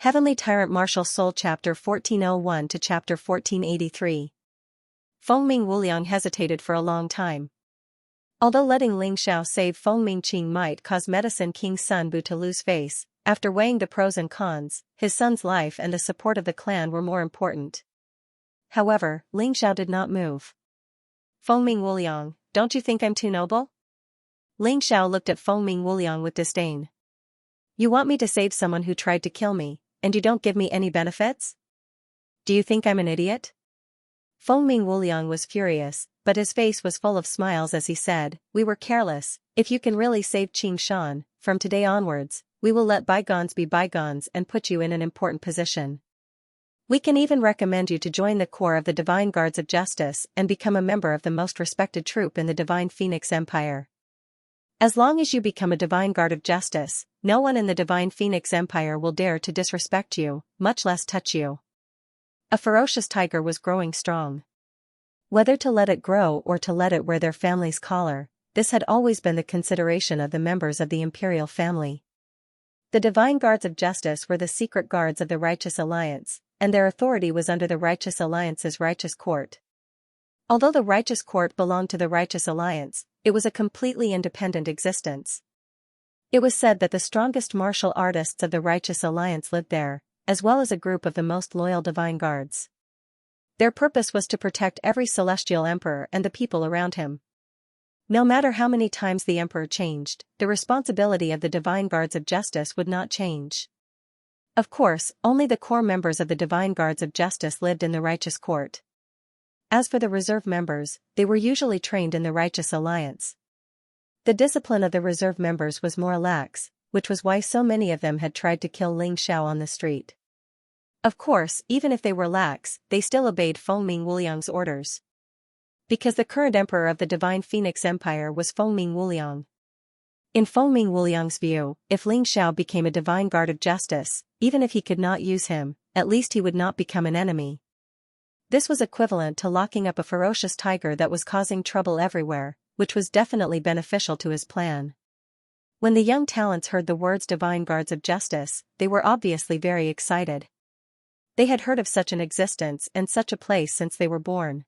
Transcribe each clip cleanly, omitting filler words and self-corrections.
Heavenly Tyrant Martial Soul Chapter 1401 to Chapter 1483. Fengming Wuliang hesitated for a long time. Although letting Ling Xiao save Fengming Qing might cause Medicine King Sun Bu to lose face, after weighing the pros and cons, his son's life and the support of the clan were more important. However, Ling Xiao did not move. Fengming Wuliang, don't you think I'm too noble? Ling Xiao looked at Fengming Wuliang with disdain. You want me to save someone who tried to kill me, and you don't give me any benefits? Do you think I'm an idiot? Fengming Wuliang was furious, but his face was full of smiles as he said, We were careless. If you can really save Qing Shan, from today onwards, we will let bygones be bygones and put you in an important position. We can even recommend you to join the Corps of the Divine Guards of Justice and become a member of the most respected troop in the Divine Phoenix Empire. As long as you become a Divine Guard of Justice, no one in the Divine Phoenix Empire will dare to disrespect you, much less touch you. A ferocious tiger was growing strong. Whether to let it grow or to let it wear their family's collar, this had always been the consideration of the members of the imperial family. The Divine Guards of Justice were the secret guards of the Righteous Alliance, and their authority was under the Righteous Alliance's Righteous Court. Although the Righteous Court belonged to the Righteous Alliance, it was a completely independent existence. It was said that the strongest martial artists of the Righteous Alliance lived there, as well as a group of the most loyal Divine Guards. Their purpose was to protect every celestial emperor and the people around him. No matter how many times the emperor changed, the responsibility of the Divine Guards of Justice would not change. Of course, only the core members of the Divine Guards of Justice lived in the Righteous Court. As for the reserve members, they were usually trained in the Righteous Alliance. The discipline of the reserve members was more lax, which was why so many of them had tried to kill Ling Xiao on the street. Of course, even if they were lax, they still obeyed Fengming Wuliang's orders. Because the current emperor of the Divine Phoenix Empire was Fengming Wuliang. In Fengming Wuliang's view, if Ling Xiao became a Divine Guard of Justice, even if he could not use him, at least he would not become an enemy. This was equivalent to locking up a ferocious tiger that was causing trouble everywhere, which was definitely beneficial to his plan. When the young talents heard the words Divine Guards of Justice, they were obviously very excited. They had heard of such an existence and such a place since they were born.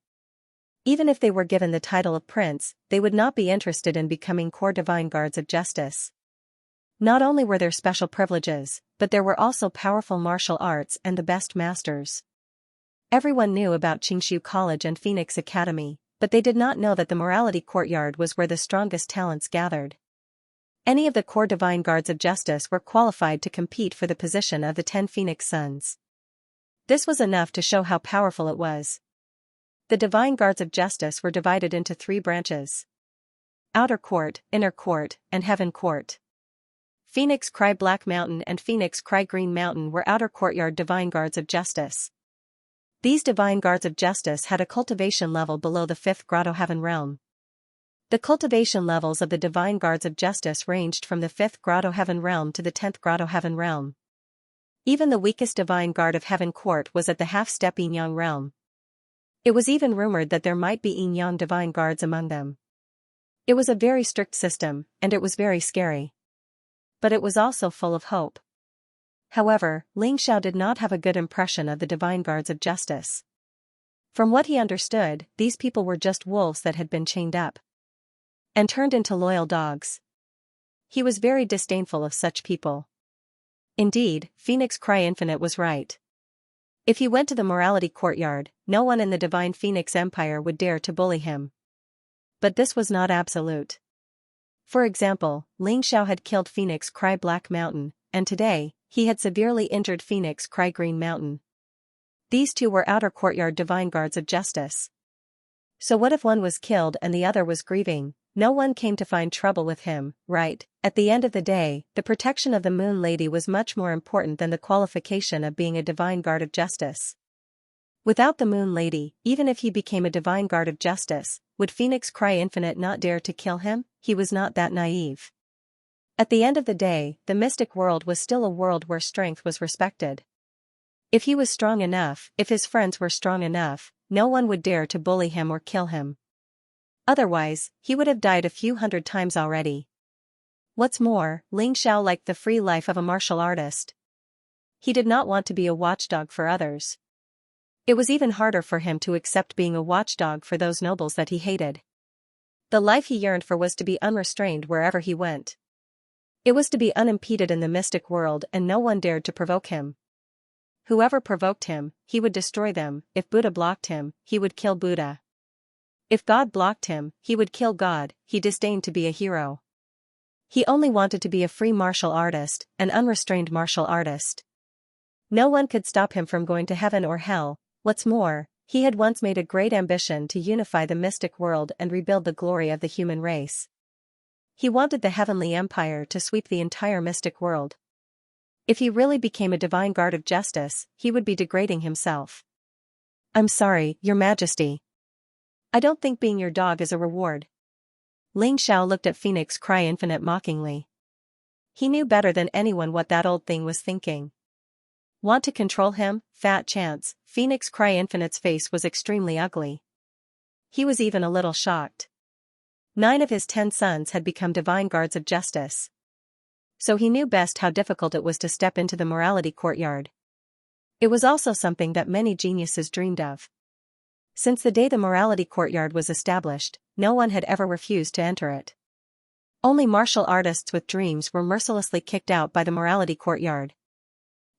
Even if they were given the title of prince, they would not be interested in becoming core Divine Guards of Justice. Not only were there special privileges, but there were also powerful martial arts and the best masters. Everyone knew about Qingshu College and Phoenix Academy, but they did not know that the Morality Courtyard was where the strongest talents gathered. Any of the core Divine Guards of Justice were qualified to compete for the position of the 10 Phoenix Sons. This was enough to show how powerful it was. The Divine Guards of Justice were divided into 3 branches: Outer Court, Inner Court, and Heaven Court. Phoenix Cry Black Mountain and Phoenix Cry Green Mountain were Outer Courtyard Divine Guards of Justice. These Divine Guards of Justice had a cultivation level below the 5th Grotto Heaven Realm. The cultivation levels of the Divine Guards of Justice ranged from the 5th Grotto Heaven Realm to the 10th Grotto Heaven Realm. Even the weakest Divine Guard of Heaven Court was at the half-step Yin-Yang Realm. It was even rumored that there might be Yin-Yang Divine Guards among them. It was a very strict system, and it was very scary. But it was also full of hope. However, Ling Xiao did not have a good impression of the Divine Guards of Justice. From what he understood, these people were just wolves that had been chained up and turned into loyal dogs. He was very disdainful of such people. Indeed, Phoenix Cry Infinite was right. If he went to the Morality Courtyard, no one in the Divine Phoenix Empire would dare to bully him. But this was not absolute. For example, Ling Xiao had killed Phoenix Cry Black Mountain, and today, he had severely injured Phoenix Cry Green Mountain. These 2 were Outer Courtyard Divine Guards of Justice. So what if one was killed and the other was grieving? No one came to find trouble with him, right? At the end of the day, the protection of the Moon Lady was much more important than the qualification of being a Divine Guard of Justice. Without the Moon Lady, even if he became a Divine Guard of Justice, would Phoenix Cry Infinite not dare to kill him? He was not that naive. At the end of the day, the mystic world was still a world where strength was respected. If he was strong enough, if his friends were strong enough, no one would dare to bully him or kill him. Otherwise, he would have died a few hundred times already. What's more, Ling Xiao liked the free life of a martial artist. He did not want to be a watchdog for others. It was even harder for him to accept being a watchdog for those nobles that he hated. The life he yearned for was to be unrestrained wherever he went. It was to be unimpeded in the mystic world, and no one dared to provoke him. Whoever provoked him, he would destroy them. If Buddha blocked him, he would kill Buddha. If God blocked him, he would kill God. He disdained to be a hero. He only wanted to be a free martial artist, an unrestrained martial artist. No one could stop him from going to heaven or hell. What's more, he had once made a great ambition to unify the mystic world and rebuild the glory of the human race. He wanted the heavenly empire to sweep the entire mystic world. If he really became a divine guard of justice, he would be degrading himself. I'm sorry, Your Majesty. I don't think being your dog is a reward. Ling Xiao looked at Phoenix Cry Infinite mockingly. He knew better than anyone what that old thing was thinking. Want to control him, fat chance? Phoenix Cry Infinite's face was extremely ugly. He was even a little shocked. 9 of his 10 sons had become divine guards of justice. So he knew best how difficult it was to step into the morality courtyard. It was also something that many geniuses dreamed of. Since the day the morality courtyard was established, no one had ever refused to enter it. Only martial artists with dreams were mercilessly kicked out by the morality courtyard.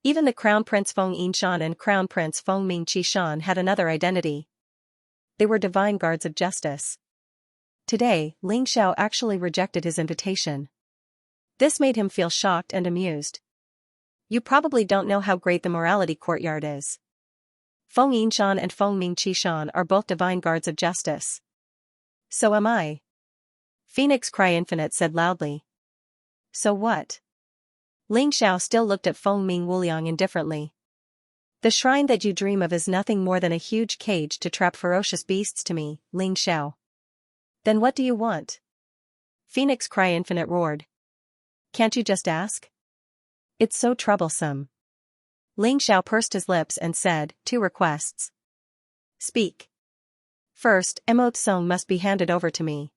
Even the Crown Prince Feng Yinshan and Crown Prince Feng Mingqishan had another identity. They were divine guards of justice. Today, Ling Xiao actually rejected his invitation. This made him feel shocked and amused. You probably don't know how great the morality courtyard is. Feng Yinshan and Feng Mingqishan are both divine guards of justice. So am I. Phoenix Cry Infinite said loudly. So what? Ling Xiao still looked at Feng Ming Wuliang indifferently. The shrine that you dream of is nothing more than a huge cage to trap ferocious beasts to me, Ling Xiao. Then what do you want? Phoenix Cry Infinite roared. Can't you just ask? It's so troublesome. Ling Xiao pursed his lips and said, 2 requests. Speak. First, Mo Tsong must be handed over to me.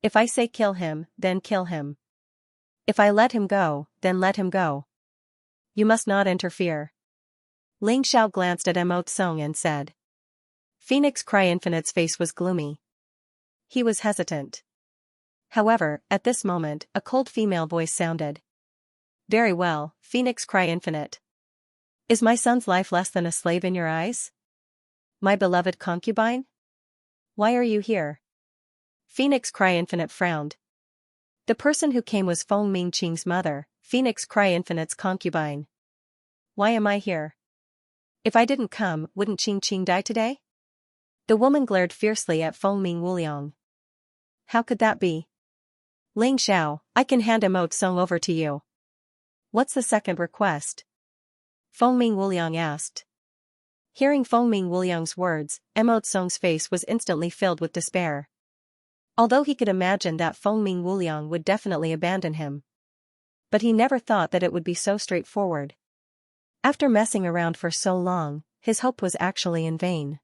If I say kill him, then kill him. If I let him go, then let him go. You must not interfere. Ling Xiao glanced at Mo Tsong and said. Phoenix Cry Infinite's face was gloomy. He was hesitant. However, at this moment, a cold female voice sounded. Very well, Phoenix Cry Infinite. Is my son's life less than a slave in your eyes? My beloved concubine? Why are you here? Phoenix Cry Infinite frowned. The person who came was Feng Mingqing's mother, Phoenix Cry Infinite's concubine. Why am I here? If I didn't come, wouldn't Qing die today? The woman glared fiercely at Feng Ming Wuliang. How could that be? Ling Xiao, I can hand Mo Tsong over to you. What's the second request? Feng Ming Wuliang asked. Hearing Feng Ming Wuliang's words, Mo Tsong's face was instantly filled with despair. Although he could imagine that Feng Ming Wuliang would definitely abandon him. But he never thought that it would be so straightforward. After messing around for so long, his hope was actually in vain.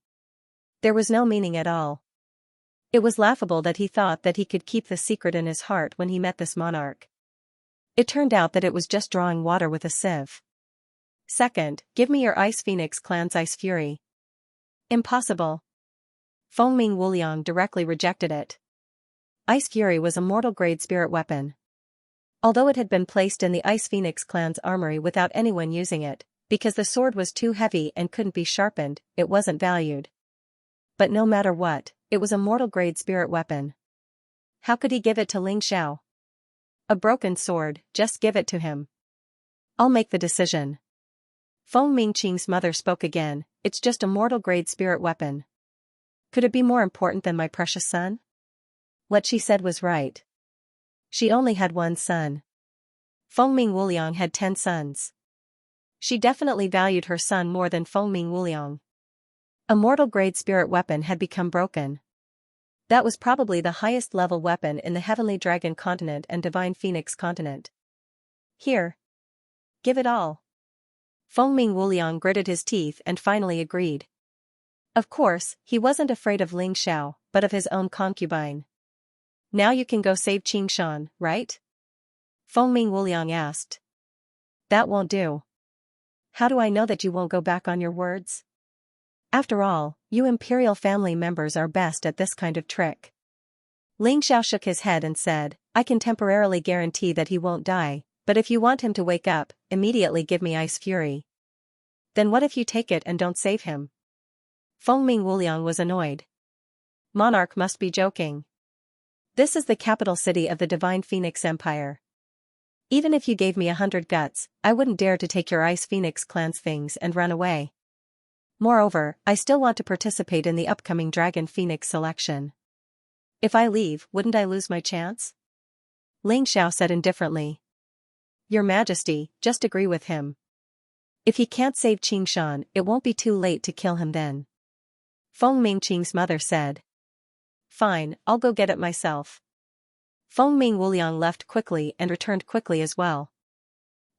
There was no meaning at all. It was laughable that he thought that he could keep the secret in his heart when he met this monarch. It turned out that it was just drawing water with a sieve. Second, give me your Ice Phoenix clan's Ice Fury. Impossible. Feng Ming Wuliang directly rejected it. Ice Fury was a mortal-grade spirit weapon. Although it had been placed in the Ice Phoenix clan's armory without anyone using it, because the sword was too heavy and couldn't be sharpened, it wasn't valued. But no matter what, it was a mortal-grade spirit weapon. How could he give it to Ling Xiao? A broken sword, just give it to him. I'll make the decision. Feng Mingqing's mother spoke again, it's just a mortal-grade spirit weapon. Could it be more important than my precious son? What she said was right. She only had one son. Feng Ming Wuliang had 10 sons. She definitely valued her son more than Feng Ming Wuliang. A mortal-grade spirit weapon had become broken. That was probably the highest level weapon in the Heavenly Dragon continent and Divine Phoenix continent. Here. Give it all. Feng Ming Wuliang gritted his teeth and finally agreed. Of course, he wasn't afraid of Ling Xiao, but of his own concubine. Now you can go save Qingshan, right? Feng Ming Wuliang asked. That won't do. How do I know that you won't go back on your words? After all, you imperial family members are best at this kind of trick. Ling Xiao shook his head and said, I can temporarily guarantee that he won't die, but if you want him to wake up, immediately give me ice fury. Then what if you take it and don't save him? Fengming Wuliang was annoyed. Monarch must be joking. This is the capital city of the Divine Phoenix Empire. Even if you gave me 100 guts, I wouldn't dare to take your Ice Phoenix clan's things and run away. Moreover, I still want to participate in the upcoming Dragon Phoenix selection. If I leave, wouldn't I lose my chance? Ling Xiao said indifferently. Your Majesty, just agree with him. If he can't save Qingshan, it won't be too late to kill him then. Feng Mingqing's mother said. Fine, I'll go get it myself. Fengming Wuliang left quickly and returned quickly as well.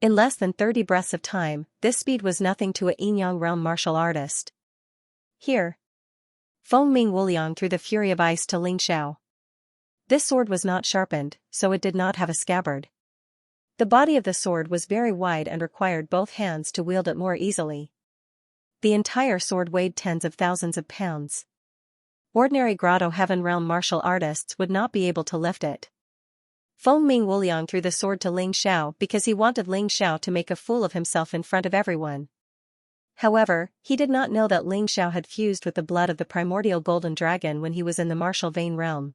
In less than 30 breaths of time, this speed was nothing to a Yinyang realm martial artist. Here. Fengming Wuliang threw the Fury of Ice to Ling Xiao. This sword was not sharpened, so it did not have a scabbard. The body of the sword was very wide and required both hands to wield it more easily. The entire sword weighed tens of thousands of pounds. Ordinary Grotto Heaven realm martial artists would not be able to lift it. Fengming Wuliang threw the sword to Ling Xiao because he wanted Ling Xiao to make a fool of himself in front of everyone. However, he did not know that Ling Xiao had fused with the blood of the primordial golden dragon when he was in the martial vein realm.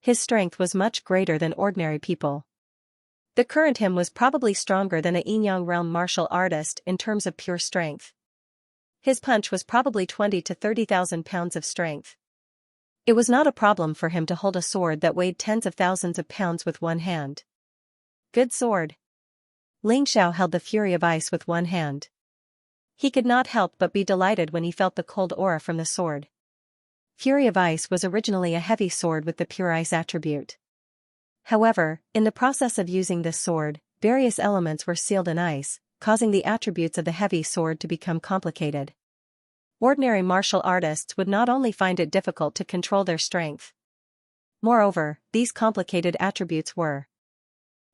His strength was much greater than ordinary people. The current him was probably stronger than a Yinyang realm martial artist in terms of pure strength. His punch was probably 20 to 30,000 pounds of strength. It was not a problem for him to hold a sword that weighed tens of thousands of pounds with one hand. Good sword. Ling Xiao held the Fury of Ice with one hand. He could not help but be delighted when he felt the cold aura from the sword. Fury of Ice was originally a heavy sword with the pure ice attribute. However, in the process of using this sword, various elements were sealed in ice, causing the attributes of the heavy sword to become complicated. Ordinary martial artists would not only find it difficult to control their strength. Moreover, these complicated attributes were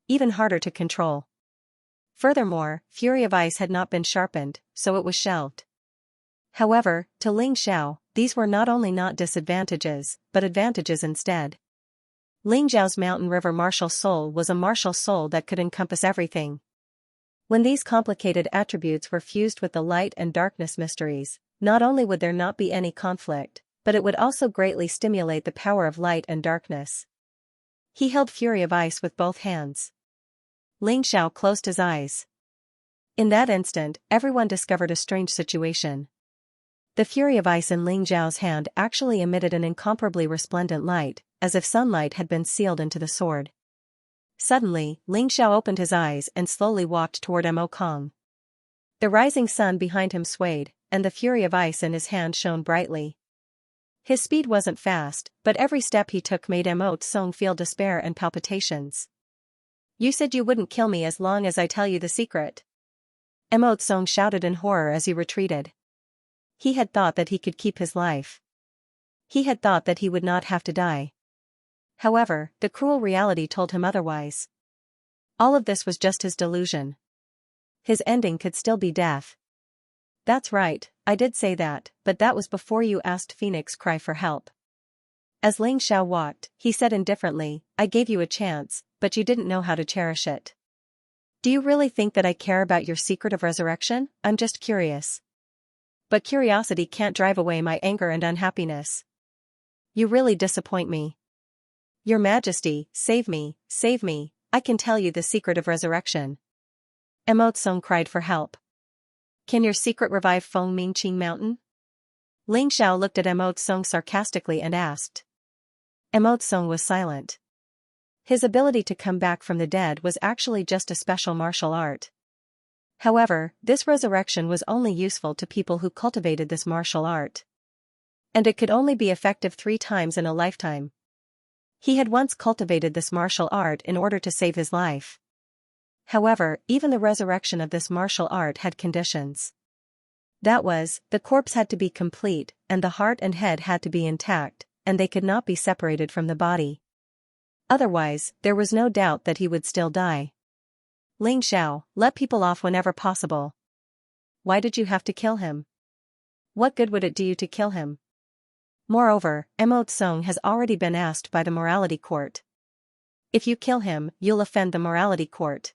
even harder to control. Furthermore, Fury of Ice had not been sharpened, so it was shelved. However, to Ling Xiao, these were not only not disadvantages, but advantages instead. Ling Xiao's Mountain River martial soul was a martial soul that could encompass everything. When these complicated attributes were fused with the light and darkness mysteries, not only would there not be any conflict, but it would also greatly stimulate the power of light and darkness. He held Fury of Ice with both hands. Ling Xiao closed his eyes. In that instant, everyone discovered a strange situation. The Fury of Ice in Ling Xiao's hand actually emitted an incomparably resplendent light, as if sunlight had been sealed into the sword. Suddenly, Ling Xiao opened his eyes and slowly walked toward Mo Kong. The rising sun behind him swayed, and the Fury of Ice in his hand shone brightly. His speed wasn't fast, but every step he took made Mo Tsong feel despair and palpitations. You said you wouldn't kill me as long as I tell you the secret. Mo Tsong shouted in horror as he retreated. He had thought that he could keep his life. He had thought that he would not have to die. However, the cruel reality told him otherwise. All of this was just his delusion. His ending could still be death. That's right, I did say that, but that was before you asked Phoenix cry for help. As Ling Xiao walked, he said indifferently, I gave you a chance, but you didn't know how to cherish it. Do you really think that I care about your secret of resurrection? I'm just curious. But curiosity can't drive away my anger and unhappiness. You really disappoint me. Your Majesty, save me, I can tell you the secret of resurrection. Mo Tsong cried for help. Can your secret revive Feng Mingqing Mountain? Ling Xiao looked at Mo Tsong sarcastically and asked. Mo Tsong was silent. His ability to come back from the dead was actually just a special martial art. However, this resurrection was only useful to people who cultivated this martial art. And it could only be effective 3 times in a lifetime. He had once cultivated this martial art in order to save his life. However, even the resurrection of this martial art had conditions. That was, the corpse had to be complete, and the heart and head had to be intact, and they could not be separated from the body. Otherwise, there was no doubt that he would still die. Ling Xiao, let people off whenever possible. why did you have to kill him? What good would it do you to kill him? Moreover, Mo Tsung has already been asked by the morality court. If you kill him, you'll offend the morality court.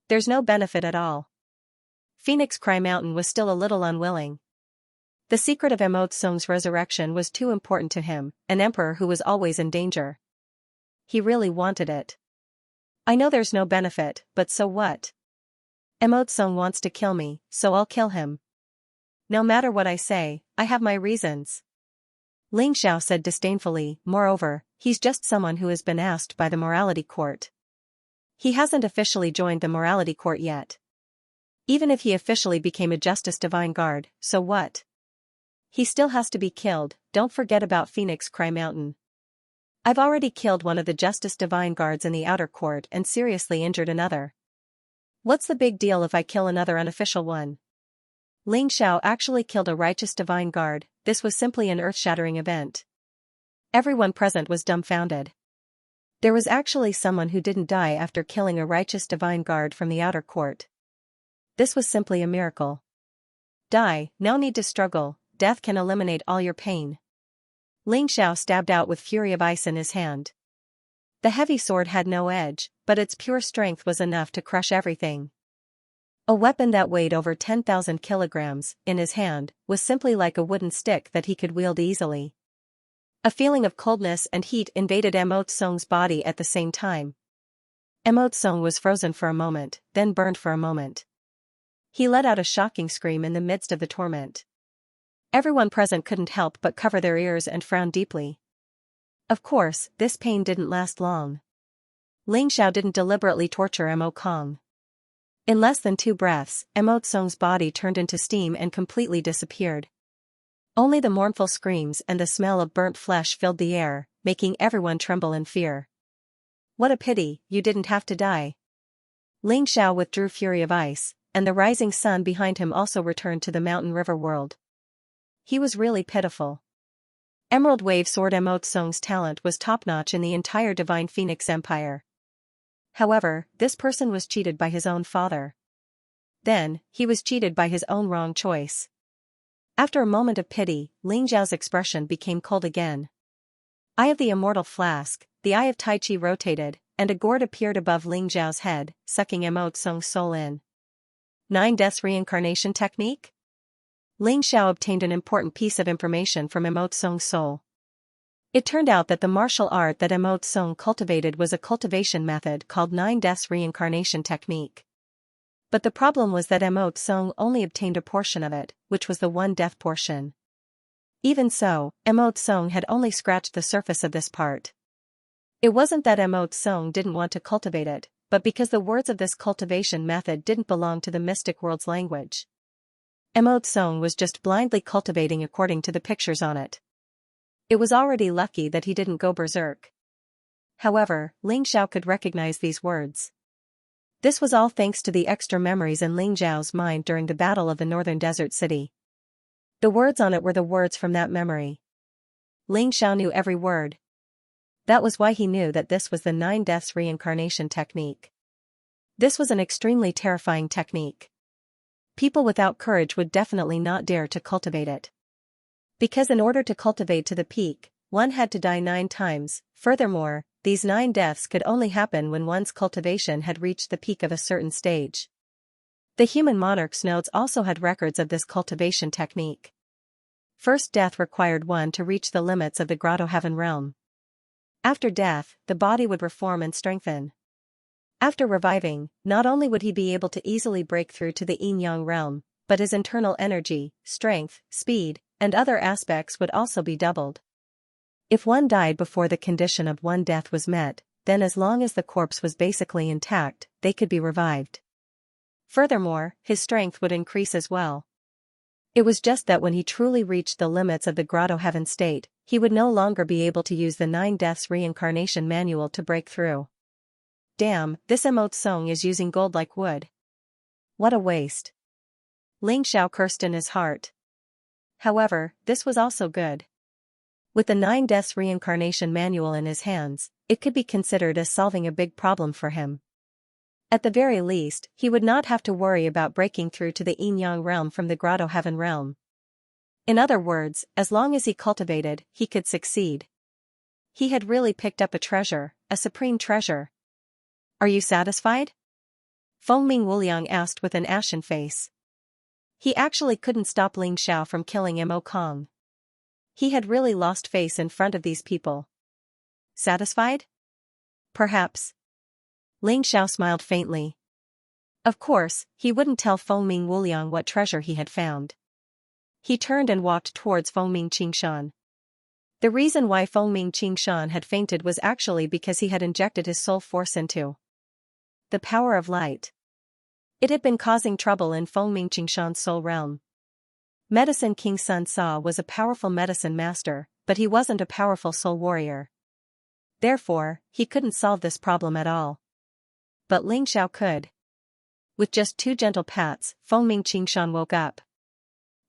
There's no benefit at all. Phoenix Cry Mountain was still a little unwilling. The secret of Mo Tsung's resurrection was too important to him, an emperor who was always in danger. He really wanted it. I know there's no benefit, but so what? Mo Tsung wants to kill me, so I'll kill him. No matter what I say, I have my reasons. Ling Xiao said disdainfully, moreover, he's just someone who has been asked by the morality court. He hasn't officially joined the morality court yet. Even if he officially became a Justice Divine Guard, so what? He still has to be killed, don't forget about Phoenix Cry Mountain. I've already killed one of the Justice Divine Guards in the outer court and seriously injured another. What's the big deal if I kill another unofficial one? Ling Xiao actually killed a righteous Divine Guard, this was simply an earth-shattering event. Everyone present was dumbfounded. There was actually someone who didn't die after killing a righteous Divine Guard from the outer court. This was simply a miracle. Die, no need to struggle, death can eliminate all your pain. Ling Xiao stabbed out with fury of ice in his hand. The heavy sword had no edge, but its pure strength was enough to crush everything. A weapon that weighed over 10,000 kilograms, in his hand, was simply like a wooden stick that he could wield easily. A feeling of coldness and heat invaded Mo Tsung's body at the same time. Mo Tsung was frozen for a moment, then burned for a moment. He let out a shocking scream in the midst of the torment. Everyone present couldn't help but cover their ears and frown deeply. Of course, this pain didn't last long. Ling Xiao didn't deliberately torture Mo Kong. In less than 2 breaths, Mo Tsung's body turned into steam and completely disappeared. Only the mournful screams and the smell of burnt flesh filled the air, making everyone tremble in fear. What a pity, you didn't have to die. Ling Xiao withdrew fury of ice, and the rising sun behind him also returned to the mountain river world. He was really pitiful. Emerald Wave Sword Mo Tsung's talent was top-notch in the entire Divine Phoenix Empire. However, this person was cheated by his own father. Then, he was cheated by his own wrong choice. After a moment of pity, Ling Xiao's expression became cold again. Eye of the Immortal Flask, the Eye of Tai Chi rotated, and a gourd appeared above Ling Xiao's head, sucking Mo Tsung's soul in. 9 Deaths Reincarnation Technique? Ling Xiao obtained an important piece of information from Mo Tsung's soul. It turned out that the martial art that Mo Tsung cultivated was a cultivation method called 9 Deaths Reincarnation Technique. But the problem was that Mo Tsung only obtained a portion of it, which was the 1 death portion. Even so, Mo Tsung had only scratched the surface of this part. It wasn't that Mo Tsung didn't want to cultivate it, but because the words of this cultivation method didn't belong to the mystic world's language. Mo Tsung was just blindly cultivating according to the pictures on it. It was already lucky that he didn't go berserk. However, Ling Xiao could recognize these words. This was all thanks to the extra memories in Ling Xiao's mind during the Battle of the Northern Desert City. The words on it were the words from that memory. Ling Xiao knew every word. That was why he knew that this was the 9 Deaths Reincarnation Technique. This was an extremely terrifying technique. People without courage would definitely not dare to cultivate it. Because in order to cultivate to the peak, one had to die 9 times, furthermore, these 9 deaths could only happen when one's cultivation had reached the peak of a certain stage. The human monarch's notes also had records of this cultivation technique. First death required one to reach the limits of the Grotto Heaven realm. After death, the body would reform and strengthen. After reviving, not only would he be able to easily break through to the yin-yang realm, but his internal energy, strength, speed, and other aspects would also be doubled. If one died before the condition of 1 death was met, then as long as the corpse was basically intact, they could be revived. Furthermore, his strength would increase as well. It was just that when he truly reached the limits of the Grotto Heaven state, he would no longer be able to use the 9 Deaths Reincarnation Manual to break through. Damn, this Mo Tsung is using gold like wood. What a waste. Ling Xiao cursed in his heart. However, this was also good. With the 9 Deaths Reincarnation Manual in his hands, it could be considered as solving a big problem for him. At the very least, he would not have to worry about breaking through to the Yin-Yang realm from the Grotto Heaven realm. In other words, as long as he cultivated, he could succeed. He had really picked up a treasure, a supreme treasure. Are you satisfied? Fengming Wuliang asked with an ashen face. He actually couldn't stop Ling Xiao from killing Mo Kong. He had really lost face in front of these people. Satisfied? Perhaps. Ling Xiao smiled faintly. Of course, he wouldn't tell Fengming Wuliang what treasure he had found. He turned and walked towards Fengming Qingshan. The reason why Fengming Qingshan had fainted was actually because he had injected his soul force into the power of light. It had been causing trouble in Fengming Qingshan's soul realm. Medicine King Sun Sa was a powerful medicine master, but he wasn't a powerful soul warrior. Therefore, he couldn't solve this problem at all. But Ling Xiao could. With just 2 gentle pats, Fengming Qingshan woke up.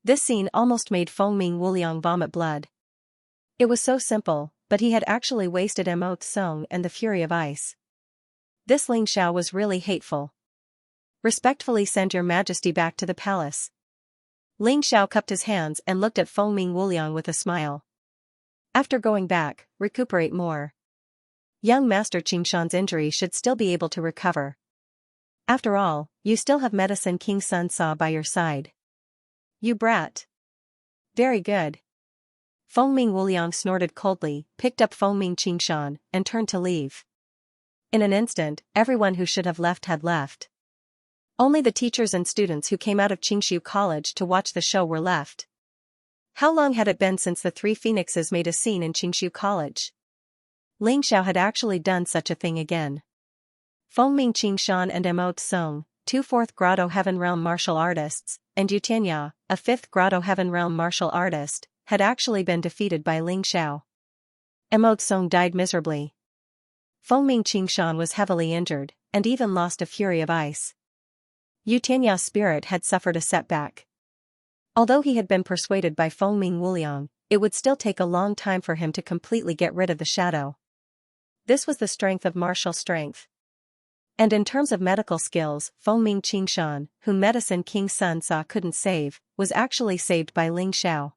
This scene almost made Fengming Wuliang vomit blood. It was so simple, but he had actually wasted Mo Tsung and the Fury of Ice. This Ling Xiao was really hateful. Respectfully send your majesty back to the palace. Ling Xiao cupped his hands and looked at Fengming Wuliang with a smile. After going back, recuperate more. Young Master Qingshan's injury should still be able to recover. After all, you still have Medicine King Sun Sa by your side. You brat. Very good. Fengming Wuliang snorted coldly, picked up Fengming Qingshan, and turned to leave. In an instant, everyone who should have left had left. Only the teachers and students who came out of Qingshu College to watch the show were left. How long had it been since the 3 phoenixes made a scene in Qingshu College? Ling Xiao had actually done such a thing again. Fengming Qingshan and Mo Tsung, 2 4th Grotto Heaven Realm martial artists, and Yu Tianya, a 5th Grotto Heaven Realm martial artist, had actually been defeated by Ling Xiao. Mo Tsung died miserably. Fengming Qingshan was heavily injured, and even lost a Fury of Ice. Yu Tianya's spirit had suffered a setback. Although he had been persuaded by Fengming Wuliang, it would still take a long time for him to completely get rid of the shadow. This was the strength of martial strength. And in terms of medical skills, Fengming Qingshan, whom Medicine King Sun Sa couldn't save, was actually saved by Ling Xiao.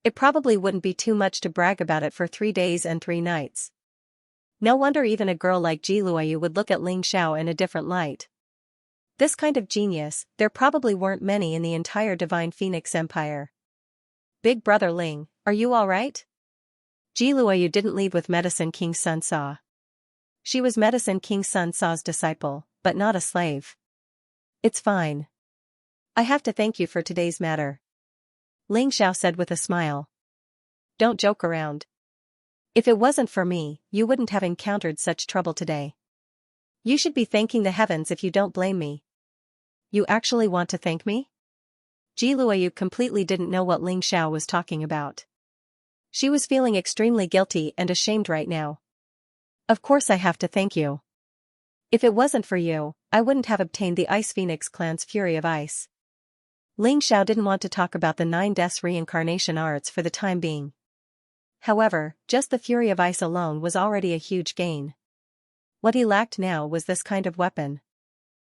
It probably wouldn't be too much to brag about it for 3 days and 3 nights. No wonder even a girl like Ji Luoyu would look at Ling Xiao in a different light. This kind of genius, there probably weren't many in the entire Divine Phoenix Empire. Big brother Ling, are you alright? Ji Luoyu didn't leave with Medicine King Sun Sa. She was Medicine King Sun Sa's disciple, but not a slave. It's fine. I have to thank you for today's matter. Ling Xiao said with a smile. Don't joke around. If it wasn't for me, you wouldn't have encountered such trouble today. You should be thanking the heavens if you don't blame me. You actually want to thank me? Ji Luoyu completely didn't know what Ling Xiao was talking about. She was feeling extremely guilty and ashamed right now. Of course I have to thank you. If it wasn't for you, I wouldn't have obtained the Ice Phoenix clan's Fury of Ice. Ling Xiao didn't want to talk about the 9 deaths reincarnation arts for the time being. However, just the Fury of Ice alone was already a huge gain. What he lacked now was this kind of weapon.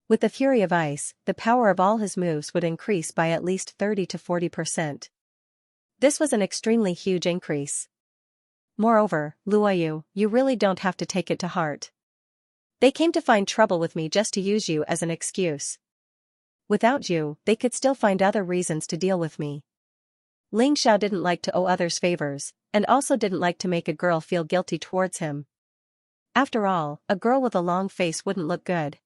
With the Fury of Ice, the power of all his moves would increase by at least 30 to 40%. This was an extremely huge increase. Moreover, Luoyu, you really don't have to take it to heart. They came to find trouble with me just to use you as an excuse. Without you, they could still find other reasons to deal with me. Ling Xiao didn't like to owe others favors, and also didn't like to make a girl feel guilty towards him. After all, a girl with a long face wouldn't look good.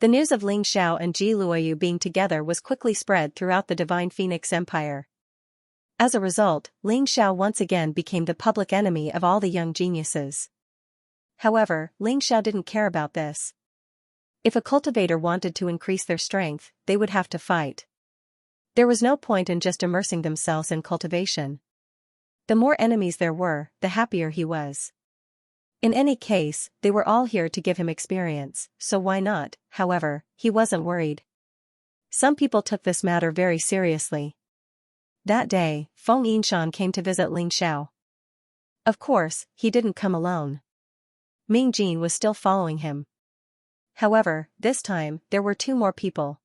The news of Ling Xiao and Ji Luoyu being together was quickly spread throughout the Divine Phoenix Empire. As a result, Ling Xiao once again became the public enemy of all the young geniuses. However, Ling Xiao didn't care about this. If a cultivator wanted to increase their strength, they would have to fight. There was no point in just immersing themselves in cultivation. The more enemies there were, the happier he was. In any case, they were all here to give him experience, so why not? However, he wasn't worried. Some people took this matter very seriously. That day, Feng Yinshan came to visit Ling Xiao. Of course, he didn't come alone. Ming Jin was still following him. However, this time, there were two more people.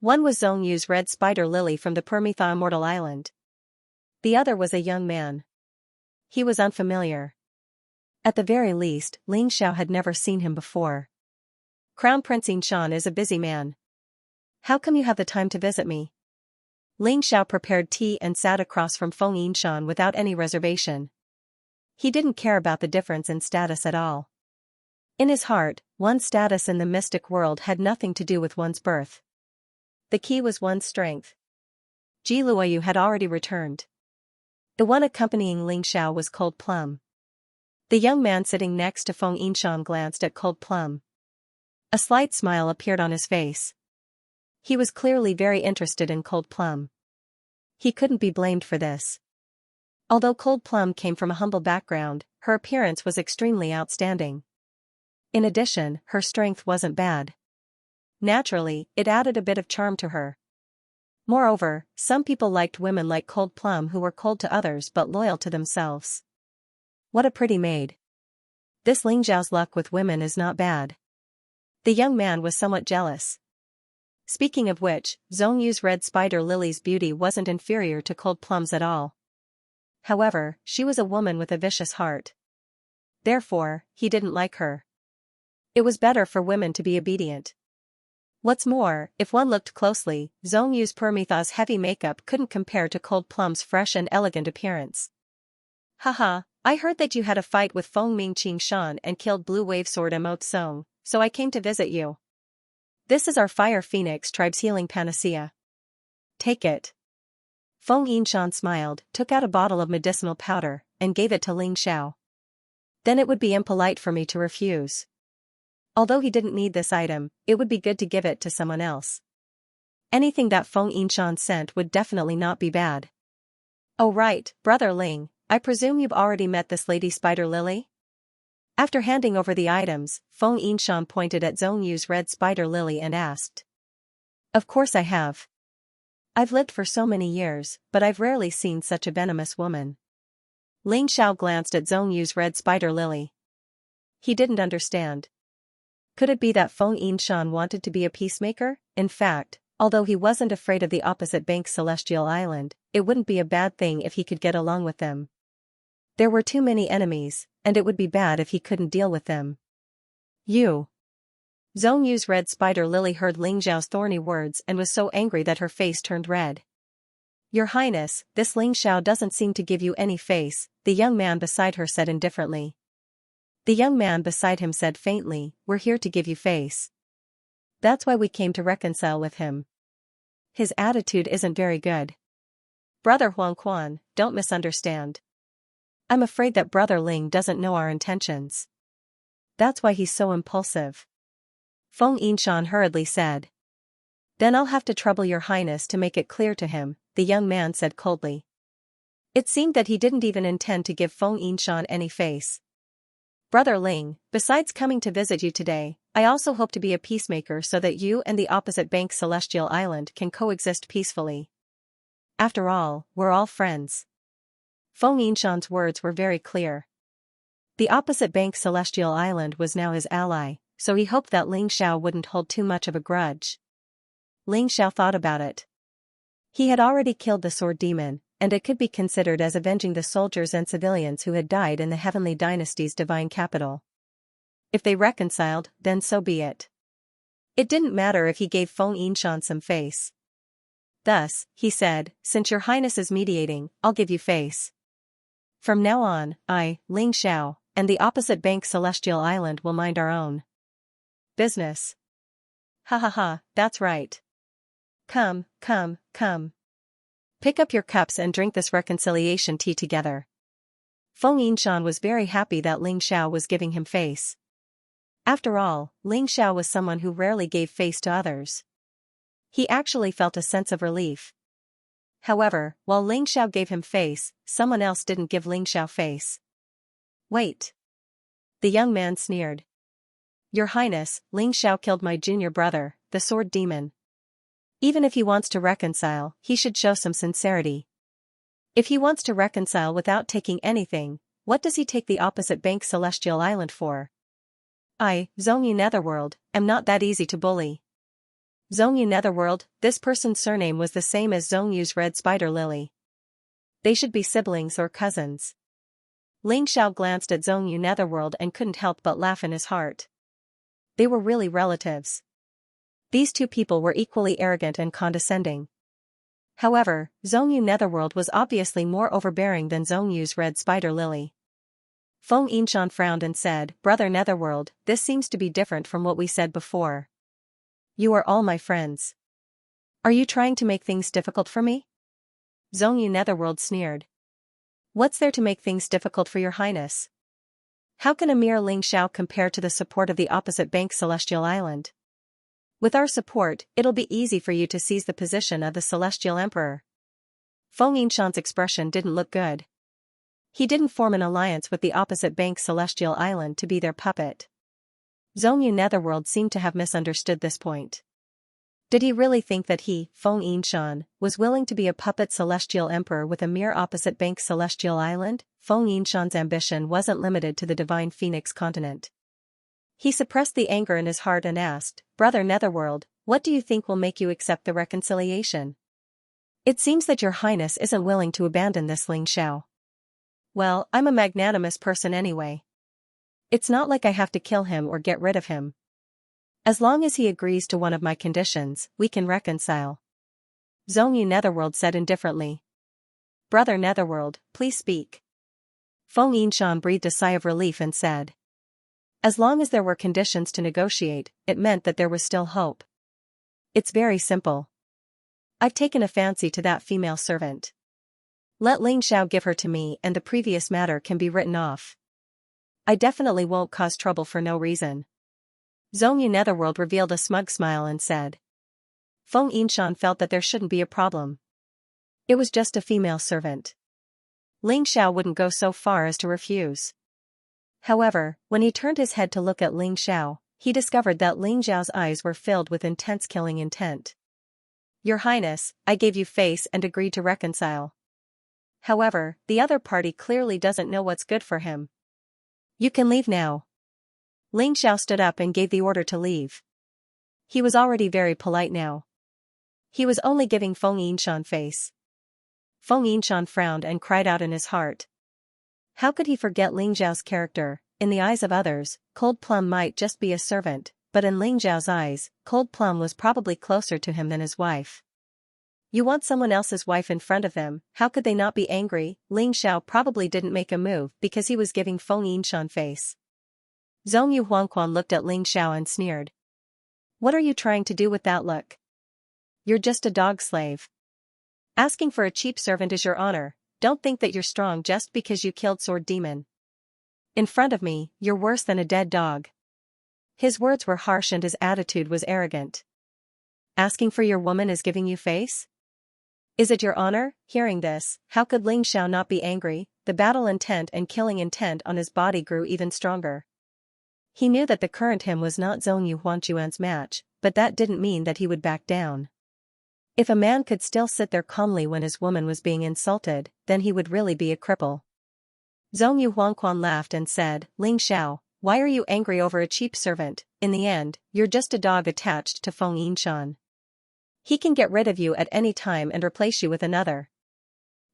One was Zongyu's red spider lily from the Permitha Immortal Island. The other was a young man. He was unfamiliar. At the very least, Ling Xiao had never seen him before. Crown Prince Yinshan is a busy man. How come you have the time to visit me? Ling Xiao prepared tea and sat across from Feng Yinshan without any reservation. He didn't care about the difference in status at all. In his heart, one's status in the mystic world had nothing to do with one's birth. The key was one's strength. Ji Luoyu had already returned. The one accompanying Ling Xiao was Cold Plum. The young man sitting next to Feng Yinshan glanced at Cold Plum. A slight smile appeared on his face. He was clearly very interested in Cold Plum. He couldn't be blamed for this. Although Cold Plum came from a humble background, her appearance was extremely outstanding. In addition, her strength wasn't bad. Naturally, it added a bit of charm to her. Moreover, some people liked women like Cold Plum who were cold to others but loyal to themselves. What a pretty maid. This Ling Xiao's luck with women is not bad. The young man was somewhat jealous. Speaking of which, Zongyu's red spider lily's beauty wasn't inferior to Cold Plum's at all. However, she was a woman with a vicious heart. Therefore, he didn't like her. It was better for women to be obedient. What's more, if one looked closely, Zongyu's Permitha's heavy makeup couldn't compare to Cold Plum's fresh and elegant appearance. Haha, I heard that you had a fight with Feng Mingqing Shan and killed Blue Wave Sword Emote Song, so I came to visit you. This is our Fire Phoenix tribe's healing panacea. Take it. Feng Yinshan smiled, took out a bottle of medicinal powder, and gave it to Ling Xiao. Then it would be impolite for me to refuse. Although he didn't need this item, it would be good to give it to someone else. Anything that Feng Yinshan sent would definitely not be bad. Oh right, Brother Ling, I presume you've already met this Lady Spider Lily? After handing over the items, Feng Yinshan pointed at Zongyu's red spider lily and asked. Of course I have. I've lived for so many years, but I've rarely seen such a venomous woman. Ling Xiao glanced at Zongyu's red spider lily. He didn't understand. Could it be that Feng Yinshan wanted to be a peacemaker? In fact, although he wasn't afraid of the opposite bank's celestial island, it wouldn't be a bad thing if he could get along with them. There were too many enemies, and it would be bad if he couldn't deal with them. You. Zongyu's red spider lily heard Ling Xiao's thorny words and was so angry that her face turned red. Your Highness, this Ling Xiao doesn't seem to give you any face, the young man beside her said indifferently. The young man beside him said faintly, we're here to give you face. That's why we came to reconcile with him. His attitude isn't very good. Brother Huang Quan, don't misunderstand. I'm afraid that Brother Ling doesn't know our intentions. That's why he's so impulsive. Feng Yinshan hurriedly said. Then I'll have to trouble your highness to make it clear to him, the young man said coldly. It seemed that he didn't even intend to give Feng Yinshan any face. Brother Ling, besides coming to visit you today, I also hope to be a peacemaker so that you and the opposite bank's celestial island can coexist peacefully. After all, we're all friends. Feng Yinshan's words were very clear. The opposite bank's celestial island was now his ally, so he hoped that Ling Xiao wouldn't hold too much of a grudge. Ling Xiao thought about it. He had already killed the sword demon, and it could be considered as avenging the soldiers and civilians who had died in the Heavenly Dynasty's divine capital. If they reconciled, then so be it. It didn't matter if he gave Feng Yinshan some face. Thus, he said, since your highness is mediating, I'll give you face. From now on, I, Ling Xiao, and the opposite bank celestial island will mind our own business. Ha ha ha, that's right. Come, come, come. Pick up your cups and drink this reconciliation tea together. Feng Yinshan was very happy that Ling Xiao was giving him face. After all, Ling Xiao was someone who rarely gave face to others. He actually felt a sense of relief. However, while Ling Xiao gave him face, someone else didn't give Ling Xiao face. Wait. The young man sneered. Your Highness, Ling Xiao killed my junior brother, the sword demon. Even if he wants to reconcile, he should show some sincerity. If he wants to reconcile without taking anything, what does he take the opposite bank celestial island for? I, Xianxia Netherworld, am not that easy to bully. Xianxia Netherworld, this person's surname was the same as Xianxu's red spider lily. They should be siblings or cousins. Ling Xiao glanced at Xianxia Netherworld and couldn't help but laugh in his heart. They were really relatives. These two people were equally arrogant and condescending. However, Xianxia Netherworld was obviously more overbearing than Xianxu's red spider lily. Feng Yinshan frowned and said, "Brother Netherworld, this seems to be different from what we said before. You are all my friends. Are you trying to make things difficult for me?" Xianxia Netherworld sneered. "What's there to make things difficult for your highness? How can a mere Ling Xiao compare to the support of the opposite bank Celestial Island? With our support, it'll be easy for you to seize the position of the Celestial Emperor." Feng Yinshan's expression didn't look good. He didn't form an alliance with the opposite bank Celestial Island to be their puppet. Xianxia Netherworld seemed to have misunderstood this point. Did he really think that he, Feng Yinshan, was willing to be a puppet Celestial Emperor with a mere opposite bank Celestial Island? Feng Yinshan's ambition wasn't limited to the Divine Phoenix continent. He suppressed the anger in his heart and asked, "Brother Netherworld, what do you think will make you accept the reconciliation? It seems that your highness isn't willing to abandon this Ling Xiao." "Well, I'm a magnanimous person anyway. It's not like I have to kill him or get rid of him. As long as he agrees to one of my conditions, we can reconcile," Xianxia Netherworld said indifferently. "Brother Netherworld, please speak." Feng Yinshan breathed a sigh of relief and said, "As long as there were conditions to negotiate, it meant that there was still hope. It's very simple. I've taken a fancy to that female servant. Let Ling Xiao give her to me and the previous matter can be written off. I definitely won't cause trouble for no reason." Xianxia Netherworld revealed a smug smile and said. Feng Yinshan felt that there shouldn't be a problem. It was just a female servant. Ling Xiao wouldn't go so far as to refuse. However, when he turned his head to look at Ling Xiao, he discovered that Ling Xiao's eyes were filled with intense killing intent. "Your Highness, I gave you face and agreed to reconcile. However, the other party clearly doesn't know what's good for him. You can leave now." Ling Xiao stood up and gave the order to leave. He was already very polite now. He was only giving Feng Yinshan face. Feng Yinshan frowned and cried out in his heart. How could he forget Ling Xiao's character? In the eyes of others, Cold Plum might just be a servant, but in Ling Xiao's eyes, Cold Plum was probably closer to him than his wife. You want someone else's wife in front of them, how could they not be angry? Ling Xiao probably didn't make a move because he was giving Feng Yinshan face. Xianxia Huangquan looked at Ling Xiao and sneered. "What are you trying to do with that look? You're just a dog slave. Asking for a cheap servant is your honor. Don't think that you're strong just because you killed Sword Demon. In front of me, you're worse than a dead dog." His words were harsh and his attitude was arrogant. "Asking for your woman is giving you face? Is it your honor?" Hearing this, how could Ling Xiao not be angry? The battle intent and killing intent on his body grew even stronger. He knew that the current him was not Xianxia Huangquan's match, but that didn't mean that he would back down. If a man could still sit there calmly when his woman was being insulted, then he would really be a cripple. Xianxia Huangquan laughed and said, "Ling Xiao, why are you angry over a cheap servant? In the end, you're just a dog attached to Feng Yinshan. He can get rid of you at any time and replace you with another.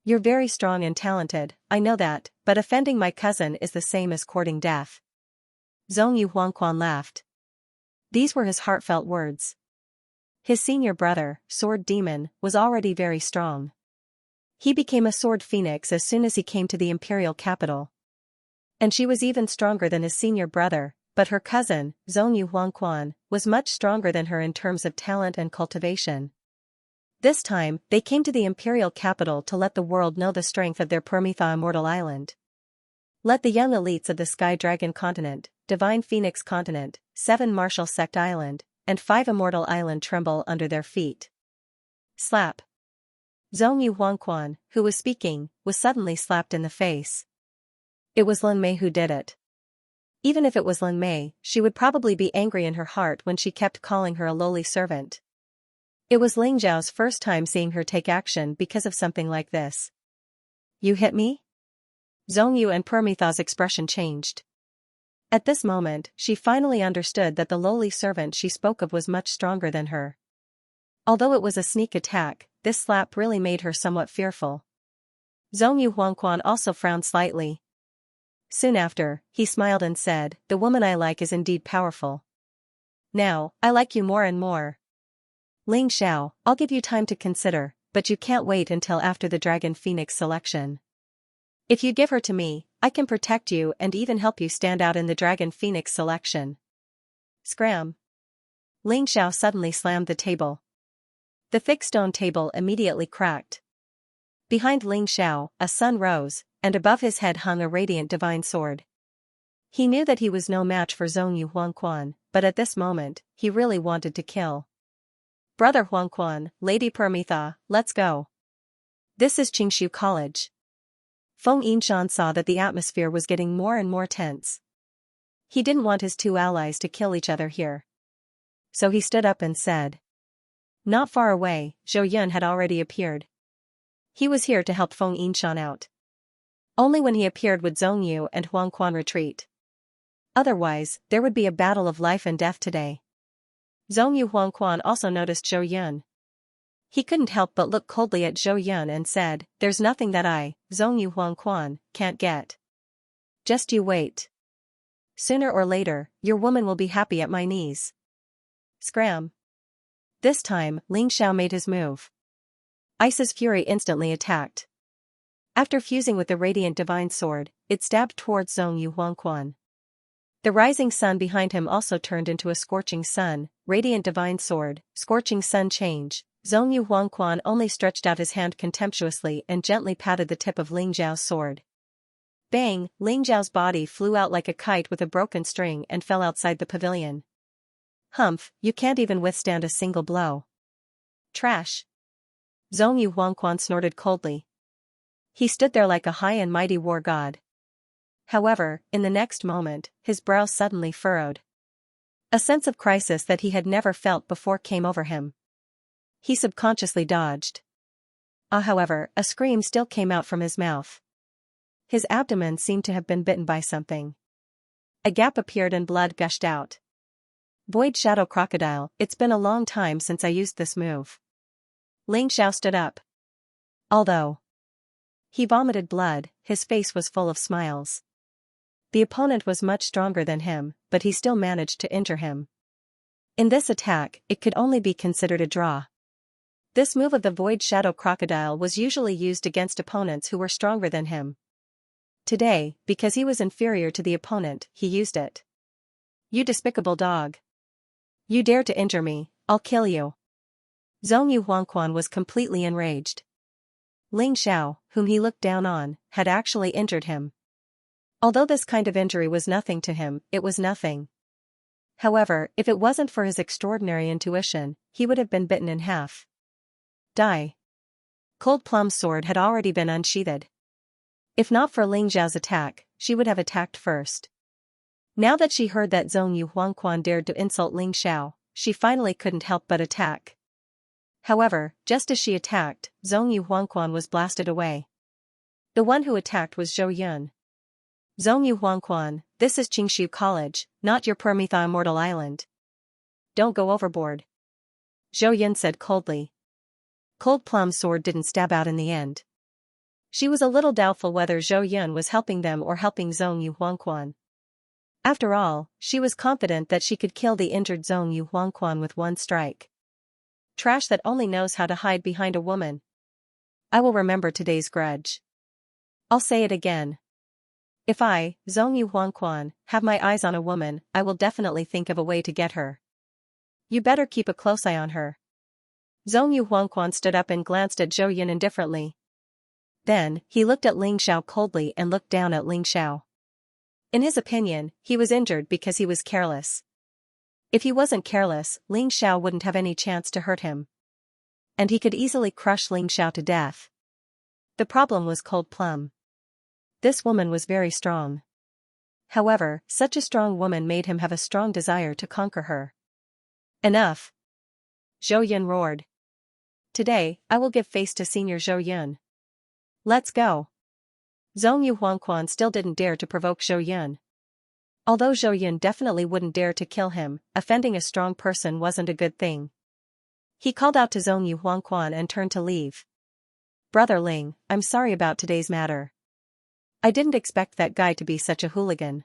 You're very strong and talented, I know that, but offending my cousin is the same as courting death." Xianxia Huangquan laughed. These were his heartfelt words. His senior brother, Sword Demon, was already very strong. He became a Sword Phoenix as soon as he came to the imperial capital. And she was even stronger than his senior brother, but her cousin, Xianxia Huangquan, was much stronger than her in terms of talent and cultivation. This time, they came to the imperial capital to let the world know the strength of their Permitha Immortal Island. Let the young elites of the Sky Dragon Continent, Divine Phoenix Continent, 7 Martial Sect Island, and 5 Immortal Island tremble under their feet. Slap. Xianxia Huangquan, who was speaking, was suddenly slapped in the face. It was Lin Mei who did it. Even if it was Lin Mei, she would probably be angry in her heart when she kept calling her a lowly servant. It was Ling Zhao's first time seeing her take action because of something like this. "You hit me?" Xianxia and Permitha's expression changed. At this moment, she finally understood that the lowly servant she spoke of was much stronger than her. Although it was a sneak attack, this slap really made her somewhat fearful. Zhongyu Huangquan also frowned slightly. Soon after, he smiled and said, "The woman I like is indeed powerful. Now, I like you more and more. Ling Xiao, I'll give you time to consider, but you can't wait until after the Dragon Phoenix selection. If you give her to me, I can protect you and even help you stand out in the Dragon Phoenix selection." Scram! Ling Xiao suddenly slammed the table. The thick stone table immediately cracked. Behind Ling Xiao, a sun rose, and above his head hung a radiant divine sword. He knew that he was no match for Zhongyu Huangquan, but at this moment, he really wanted to kill. "Brother Huangquan, Lady Paramitha, let's go. This is Qingshu College." Feng Yinshan saw that the atmosphere was getting more and more tense. He didn't want his two allies to kill each other here. So he stood up and said. Not far away, Zhou Yun had already appeared. He was here to help Feng Yinshan out. Only when he appeared would Zhongyu and Huangquan retreat. Otherwise, there would be a battle of life and death today. Zhongyu Huangquan also noticed Zhou Yun. He couldn't help but look coldly at Zhou Yun and said, "There's nothing that I, Zhongyu Huangquan, can't get. Just you wait. Sooner or later, your woman will be happy at my knees." Scram! This time, Ling Xiao made his move. Ice's fury instantly attacked. After fusing with the radiant divine sword, it stabbed towards Zhongyu Huangquan. The rising sun behind him also turned into a scorching sun, radiant divine sword, scorching sun change. Zhongyu Huangquan only stretched out his hand contemptuously and gently patted the tip of Ling Zhao's sword. Bang! Ling Zhao's body flew out like a kite with a broken string and fell outside the pavilion. Humph, you can't even withstand a single blow. Trash! Zhongyu Huangquan snorted coldly. He stood there like a high and mighty war god. However, in the next moment, his brow suddenly furrowed. A sense of crisis that he had never felt before came over him. He subconsciously dodged. However, a scream still came out from his mouth. His abdomen seemed to have been bitten by something. A gap appeared and blood gushed out. Void Shadow Crocodile, it's been a long time since I used this move. Ling Xiao stood up. Although he vomited blood, his face was full of smiles. The opponent was much stronger than him, but he still managed to injure him. In this attack, it could only be considered a draw. This move of the Void Shadow Crocodile was usually used against opponents who were stronger than him. Today, because he was inferior to the opponent, he used it. You despicable dog. You dare to injure me, I'll kill you. Zhongyu Huangquan was completely enraged. Ling Xiao, whom he looked down on, had actually injured him. Although this kind of injury was nothing to him, it was nothing. However, if it wasn't for his extraordinary intuition, he would have been bitten in half. Die. Cold Plum's sword had already been unsheathed. If not for Ling Zhao's attack, she would have attacked first. Now that she heard that Zhongyu Huangquan dared to insult Ling Xiao, she finally couldn't help but attack. However, just as she attacked, Zhongyu Huangquan was blasted away. The one who attacked was Zhou Yun. Zhongyu Huangquan, this is Qingshu College, not your Paramitha Immortal Island. Don't go overboard. Zhou Yun said coldly. Cold Plum's sword didn't stab out in the end. She was a little doubtful whether Zhou Yun was helping them or helping Zhongyu Huangquan. After all, she was confident that she could kill the injured Zhongyu Huangquan with one strike. Trash that only knows how to hide behind a woman. I will remember today's grudge. I'll say it again. If I, Zhongyu Huangquan, have my eyes on a woman, I will definitely think of a way to get her. You better keep a close eye on her. Zhongyu Huangquan stood up and glanced at Zhou Yun indifferently. Then, he looked at Ling Xiao coldly and looked down at Ling Xiao. In his opinion, he was injured because he was careless. If he wasn't careless, Ling Xiao wouldn't have any chance to hurt him. And he could easily crush Ling Xiao to death. The problem was Cold Plum. This woman was very strong. However, such a strong woman made him have a strong desire to conquer her. Enough! Zhou Yun roared. Today, I will give face to Senior Zhou Yun. Let's go. Zhongyu Huangquan still didn't dare to provoke Zhou Yun. Although Zhou Yun definitely wouldn't dare to kill him, offending a strong person wasn't a good thing. He called out to Zhong Yu Huangquan and turned to leave. Brother Ling, I'm sorry about today's matter. I didn't expect that guy to be such a hooligan.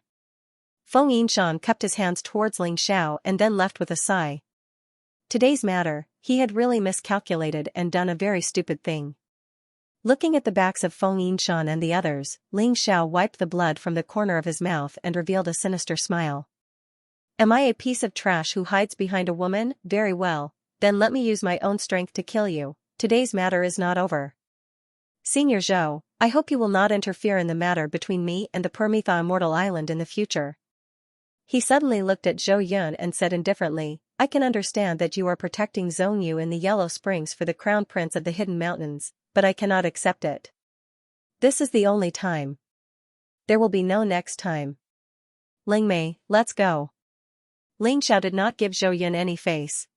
Feng Yinshan cupped his hands towards Ling Xiao and then left with a sigh. Today's matter, he had really miscalculated and done a very stupid thing. Looking at the backs of Feng Yinshan and the others, Ling Xiao wiped the blood from the corner of his mouth and revealed a sinister smile. Am I a piece of trash who hides behind a woman? Very well, then let me use my own strength to kill you. Today's matter is not over. Senior Zhou, I hope you will not interfere in the matter between me and the Permitha Immortal Island in the future. He suddenly looked at Zhou Yun and said indifferently, I can understand that you are protecting Zhong Yu in the Yellow Springs for the Crown Prince of the Hidden Mountains, but I cannot accept it. This is the only time. There will be no next time. Ling Mei, let's go. Ling Xiao did not give Zhou Yun any face.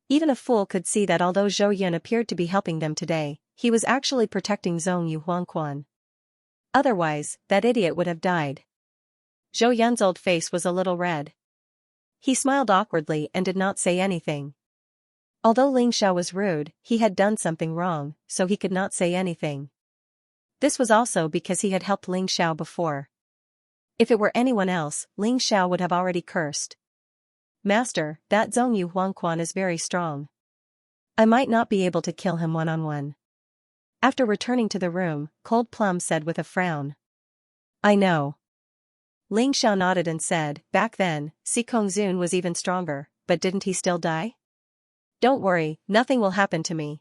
Even a fool could see that although Zhou Yun appeared to be helping them today, he was actually protecting Zhong Yu Huangquan. Otherwise, that idiot would have died. Zhou Yun's old face was a little red. He smiled awkwardly and did not say anything. Although Ling Xiao was rude, he had done something wrong, so he could not say anything. This was also because he had helped Ling Xiao before. If it were anyone else, Ling Xiao would have already cursed. Master, that Zhong Yu Huangquan is very strong. I might not be able to kill him one-on-one. After returning to the room, Cold Plum said with a frown. I know. Ling Xiao nodded and said, back then, Si Kongzun was even stronger, but didn't he still die? Don't worry, nothing will happen to me.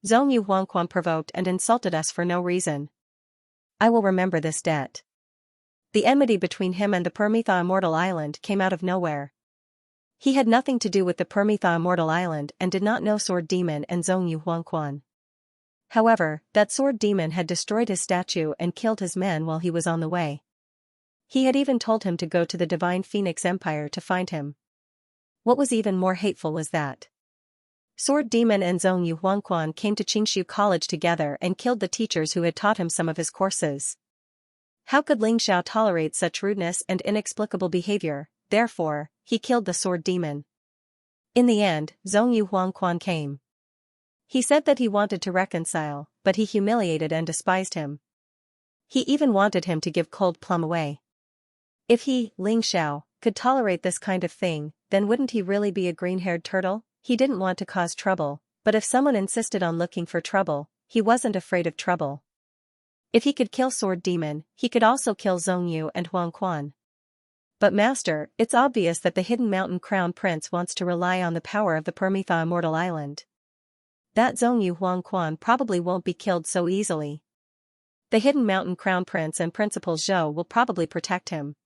Zhong Yu Huangquan provoked and insulted us for no reason. I will remember this debt. The enmity between him and the Permitha Immortal Island came out of nowhere. He had nothing to do with the Permitha Immortal Island and did not know Sword Demon and Zhong Yu Huangquan. However, that Sword Demon had destroyed his statue and killed his men while he was on the way. He had even told him to go to the Divine Phoenix Empire to find him. What was even more hateful was that Sword Demon and Zhong Yu Huangquan came to Qingshu College together and killed the teachers who had taught him some of his courses. How could Ling Xiao tolerate such rudeness and inexplicable behavior? Therefore, he killed the Sword Demon. In the end, Zhong Yu Huangquan came. He said that he wanted to reconcile, but he humiliated and despised him. He even wanted him to give Cold Plum away. If he, Ling Xiao, could tolerate this kind of thing, then wouldn't he really be a green-haired turtle? He didn't want to cause trouble, but if someone insisted on looking for trouble, he wasn't afraid of trouble. If he could kill Sword Demon, he could also kill Zhong Yu and Huangquan. But Master, it's obvious that the Hidden Mountain Crown Prince wants to rely on the power of the Permitha Immortal Island. That Zhong Yu Huangquan probably won't be killed so easily. The Hidden Mountain Crown Prince and Principal Zhou will probably protect him.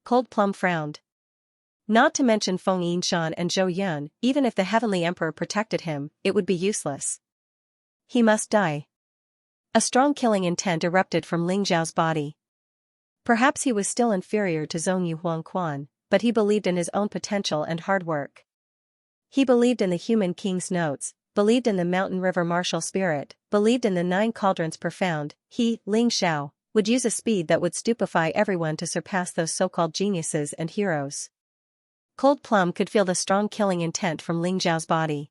Cold Plum frowned. Not to mention Feng Yinshan and Zhou Yun, even if the Heavenly Emperor protected him, it would be useless. He must die. A strong killing intent erupted from Ling Xiao's body. Perhaps he was still inferior to Zhong Yu Huangquan, but he believed in his own potential and hard work. He believed in the human king's notes, believed in the mountain river martial spirit, believed in the 9 cauldrons profound. He, Ling Xiao, would use a speed that would stupefy everyone to surpass those so-called geniuses and heroes. Cold Plum could feel the strong killing intent from Ling Xiao's body.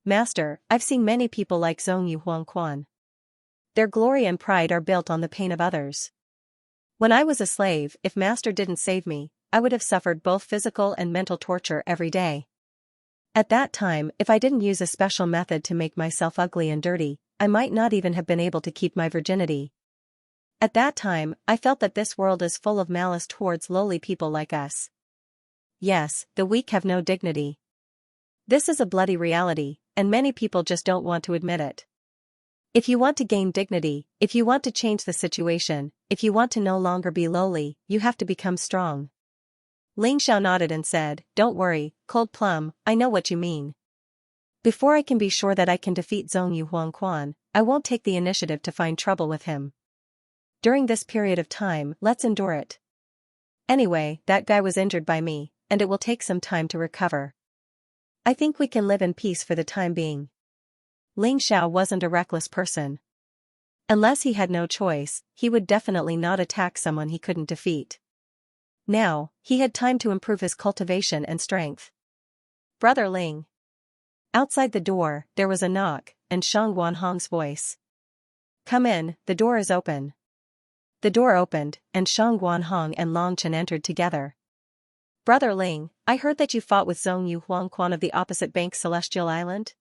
Master, I've seen many people like Zhong Yu Huangquan. Their glory and pride are built on the pain of others. When I was a slave, if Master didn't save me, I would have suffered both physical and mental torture every day. At that time, if I didn't use a special method to make myself ugly and dirty, I might not even have been able to keep my virginity. At that time, I felt that this world is full of malice towards lowly people like us. Yes, the weak have no dignity. This is a bloody reality, and many people just don't want to admit it. If you want to gain dignity, if you want to change the situation, if you want to no longer be lowly, you have to become strong. Ling Xiao nodded and said, don't worry, Cold Plum, I know what you mean. Before I can be sure that I can defeat Zhong Yu Huangquan, I won't take the initiative to find trouble with him. During this period of time, let's endure it. Anyway, that guy was injured by me, and it will take some time to recover. I think we can live in peace for the time being. Ling Xiao wasn't a reckless person. Unless he had no choice, he would definitely not attack someone he couldn't defeat. Now, he had time to improve his cultivation and strength. Brother Ling. Outside the door, there was a knock, and Shang Guanhong's voice. Come in, the door is open. The door opened, and Shang Guanhong and Long Chen entered together. Brother Ling, I heard that you fought with Zhong Yu Huangquan of the opposite bank Celestial Island?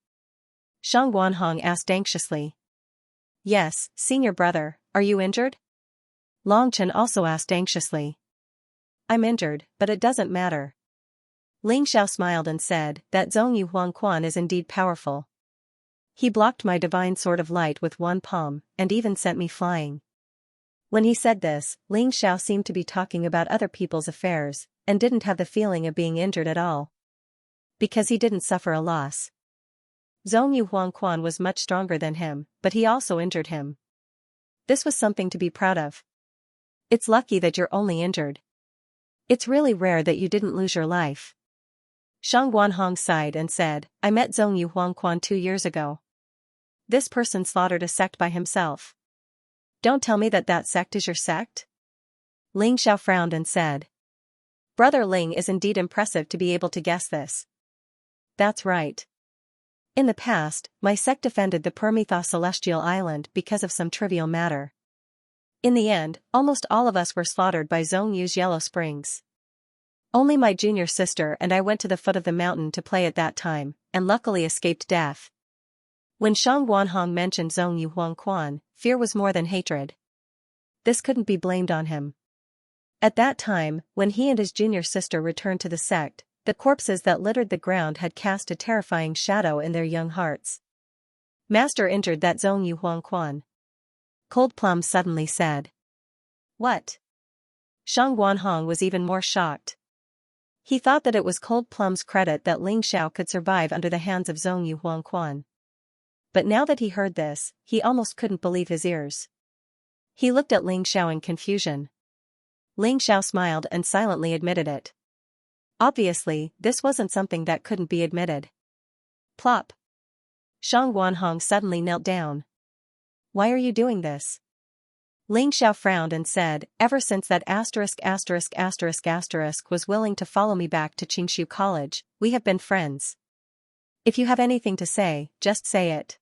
Shang Guanhong asked anxiously. Yes, senior brother, are you injured? Long Chen also asked anxiously. I'm injured, but it doesn't matter. Ling Xiao smiled and said that Zhong Yu Huangquan is indeed powerful. He blocked my divine sword of light with one palm, and even sent me flying. When he said this, Ling Xiao seemed to be talking about other people's affairs, and didn't have the feeling of being injured at all. Because he didn't suffer a loss. Zhong Yu Huangquan was much stronger than him, but he also injured him. This was something to be proud of. It's lucky that you're only injured. It's really rare that you didn't lose your life. Shang Guanhong sighed and said, I met Zhong Yu Huangquan 2 years ago. This person slaughtered a sect by himself. Don't tell me that that sect is your sect? Ling Xiao frowned and said. Brother Ling is indeed impressive to be able to guess this. That's right. In the past, my sect defended the Permethos Celestial Island because of some trivial matter. In the end, almost all of us were slaughtered by Zhong Yu's Yellow Springs. Only my junior sister and I went to the foot of the mountain to play at that time, and luckily escaped death. When Shang Guanhong mentioned Zhong Yu Huangquan, fear was more than hatred. This couldn't be blamed on him. At that time, when he and his junior sister returned to the sect, the corpses that littered the ground had cast a terrifying shadow in their young hearts. Master injured that Zhong Yu Huangquan. Cold Plum suddenly said. What? Shang Guanhong was even more shocked. He thought that it was Cold Plum's credit that Ling Xiao could survive under the hands of Zhong Yu Huangquan. But now that he heard this, he almost couldn't believe his ears. He looked at Ling Xiao in confusion. Ling Xiao smiled and silently admitted it. Obviously, this wasn't something that couldn't be admitted. Plop. Shang Guanhong suddenly knelt down. Why are you doing this? Ling Xiao frowned and said, ever since that **** was willing to follow me back to Qingshu College, we have been friends. If you have anything to say, just say it.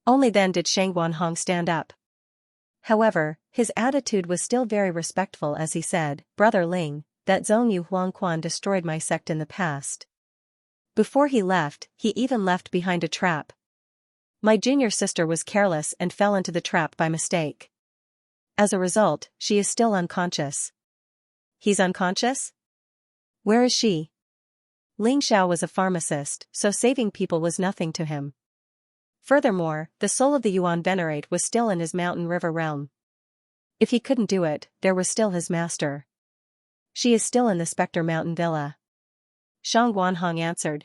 Only then did Shang Guanhong stand up. However, his attitude was still very respectful as he said, Brother Ling, that Zhong Yu Huangquan destroyed my sect in the past. Before he left, he even left behind a trap. My junior sister was careless and fell into the trap by mistake. As a result, she is still unconscious. He's unconscious? Where is she? Ling Xiao was a pharmacist, so saving people was nothing to him. Furthermore, the soul of the Yuan Venerate was still in his Mountain River realm. If he couldn't do it, there was still his master. She is still in the Spectre Mountain Villa. Shang Guanhong answered.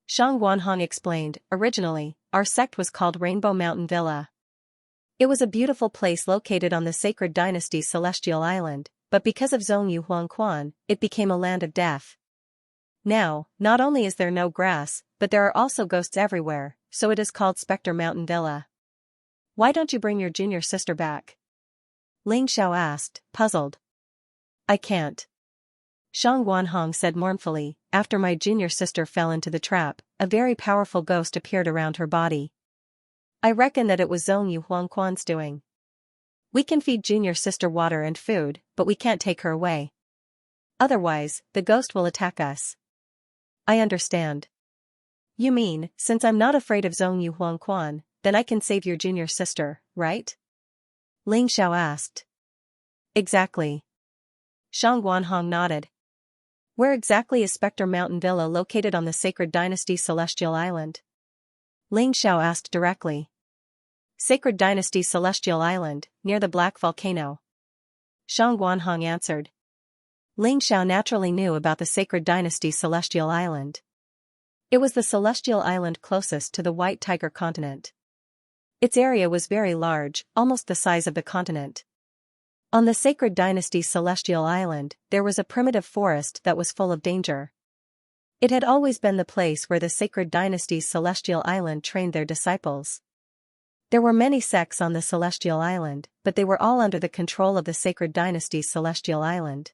Shang Guanhong explained, originally, our sect was called Rainbow Mountain Villa. It was a beautiful place located on the Sacred Dynasty's Celestial Island, but because of Zhong Yu Huangquan, it became a land of death. Now, not only is there no grass, but there are also ghosts everywhere, so it is called Spectre Mountain Villa. Why don't you bring your junior sister back? Ling Xiao asked, puzzled. I can't. Shang Guanhong said mournfully, after my junior sister fell into the trap, a very powerful ghost appeared around her body. I reckon that it was Zhong Yu Huangquan's doing. We can feed junior sister water and food, but we can't take her away. Otherwise, the ghost will attack us. I understand. You mean, since I'm not afraid of Zhong Yu Huangquan, then I can save your junior sister, right? Ling Xiao asked. Exactly. Shang Guanhong nodded. Where exactly is Spectre Mountain Villa located on the Sacred Dynasty Celestial Island? Ling Xiao asked directly. Sacred Dynasty Celestial Island, near the Black Volcano. Shang Guanhong answered. Ling Xiao naturally knew about the Sacred Dynasty Celestial Island. It was the celestial island closest to the White Tiger continent. Its area was very large, almost the size of the continent. On the Sacred Dynasty Celestial Island, there was a primitive forest that was full of danger. It had always been the place where the Sacred Dynasty's Celestial Island trained their disciples. There were many sects on the Celestial Island, but they were all under the control of the Sacred Dynasty's Celestial Island.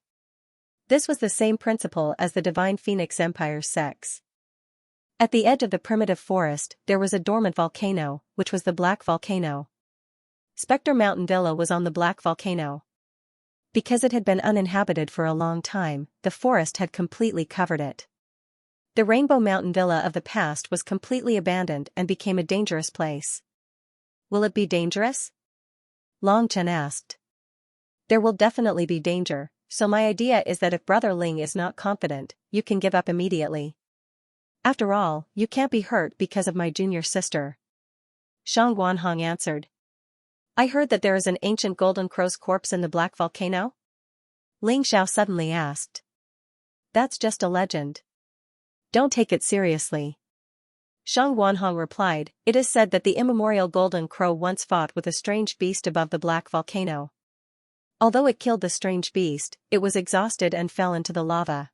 This was the same principle as the Divine Phoenix Empire's sects. At the edge of the primitive forest, there was a dormant volcano, which was the Black Volcano. Spectre Mountain Villa was on the Black Volcano. Because it had been uninhabited for a long time, the forest had completely covered it. The Rainbow Mountain Villa of the past was completely abandoned and became a dangerous place. Will it be dangerous? Long Chen asked. There will definitely be danger, so my idea is that if Brother Ling is not confident, you can give up immediately. After all, you can't be hurt because of my junior sister. Shang Guanhong answered. I heard that there is an ancient golden crow's corpse in the Black Volcano? Ling Xiao suddenly asked. That's just a legend. Don't take it seriously. Shang Guanhong replied, it is said that the immemorial golden crow once fought with a strange beast above the Black Volcano. Although it killed the strange beast, it was exhausted and fell into the lava.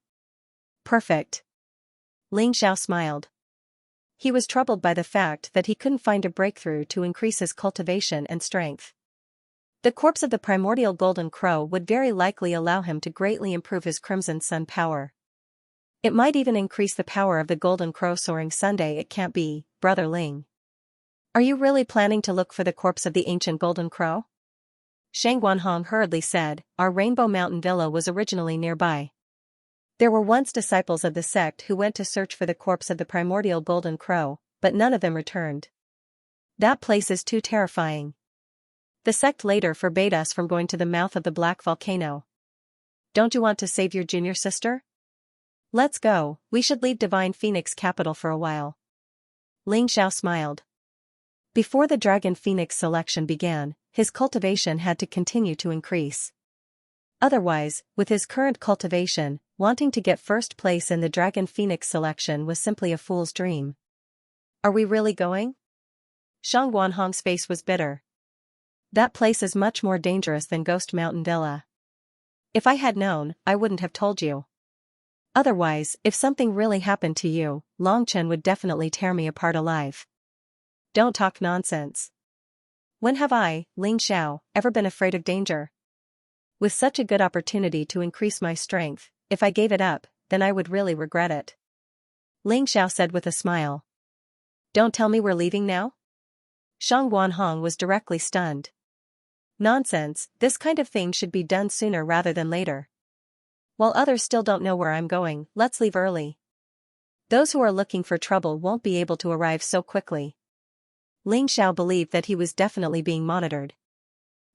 Perfect. Ling Xiao smiled. He was troubled by the fact that he couldn't find a breakthrough to increase his cultivation and strength. The corpse of the primordial golden crow would very likely allow him to greatly improve his Crimson Sun power. It might even increase the power of the golden crow soaring Sunday. It can't be, Brother Ling. Are you really planning to look for the corpse of the ancient golden crow? Shang Guanhong hurriedly said, our Rainbow Mountain Villa was originally nearby. There were once disciples of the sect who went to search for the corpse of the primordial golden crow, but none of them returned. That place is too terrifying. The sect later forbade us from going to the mouth of the Black Volcano. Don't you want to save your junior sister? Let's go, we should leave Divine Phoenix capital for a while. Ling Xiao smiled. Before the Dragon Phoenix selection began, his cultivation had to continue to increase. Otherwise, with his current cultivation, wanting to get first place in the Dragon Phoenix selection was simply a fool's dream. Are we really going? Shang Guanhong's face was bitter. That place is much more dangerous than Ghost Mountain Villa. If I had known, I wouldn't have told you. Otherwise, if something really happened to you, Long Chen would definitely tear me apart alive. Don't talk nonsense. When have I, Ling Xiao, ever been afraid of danger? With such a good opportunity to increase my strength, if I gave it up, then I would really regret it. Ling Xiao said with a smile. Don't tell me we're leaving now? Shang Guanhong was directly stunned. Nonsense, this kind of thing should be done sooner rather than later. While others still don't know where I'm going, let's leave early. Those who are looking for trouble won't be able to arrive so quickly. Ling Xiao believed that he was definitely being monitored.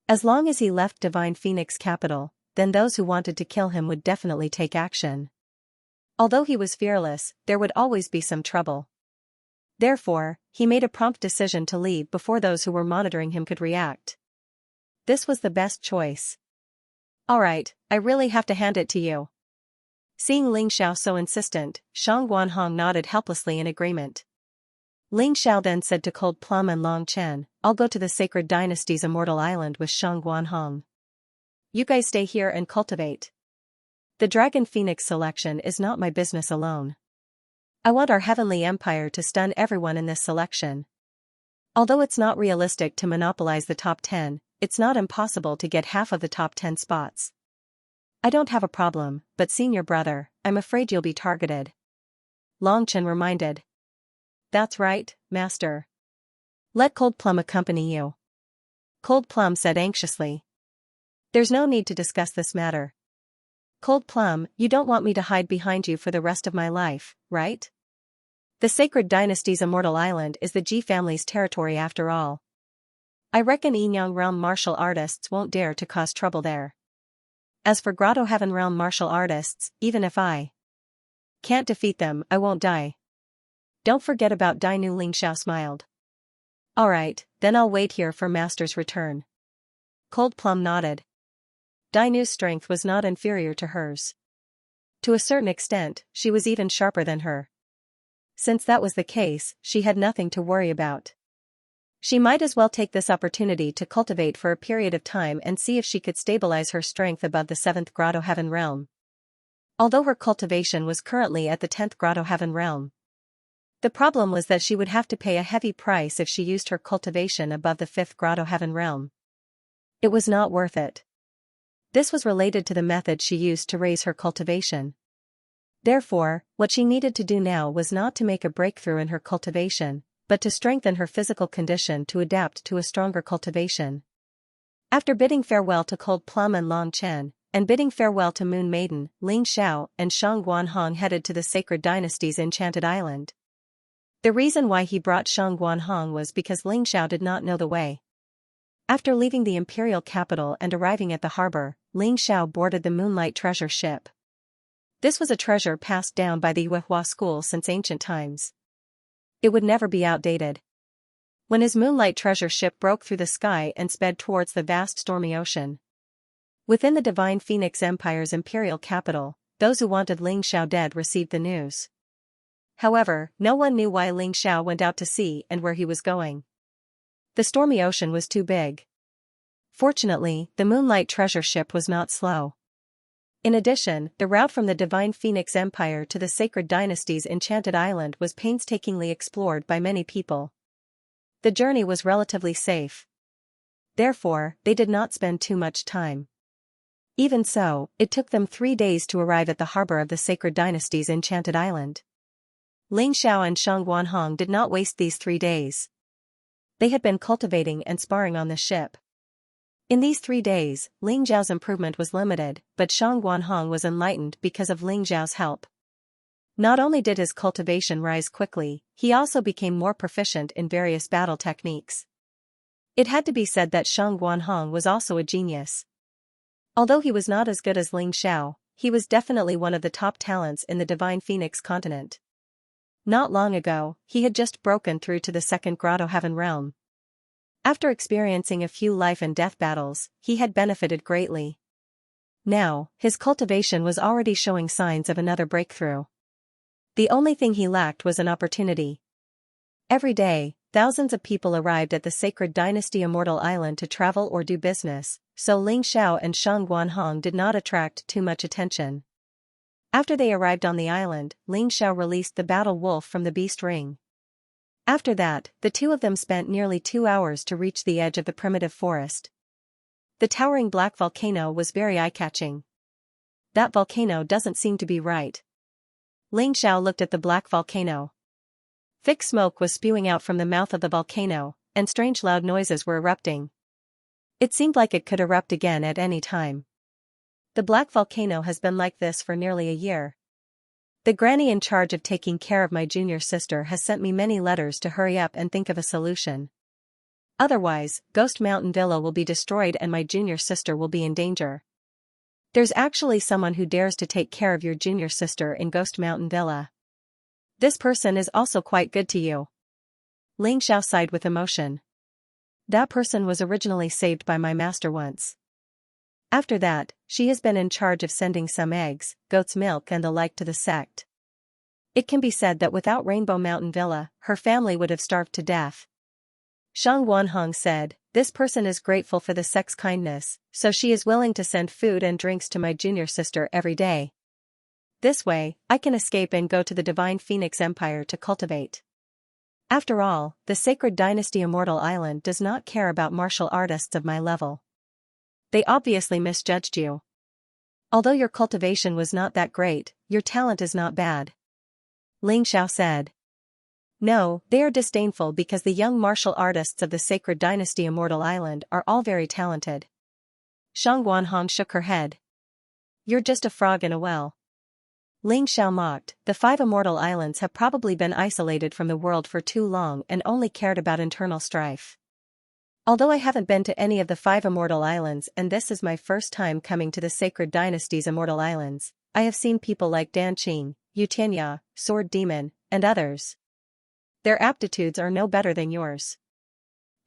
As long as he left Divine Phoenix capital, then those who wanted to kill him would definitely take action. Although he was fearless, there would always be some trouble. Therefore, he made a prompt decision to leave before those who were monitoring him could react. This was the best choice. Alright, I really have to hand it to you. Seeing Ling Xiao so insistent, Shang Guanhong nodded helplessly in agreement. Ling Xiao then said to Cold Plum and Long Chen, I'll go to the Sacred Dynasty's Immortal Island with Shang Guanhong. You guys stay here and cultivate. The Dragon Phoenix selection is not my business alone. I want our Heavenly Empire to stun everyone in this selection. Although it's not realistic to monopolize the top 10, it's not impossible to get half of the top 10 spots. I don't have a problem, but senior brother, I'm afraid you'll be targeted. Long Chen reminded. That's right, master. Let Cold Plum accompany you. Cold Plum said anxiously. There's no need to discuss this matter. Cold Plum, you don't want me to hide behind you for the rest of my life, right? The Sacred Dynasty's Immortal Island is the Ji family's territory after all. I reckon Yinyang Realm martial artists won't dare to cause trouble there. As for Grotto Heaven Realm martial artists, even if I can't defeat them, I won't die. Don't forget about Dainu. Ling Xiao smiled. Alright, then I'll wait here for Master's return. Cold Plum nodded. Dainu's strength was not inferior to hers. To a certain extent, she was even sharper than her. Since that was the case, she had nothing to worry about. She might as well take this opportunity to cultivate for a period of time and see if she could stabilize her strength above the 7th Grotto Heaven Realm. Although her cultivation was currently at the 10th Grotto Heaven Realm, the problem was that she would have to pay a heavy price if she used her cultivation above the 5th Grotto Heaven Realm. It was not worth it. This was related to the method she used to raise her cultivation. Therefore, what she needed to do now was not to make a breakthrough in her cultivation, but to strengthen her physical condition to adapt to a stronger cultivation. After bidding farewell to Cold Plum and Long Chen, and bidding farewell to Moon Maiden, Ling Xiao and Shang Guanhong headed to the Sacred Dynasty's Enchanted Island. The reason why he brought Shang Guanhong was because Ling Xiao did not know the way. After leaving the imperial capital and arriving at the harbor, Ling Xiao boarded the Moonlight treasure ship. This was a treasure passed down by the Yuehua school since ancient times. It would never be outdated. When his Moonlight treasure ship broke through the sky and sped towards the vast stormy ocean. Within the Divine Phoenix Empire's imperial capital, those who wanted Ling Xiao dead received the news. However, no one knew why Ling Xiao went out to sea and where he was going. The stormy ocean was too big. Fortunately, the Moonlight treasure ship was not slow. In addition, the route from the Divine Phoenix Empire to the Sacred Dynasty's Enchanted Island was painstakingly explored by many people. The journey was relatively safe. Therefore, they did not spend too much time. Even so, it took them 3 days to arrive at the harbor of the Sacred Dynasty's Enchanted Island. Ling Xiao and Shang Guanhong did not waste these 3 days. They had been cultivating and sparring on the ship. In these 3 days, Ling Xiao's improvement was limited, but Shang Guanhong was enlightened because of Ling Xiao's help. Not only did his cultivation rise quickly, he also became more proficient in various battle techniques. It had to be said that Shang Guanhong was also a genius. Although he was not as good as Ling Xiao, he was definitely one of the top talents in the Divine Phoenix continent. Not long ago, he had just broken through to the second Grotto Heaven realm. After experiencing a few life and death battles, he had benefited greatly. Now, his cultivation was already showing signs of another breakthrough. The only thing he lacked was an opportunity. Every day, thousands of people arrived at the Sacred Dynasty Immortal Island to travel or do business, so Ling Xiao and Shang Guanhong did not attract too much attention. After they arrived on the island, Ling Xiao released the battle wolf from the beast ring. After that, the two of them spent nearly 2 hours to reach the edge of the primitive forest. The towering black volcano was very eye-catching. That volcano doesn't seem to be right. Ling Xiao looked at the black volcano. Thick smoke was spewing out from the mouth of the volcano, and strange loud noises were erupting. It seemed like it could erupt again at any time. The black volcano has been like this for nearly a year. The granny in charge of taking care of my junior sister has sent me many letters to hurry up and think of a solution. Otherwise, Ghost Mountain Villa will be destroyed and my junior sister will be in danger. There's actually someone who dares to take care of your junior sister in Ghost Mountain Villa. This person is also quite good to you. Ling Xiao sighed with emotion. That person was originally saved by my master once. After that, she has been in charge of sending some eggs, goat's milk and the like to the sect. It can be said that without Rainbow Mountain Villa, her family would have starved to death. Shang Guanhong said, this person is grateful for the sect's kindness, so she is willing to send food and drinks to my junior sister every day. This way, I can escape and go to the Divine Phoenix Empire to cultivate. After all, the Sacred Dynasty Immortal Island does not care about martial artists of my level. They obviously misjudged you. Although your cultivation was not that great, your talent is not bad. Ling Xiao said. No, they are disdainful because the young martial artists of the Sacred Dynasty Immortal Island are all very talented. Shang Guanhong shook her head. You're just a frog in a well. Ling Xiao mocked, the 5 immortal islands have probably been isolated from the world for too long and only cared about internal strife. Although I haven't been to any of the 5 immortal islands and this is my first time coming to the Sacred Dynasty's Immortal Islands, I have seen people like Dan Qing, Yu Tianya, Sword Demon, and others. Their aptitudes are no better than yours.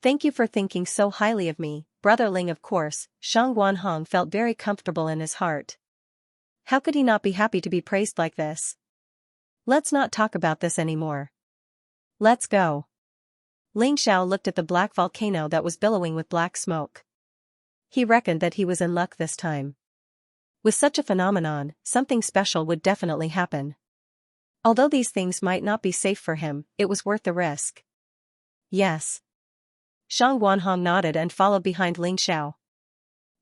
Thank you for thinking so highly of me, Brother Ling. Of course, Shang Guanhong felt very comfortable in his heart. How could he not be happy to be praised like this? Let's not talk about this anymore. Let's go. Ling Xiao looked at the black volcano that was billowing with black smoke. He reckoned that he was in luck this time. With such a phenomenon, something special would definitely happen. Although these things might not be safe for him, it was worth the risk. Yes. Shang Guanhong nodded and followed behind Ling Xiao.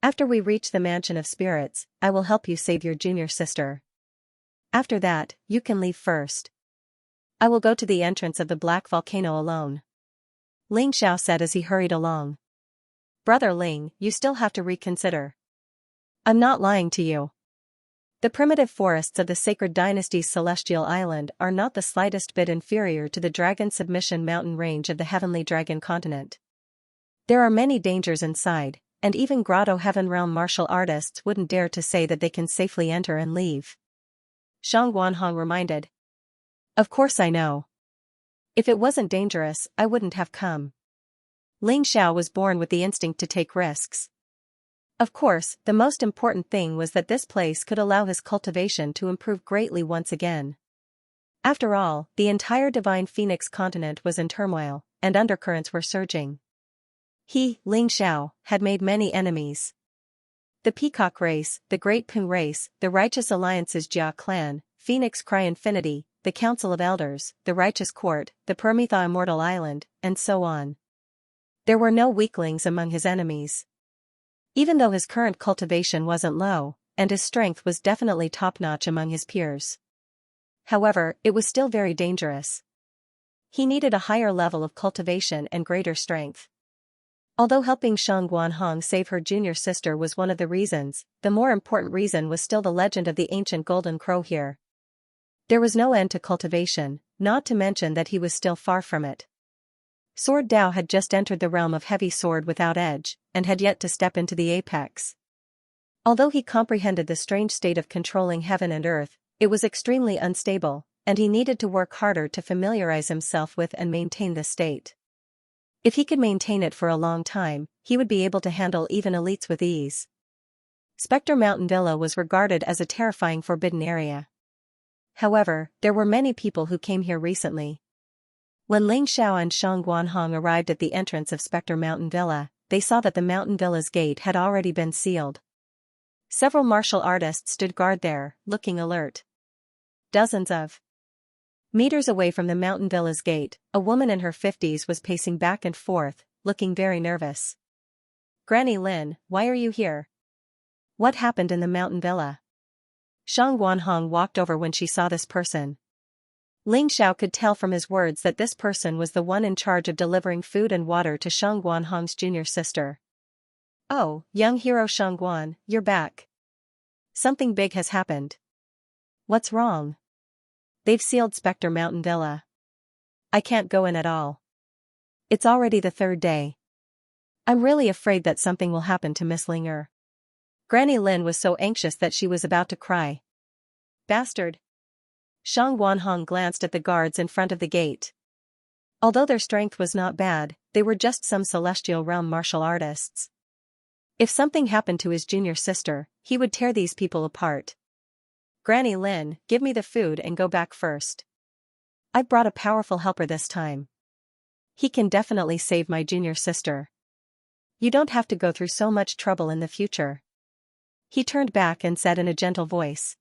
After we reach the mansion of spirits, I will help you save your junior sister. After that, you can leave first. I will go to the entrance of the black volcano alone. Ling Xiao said as he hurried along. Brother Ling, you still have to reconsider. I'm not lying to you. The primitive forests of the Sacred Dynasty's Celestial Island are not the slightest bit inferior to the Dragon Submission mountain range of the Heavenly Dragon continent. There are many dangers inside, and even Grotto Heaven Realm martial artists wouldn't dare to say that they can safely enter and leave. Shang Guanhong reminded. Of course I know. If it wasn't dangerous, I wouldn't have come. Ling Xiao was born with the instinct to take risks. Of course, the most important thing was that this place could allow his cultivation to improve greatly once again. After all, the entire Divine Phoenix continent was in turmoil, and undercurrents were surging. He, Ling Xiao, had made many enemies. The Peacock race, the Great Ping race, the Righteous Alliance's Jia clan, Phoenix Cry Infinity, the Council of Elders, the Righteous Court, the Permetha Immortal Island, and so on. There were no weaklings among his enemies. Even though his current cultivation wasn't low, and his strength was definitely top-notch among his peers. However, it was still very dangerous. He needed a higher level of cultivation and greater strength. Although helping Shang Guanhong save her junior sister was one of the reasons, the more important reason was still the legend of the ancient golden crow here. There was no end to cultivation, not to mention that he was still far from it. Sword Dao had just entered the realm of heavy sword without edge, and had yet to step into the apex. Although he comprehended the strange state of controlling heaven and earth, it was extremely unstable, and he needed to work harder to familiarize himself with and maintain this state. If he could maintain it for a long time, he would be able to handle even elites with ease. Spectre Mountain Villa was regarded as a terrifying forbidden area. However, there were many people who came here recently. When Ling Xiao and Shang Guanhong arrived at the entrance of Spectre Mountain Villa, they saw that the mountain villa's gate had already been sealed. Several martial artists stood guard there, looking alert. Dozens of meters away from the mountain villa's gate, a woman in her 50s was pacing back and forth, looking very nervous. Granny Lin, why are you here? What happened in the mountain villa? Shang Guanhong walked over when she saw this person. Ling Xiao could tell from his words that this person was the one in charge of delivering food and water to Shang Guanhong's junior sister. Oh, young hero Shang Guan, you're back. Something big has happened. What's wrong? They've sealed Spectre Mountain Villa. I can't go in at all. It's already the third day. I'm really afraid that something will happen to Miss Linger. Granny Lin was so anxious that she was about to cry. Bastard. Shang Guanhong glanced at the guards in front of the gate. Although their strength was not bad, they were just some celestial realm martial artists. If something happened to his junior sister, he would tear these people apart. Granny Lin, give me the food and go back first. I've brought a powerful helper this time. He can definitely save my junior sister. You don't have to go through so much trouble in the future. He turned back and said in a gentle voice.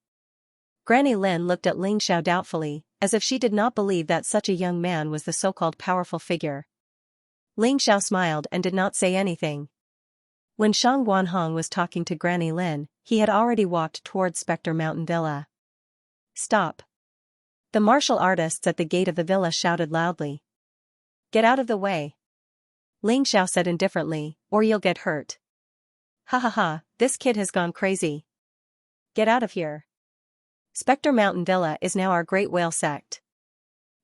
Granny Lin looked at Ling Xiao doubtfully, as if she did not believe that such a young man was the so-called powerful figure. Ling Xiao smiled and did not say anything. When Shang Guanhong was talking to Granny Lin, he had already walked towards Spectre Mountain Villa. Stop. The martial artists at the gate of the villa shouted loudly. Get out of the way. Ling Xiao said indifferently, or you'll get hurt. Ha ha ha, this kid has gone crazy. Get out of here. Spectre Mountain Villa is now our great whale sect.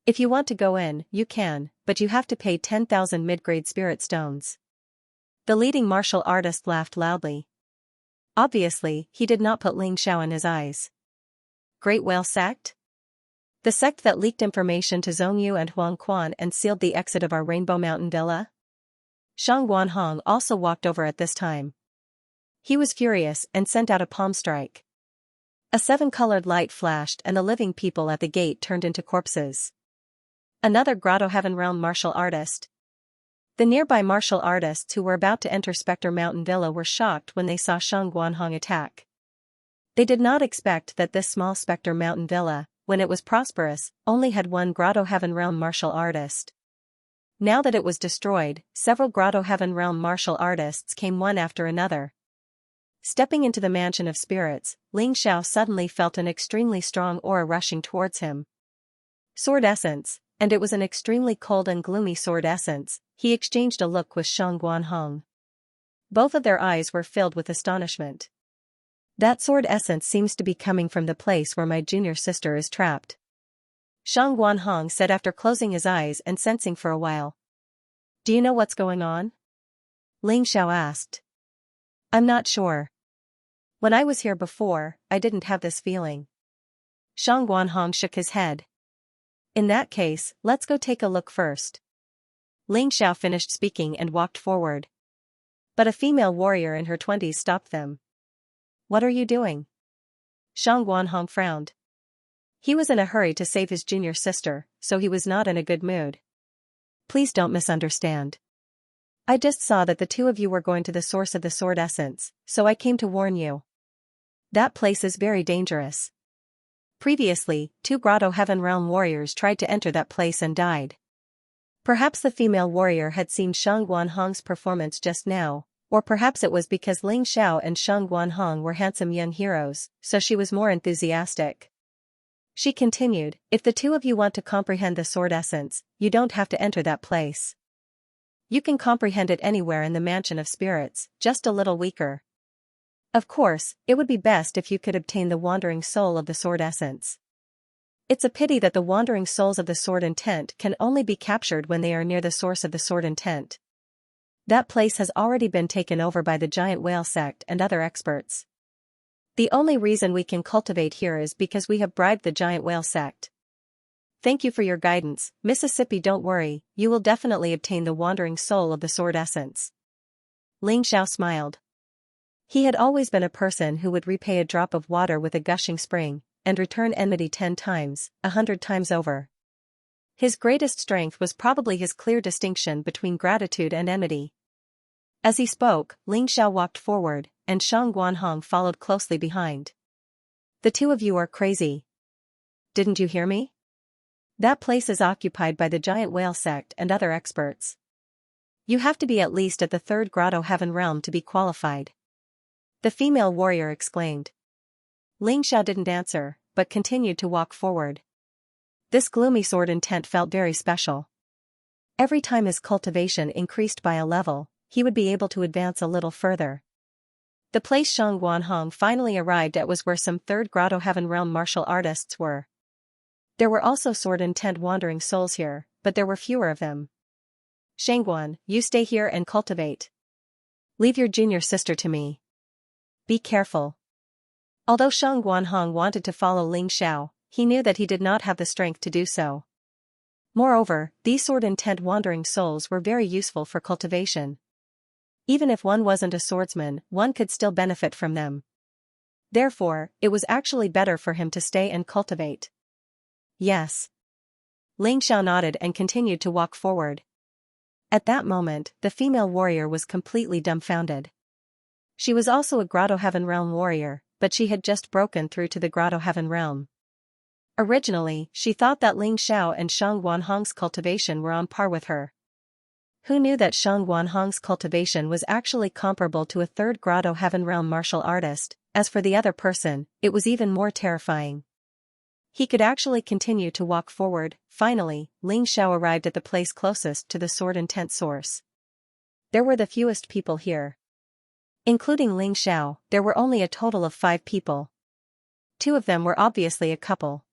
If you want to go in, you can, but you have to pay 10,000 mid-grade spirit stones. The leading martial artist laughed loudly. Obviously, he did not put Ling Xiao in his eyes. Great Whale Sect? The sect that leaked information to Zhongyu and Huang Quan and sealed the exit of our Rainbow Mountain Villa? Shang Guanhong also walked over at this time. He was furious and sent out a palm strike. A 7-colored light flashed and the living people at the gate turned into corpses. Another Grotto Heaven Realm martial artist. The nearby martial artists who were about to enter Spectre Mountain Villa were shocked when they saw Shang Guanhong attack. They did not expect that this small Spectre Mountain Villa, when it was prosperous, only had one Grotto Heaven Realm martial artist. Now that it was destroyed, several Grotto Heaven Realm martial artists came one after another. Stepping into the mansion of spirits, Ling Xiao suddenly felt an extremely strong aura rushing towards him. Sword essence, and it was an extremely cold and gloomy sword essence. He exchanged a look with Shang Guanhong. Both of their eyes were filled with astonishment. That sword essence seems to be coming from the place where my junior sister is trapped. Shang Guanhong said after closing his eyes and sensing for a while. Do you know what's going on? Ling Xiao asked. I'm not sure. When I was here before, I didn't have this feeling. Shang Guanhong shook his head. In that case, let's go take a look first. Ling Xiao finished speaking and walked forward. But a female warrior in her 20s stopped them. What are you doing? Shang Guanhong frowned. He was in a hurry to save his junior sister, so he was not in a good mood. Please don't misunderstand. I just saw that the two of you were going to the source of the sword essence, so I came to warn you. That place is very dangerous. Previously, 2 Grotto Heaven Realm warriors tried to enter that place and died. Perhaps the female warrior had seen Shang Guanhong's performance just now, or perhaps it was because Ling Xiao and Shang Guanhong were handsome young heroes, so she was more enthusiastic. She continued, if the two of you want to comprehend the sword essence, you don't have to enter that place. You can comprehend it anywhere in the mansion of spirits, just a little weaker. Of course, it would be best if you could obtain the wandering soul of the sword essence. It's a pity that the wandering souls of the sword intent can only be captured when they are near the source of the sword intent. That place has already been taken over by the giant whale sect and other experts. The only reason we can cultivate here is because we have bribed the giant whale sect. Thank you for your guidance, Mississippi. Don't worry, you will definitely obtain the wandering soul of the sword essence. Ling Xiao smiled. He had always been a person who would repay a drop of water with a gushing spring, and return enmity 10 times, 100 times over. His greatest strength was probably his clear distinction between gratitude and enmity. As he spoke, Ling Xiao walked forward, and Shang Guanhong followed closely behind. The two of you are crazy. Didn't you hear me? That place is occupied by the giant whale sect and other experts. You have to be at least at the 3rd Grotto Heaven Realm to be qualified. The female warrior exclaimed. Ling Xiao didn't answer, but continued to walk forward. This gloomy sword intent felt very special. Every time his cultivation increased by a level, he would be able to advance a little further. The place Shang Guanhong finally arrived at was where some 3rd Grotto Heaven Realm martial artists were. There were also sword intent wandering souls here, but there were fewer of them. Shangguan, you stay here and cultivate. Leave your junior sister to me. Be careful. Although Shang Guanhong wanted to follow Ling Xiao, he knew that he did not have the strength to do so. Moreover, these sword intent wandering souls were very useful for cultivation. Even if one wasn't a swordsman, one could still benefit from them. Therefore, it was actually better for him to stay and cultivate. Yes. Ling Xiao nodded and continued to walk forward. At that moment, the female warrior was completely dumbfounded. She was also a Grotto Heaven Realm warrior, but she had just broken through to the Grotto Heaven Realm. Originally, she thought that Ling Xiao and Shang Guanhong's cultivation were on par with her. Who knew that Shang Guanhong's cultivation was actually comparable to a 3rd Grotto Heaven Realm martial artist? As for the other person, it was even more terrifying. He could actually continue to walk forward. Finally, Ling Xiao arrived at the place closest to the sword intent source. There were the fewest people here. Including Ling Xiao, there were only a total of 5 people. 2 of them were obviously a couple.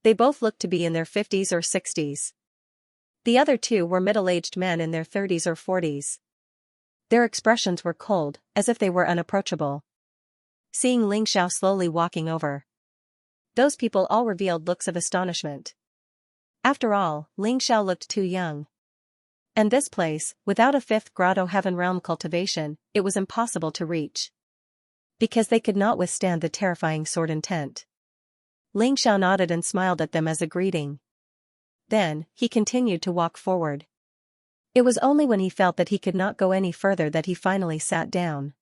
They both looked to be in their 50s or 60s. The other 2 were middle-aged men in their 30s or 40s. Their expressions were cold, as if they were unapproachable. Seeing Ling Xiao slowly walking over, those people all revealed looks of astonishment. After all, Ling Xiao looked too young. And this place, without a 5th Grotto Heaven Realm cultivation, it was impossible to reach. Because they could not withstand the terrifying sword intent. Ling Xiao nodded and smiled at them as a greeting. Then, he continued to walk forward. It was only when he felt that he could not go any further that he finally sat down.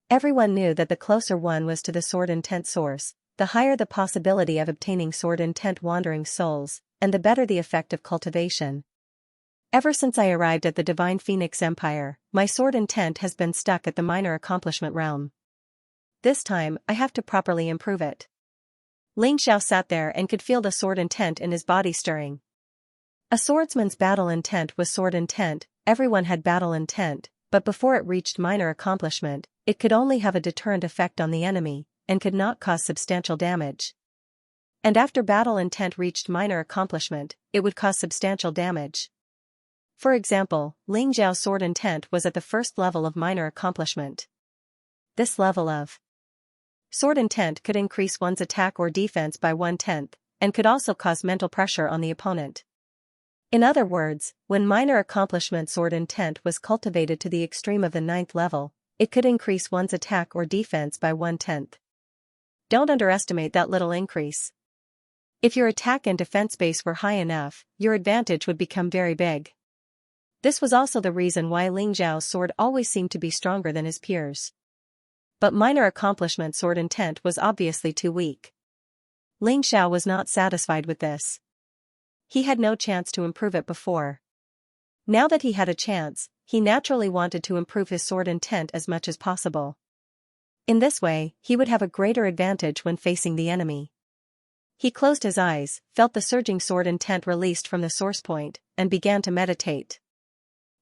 Everyone knew that the closer one was to the sword intent source, the higher the possibility of obtaining sword intent wandering souls, and the better the effect of cultivation. Ever since I arrived at the Divine Phoenix Empire, my sword intent has been stuck at the minor accomplishment realm. this time I have to properly improve it. Ling Xiao sat there and could feel the sword intent in his body stirring. A swordsman's battle intent was sword intent, everyone had battle intent, but before it reached minor accomplishment, it could only have a deterrent effect on the enemy, and could not cause substantial damage. And after battle intent reached minor accomplishment, it would cause substantial damage. For example, Ling Xiao's sword intent was at the first level of minor accomplishment. This level of sword intent could increase one's attack or defense by 1/10, and could also cause mental pressure on the opponent. In other words, when minor accomplishment sword intent was cultivated to the extreme of the 9th level, it could increase one's attack or defense by 1/10. Don't underestimate that little increase. If your attack and defense base were high enough, your advantage would become very big. This was also the reason why Ling Xiao's sword always seemed to be stronger than his peers. But minor accomplishment sword intent was obviously too weak. Ling Xiao was not satisfied with this. He had no chance to improve it before. Now that he had a chance, he naturally wanted to improve his sword intent as much as possible. In this way, he would have a greater advantage when facing the enemy. He closed his eyes, felt the surging sword intent released from the source point, and began to meditate.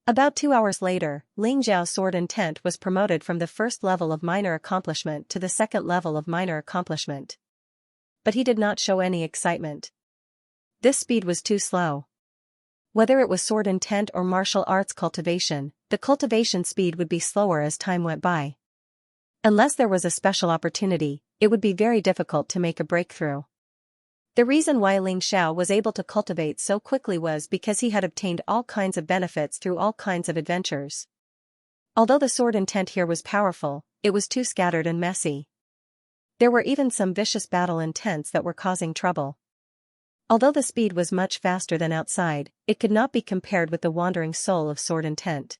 About 2 hours later, Ling Xiao's sword intent was promoted from the first level of minor accomplishment to the second level of minor accomplishment. But he did not show any excitement. This speed was too slow. Whether it was sword intent or martial arts cultivation, the cultivation speed would be slower as time went by. Unless there was a special opportunity, it would be very difficult to make a breakthrough. The reason why Ling Xiao was able to cultivate so quickly was because he had obtained all kinds of benefits through all kinds of adventures. Although the sword intent here was powerful, it was too scattered and messy. There were even some vicious battle intents that were causing trouble. Although the speed was much faster than outside, it could not be compared with the wandering soul of sword intent.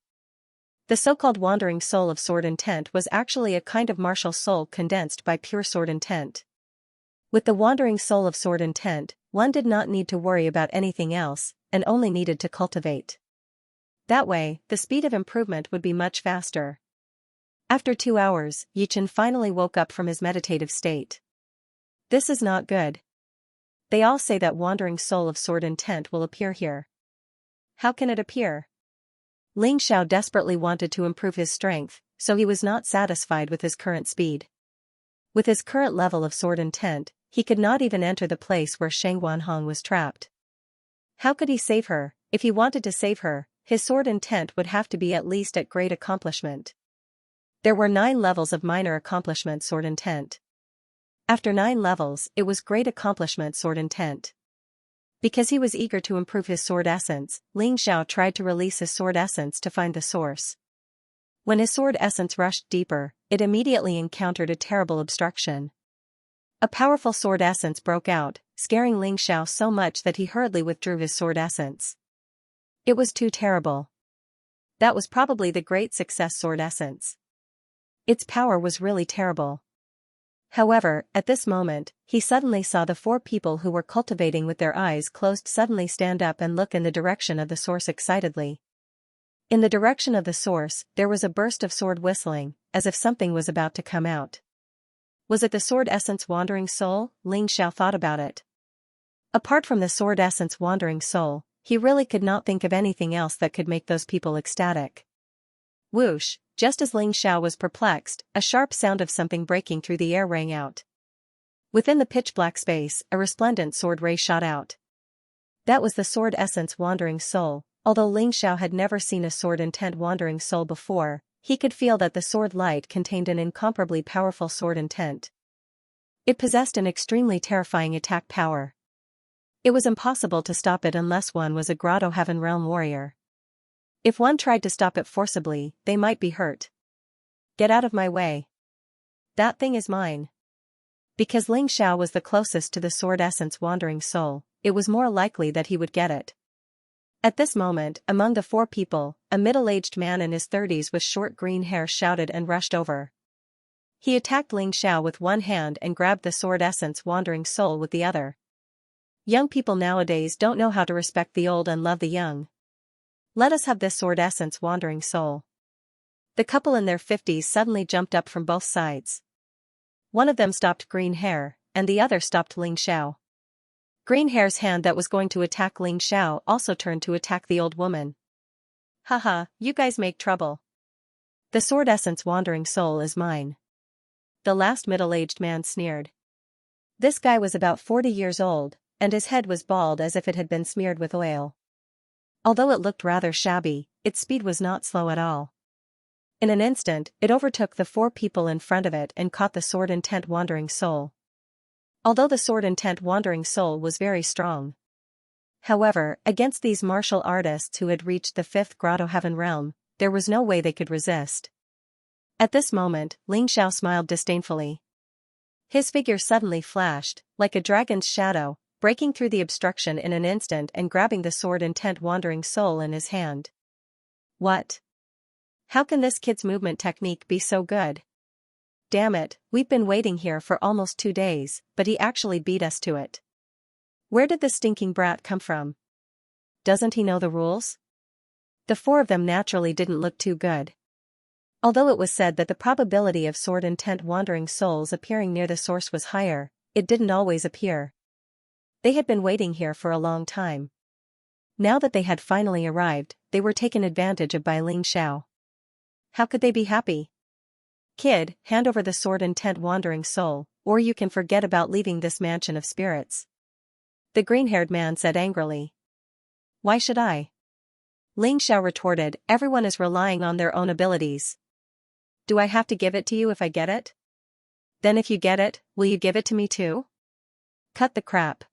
The so-called wandering soul of sword intent was actually a kind of martial soul condensed by pure sword intent. With the wandering soul of sword intent, one did not need to worry about anything else, and only needed to cultivate. That way, the speed of improvement would be much faster. After 2 hours, Yichen finally woke up from his meditative state. This is not good. They all say that wandering soul of sword intent will appear here. How can it appear? Ling Xiao desperately wanted to improve his strength, so he was not satisfied with his current speed. With his current level of sword intent, he could not even enter the place where Sheng Wanhong was trapped. How could he save her? If he wanted to save her, his sword intent would have to be at least at great accomplishment. There were 9 levels of minor accomplishment sword intent. After 9 levels, it was great accomplishment sword intent. Because he was eager to improve his sword essence, Ling Xiao tried to release his sword essence to find the source. When his sword essence rushed deeper, it immediately encountered a terrible obstruction. A powerful sword essence broke out, scaring Ling Xiao so much that he hurriedly withdrew his sword essence. It was too terrible. That was probably the great success sword essence. Its power was really terrible. However, at this moment, he suddenly saw the 4 people who were cultivating with their eyes closed suddenly stand up and look in the direction of the source excitedly. In the direction of the source, there was a burst of sword whistling, as if something was about to come out. Was it the sword essence wandering soul? Ling Xiao thought about it. Apart from the sword essence wandering soul, he really could not think of anything else that could make those people ecstatic. Whoosh, just as Ling Xiao was perplexed, a sharp sound of something breaking through the air rang out. Within the pitch-black space, a resplendent sword ray shot out. That was the sword essence wandering soul. Although Ling Xiao had never seen a sword intent wandering soul before, he could feel that the sword light contained an incomparably powerful sword intent. It possessed an extremely terrifying attack power. It was impossible to stop it unless one was a Grotto Heaven Realm warrior. If one tried to stop it forcibly, they might be hurt. Get out of my way. That thing is mine. Because Ling Xiao was the closest to the sword essence wandering soul, it was more likely that he would get it. At this moment, among the 4 people, a middle-aged man in his 30s with short green hair shouted and rushed over. He attacked Ling Xiao with one hand and grabbed the sword essence wandering soul with the other. Young people nowadays don't know how to respect the old and love the young. Let us have this sword essence wandering soul. The couple in their 50s suddenly jumped up from both sides. One of them stopped Green Hair, and the other stopped Ling Xiao. Green Hair's hand that was going to attack Ling Xiao also turned to attack the old woman. Haha, you guys make trouble. The sword essence wandering soul is mine. The last middle-aged man sneered. This guy was about 40 years old, and his head was bald as if it had been smeared with oil. Although it looked rather shabby, its speed was not slow at all. In an instant, it overtook the 4 people in front of it and caught the sword intent wandering soul. Although the sword intent wandering soul was very strong. However, against these martial artists who had reached the 5th grotto heaven realm, there was no way they could resist. At this moment, Ling Xiao smiled disdainfully. His figure suddenly flashed, like a dragon's shadow, breaking through the obstruction in an instant and grabbing the sword intent wandering soul in his hand. What? How can this kid's movement technique be so good? Damn it, we've been waiting here for almost 2 days, but he actually beat us to it. Where did the stinking brat come from? Doesn't he know the rules? The 4 of them naturally didn't look too good. Although it was said that the probability of sword intent wandering souls appearing near the source was higher, it didn't always appear. They had been waiting here for a long time. Now that they had finally arrived, they were taken advantage of by Ling Xiao. How could they be happy? Kid, hand over the sword intent wandering soul, or you can forget about leaving this mansion of spirits. The green-haired man said angrily. Why should I? Ling Xiao retorted, everyone is relying on their own abilities. Do I have to give it to you if I get it? Then if you get it, will you give it to me too? Cut the crap.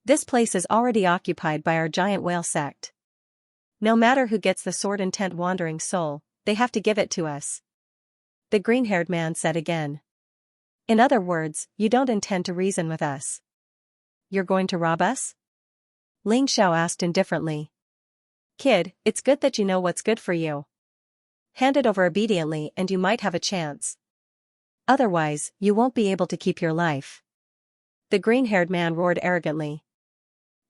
This place is already occupied by our giant whale sect. No matter who gets the sword intent wandering soul, they have to give it to us. The green-haired man said again. In other words, you don't intend to reason with us. You're going to rob us? Ling Xiao asked indifferently. Kid, it's good that you know what's good for you. Hand it over obediently and you might have a chance. Otherwise, you won't be able to keep your life. The green-haired man roared arrogantly.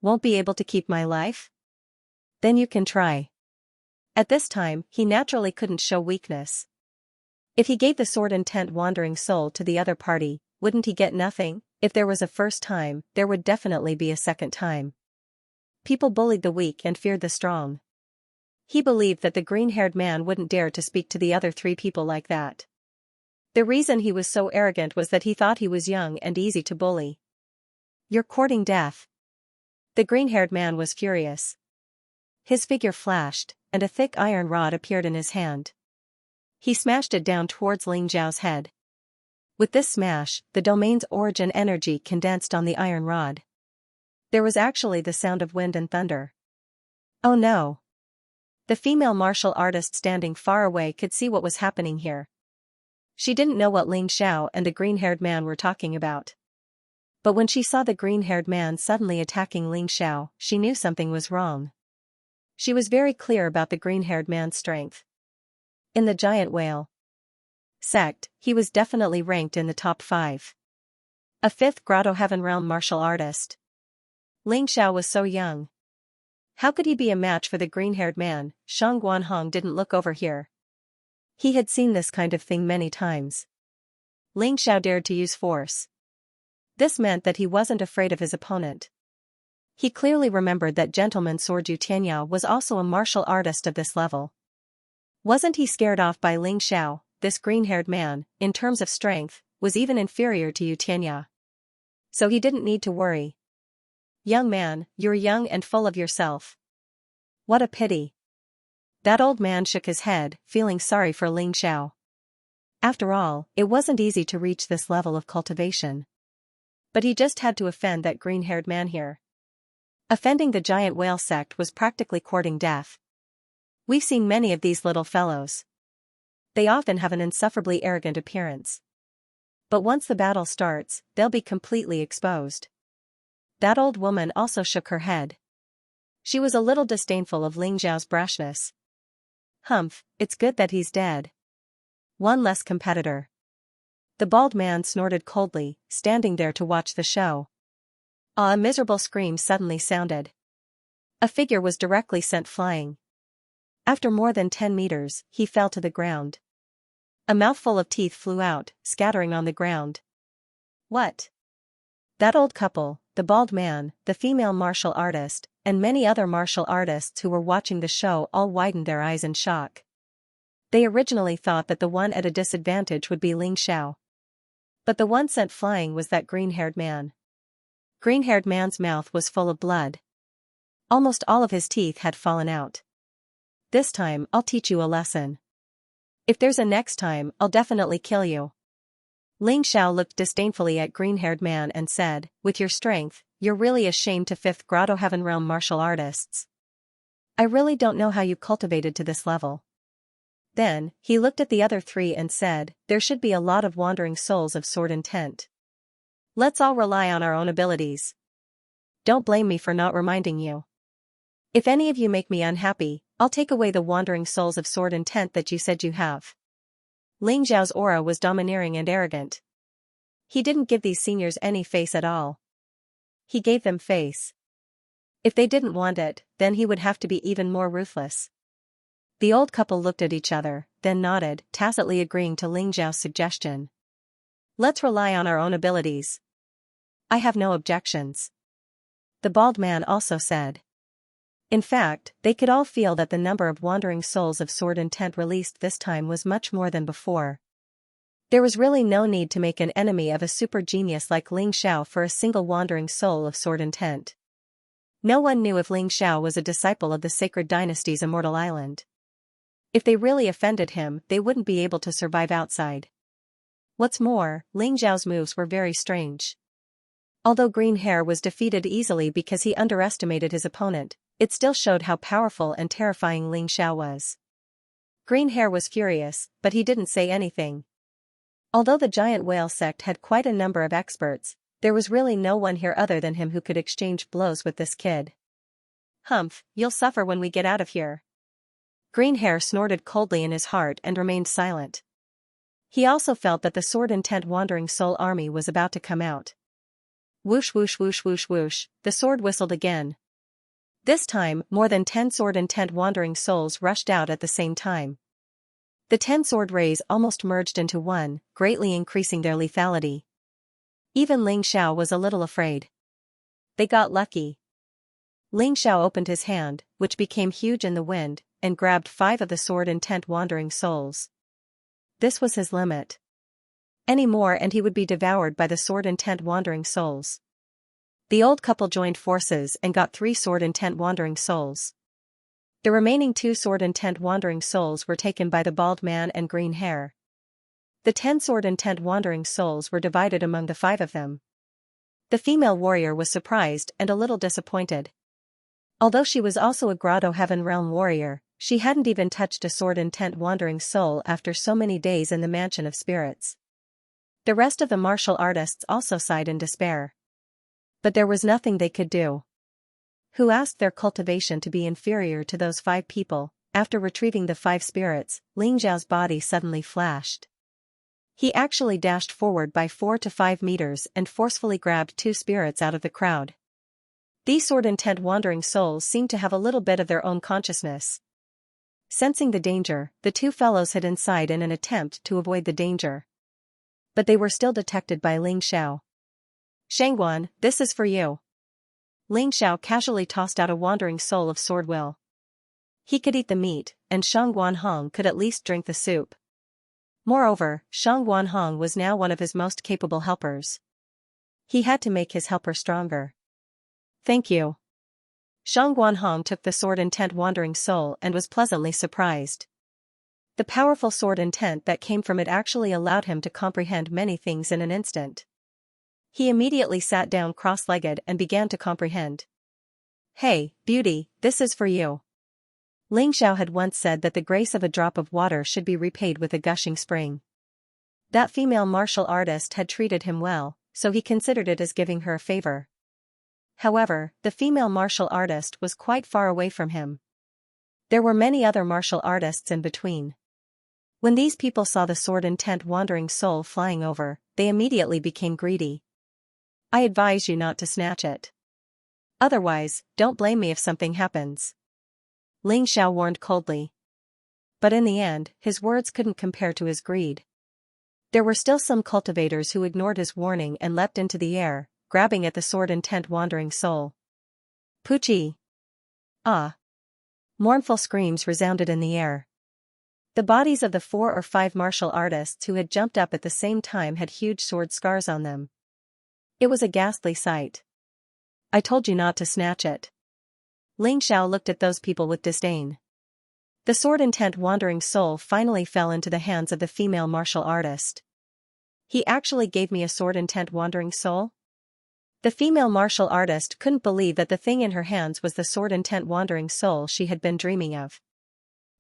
Won't be able to keep my life? Then you can try. At this time, he naturally couldn't show weakness. If he gave the sword intent wandering soul to the other party, wouldn't he get nothing? If there was a first time, there would definitely be a second time. People bullied the weak and feared the strong. He believed that the green-haired man wouldn't dare to speak to the other 3 people like that. The reason he was so arrogant was that he thought he was young and easy to bully. You're courting death. The green-haired man was furious. His figure flashed, and a thick iron rod appeared in his hand. He smashed it down towards Ling Xiao's head. With this smash, the domain's origin energy condensed on the iron rod. There was actually the sound of wind and thunder. Oh no! The female martial artist standing far away could see what was happening here. She didn't know what Ling Xiao and the green-haired man were talking about. But when she saw the green-haired man suddenly attacking Ling Xiao, she knew something was wrong. She was very clear about the green-haired man's strength. In the giant whale sect, he was definitely ranked in the top 5. A 5th grotto heaven realm martial artist. Ling Xiao was so young. How could he be a match for the green-haired man? Shang Guanhong didn't look over here. He had seen this kind of thing many times. Ling Xiao dared to use force. This meant that he wasn't afraid of his opponent. He clearly remembered that gentleman Sorju Tianya was also a martial artist of this level. Wasn't he scared off by Ling Xiao? This green-haired man, in terms of strength, was even inferior to Yu Tianya. So he didn't need to worry. Young man, you're young and full of yourself. What a pity. That old man shook his head, feeling sorry for Ling Xiao. After all, it wasn't easy to reach this level of cultivation. But he just had to offend that green-haired man here. Offending the giant whale sect was practically courting death. We've seen many of these little fellows. They often have an insufferably arrogant appearance. But once the battle starts, they'll be completely exposed. That old woman also shook her head. She was a little disdainful of Ling Xiao's brashness. Humph, it's good that he's dead. One less competitor. The bald man snorted coldly, standing there to watch the show. A miserable scream suddenly sounded. A figure was directly sent flying. After more than 10 meters, he fell to the ground. A mouthful of teeth flew out, scattering on the ground. What? That old couple, the bald man, the female martial artist, and many other martial artists who were watching the show all widened their eyes in shock. They originally thought that the one at a disadvantage would be Ling Xiao. But the one sent flying was that green-haired man. Green-haired man's mouth was full of blood. Almost all of his teeth had fallen out. This time, I'll teach you a lesson. If there's a next time, I'll definitely kill you. Ling Xiao looked disdainfully at green-haired man and said, with your strength, you're really ashamed to 5th Grotto Heaven Realm martial artists. I really don't know how you cultivated to this level. Then, he looked at the other 3 and said, there should be a lot of wandering souls of sword intent. Let's all rely on our own abilities. Don't blame me for not reminding you. If any of you make me unhappy, I'll take away the wandering souls of sword intent that you said you have. Ling Xiao's aura was domineering and arrogant. He didn't give these seniors any face at all. He gave them face. If they didn't want it, then he would have to be even more ruthless. The old couple looked at each other, then nodded, tacitly agreeing to Ling Xiao's suggestion. Let's rely on our own abilities. I have no objections. The bald man also said. In fact, they could all feel that the number of wandering souls of sword intent released this time was much more than before. There was really no need to make an enemy of a super genius like Ling Xiao for a single wandering soul of sword intent. No one knew if Ling Xiao was a disciple of the Sacred Dynasty's Immortal Island. If they really offended him, they wouldn't be able to survive outside. What's more, Ling Xiao's moves were very strange. Although Green Hair was defeated easily because he underestimated his opponent, it still showed how powerful and terrifying Ling Xiao was. Green Hair was furious, but he didn't say anything. Although the giant whale sect had quite a number of experts, there was really no one here other than him who could exchange blows with this kid. Humph, you'll suffer when we get out of here. Green Hair snorted coldly in his heart and remained silent. He also felt that the sword intent wandering soul army was about to come out. Whoosh whoosh whoosh whoosh whoosh, the sword whistled again. This time, more than 10 sword intent wandering souls rushed out at the same time. The 10 sword rays almost merged into one, greatly increasing their lethality. Even Ling Xiao was a little afraid. They got lucky. Ling Xiao opened his hand, which became huge in the wind, and grabbed 5 of the sword intent wandering souls. This was his limit. Any more and he would be devoured by the sword intent wandering souls. The old couple joined forces and got 3 sword intent wandering souls. The remaining 2 sword intent wandering souls were taken by the bald man and Green Hair. The 10 sword intent wandering souls were divided among the 5 of them. The female warrior was surprised and a little disappointed. Although she was also a Grotto Heaven Realm warrior, she hadn't even touched a sword intent wandering soul after so many days in the Mansion of Spirits. The rest of the martial artists also sighed in despair. But there was nothing they could do. Who asked their cultivation to be inferior to those 5 people? After retrieving the 5 spirits, Ling Xiao's body suddenly flashed. He actually dashed forward by 4 to 5 meters and forcefully grabbed 2 spirits out of the crowd. These sword intent wandering souls seemed to have a little bit of their own consciousness. Sensing the danger, the 2 fellows hid inside in an attempt to avoid the danger. But they were still detected by Ling Xiao. Shangguan, this is for you. Ling Xiao casually tossed out a wandering soul of sword will. He could eat the meat, and Shang Guanhong could at least drink the soup. Moreover, Shang Guanhong was now one of his most capable helpers. He had to make his helper stronger. Thank you. Shang Guanhong took the sword intent wandering soul and was pleasantly surprised. The powerful sword intent that came from it actually allowed him to comprehend many things in an instant. He immediately sat down cross-legged and began to comprehend. Hey, beauty, this is for you. Ling Xiao had once said that the grace of a drop of water should be repaid with a gushing spring. That female martial artist had treated him well, so he considered it as giving her a favor. However, the female martial artist was quite far away from him. There were many other martial artists in between. When these people saw the sword intent wandering soul flying over, they immediately became greedy. I advise you not to snatch it. Otherwise, don't blame me if something happens. Ling Xiao warned coldly. But in the end, his words couldn't compare to his greed. There were still some cultivators who ignored his warning and leapt into the air, grabbing at the sword-intent wandering soul. Poochie! Ah! Mournful screams resounded in the air. The bodies of the 4 or 5 martial artists who had jumped up at the same time had huge sword scars on them. It was a ghastly sight. I told you not to snatch it. Ling Xiao looked at those people with disdain. The sword-intent wandering soul finally fell into the hands of the female martial artist. He actually gave me a sword-intent wandering soul? The female martial artist couldn't believe that the thing in her hands was the sword-intent wandering soul she had been dreaming of.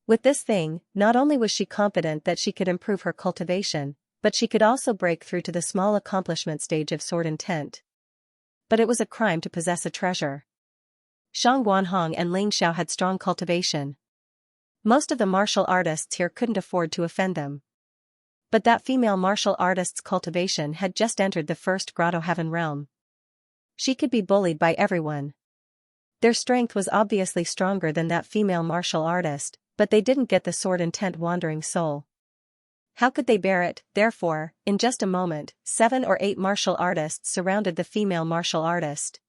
With this thing, not only was she confident that she could improve her cultivation, but she could also break through to the small accomplishment stage of sword intent. But it was a crime to possess a treasure. Shang Guanhong and Ling Xiao had strong cultivation. Most of the martial artists here couldn't afford to offend them. But that female martial artist's cultivation had just entered the first grotto heaven realm. She could be bullied by everyone. Their strength was obviously stronger than that female martial artist, but they didn't get the sword-intent wandering soul. How could they bear it? Therefore, in just a moment, 7 or 8 martial artists surrounded the female martial artist.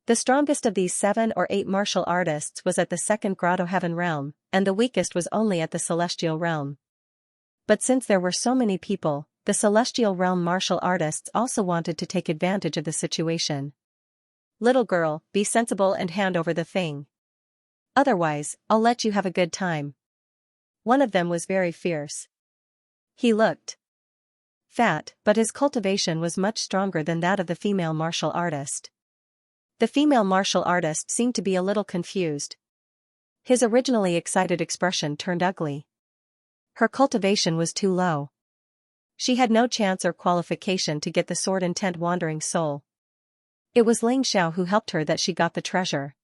The strongest of these 7 or 8 martial artists was at the second grotto heaven realm, and the weakest was only at the celestial realm. But since there were so many people, the celestial realm martial artists also wanted to take advantage of the situation. Little girl, be sensible and hand over the thing. Otherwise, I'll let you have a good time. One of them was very fierce. He looked fat, but his cultivation was much stronger than that of the female martial artist. The female martial artist seemed to be a little confused. His originally excited expression turned ugly. Her cultivation was too low. She had no chance or qualification to get the sword-intent wandering soul. It was Ling Xiao who helped her that she got the treasure.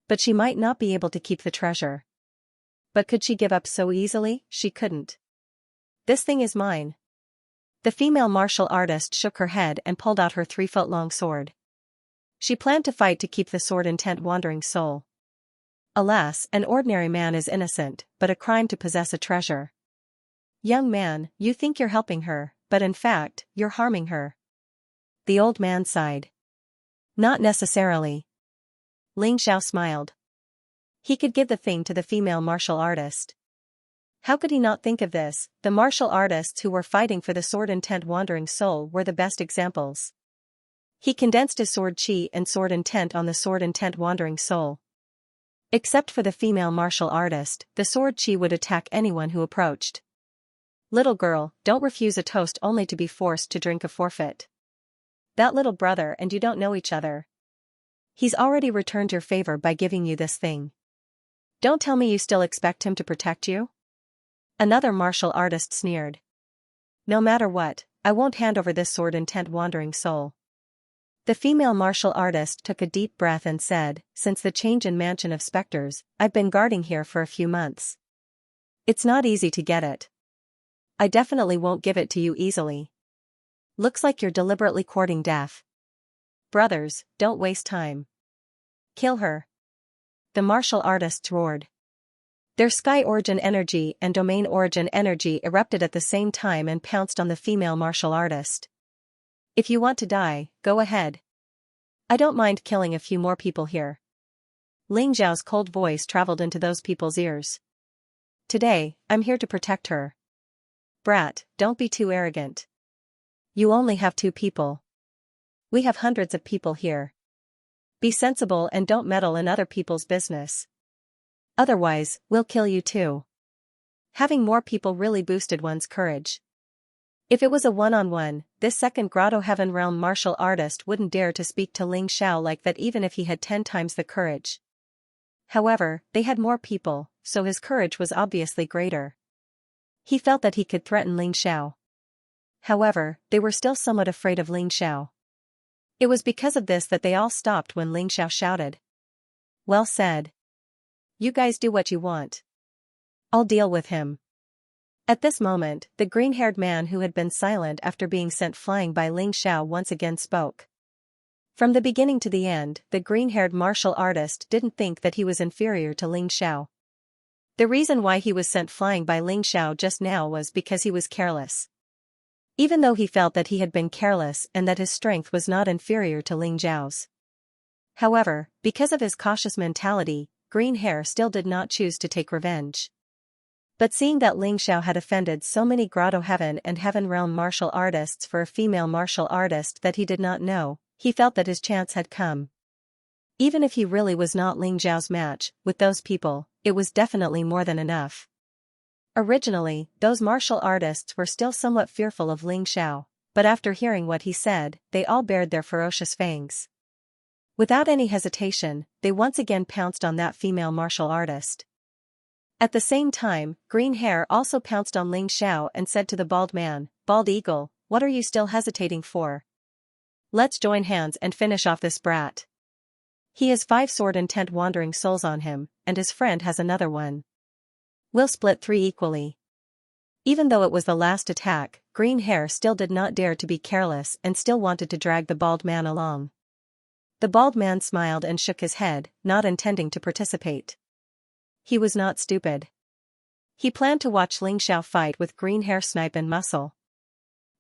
But she might not be able to keep the treasure. But could she give up so easily? She couldn't. This thing is mine. The female martial artist shook her head and pulled out her 3-foot-long sword. She planned to fight to keep the sword-intent wandering soul. Alas, an ordinary man is innocent, but a crime to possess a treasure. Young man, you think you're helping her, but in fact, you're harming her. The old man sighed. Not necessarily. Ling Xiao smiled. He could give the thing to the female martial artist. How could he not think of this? The martial artists who were fighting for the sword-intent wandering soul were the best examples. He condensed his sword chi and sword intent on the sword-intent wandering soul. Except for the female martial artist, the sword chi would attack anyone who approached. Little girl, don't refuse a toast only to be forced to drink a forfeit. That little brother and you don't know each other. He's already returned your favor by giving you this thing. Don't tell me you still expect him to protect you? Another martial artist sneered. No matter what, I won't hand over this sword-intent wandering soul. The female martial artist took a deep breath and said, since the change in Mansion of Spectres, I've been guarding here for a few months. It's not easy to get it. I definitely won't give it to you easily. Looks like you're deliberately courting death. Brothers, don't waste time. Kill her. The martial artists roared. Their sky origin energy and domain origin energy erupted at the same time and pounced on the female martial artist. If you want to die, go ahead. I don't mind killing a few more people here. Ling Zhao's cold voice traveled into those people's ears. Today, I'm here to protect her. Brat, don't be too arrogant. You only have 2 people. We have hundreds of people here. Be sensible and don't meddle in other people's business. Otherwise, we'll kill you too. Having more people really boosted one's courage. If it was a one-on-one, this second Grotto Heaven Realm martial artist wouldn't dare to speak to Ling Xiao like that even if he had 10 times the courage. However, they had more people, so his courage was obviously greater. He felt that he could threaten Ling Xiao. However, they were still somewhat afraid of Ling Xiao. It was because of this that they all stopped when Ling Xiao shouted. Well said. You guys do what you want. I'll deal with him. At this moment, the green-haired man who had been silent after being sent flying by Ling Xiao once again spoke. From the beginning to the end, the green-haired martial artist didn't think that he was inferior to Ling Xiao. The reason why he was sent flying by Ling Xiao just now was because he was careless. even though he felt that he had been careless and that his strength was not inferior to Ling Zhao's. However, because of his cautious mentality, Green Hair still did not choose to take revenge. But seeing that Ling Xiao had offended so many Grotto Heaven and Heaven Realm martial artists for a female martial artist that he did not know, he felt that his chance had come. Even if he really was not Ling Zhao's match, with those people, it was definitely more than enough. Originally, those martial artists were still somewhat fearful of Ling Xiao, but after hearing what he said, they all bared their ferocious fangs. Without any hesitation, they once again pounced on that female martial artist. At the same time, Green Hair also pounced on Ling Xiao and said to the bald man, "Bald Eagle, what are you still hesitating for? Let's join hands and finish off this brat. He has 5 sword-intent wandering souls on him, and his friend has another one. We'll split 3 equally." Even though it was the last attack, Green Hair still did not dare to be careless and still wanted to drag the bald man along. The bald man smiled and shook his head, not intending to participate. He was not stupid. He planned to watch Ling Xiao fight with Green Hair snipe and muscle.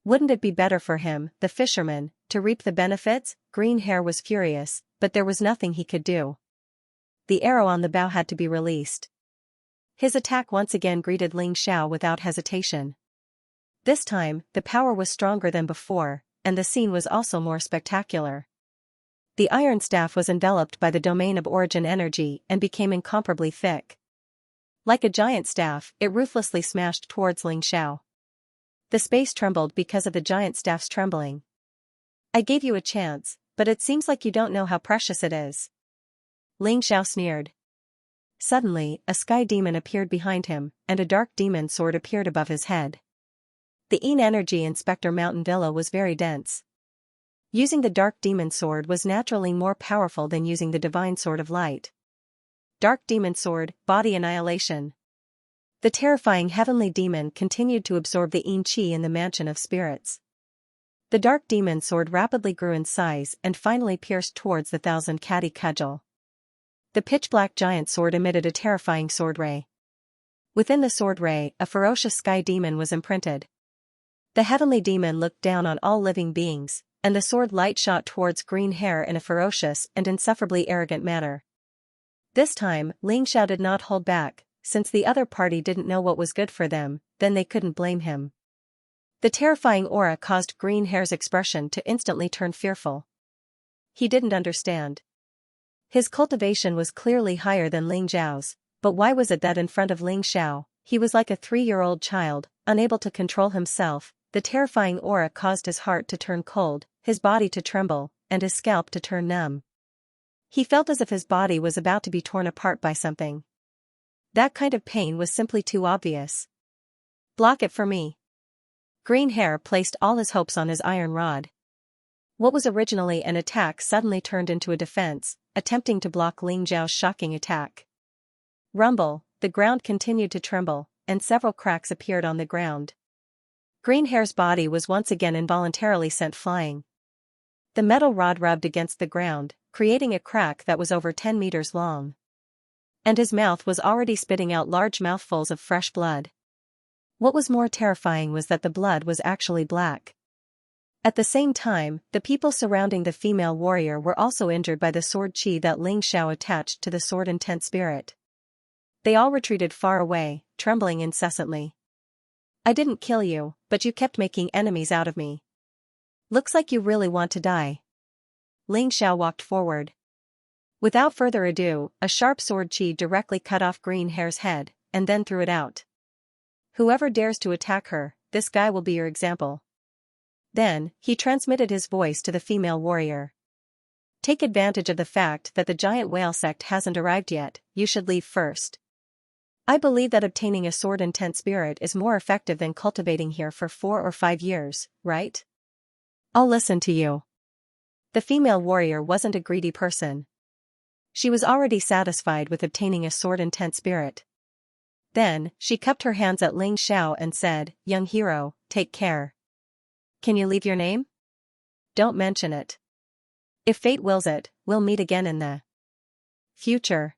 Wouldn't it be better for him, the fisherman, to reap the benefits? Green Hair was furious, but there was nothing he could do. The arrow on the bow had to be released. His attack once again greeted Ling Xiao without hesitation. This time, the power was stronger than before, and the scene was also more spectacular. The iron staff was enveloped by the domain of origin energy and became incomparably thick. Like a giant staff, it ruthlessly smashed towards Ling Xiao. The space trembled because of the giant staff's trembling. "I gave you a chance, but it seems like you don't know how precious it is." Ling Xiao sneered. Suddenly, a sky demon appeared behind him, and a dark demon sword appeared above his head. The Yin energy in Spectre Mountain Villa was very dense. Using the Dark Demon Sword was naturally more powerful than using the Divine Sword of Light. Dark Demon Sword, Body Annihilation. The terrifying heavenly demon continued to absorb the Yin Qi in the Mansion of Spirits. The Dark Demon Sword rapidly grew in size and finally pierced towards the Thousand Catty Cudgel. The pitch-black giant sword emitted a terrifying sword ray. Within the sword ray, a ferocious sky demon was imprinted. The heavenly demon looked down on all living beings, and the sword light shot towards Green Hair in a ferocious and insufferably arrogant manner. This time, Ling Xiao did not hold back, since the other party didn't know what was good for them, then they couldn't blame him. The terrifying aura caused Green Hair's expression to instantly turn fearful. He didn't understand. His cultivation was clearly higher than Ling Zhao's, but why was it that in front of Ling Xiao, he was like a 3-year-old child, unable to control himself? The terrifying aura caused his heart to turn cold, his body to tremble, and his scalp to turn numb. He felt as if his body was about to be torn apart by something. That kind of pain was simply too obvious. "Block it for me." Green Hair placed all his hopes on his iron rod. What was originally an attack suddenly turned into a defense, attempting to block Ling Zhao's shocking attack. Rumble, the ground continued to tremble, and several cracks appeared on the ground. Green Hair's body was once again involuntarily sent flying. The metal rod rubbed against the ground, creating a crack that was over 10 meters long. And his mouth was already spitting out large mouthfuls of fresh blood. What was more terrifying was that the blood was actually black. At the same time, the people surrounding the female warrior were also injured by the sword chi that Ling Xiao attached to the sword intent spirit. They all retreated far away, trembling incessantly. "I didn't kill you, but you kept making enemies out of me. Looks like you really want to die." Ling Xiao walked forward. Without further ado, a sharp sword chi directly cut off Green Hair's head, and then threw it out. "Whoever dares to attack her, this guy will be your example." Then, he transmitted his voice to the female warrior. "Take advantage of the fact that the giant whale sect hasn't arrived yet, you should leave first. I believe that obtaining a sword intent spirit is more effective than cultivating here for 4 or 5 years, right? I'll listen to you." The female warrior wasn't a greedy person. She was already satisfied with obtaining a sword intent spirit. Then, she cupped her hands at Ling Xiao and said, "Young hero, take care. Can you leave your name? Don't mention it. If fate wills it, we'll meet again in the future."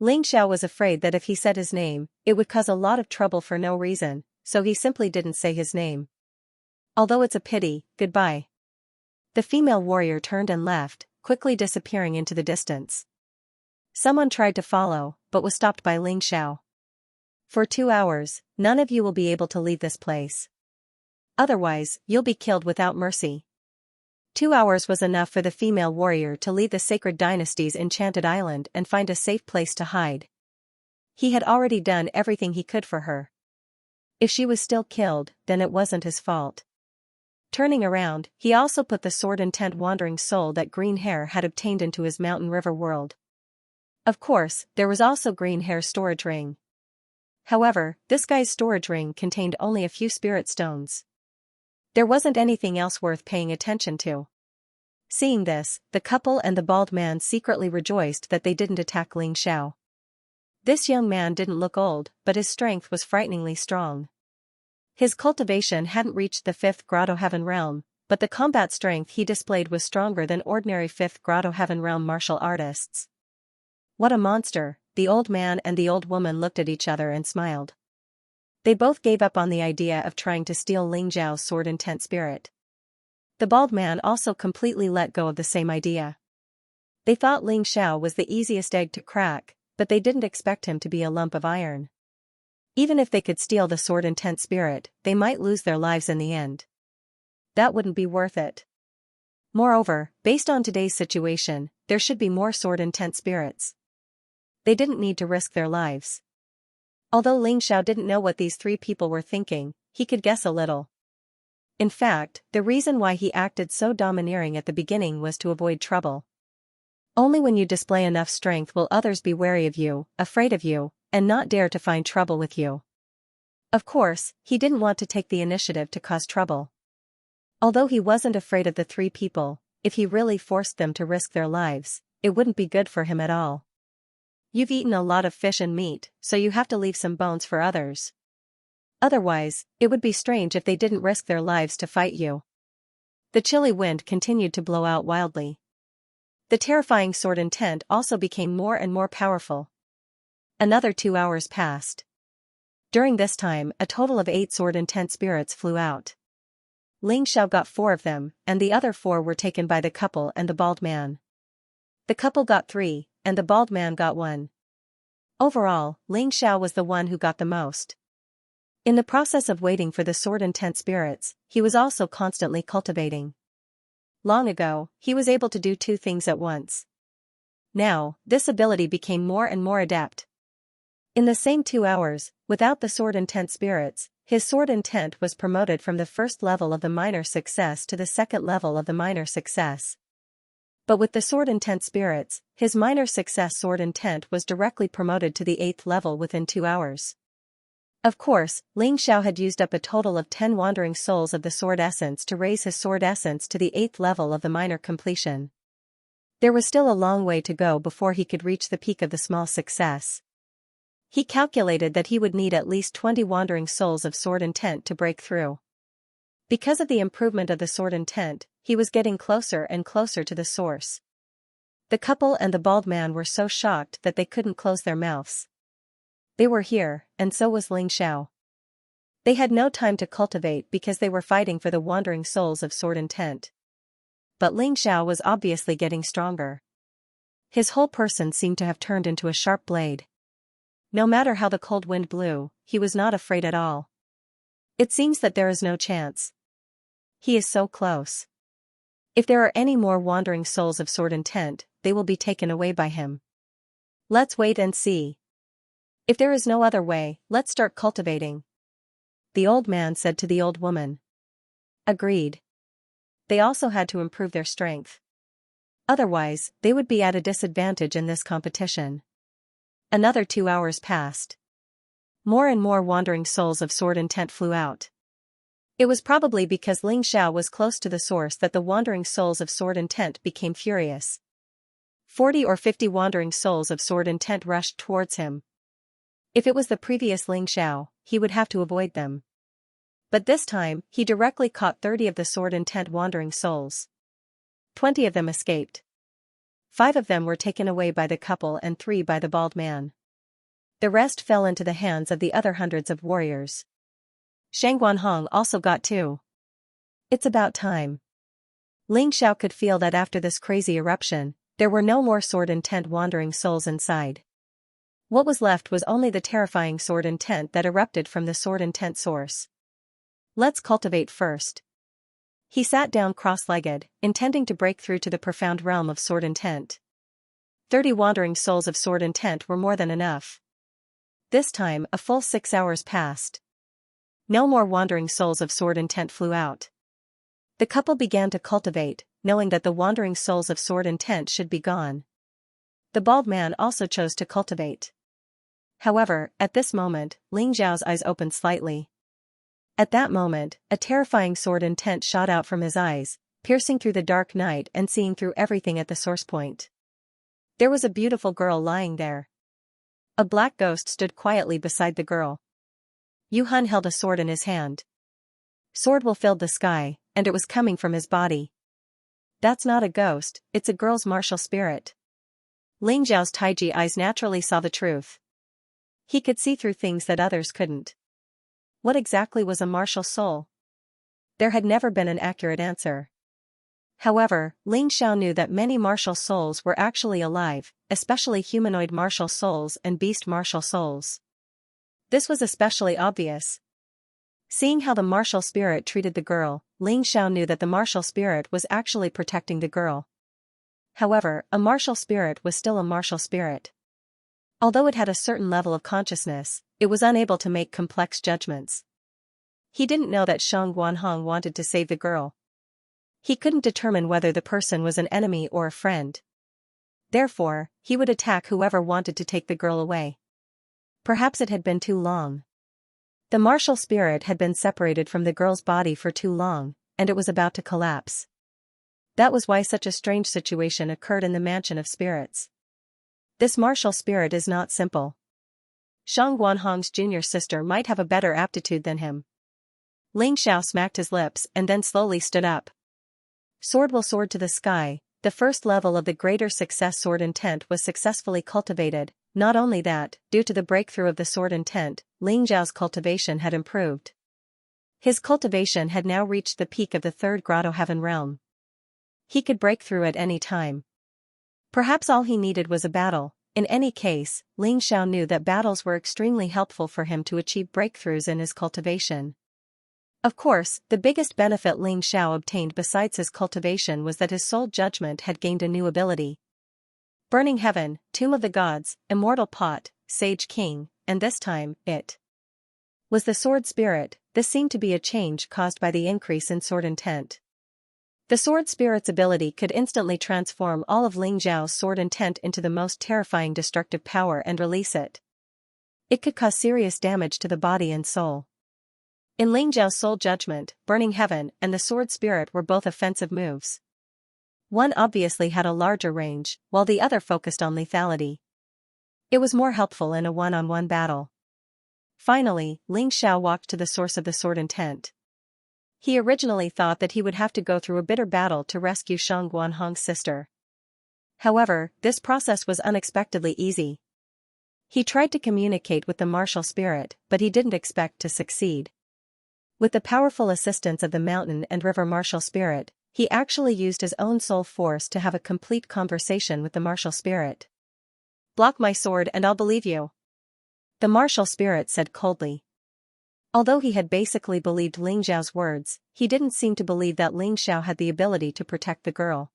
Ling Xiao was afraid that if he said his name, it would cause a lot of trouble for no reason, so he simply didn't say his name. Although it's a pity, goodbye. The female warrior turned and left, quickly disappearing into the distance. Someone tried to follow, but was stopped by Ling Xiao. For 2 hours, none of you will be able to leave this place. Otherwise, you'll be killed without mercy. 2 hours was enough for the female warrior to leave the sacred dynasty's enchanted island and find a safe place to hide. He had already done everything he could for her. If she was still killed, then it wasn't his fault. Turning around, he also put the sword intent wandering soul that Green Hair had obtained into his mountain river world. Of course, there was also Green Hair's storage ring. However, this guy's storage ring contained only a few spirit stones. There wasn't anything else worth paying attention to. Seeing this, the couple and the bald man secretly rejoiced that they didn't attack Ling Xiao. This young man didn't look old, but his strength was frighteningly strong. His cultivation hadn't reached the 5th Grotto Heaven Realm, but the combat strength he displayed was stronger than ordinary 5th Grotto Heaven Realm martial artists. What a monster! The old man and the old woman looked at each other and smiled. They both gave up on the idea of trying to steal Ling Xiao's sword intent spirit. The bald man also completely let go of the same idea. They thought Ling Xiao was the easiest egg to crack, but they didn't expect him to be a lump of iron. Even if they could steal the sword intent spirit, they might lose their lives in the end. That wouldn't be worth it. Moreover, based on today's situation, there should be more sword intent spirits. They didn't need to risk their lives. Although Ling Xiao didn't know what these 3 people were thinking, he could guess a little. In fact, the reason why he acted so domineering at the beginning was to avoid trouble. Only when you display enough strength will others be wary of you, afraid of you, and not dare to find trouble with you. Of course, he didn't want to take the initiative to cause trouble. Although he wasn't afraid of the 3 people, if he really forced them to risk their lives, it wouldn't be good for him at all. You've eaten a lot of fish and meat, so you have to leave some bones for others. Otherwise, it would be strange if they didn't risk their lives to fight you. The chilly wind continued to blow out wildly. The terrifying sword intent also became more and more powerful. Another 2 hours passed. During this time, a total of 8 sword intent spirits flew out. Ling Xiao got 4 of them, and the other 4 were taken by the couple and the bald man. The couple got 3, and the bald man got 1. Overall, Ling Xiao was the one who got the most. In the process of waiting for the sword intent spirits, he was also constantly cultivating. Long ago, he was able to do 2 things at once. Now, this ability became more and more adept. In the same 2 hours, without the sword intent spirits, his sword intent was promoted from the 1st level of the minor success to the 2nd level of the minor success. But with the sword intent spirits, his minor success sword intent was directly promoted to the 8th level within 2 hours. Of course, Ling Xiao had used up a total of 10 wandering souls of the sword essence to raise his sword essence to the 8th level of the minor completion. There was still a long way to go before he could reach the peak of the small success. He calculated that he would need at least 20 wandering souls of sword intent to break through. Because of the improvement of the sword intent, he was getting closer and closer to the source. The couple and the bald man were so shocked that they couldn't close their mouths. They were here, and so was Ling Xiao. They had no time to cultivate because they were fighting for the wandering souls of sword intent. But Ling Xiao was obviously getting stronger. His whole person seemed to have turned into a sharp blade. No matter how the cold wind blew, he was not afraid at all. It seems that there is no chance. He is so close. If there are any more wandering souls of sword intent, they will be taken away by him. Let's wait and see. If there is no other way, let's start cultivating. The old man said to the old woman. Agreed. They also had to improve their strength. Otherwise, they would be at a disadvantage in this competition. Another 2 hours passed. More and more wandering souls of sword intent flew out. It was probably because Ling Xiao was close to the source that the wandering souls of sword intent became furious. 40 or 50 wandering souls of sword intent rushed towards him. If it was the previous Ling Xiao, he would have to avoid them. But this time, he directly caught 30 of the sword intent wandering souls. 20 of them escaped. 5 of them were taken away by the couple and 3 by the bald man. The rest fell into the hands of the other hundreds of warriors. Shang Guanhong also got 2. It's about time. Ling Xiao could feel that after this crazy eruption, there were no more sword intent wandering souls inside. What was left was only the terrifying sword intent that erupted from the sword intent source. Let's cultivate first. He sat down cross-legged, intending to break through to the profound realm of sword intent. 30 wandering souls of sword intent were more than enough. This time, a full 6 hours passed. No more wandering souls of sword intent flew out. The couple began to cultivate, knowing that the wandering souls of sword intent should be gone. The bald man also chose to cultivate. However, at this moment, Ling Xiao's eyes opened slightly. At that moment, a terrifying sword intent shot out from his eyes, piercing through the dark night and seeing through everything at the source point. There was a beautiful girl lying there. A black ghost stood quietly beside the girl. Yu Hun held a sword in his hand. Sword will filled the sky, and it was coming from his body. That's not a ghost, it's a girl's martial spirit. Ling Xiao's Taiji eyes naturally saw the truth. He could see through things that others couldn't. What exactly was a martial soul? There had never been an accurate answer. However, Ling Xiao knew that many martial souls were actually alive, especially humanoid martial souls and beast martial souls. This was especially obvious. Seeing how the martial spirit treated the girl, Ling Xiao knew that the martial spirit was actually protecting the girl. However, a martial spirit was still a martial spirit. Although it had a certain level of consciousness, it was unable to make complex judgments. He didn't know that Shang Guanhong wanted to save the girl. He couldn't determine whether the person was an enemy or a friend. Therefore, he would attack whoever wanted to take the girl away. Perhaps it had been too long. The martial spirit had been separated from the girl's body for too long, and it was about to collapse. That was why such a strange situation occurred in the mansion of spirits. This martial spirit is not simple. Shang Guanhong's junior sister might have a better aptitude than him. Ling Xiao smacked his lips and then slowly stood up. Sword will soar to the sky. The first level of the greater success sword intent was successfully cultivated. Not only that, due to the breakthrough of the sword intent, Ling Xiao's cultivation had improved. His cultivation had now reached the peak of the third grotto heaven realm. He could break through at any time. Perhaps all he needed was a battle. In any case, Ling Xiao knew that battles were extremely helpful for him to achieve breakthroughs in his cultivation. Of course, the biggest benefit Ling Xiao obtained besides his cultivation was that his soul judgment had gained a new ability. Burning Heaven, Tomb of the Gods, Immortal Pot, Sage King, and this time, it was the sword spirit. This seemed to be a change caused by the increase in sword intent. The sword spirit's ability could instantly transform all of Ling Xiao's sword intent into the most terrifying destructive power and release it. It could cause serious damage to the body and soul. In Ling Xiao's soul judgment, Burning Heaven and the sword spirit were both offensive moves. One obviously had a larger range, while the other focused on lethality. It was more helpful in a one-on-one battle. Finally, Ling Xiao walked to the source of the sword intent. He originally thought that he would have to go through a bitter battle to rescue Shang Guanhong's sister. However, this process was unexpectedly easy. He tried to communicate with the martial spirit, but he didn't expect to succeed. With the powerful assistance of the mountain and river martial spirit, he actually used his own soul force to have a complete conversation with the martial spirit. "Block my sword and I'll believe you," the martial spirit said coldly. Although he had basically believed Ling Xiao's words, he didn't seem to believe that Ling Xiao had the ability to protect the girl.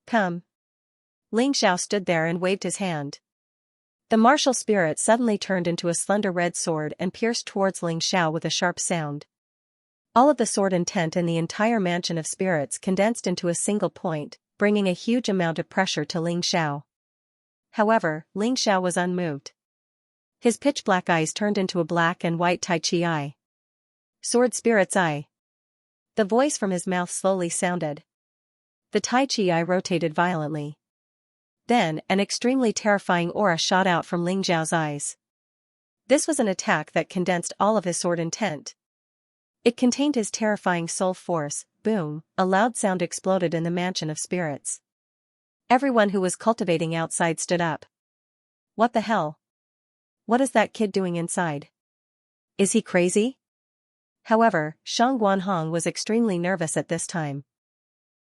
"Come." Ling Xiao stood there and waved his hand. The martial spirit suddenly turned into a slender red sword and pierced towards Ling Xiao with a sharp sound. All of the sword intent in the entire mansion of spirits condensed into a single point, bringing a huge amount of pressure to Ling Xiao. However, Ling Xiao was unmoved. His pitch-black eyes turned into a black and white Tai Chi eye. "Sword Spirit's eye." The voice from his mouth slowly sounded. The Tai Chi eye rotated violently. Then, an extremely terrifying aura shot out from Ling Xiao's eyes. This was an attack that condensed all of his sword intent. It contained his terrifying soul force. Boom, a loud sound exploded in the mansion of spirits. Everyone who was cultivating outside stood up. "What the hell? What is that kid doing inside? Is he crazy?" However, Shang Guanhong was extremely nervous at this time.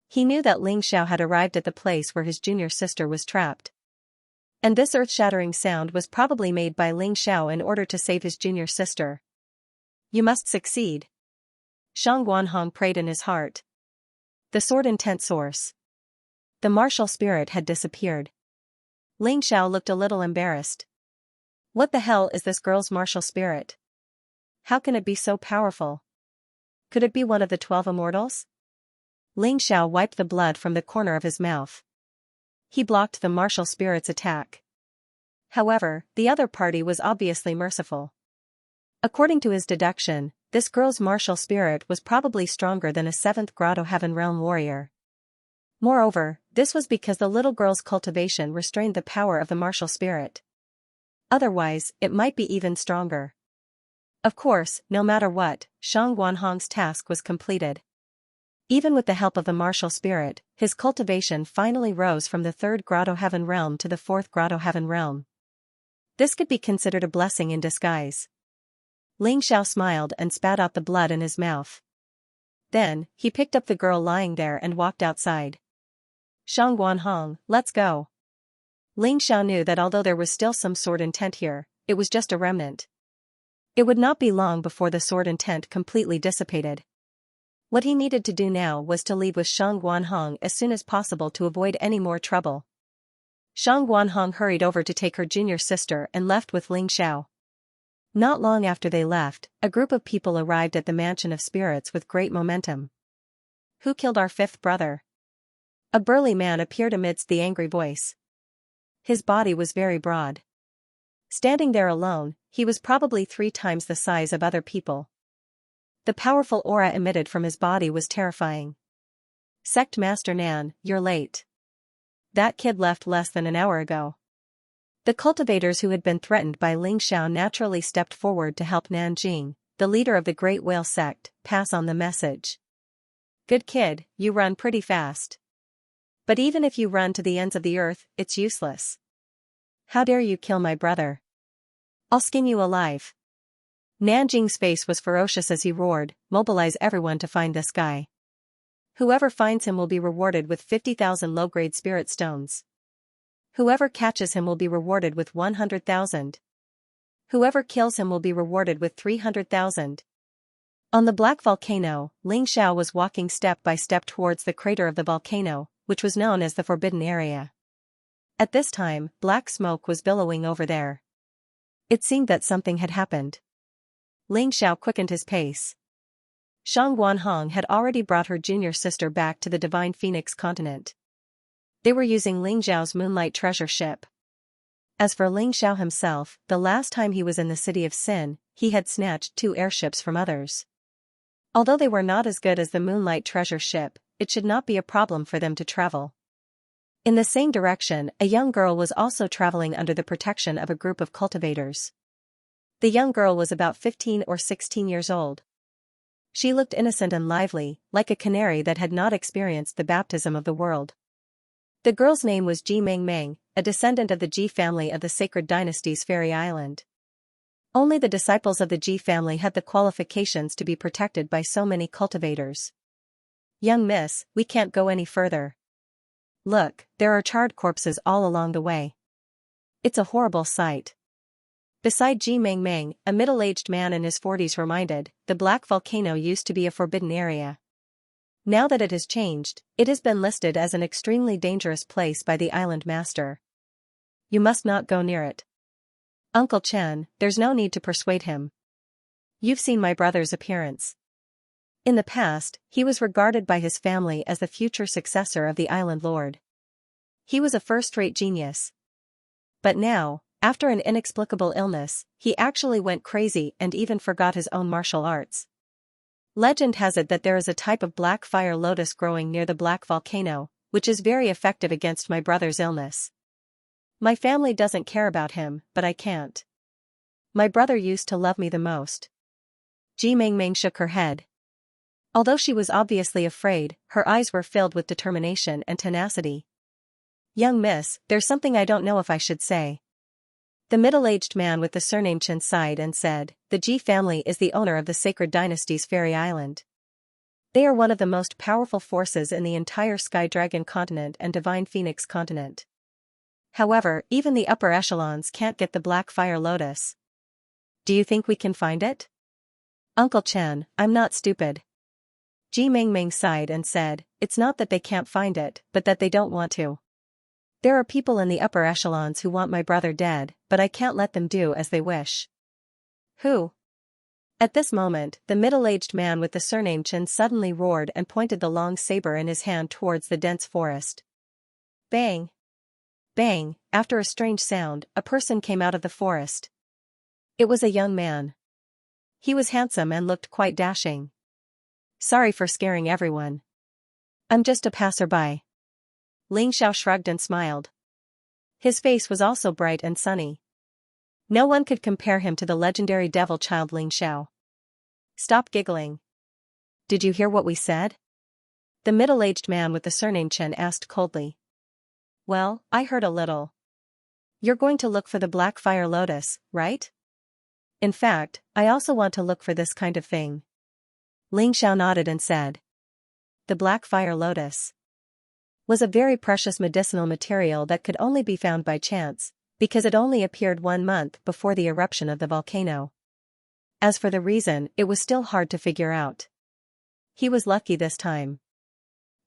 He knew that Ling Xiao had arrived at the place where his junior sister was trapped. And this earth-shattering sound was probably made by Ling Xiao in order to save his junior sister. You must succeed. Shang Guanhong prayed in his heart. The sword intent source. The martial spirit had disappeared. Ling Xiao looked a little embarrassed. What the hell is this girl's martial spirit? How can it be so powerful? Could it be one of the 12 immortals? Ling Xiao wiped the blood from the corner of his mouth. He blocked the martial spirit's attack. However, the other party was obviously merciful. According to his deduction, this girl's martial spirit was probably stronger than a 7th Grotto Heaven Realm warrior. Moreover, this was because the little girl's cultivation restrained the power of the martial spirit. Otherwise, it might be even stronger. Of course, no matter what, Shang Guanhong's task was completed. Even with the help of the martial spirit, his cultivation finally rose from the 3rd Grotto Heaven Realm to the 4th Grotto Heaven Realm. This could be considered a blessing in disguise. Ling Xiao smiled and spat out the blood in his mouth. Then, he picked up the girl lying there and walked outside. Shang Guanhong, let's go. Ling Xiao knew that although there was still some sword intent here, it was just a remnant. It would not be long before the sword intent completely dissipated. What he needed to do now was to leave with Shang Guanhong as soon as possible to avoid any more trouble. Shang Guanhong hurried over to take her junior sister and left with Ling Xiao. Not long after they left, a group of people arrived at the Mansion of Spirits with great momentum. Who killed our 5th brother? A burly man appeared amidst the angry voice. His body was very broad. Standing there alone, he was probably 3 times the size of other people. The powerful aura emitted from his body was terrifying. Sect Master Nan, you're late. That kid left less than an hour ago. The cultivators who had been threatened by Ling Xiao naturally stepped forward to help Nanjing, the leader of the Great Whale sect, pass on the message. Good kid, you run pretty fast. But even if you run to the ends of the earth, it's useless. How dare you kill my brother? I'll skin you alive. Nanjing's face was ferocious as he roared, mobilize everyone to find this guy. Whoever finds him will be rewarded with 50,000 low-grade spirit stones. Whoever catches him will be rewarded with 100,000. Whoever kills him will be rewarded with 300,000. On the black volcano, Ling Xiao was walking step by step towards the crater of the volcano, which was known as the Forbidden Area. At this time, black smoke was billowing over there. It seemed that something had happened. Ling Xiao quickened his pace. Shang Guanhong had already brought her junior sister back to the Divine Phoenix continent. They were using Ling Xiao's Moonlight treasure ship. As for Ling Xiao himself, the last time he was in the city of Sin, he had snatched 2 airships from others. Although they were not as good as the Moonlight treasure ship, it should not be a problem for them to travel. In the same direction, a young girl was also traveling under the protection of a group of cultivators. The young girl was about 15 or 16 years old. She looked innocent and lively, like a canary that had not experienced the baptism of the world. The girl's name was Ji Mengmeng, a descendant of the Ji family of the Sacred Dynasty's Fairy Island. Only the disciples of the Ji family had the qualifications to be protected by so many cultivators. Young miss, we can't go any further. Look, there are charred corpses all along the way. It's a horrible sight. Beside Ji Mengmeng, a middle-aged man in his 40s reminded, the black volcano used to be a forbidden area. Now that it has changed, it has been listed as an extremely dangerous place by the island master. You must not go near it. Uncle Chen, there's no need to persuade him. You've seen my brother's appearance. In the past, he was regarded by his family as the future successor of the island lord. He was a first-rate genius. But now, after an inexplicable illness, he actually went crazy and even forgot his own martial arts. Legend has it that there is a type of black fire lotus growing near the black volcano, which is very effective against my brother's illness. My family doesn't care about him, but I can't. My brother used to love me the most. Ji Mengmeng shook her head. Although she was obviously afraid, her eyes were filled with determination and tenacity. Young miss, there's something I don't know if I should say. The middle-aged man with the surname Chen sighed and said, "The Ji family is the owner of the Sacred Dynasty's Fairy Island. They are one of the most powerful forces in the entire Sky Dragon continent and Divine Phoenix continent. However, even the upper echelons can't get the Black Fire Lotus. Do you think we can find it?" "Uncle Chen, I'm not stupid." Ji Mingming sighed and said, "It's not that they can't find it, but that they don't want to. There are people in the upper echelons who want my brother dead, but I can't let them do as they wish." "Who?" At this moment, the middle-aged man with the surname Chen suddenly roared and pointed the long saber in his hand towards the dense forest. Bang! Bang! After a strange sound, a person came out of the forest. It was a young man. He was handsome and looked quite dashing. "Sorry for scaring everyone. I'm just a passerby." Ling Xiao shrugged and smiled. His face was also bright and sunny. No one could compare him to the legendary devil child Ling Xiao. "Stop giggling. Did you hear what we said?" The middle-aged man with the surname Chen asked coldly. "Well, I heard a little. You're going to look for the Black Fire Lotus, right?" "In fact, I also want to look for this kind of thing." Ling Xiao nodded and said. The Black Fire Lotus was a very precious medicinal material that could only be found by chance, because it only appeared 1 month before the eruption of the volcano. As for the reason, it was still hard to figure out. He was lucky this time.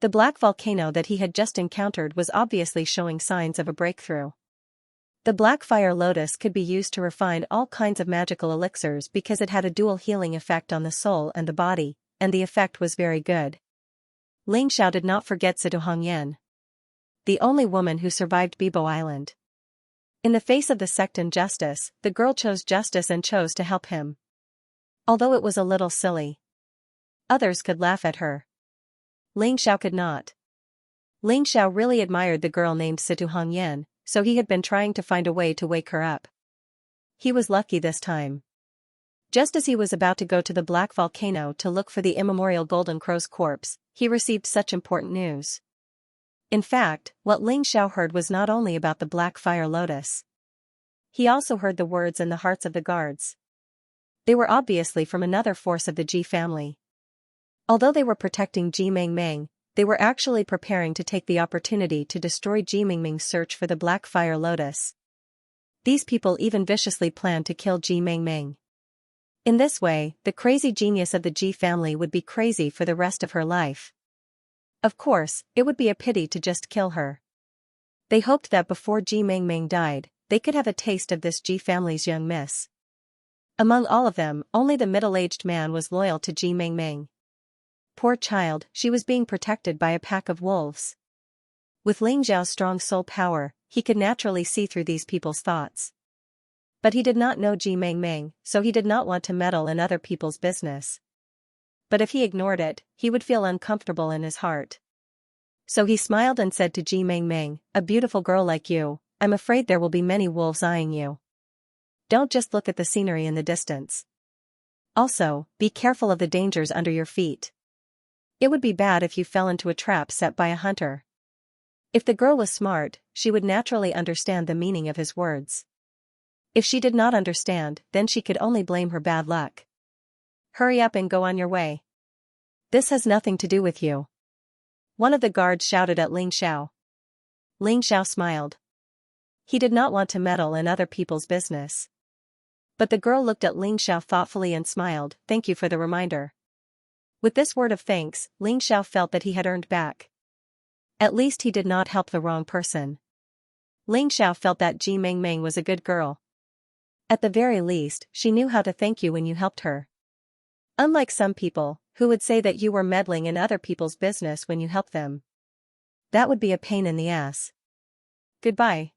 The black volcano that he had just encountered was obviously showing signs of a breakthrough. The Black Fire Lotus could be used to refine all kinds of magical elixirs because it had a dual healing effect on the soul and the body, and the effect was very good. Ling Xiao did not forget Situ Hongyan, the only woman who survived Bibo Island. In the face of the sect injustice, the girl chose justice and chose to help him. Although it was a little silly. Others could laugh at her. Ling Xiao could not. Ling Xiao really admired the girl named Situ Hongyan, so he had been trying to find a way to wake her up. He was lucky this time. Just as he was about to go to the Black Volcano to look for the immemorial Golden Crow's corpse, he received such important news. In fact, what Ling Xiao heard was not only about the Black Fire Lotus. He also heard the words in the hearts of the guards. They were obviously from another force of the Ji family. Although they were protecting Ji Mingming, they were actually preparing to take the opportunity to destroy Ji Mingming's search for the Black Fire Lotus. These people even viciously planned to kill Ji Mingming. In this way, the crazy genius of the Ji family would be crazy for the rest of her life. Of course, it would be a pity to just kill her. They hoped that before Ji Mingming died, they could have a taste of this Ji family's young miss. Among all of them, only the middle-aged man was loyal to Ji Mingming. Poor child, she was being protected by a pack of wolves. With Ling Xiao's strong soul power, he could naturally see through these people's thoughts. But he did not know Ji Mingming, so he did not want to meddle in other people's business. But if he ignored it, he would feel uncomfortable in his heart. So he smiled and said to Ji Mingming, "A beautiful girl like you, I'm afraid there will be many wolves eyeing you. Don't just look at the scenery in the distance. Also, be careful of the dangers under your feet. It would be bad if you fell into a trap set by a hunter." If the girl was smart, she would naturally understand the meaning of his words. If she did not understand, then she could only blame her bad luck. "Hurry up and go on your way. This has nothing to do with you." One of the guards shouted at Ling Xiao. Ling Xiao smiled. He did not want to meddle in other people's business. But the girl looked at Ling Xiao thoughtfully and smiled, "Thank you for the reminder." With this word of thanks, Ling Xiao felt that he had earned back. At least he did not help the wrong person. Ling Xiao felt that Ji Mingming was a good girl. At the very least, she knew how to thank you when you helped her. Unlike some people, who would say that you were meddling in other people's business when you helped them. That would be a pain in the ass. Goodbye.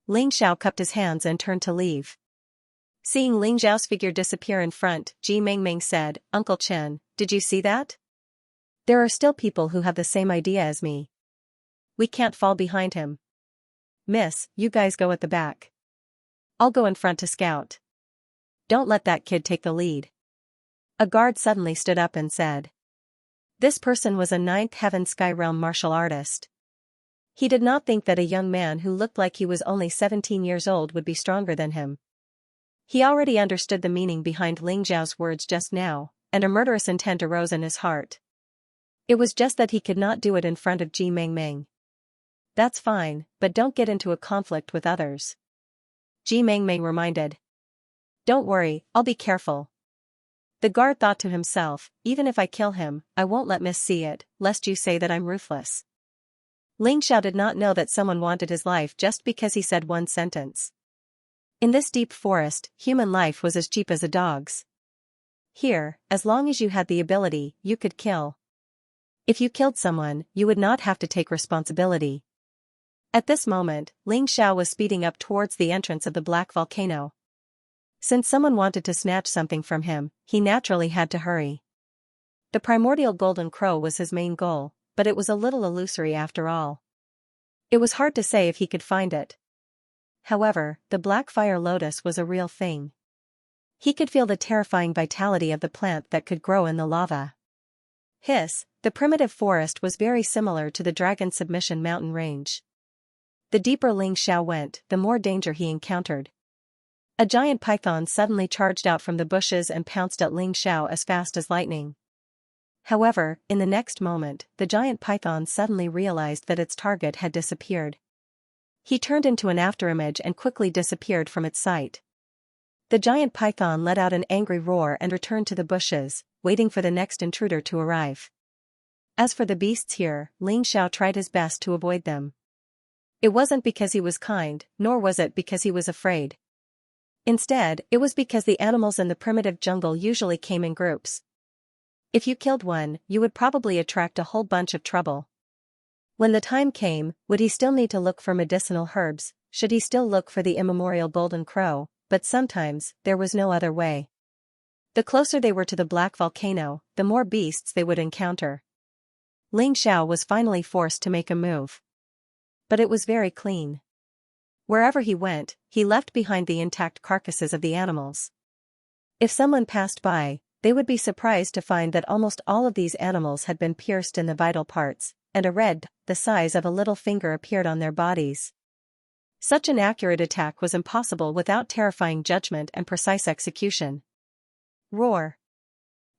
Ling Xiao cupped his hands and turned to leave. Seeing Ling Xiao's figure disappear in front, Ji Mingming said, "Uncle Chen, did you see that? There are still people who have the same idea as me. We can't fall behind him. Miss, you guys go at the back. I'll go in front to scout. Don't let that kid take the lead." A guard suddenly stood up and said. This person was a ninth heaven sky realm martial artist. He did not think that a young man who looked like he was only 17 years old would be stronger than him. He already understood the meaning behind Ling Xiao's words just now, and a murderous intent arose in his heart. It was just that he could not do it in front of Ji Mengmeng. That's fine, but don't get into a conflict with others. Ji Mengmeng reminded. Don't worry, I'll be careful. The guard thought to himself, even if I kill him, I won't let Miss see it, lest you say that I'm ruthless. Ling Xiao did not know that someone wanted his life just because he said one sentence. In this deep forest, human life was as cheap as a dog's. Here, as long as you had the ability, you could kill. If you killed someone, you would not have to take responsibility. At this moment, Ling Xiao was speeding up towards the entrance of the black volcano. Since someone wanted to snatch something from him, he naturally had to hurry. The primordial golden crow was his main goal, but it was a little illusory after all. It was hard to say if he could find it. However, the black fire lotus was a real thing. He could feel the terrifying vitality of the plant that could grow in the lava. The primitive forest was very similar to the Dragon Submission mountain range. The deeper Ling Xiao went, the more danger he encountered. A giant python suddenly charged out from the bushes and pounced at Ling Xiao as fast as lightning. However, in the next moment, the giant python suddenly realized that its target had disappeared. He turned into an afterimage and quickly disappeared from its sight. The giant python let out an angry roar and returned to the bushes, waiting for the next intruder to arrive. As for the beasts here, Ling Xiao tried his best to avoid them. It wasn't because he was kind, nor was it because he was afraid. Instead, it was because the animals in the primitive jungle usually came in groups. If you killed one, you would probably attract a whole bunch of trouble. When the time came, would he still need to look for medicinal herbs? Should he still look for the immemorial golden crow? But sometimes, there was no other way. The closer they were to the black volcano, the more beasts they would encounter. Ling Xiao was finally forced to make a move. But it was very clean. Wherever he went, he left behind the intact carcasses of the animals. If someone passed by, they would be surprised to find that almost all of these animals had been pierced in the vital parts, and a red, the size of a little finger, appeared on their bodies. Such an accurate attack was impossible without terrifying judgment and precise execution. Roar.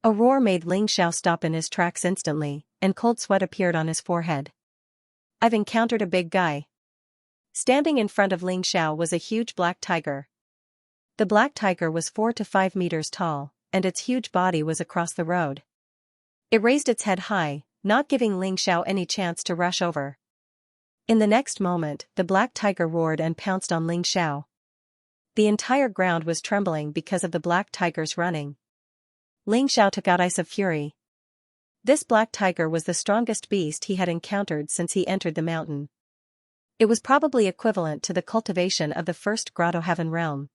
A roar made Ling Xiao stop in his tracks instantly, and cold sweat appeared on his forehead. I've encountered a big guy. Standing in front of Ling Xiao was a huge black tiger. The black tiger was 4 to 5 meters tall, and its huge body was across the road. It raised its head high, not giving Ling Xiao any chance to rush over. In the next moment, the black tiger roared and pounced on Ling Xiao. The entire ground was trembling because of the black tiger's running. Ling Xiao took out Ice of Fury. This black tiger was the strongest beast he had encountered since he entered the mountain. It was probably equivalent to the cultivation of the first Grotto Heaven realm.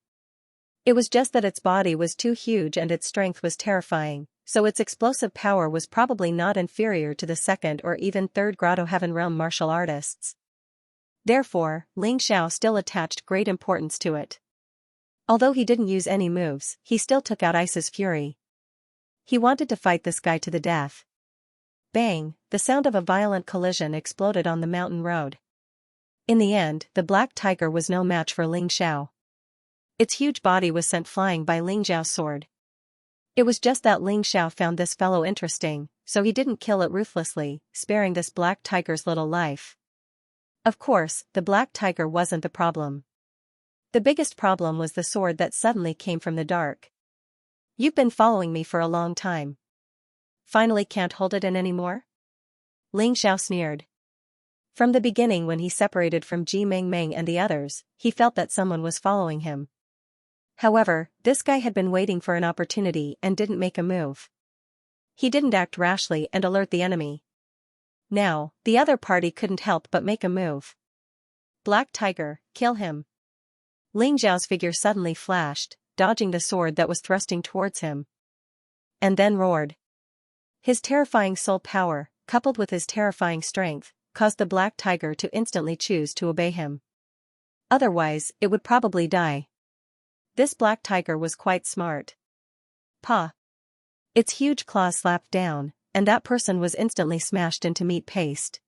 It was just that its body was too huge and its strength was terrifying, so its explosive power was probably not inferior to the second or even third Grotto Heaven realm martial artists. Therefore, Ling Xiao still attached great importance to it. Although he didn't use any moves, he still took out Ice's Fury. He wanted to fight this guy to the death. Bang! The sound of a violent collision exploded on the mountain road. In the end, the black tiger was no match for Ling Xiao. Its huge body was sent flying by Ling Xiao's sword. It was just that Ling Xiao found this fellow interesting, so he didn't kill it ruthlessly, sparing this black tiger's little life. Of course, the black tiger wasn't the problem. The biggest problem was the sword that suddenly came from the dark. You've been following me for a long time. Finally can't hold it in anymore? Ling Xiao sneered. From the beginning, when he separated from Ji Mengmeng and the others, he felt that someone was following him. However, this guy had been waiting for an opportunity and didn't make a move. He didn't act rashly and alert the enemy. Now, the other party couldn't help but make a move. Black Tiger, kill him. Ling Xiao's figure suddenly flashed, dodging the sword that was thrusting towards him. And then roared. His terrifying soul power, coupled with his terrifying strength, caused the black tiger to instantly choose to obey him. Otherwise, it would probably die. This black tiger was quite smart. Paw! Its huge claws slapped down, and that person was instantly smashed into meat paste.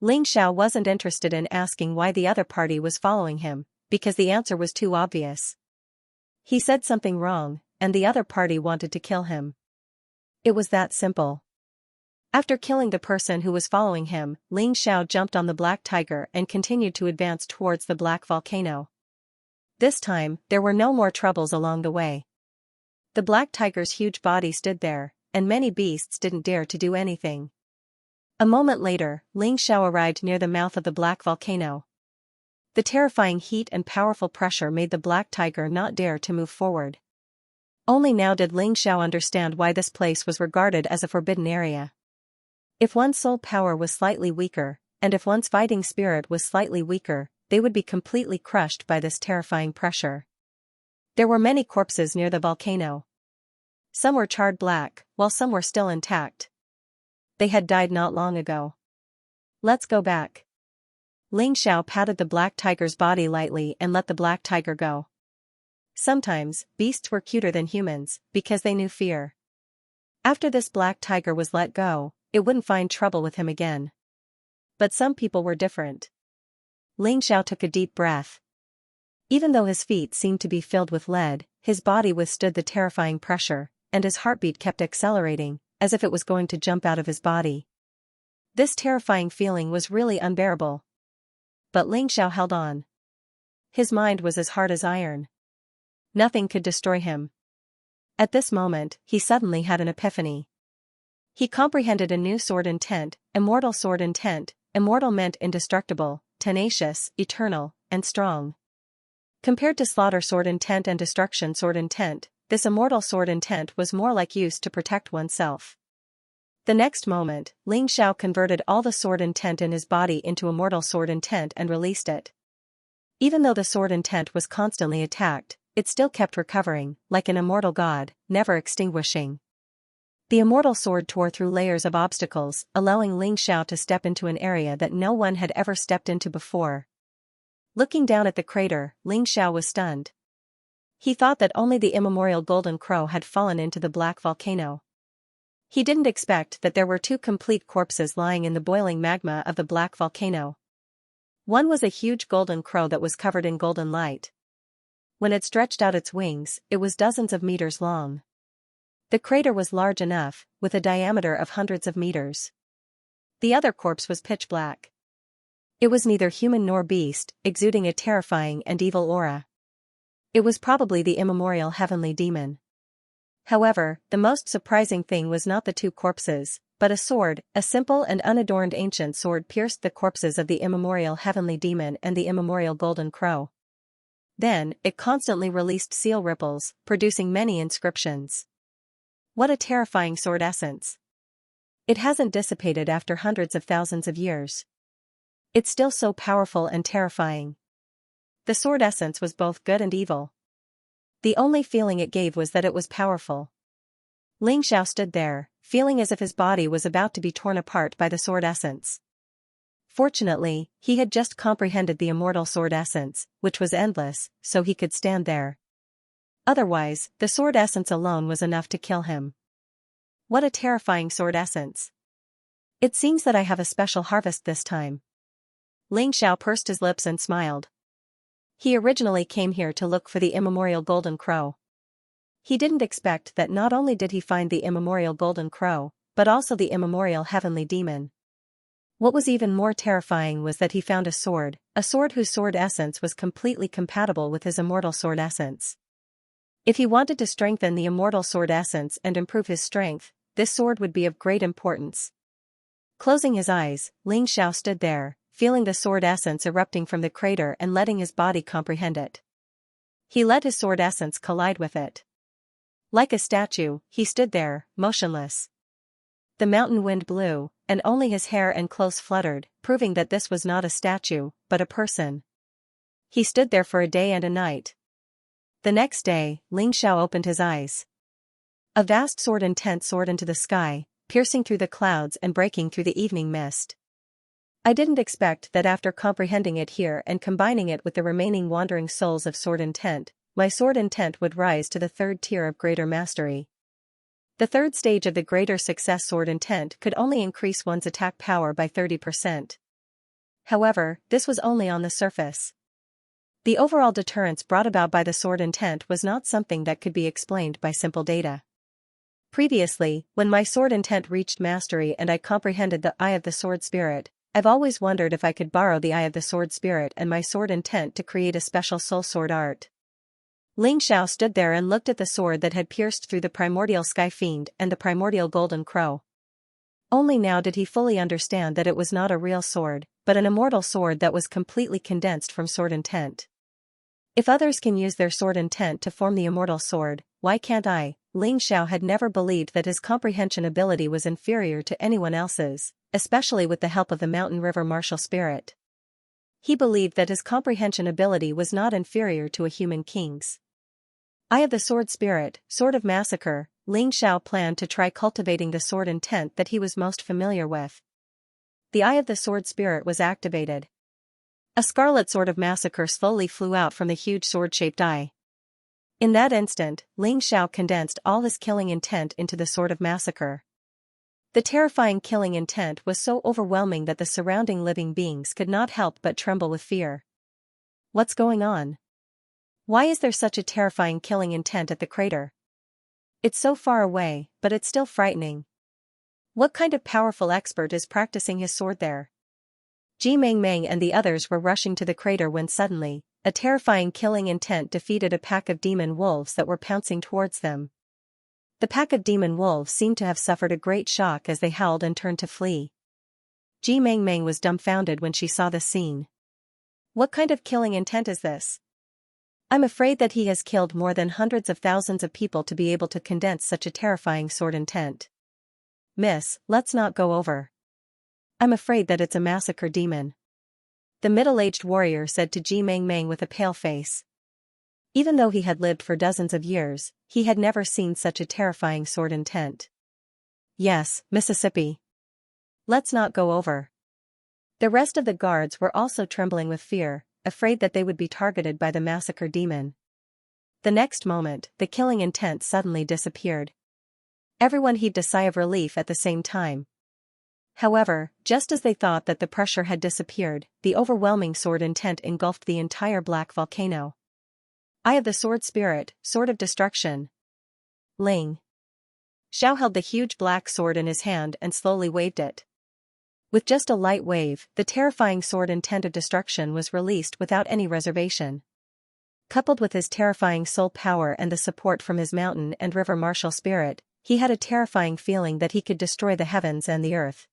Ling Xiao wasn't interested in asking why the other party was following him, because the answer was too obvious. He said something wrong, and the other party wanted to kill him. It was that simple. After killing the person who was following him, Ling Xiao jumped on the black tiger and continued to advance towards the black volcano. This time, there were no more troubles along the way. The black tiger's huge body stood there, and many beasts didn't dare to do anything. A moment later, Ling Xiao arrived near the mouth of the black volcano. The terrifying heat and powerful pressure made the black tiger not dare to move forward. Only now did Ling Xiao understand why this place was regarded as a forbidden area. If one's soul power was slightly weaker, and if one's fighting spirit was slightly weaker, they would be completely crushed by this terrifying pressure. There were many corpses near the volcano. Some were charred black, while some were still intact. They had died not long ago. Let's go back. Ling Xiao patted the black tiger's body lightly and let the black tiger go. Sometimes, beasts were cuter than humans, because they knew fear. After this black tiger was let go, it wouldn't find trouble with him again. But some people were different. Ling Xiao took a deep breath. Even though his feet seemed to be filled with lead, his body withstood the terrifying pressure, and his heartbeat kept accelerating, as if it was going to jump out of his body. This terrifying feeling was really unbearable. But Ling Xiao held on. His mind was as hard as iron. Nothing could destroy him. At this moment, he suddenly had an epiphany. He comprehended a new sword intent, immortal sword intent. Immortal meant indestructible, tenacious, eternal, and strong. Compared to slaughter sword intent and destruction sword intent, this immortal sword intent was more like use to protect oneself. The next moment, Ling Xiao converted all the sword intent in his body into immortal sword intent and released it. Even though the sword intent was constantly attacked, it still kept recovering, like an immortal god, never extinguishing. The immortal sword tore through layers of obstacles, allowing Ling Xiao to step into an area that no one had ever stepped into before. Looking down at the crater, Ling Xiao was stunned. He thought that only the immemorial golden crow had fallen into the black volcano. He didn't expect that there were two complete corpses lying in the boiling magma of the black volcano. One was a huge golden crow that was covered in golden light. When it stretched out its wings, it was dozens of meters long. The crater was large enough, with a diameter of hundreds of meters. The other corpse was pitch black. It was neither human nor beast, exuding a terrifying and evil aura. It was probably the immemorial heavenly demon. However, the most surprising thing was not the two corpses, but a sword. A simple and unadorned ancient sword pierced the corpses of the immemorial heavenly demon and the immemorial golden crow. Then, it constantly released seal ripples, producing many inscriptions. What a terrifying sword essence. It hasn't dissipated after hundreds of thousands of years. It's still so powerful and terrifying. The sword essence was both good and evil. The only feeling it gave was that it was powerful. Ling Xiao stood there, feeling as if his body was about to be torn apart by the sword essence. Fortunately, he had just comprehended the immortal sword essence, which was endless, so he could stand there. Otherwise, the sword essence alone was enough to kill him. What a terrifying sword essence. It seems that I have a special harvest this time. Ling Xiao pursed his lips and smiled. He originally came here to look for the immemorial golden crow. He didn't expect that not only did he find the immemorial golden crow, but also the immemorial heavenly demon. What was even more terrifying was that he found a sword whose sword essence was completely compatible with his immortal sword essence. If he wanted to strengthen the immortal sword essence and improve his strength, this sword would be of great importance. Closing his eyes, Ling Xiao stood there, feeling the sword essence erupting from the crater and letting his body comprehend it. He let his sword essence collide with it. Like a statue, he stood there, motionless. The mountain wind blew, and only his hair and clothes fluttered, proving that this was not a statue, but a person. He stood there for a day and a night. The next day, Ling Xiao opened his eyes. A vast sword intent soared into the sky, piercing through the clouds and breaking through the evening mist. I didn't expect that after comprehending it here and combining it with the remaining wandering souls of sword intent, my sword intent would rise to the third tier of greater mastery. The third stage of the greater success sword intent could only increase one's attack power by 30%. However, this was only on the surface. The overall deterrence brought about by the sword intent was not something that could be explained by simple data. Previously, when my sword intent reached mastery and I comprehended the Eye of the Sword Spirit, I've always wondered if I could borrow the Eye of the Sword Spirit and my sword intent to create a special soul sword art. Ling Xiao stood there and looked at the sword that had pierced through the primordial sky fiend and the primordial golden crow. Only now did he fully understand that it was not a real sword, but an immortal sword that was completely condensed from sword intent. If others can use their sword intent to form the immortal sword, why can't I? Ling Xiao had never believed that his comprehension ability was inferior to anyone else's, especially with the help of the mountain river martial spirit. He believed that his comprehension ability was not inferior to a human king's. Eye of the Sword Spirit, Sword of Massacre. Ling Xiao planned to try cultivating the sword intent that he was most familiar with. The Eye of the Sword Spirit was activated. A scarlet sword of massacre slowly flew out from the huge sword-shaped eye. In that instant, Ling Xiao condensed all his killing intent into the sword of massacre. The terrifying killing intent was so overwhelming that the surrounding living beings could not help but tremble with fear. What's going on? Why is there such a terrifying killing intent at the crater? It's so far away, but it's still frightening. What kind of powerful expert is practicing his sword there? Ji Mengmeng and the others were rushing to the crater when suddenly, a terrifying killing intent defeated a pack of demon wolves that were pouncing towards them. The pack of demon wolves seemed to have suffered a great shock as they howled and turned to flee. Ji Mengmeng was dumbfounded when she saw the scene. What kind of killing intent is this? I'm afraid that he has killed more than hundreds of thousands of people to be able to condense such a terrifying sword intent. Miss, let's not go over. I'm afraid that it's a massacre demon. The middle-aged warrior said to Ji Mengmeng with a pale face. Even though he had lived for dozens of years, he had never seen such a terrifying sword intent. Yes, Mississippi. Let's not go over. The rest of the guards were also trembling with fear, afraid that they would be targeted by the massacre demon. The next moment, the killing intent suddenly disappeared. Everyone heaved a sigh of relief at the same time. However, just as they thought that the pressure had disappeared, the overwhelming sword intent engulfed the entire black volcano. Eye of the Sword Spirit, Sword of Destruction. Ling Xiao held the huge black sword in his hand and slowly waved it. With just a light wave, the terrifying sword intent of destruction was released without any reservation. Coupled with his terrifying soul power and the support from his mountain and river martial spirit, he had a terrifying feeling that he could destroy the heavens and the earth.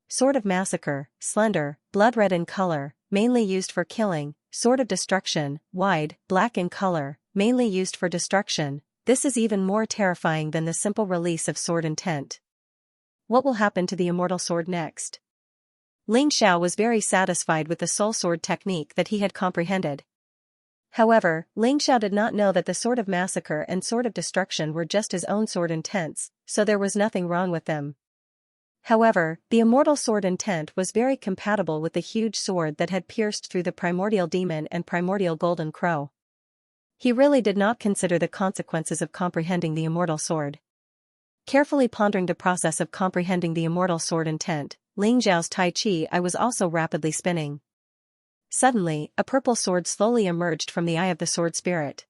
Sword of Massacre, slender, blood-red in color, mainly used for killing. Sword of Destruction, wide, black in color, mainly used for destruction. This is even more terrifying than the simple release of sword intent. What will happen to the immortal sword next? Ling Xiao was very satisfied with the soul sword technique that he had comprehended. However, Ling Xiao did not know that the Sword of Massacre and Sword of Destruction were just his own sword intents, so there was nothing wrong with them. However, the immortal sword intent was very compatible with the huge sword that had pierced through the primordial demon and primordial golden crow. He really did not consider the consequences of comprehending the immortal sword. Carefully pondering the process of comprehending the immortal sword intent, Ling Xiao's Tai Chi eye was also rapidly spinning. Suddenly, a purple sword slowly emerged from the Eye of the Sword Spirit.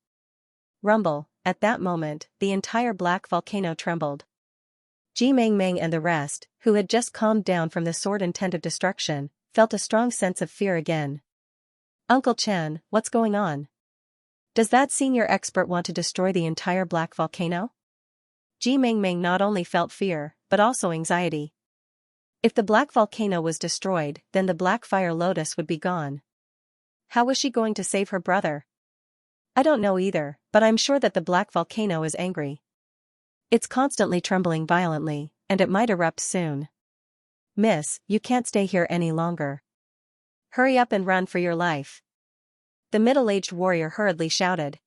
Rumble, at that moment, the entire black volcano trembled. Ji Mengmeng and the rest, who had just calmed down from the sword intent of destruction, felt a strong sense of fear again. Uncle Chen, what's going on? Does that senior expert want to destroy the entire black volcano? Ji Mengmeng not only felt fear, but also anxiety. If the black volcano was destroyed, then the black fire lotus would be gone. How was she going to save her brother? I don't know either, but I'm sure that the black volcano is angry. It's constantly trembling violently, and it might erupt soon. Miss, you can't stay here any longer. Hurry up and run for your life. The middle-aged warrior hurriedly shouted.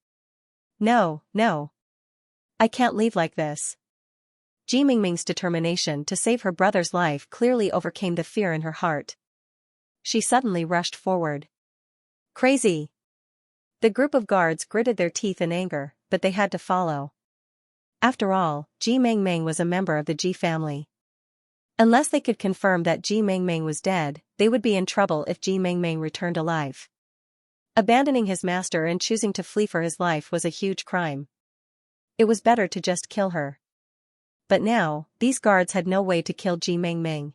No, no. I can't leave like this. Ji Mingming's determination to save her brother's life clearly overcame the fear in her heart. She suddenly rushed forward. Crazy! The group of guards gritted their teeth in anger, but they had to follow. After all, Ji Mengmeng was a member of the Ji family. Unless they could confirm that Ji Mengmeng was dead, they would be in trouble if Ji Mengmeng returned alive. Abandoning his master and choosing to flee for his life was a huge crime. It was better to just kill her. But now, these guards had no way to kill Ji Mengmeng.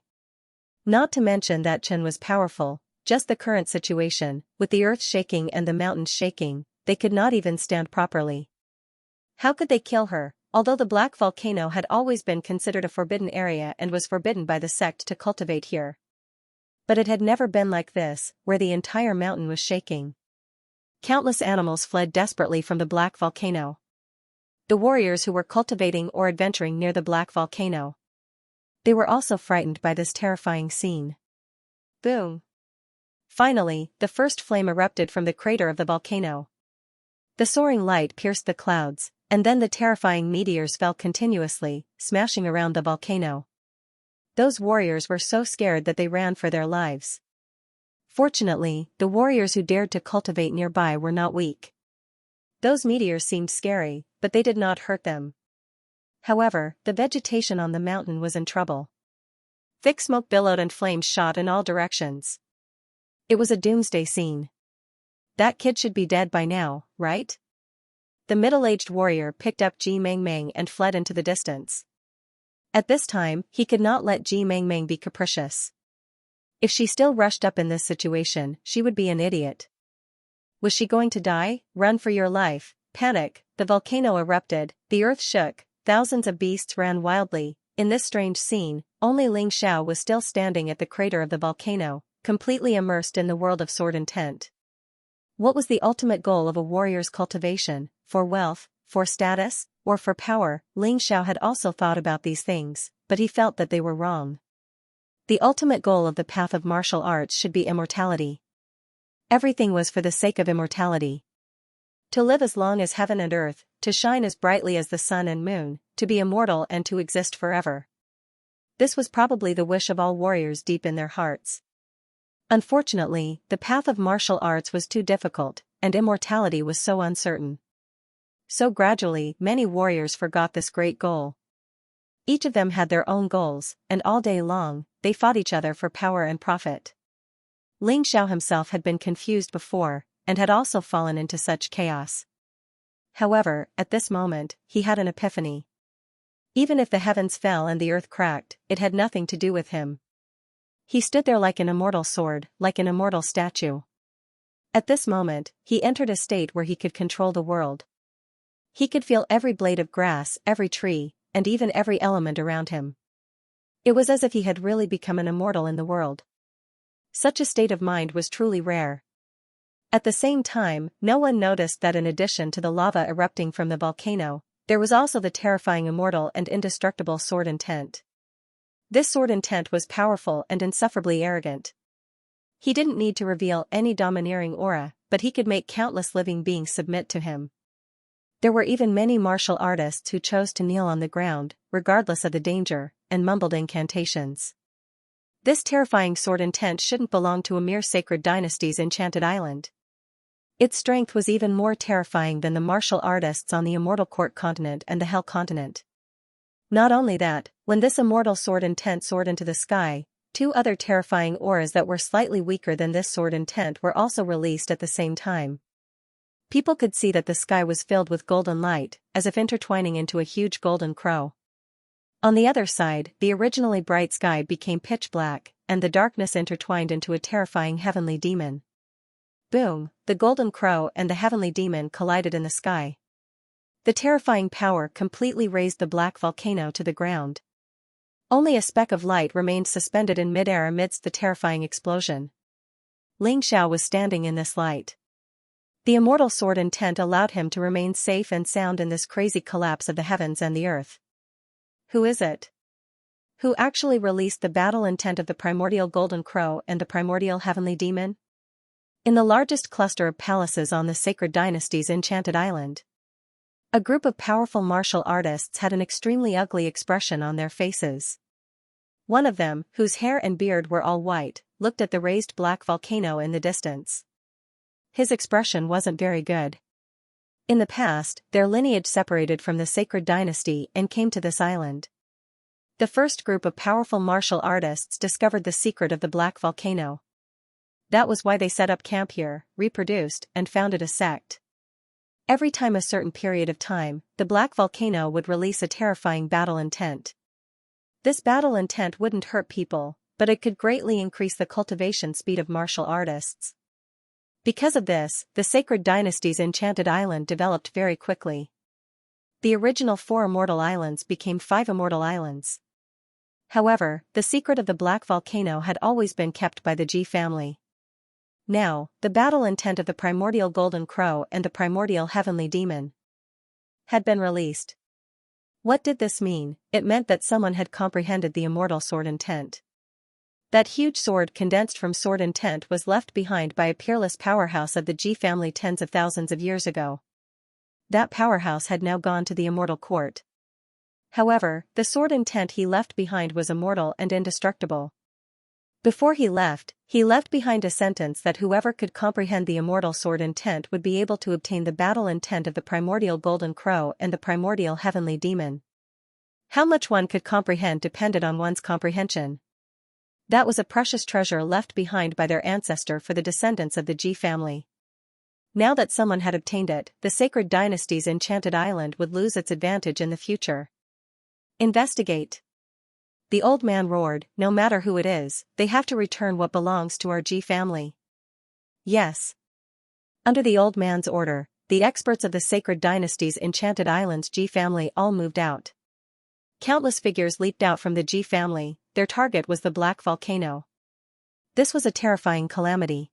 Not to mention that Chen was powerful, just the current situation, with the earth shaking and the mountains shaking, they could not even stand properly. How could they kill her, although the Black Volcano had always been considered a forbidden area and was forbidden by the sect to cultivate here? But it had never been like this, where the entire mountain was shaking. Countless animals fled desperately from the Black Volcano. The warriors who were cultivating or adventuring near the Black Volcano. They were also frightened by this terrifying scene. Boom! Finally, the first flame erupted from the crater of the volcano. The soaring light pierced the clouds, and then the terrifying meteors fell continuously, smashing around the volcano. Those warriors were so scared that they ran for their lives. Fortunately, the warriors who dared to cultivate nearby were not weak. Those meteors seemed scary, but they did not hurt them. However, the vegetation on the mountain was in trouble. Thick smoke billowed and flames shot in all directions. It was a doomsday scene. That kid should be dead by now, right? The middle-aged warrior picked up Ji Mengmeng and fled into the distance. At this time, he could not let Ji Mengmeng be capricious. If she still rushed up in this situation, she would be an idiot. Was she going to die? Run for your life. Panic, the volcano erupted, the earth shook, thousands of beasts ran wildly. In this strange scene, only Ling Xiao was still standing at the crater of the volcano, completely immersed in the world of sword intent. What was the ultimate goal of a warrior's cultivation? For wealth, for status, or for power? Ling Xiao had also thought about these things, but he felt that they were wrong. The ultimate goal of the path of martial arts should be immortality. Everything was for the sake of immortality. To live as long as heaven and earth, to shine as brightly as the sun and moon, to be immortal and to exist forever. This was probably the wish of all warriors deep in their hearts. Unfortunately, the path of martial arts was too difficult, and immortality was so uncertain. So gradually, many warriors forgot this great goal. Each of them had their own goals, and all day long, they fought each other for power and profit. Ling Xiao himself had been confused before, and had also fallen into such chaos. However, at this moment, he had an epiphany. Even if the heavens fell and the earth cracked, it had nothing to do with him. He stood there like an immortal sword, like an immortal statue. At this moment, he entered a state where he could control the world. He could feel every blade of grass, every tree, and even every element around him. It was as if he had really become an immortal in the world. Such a state of mind was truly rare. At the same time, no one noticed that in addition to the lava erupting from the volcano, there was also the terrifying immortal and indestructible sword intent. This sword intent was powerful and insufferably arrogant. He didn't need to reveal any domineering aura, but he could make countless living beings submit to him. There were even many martial artists who chose to kneel on the ground, regardless of the danger, and mumbled incantations. This terrifying sword intent shouldn't belong to a mere sacred dynasty's enchanted island. Its strength was even more terrifying than the martial artists on the Immortal Court continent and the Hell continent. Not only that, when this immortal sword intent soared into the sky, two other terrifying auras that were slightly weaker than this sword intent were also released at the same time. People could see that the sky was filled with golden light, as if intertwining into a huge golden crow. On the other side, the originally bright sky became pitch black, and the darkness intertwined into a terrifying heavenly demon. Boom, the golden crow and the heavenly demon collided in the sky. The terrifying power completely razed the black volcano to the ground. Only a speck of light remained suspended in midair amidst the terrifying explosion. Ling Xiao was standing in this light. The immortal sword intent allowed him to remain safe and sound in this crazy collapse of the heavens and the earth. Who is it? Who actually released the battle intent of the primordial golden crow and the primordial heavenly demon? In the largest cluster of palaces on the sacred dynasty's enchanted island, a group of powerful martial artists had an extremely ugly expression on their faces. One of them, whose hair and beard were all white, looked at the raised black volcano in the distance. His expression wasn't very good. In the past, their lineage separated from the sacred dynasty and came to this island. The first group of powerful martial artists discovered the secret of the black volcano. That was why they set up camp here, reproduced, and founded a sect. Every time a certain period of time, the black volcano would release a terrifying battle intent. This battle intent wouldn't hurt people, but it could greatly increase the cultivation speed of martial artists. Because of this, the Sacred Dynasty's Enchanted Island developed very quickly. The original 4 immortal islands became 5 immortal islands. However, the secret of the black volcano had always been kept by the Ji family. Now, the battle intent of the primordial golden crow and the primordial heavenly demon had been released. What did this mean? It meant that someone had comprehended the immortal sword intent. That huge sword condensed from sword intent was left behind by a peerless powerhouse of the Ji family tens of thousands of years ago. That powerhouse had now gone to the immortal court. However, the sword intent he left behind was immortal and indestructible. Before he left behind a sentence that whoever could comprehend the immortal sword intent would be able to obtain the battle intent of the primordial golden crow and the primordial heavenly demon. How much one could comprehend depended on one's comprehension. That was a precious treasure left behind by their ancestor for the descendants of the Ji family. Now that someone had obtained it, the Sacred Dynasty's Enchanted Island would lose its advantage in the future. Investigate. The old man roared, no matter who it is, they have to return what belongs to our Ji family. Yes. Under the old man's order, the experts of the Sacred Dynasty's Enchanted Island's Ji family all moved out. Countless figures leaped out from the Ji family, their target was the black volcano. This was a terrifying calamity.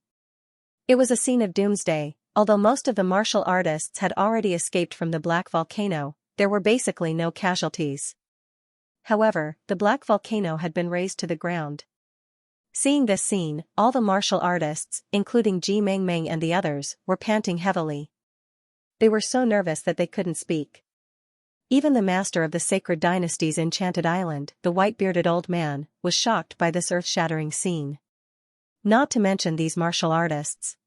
It was a scene of doomsday. Although most of the martial artists had already escaped from the black volcano, there were basically no casualties. However, the black volcano had been razed to the ground. Seeing this scene, all the martial artists, including Ji Mengmeng and the others, were panting heavily. They were so nervous that they couldn't speak. Even the master of the Sacred Dynasty's Enchanted Island, the white-bearded old man, was shocked by this earth-shattering scene. Not to mention these martial artists.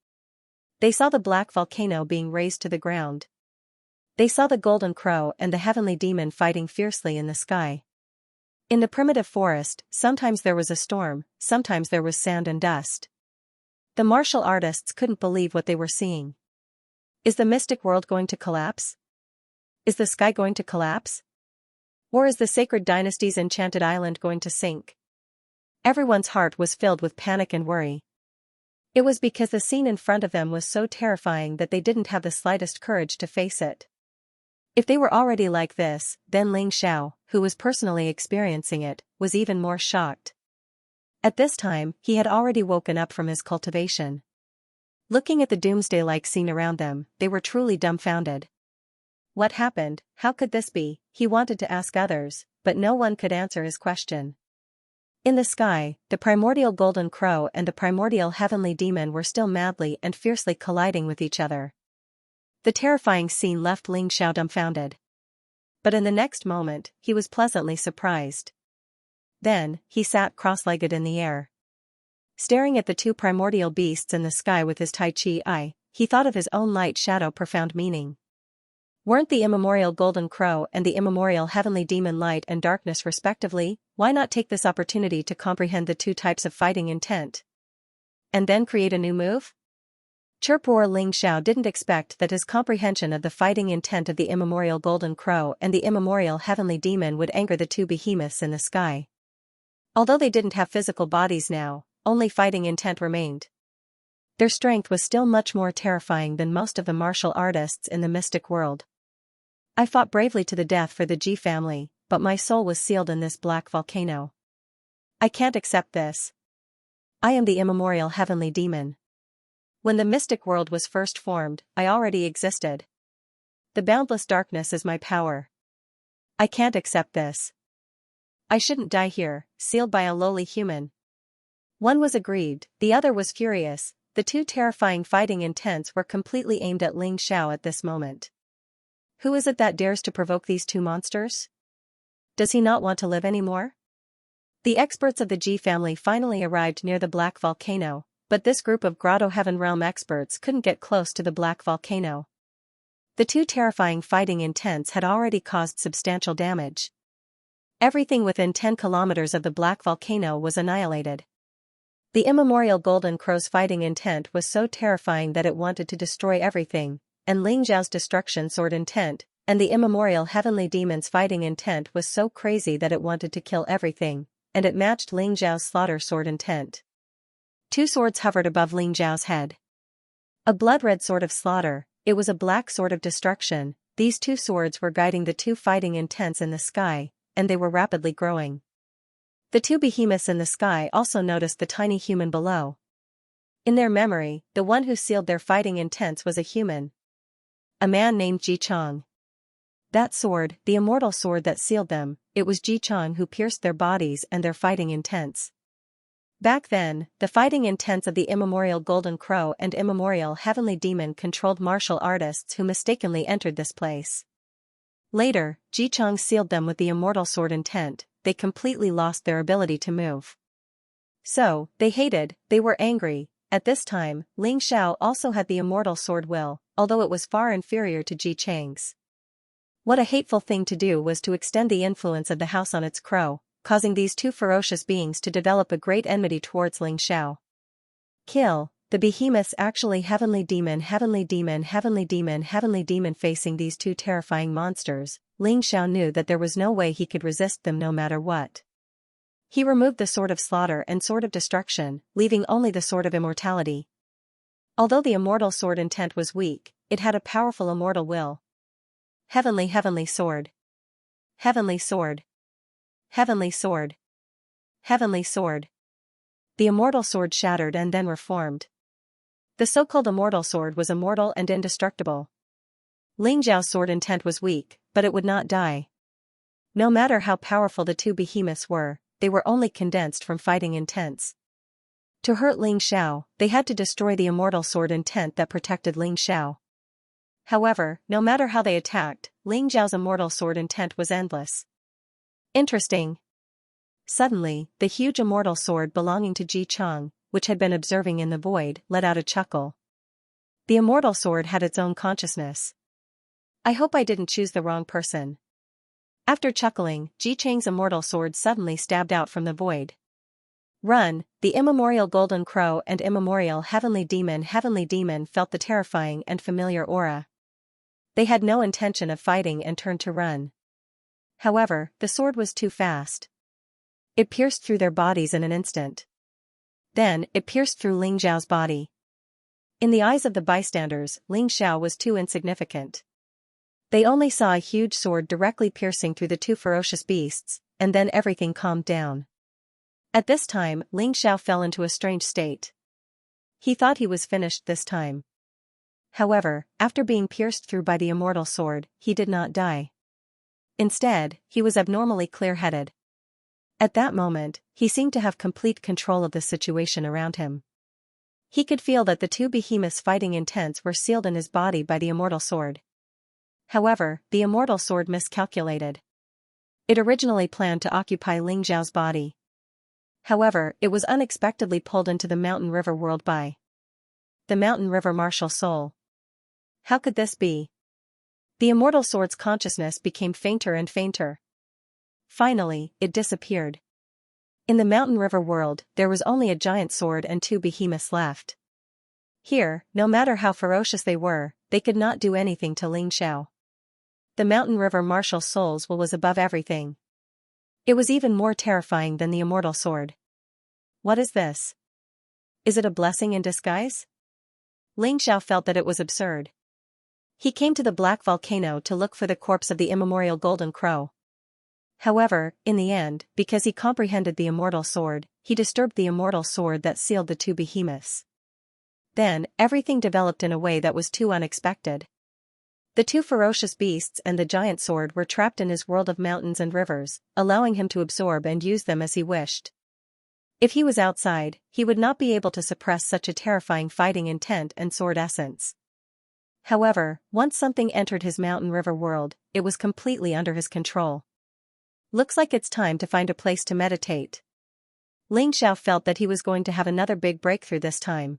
They saw the black volcano being razed to the ground. They saw the golden crow and the heavenly demon fighting fiercely in the sky. In the primitive forest, sometimes there was a storm, sometimes there was sand and dust. The martial artists couldn't believe what they were seeing. Is the mystic world going to collapse? Is the sky going to collapse? Or is the Sacred Dynasty's Enchanted Island going to sink? Everyone's heart was filled with panic and worry. It was because the scene in front of them was so terrifying that they didn't have the slightest courage to face it. If they were already like this, then Ling Xiao, who was personally experiencing it, was even more shocked. At this time, he had already woken up from his cultivation. Looking at the doomsday-like scene around them, they were truly dumbfounded. What happened? How could this be? He wanted to ask others, but no one could answer his question. In the sky, the primordial golden crow and the primordial heavenly demon were still madly and fiercely colliding with each other. The terrifying scene left Ling Xiao dumbfounded. But in the next moment, he was pleasantly surprised. Then, he sat cross-legged in the air. Staring at the two primordial beasts in the sky with his Tai Chi eye, he thought of his own light shadow profound meaning. Weren't the immemorial golden crow and the immemorial heavenly demon light and darkness respectively? Why not take this opportunity to comprehend the two types of fighting intent? And then create a new move? Chirp roar. Ling Xiao didn't expect that his comprehension of the fighting intent of the immemorial golden crow and the immemorial heavenly demon would anger the two behemoths in the sky. Although they didn't have physical bodies now, only fighting intent remained. Their strength was still much more terrifying than most of the martial artists in the mystic world. I fought bravely to the death for the Ji family, but my soul was sealed in this black volcano. I can't accept this. I am the immemorial heavenly demon. When the mystic world was first formed, I already existed. The boundless darkness is my power. I can't accept this. I shouldn't die here, sealed by a lowly human. One was aggrieved, the other was furious. The two terrifying fighting intents were completely aimed at Ling Xiao at this moment. Who is it that dares to provoke these two monsters? Does he not want to live anymore? The experts of the Ji family finally arrived near the black volcano, but this group of Grotto Heaven Realm experts couldn't get close to the black volcano. The two terrifying fighting intents had already caused substantial damage. Everything within 10 kilometers of the black volcano was annihilated. The immemorial Golden Crow's fighting intent was so terrifying that it wanted to destroy everything, and Ling Xiao's destruction sword intent, and the immemorial heavenly demon's fighting intent was so crazy that it wanted to kill everything, and it matched Ling Xiao's slaughter sword intent. Two swords hovered above Ling Xiao's head. A blood-red sword of slaughter, it was a black sword of destruction. These two swords were guiding the two fighting intents in the sky, and they were rapidly growing. The two behemoths in the sky also noticed the tiny human below. In their memory, the one who sealed their fighting intents was a human. A man named Ji Chang. That sword, the immortal sword that sealed them, it was Ji Chang who pierced their bodies and their fighting intents. Back then, the fighting intents of the immemorial Golden Crow and immemorial Heavenly Demon controlled martial artists who mistakenly entered this place. Later, Ji Chang sealed them with the immortal sword intent. They completely lost their ability to move. So, they hated, they were angry. At this time, Ling Xiao also had the immortal sword will, although it was far inferior to Ji Chang's. What a hateful thing to do was to extend the influence of the house on its crow, causing these two ferocious beings to develop a great enmity towards Ling Xiao. Kill, the behemoths actually Heavenly Demon Heavenly Demon Heavenly Demon Heavenly Demon. Facing these two terrifying monsters, Ling Xiao knew that there was no way he could resist them no matter what. He removed the sword of slaughter and sword of destruction, leaving only the sword of immortality. Although the immortal sword intent was weak, it had a powerful immortal will. Heavenly sword. Heavenly sword. Heavenly sword. Heavenly sword. The immortal sword shattered and then reformed. The so-called immortal sword was immortal and indestructible. Ling Xiao's sword intent was weak, but it would not die. No matter how powerful the two behemoths were, they were only condensed from fighting intents. To hurt Ling Xiao, they had to destroy the immortal sword intent that protected Ling Xiao. However, no matter how they attacked, Ling Xiao's immortal sword intent was endless. Interesting. Suddenly, the huge immortal sword belonging to Ji Chang, which had been observing in the void, let out a chuckle. The immortal sword had its own consciousness. I hope I didn't choose the wrong person. After chuckling, Ji Chang's immortal sword suddenly stabbed out from the void. Run! The immemorial Golden Crow and immemorial Heavenly Demon felt the terrifying and familiar aura. They had no intention of fighting and turned to run. However, the sword was too fast. It pierced through their bodies in an instant. Then, it pierced through Ling Xiao's body. In the eyes of the bystanders, Ling Xiao was too insignificant. They only saw a huge sword directly piercing through the two ferocious beasts, and then everything calmed down. At this time, Ling Xiao fell into a strange state. He thought he was finished this time. However, after being pierced through by the immortal sword, he did not die. Instead, he was abnormally clear-headed. At that moment, he seemed to have complete control of the situation around him. He could feel that the two behemoths' fighting intents were sealed in his body by the immortal sword. However, the immortal sword miscalculated. It originally planned to occupy Ling Xiao's body. However, it was unexpectedly pulled into the mountain river world by the mountain river martial soul. How could this be? The immortal sword's consciousness became fainter and fainter. Finally, it disappeared. In the mountain river world, there was only a giant sword and two behemoths left. Here, no matter how ferocious they were, they could not do anything to Ling Xiao. The mountain river martial soul's will was above everything. It was even more terrifying than the immortal sword. What is this? Is it a blessing in disguise? Ling Xiao felt that it was absurd. He came to the black volcano to look for the corpse of the immemorial Golden Crow. However, in the end, because he comprehended the immortal sword, he disturbed the immortal sword that sealed the two behemoths. Then, everything developed in a way that was too unexpected. The two ferocious beasts and the giant sword were trapped in his world of mountains and rivers, allowing him to absorb and use them as he wished. If he was outside, he would not be able to suppress such a terrifying fighting intent and sword essence. However, once something entered his mountain river world, it was completely under his control. Looks like it's time to find a place to meditate. Ling Xiao felt that he was going to have another big breakthrough this time.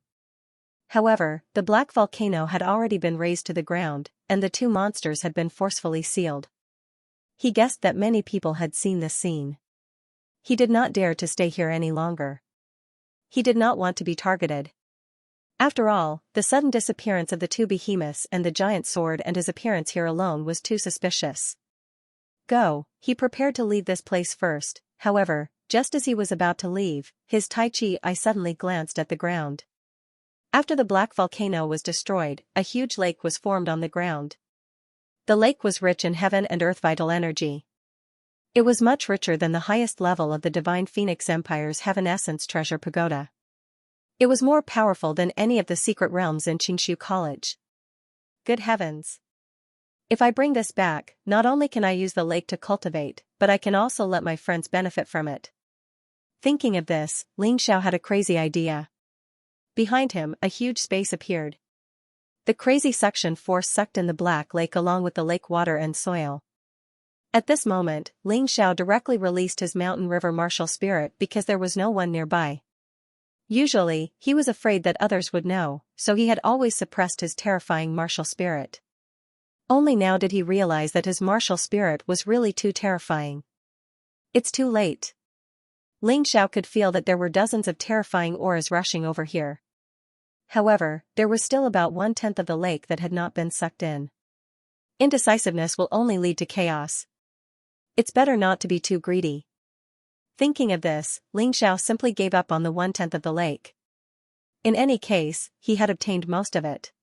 However, the black volcano had already been razed to the ground, and the two monsters had been forcefully sealed. He guessed that many people had seen this scene. He did not dare to stay here any longer. He did not want to be targeted. After all, the sudden disappearance of the two behemoths and the giant sword and his appearance here alone was too suspicious. Go, he prepared to leave this place first, however, just as he was about to leave, his Tai Chi eye suddenly glanced at the ground. After the black volcano was destroyed, a huge lake was formed on the ground. The lake was rich in heaven and earth vital energy. It was much richer than the highest level of the Divine Phoenix Empire's Heaven Essence Treasure Pagoda. It was more powerful than any of the secret realms in Xianxia College. Good heavens! If I bring this back, not only can I use the lake to cultivate, but I can also let my friends benefit from it. Thinking of this, Ling Xiao had a crazy idea. Behind him, a huge space appeared. The crazy suction force sucked in the black lake along with the lake water and soil. At this moment, Ling Xiao directly released his mountain river martial spirit because there was no one nearby. Usually, he was afraid that others would know, so he had always suppressed his terrifying martial spirit. Only now did he realize that his martial spirit was really too terrifying. It's too late. Ling Xiao could feel that there were dozens of terrifying auras rushing over here. However, there was still about 1/10 of the lake that had not been sucked in. Indecisiveness will only lead to chaos. It's better not to be too greedy. Thinking of this, Ling Xiao simply gave up on the 1/10 of the lake. In any case, he had obtained most of it.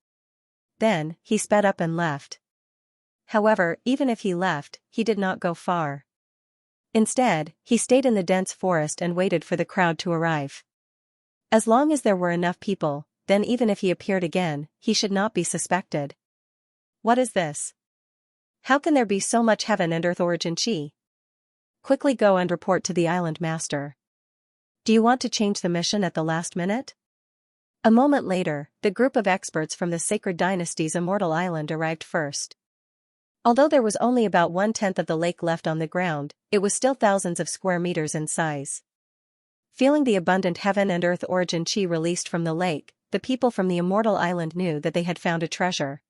Then, he sped up and left. However, even if he left, he did not go far. Instead, he stayed in the dense forest and waited for the crowd to arrive. As long as there were enough people, then even if he appeared again, he should not be suspected. What is this? How can there be so much heaven and earth origin chi? Quickly go and report to the island master. Do you want to change the mission at the last minute? A moment later, the group of experts from the Sacred Dynasty's Immortal Island arrived first. Although there was only about 1/10 of the lake left on the ground, it was still thousands of square meters in size. Feeling the abundant heaven and earth origin chi released from the lake, the people from the Immortal Island knew that they had found a treasure.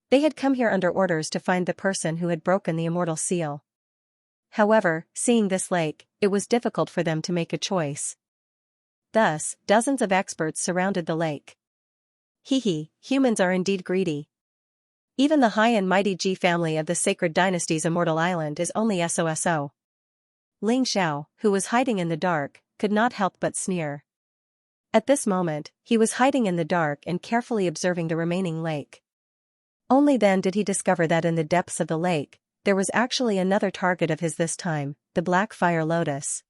They had come here under orders to find the person who had broken the immortal seal. However, seeing this lake, it was difficult for them to make a choice. Thus, dozens of experts surrounded the lake. Humans are indeed greedy. Even the high and mighty Ji family of the Sacred Dynasty's Immortal Island is only SOSO. Ling Xiao, who was hiding in the dark, could not help but sneer. At this moment, he was hiding in the dark and carefully observing the remaining lake. Only then did he discover that in the depths of the lake, there was actually another target of his this time, the black fire lotus.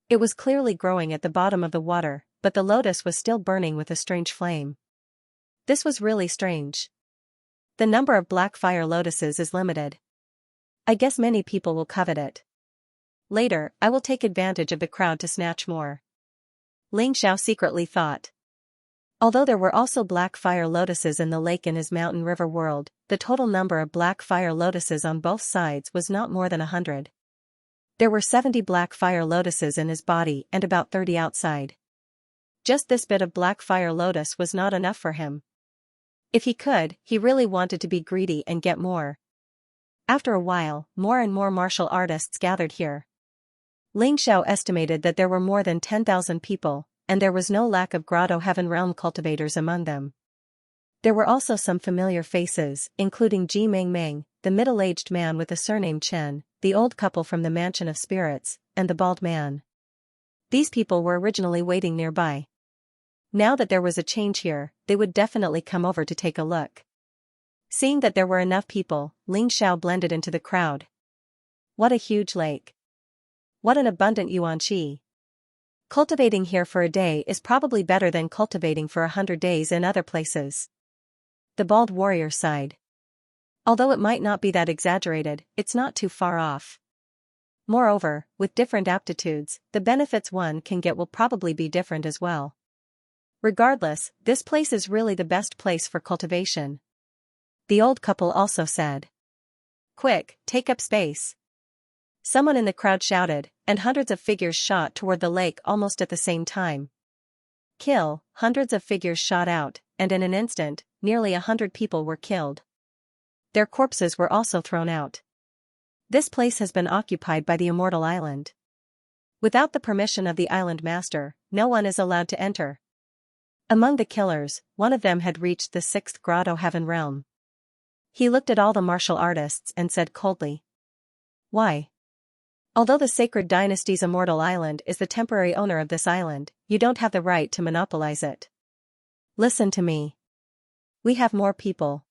It was clearly growing at the bottom of the water, but the lotus was still burning with a strange flame. This was really strange. The number of black fire lotuses is limited. I guess many people will covet it. Later, I will take advantage of the crowd to snatch more. Ling Xiao secretly thought. Although there were also black fire lotuses in the lake in his mountain river world, the total number of black fire lotuses on both sides was not more than 100. There were 70 black fire lotuses in his body and about 30 outside. Just this bit of black fire lotus was not enough for him. If he could, he really wanted to be greedy and get more. After a while, more and more martial artists gathered here. Ling Xiao estimated that there were more than 10,000 people, and there was no lack of Grotto Heaven Realm cultivators among them. There were also some familiar faces, including Ji Meng, the middle-aged man with the surname Chen, the old couple from the Mansion of Spirits, and the bald man. These people were originally waiting nearby. Now that there was a change here, they would definitely come over to take a look. Seeing that there were enough people, Ling Xiao blended into the crowd. What a huge lake. What an abundant yuan qi. Cultivating here for a day is probably better than cultivating for 100 days in other places. The bald warrior sighed. Although it might not be that exaggerated, it's not too far off. Moreover, with different aptitudes, the benefits one can get will probably be different as well. Regardless, this place is really the best place for cultivation. The old couple also said. Quick, take up space. Someone in the crowd shouted, and hundreds of figures shot toward the lake almost at the same time. Kill, hundreds of figures shot out, and in an instant, nearly 100 people were killed. Their corpses were also thrown out. This place has been occupied by the Immortal Island. Without the permission of the island master, no one is allowed to enter. Among the killers, one of them had reached the 6th grotto heaven realm. He looked at all the martial artists and said coldly. Why? Although the Sacred Dynasty's Immortal Island is the temporary owner of this island, you don't have the right to monopolize it. Listen to me. We have more people.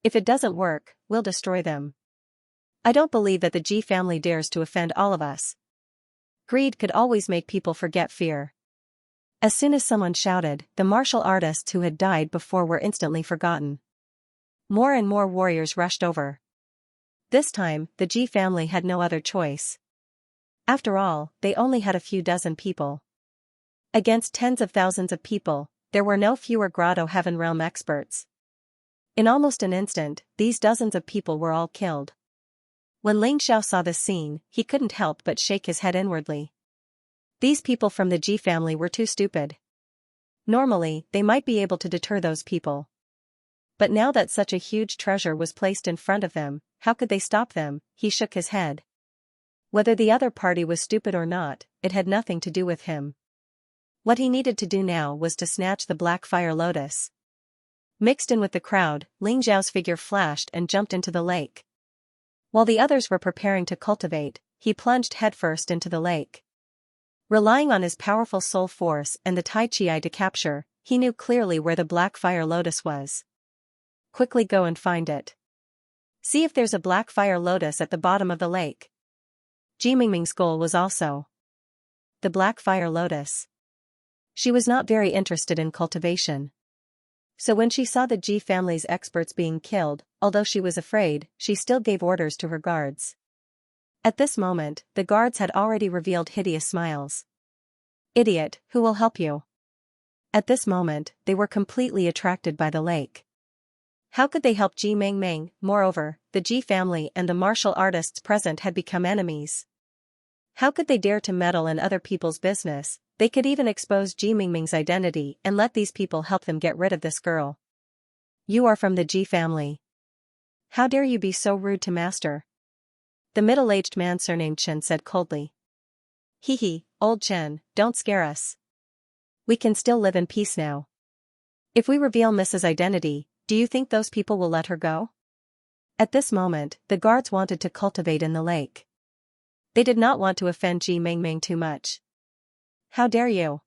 If it doesn't work, we'll destroy them. I don't believe that the G family dares to offend all of us. Greed could always make people forget fear. As soon as someone shouted, the martial artists who had died before were instantly forgotten. More and more warriors rushed over. This time, the G family had no other choice. After all, they only had a few dozen people. Against tens of thousands of people, there were no fewer Grotto Heaven Realm experts. In almost an instant, these dozens of people were all killed. When Xianxia saw this scene, he couldn't help but shake his head inwardly. These people from the G family were too stupid. Normally, they might be able to deter those people. But now that such a huge treasure was placed in front of them, how could they stop them? He shook his head. Whether the other party was stupid or not, it had nothing to do with him. What he needed to do now was to snatch the black fire lotus. Mixed in with the crowd, Xiao's figure flashed and jumped into the lake. While the others were preparing to cultivate, he plunged headfirst into the lake. Relying on his powerful soul force and the Tai Chi eye to capture, he knew clearly where the black fire lotus was. Quickly go and find it. See if there's a black fire lotus at the bottom of the lake. Ji Mingming's goal was also the black fire lotus. She was not very interested in cultivation. So when she saw the Ji family's experts being killed, although she was afraid, she still gave orders to her guards. At this moment, the guards had already revealed hideous smiles. Idiot, who will help you? At this moment, they were completely attracted by the lake. How could they help Ji Mingming? Moreover, the Ji family and the martial artists present had become enemies. How could they dare to meddle in other people's business? They could even expose Ji Mingming's identity and let these people help them get rid of this girl. You are from the Ji family. How dare you be so rude to master? The middle-aged man surnamed Chen said coldly. Hee hee, old Chen, don't scare us. We can still live in peace now. If we reveal Mrs. identity, do you think those people will let her go? At this moment, the guards wanted to cultivate in the lake. They did not want to offend Ji Mingming too much. How dare you?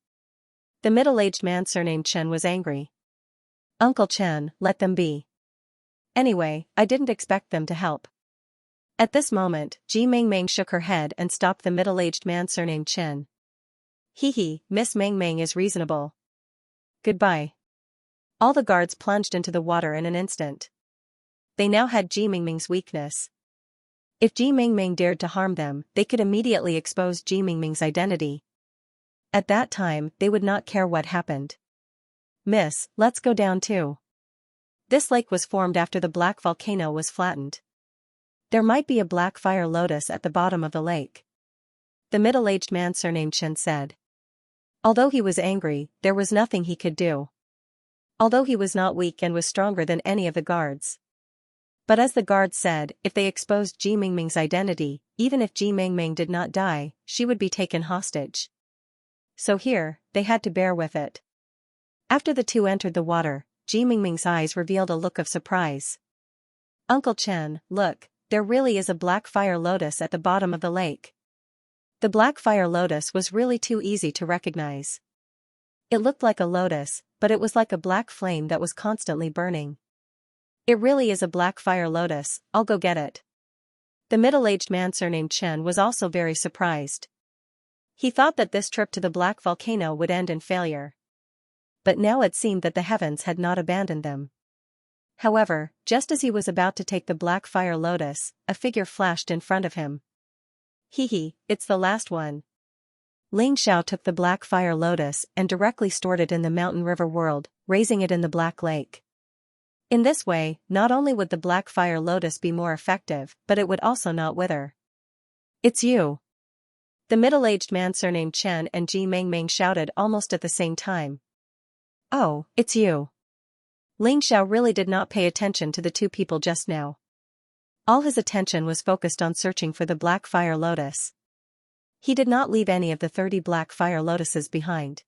The middle-aged man surnamed Chen was angry. Uncle Chen, let them be. Anyway, I didn't expect them to help. At this moment, Ji Mingming shook her head and stopped the middle-aged man surnamed Chen. Hee hee, Miss Mingming is reasonable. Goodbye. All the guards plunged into the water in an instant. They now had Ji Mingming's weakness. If Ji Mingming dared to harm them, they could immediately expose Ji Mingming's identity. At that time, they would not care what happened. Miss, let's go down too. This lake was formed after the black volcano was flattened. There might be a black fire lotus at the bottom of the lake. The middle-aged man surnamed Chen said. Although he was angry, there was nothing he could do. Although he was not weak and was stronger than any of the guards. But as the guards said, if they exposed Ji Mingming's identity, even if Ji Mingming did not die, she would be taken hostage. So here, they had to bear with it. After the two entered the water, Ji Mingming's eyes revealed a look of surprise. Uncle Chen, look, there really is a black fire lotus at the bottom of the lake. The black fire lotus was really too easy to recognize. It looked like a lotus, but it was like a black flame that was constantly burning. It really is a black fire lotus, I'll go get it. The middle-aged man surnamed Chen was also very surprised. He thought that this trip to the black volcano would end in failure. But now it seemed that the heavens had not abandoned them. However, just as he was about to take the black fire lotus, a figure flashed in front of him. Hee hee, it's the last one. Xianxia took the black fire lotus and directly stored it in the mountain river world, raising it in the black lake. In this way, not only would the black fire lotus be more effective, but it would also not wither. It's you. The middle-aged man surnamed Chen and Ji Mingming shouted almost at the same time. Oh, it's you. Xianxia really did not pay attention to the two people just now. All his attention was focused on searching for the black fire lotus. He did not leave any of the 30 black fire lotuses behind.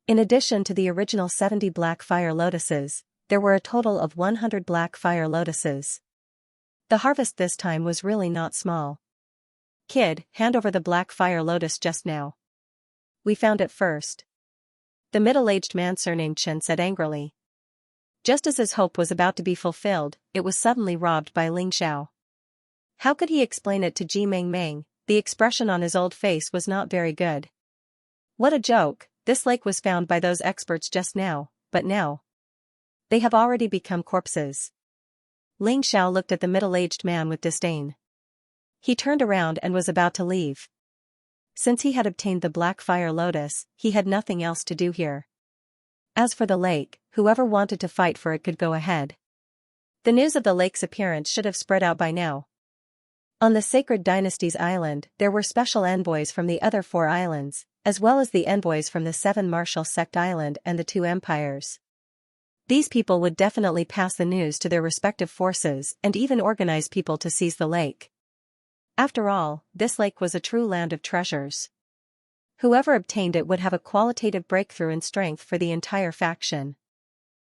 In addition to the original 70 black fire lotuses, there were a total of 100 black fire lotuses. The harvest this time was really not small. Kid, hand over the black fire lotus just now. We found it first. The middle-aged man surnamed Chen said angrily. Just as his hope was about to be fulfilled, it was suddenly robbed by Ling Xiao. How could he explain it to Ji Mengmeng? The expression on his old face was not very good. What a joke, this lake was found by those experts just now, but now they have already become corpses. Ling Xiao looked at the middle-aged man with disdain. He turned around and was about to leave. Since he had obtained the black fire lotus, he had nothing else to do here. As for the lake, whoever wanted to fight for it could go ahead. The news of the lake's appearance should have spread out by now. On the Sacred Dynasty's island, there were special envoys from the other 4 islands, as well as the envoys from the 7 Martial Sect Island and the 2 empires. These people would definitely pass the news to their respective forces and even organize people to seize the lake. After all, this lake was a true land of treasures. Whoever obtained it would have a qualitative breakthrough in strength for the entire faction.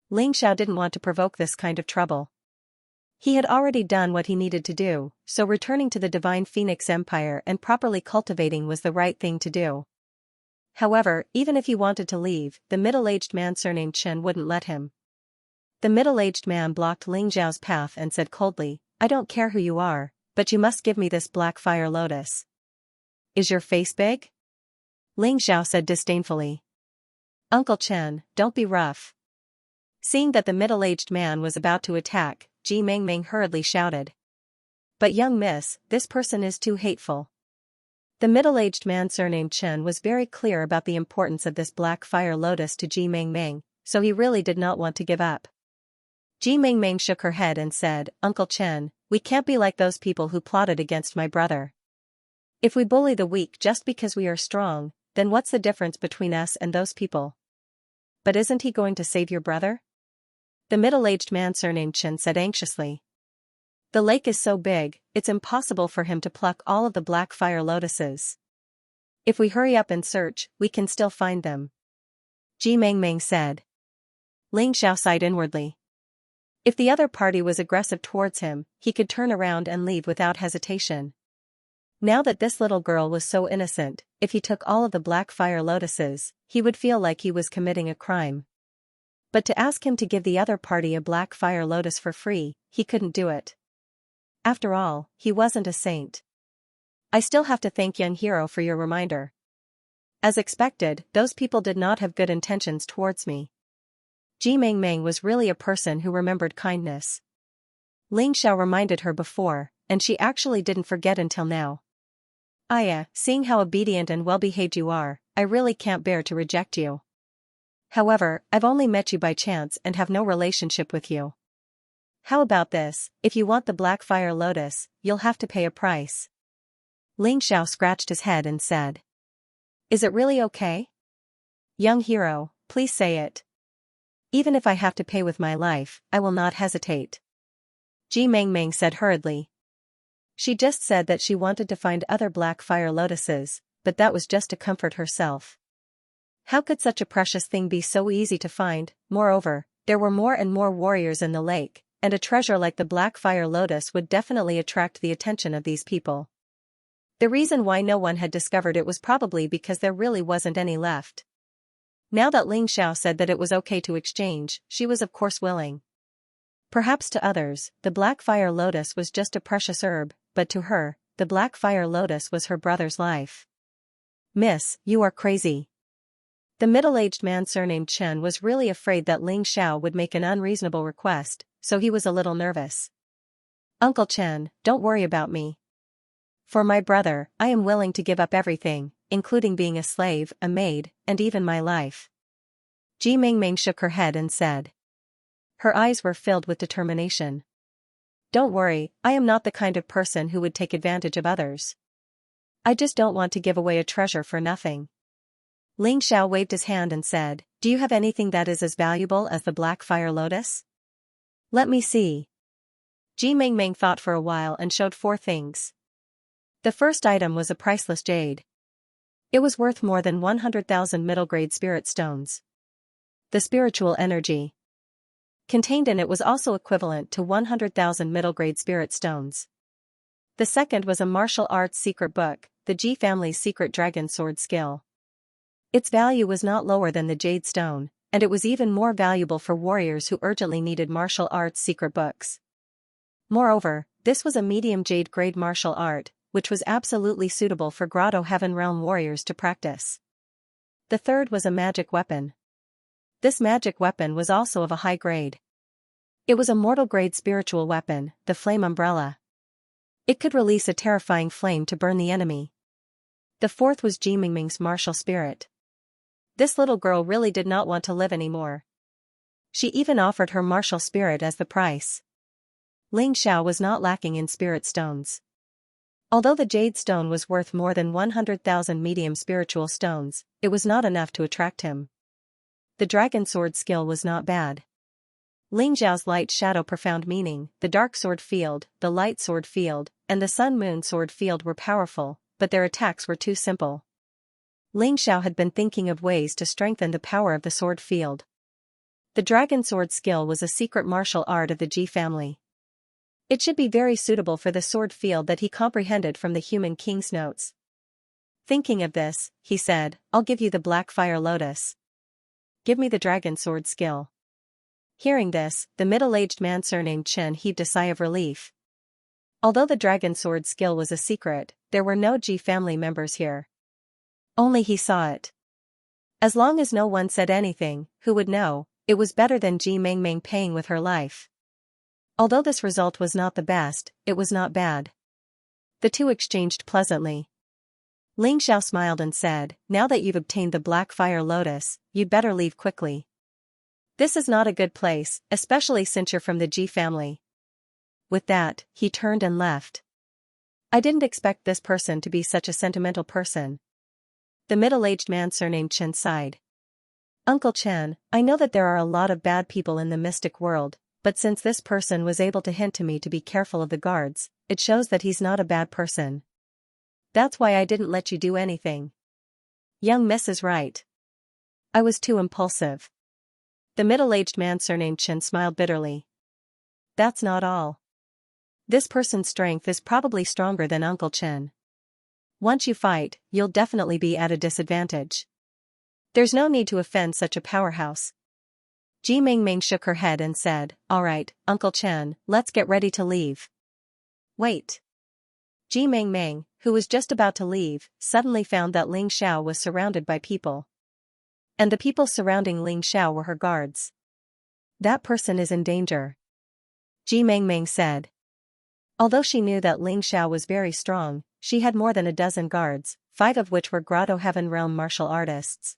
Ling Xiao didn't want to provoke this kind of trouble. He had already done what he needed to do, so returning to the Divine Phoenix Empire and properly cultivating was the right thing to do. However, even if he wanted to leave, the middle-aged man surnamed Chen wouldn't let him. The middle-aged man blocked Ling Xiao's path and said coldly, "I don't care who you are, but you must give me this black fire lotus." "Is your face big?" Ling Xiao said disdainfully. "Uncle Chen, don't be rough." Seeing that the middle-aged man was about to attack, Ji Mengmeng hurriedly shouted. "But young miss, this person is too hateful." The middle-aged man surnamed Chen was very clear about the importance of this black fire lotus to Ji Mengmeng, so he really did not want to give up. Ji Mengmeng shook her head and said, "Uncle Chen, we can't be like those people who plotted against my brother. If we bully the weak just because we are strong, then what's the difference between us and those people?" "But isn't he going to save your brother?" the middle-aged man surnamed Chen said anxiously. "The lake is so big, it's impossible for him to pluck all of the black fire lotuses. If we hurry up and search, we can still find them," Ji Mengmeng said. Ling Xiao sighed inwardly. If the other party was aggressive towards him, he could turn around and leave without hesitation. Now that this little girl was so innocent, if he took all of the black fire lotuses, he would feel like he was committing a crime. But to ask him to give the other party a black fire lotus for free, he couldn't do it. After all, he wasn't a saint. "I still have to thank young hero for your reminder. As expected, those people did not have good intentions towards me." Ji Mengmeng was really a person who remembered kindness. Ling Xiao reminded her before, and she actually didn't forget until now. "Aya, seeing how obedient and well-behaved you are, I really can't bear to reject you. However, I've only met you by chance and have no relationship with you. How about this, if you want the black fire lotus, you'll have to pay a price." Ling Xiao scratched his head and said. "Is it really okay? Young hero, please say it. Even if I have to pay with my life, I will not hesitate," Ji Mengmeng said hurriedly. She just said that she wanted to find other black fire lotuses, but that was just to comfort herself. How could such a precious thing be so easy to find? Moreover, there were more and more warriors in the lake, and a treasure like the black fire lotus would definitely attract the attention of these people. The reason why no one had discovered it was probably because there really wasn't any left. Now that Ling Xiao said that it was okay to exchange, she was of course willing. Perhaps to others, the black fire lotus was just a precious herb, but to her, the black fire lotus was her brother's life. "Miss, you are crazy." The middle-aged man surnamed Chen was really afraid that Ling Xiao would make an unreasonable request, so he was a little nervous. "Uncle Chen, don't worry about me. For my brother, I am willing to give up everything, including being a slave, a maid, and even my life." Ji Mengmeng shook her head and said. Her eyes were filled with determination. "Don't worry, I am not the kind of person who would take advantage of others. I just don't want to give away a treasure for nothing." Ling Xiao waved his hand and said, "Do you have anything that is as valuable as the black fire lotus? Let me see." Ji Mingming thought for a while and showed 4 things. The first item was a priceless jade. It was worth more than 100,000 middle-grade spirit stones. The spiritual energy contained in it was also equivalent to 100,000 middle-grade spirit stones. The second was a martial arts secret book, the Ji family's secret dragon sword skill. Its value was not lower than the jade stone, and it was even more valuable for warriors who urgently needed martial arts secret books. Moreover, this was a medium jade grade martial art, which was absolutely suitable for Grotto Heaven Realm warriors to practice. The third was a magic weapon. This magic weapon was also of a high grade. It was a mortal grade spiritual weapon, the Flame Umbrella. It could release a terrifying flame to burn the enemy. The fourth was Ji Mingming's martial spirit. This little girl really did not want to live anymore. She even offered her martial spirit as the price. Ling Xiao was not lacking in spirit stones. Although the jade stone was worth more than 100,000 medium spiritual stones, it was not enough to attract him. The dragon sword skill was not bad. Ling Xiao's light shadow profound meaning, the dark sword field, the light sword field, and the sun-moon sword field were powerful, but their attacks were too simple. Ling Xiao had been thinking of ways to strengthen the power of the sword field. The dragon sword skill was a secret martial art of the Ji family. It should be very suitable for the sword field that he comprehended from the human king's notes. Thinking of this, he said, "I'll give you the black fire lotus. Give me the dragon sword skill." Hearing this, the middle-aged man surnamed Chen heaved a sigh of relief. Although the dragon sword skill was a secret, there were no Ji family members here. Only he saw it. As long as no one said anything, who would know? It was better than Ji Mingming paying with her life. Although this result was not the best, it was not bad. The two exchanged pleasantly. Ling Xiao smiled and said, "Now that you've obtained the black fire lotus, you'd better leave quickly. This is not a good place, especially since you're from the Ji family." With that, he turned and left. I didn't expect this person to be such a sentimental person. The middle-aged man surnamed Chen sighed. "Uncle Chen, I know that there are a lot of bad people in the mystic world, but since this person was able to hint to me to be careful of the guards, it shows that he's not a bad person. That's why I didn't let you do anything. Young Miss is right. I was too impulsive." The middle-aged man surnamed Chen smiled bitterly. "That's not all. This person's strength is probably stronger than Uncle Chen. Once you fight, you'll definitely be at a disadvantage. There's no need to offend such a powerhouse." Ji Mingming shook her head and said, "All right, Uncle Chen, let's get ready to leave." "Wait." Ji Mingming, who was just about to leave, suddenly found that Ling Xiao was surrounded by people. And the people surrounding Ling Xiao were her guards. "That person is in danger," Ji Mingming said. Although she knew that Ling Xiao was very strong, she had more than a dozen guards, 5 of which were Grotto Heaven Realm martial artists.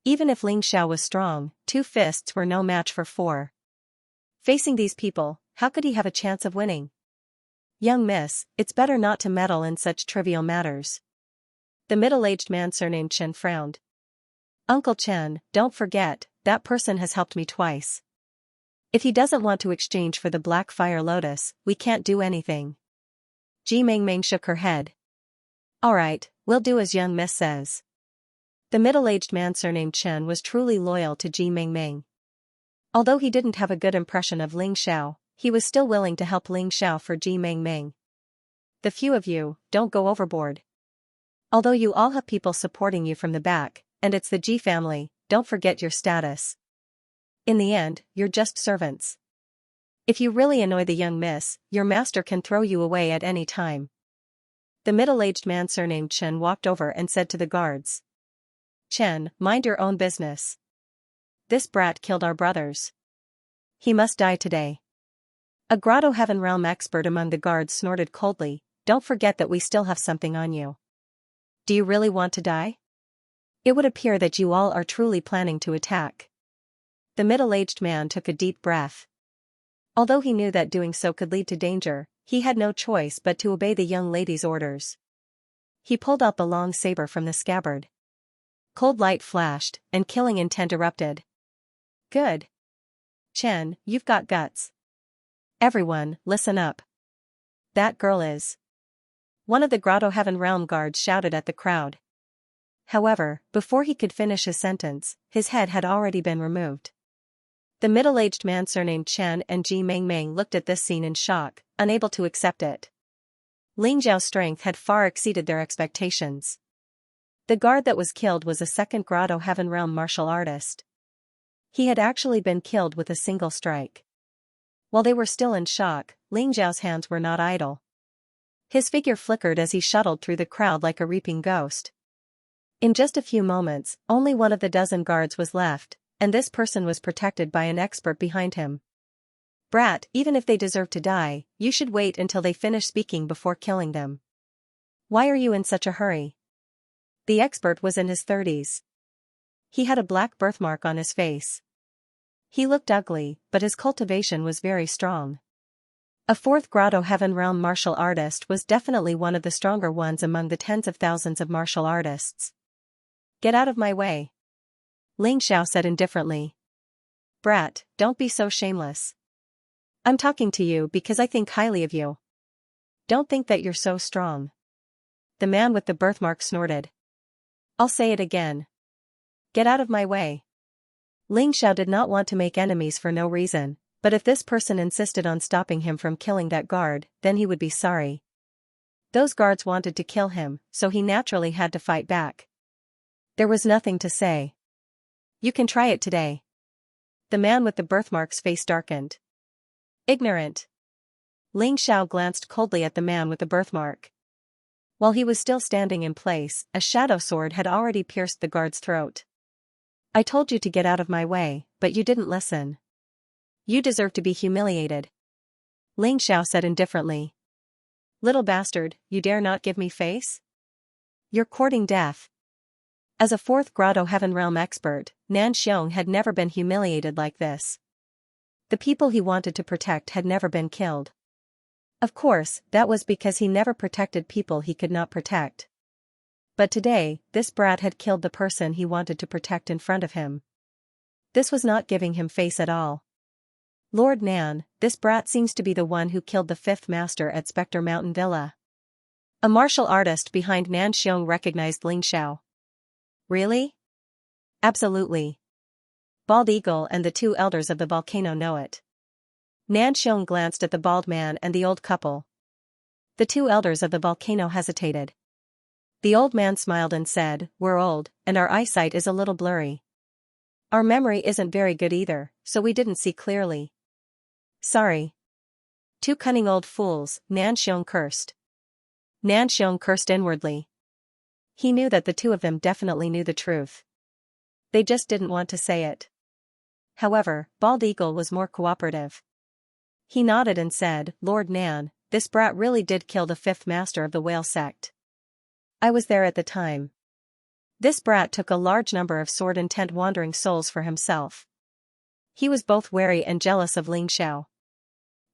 Even if Ling Xiao was strong, 2 fists were no match for 4. Facing these people, how could he have a chance of winning? "Young miss, it's better not to meddle in such trivial matters." The middle-aged man surnamed Chen frowned. "Uncle Chen, don't forget, that person has helped me twice. If he doesn't want to exchange for the black fire lotus, we can't do anything." Ji Mingming shook her head. "All right, we'll do as young miss says." The middle-aged man surnamed Chen was truly loyal to Ji Mingming. Although he didn't have a good impression of Ling Xiao, he was still willing to help Ling Xiao for Ji Mingming. "The few of you, don't go overboard. Although you all have people supporting you from the back, and it's the Ji family, don't forget your status. In the end, you're just servants. If you really annoy the young miss, your master can throw you away at any time." The middle-aged man surnamed Chen walked over and said to the guards, "Chen, mind your own business. This brat killed our brothers. He must die today." A Grotto Heaven Realm expert among the guards snorted coldly, "Don't forget that we still have something on you. Do you really want to die? It would appear that you all are truly planning to attack." The middle-aged man took a deep breath. Although he knew that doing so could lead to danger, he had no choice but to obey the young lady's orders. He pulled out the long saber from the scabbard. Cold light flashed, and killing intent erupted. "Good. Chen, you've got guts. Everyone, listen up. That girl is. One of the Grotto Heaven Realm guards shouted at the crowd. However, before he could finish his sentence, his head had already been removed. The middle-aged man surnamed Chen and Ji Mengmeng looked at this scene in shock, unable to accept it. Ling Zhao's strength had far exceeded their expectations. The guard that was killed was a second Grotto Heaven Realm martial artist. He had actually been killed with a single strike. While they were still in shock, Ling Zhao's hands were not idle. His figure flickered as he shuttled through the crowd like a reaping ghost. In just a few moments, only one of the dozen guards was left, and this person was protected by an expert behind him. Brat, even if they deserve to die, you should wait until they finish speaking before killing them. Why are you in such a hurry? The expert was in his 30s. He had a black birthmark on his face. He looked ugly, but his cultivation was very strong. A fourth Grotto Heaven Realm martial artist was definitely one of the stronger ones among the tens of thousands of martial artists. Get out of my way. Ling Xiao said indifferently. Brat, don't be so shameless. I'm talking to you because I think highly of you. Don't think that you're so strong. The man with the birthmark snorted. I'll say it again. Get out of my way. Ling Xiao did not want to make enemies for no reason, but if this person insisted on stopping him from killing that guard, then he would be sorry. Those guards wanted to kill him, so he naturally had to fight back. There was nothing to say. You can try it today. The man with the birthmark's face darkened. Ignorant. Ling Xiao glanced coldly at the man with the birthmark. While he was still standing in place, a shadow sword had already pierced the guard's throat. I told you to get out of my way, but you didn't listen. You deserve to be humiliated. Ling Xiao said indifferently. Little bastard, you dare not give me face? You're courting death. As a fourth Grotto Heaven Realm expert, Nan Xiong had never been humiliated like this. The people he wanted to protect had never been killed. Of course, that was because he never protected people he could not protect. But today, this brat had killed the person he wanted to protect in front of him. This was not giving him face at all. Lord Nan, this brat seems to be the one who killed the fifth master at Spectre Mountain Villa. A martial artist behind Nan Xiong recognized Ling Xiao. Really? Absolutely. Bald Eagle and the two elders of the volcano know it. Nan Xiong glanced at the bald man and the old couple. The two elders of the volcano hesitated. The old man smiled and said, We're old, and our eyesight is a little blurry. Our memory isn't very good either, so we didn't see clearly. Sorry. Two cunning old fools, Nan Xiong cursed. Nan Xiong cursed inwardly. He knew that the two of them definitely knew the truth. They just didn't want to say it. However, Bald Eagle was more cooperative. He nodded and said, Lord Nan, this brat really did kill the fifth master of the whale sect. I was there at the time. This brat took a large number of sword-intent wandering souls for himself. He was both wary and jealous of Ling Xiao.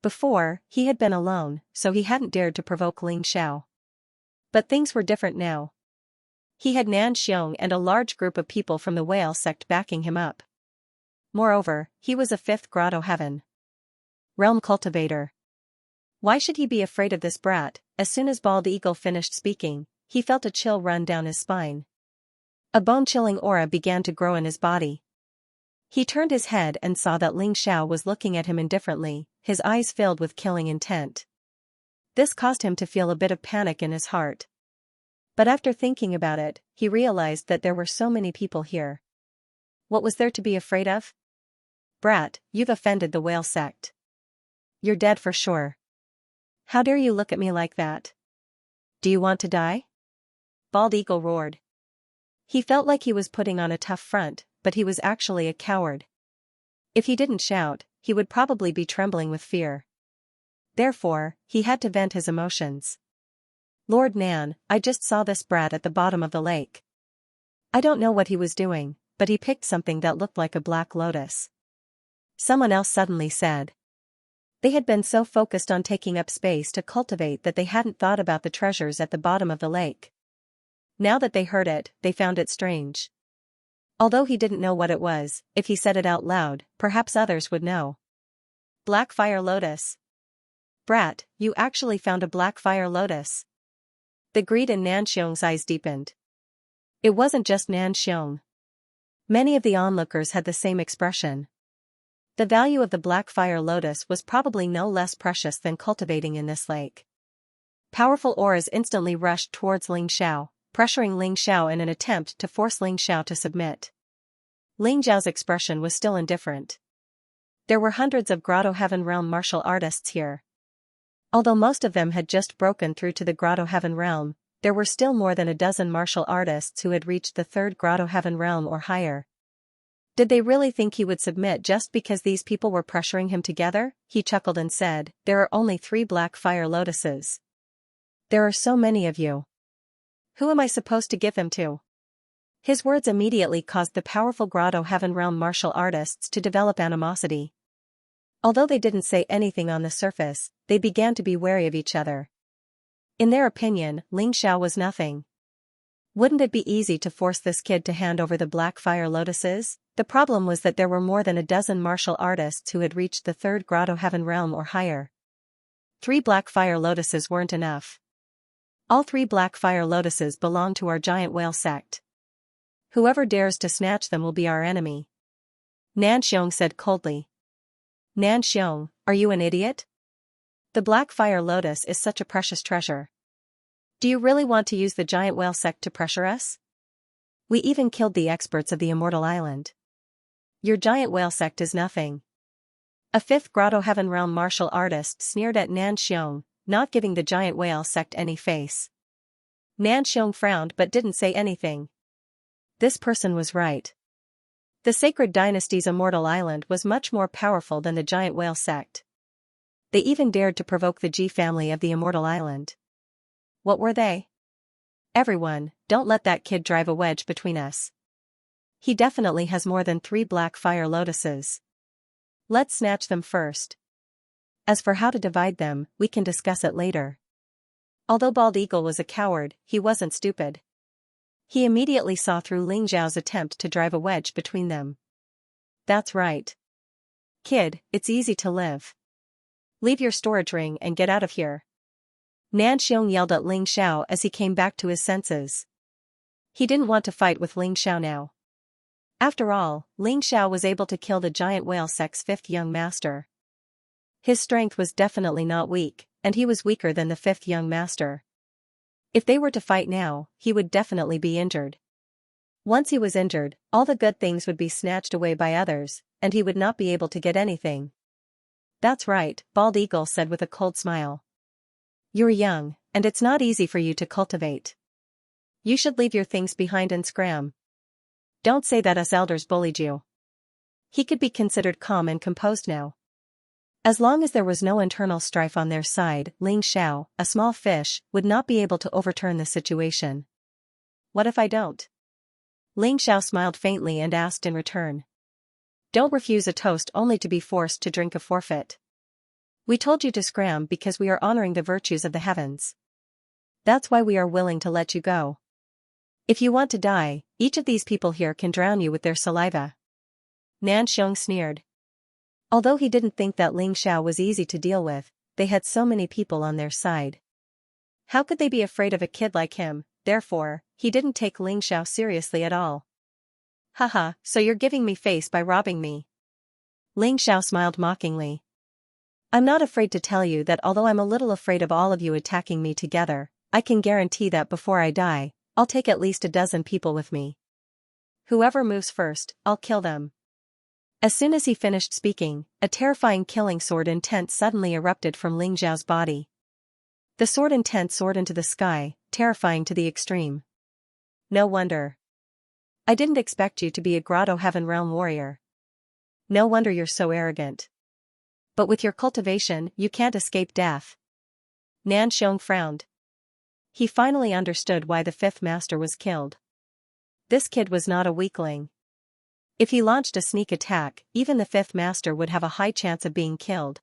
Before, he had been alone, so he hadn't dared to provoke Ling Xiao. But things were different now. He had Nan Xiong and a large group of people from the whale sect backing him up. Moreover, he was a fifth Grotto Heaven Realm cultivator. Why should he be afraid of this brat? As soon as Bald Eagle finished speaking, he felt a chill run down his spine. A bone-chilling aura began to grow in his body. He turned his head and saw that Ling Xiao was looking at him indifferently, his eyes filled with killing intent. This caused him to feel a bit of panic in his heart. But after thinking about it, he realized that there were so many people here. What was there to be afraid of? Brat, you've offended the whale sect. You're dead for sure. How dare you look at me like that? Do you want to die? Bald Eagle roared. He felt like he was putting on a tough front, but he was actually a coward. If he didn't shout, he would probably be trembling with fear. Therefore, he had to vent his emotions. Lord Nan, I just saw this brat at the bottom of the lake. I don't know what he was doing, but he picked something that looked like a black lotus. Someone else suddenly said. They had been so focused on taking up space to cultivate that they hadn't thought about the treasures at the bottom of the lake. Now that they heard it, they found it strange. Although he didn't know what it was, if he said it out loud, perhaps others would know. Black fire lotus. Brat, you actually found a black fire lotus. The greed in Nanxiong's eyes deepened. It wasn't just Nanxiong. Many of the onlookers had the same expression. The value of the black fire lotus was probably no less precious than cultivating in this lake. Powerful auras instantly rushed towards Ling Xiao, pressuring Ling Xiao in an attempt to force Ling Xiao to submit. Ling Xiao's expression was still indifferent. There were hundreds of Grotto Heaven Realm martial artists here. Although most of them had just broken through to the Grotto Heaven Realm, there were still more than a dozen martial artists who had reached the third Grotto Heaven Realm or higher. Did they really think he would submit just because these people were pressuring him together? He chuckled and said, "There are only 3 black fire lotuses. There are so many of you. Who am I supposed to give them to?" His words immediately caused the powerful Grotto Heaven Realm martial artists to develop animosity. Although they didn't say anything on the surface, they began to be wary of each other. In their opinion, Ling Xiao was nothing. Wouldn't it be easy to force this kid to hand over the black fire lotuses? The problem was that there were more than a dozen martial artists who had reached the third Grotto Heaven Realm or higher. 3 black fire lotuses weren't enough. All 3 black fire lotuses belong to our giant whale sect. Whoever dares to snatch them will be our enemy. Nanxiong said coldly. Nanxiong, are you an idiot? The black fire lotus is such a precious treasure. Do you really want to use the giant whale sect to pressure us? We even killed the experts of the Immortal Island. Your giant whale sect is nothing. A 5th Grotto Heaven Realm martial artist sneered at Nanxiong, not giving the giant whale sect any face. Nanxiong frowned but didn't say anything. This person was right. The Sacred Dynasty's Immortal Island was much more powerful than the giant whale sect. They even dared to provoke the G family of the Immortal Island. What were they? Everyone, don't let that kid drive a wedge between us. He definitely has more than 3 black fire lotuses. Let's snatch them first. As for how to divide them, we can discuss it later. Although Bald Eagle was a coward, he wasn't stupid. He immediately saw through Ling Xiao's attempt to drive a wedge between them. That's right. Kid, it's easy to live. Leave your storage ring and get out of here. Nanxiong yelled at Ling Xiao as he came back to his senses. He didn't want to fight with Ling Xiao now. After all, Ling Xiao was able to kill the giant whale sect's 5th young master. His strength was definitely not weak, and he was weaker than the 5th young master. If they were to fight now, he would definitely be injured. Once he was injured, all the good things would be snatched away by others, and he would not be able to get anything. That's right, Bald Eagle said with a cold smile. You're young, and it's not easy for you to cultivate. You should leave your things behind and scram. Don't say that us elders bullied you. He could be considered calm and composed now. As long as there was no internal strife on their side, Ling Xiao, a small fish, would not be able to overturn the situation. What if I don't? Ling Xiao smiled faintly and asked in return. Don't refuse a toast only to be forced to drink a forfeit. We told you to scram because we are honoring the virtues of the heavens. That's why we are willing to let you go. If you want to die, each of these people here can drown you with their saliva. Nanxiong sneered. Although he didn't think that Ling Xiao was easy to deal with, they had so many people on their side. How could they be afraid of a kid like him? Therefore, he didn't take Ling Xiao seriously at all. Haha, so you're giving me face by robbing me. Ling Xiao smiled mockingly. I'm not afraid to tell you that although I'm a little afraid of all of you attacking me together, I can guarantee that before I die, I'll take at least a dozen people with me. Whoever moves first, I'll kill them. As soon as he finished speaking, a terrifying killing sword intent suddenly erupted from Ling Xiao's body. The sword intent soared into the sky, terrifying to the extreme. No wonder. I didn't expect you to be a Grotto Heaven Realm warrior. No wonder you're so arrogant. But with your cultivation, you can't escape death. Nanxiong frowned. He finally understood why the 5th master was killed. This kid was not a weakling. If he launched a sneak attack, even the 5th master would have a high chance of being killed.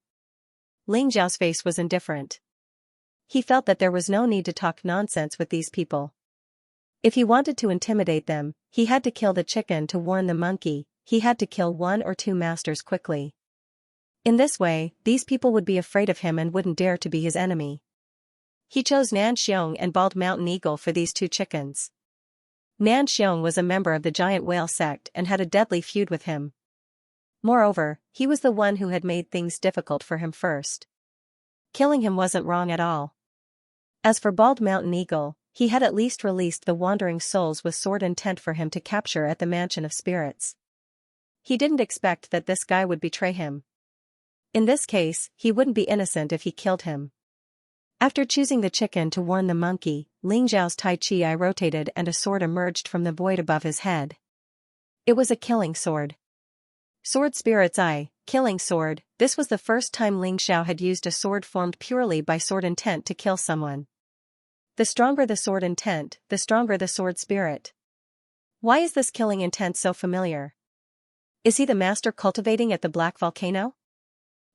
Ling Xiao's face was indifferent. He felt that there was no need to talk nonsense with these people. If he wanted to intimidate them, he had to kill the chicken to warn the monkey, he had to kill 1 or 2 masters quickly. In this way, these people would be afraid of him and wouldn't dare to be his enemy. He chose Nan Xiong and Bald Mountain Eagle for these two chickens. Nan Xiong was a member of the giant whale sect and had a deadly feud with him. Moreover, he was the one who had made things difficult for him first. Killing him wasn't wrong at all. As for Bald Mountain Eagle, he had at least released the wandering souls with sword intent for him to capture at the Mansion of Spirits. He didn't expect that this guy would betray him. In this case, he wouldn't be innocent if he killed him. After choosing the chicken to warn the monkey, Ling Zhao's Tai Chi eye rotated and a sword emerged from the void above his head. It was a killing sword. Sword Spirit's Eye, killing sword. This was the first time Ling Xiao had used a sword formed purely by sword intent to kill someone. The stronger the sword intent, the stronger the sword spirit. Why is this killing intent so familiar? Is he the master cultivating at the Black Volcano?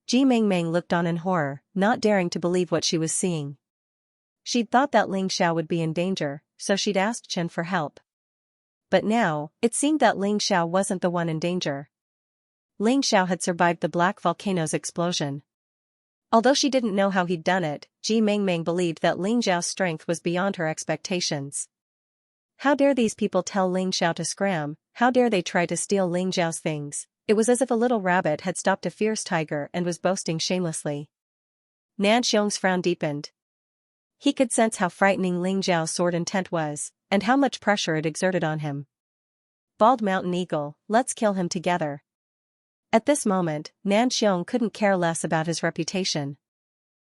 Ji Mingming looked on in horror, not daring to believe what she was seeing. She'd thought that Ling Xiao would be in danger, so she'd asked Chen for help. But now, it seemed that Ling Xiao wasn't the one in danger. Ling Xiao had survived the Black Volcano's explosion. Although she didn't know how he'd done it, Ji Mingming believed that Ling Xiao's strength was beyond her expectations. How dare these people tell Ling Xiao to scram, how dare they try to steal Ling Xiao's things? It was as if a little rabbit had stopped a fierce tiger and was boasting shamelessly. Nan Xiong's frown deepened. He could sense how frightening Ling Xiao's sword intent was, and how much pressure it exerted on him. Bald Mountain Eagle, let's kill him together. At this moment, Nan Xiong couldn't care less about his reputation.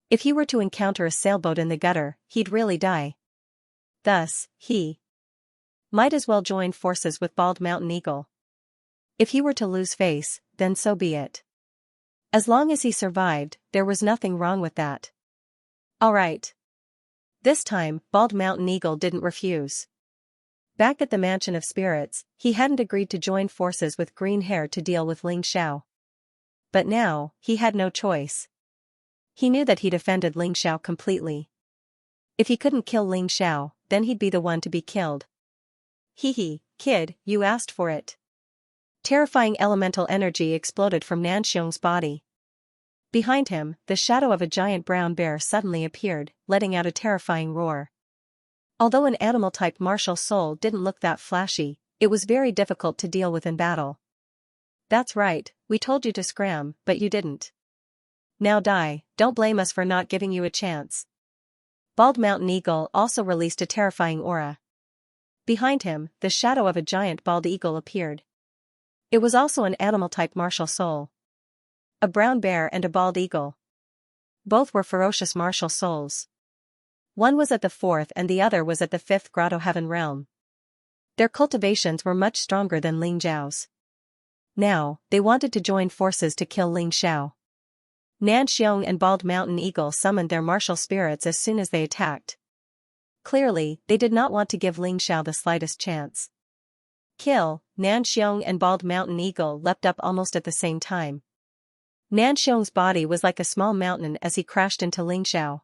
If he were to encounter a sailboat in the gutter, he'd really die. Thus, he might as well join forces with Bald Mountain Eagle. If he were to lose face, then so be it. As long as he survived, there was nothing wrong with that. All right. This time, Bald Mountain Eagle didn't refuse. Back at the Mansion of Spirits, he hadn't agreed to join forces with Green Hair to deal with Ling Xiao. But now, he had no choice. He knew that he'd offended Ling Xiao completely. If he couldn't kill Ling Xiao, then he'd be the one to be killed. Hee, kid, you asked for it. Terrifying elemental energy exploded from Nan Xiong's body. Behind him, the shadow of a giant brown bear suddenly appeared, letting out a terrifying roar. Although an animal-type martial soul didn't look that flashy, it was very difficult to deal with in battle. That's right, we told you to scram, but you didn't. Now die, don't blame us for not giving you a chance. Bald Mountain Eagle also released a terrifying aura. Behind him, the shadow of a giant bald eagle appeared. It was also an animal-type martial soul. A brown bear and a bald eagle. Both were ferocious martial souls. One was at the 4th and the other was at the 5th Grotto Heaven realm. Their cultivations were much stronger than Ling Zhao's. Now, they wanted to join forces to kill Ling Xiao. Nan Xiong and Bald Mountain Eagle summoned their martial spirits as soon as they attacked. Clearly, they did not want to give Ling Xiao the slightest chance. Kill, Nan Xiong and Bald Mountain Eagle leapt up almost at the same time. Nan Xiong's body was like a small mountain as he crashed into Ling Xiao.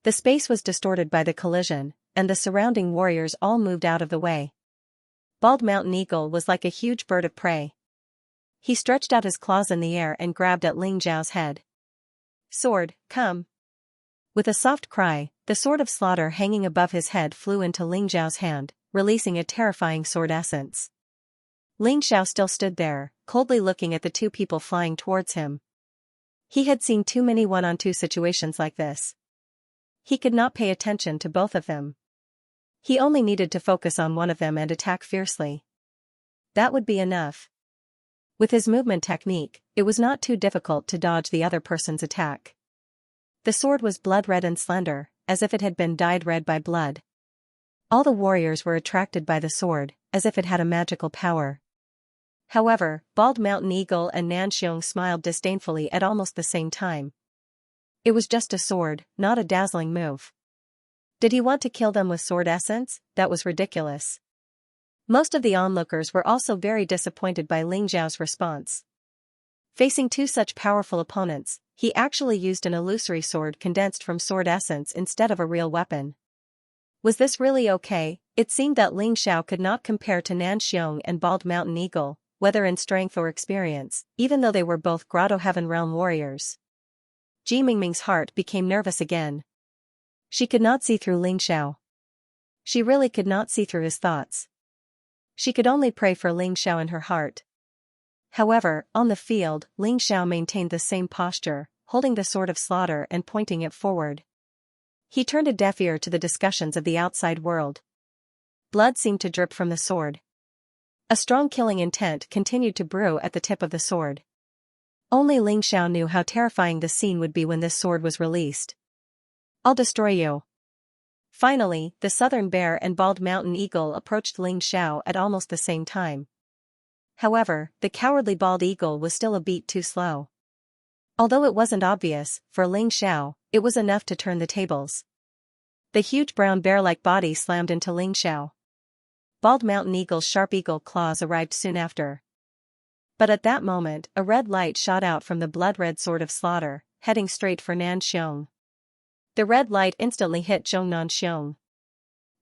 The space was distorted by the collision, and the surrounding warriors all moved out of the way. Bald Mountain Eagle was like a huge bird of prey. He stretched out his claws in the air and grabbed at Ling Zhao's head. Sword, come. With a soft cry, the sword of slaughter hanging above his head flew into Ling Zhao's hand, releasing a terrifying sword essence. Ling Xiao still stood there, coldly looking at the two people flying towards him. He had seen too many one-on-two situations like this. He could not pay attention to both of them. He only needed to focus on one of them and attack fiercely. That would be enough. With his movement technique, it was not too difficult to dodge the other person's attack. The sword was blood-red and slender, as if it had been dyed red by blood. All the warriors were attracted by the sword, as if it had a magical power. However, Bald Mountain Eagle and Nan Xiong smiled disdainfully at almost the same time. It was just a sword, not a dazzling move. Did he want to kill them with sword essence? That was ridiculous. Most of the onlookers were also very disappointed by Ling Zhao's response. Facing two such powerful opponents, he actually used an illusory sword condensed from sword essence instead of a real weapon. Was this really okay? It seemed that Ling Xiao could not compare to Nan Xiong and Bald Mountain Eagle, whether in strength or experience, even though they were both Grotto Heaven Realm warriors. Ji Mingming's heart became nervous again. She could not see through Ling Xiao. She really could not see through his thoughts. She could only pray for Ling Xiao in her heart. However, on the field, Ling Xiao maintained the same posture, holding the sword of slaughter and pointing it forward. He turned a deaf ear to the discussions of the outside world. Blood seemed to drip from the sword. A strong killing intent continued to brew at the tip of the sword. Only Ling Xiao knew how terrifying the scene would be when this sword was released. "I'll destroy you." Finally, the southern bear and bald mountain eagle approached Ling Xiao at almost the same time. However, the cowardly bald eagle was still a beat too slow. Although it wasn't obvious, for Ling Xiao, it was enough to turn the tables. The huge brown bear-like body slammed into Ling Xiao. Bald mountain eagle's sharp eagle claws arrived soon after. But at that moment, a red light shot out from the blood-red sword of slaughter, heading straight for Nan Xiong. The red light instantly hit Zhong Nan Xiong.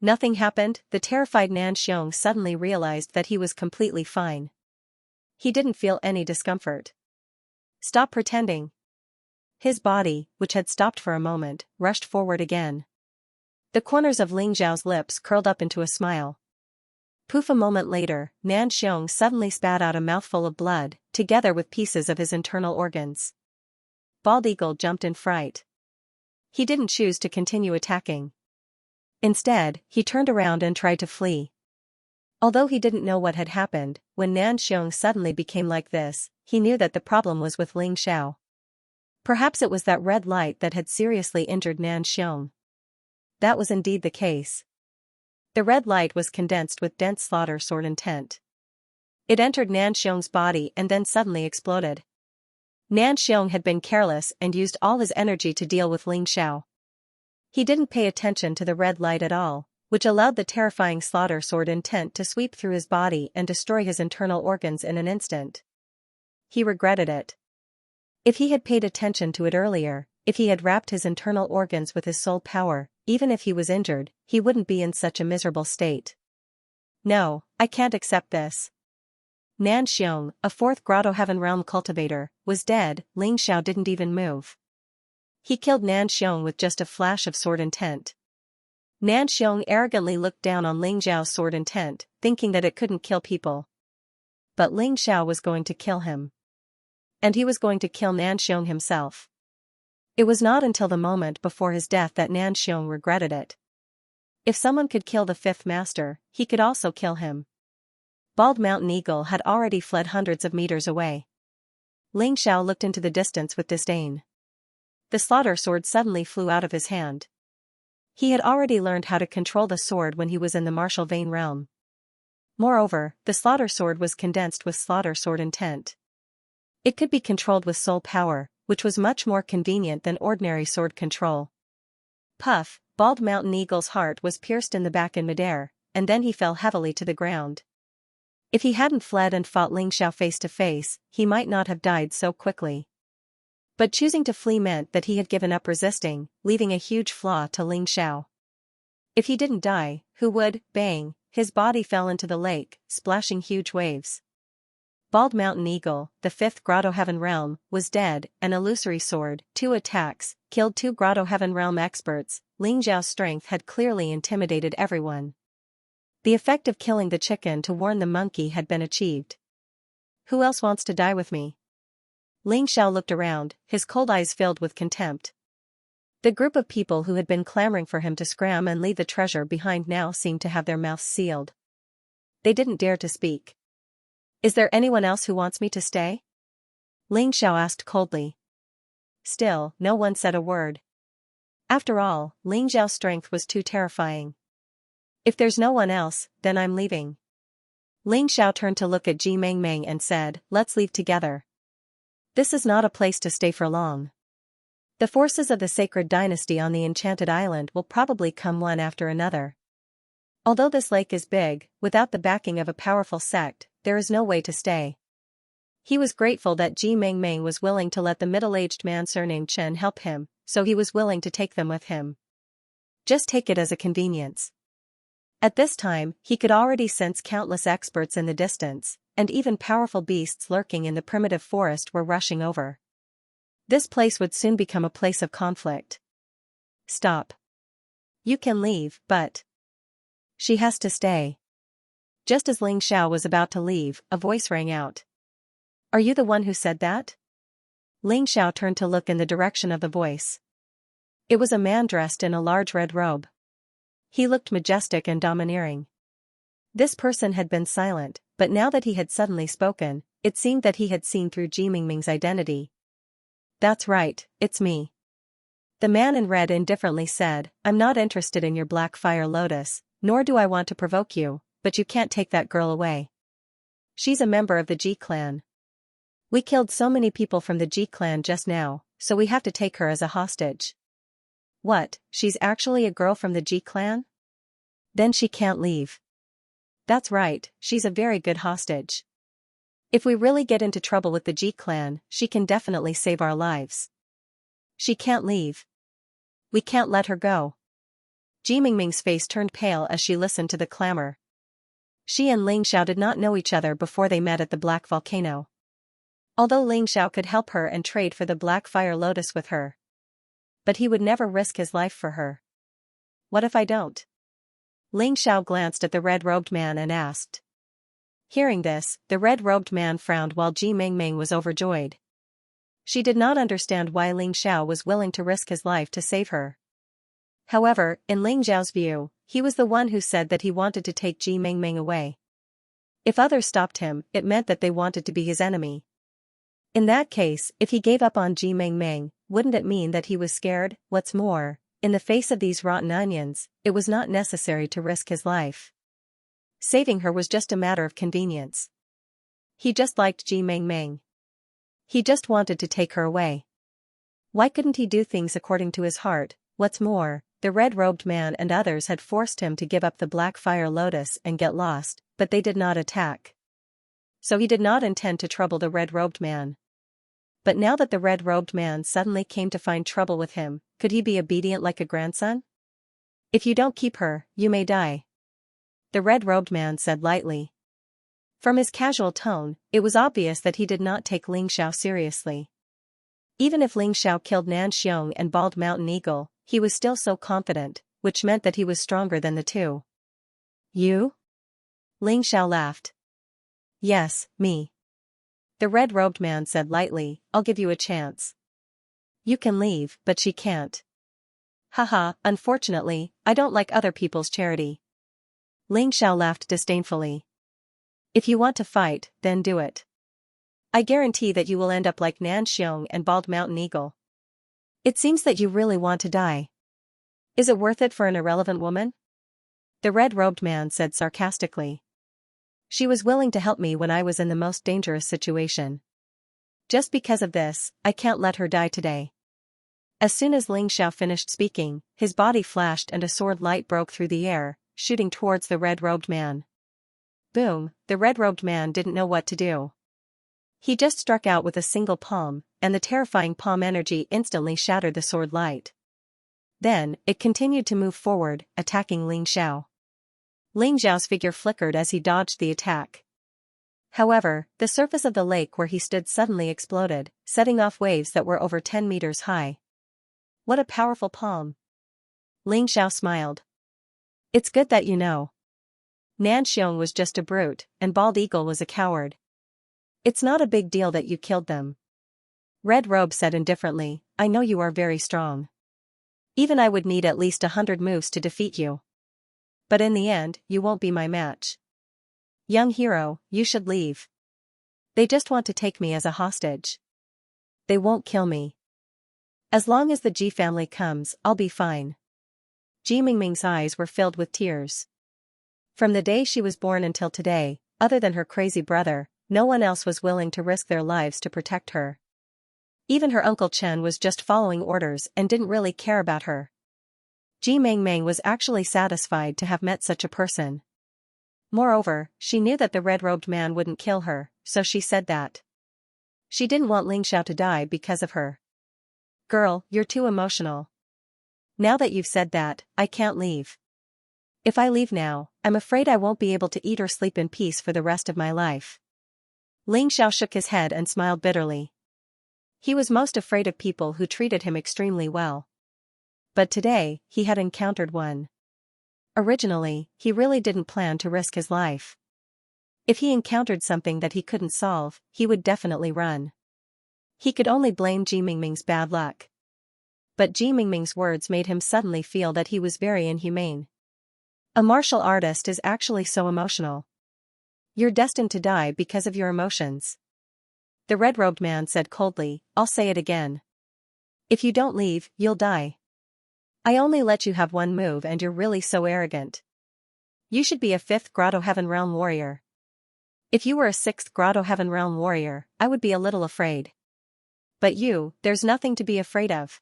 Nothing happened. The terrified Nan Xiong suddenly realized that he was completely fine. He didn't feel any discomfort. "Stop pretending." His body, which had stopped for a moment, rushed forward again. The corners of Ling Xiao's lips curled up into a smile. Poof! A moment later, Nan Xiong suddenly spat out a mouthful of blood, together with pieces of his internal organs. Bald Eagle jumped in fright. He didn't choose to continue attacking. Instead, he turned around and tried to flee. Although he didn't know what had happened, when Nan Xiong suddenly became like this, he knew that the problem was with Ling Xiao. Perhaps it was that red light that had seriously injured Nan Xiong. That was indeed the case. The red light was condensed with dense slaughter sword intent. It entered Nan Xiong's body and then suddenly exploded. Nan Xiong had been careless and used all his energy to deal with Ling Xiao. He didn't pay attention to the red light at all, which allowed the terrifying slaughter sword intent to sweep through his body and destroy his internal organs in an instant. He regretted it. If he had paid attention to it earlier, if he had wrapped his internal organs with his soul power, even if he was injured, he wouldn't be in such a miserable state. "No, I can't accept this." Nan Xiong, a fourth Grotto Heaven Realm cultivator, was dead. Ling Xiao didn't even move. He killed Nan Xiong with just a flash of sword intent. Nan Xiong arrogantly looked down on Ling Xiao's sword intent, thinking that it couldn't kill people. But Ling Xiao was going to kill him. And he was going to kill Nan Xiong himself. It was not until the moment before his death that Nan Xiong regretted it. If someone could kill the fifth master, he could also kill him. Bald Mountain Eagle had already fled hundreds of meters away. Ling Xiao looked into the distance with disdain. The slaughter sword suddenly flew out of his hand. He had already learned how to control the sword when he was in the martial vein realm. Moreover, the slaughter sword was condensed with slaughter sword intent. It could be controlled with soul power, which was much more convenient than ordinary sword control. Puff! Bald Mountain Eagle's heart was pierced in the back in midair, and then he fell heavily to the ground. If he hadn't fled and fought Ling Xiao face to face, he might not have died so quickly. But choosing to flee meant that he had given up resisting, leaving a huge flaw to Ling Xiao. If he didn't die, who would? Bang! His body fell into the lake, splashing huge waves. Bald Mountain Eagle, the fifth Grotto Heaven Realm, was dead. An illusory sword, 2 attacks, killed 2 Grotto Heaven Realm experts. Ling Xiao's strength had clearly intimidated everyone. The effect of killing the chicken to warn the monkey had been achieved. "Who else wants to die with me?" Ling Xiao looked around, his cold eyes filled with contempt. The group of people who had been clamoring for him to scram and leave the treasure behind now seemed to have their mouths sealed. They didn't dare to speak. "Is there anyone else who wants me to stay?" Ling Xiao asked coldly. Still, no one said a word. After all, Ling Xiao's strength was too terrifying. "If there's no one else, then I'm leaving." Ling Xiao turned to look at Ji Mengmeng and said, "Let's leave together. This is not a place to stay for long. The forces of the sacred dynasty on the enchanted island will probably come one after another. Although this lake is big, without the backing of a powerful sect, there is no way to stay." He was grateful that Ji Mengmeng was willing to let the middle-aged man surnamed Chen help him, so he was willing to take them with him. Just take it as a convenience. At this time, he could already sense countless experts in the distance, and even powerful beasts lurking in the primitive forest were rushing over. This place would soon become a place of conflict. Stop. You can leave, but she has to stay. Just as Ling Xiao was about to leave, a voice rang out. Are you the one who said that? Ling Xiao turned to look in the direction of the voice. It was a man dressed in a large red robe. He looked majestic and domineering. This person had been silent, but now that he had suddenly spoken, it seemed that he had seen through Ji Mingming's identity. That's right, it's me. The man in red indifferently said, I'm not interested in your black fire lotus, nor do I want to provoke you, but you can't take that girl away. She's a member of the Ji clan. We killed so many people from the Ji clan just now, so we have to take her as a hostage. What, she's actually a girl from the Ji clan? Then she can't leave. That's right, she's a very good hostage. If we really get into trouble with the Ji clan, she can definitely save our lives. She can't leave. We can't let her go. Ji Mingming's face turned pale as she listened to the clamor. She and Ling Xiao did not know each other before they met at the Black Volcano. Although Ling Xiao could help her and trade for the Black Fire Lotus with her. But he would never risk his life for her. What if I don't? Ling Xiao glanced at the red-robed man and asked. Hearing this, the red-robed man frowned while Ji Mingming was overjoyed. She did not understand why Ling Xiao was willing to risk his life to save her. However, in Ling Xiao's view, he was the one who said that he wanted to take Ji Mingming away. If others stopped him, it meant that they wanted to be his enemy. In that case, if he gave up on Ji Mingming, wouldn't it mean that he was scared? What's more, in the face of these rotten onions, it was not necessary to risk his life. Saving her was just a matter of convenience. He just liked Ji Mingming. He just wanted to take her away. Why couldn't he do things according to his heart? What's more, the red-robed man and others had forced him to give up the Black Fire Lotus and get lost, but they did not attack. So he did not intend to trouble the red-robed man. But now that the red-robed man suddenly came to find trouble with him, could he be obedient like a grandson? If you don't keep her, you may die. The red-robed man said lightly. From his casual tone, it was obvious that he did not take Ling Xiao seriously. Even if Ling Xiao killed Nan Xiong and Bald Mountain Eagle, he was still so confident, which meant that he was stronger than the two. You? Ling Xiao laughed. Yes, me. The red-robed man said lightly, I'll give you a chance. You can leave, but she can't. Haha, unfortunately, I don't like other people's charity. Ling Xiao laughed disdainfully. If you want to fight, then do it. I guarantee that you will end up like Nan Xiong and Bald Mountain Eagle. It seems that you really want to die. Is it worth it for an irrelevant woman? The red-robed man said sarcastically. She was willing to help me when I was in the most dangerous situation. Just because of this, I can't let her die today. As soon as Ling Xiao finished speaking, his body flashed and a sword light broke through the air, shooting towards the red-robed man. Boom, the red-robed man didn't know what to do. He just struck out with a single palm, and the terrifying palm energy instantly shattered the sword light. Then, it continued to move forward, attacking Ling Xiao. Ling Xiao's figure flickered as he dodged the attack. However, the surface of the lake where he stood suddenly exploded, setting off waves that were over 10 meters high. What a powerful palm! Ling Xiao smiled. It's good that you know. Nan Xiong was just a brute, and Bald Eagle was a coward. It's not a big deal that you killed them. Red Robe said indifferently, I know you are very strong. Even I would need at least 100 moves to defeat you. But in the end, you won't be my match. Young hero, you should leave. They just want to take me as a hostage. They won't kill me. As long as the Ji family comes, I'll be fine. Ji Mingming's eyes were filled with tears. From the day she was born until today, other than her crazy brother, no one else was willing to risk their lives to protect her. Even her Uncle Chen was just following orders and didn't really care about her. Ji Mingming was actually satisfied to have met such a person. Moreover, she knew that the red-robed man wouldn't kill her, so she said that. She didn't want Ling Xiao to die because of her. Girl, you're too emotional. Now that you've said that, I can't leave. If I leave now, I'm afraid I won't be able to eat or sleep in peace for the rest of my life. Ling Xiao shook his head and smiled bitterly. He was most afraid of people who treated him extremely well. But today, he had encountered one. Originally, he really didn't plan to risk his life. If he encountered something that he couldn't solve, he would definitely run. He could only blame Ji Mingming's bad luck. But Ji Mingming's words made him suddenly feel that he was very inhumane. A martial artist is actually so emotional. You're destined to die because of your emotions. The red-robed man said coldly, I'll say it again. If you don't leave, you'll die. I only let you have one move and you're really so arrogant. You should be a 5th Grotto Heaven Realm warrior. If you were a 6th Grotto Heaven Realm warrior, I would be a little afraid. But there's nothing to be afraid of.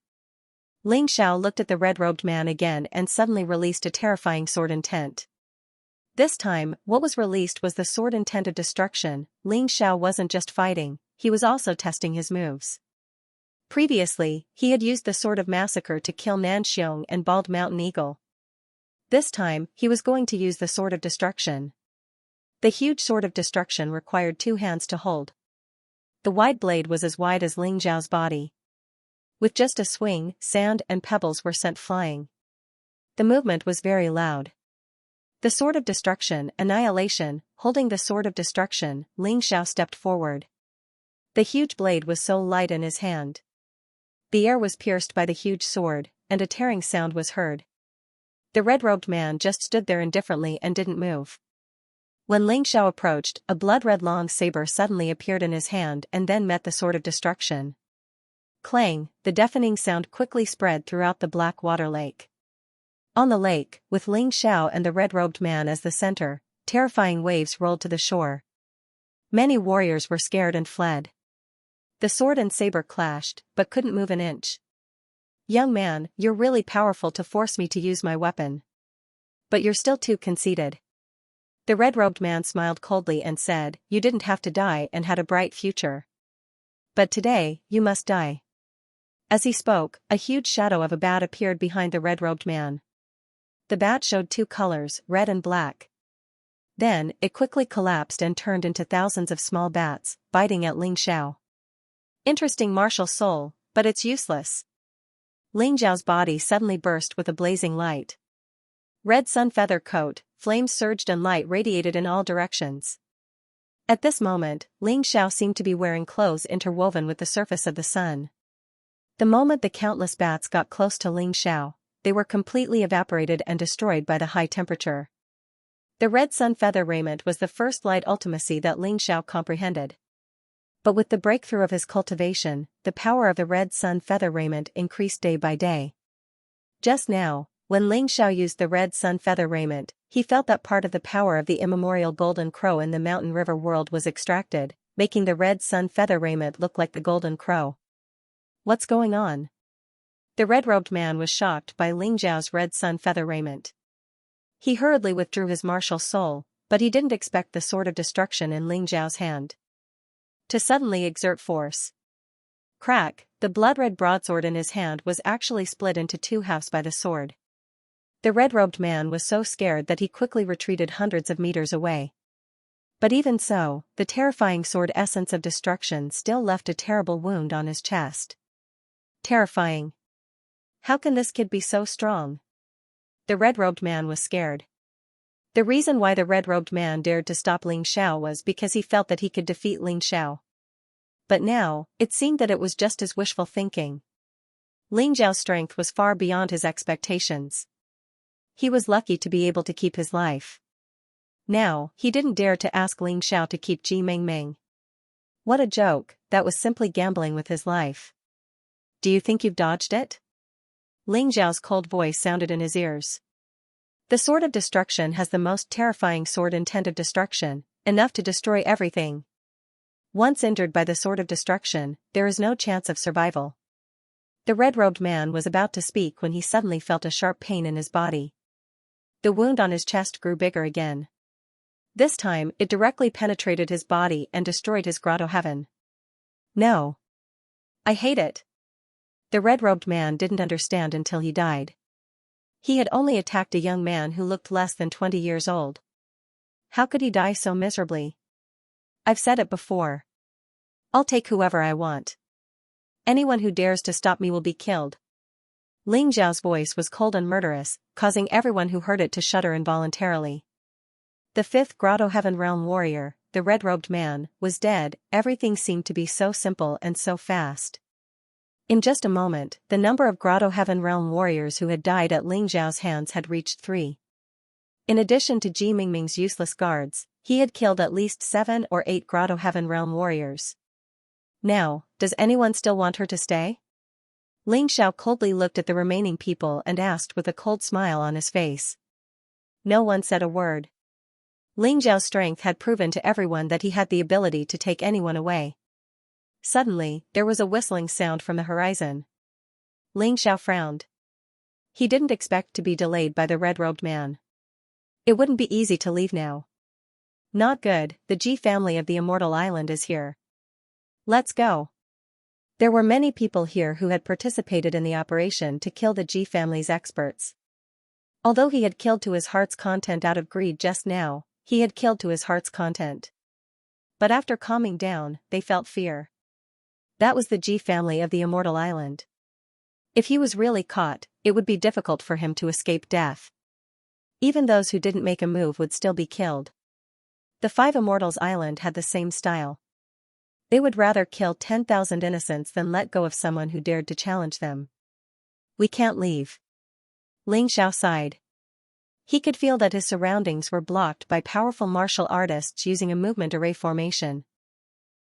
Ling Xiao looked at the red-robed man again and suddenly released a terrifying sword intent. This time, what was released was the sword intent of destruction. Ling Xiao wasn't just fighting, he was also testing his moves. Previously, he had used the Sword of Massacre to kill Nanxiong and Bald Mountain Eagle. This time, he was going to use the Sword of Destruction. The huge Sword of Destruction required 2 hands to hold. The wide blade was as wide as Ling Xiao's body. With just a swing, sand and pebbles were sent flying. The movement was very loud. The Sword of Destruction, Annihilation. Holding the Sword of Destruction, Ling Xiao stepped forward. The huge blade was so light in his hand. The air was pierced by the huge sword, and a tearing sound was heard. The red-robed man just stood there indifferently and didn't move. When Ling Xiao approached, a blood-red long saber suddenly appeared in his hand and then met the Sword of Destruction. Clang, the deafening sound quickly spread throughout the black water lake. On the lake, with Ling Xiao and the red-robed man as the center, terrifying waves rolled to the shore. Many warriors were scared and fled. The sword and saber clashed, but couldn't move an inch. Young man, you're really powerful to force me to use my weapon. But you're still too conceited. The red-robed man smiled coldly and said, you didn't have to die and had a bright future. But today, you must die. As he spoke, a huge shadow of a bat appeared behind the red-robed man. The bat showed 2 colors, red and black. Then, it quickly collapsed and turned into thousands of small bats, biting at Ling Xiao. Interesting martial soul, but it's useless. Ling Xiao's body suddenly burst with a blazing light. Red sun feather coat, flames surged and light radiated in all directions. At this moment, Ling Xiao seemed to be wearing clothes interwoven with the surface of the sun. The moment the countless bats got close to Ling Xiao, they were completely evaporated and destroyed by the high temperature. The red sun feather raiment was the first light ultimacy that Ling Xiao comprehended. But with the breakthrough of his cultivation, the power of the red sun feather raiment increased day by day. Just now, when Ling Xiao used the red sun feather raiment, he felt that part of the power of the immemorial golden crow in the mountain river world was extracted, making the red sun feather raiment look like the golden crow. What's going on? The red-robed man was shocked by Ling Xiao's red sun feather raiment. He hurriedly withdrew his martial soul, but he didn't expect the Sword of Destruction in Ling Xiao's hand to suddenly exert force. Crack, the blood-red broadsword in his hand was actually split into 2 halves by the sword. The red-robed man was so scared that he quickly retreated hundreds of meters away. But even so, the terrifying sword essence of destruction still left a terrible wound on his chest. Terrifying. How can this kid be so strong? The red-robed man was scared. The reason why the red-robed man dared to stop Ling Xiao was because he felt that he could defeat Ling Xiao. But now, it seemed that it was just his wishful thinking. Ling Xiao's strength was far beyond his expectations. He was lucky to be able to keep his life. Now, he didn't dare to ask Ling Xiao to keep Ji Mingming. What a joke, that was simply gambling with his life. Do you think you've dodged it? Ling Xiao's cold voice sounded in his ears. The Sword of Destruction has the most terrifying sword intent of destruction, enough to destroy everything. Once injured by the Sword of Destruction, there is no chance of survival. The red-robed man was about to speak when he suddenly felt a sharp pain in his body. The wound on his chest grew bigger again. This time, it directly penetrated his body and destroyed his grotto heaven. No. I hate it. The red-robed man didn't understand until he died. He had only attacked a young man who looked less than 20 years old. How could he die so miserably? I've said it before. I'll take whoever I want. Anyone who dares to stop me will be killed. Ling Xiao's voice was cold and murderous, causing everyone who heard it to shudder involuntarily. The fifth Grotto Heaven Realm warrior, the red-robed man, was dead. Everything seemed to be so simple and so fast. In just a moment, the number of Grotto Heaven Realm warriors who had died at Ling Xiao's hands had reached 3. In addition to Ji Mingming's useless guards, he had killed at least 7 or 8 Grotto Heaven Realm warriors. Now, does anyone still want her to stay? Ling Xiao coldly looked at the remaining people and asked with a cold smile on his face. No one said a word. Ling Xiao's strength had proven to everyone that he had the ability to take anyone away. Suddenly, there was a whistling sound from the horizon. Ling Xiao frowned. He didn't expect to be delayed by the red-robed man. It wouldn't be easy to leave now. Not good, the Ji family of the Immortal Island is here. Let's go. There were many people here who had participated in the operation to kill the Ji family's experts. Although he had killed to his heart's content out of greed just now, he had killed to his heart's content. But after calming down, they felt fear. That was the Ji family of the Immortal Island. If he was really caught, it would be difficult for him to escape death. Even those who didn't make a move would still be killed. The 5 Immortals Island had the same style. They would rather kill 10,000 innocents than let go of someone who dared to challenge them. We can't leave. Ling Xiao sighed. He could feel that his surroundings were blocked by powerful martial artists using a movement array formation.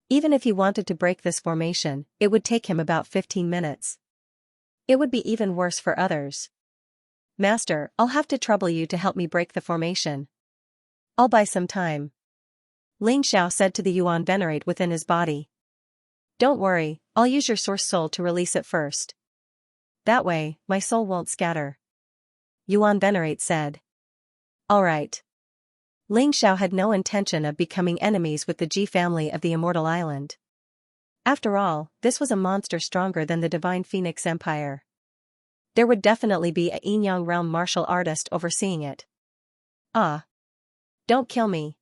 Even if he wanted to break this formation, it would take him about 15 minutes. It would be even worse for others. Master, I'll have to trouble you to help me break the formation. I'll buy some time. Ling Xiao said to the Yuan Venerate within his body. Don't worry, I'll use your source soul to release it first. That way, my soul won't scatter. Yuan Venerate said. Alright. Ling Xiao had no intention of becoming enemies with the Ji family of the Immortal Island. After all, this was a monster stronger than the Divine Phoenix Empire. There would definitely be a Yin-Yang realm martial artist overseeing it. Ah. Don't kill me.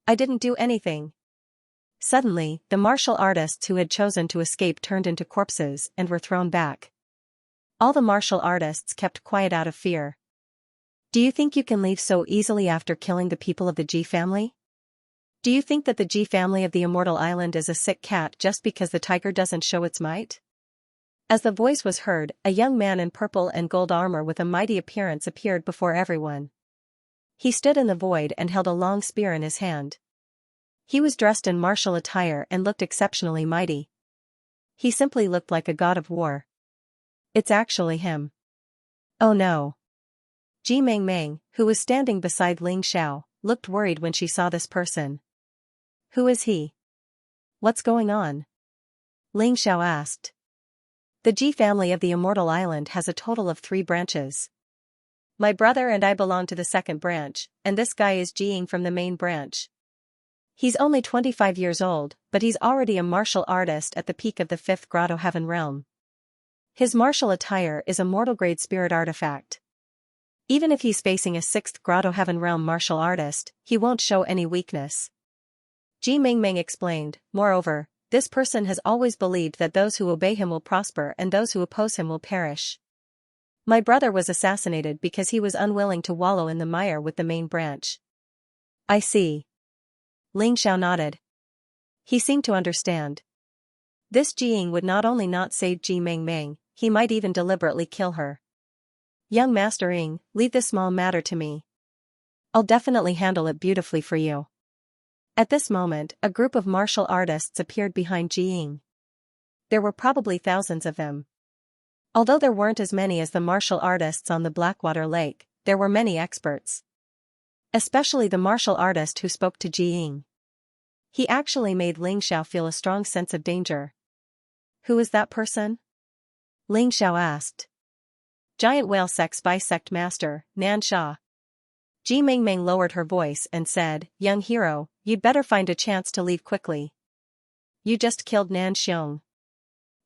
I didn't do anything. Suddenly, the martial artists who had chosen to escape turned into corpses and were thrown back. All the martial artists kept quiet out of fear. Do you think you can leave so easily after killing the people of the Ji family? Do you think that the Ji family of the Immortal Island is a sick cat just because the tiger doesn't show its might? As the voice was heard, a young man in purple and gold armor with a mighty appearance appeared before everyone. He stood in the void and held a long spear in his hand. He was dressed in martial attire and looked exceptionally mighty. He simply looked like a god of war. It's actually him. Oh no. Ji Mingming, who was standing beside Ling Xiao, looked worried when she saw this person. Who is he? What's going on? Ling Xiao asked. The Ji family of the Immortal Island has a total of 3 branches. My brother and I belong to the second branch, and this guy is Jiying from the main branch. He's only 25 years old, but he's already a martial artist at the peak of the 5th Grotto Heaven Realm. His martial attire is a mortal-grade spirit artifact. Even if he's facing a 6th Grotto Heaven Realm martial artist, he won't show any weakness. Ji Mingming explained, moreover, this person has always believed that those who obey him will prosper and those who oppose him will perish. My brother was assassinated because he was unwilling to wallow in the mire with the main branch. I see. Ling Xiao nodded. He seemed to understand. This Jiying would not only not save Ji Mingming, he might even deliberately kill her. Young Master Ying, leave this small matter to me. I'll definitely handle it beautifully for you. At this moment, a group of martial artists appeared behind Jiying. There were probably thousands of them. Although there weren't as many as the martial artists on the Blackwater Lake, there were many experts. Especially the martial artist who spoke to Jiying. He actually made Ling Xiao feel a strong sense of danger. Who is that person? Ling Xiao asked. Giant Whale Sex Bisect Master, Nan Sha. Ji Mingming lowered her voice and said, young hero, you'd better find a chance to leave quickly. You just killed Nan Xiong.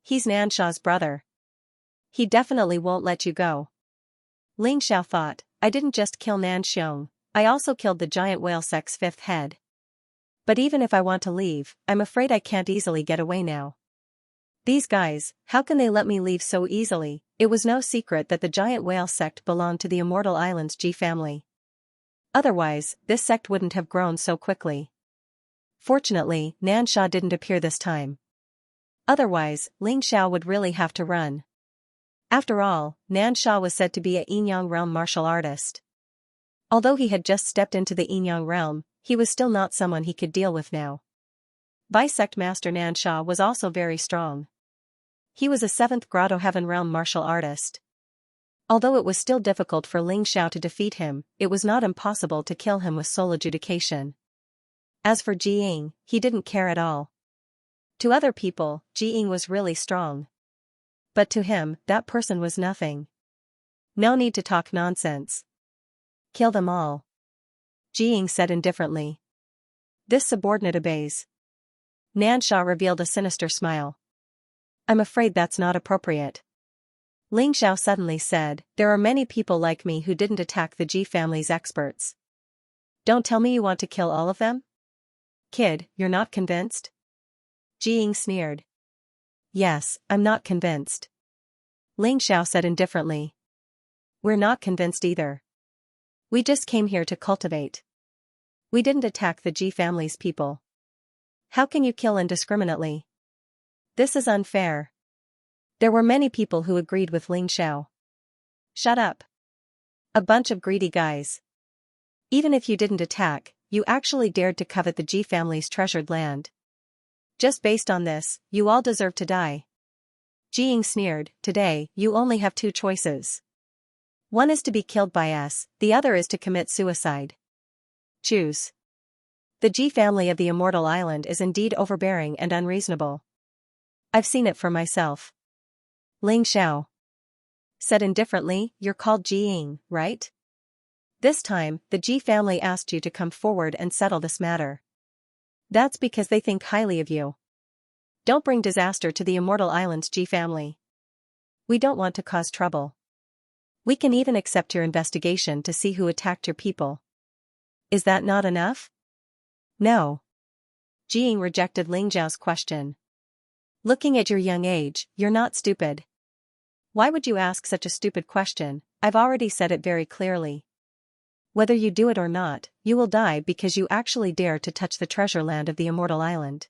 He's Nan Sha's brother. He definitely won't let you go. Ling Xiao thought, I didn't just kill Nan Xiong, I also killed the giant whale sex 5th head. But even if I want to leave, I'm afraid I can't easily get away now. These guys, how can they let me leave so easily? It was no secret that the giant whale sect belonged to the Immortal Islands G family. Otherwise, this sect wouldn't have grown so quickly. Fortunately, Nansha didn't appear this time. Otherwise, Ling Xiao would really have to run. After all, Nansha was said to be a Yinyang realm martial artist. Although he had just stepped into the Yinyang realm, he was still not someone he could deal with now. Bisect Master Nansha was also very strong. He was a 7th Grotto Heaven realm martial artist. Although it was still difficult for Ling Xiao to defeat him, it was not impossible to kill him with soul adjudication. As for Jiying, he didn't care at all. To other people, Jiying was really strong. But to him, that person was nothing. No need to talk nonsense. Kill them all. Jiying said indifferently. This subordinate obeys. Nansha revealed a sinister smile. I'm afraid that's not appropriate. Ling Xiao suddenly said, there are many people like me who didn't attack the Ji family's experts. Don't tell me you want to kill all of them? Kid, you're not convinced? Jiying sneered. Yes, I'm not convinced. Ling Xiao said indifferently. We're not convinced either. We just came here to cultivate. We didn't attack the Ji family's people. How can you kill indiscriminately? This is unfair. There were many people who agreed with Ling Xiao. Shut up. A bunch of greedy guys. Even if you didn't attack, you actually dared to covet the Ji family's treasured land. Just based on this, you all deserve to die. Jiying sneered, today, you only have 2 choices. One is to be killed by us, the other is to commit suicide. Choose. The Ji family of the Immortal Island is indeed overbearing and unreasonable. I've seen it for myself. Ling Xiao said indifferently, you're called Jiying, right? This time, the Ji family asked you to come forward and settle this matter. That's because they think highly of you. Don't bring disaster to the Immortal Islands Ji family. We don't want to cause trouble. We can even accept your investigation to see who attacked your people. Is that not enough? No. Jiying rejected Ling Xiao's question. Looking at your young age, you're not stupid. Why would you ask such a stupid question? I've already said it very clearly. Whether you do it or not, you will die because you actually dare to touch the treasure land of the Immortal Island.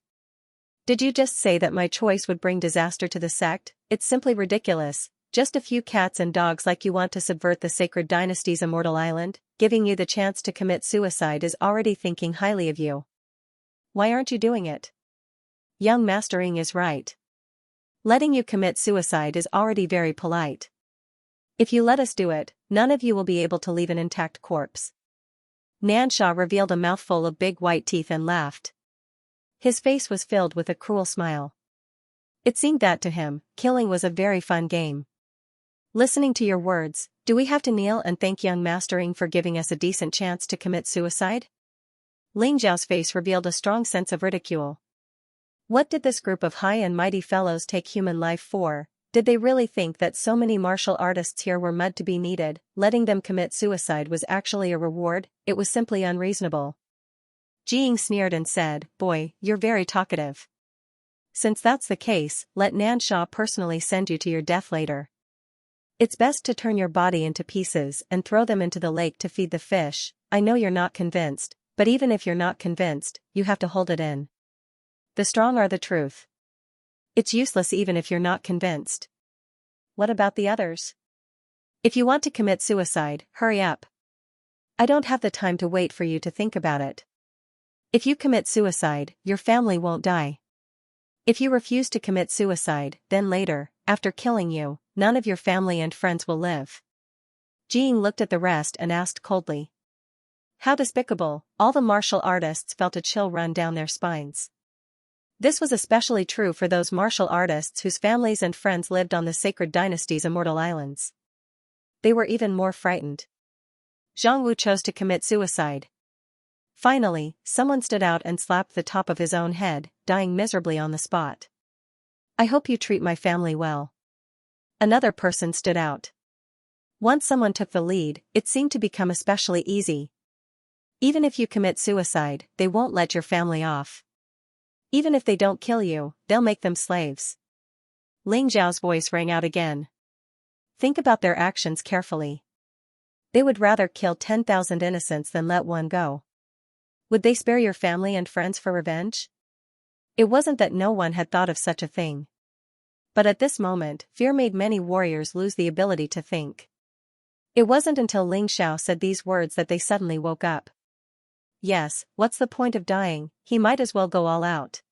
Did you just say that my choice would bring disaster to the sect? It's simply ridiculous. Just a few cats and dogs like you want to subvert the sacred dynasty's Immortal Island, giving you the chance to commit suicide is already thinking highly of you. Why aren't you doing it? Young Master Ying is right. Letting you commit suicide is already very polite. If you let us do it, none of you will be able to leave an intact corpse. Nansha revealed a mouthful of big white teeth and laughed. His face was filled with a cruel smile. It seemed that to him, killing was a very fun game. Listening to your words, do we have to kneel and thank young Master Ying for giving us a decent chance to commit suicide? Ling Xiao's face revealed a strong sense of ridicule. What did this group of high and mighty fellows take human life for? Did they really think that so many martial artists here were mud to be needed? Letting them commit suicide was actually a reward? It was simply unreasonable. Jiying sneered and said, boy, you're very talkative. Since that's the case, let Nansha personally send you to your death later. It's best to turn your body into pieces and throw them into the lake to feed the fish. I know you're not convinced, but even if you're not convinced, you have to hold it in. The strong are the truth. It's useless even if you're not convinced. What about the others? If you want to commit suicide, hurry up. I don't have the time to wait for you to think about it. If you commit suicide, your family won't die. If you refuse to commit suicide, then later, after killing you, none of your family and friends will live. Jiying looked at the rest and asked coldly. How despicable! All the martial artists felt a chill run down their spines. This was especially true for those martial artists whose families and friends lived on the sacred dynasty's Immortal Islands. They were even more frightened. Zhang Wu chose to commit suicide. Finally, someone stood out and slapped the top of his own head, dying miserably on the spot. I hope you treat my family well. Another person stood out. Once someone took the lead, it seemed to become especially easy. Even if you commit suicide, they won't let your family off. Even if they don't kill you, they'll make them slaves. Ling Xiao's voice rang out again. Think about their actions carefully. They would rather kill 10,000 innocents than let one go. Would they spare your family and friends for revenge? It wasn't that no one had thought of such a thing. But at this moment, fear made many warriors lose the ability to think. It wasn't until Ling Xiao said these words that they suddenly woke up. Yes, what's the point of dying? He might as well go all out.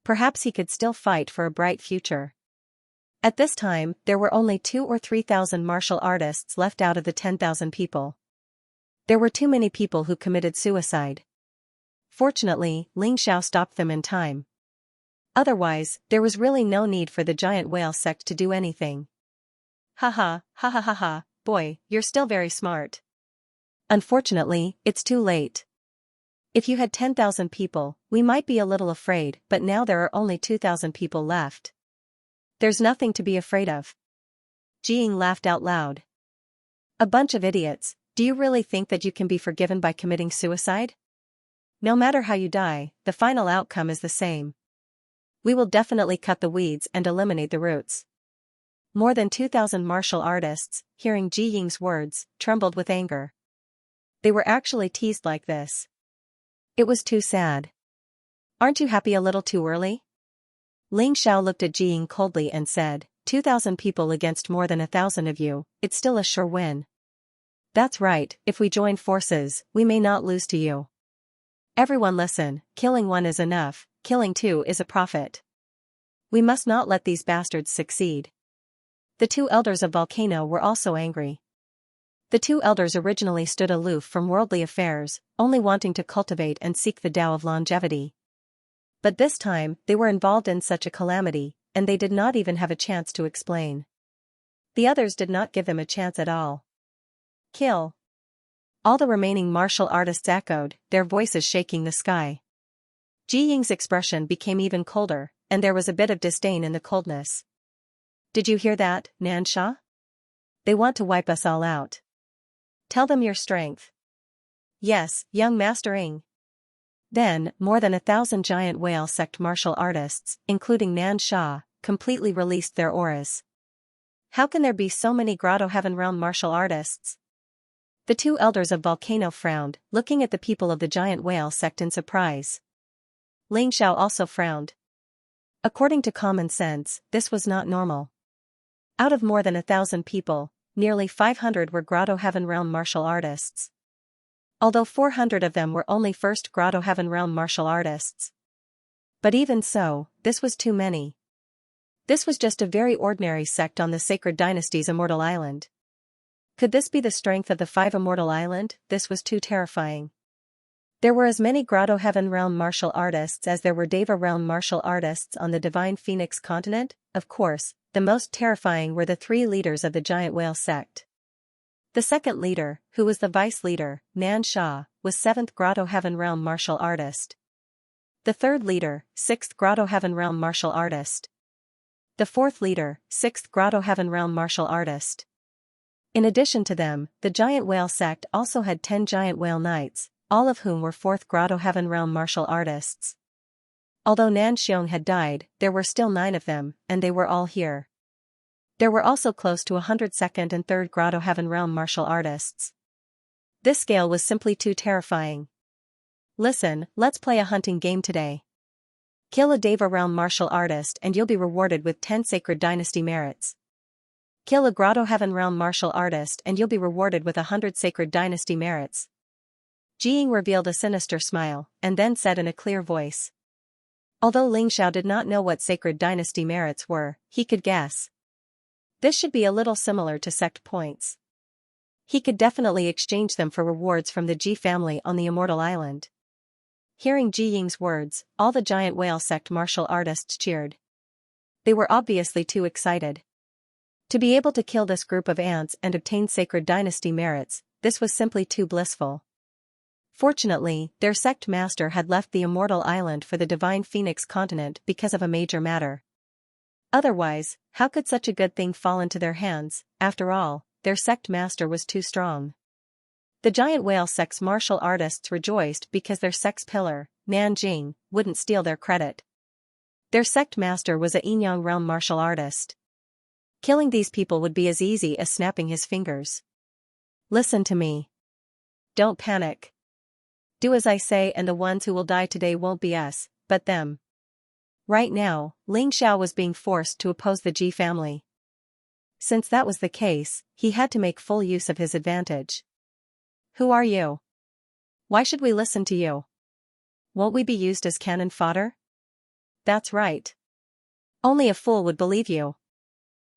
Perhaps he could still fight for a bright future. At this time, there were only 2,000 or 3,000 martial artists left out of the 10,000 people. There were too many people who committed suicide. Fortunately, Ling Xiao stopped them in time. Otherwise, there was really no need for the giant whale sect to do anything. Ha ha, boy, you're still very smart. Unfortunately, it's too late. If you had 10,000 people, we might be a little afraid, but now there are only 2,000 people left. There's nothing to be afraid of. Jiying laughed out loud. A bunch of idiots, do you really think that you can be forgiven by committing suicide? No matter how you die, the final outcome is the same. We will definitely cut the weeds and eliminate the roots. More than 2,000 martial artists, hearing Jiying's words, trembled with anger. They were actually teased like this. It was too sad. Aren't you happy a little too early? Ling Xiao looked at Jiying coldly and said, 2,000 people against more than 1,000 of you, it's still a sure win. That's right, if we join forces, we may not lose to you. Everyone listen, killing one is enough, killing two is a profit. We must not let these bastards succeed. The two elders of Volcano were also angry. The two elders originally stood aloof from worldly affairs, only wanting to cultivate and seek the Tao of longevity. But this time, they were involved in such a calamity, and they did not even have a chance to explain. The others did not give them a chance at all. Kill. All the remaining martial artists echoed, their voices shaking the sky. Jiying's expression became even colder, and there was a bit of disdain in the coldness. Did you hear that, Nansha? They want to wipe us all out. Tell them your strength. Yes, young Master Ing. Then, more than 1,000 giant whale sect martial artists, including Nansha, completely released their auras. How can there be so many Grotto Heaven Realm martial artists? The two elders of Volcano frowned, looking at the people of the giant whale sect in surprise. Ling Xiao also frowned. According to common sense, this was not normal. Out of more than 1,000 people, nearly 500 were Grotto Heaven Realm martial artists. Although 400 of them were only first Grotto Heaven Realm martial artists. But even so, this was too many. This was just a very ordinary sect on the Sacred Dynasty's Immortal Island. Could this be the strength of the 5 Immortal Island? This was too terrifying. There were as many Grotto Heaven Realm martial artists as there were Deva Realm martial artists on the Divine Phoenix continent. Of course, the most terrifying were the 3 leaders of the giant whale sect. The second leader, who was the vice leader, Nansha, was 7th Grotto Heaven Realm martial artist. The third leader, 6th Grotto Heaven Realm martial artist. The fourth leader, 6th Grotto Heaven Realm martial artist. In addition to them, the giant whale sect also had 10 giant whale knights, all of whom were 4th Grotto Heaven Realm martial artists. Although Nan Xiong had died, there were still 9 of them, and they were all here. There were also close to 100 2nd and 3rd Grotto Heaven Realm martial artists. This scale was simply too terrifying. Listen, let's play a hunting game today. Kill a Deva Realm martial artist and you'll be rewarded with 10 Sacred Dynasty merits. Kill a Grotto Heaven Realm martial artist and you'll be rewarded with 100 Sacred Dynasty merits. Jiying revealed a sinister smile, and then said in a clear voice. Although Ling Xiao did not know what Sacred Dynasty merits were, he could guess. This should be a little similar to sect points. He could definitely exchange them for rewards from the Ji family on the Immortal Island. Hearing Jiying's words, all the giant whale sect martial artists cheered. They were obviously too excited. To be able to kill this group of ants and obtain Sacred Dynasty merits, this was simply too blissful. Fortunately, their sect master had left the Immortal Island for the Divine Phoenix continent because of a major matter. Otherwise, how could such a good thing fall into their hands? After all, their sect master was too strong. The giant whale sex martial artists rejoiced because their sex pillar, Nanjing, wouldn't steal their credit. Their sect master was a Yinyang realm martial artist. Killing these people would be as easy as snapping his fingers. Listen to me. Don't panic. Do as I say, and the ones who will die today won't be us, but them. Right now, Ling Xiao was being forced to oppose the Ji family. Since that was the case, he had to make full use of his advantage. Who are you? Why should we listen to you? Won't we be used as cannon fodder? That's right. Only a fool would believe you.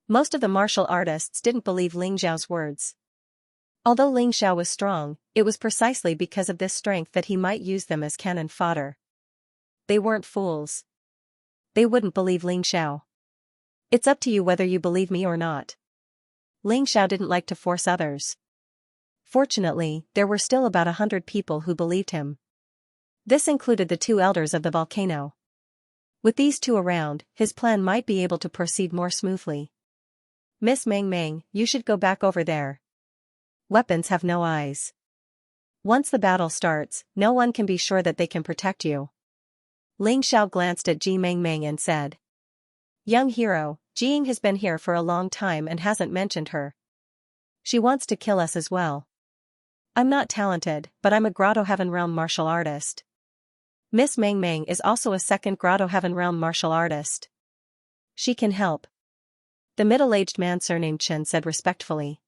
Most of the martial artists didn't believe Ling Xiao's words. Although Ling Xiao was strong, it was precisely because of this strength that he might use them as cannon fodder. They weren't fools. They wouldn't believe Ling Xiao. It's up to you whether you believe me or not. Ling Xiao didn't like to force others. Fortunately, there were still about 100 people who believed him. This included the 2 elders of the volcano. With these 2 around, his plan might be able to proceed more smoothly. Miss Meng Meng, you should go back over there. Weapons have no eyes. Once the battle starts, no one can be sure that they can protect you. Ling Xiao glanced at Ji Meng Meng and said. Young hero, Jiying has been here for a long time and hasn't mentioned her. She wants to kill us as well. I'm not talented, but I'm a Grotto Heaven Realm martial artist. Miss Meng Meng is also a second Grotto Heaven Realm martial artist. She can help. The middle-aged man surnamed Chen said respectfully.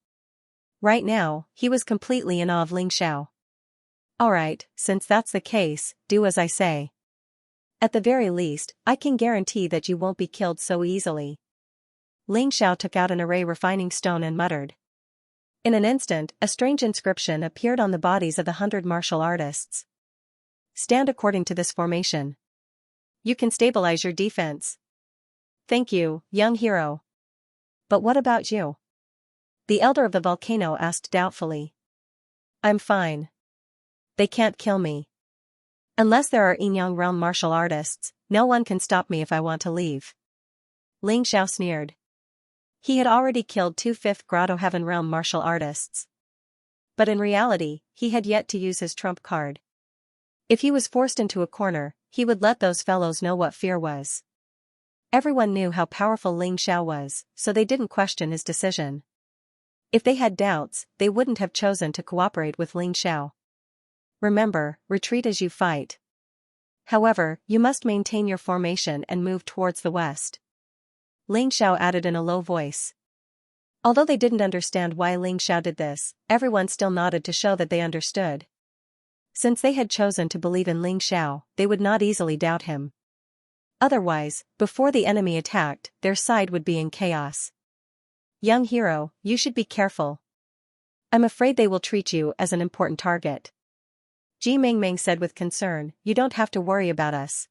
Right now, he was completely in awe of Ling Xiao. Alright, since that's the case, do as I say. At the very least, I can guarantee that you won't be killed so easily. Ling Xiao took out an array refining stone and muttered. In an instant, a strange inscription appeared on the bodies of the 100 martial artists. Stand according to this formation. You can stabilize your defense. Thank you, young hero. But what about you? The elder of the volcano asked doubtfully. I'm fine. They can't kill me. Unless there are Yinyang realm martial artists, no one can stop me if I want to leave. Ling Xiao sneered. He had already killed 2 5th Grotto Heaven realm martial artists. But in reality, he had yet to use his trump card. If he was forced into a corner, he would let those fellows know what fear was. Everyone knew how powerful Ling Xiao was, so they didn't question his decision. If they had doubts, they wouldn't have chosen to cooperate with Ling Xiao. Remember, retreat as you fight. However, you must maintain your formation and move towards the west. Ling Xiao added in a low voice. Although they didn't understand why Ling Xiao did this, everyone still nodded to show that they understood. Since they had chosen to believe in Ling Xiao, they would not easily doubt him. Otherwise, before the enemy attacked, their side would be in chaos. Young hero, you should be careful. I'm afraid they will treat you as an important target. Ji Meng Meng said with concern, you don't have to worry about us.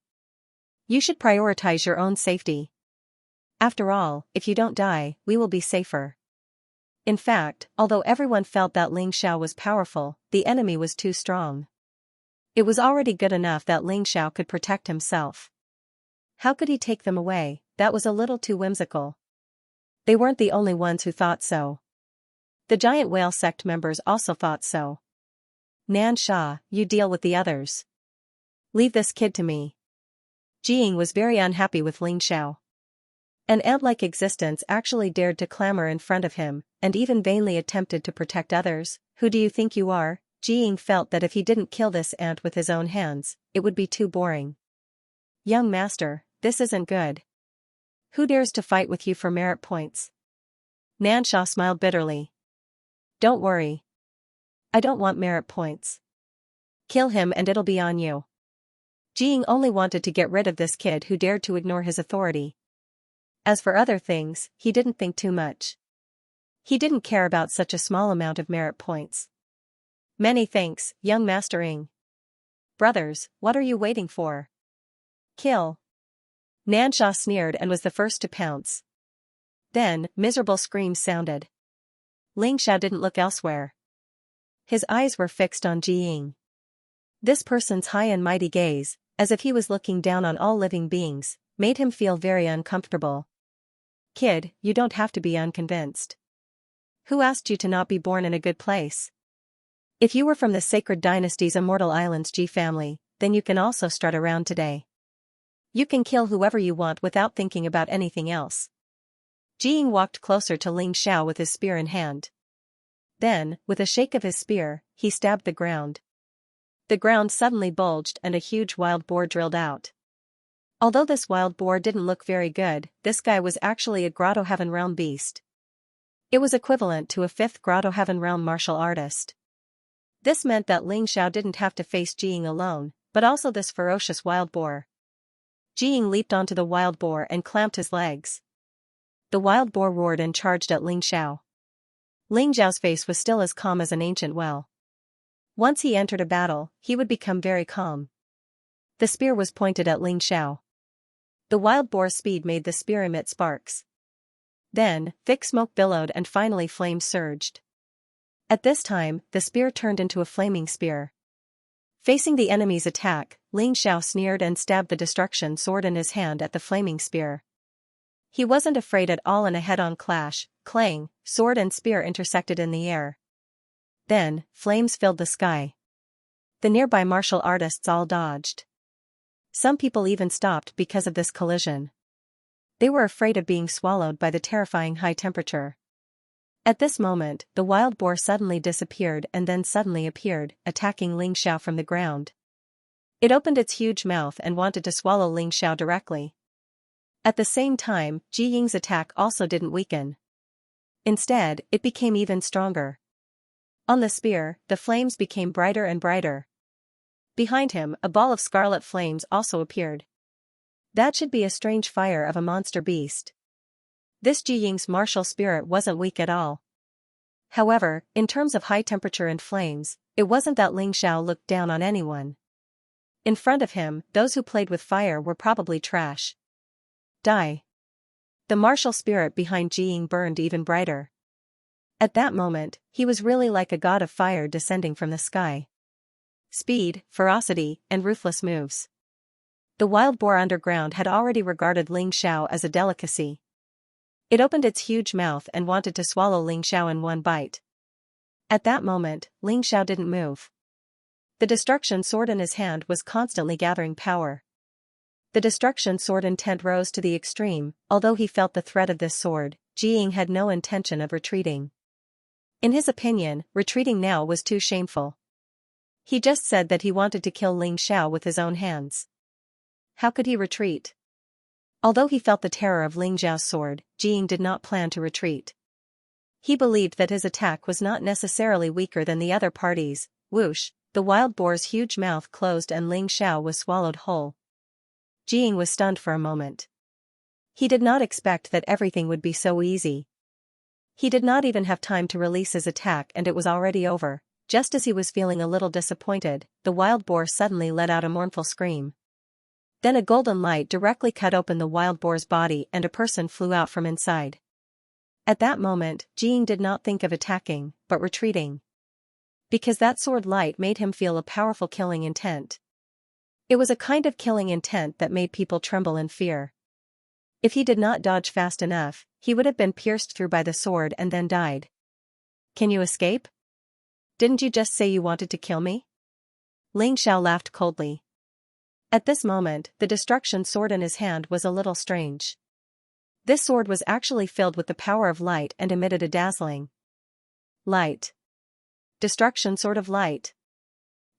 You should prioritize your own safety. After all, if you don't die, we will be safer. In fact, although everyone felt that Ling Xiao was powerful, the enemy was too strong. It was already good enough that Ling Xiao could protect himself. How could he take them away? That was a little too whimsical. They weren't the only ones who thought so. The giant whale sect members also thought so. Nan Sha, you deal with the others. Leave this kid to me. Jiying was very unhappy with Ling Xiao. An ant-like existence actually dared to clamor in front of him, and even vainly attempted to protect others. Who do you think you are? Jiying felt that if he didn't kill this ant with his own hands, it would be too boring. Young master, this isn't good. Who dares to fight with you for merit points? Nansha smiled bitterly. Don't worry. I don't want merit points. Kill him and it'll be on you. Jiying only wanted to get rid of this kid who dared to ignore his authority. As for other things, he didn't think too much. He didn't care about such a small amount of merit points. Many thanks, young Master Ing. Brothers, what are you waiting for? Kill. Nansha sneered and was the first to pounce. Then, miserable screams sounded. Ling Xiao didn't look elsewhere. His eyes were fixed on Jiying. This person's high and mighty gaze, as if he was looking down on all living beings, made him feel very uncomfortable. Kid, you don't have to be unconvinced. Who asked you to not be born in a good place? If you were from the Sacred Dynasty's Immortal Islands G family, then you can also strut around today. You can kill whoever you want without thinking about anything else. Jiying walked closer to Ling Xiao with his spear in hand. Then, with a shake of his spear, he stabbed the ground. The ground suddenly bulged and a huge wild boar drilled out. Although this wild boar didn't look very good, this guy was actually a Grotto Heaven Realm beast. It was equivalent to a 5th Grotto Heaven Realm martial artist. This meant that Ling Xiao didn't have to face Jiying alone, but also this ferocious wild boar. Jiying leaped onto the wild boar and clamped his legs. The wild boar roared and charged at Ling Xiao. Ling Xiao's face was still as calm as an ancient well. Once he entered a battle, he would become very calm. The spear was pointed at Ling Xiao. The wild boar's speed made the spear emit sparks. Then, thick smoke billowed and finally flames surged. At this time, the spear turned into a flaming spear. Facing the enemy's attack, Ling Xiao sneered and stabbed the destruction sword in his hand at the flaming spear. He wasn't afraid at all in a head-on clash. Clang, sword and spear intersected in the air. Then, flames filled the sky. The nearby martial artists all dodged. Some people even stopped because of this collision. They were afraid of being swallowed by the terrifying high temperature. At this moment, the wild boar suddenly disappeared and then suddenly appeared, attacking Ling Xiao from the ground. It opened its huge mouth and wanted to swallow Ling Xiao directly. At the same time, Jiying's attack also didn't weaken. Instead, it became even stronger. On the spear, the flames became brighter and brighter. Behind him, a ball of scarlet flames also appeared. That should be a strange fire of a monster beast. This Jiying's martial spirit wasn't weak at all. However, in terms of high temperature and flames, it wasn't that Ling Xiao looked down on anyone. In front of him, those who played with fire were probably trash. Die. The martial spirit behind Jiying burned even brighter. At that moment, he was really like a god of fire descending from the sky. Speed, ferocity, and ruthless moves. The wild boar underground had already regarded Ling Xiao as a delicacy. It opened its huge mouth and wanted to swallow Ling Xiao in one bite. At that moment, Ling Xiao didn't move. The destruction sword in his hand was constantly gathering power. The destruction sword intent rose to the extreme. Although he felt the threat of this sword, Jiying had no intention of retreating. In his opinion, retreating now was too shameful. He just said that he wanted to kill Ling Xiao with his own hands. How could he retreat? Although he felt the terror of Ling Xiao's sword, Jiying did not plan to retreat. He believed that his attack was not necessarily weaker than the other parties. Whoosh, the wild boar's huge mouth closed and Ling Xiao was swallowed whole. Jiying was stunned for a moment. He did not expect that everything would be so easy. He did not even have time to release his attack and it was already over. Just as he was feeling a little disappointed, the wild boar suddenly let out a mournful scream. Then a golden light directly cut open the wild boar's body and a person flew out from inside. At that moment, Jiying did not think of attacking, but retreating. Because that sword light made him feel a powerful killing intent. It was a kind of killing intent that made people tremble in fear. If he did not dodge fast enough, he would have been pierced through by the sword and then died. Can you escape? Didn't you just say you wanted to kill me? Ling Xiao laughed coldly. At this moment, the destruction sword in his hand was a little strange. This sword was actually filled with the power of light and emitted a dazzling light. Destruction sword of light.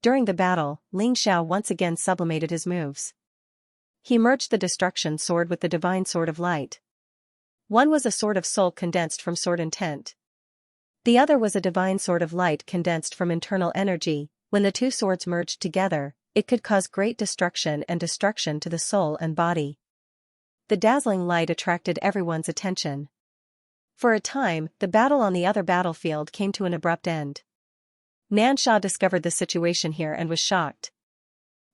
During the battle, Ling Xiao once again sublimated his moves. He merged the destruction sword with the divine sword of light. One was a sword of soul condensed from sword intent. The other was a divine sword of light condensed from internal energy. When the two swords merged together, it could cause great destruction and destruction to the soul and body. The dazzling light attracted everyone's attention. For a time, the battle on the other battlefield came to an abrupt end. Nansha discovered the situation here and was shocked.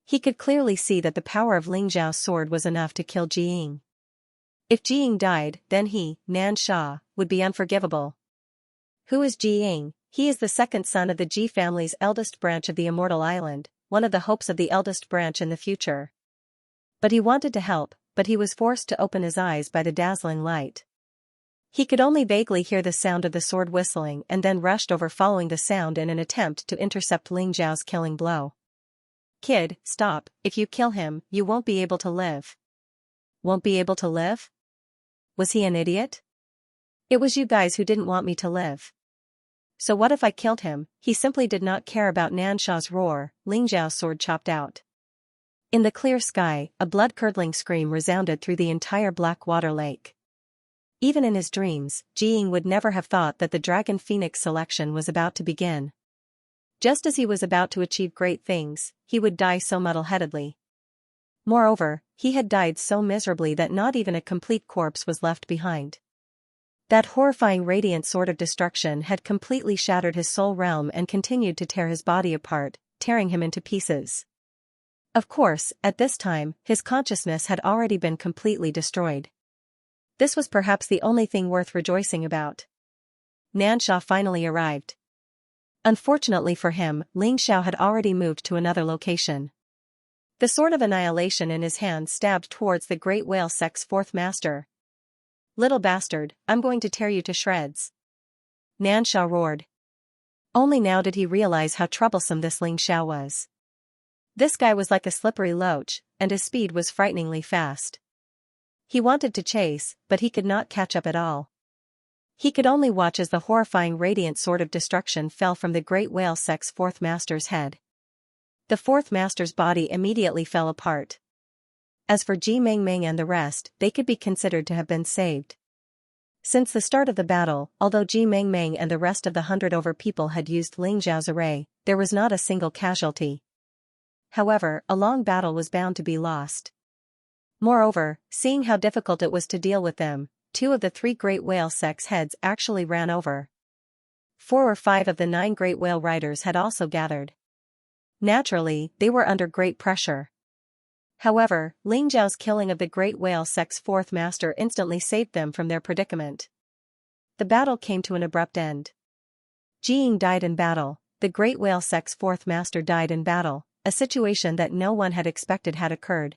He could clearly see that the power of Ling Xiao's sword was enough to kill Jiying. If Jiying died, then he, Nansha, would be unforgivable. Who is Jiying? He is the second son of the Ji family's eldest branch of the Immortal Island, one of the hopes of the eldest branch in the future. But he wanted to help, but he was forced to open his eyes by the dazzling light. He could only vaguely hear the sound of the sword whistling and then rushed over following the sound in an attempt to intercept Ling Xiao's killing blow. Kid, stop, if you kill him, you won't be able to live. Won't be able to live? Was he an idiot? It was you guys who didn't want me to live. So what if I killed him? He simply did not care about Nansha's roar. Ling Xiao's sword chopped out. In the clear sky, a blood-curdling scream resounded through the entire black water lake. Even in his dreams, Jiying would never have thought that the Dragon Phoenix selection was about to begin. Just as he was about to achieve great things, he would die so muddle-headedly. Moreover, he had died so miserably that not even a complete corpse was left behind. That horrifying radiant sword of destruction had completely shattered his soul realm and continued to tear his body apart, tearing him into pieces. Of course, at this time, his consciousness had already been completely destroyed. This was perhaps the only thing worth rejoicing about. Nansha finally arrived. Unfortunately for him, Ling Xiao had already moved to another location. The sword of annihilation in his hand stabbed towards the great whale sect's fourth master. Little bastard, I'm going to tear you to shreds. Nansha roared. Only now did he realize how troublesome this Ling Xiao was. This guy was like a slippery loach, and his speed was frighteningly fast. He wanted to chase, but he could not catch up at all. He could only watch as the horrifying radiant sword of destruction fell from the great whale sect's fourth master's head. The fourth master's body immediately fell apart. As for Ji Mengmeng and the rest, they could be considered to have been saved. Since the start of the battle, although Ji Mengmeng and the rest of the 100 people had used Ling Xiao's array, there was not a single casualty. However, a long battle was bound to be lost. Moreover, seeing how difficult it was to deal with them, 2 of the 3 great whale sect's heads actually ran over. 4 or 5 of the 9 great whale riders had also gathered. Naturally, they were under great pressure. However, Ling Xiao's killing of the great whale sect's fourth master instantly saved them from their predicament. The battle came to an abrupt end. Jiying died in battle, the great whale sect's fourth master died in battle, a situation that no one had expected had occurred.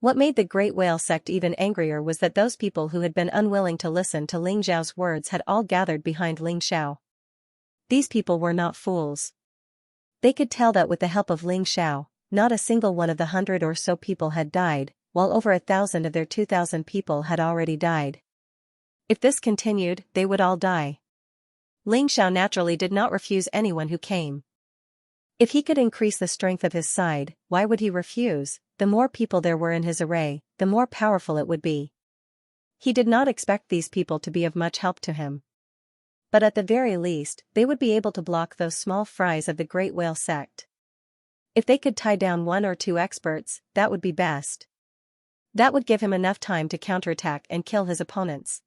What made the great whale sect even angrier was that those people who had been unwilling to listen to Ling Xiao's words had all gathered behind Ling Xiao. These people were not fools. They could tell that with the help of Ling Xiao, not a single one of the 100 or so people had died, while over 1,000 of their 2,000 people had already died. If this continued, they would all die. Ling Xiao naturally did not refuse anyone who came. If he could increase the strength of his side, why would he refuse? The more people there were in his array, the more powerful it would be. He did not expect these people to be of much help to him. But at the very least, they would be able to block those small fries of the great whale sect. If they could tie down 1 or 2 experts, that would be best. That would give him enough time to counterattack and kill his opponents.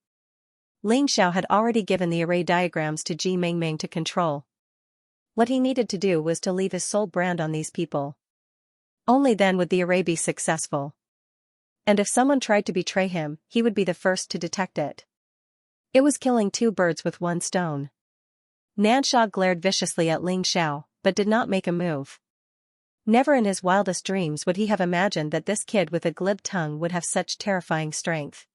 Ling Xiao had already given the array diagrams to Ji Mengmeng to control. What he needed to do was to leave his soul brand on these people. Only then would the array be successful. And if someone tried to betray him, he would be the first to detect it. It was killing 2 birds with 1 stone. Nansha glared viciously at Ling Xiao, but did not make a move. Never in his wildest dreams would he have imagined that this kid with a glib tongue would have such terrifying strength.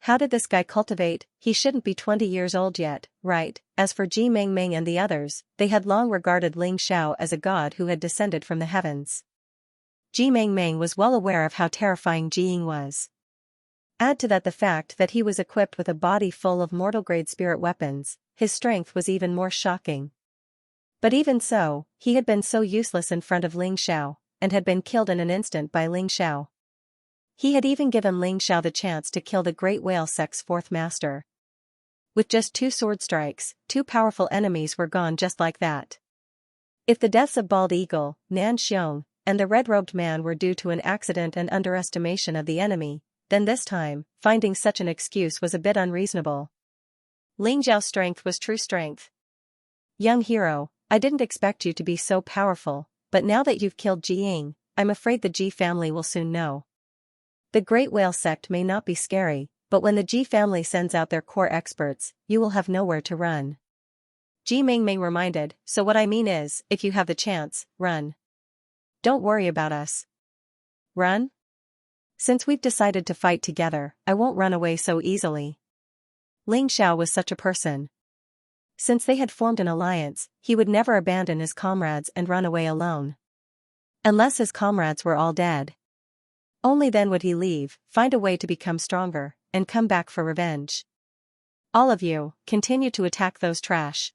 How did this guy cultivate? He shouldn't be 20 years old yet, right? As for Ji Mengmeng and the others, they had long regarded Ling Xiao as a god who had descended from the heavens. Ji Mengmeng was well aware of how terrifying Jiying was. Add to that the fact that he was equipped with a body full of mortal-grade spirit weapons, his strength was even more shocking. But even so, he had been so useless in front of Ling Xiao, and had been killed in an instant by Ling Xiao. He had even given Ling Xiao the chance to kill the great whale sect's fourth master. With just 2 sword strikes, 2 powerful enemies were gone just like that. If the deaths of Bald Eagle, Nan Xiong, and the red-robed man were due to an accident and underestimation of the enemy, then this time, finding such an excuse was a bit unreasonable. Ling Xiao's strength was true strength. Young hero, I didn't expect you to be so powerful, but now that you've killed Jiying, I'm afraid the Ji family will soon know. The Great Whale sect may not be scary, but when the Ji family sends out their core experts, you will have nowhere to run. Ji Mengmeng reminded, so what I mean is, if you have the chance, run. Don't worry about us. Run? Since we've decided to fight together, I won't run away so easily. Ling Xiao was such a person. Since they had formed an alliance, he would never abandon his comrades and run away alone. Unless his comrades were all dead. Only then would he leave, find a way to become stronger, and come back for revenge. All of you, continue to attack those trash.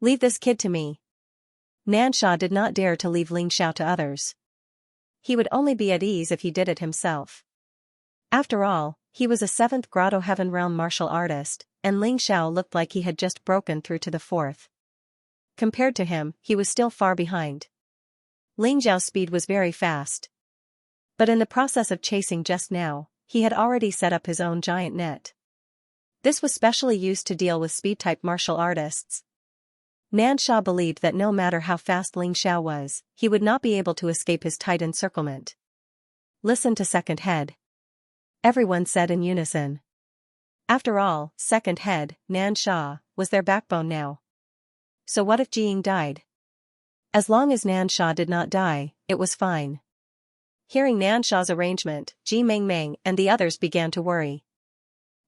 Leave this kid to me. Nansha did not dare to leave Ling Xiao to others. He would only be at ease if he did it himself. After all, he was a 7th Grotto Heaven Realm martial artist, and Ling Xiao looked like he had just broken through to the 4th. Compared to him, he was still far behind. Ling Xiao's speed was very fast. But in the process of chasing just now, he had already set up his own giant net. This was specially used to deal with speed-type martial artists. Nansha believed that no matter how fast Ling Xiao was, he would not be able to escape his tight encirclement. Listen to Second Head. Everyone said in unison. After all, Second Head, Nansha, was their backbone now. So what if Jiying died? As long as Nansha did not die, it was fine. Hearing Nansha's arrangement, Ji Mengmeng and the others began to worry.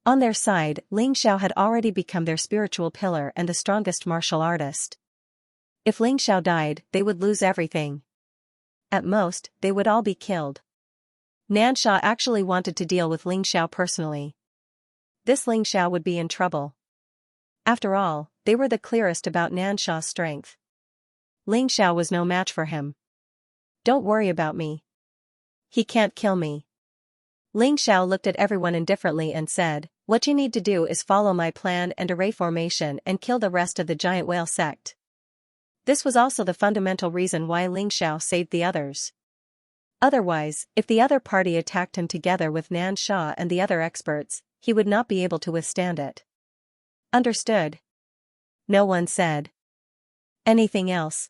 On their side, Ling Xiao had already become their spiritual pillar and the strongest martial artist. If Ling Xiao died, they would lose everything. At most, they would all be killed. Nansha actually wanted to deal with Ling Xiao personally. This Ling Xiao would be in trouble. After all, they were the clearest about Nansha's strength. Ling Xiao was no match for him. Don't worry about me. He can't kill me. Ling Xiao looked at everyone indifferently and said, what you need to do is follow my plan and array formation and kill the rest of the giant whale sect. This was also the fundamental reason why Ling Xiao saved the others. Otherwise, if the other party attacked him together with Nansha and the other experts, he would not be able to withstand it. Understood? No one said anything else.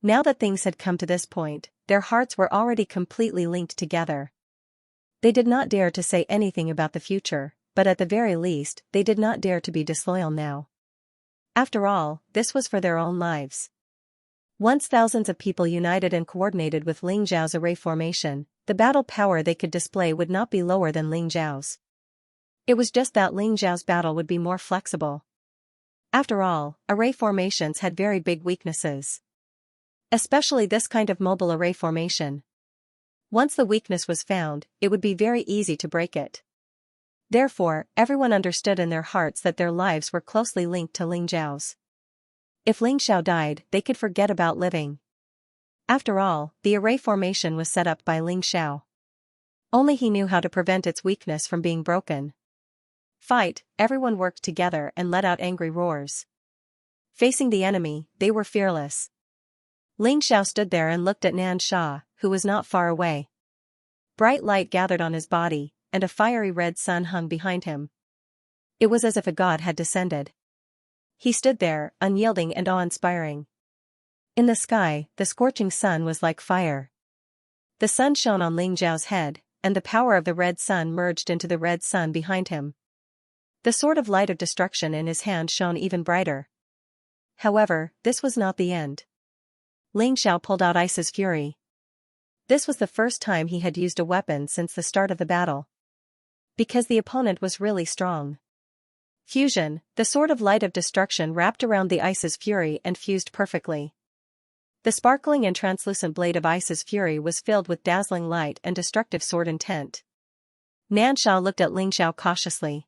Now that things had come to this point, their hearts were already completely linked together. They did not dare to say anything about the future, but at the very least, they did not dare to be disloyal now. After all, this was for their own lives. Once thousands of people united and coordinated with Ling Zhao's array formation, the battle power they could display would not be lower than Ling Zhao's. It was just that Ling Zhao's battle would be more flexible. After all, array formations had very big weaknesses. Especially this kind of mobile array formation. Once the weakness was found, it would be very easy to break it. Therefore, everyone understood in their hearts that their lives were closely linked to Ling Zhao's. If Ling Xiao died, they could forget about living. After all, the array formation was set up by Ling Xiao. Only he knew how to prevent its weakness from being broken. Fight, everyone worked together and let out angry roars. Facing the enemy, they were fearless. Ling Xiao stood there and looked at Nansha, who was not far away. Bright light gathered on his body, and a fiery red sun hung behind him. It was as if a god had descended. He stood there, unyielding and awe-inspiring. In the sky, the scorching sun was like fire. The sun shone on Ling Zhao's head, and the power of the red sun merged into the red sun behind him. The sword of light of destruction in his hand shone even brighter. However, this was not the end. Ling Xiao pulled out Ice's Fury. This was the first time he had used a weapon since the start of the battle. Because the opponent was really strong. Fusion, the sword of light of destruction wrapped around the Ice's Fury and fused perfectly. The sparkling and translucent blade of Ice's Fury was filled with dazzling light and destructive sword intent. Nansha looked at Ling Xiao cautiously.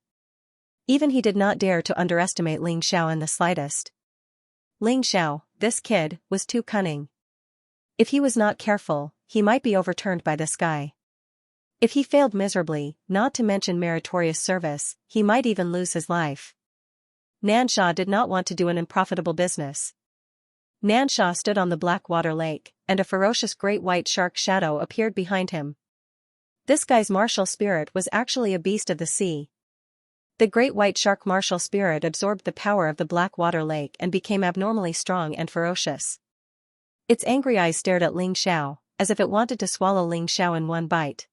Even he did not dare to underestimate Ling Xiao in the slightest. Ling Xiao, this kid, was too cunning. If he was not careful, he might be overturned by the sky. If he failed miserably, not to mention meritorious service, he might even lose his life. Nansha did not want to do an unprofitable business. Nansha stood on the Blackwater Lake, and a ferocious great white shark shadow appeared behind him. This guy's martial spirit was actually a beast of the sea. The great white shark martial spirit absorbed the power of the Blackwater Lake and became abnormally strong and ferocious. Its angry eyes stared at Ling Xiao, as if it wanted to swallow Ling Xiao in one bite.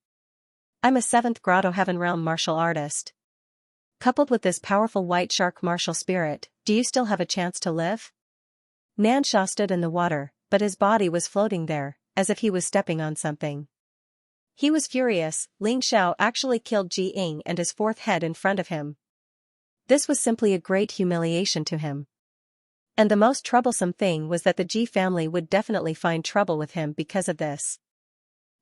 I'm a 7th Grotto Heaven Realm martial artist. Coupled with this powerful white shark martial spirit, do you still have a chance to live? Nansha stood in the water, but his body was floating there, as if he was stepping on something. He was furious. Ling Xiao actually killed Ji Ying and his 4th head in front of him. This was simply a great humiliation to him. And the most troublesome thing was that the Ji family would definitely find trouble with him because of this.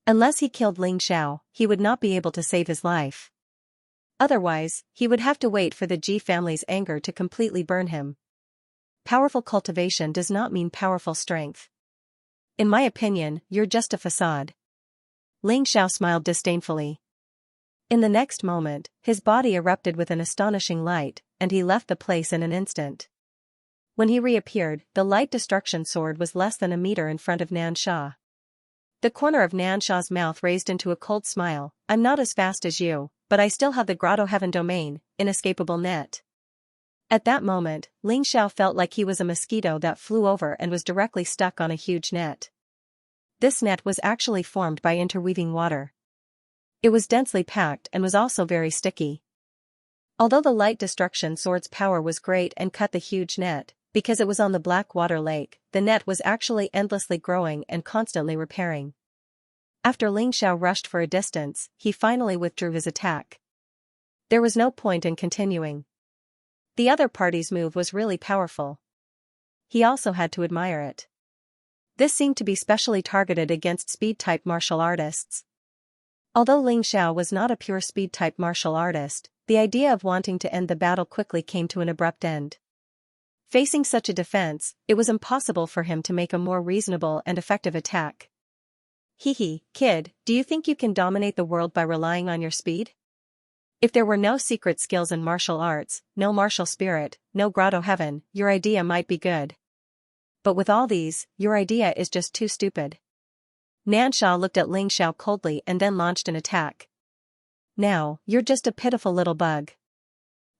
Unless he killed Ling Xiao, he would not be able to save his life. Otherwise, he would have to wait for the Ji family's anger to completely burn him. Powerful cultivation does not mean powerful strength. In my opinion, you're just a facade. Ling Xiao smiled disdainfully. In the next moment, his body erupted with an astonishing light, and he left the place in an instant. When he reappeared, the light destruction sword was less than a meter in front of Xianxia. The corner of Xianxia's mouth raised into a cold smile. I'm not as fast as you, but I still have the Grotto Heaven domain, inescapable net. At that moment, Ling Xiao felt like he was a mosquito that flew over and was directly stuck on a huge net. This net was actually formed by interweaving water. It was densely packed and was also very sticky. Although the light destruction sword's power was great and cut the huge net, because it was on the black water lake, the net was actually endlessly growing and constantly repairing. After Ling Xiao rushed for a distance, he finally withdrew his attack. There was no point in continuing. The other party's move was really powerful. He also had to admire it. This seemed to be specially targeted against speed-type martial artists. Although Ling Xiao was not a pure speed-type martial artist, the idea of wanting to end the battle quickly came to an abrupt end. Facing such a defense, it was impossible for him to make a more reasonable and effective attack. Hehe, kid, do you think you can dominate the world by relying on your speed? If there were no secret skills in martial arts, no martial spirit, no Grotto Heaven, your idea might be good. But with all these, your idea is just too stupid. Xianxia looked at Ling Xiao coldly and then launched an attack. Now, you're just a pitiful little bug.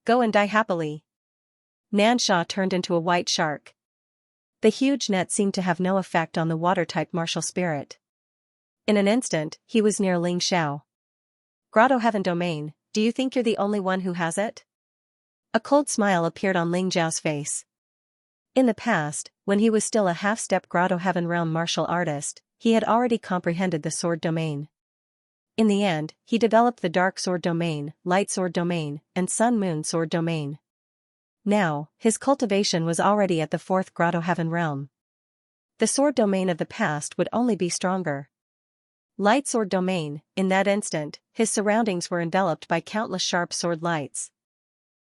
Go and die happily. Xianxia turned into a white shark. The huge net seemed to have no effect on the water-type martial spirit. In an instant, he was near Ling Xiao. Grotto Heaven domain, do you think you're the only one who has it? A cold smile appeared on Ling Xiao's face. In the past, when he was still a half-step Grotto Heaven realm martial artist, he had already comprehended the sword domain. In the end, he developed the dark sword domain, light sword domain, and sun-moon sword domain. Now, his cultivation was already at the fourth Grotto Heaven realm. The sword domain of the past would only be stronger. Light sword domain, in that instant, his surroundings were enveloped by countless sharp sword lights.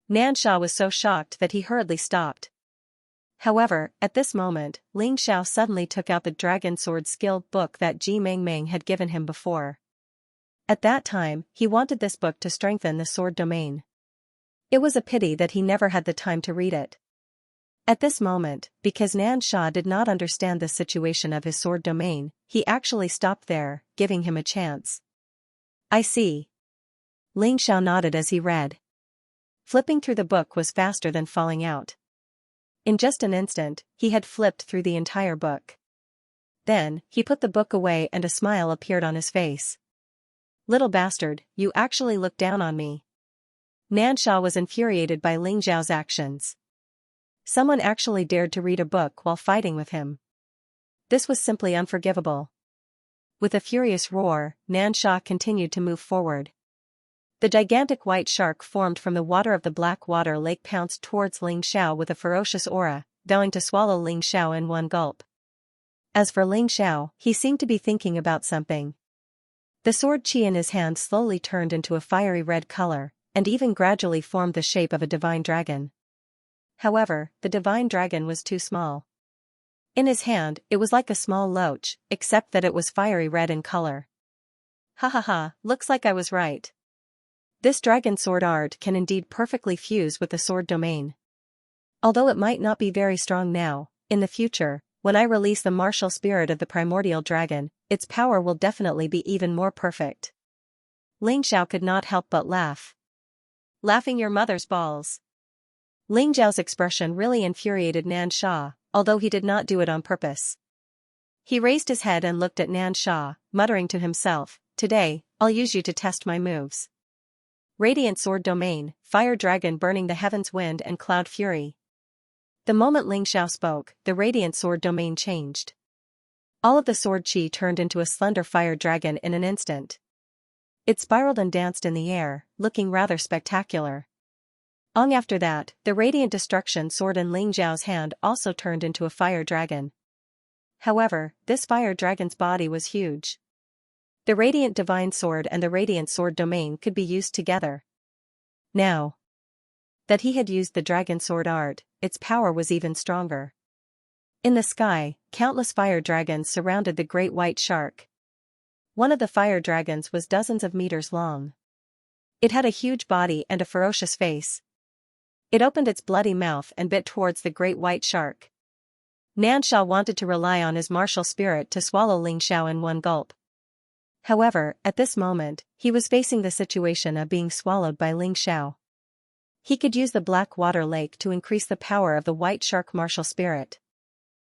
Xianxia was so shocked that he hurriedly stopped. However, at this moment, Ling Xiao suddenly took out the Dragon Sword skill book that Ji Mengmeng had given him before. At that time, he wanted this book to strengthen the sword domain. It was a pity that he never had the time to read it. At this moment, because Xianxia did not understand the situation of his sword domain, he actually stopped there, giving him a chance. I see. Ling Xiao nodded as he read. Flipping through the book was faster than falling out. In just an instant, he had flipped through the entire book. Then, he put the book away and a smile appeared on his face. Little bastard, you actually looked down on me. Xianxia was infuriated by Ling Xiao's actions. Someone actually dared to read a book while fighting with him. This was simply unforgivable. With a furious roar, Xianxia continued to move forward. The gigantic white shark formed from the water of the black water lake pounced towards Ling Xiao with a ferocious aura, vowing to swallow Ling Xiao in one gulp. As for Ling Xiao, he seemed to be thinking about something. The sword chi in his hand slowly turned into a fiery red color, and even gradually formed the shape of a divine dragon. However, the divine dragon was too small. In his hand, it was like a small loach, except that it was fiery red in color. Ha ha ha, looks like I was right. This dragon sword art can indeed perfectly fuse with the sword domain. Although it might not be very strong now, in the future, when I release the martial spirit of the primordial dragon, its power will definitely be even more perfect. Ling Xiao could not help but laugh. Laughing your mother's balls. Ling Xiao's expression really infuriated Xianxia, although he did not do it on purpose. He raised his head and looked at Xianxia, muttering to himself, today, I'll use you to test my moves. Radiant Sword Domain, Fire Dragon burning the heavens wind and cloud fury. The moment Ling Xiao spoke, the Radiant Sword Domain changed. All of the sword chi turned into a slender fire dragon in an instant. It spiraled and danced in the air, looking rather spectacular. Long after that, the Radiant Destruction sword in Ling Xiao's hand also turned into a fire dragon. However, this fire dragon's body was huge. The Radiant Divine Sword and the Radiant Sword domain could be used together. Now that he had used the Dragon Sword art, its power was even stronger. In the sky, countless fire dragons surrounded the great white shark. One of the fire dragons was dozens of meters long. It had a huge body and a ferocious face. It opened its bloody mouth and bit towards the great white shark. Nansha wanted to rely on his martial spirit to swallow Ling Xiao in one gulp. However, at this moment, he was facing the situation of being swallowed by Ling Xiao. He could use the Black Water Lake to increase the power of the white shark martial spirit.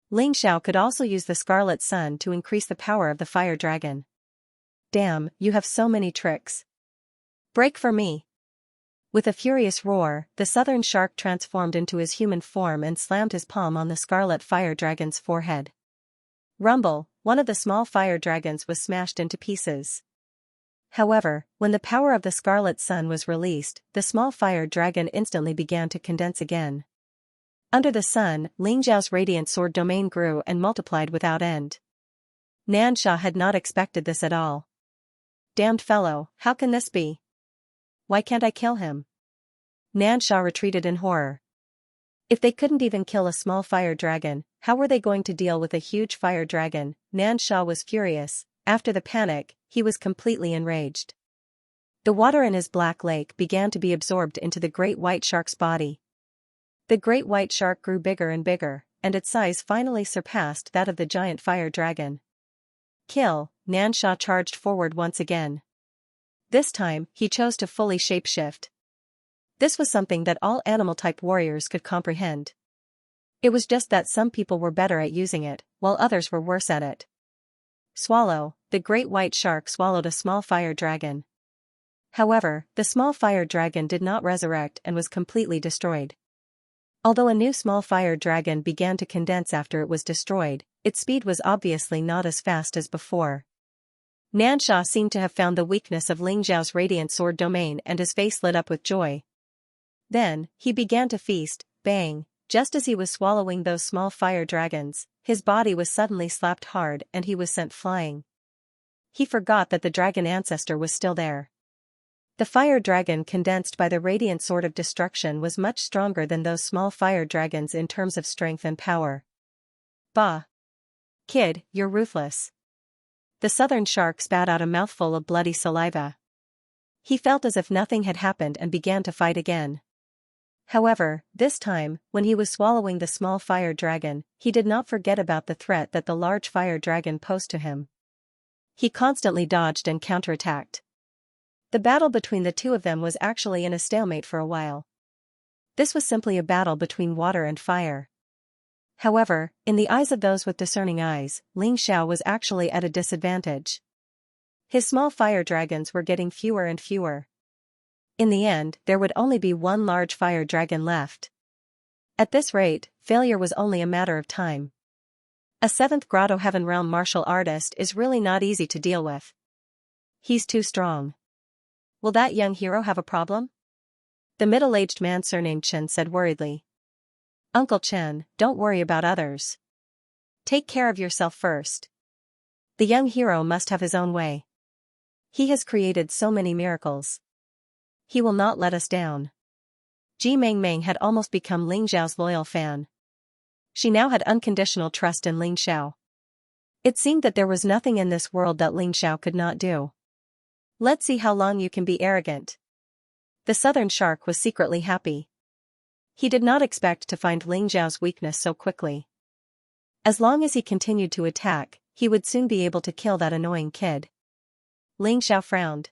Ling Xiao could also use the Scarlet Sun to increase the power of the fire dragon. Damn, you have so many tricks. Break for me. With a furious roar, the southern shark transformed into his human form and slammed his palm on the scarlet fire dragon's forehead. Rumble, one of the small fire dragons was smashed into pieces. However, when the power of the Scarlet Sun was released, the small fire dragon instantly began to condense again. Under the sun, Ling Xiao's Radiant Sword domain grew and multiplied without end. Nansha had not expected this at all. Damned fellow, how can this be? Why can't I kill him? Nansha retreated in horror. If they couldn't even kill a small fire dragon, how were they going to deal with a huge fire dragon? Nansha was furious. After the panic, he was completely enraged. The water in his black lake began to be absorbed into the great white shark's body. The great white shark grew bigger and bigger, and its size finally surpassed that of the giant fire dragon. Kill, Nansha charged forward once again. This time, he chose to fully shapeshift. This was something that all animal-type warriors could comprehend. It was just that some people were better at using it, while others were worse at it. Swallow, the great white shark swallowed a small fire dragon. However, the small fire dragon did not resurrect and was completely destroyed. Although a new small fire dragon began to condense after it was destroyed, its speed was obviously not as fast as before. Nansha seemed to have found the weakness of Ling Xiao's Radiant Sword domain and his face lit up with joy. Then, he began to feast. Bang, just as he was swallowing those small fire dragons, his body was suddenly slapped hard and he was sent flying. He forgot that the dragon ancestor was still there. The fire dragon condensed by the Radiant Sword of Destruction was much stronger than those small fire dragons in terms of strength and power. Bah! Kid, you're ruthless. The southern shark spat out a mouthful of bloody saliva. He felt as if nothing had happened and began to fight again. However, this time, when he was swallowing the small fire dragon, he did not forget about the threat that the large fire dragon posed to him. He constantly dodged and counterattacked. The battle between the two of them was actually in a stalemate for a while. This was simply a battle between water and fire. However, in the eyes of those with discerning eyes, Ling Xiao was actually at a disadvantage. His small fire dragons were getting fewer and fewer. In the end, there would only be one large fire dragon left. At this rate, failure was only a matter of time. A 7th Grotto Heaven Realm martial artist is really not easy to deal with. He's too strong. Will that young hero have a problem? The middle-aged man surnamed Chen said worriedly. Uncle Chen, don't worry about others. Take care of yourself first. The young hero must have his own way. He has created so many miracles. He will not let us down. Ji Mengmeng had almost become Ling Xiao's loyal fan. She now had unconditional trust in Ling Xiao. It seemed that there was nothing in this world that Ling Xiao could not do. Let's see how long you can be arrogant. The southern shark was secretly happy. He did not expect to find Ling Xiao's weakness so quickly. As long as he continued to attack, he would soon be able to kill that annoying kid. Ling Xiao frowned.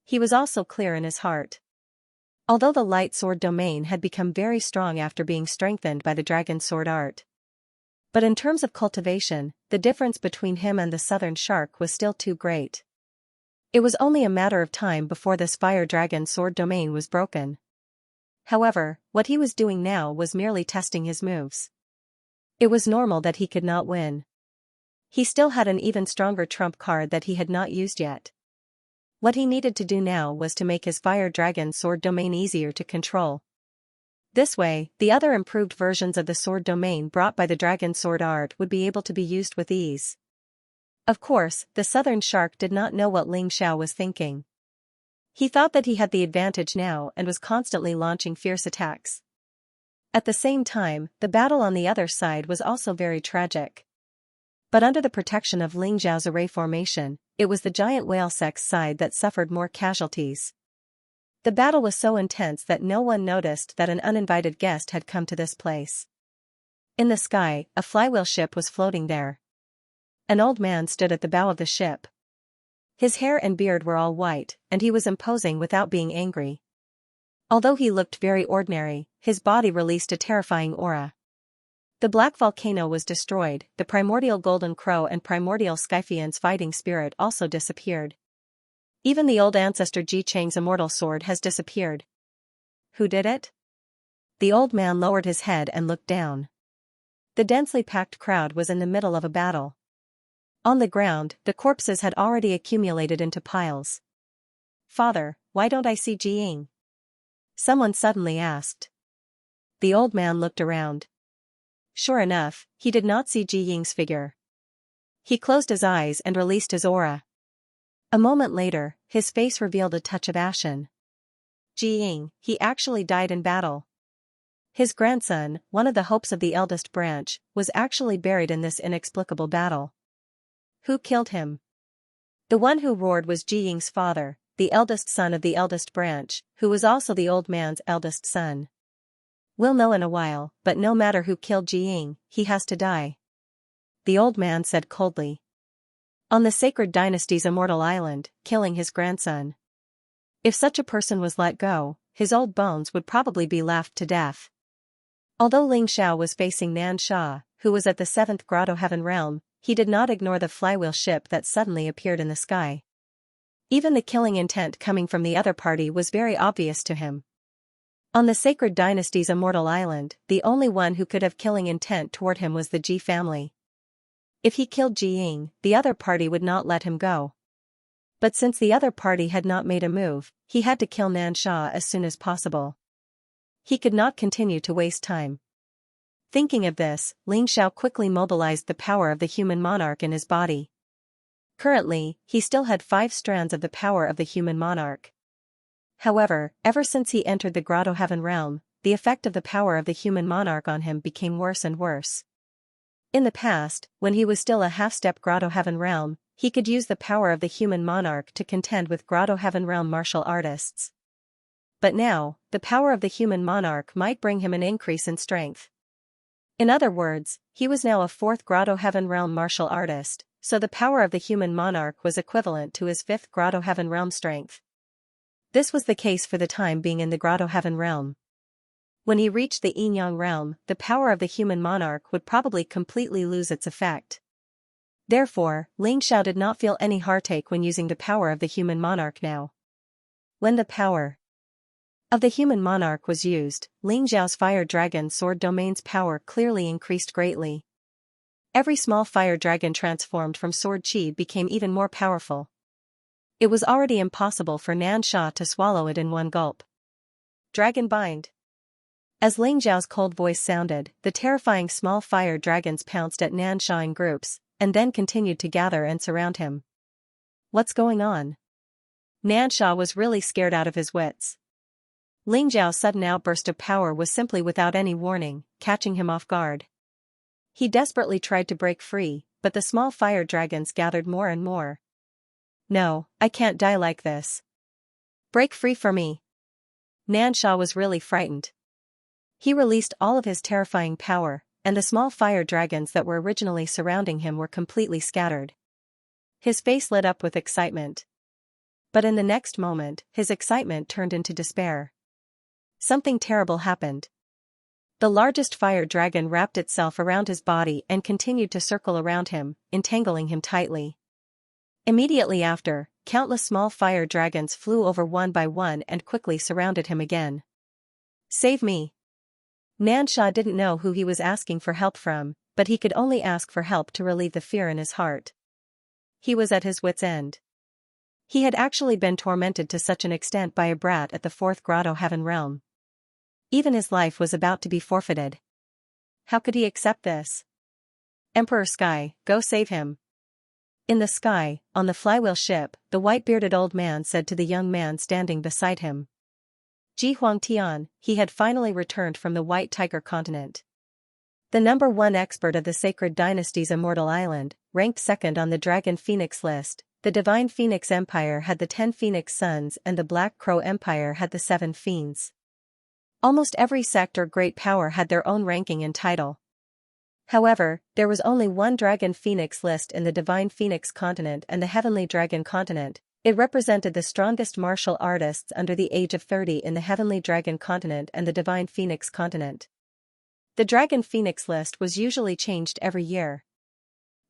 He was also clear in his heart. Although the light sword domain had become very strong after being strengthened by the dragon sword art. But in terms of cultivation, the difference between him and the southern shark was still too great. It was only a matter of time before this fire dragon sword domain was broken. However, what he was doing now was merely testing his moves. It was normal that he could not win. He still had an even stronger trump card that he had not used yet. What he needed to do now was to make his fire dragon sword domain easier to control. This way, the other improved versions of the sword domain brought by the dragon sword art would be able to be used with ease. Of course, the southern shark did not know what Ling Xiao was thinking. He thought that he had the advantage now and was constantly launching fierce attacks. At the same time, the battle on the other side was also very tragic. But under the protection of Ling Xiao's array formation, it was the giant whale sex side that suffered more casualties. The battle was so intense that no one noticed that an uninvited guest had come to this place. In the sky, a flywheel ship was floating there. An old man stood at the bow of the ship. His hair and beard were all white, and he was imposing without being angry. Although he looked very ordinary, his body released a terrifying aura. The black volcano was destroyed, the primordial golden crow and primordial Scythian's fighting spirit also disappeared. Even the old ancestor Ji Chang's immortal sword has disappeared. Who did it? The old man lowered his head and looked down. The densely packed crowd was in the middle of a battle. On the ground, the corpses had already accumulated into piles. "Father, why don't I see Ji Ying?" someone suddenly asked. The old man looked around. Sure enough, he did not see Ji Ying's figure. He closed his eyes and released his aura. A moment later, his face revealed a touch of ashen. Ji Ying, he actually died in battle. His grandson, one of the hopes of the eldest branch, was actually buried in this inexplicable battle. Who killed him? The one who roared was Ji Ying's father, the eldest son of the eldest branch, who was also the old man's eldest son. We'll know in a while, but no matter who killed Ji Ying, he has to die. The old man said coldly. On the sacred dynasty's immortal island, killing his grandson. If such a person was let go, his old bones would probably be laughed to death. Although Ling Xiao was facing Xianxia, who was at the 7th Grotto Heaven Realm, he did not ignore the flywheel ship that suddenly appeared in the sky. Even the killing intent coming from the other party was very obvious to him. On the sacred dynasty's immortal island, the only one who could have killing intent toward him was the Ji family. If he killed Ji Ying, the other party would not let him go. But since the other party had not made a move, he had to kill Xianxia as soon as possible. He could not continue to waste time. Thinking of this, Ling Xiao quickly mobilized the power of the human monarch in his body. Currently, he still had 5 strands of the power of the human monarch. However, ever since he entered the Grotto Heaven Realm, the effect of the power of the human monarch on him became worse and worse. In the past, when he was still a half-step Grotto Heaven Realm, he could use the power of the human monarch to contend with Grotto Heaven Realm martial artists. But now, the power of the human monarch might bring him an increase in strength. In other words, he was now a 4th Grotto Heaven Realm martial artist, so the power of the human monarch was equivalent to his 5th Grotto Heaven Realm strength. This was the case for the time being in the Grotto Heaven Realm. When he reached the Yin Yang realm, the power of the human monarch would probably completely lose its effect. Therefore, Ling Xiao did not feel any heartache when using the power of the human monarch now. When the power of the human monarch was used, Ling Xiao's fire dragon sword domain's power clearly increased greatly. Every small fire dragon transformed from sword chi became even more powerful. It was already impossible for Xianxia to swallow it in one gulp. Dragon bind. As Ling Xiao's cold voice sounded, the terrifying small fire dragons pounced at Xianxia in groups, and then continued to gather and surround him. What's going on? Xianxia was really scared out of his wits. Ling Xiao's sudden outburst of power was simply without any warning, catching him off guard. He desperately tried to break free, but the small fire dragons gathered more and more. No, I can't die like this. Break free for me. Xianxia was really frightened. He released all of his terrifying power, and the small fire dragons that were originally surrounding him were completely scattered. His face lit up with excitement. But in the next moment, his excitement turned into despair. Something terrible happened. The largest fire dragon wrapped itself around his body and continued to circle around him, entangling him tightly. Immediately after, countless small fire dragons flew over one by one and quickly surrounded him again. Save me. Xianxia didn't know who he was asking for help from, but he could only ask for help to relieve the fear in his heart. He was at his wits' end. He had actually been tormented to such an extent by a brat at the 4th Grotto Heaven Realm. Even his life was about to be forfeited. How could he accept this? Emperor Sky, go save him. In the sky, on the flywheel ship, the white-bearded old man said to the young man standing beside him. Ji Huangtian, he had finally returned from the White Tiger continent. The #1 expert of the Sacred Dynasty's Immortal Island, ranked second on the Dragon Phoenix list, the Divine Phoenix Empire had the 10 Phoenix Sons and the Black Crow Empire had the 7 Fiends. Almost every sect or great power had their own ranking and title. However, there was only one Dragon Phoenix list in the Divine Phoenix continent and the Heavenly Dragon continent. It represented the strongest martial artists under the age of 30 in the Heavenly Dragon continent and the Divine Phoenix continent. The Dragon Phoenix list was usually changed every year.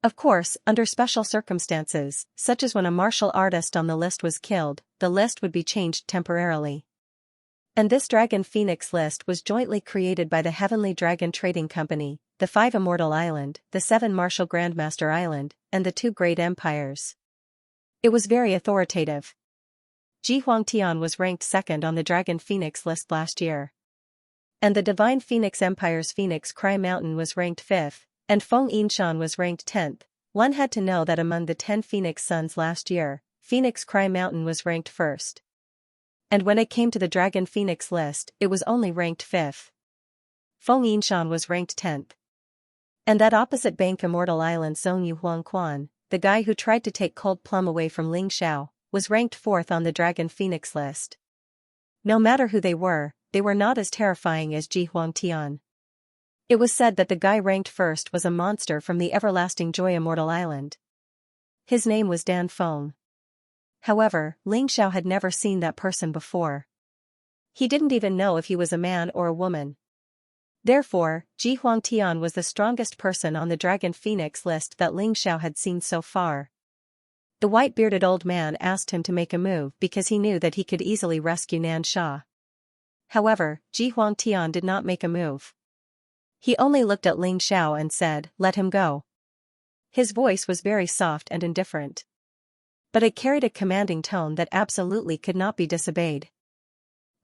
Of course, under special circumstances, such as when a martial artist on the list was killed, the list would be changed temporarily. And this Dragon Phoenix list was jointly created by the Heavenly Dragon Trading Company, the 5 Immortal Island, the 7 Martial Grandmaster Island, and the 2 Great Empires. It was very authoritative. Ji Huangtian was ranked second on the Dragon Phoenix list last year. And the Divine Phoenix Empire's Phoenix Cry Mountain was ranked 5th, and Feng Yinshan was ranked 10th. One had to know that among the 10 Phoenix Sons last year, Phoenix Cry Mountain was ranked 1st. And when it came to the Dragon Phoenix list, it was only ranked 5th. Feng Yinshan was ranked 10th. And that opposite bank Immortal Island Zhong Yu Huangquan, the guy who tried to take Cold Plum away from Ling Xiao, was ranked 4th on the Dragon Phoenix list. No matter who they were not as terrifying as Ji Huangtian. It was said that the guy ranked 1st was a monster from the Everlasting Joy Immortal Island. His name was Dan Feng. However, Ling Xiao had never seen that person before. He didn't even know if he was a man or a woman. Therefore, Ji Huangtian was the strongest person on the Dragon Phoenix list that Ling Xiao had seen so far. The white-bearded old man asked him to make a move because he knew that he could easily rescue Nansha. However, Ji Huangtian did not make a move. He only looked at Ling Xiao and said, "Let him go." His voice was very soft and indifferent. But it carried a commanding tone that absolutely could not be disobeyed.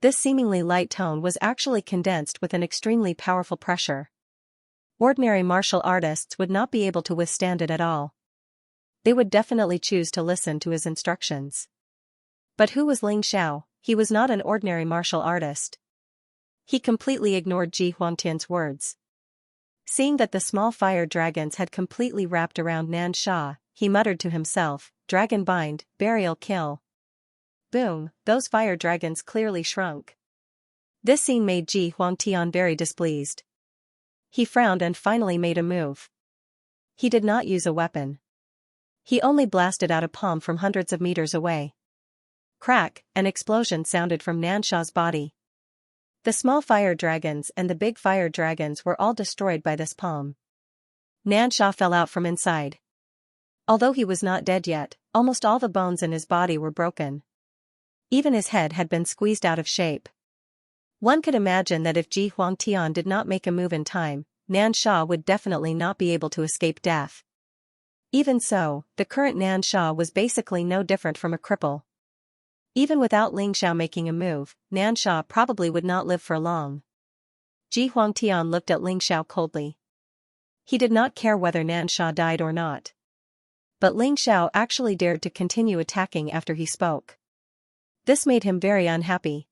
This seemingly light tone was actually condensed with an extremely powerful pressure. Ordinary martial artists would not be able to withstand it at all. They would definitely choose to listen to his instructions. But who was Ling Xiao? He was not an ordinary martial artist. He completely ignored Ji Huangtian's words. Seeing that the small fire dragons had completely wrapped around Nansha, he muttered to himself, "Dragon bind, burial kill." Boom, those fire dragons clearly shrunk. This scene made Ji Huangtian very displeased. He frowned and finally made a move. He did not use a weapon. He only blasted out a palm from hundreds of meters away. Crack, an explosion sounded from Nansha's body. The small fire dragons and the big fire dragons were all destroyed by this palm. Nansha fell out from inside. Although he was not dead yet, almost all the bones in his body were broken. Even his head had been squeezed out of shape. One could imagine that if Ji Huangtian did not make a move in time, Nansha would definitely not be able to escape death. Even so, the current Nansha was basically no different from a cripple. Even without Ling Xiao making a move, Nansha probably would not live for long. Ji Huangtian looked at Ling Xiao coldly. He did not care whether Nansha died or not. But Ling Xiao actually dared to continue attacking after he spoke. This made him very unhappy.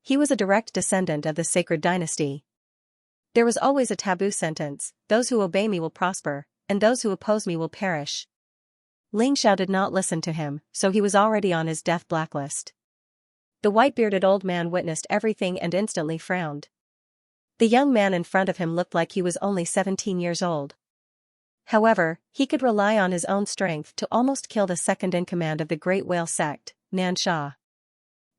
He was a direct descendant of the Sacred Dynasty. There was always a taboo sentence: "Those who obey me will prosper, and those who oppose me will perish." Ling Xiao did not listen to him, so he was already on his death blacklist. The white-bearded old man witnessed everything and instantly frowned. The young man in front of him looked like he was only 17 years old. However, he could rely on his own strength to almost kill the second-in-command of the Great Whale Sect, Nansha.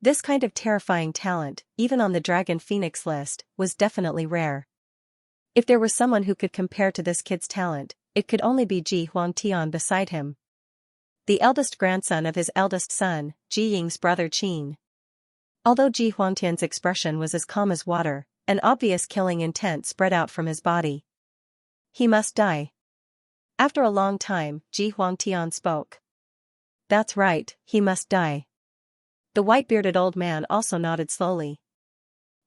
This kind of terrifying talent, even on the Dragon Phoenix list, was definitely rare. If there was someone who could compare to this kid's talent, it could only be Ji Huangtian beside him. The eldest grandson of his eldest son, Ji Ying's brother Qin. Although Ji Huangtian's expression was as calm as water, an obvious killing intent spread out from his body. "He must die." After a long time, Ji Huangtian spoke. "That's right, he must die." The white-bearded old man also nodded slowly.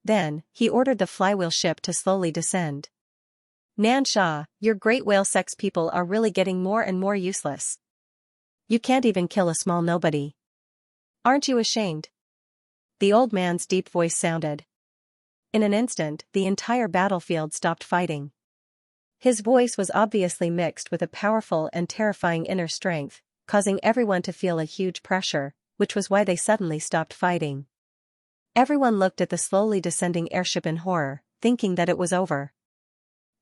Then, he ordered the flywheel ship to slowly descend. Xianxia, your great whale sex people are really getting more and more useless. You can't even kill a small nobody. Aren't you ashamed? The old man's deep voice sounded. In an instant, the entire battlefield stopped fighting. His voice was obviously mixed with a powerful and terrifying inner strength, causing everyone to feel a huge pressure, which was why they suddenly stopped fighting. Everyone looked at the slowly descending airship in horror, thinking that it was over.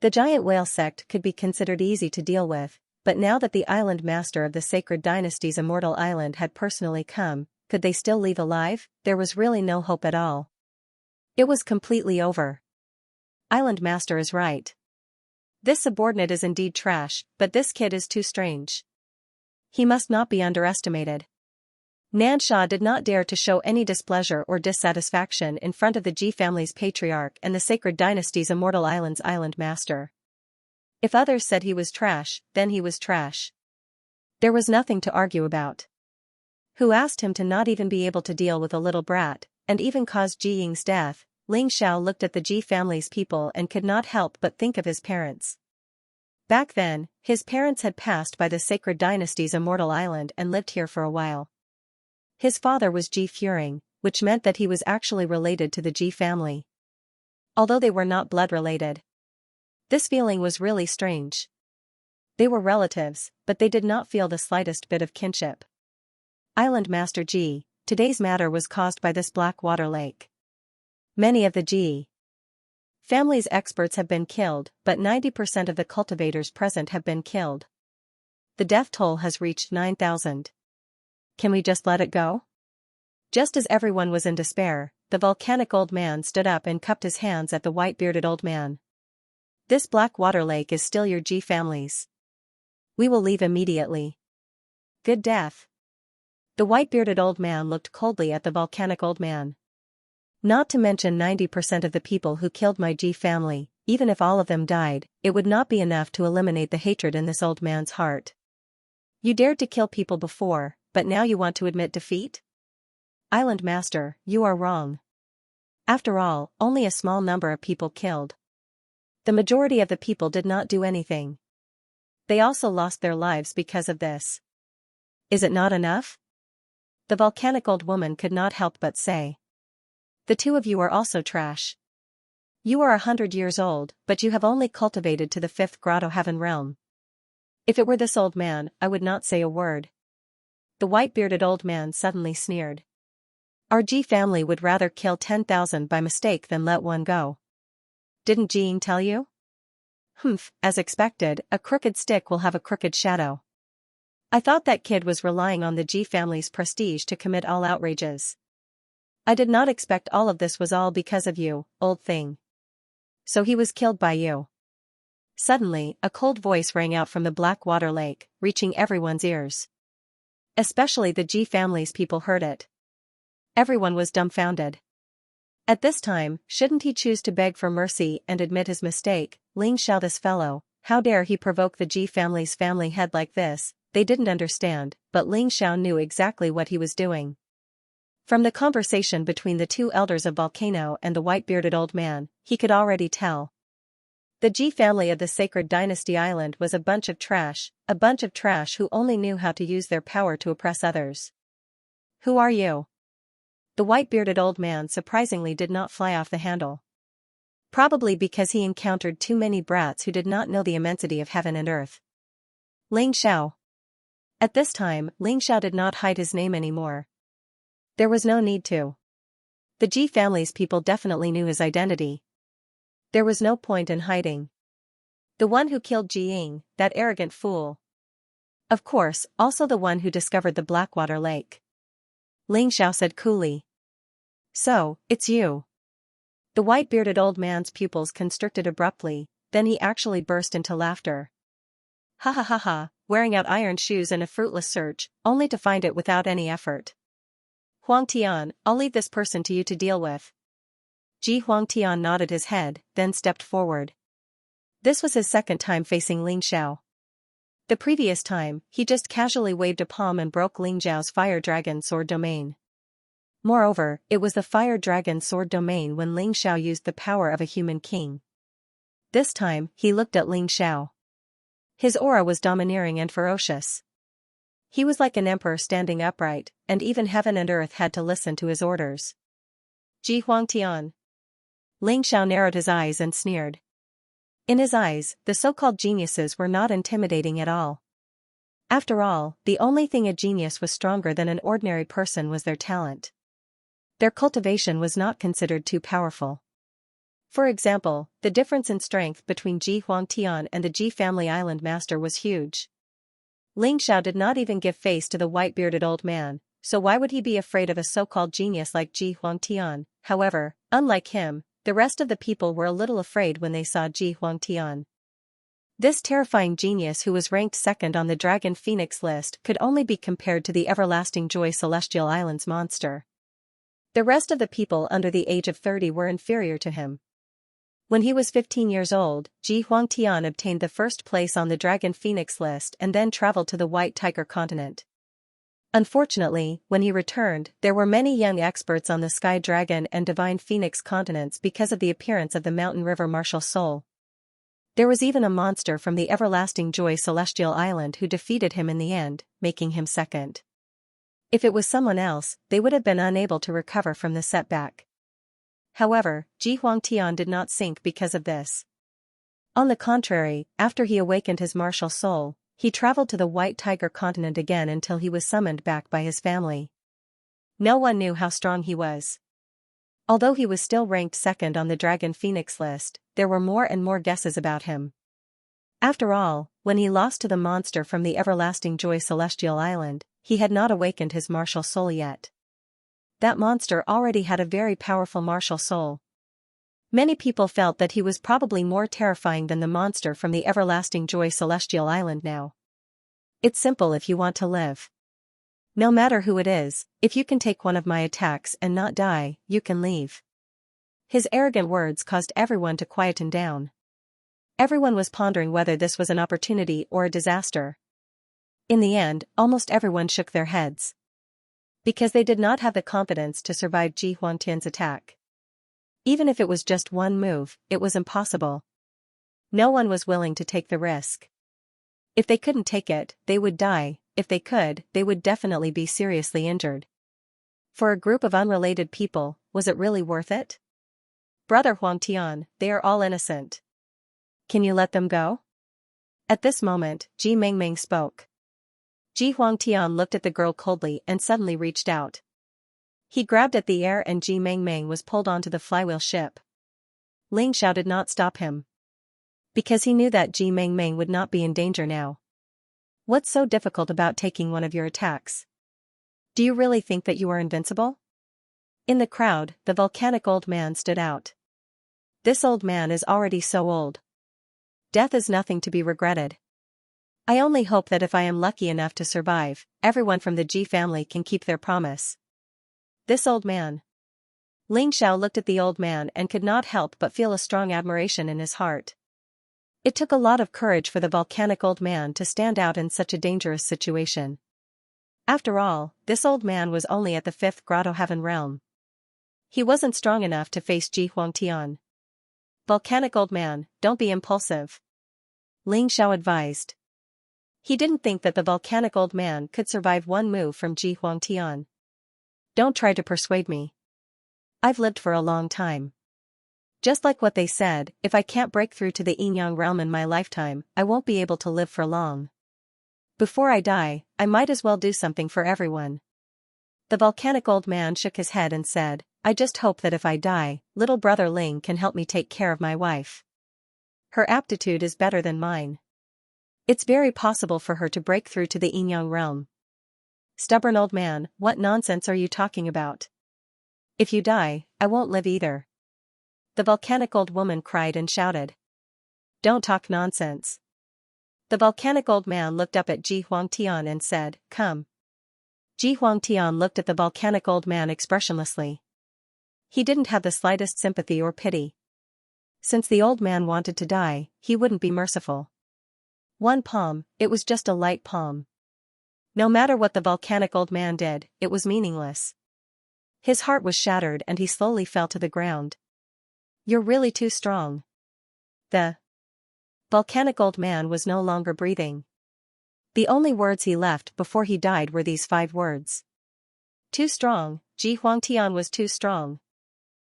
The giant whale sect could be considered easy to deal with, but now that the island master of the sacred dynasty's immortal island had personally come, could they still leave alive? There was really no hope at all. It was completely over. Island master is right. This subordinate is indeed trash, but this kid is too strange. He must not be underestimated. Xianxia did not dare to show any displeasure or dissatisfaction in front of the Ji family's patriarch and the sacred dynasty's immortal island's island master. If others said he was trash, then he was trash. There was nothing to argue about. Who asked him to not even be able to deal with a little brat, and even caused Ji Ying's death? Ling Xiao looked at the Ji family's people and could not help but think of his parents. Back then, his parents had passed by the sacred dynasty's immortal island and lived here for a while. His father was Ji Furing, which meant that he was actually related to the Ji family. Although they were not blood-related. This feeling was really strange. They were relatives, but they did not feel the slightest bit of kinship. Island Master Ji, today's matter was caused by this black water lake. Many of the Ji family's experts have been killed, but 90% of the cultivators present have been killed. The death toll has reached 9,000. Can we just let it go? Just as everyone was in despair, the volcanic old man stood up and cupped his hands at the white-bearded old man. This black water lake is still your Ji family's. We will leave immediately. Good death. The white-bearded old man looked coldly at the volcanic old man. Not to mention 90% of the people who killed my Ji family, even if all of them died, it would not be enough to eliminate the hatred in this old man's heart. You dared to kill people before, but now you want to admit defeat? Island Master, you are wrong. After all, only a small number of people killed. The majority of the people did not do anything. They also lost their lives because of this. Is it not enough? The volcanic old woman could not help but say. The two of you are also trash. You are 100 years old, but you have only cultivated to the 5th grotto heaven realm. If it were this old man, I would not say a word. The white-bearded old man suddenly sneered. Our Ji family would rather kill 10,000 by mistake than let one go. Didn't Ji Ying tell you? Humph, as expected, a crooked stick will have a crooked shadow. I thought that kid was relying on the Ji family's prestige to commit all outrages. I did not expect all of this was all because of you, old thing. So he was killed by you. Suddenly, a cold voice rang out from the black water lake, reaching everyone's ears. Especially the Ji family's people heard it. Everyone was dumbfounded. At this time, shouldn't he choose to beg for mercy and admit his mistake? Ling Xiao, this fellow, how dare he provoke the Ji family's family head like this? They didn't understand, but Ling Xiao knew exactly what he was doing. From the conversation between the two elders of Volcano and the white-bearded old man, he could already tell. The Ji family of the Sacred Dynasty Island was a bunch of trash who only knew how to use their power to oppress others. Who are you? The white-bearded old man surprisingly did not fly off the handle. Probably because he encountered too many brats who did not know the immensity of heaven and earth. Ling Xiao. At this time, Ling Xiao did not hide his name anymore. There was no need to. The Ji family's people definitely knew his identity. There was no point in hiding. The one who killed Ji Ying, that arrogant fool. Of course, also the one who discovered the Blackwater Lake. Ling Xiao said coolly. So, it's you. The white-bearded old man's pupils constricted abruptly, then he actually burst into laughter. Ha ha ha ha, wearing out iron shoes in a fruitless search, only to find it without any effort. Huang Tian, I'll leave this person to you to deal with. Ji Huang Tian nodded his head, then stepped forward. This was his second time facing Ling Xiao. The previous time, he just casually waved a palm and broke Ling Xiao's fire dragon sword domain. Moreover, it was the fire dragon sword domain when Ling Xiao used the power of a human king. This time, he looked at Ling Xiao. His aura was domineering and ferocious. He was like an emperor standing upright, and even heaven and earth had to listen to his orders. Ji Huangtian. Ling Xiao narrowed his eyes and sneered. In his eyes, the so-called geniuses were not intimidating at all. After all, the only thing a genius was stronger than an ordinary person was their talent. Their cultivation was not considered too powerful. For example, the difference in strength between Ji Huangtian and the Ji family island master was huge. Ling Xiao did not even give face to the white-bearded old man, so why would he be afraid of a so-called genius like Ji Huangtian? However, unlike him, the rest of the people were a little afraid when they saw Ji Huangtian. This terrifying genius who was ranked second on the Dragon Phoenix list could only be compared to the Everlasting Joy Celestial Islands monster. The rest of the people under the age of 30 were inferior to him. When he was 15 years old, Ji Huangtian obtained the first place on the Dragon Phoenix list and then traveled to the White Tiger continent. Unfortunately, when he returned, there were many young experts on the Sky Dragon and Divine Phoenix continents because of the appearance of the Mountain River Martial Soul. There was even a monster from the Everlasting Joy Celestial Island who defeated him in the end, making him second. If it was someone else, they would have been unable to recover from the setback. However, Ji Huangtian did not sink because of this. On the contrary, after he awakened his martial soul, he traveled to the White Tiger continent again until he was summoned back by his family. No one knew how strong he was. Although he was still ranked second on the Dragon Phoenix list, there were more and more guesses about him. After all, when he lost to the monster from the Everlasting Joy Celestial Island, he had not awakened his martial soul yet. That monster already had a very powerful martial soul. Many people felt that he was probably more terrifying than the monster from the Everlasting Joy Celestial Island now. It's simple if you want to live. No matter who it is, if you can take one of my attacks and not die, you can leave. His arrogant words caused everyone to quieten down. Everyone was pondering whether this was an opportunity or a disaster. In the end, almost everyone shook their heads. Because they did not have the confidence to survive Ji Huangtian's attack. Even if it was just one move, it was impossible. No one was willing to take the risk. If they couldn't take it, they would die. If they could, they would definitely be seriously injured. For a group of unrelated people, was it really worth it? Brother Huangtian, they are all innocent. Can you let them go? At this moment, Ji Mengmeng spoke. Ji Huangtian looked at the girl coldly and suddenly reached out. He grabbed at the air and Ji Mengmeng was pulled onto the flywheel ship. Ling Xiao did not stop him. Because he knew that Ji Mengmeng would not be in danger now. What's so difficult about taking one of your attacks? Do you really think that you are invincible? In the crowd, the volcanic old man stood out. This old man is already so old. Death is nothing to be regretted. I only hope that if I am lucky enough to survive, everyone from the Ji family can keep their promise. This old man. Ling Xiao looked at the old man and could not help but feel a strong admiration in his heart. It took a lot of courage for the volcanic old man to stand out in such a dangerous situation. After all, this old man was only at the 5th Grotto Heaven realm. He wasn't strong enough to face Ji Huangtian. Volcanic old man, don't be impulsive. Ling Xiao advised. He didn't think that the volcanic old man could survive one move from Ji Huangtian. Don't try to persuade me. I've lived for a long time. Just like what they said, if I can't break through to the Yin-Yang realm in my lifetime, I won't be able to live for long. Before I die, I might as well do something for everyone. The volcanic old man shook his head and said, I just hope that if I die, little brother Ling can help me take care of my wife. Her aptitude is better than mine. It's very possible for her to break through to the Yin-Yang realm. Stubborn old man, what nonsense are you talking about? If you die, I won't live either. The volcanic old woman cried and shouted. Don't talk nonsense. The volcanic old man looked up at Ji Huangtian and said, Come. Ji Huangtian looked at the volcanic old man expressionlessly. He didn't have the slightest sympathy or pity. Since the old man wanted to die, he wouldn't be merciful. One palm, it was just a light palm. No matter what the volcanic old man did, it was meaningless. His heart was shattered and he slowly fell to the ground. "You're really too strong." The volcanic old man was no longer breathing. The only words he left before he died were these 5 words. "Too strong, Ji Huangtian was too strong.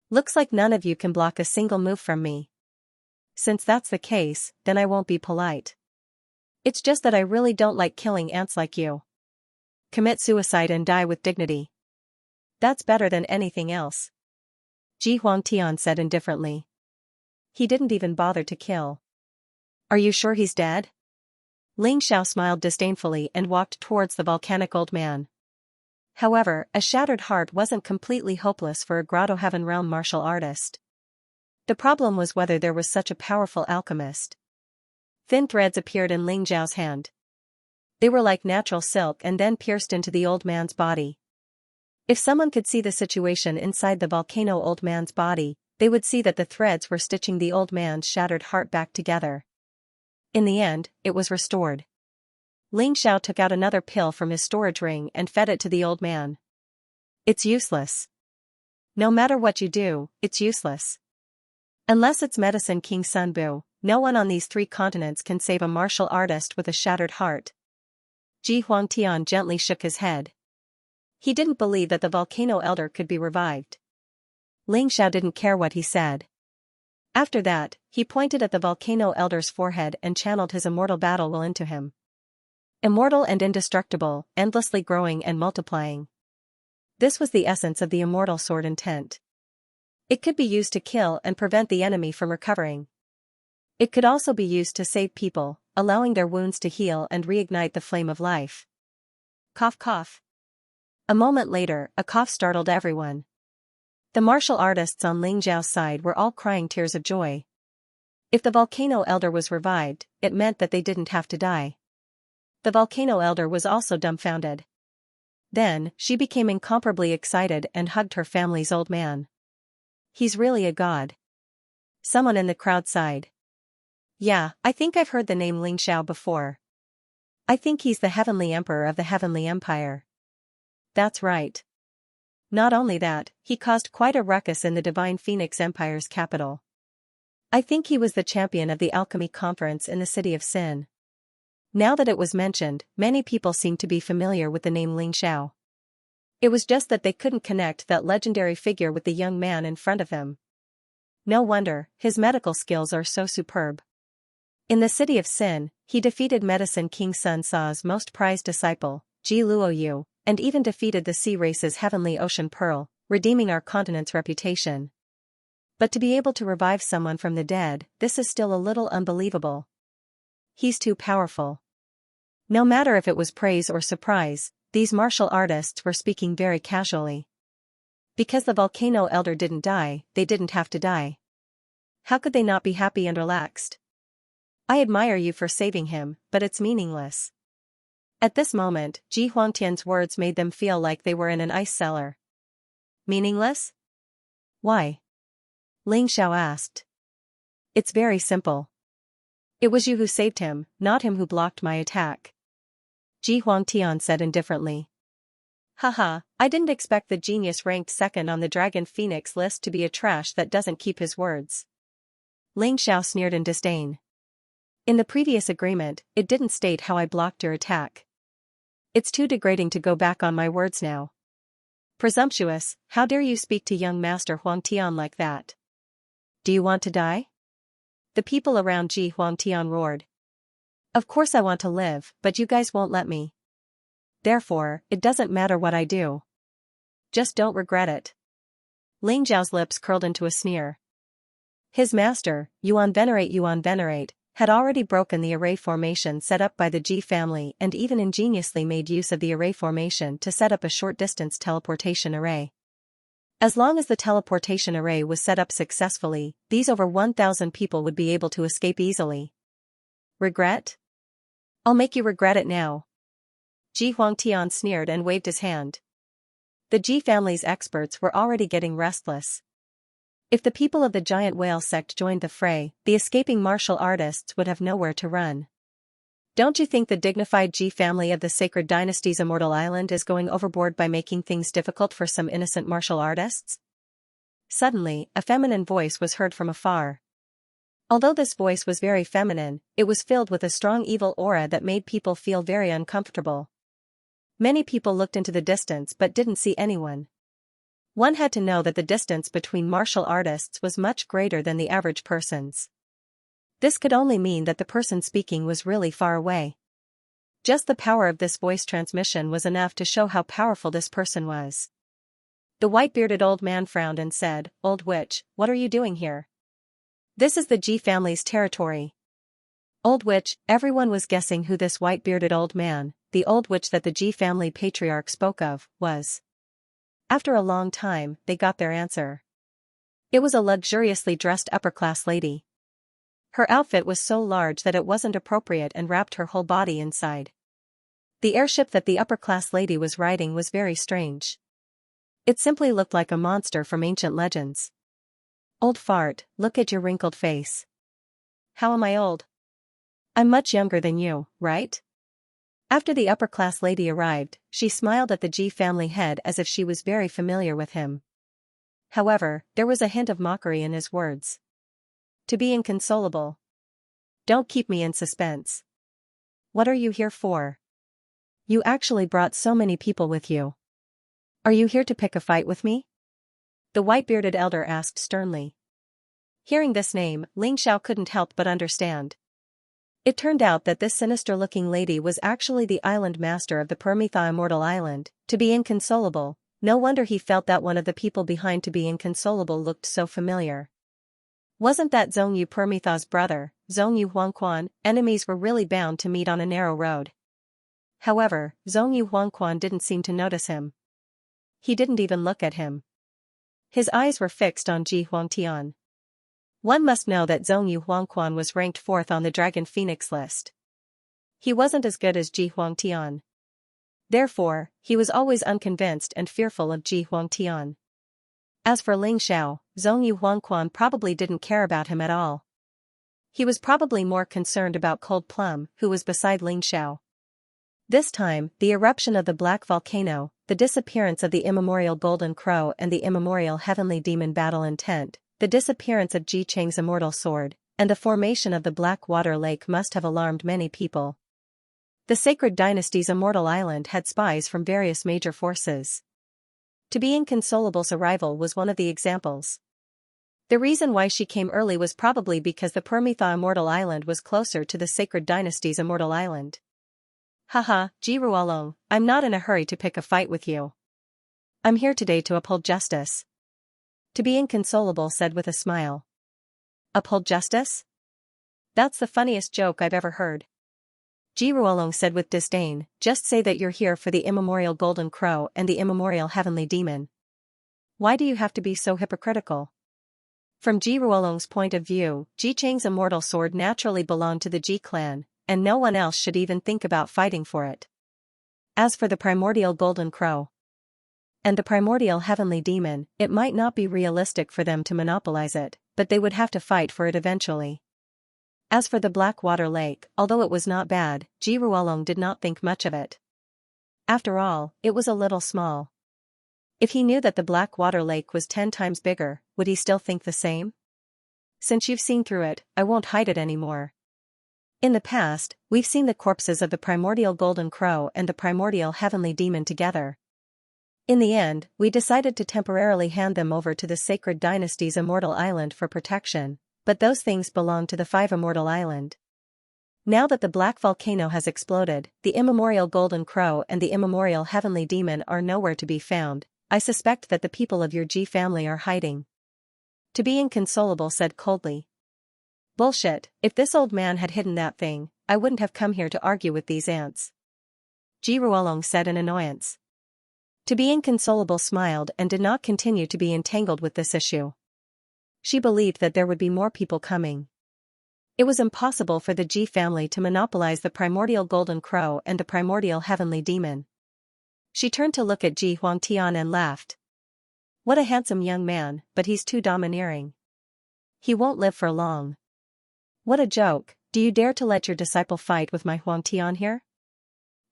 Looks like none of you can block a single move from me. Since that's the case, then I won't be polite. It's just that I really don't like killing ants like you. Commit suicide and die with dignity. That's better than anything else," Ji Huangtian said indifferently. "He didn't even bother to kill." "Are you sure he's dead?" Ling Xiao smiled disdainfully and walked towards the volcanic old man. However, a shattered heart wasn't completely hopeless for a Grotto Heaven Realm martial artist. The problem was whether there was such a powerful alchemist. Thin threads appeared in Ling Xiao's hand. They were like natural silk and then pierced into the old man's body. If someone could see the situation inside the volcano old man's body, they would see that the threads were stitching the old man's shattered heart back together. In the end, it was restored. Ling Xiao took out another pill from his storage ring and fed it to the old man. "It's useless. No matter what you do, it's useless. Unless it's Medicine King Sun Bu, no one on these 3 continents can save a martial artist with a shattered heart." Ji Huangtian gently shook his head. He didn't believe that the volcano elder could be revived. Ling Xiao didn't care what he said. After that, he pointed at the volcano elder's forehead and channeled his immortal battle will into him. Immortal and indestructible, endlessly growing and multiplying. This was the essence of the immortal sword intent. It could be used to kill and prevent the enemy from recovering. It could also be used to save people, allowing their wounds to heal and reignite the flame of life. Cough cough. A moment later, a cough startled everyone. The martial artists on Ling Xiao's side were all crying tears of joy. If the volcano elder was revived, it meant that they didn't have to die. The volcano elder was also dumbfounded. Then, she became incomparably excited and hugged her family's old man. "He's really a god." Someone in the crowd sighed. "Yeah, I think I've heard the name Ling Xiao before. I think he's the Heavenly Emperor of the Heavenly Empire." "That's right. Not only that, he caused quite a ruckus in the Divine Phoenix Empire's capital. I think he was the champion of the alchemy conference in the city of Sin." Now that it was mentioned, many people seemed to be familiar with the name Ling Xiao. It was just that they couldn't connect that legendary figure with the young man in front of him. No wonder, his medical skills are so superb. In the city of Sin, he defeated Medicine King Sun Sa's most prized disciple, Ji Luoyu, and even defeated the sea race's heavenly ocean pearl, redeeming our continent's reputation. But to be able to revive someone from the dead, this is still a little unbelievable. He's too powerful. No matter if it was praise or surprise, these martial artists were speaking very casually. Because the volcano elder didn't die, they didn't have to die. How could they not be happy and relaxed? "I admire you for saving him, but it's meaningless." At this moment, Ji Huangtian's words made them feel like they were in an ice cellar. "Meaningless? Why?" Ling Xiao asked. "It's very simple. It was you who saved him, not him who blocked my attack," Ji Huangtian said indifferently. "Haha, I didn't expect the genius ranked second on the Dragon Phoenix list to be a trash that doesn't keep his words." Ling Xiao sneered in disdain. "In the previous agreement, it didn't state how I blocked your attack. It's too degrading to go back on my words now." "Presumptuous, how dare you speak to young Master Huangtian like that? Do you want to die?" The people around Ji Huangtian roared. "Of course I want to live, but you guys won't let me. Therefore, it doesn't matter what I do. Just don't regret it." Ling Zhao's lips curled into a sneer. His master, Yuan Venerate, had already broken the array formation set up by the Ji family and even ingeniously made use of the array formation to set up a short-distance teleportation array. As long as the teleportation array was set up successfully, these over 1,000 people would be able to escape easily. "Regret? I'll make you regret it now." Ji Huangtian sneered and waved his hand. The Ji family's experts were already getting restless. If the people of the giant whale sect joined the fray, the escaping martial artists would have nowhere to run. Don't you think the dignified Ji family of the Sacred Dynasty's Immortal Island is going overboard by making things difficult for some innocent martial artists? Suddenly, a feminine voice was heard from afar. Although this voice was very feminine, it was filled with a strong evil aura that made people feel very uncomfortable. Many people looked into the distance but didn't see anyone. One had to know that the distance between martial artists was much greater than the average person's. This could only mean that the person speaking was really far away. Just the power of this voice transmission was enough to show how powerful this person was. The white-bearded old man frowned and said, "Old witch, what are you doing here? This is the Ji family's territory." Old witch, everyone was guessing who this white-bearded old man, the old witch that the Ji family patriarch spoke of, was. After a long time, they got their answer. It was a luxuriously dressed upper-class lady. Her outfit was so large that it wasn't appropriate and wrapped her whole body inside. The airship that the upper-class lady was riding was very strange. It simply looked like a monster from ancient legends. "Old fart, look at your wrinkled face. How am I old? I'm much younger than you, right?" After the upper-class lady arrived, she smiled at the Ji family head as if she was very familiar with him. However, there was a hint of mockery in his words. "To be inconsolable. Don't keep me in suspense. What are you here for? You actually brought so many people with you. Are you here to pick a fight with me?" The white-bearded elder asked sternly. Hearing this name, Xianxia couldn't help but understand. It turned out that this sinister-looking lady was actually the island master of the Permitha Immortal Island. To be inconsolable, no wonder he felt that one of the people behind To be inconsolable looked so familiar. Wasn't that Zhongyu Permitha's brother, Zhongyu Huangquan? Enemies were really bound to meet on a narrow road. However, Zhongyu Huangquan didn't seem to notice him. He didn't even look at him. His eyes were fixed on Ji Huangtian. One must know that Zhongyu Huangquan was ranked 4th on the Dragon Phoenix list. He wasn't as good as Ji Huangtian. Therefore, he was always unconvinced and fearful of Ji Huangtian. As for Xianxia, Zhongyu Huangquan probably didn't care about him at all. He was probably more concerned about Cold Plum, who was beside Xianxia. This time, the eruption of the Black Volcano, the disappearance of the immemorial Golden Crow and the immemorial Heavenly Demon battle intent, the disappearance of Ji Cheng's immortal sword, and the formation of the Black Water Lake must have alarmed many people. The Sacred Dynasty's Immortal Island had spies from various major forces. To be inconsolable's arrival was one of the examples. The reason why she came early was probably because the Permitha Immortal Island was closer to the Sacred Dynasty's Immortal Island. "Haha, Ji Ruolong, I'm not in a hurry to pick a fight with you. I'm here today to uphold justice." To be inconsolable said with a smile. "Uphold justice? That's the funniest joke I've ever heard." Ji Ruolong said with disdain, "Just say that you're here for the immemorial Golden Crow and the immemorial Heavenly Demon. Why do you have to be so hypocritical?" From Ji Ruolong's point of view, Ji Cheng's immortal sword naturally belonged to the Ji clan, and no one else should even think about fighting for it. As for the primordial Golden Crow and the primordial Heavenly Demon, it might not be realistic for them to monopolize it, but they would have to fight for it eventually. As for the Black Water Lake, although it was not bad, Ji Ruolong did not think much of it. After all, it was a little small. If he knew that the Black Water Lake was 10 times bigger, would he still think the same? "Since you've seen through it, I won't hide it anymore. In the past, we've seen the corpses of the primordial Golden Crow and the primordial Heavenly Demon together. In the end, we decided to temporarily hand them over to the Sacred Dynasty's Immortal Island for protection, but those things belong to the 5 Immortal Island. Now that the Black Volcano has exploded, the immemorial Golden Crow and the immemorial Heavenly Demon are nowhere to be found. I suspect that the people of your Ji family are hiding." To be inconsolable said coldly. "Bullshit, if this old man had hidden that thing, I wouldn't have come here to argue with these ants." Ji Ruolong said in annoyance. To be inconsolable smiled and did not continue to be entangled with this issue. She believed that there would be more people coming. It was impossible for the Ji family to monopolize the primordial Golden Crow and the primordial Heavenly Demon. She turned to look at Ji Huangtian and laughed. "What a handsome young man, but he's too domineering. He won't live for long." "What a joke, do you dare to let your disciple fight with my Huang Tian here?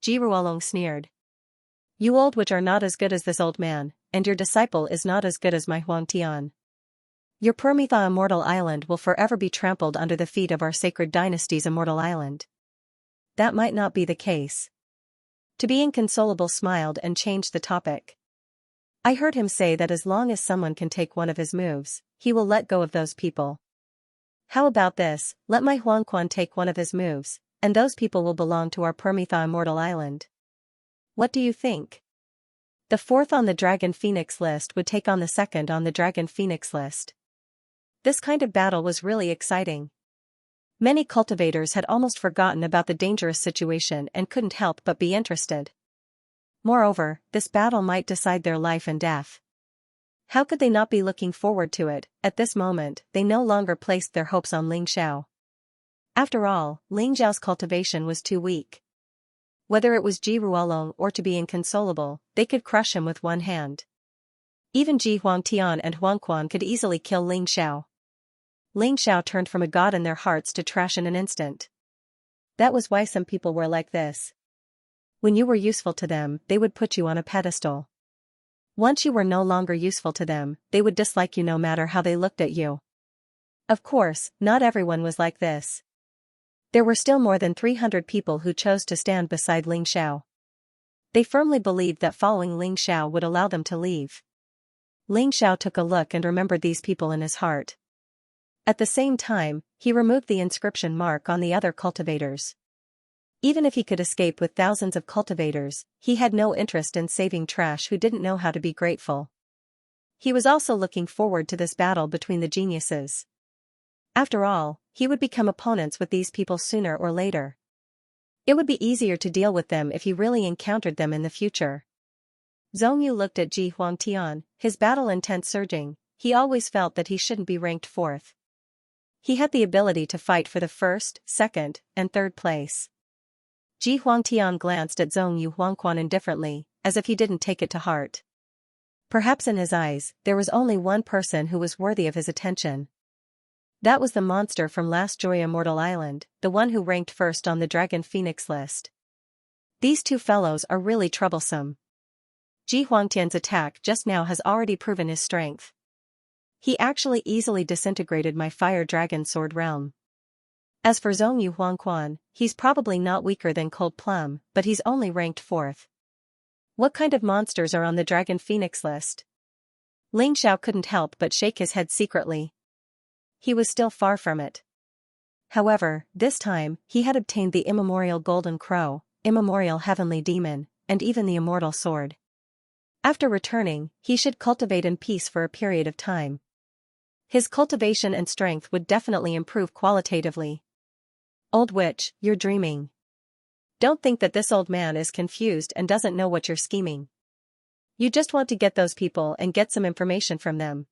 Ji Ruolong sneered. You old witch are not as good as this old man, and your disciple is not as good as my Huang Tian. Your Permitha Immortal Island will forever be trampled under the feet of our sacred dynasty's Immortal Island. That might not be the case. To be Inconsolable smiled and changed the topic. I heard him say that as long as someone can take one of his moves, he will let go of those people. How about this, let my Huang Quan take one of his moves, and those people will belong to our Permitha Immortal Island. What do you think? The fourth on the Dragon Phoenix list would take on the second on the Dragon Phoenix list. This kind of battle was really exciting. Many cultivators had almost forgotten about the dangerous situation and couldn't help but be interested. Moreover, this battle might decide their life and death. How could they not be looking forward to it? At this moment, they no longer placed their hopes on Ling Xiao. After all, Ling Xiao's cultivation was too weak. Whether it was Ji Ruolong or to be Inconsolable, they could crush him with one hand. Even Ji Huangtian and Huang Quan could easily kill Ling Xiao. Ling Xiao turned from a god in their hearts to trash in an instant. That was why some people were like this. When you were useful to them, they would put you on a pedestal. Once you were no longer useful to them, they would dislike you no matter how they looked at you. Of course, not everyone was like this. There were still more than 300 people who chose to stand beside Ling Xiao. They firmly believed that following Ling Xiao would allow them to leave. Ling Xiao took a look and remembered these people in his heart. At the same time, he removed the inscription mark on the other cultivators. Even if he could escape with thousands of cultivators, he had no interest in saving trash who didn't know how to be grateful. He was also looking forward to this battle between the geniuses. After all, he would become opponents with these people sooner or later. It would be easier to deal with them if he really encountered them in the future. Zhongyu looked at Ji Huangtian, his battle intent surging. He always felt that he shouldn't be ranked fourth. He had the ability to fight for the first, second, and third place. Ji Huangtian glanced at Zhongyu Huangquan indifferently, as if he didn't take it to heart. Perhaps in his eyes, there was only one person who was worthy of his attention. That was the monster from Last Joy Immortal Island, the one who ranked first on the Dragon Phoenix list. These two fellows are really troublesome. Ji Huangtian's attack just now has already proven his strength. He actually easily disintegrated my Fire Dragon Sword realm. As for Zhongyu Huangquan, he's probably not weaker than Cold Plum, but he's only ranked fourth. What kind of monsters are on the Dragon Phoenix list? Ling Xiao couldn't help but shake his head secretly. He was still far from it. However, this time, he had obtained the immemorial Golden Crow, immemorial Heavenly Demon, and even the Immortal Sword. After returning, he should cultivate in peace for a period of time. His cultivation and strength would definitely improve qualitatively. Old witch, you're dreaming. Don't think that this old man is confused and doesn't know what you're scheming. You just want to get those people and get some information from them.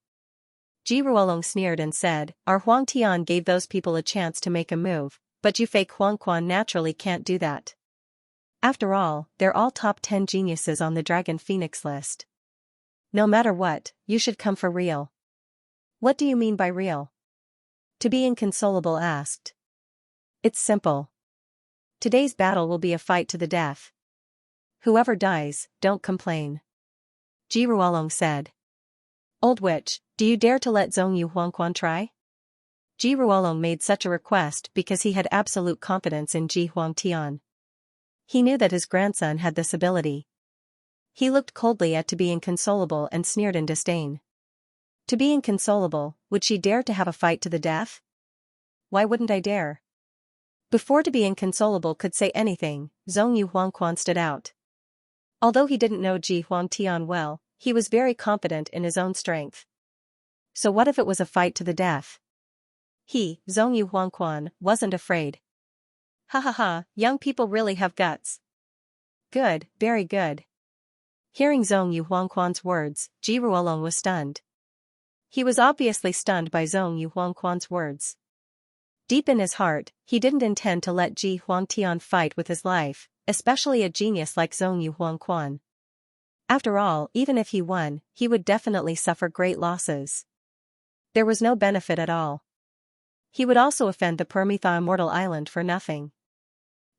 Ji Ruolong sneered and said, our Huang Tian gave those people a chance to make a move, but you fake Huang Quan naturally can't do that. After all, they're all top 10 geniuses on the Dragon Phoenix list. No matter what, you should come for real. What do you mean by real? To be Inconsolable asked. It's simple. Today's battle will be a fight to the death. Whoever dies, don't complain. Ji Ruolong said. Old witch, do you dare to let Zhongyu Huangquan try? Ji Ruolong made such a request because he had absolute confidence in Ji Huangtian. He knew that his grandson had this ability. He looked coldly at To Be Inconsolable and sneered in disdain. To Be Inconsolable, would she dare to have a fight to the death? Why wouldn't I dare? Before To Be Inconsolable could say anything, Zhongyu Huangquan stood out. Although he didn't know Ji Huangtian well, he was very confident in his own strength. So what if it was a fight to the death? He, Zhongyu Huangquan, wasn't afraid. Ha ha ha, young people really have guts. Good, very good. Hearing Zhongyu Huangquan's words, Ji Ruolong was stunned. He was obviously stunned by Zhongyu Huangquan's words. Deep in his heart, he didn't intend to let Ji Huangtian fight with his life, especially a genius like Zhongyu Huangquan. After all, even if he won, he would definitely suffer great losses. There was no benefit at all. He would also offend the Permetha Immortal Island for nothing.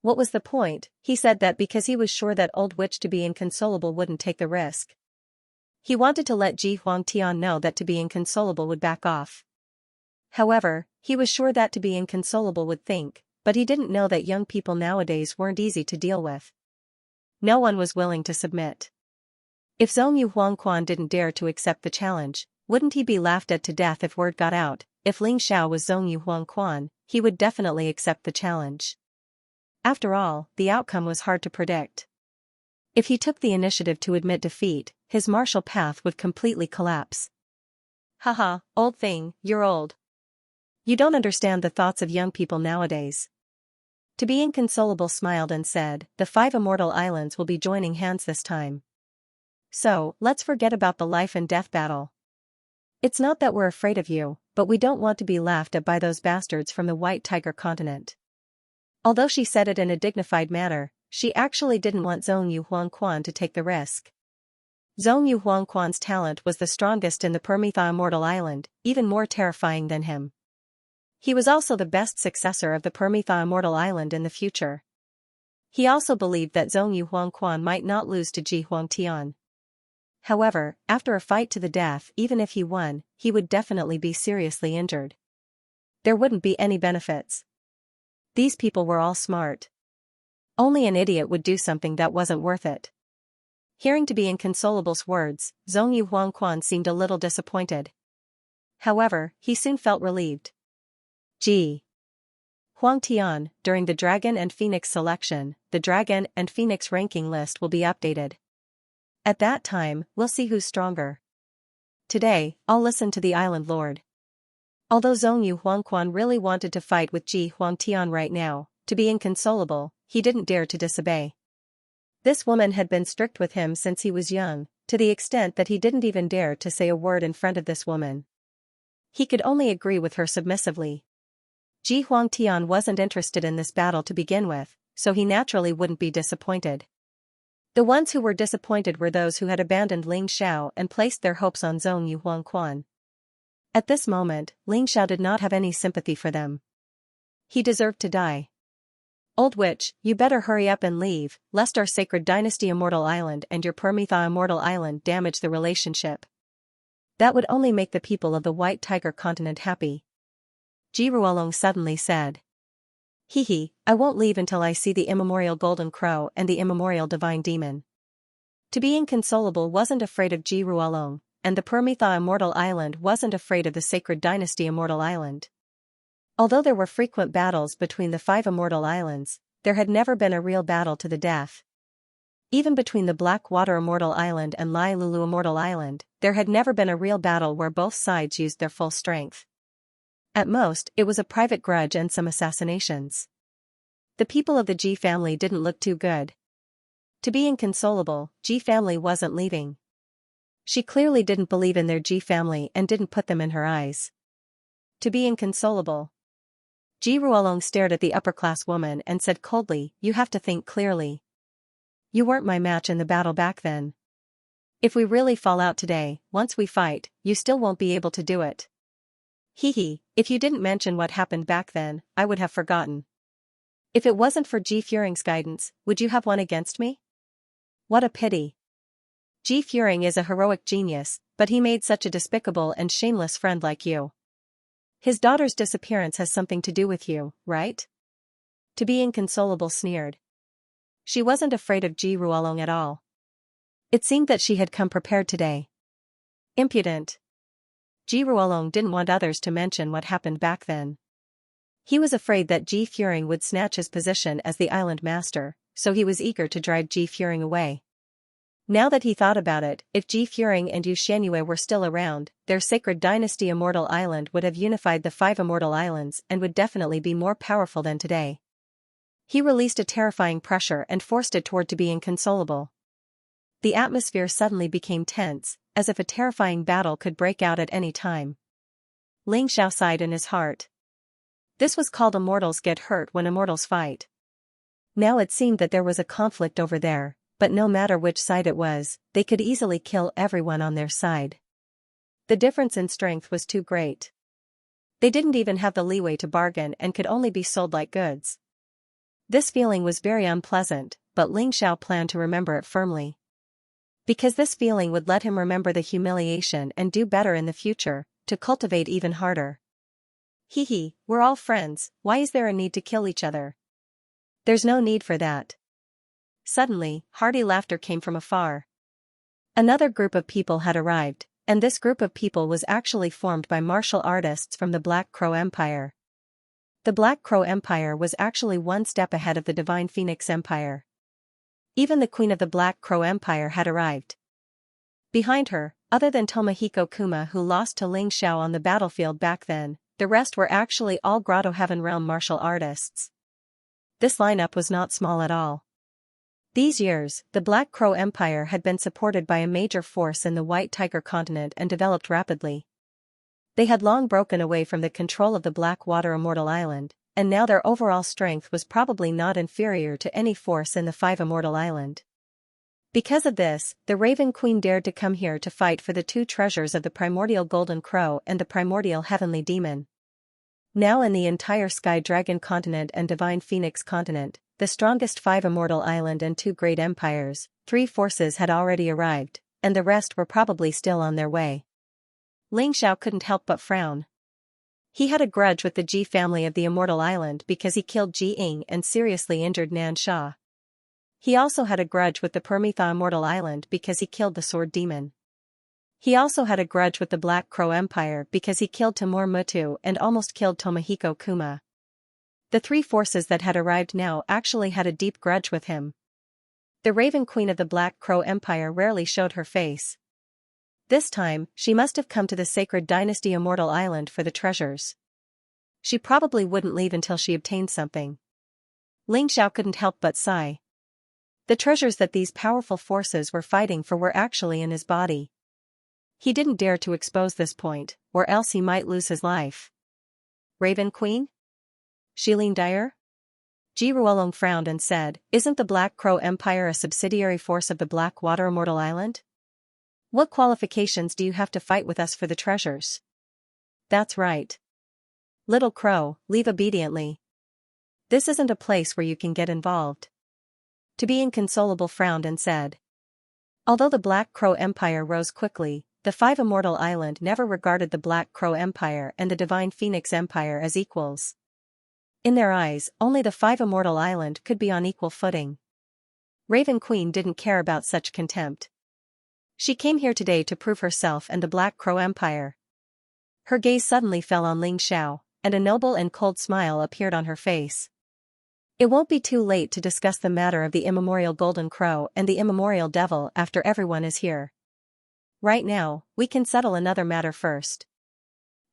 What was the point? He said that because he was sure that old witch to be inconsolable wouldn't take the risk. He wanted to let Ji Huangtian know that to be inconsolable would back off. However, he was sure that to be inconsolable would think, but he didn't know that young people nowadays weren't easy to deal with. No one was willing to submit. If Zhongyu Huangquan didn't dare to accept the challenge, wouldn't he be laughed at to death if word got out? If Ling Xiao was Zhongyu Huangquan, he would definitely accept the challenge. After all, the outcome was hard to predict. If he took the initiative to admit defeat, his martial path would completely collapse. Haha, old thing, you're old. You don't understand the thoughts of young people nowadays. To be inconsolable smiled and said, the 5 immortal islands will be joining hands this time. So, let's forget about the life and death battle. It's not that we're afraid of you, but we don't want to be laughed at by those bastards from the White Tiger continent. Although she said it in a dignified manner, she actually didn't want Zhongyu Huangquan to take the risk. Zhongyu Huangquan's talent was the strongest in the Permetha Immortal Island, even more terrifying than him. He was also the best successor of the Permetha Immortal Island in the future. He also believed that Zhongyu Huangquan might not lose to Ji Huangtian. However, after a fight to the death, even if he won, he would definitely be seriously injured. There wouldn't be any benefits. These people were all smart. Only an idiot would do something that wasn't worth it. Hearing to be inconsolable's words, Zhongyu Huangquan seemed a little disappointed. However, he soon felt relieved. Ji Huangtian, during the Dragon and Phoenix selection, the Dragon and Phoenix ranking list will be updated. At that time, we'll see who's stronger. Today, I'll listen to the Island Lord. Although Zhongyu Huangquan really wanted to fight with Ji Huangtian right now, to be inconsolable, he didn't dare to disobey. This woman had been strict with him since he was young, to the extent that he didn't even dare to say a word in front of this woman. He could only agree with her submissively. Ji Huangtian wasn't interested in this battle to begin with, so he naturally wouldn't be disappointed. The ones who were disappointed were those who had abandoned Ling Xiao and placed their hopes on Zhongyu Huangquan. At this moment, Ling Xiao did not have any sympathy for them. He deserved to die. Old witch, you better hurry up and leave, lest our sacred dynasty Immortal Island and your Permetha Immortal Island damage the relationship. That would only make the people of the White Tiger continent happy. Ji Ruolong suddenly said. Hehe, I won't leave until I see the immemorial Golden Crow and the immemorial Divine Demon. To be inconsolable wasn't afraid of Ji Ruolong, and the Permetha Immortal Island wasn't afraid of the sacred dynasty Immortal Island. Although there were frequent battles between the 5 immortal islands, there had never been a real battle to the death. Even between the Blackwater Immortal Island and Lai Lulu Immortal Island, there had never been a real battle where both sides used their full strength. At most, it was a private grudge and some assassinations. The people of the Ji family didn't look too good. To be inconsolable, Ji family wasn't leaving. She clearly didn't believe in their Ji family and didn't put them in her eyes. To be inconsolable. Ji Ruolong stared at the upper-class woman and said coldly, you have to think clearly. You weren't my match in the battle back then. If we really fall out today, once we fight, you still won't be able to do it. Hehe, if you didn't mention what happened back then, I would have forgotten. If it wasn't for Ji Furing's guidance, would you have won against me? What a pity. Ji Furing is a heroic genius, but he made such a despicable and shameless friend like you. His daughter's disappearance has something to do with you, right? To be inconsolable sneered. She wasn't afraid of Ji Ruolong at all. It seemed that she had come prepared today. Impudent. Ji Ruolong didn't want others to mention what happened back then. He was afraid that Ji Furing would snatch his position as the island master, so he was eager to drive Ji Furing away. Now that he thought about it, if Ji Furing and Yu Xianyue were still around, their sacred dynasty Immortal Island would have unified the 5 immortal islands and would definitely be more powerful than today. He released a terrifying pressure and forced it toward to be inconsolable. The atmosphere suddenly became tense, as if a terrifying battle could break out at any time. Ling Xiao sighed in his heart. This was called immortals get hurt when immortals fight. Now it seemed that there was a conflict over there, but no matter which side it was, they could easily kill everyone on their side. The difference in strength was too great. They didn't even have the leeway to bargain and could only be sold like goods. This feeling was very unpleasant, but Ling Xiao planned to remember it firmly. Because this feeling would let him remember the humiliation and do better in the future, to cultivate even harder. Hee, we're all friends, why is there a need to kill each other? There's no need for that. Suddenly, hearty laughter came from afar. Another group of people had arrived, and this group of people was actually formed by martial artists from the Black Crow Empire. The Black Crow Empire was actually one step ahead of the Divine Phoenix Empire. Even the Queen of the Black Crow Empire had arrived. Behind her, other than Tomohiko Kuma who lost to Ling Xiao on the battlefield back then, the rest were actually all Grotto Heaven Realm martial artists. This lineup was not small at all. These years, the Black Crow Empire had been supported by a major force in the White Tiger continent and developed rapidly. They had long broken away from the control of the Blackwater Immortal Island, and now their overall strength was probably not inferior to any force in the Five Immortal Island. Because of this, the Raven Queen dared to come here to fight for the two treasures of the Primordial Golden Crow and the Primordial Heavenly Demon. Now in the entire Sky Dragon continent and Divine Phoenix continent, the strongest Five Immortal Island and two great empires, 3 forces had already arrived, and the rest were probably still on their way. Ling Xiao couldn't help but frown. He had a grudge with the Ji family of the Immortal Island because he killed Ji Ying and seriously injured Nan Sha. He also had a grudge with the Permitha Immortal Island because he killed the Sword Demon. He also had a grudge with the Black Crow Empire because he killed Timur Mutu and almost killed Tomohiko Kuma. The 3 forces that had arrived now actually had a deep grudge with him. The Raven Queen of the Black Crow Empire rarely showed her face. This time, she must have come to the Sacred Dynasty Immortal Island for the treasures. She probably wouldn't leave until she obtained something. Ling Xiao couldn't help but sigh. The treasures that these powerful forces were fighting for were actually in his body. He didn't dare to expose this point, or else he might lose his life. Raven Queen? Shilin Dyer? Ji Ruolong frowned and said, "Isn't the Black Crow Empire a subsidiary force of the Blackwater Immortal Island? What qualifications do you have to fight with us for the treasures?" "That's right. Little Crow, leave obediently. This isn't a place where you can get involved." To be Inconsolable frowned and said. Although the Black Crow Empire rose quickly, the Five Immortal Island never regarded the Black Crow Empire and the Divine Phoenix Empire as equals. In their eyes, only the Five Immortal Island could be on equal footing. Raven Queen didn't care about such contempt. She came here today to prove herself and the Black Crow Empire. Her gaze suddenly fell on Ling Xiao, and a noble and cold smile appeared on her face. It won't be too late to discuss the matter of the immemorial Golden Crow and the immemorial Devil after everyone is here. Right now, we can settle another matter first.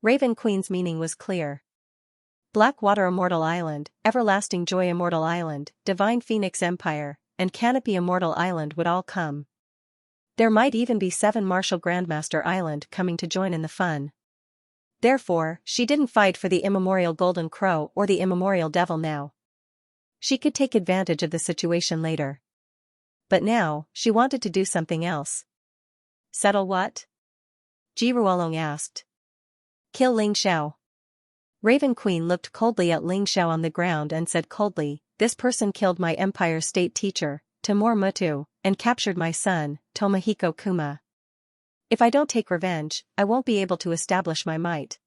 Raven Queen's meaning was clear. Blackwater Immortal Island, Everlasting Joy Immortal Island, Divine Phoenix Empire, and Canopy Immortal Island would all come. There might even be 7 Martial Grandmaster Island coming to join in the fun. Therefore, she didn't fight for the immemorial Golden Crow or the immemorial Devil now. She could take advantage of the situation later. But now, she wanted to do something else. Settle what? Ji Ruolong asked. Kill Ling Xiao. Raven Queen looked coldly at Ling Xiao on the ground and said coldly, "This person killed my Empire State teacher, Timur Mutu, and captured my son, Tomohiko Kuma. If I don't take revenge, I won't be able to establish my might."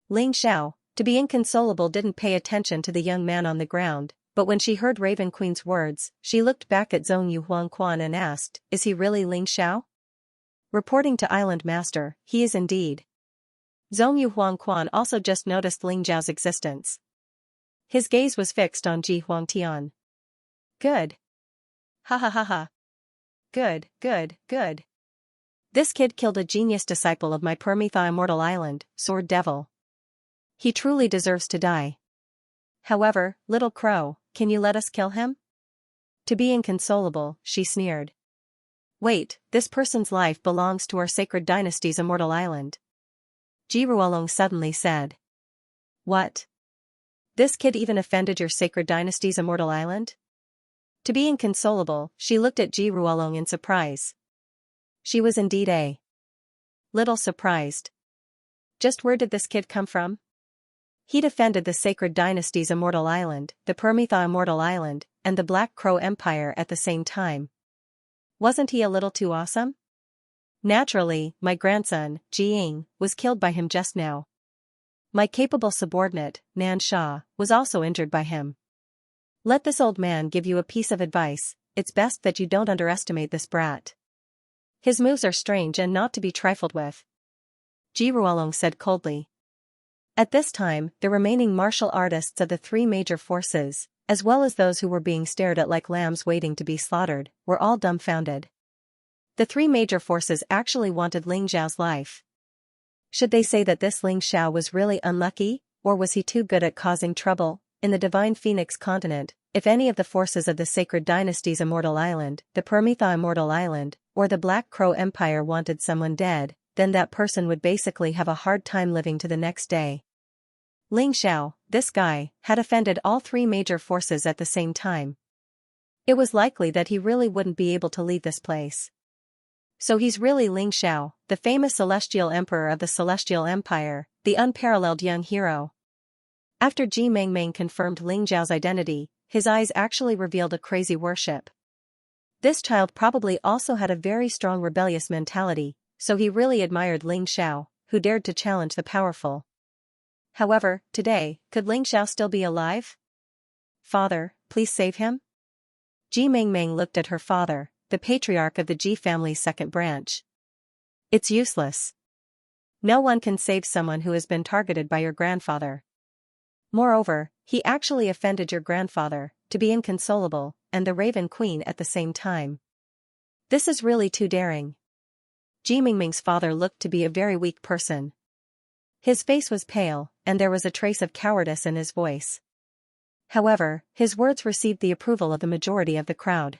Ling Xiao, to be Inconsolable, didn't pay attention to the young man on the ground, but when she heard Raven Queen's words, she looked back at Zhong Yu Huangquan and asked, "Is he really Ling Xiao?" Reporting to Island Master, he is indeed. Zhong Yu Huangquan also just noticed Ling Xiao's existence. His gaze was fixed on Ji Huangtian. Good. Ha ha ha ha. Good, good, good. This kid killed a genius disciple of my Permitha Immortal Island, Sword Devil. He truly deserves to die. However, Little Crow, can you let us kill him? To be Inconsolable, she sneered. Wait, this person's life belongs to our Sacred Dynasty's Immortal Island. Ji Ruolong suddenly said. What? This kid even offended your Sacred Dynasty's Immortal Island? To be Inconsolable, she looked at Ji Ruolong in surprise. She was indeed a little surprised. Just where did this kid come from? He defended the Sacred Dynasty's Immortal Island, the Permetha Immortal Island, and the Black Crow Empire at the same time. Wasn't he a little too awesome? Naturally, my grandson, Jiying, was killed by him just now. My capable subordinate, Nan Sha, was also injured by him. Let this old man give you a piece of advice, it's best that you don't underestimate this brat. His moves are strange and not to be trifled with. Ji Ruolong said coldly. At this time, the remaining martial artists of the three major forces, as well as those who were being stared at like lambs waiting to be slaughtered, were all dumbfounded. The three major forces actually wanted Ling Xiao's life. Should they say that this Ling Xiao was really unlucky, or was he too good at causing trouble? In the Divine Phoenix continent, if any of the forces of the Sacred Dynasty's Immortal Island, the Permetha Immortal Island, or the Black Crow Empire wanted someone dead, then that person would basically have a hard time living to the next day. Ling Xiao, this guy, had offended all three major forces at the same time. It was likely that he really wouldn't be able to leave this place. So he's really Ling Xiao, the famous Celestial Emperor of the Celestial Empire, the unparalleled young hero. After Ji Mengmeng confirmed Ling Xiao's identity, his eyes actually revealed a crazy worship. This child probably also had a very strong rebellious mentality, so he really admired Ling Xiao, who dared to challenge the powerful. However, today, could Ling Xiao still be alive? Father, please save him? Ji Mengmeng looked at her father, the patriarch of the Ji family's second branch. It's useless. No one can save someone who has been targeted by your grandfather. Moreover, he actually offended your grandfather, to be inconsolable, and the Raven Queen at the same time. This is really too daring. Ji Mingming's father looked to be a very weak person. His face was pale, and there was a trace of cowardice in his voice. However, his words received the approval of the majority of the crowd.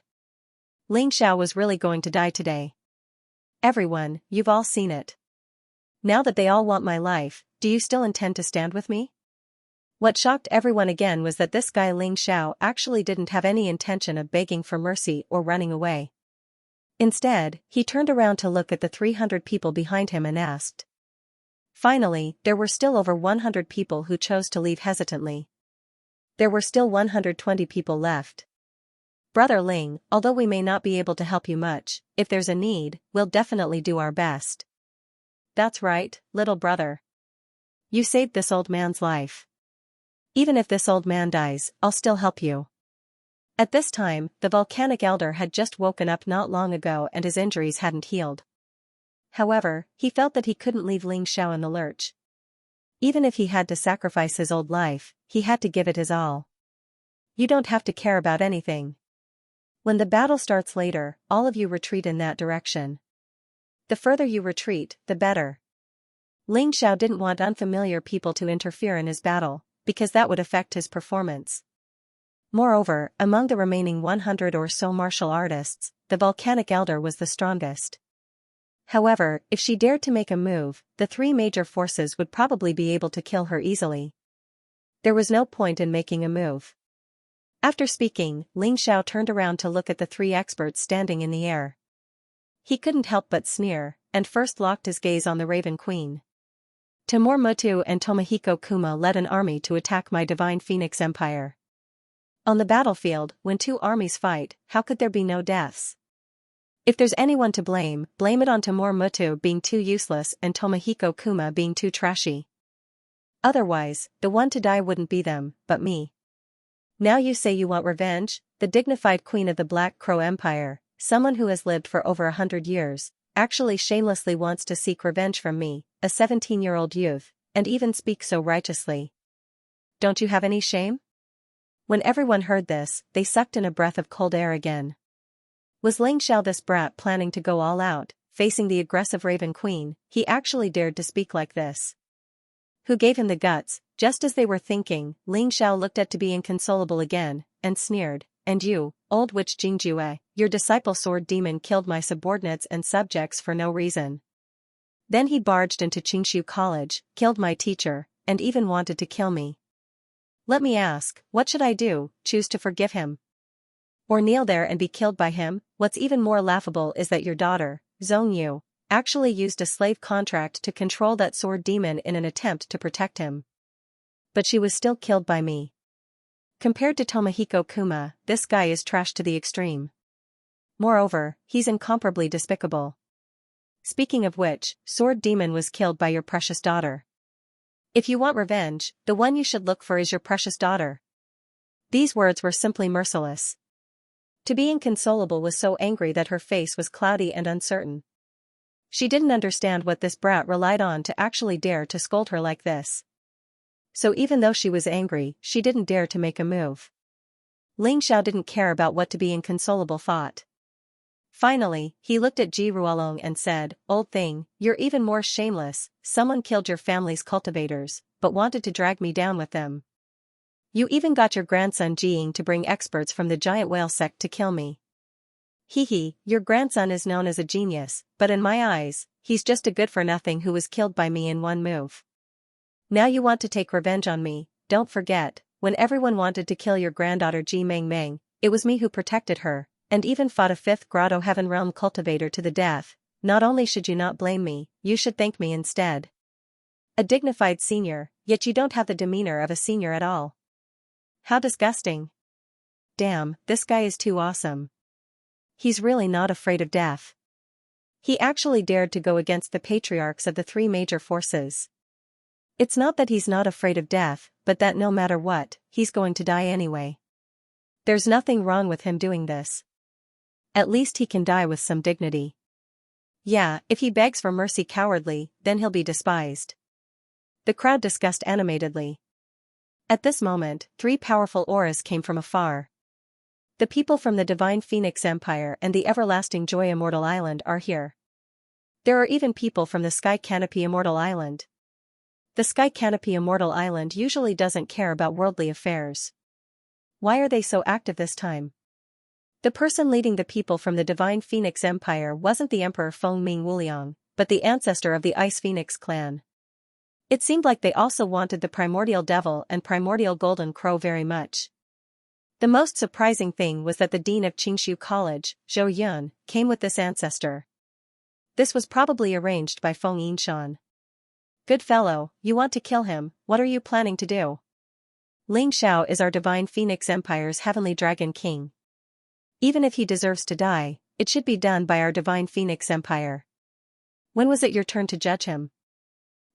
Ling Xiao was really going to die today. Everyone, you've all seen it. Now that they all want my life, do you still intend to stand with me? What shocked everyone again was that this guy Ling Xiao actually didn't have any intention of begging for mercy or running away. Instead, he turned around to look at the 300 people behind him and asked. Finally, there were still over 100 people who chose to leave hesitantly. There were still 120 people left. Brother Ling, although we may not be able to help you much, if there's a need, we'll definitely do our best. That's right, little brother. You saved this old man's life. Even if this old man dies, I'll still help you. At this time, the volcanic elder had just woken up not long ago and his injuries hadn't healed. However, he felt that he couldn't leave Ling Xiao in the lurch. Even if he had to sacrifice his old life, he had to give it his all. You don't have to care about anything. When the battle starts later, all of you retreat in that direction. The further you retreat, the better. Ling Xiao didn't want unfamiliar people to interfere in his battle, because that would affect his performance. Moreover, among the remaining 100 or so martial artists, the volcanic elder was the strongest. However, if she dared to make a move, the three major forces would probably be able to kill her easily. There was no point in making a move. After speaking, Ling Xiao turned around to look at the three experts standing in the air. He couldn't help but sneer, and first locked his gaze on the Raven Queen. Timur Mutu and Tomohiko Kuma led an army to attack my Divine Phoenix Empire. On the battlefield, when two armies fight, how could there be no deaths? If there's anyone to blame, blame it on Timur Mutu being too useless and Tomohiko Kuma being too trashy. Otherwise, the one to die wouldn't be them, but me. Now you say you want revenge? The dignified queen of the Black Crow Empire, someone who has lived for over 100 years, actually shamelessly wants to seek revenge from me, a 17-year-old youth, and even speak so righteously. Don't you have any shame? When everyone heard this, they sucked in a breath of cold air again. Was Ling Xiao this brat planning to go all out, facing the aggressive Raven Queen? He actually dared to speak like this. Who gave him the guts? Just as they were thinking, Ling Xiao looked at to be inconsolable again, and sneered, and you, old witch Jingjue, your disciple sword demon killed my subordinates and subjects for no reason. Then he barged into Qingshu College, killed my teacher, and even wanted to kill me. Let me ask, what should I do? Choose to forgive him? Or kneel there and be killed by him? What's even more laughable is that your daughter, Zhongyu, actually used a slave contract to control that sword demon in an attempt to protect him. But she was still killed by me. Compared to Tomohiko Kuma, this guy is trash to the extreme. Moreover, he's incomparably despicable. Speaking of which, Sword Demon was killed by your precious daughter. If you want revenge, the one you should look for is your precious daughter. These words were simply merciless. To be inconsolable was so angry that her face was cloudy and uncertain. She didn't understand what this brat relied on to actually dare to scold her like this. So even though she was angry, she didn't dare to make a move. Ling Xiao didn't care about what to be inconsolable thought. Finally, he looked at Ji Ruolong and said, "Old thing, you're even more shameless. Someone killed your family's cultivators, but wanted to drag me down with them. You even got your grandson Jiying to bring experts from the giant whale sect to kill me. Hee, your grandson is known as a genius, but in my eyes, he's just a good-for-nothing who was killed by me in one move. Now you want to take revenge on me. Don't forget, when everyone wanted to kill your granddaughter Ji Meng Meng, it was me who protected her, and even fought a 5th Grotto Heaven Realm cultivator to the death. Not only should you not blame me, you should thank me instead. A dignified senior, yet you don't have the demeanor of a senior at all. How disgusting. Damn, this guy is too awesome. He's really not afraid of death. He actually dared to go against the patriarchs of the 3 major forces. It's not that he's not afraid of death, but that no matter what, he's going to die anyway. There's nothing wrong with him doing this. At least he can die with some dignity. Yeah, if he begs for mercy cowardly, then he'll be despised. The crowd discussed animatedly. At this moment, 3 powerful auras came from afar. The people from the Divine Phoenix Empire and the Everlasting Joy Immortal Island are here. There are even people from the Sky Canopy Immortal Island. The Sky Canopy Immortal Island usually doesn't care about worldly affairs. Why are they so active this time? The person leading the people from the Divine Phoenix Empire wasn't the Emperor Fengming Wuliang, but the ancestor of the Ice Phoenix clan. It seemed like they also wanted the Primordial Devil and Primordial Golden Crow very much. The most surprising thing was that the dean of Xianxia College, Zhou Yun, came with this ancestor. This was probably arranged by Feng Yinshan. Good fellow, you want to kill him, what are you planning to do? Ling Xiao is our Divine Phoenix Empire's Heavenly Dragon King. Even if he deserves to die, it should be done by our Divine Phoenix Empire. When was it your turn to judge him?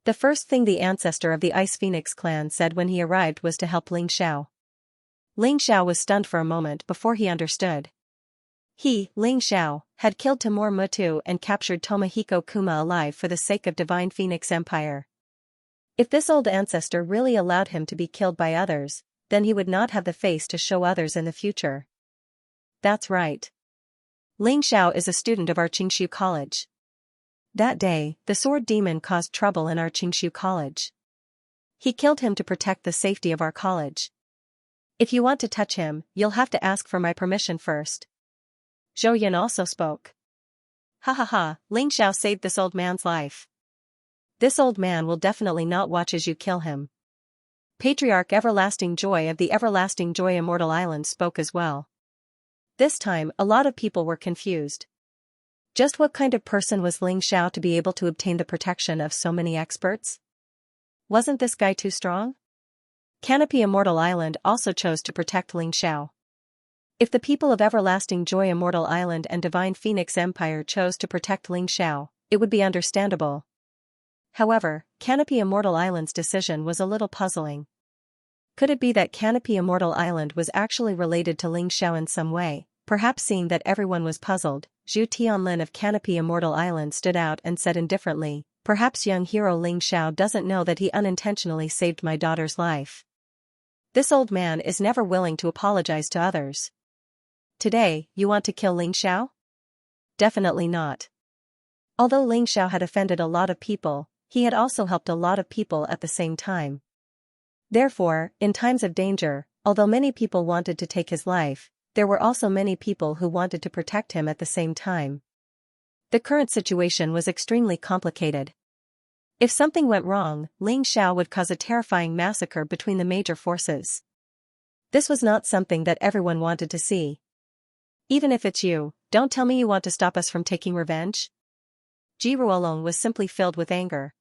The first thing the ancestor of the Ice Phoenix clan said when he arrived was to help Ling Xiao. Ling Xiao was stunned for a moment before he understood. He, Ling Xiao, had killed Timur Mutu and captured Tomohiko Kuma alive for the sake of Divine Phoenix Empire. If this old ancestor really allowed him to be killed by others, then he would not have the face to show others in the future. That's right. Ling Xiao is a student of our Xianxia College. That day, the sword demon caused trouble in our Xianxia College. He killed him to protect the safety of our college. If you want to touch him, you'll have to ask for my permission first. Zhou Yun also spoke. Ha, Ling Xiao saved this old man's life. This old man will definitely not watch as you kill him. Patriarch Everlasting Joy of the Everlasting Joy Immortal Island spoke as well. This time, a lot of people were confused. Just what kind of person was Ling Xiao to be able to obtain the protection of so many experts? Wasn't this guy too strong? Canopy Immortal Island also chose to protect Ling Xiao. If the people of Everlasting Joy Immortal Island and Divine Phoenix Empire chose to protect Ling Xiao, it would be understandable. However, Canopy Immortal Island's decision was a little puzzling. Could it be that Canopy Immortal Island was actually related to Ling Xiao in some way? Perhaps seeing that everyone was puzzled, Zhu Tianlin of Canopy Immortal Island stood out and said indifferently, "Perhaps young hero Ling Xiao doesn't know that he unintentionally saved my daughter's life. This old man is never willing to apologize to others. Today, you want to kill Ling Xiao? Definitely not." Although Ling Xiao had offended a lot of people, he had also helped a lot of people at the same time. Therefore, in times of danger, although many people wanted to take his life, there were also many people who wanted to protect him at the same time. The current situation was extremely complicated. If something went wrong, Ling Xiao would cause a terrifying massacre between the major forces. This was not something that everyone wanted to see. Even if it's you, don't tell me you want to stop us from taking revenge? Ji Ruolong was simply filled with anger.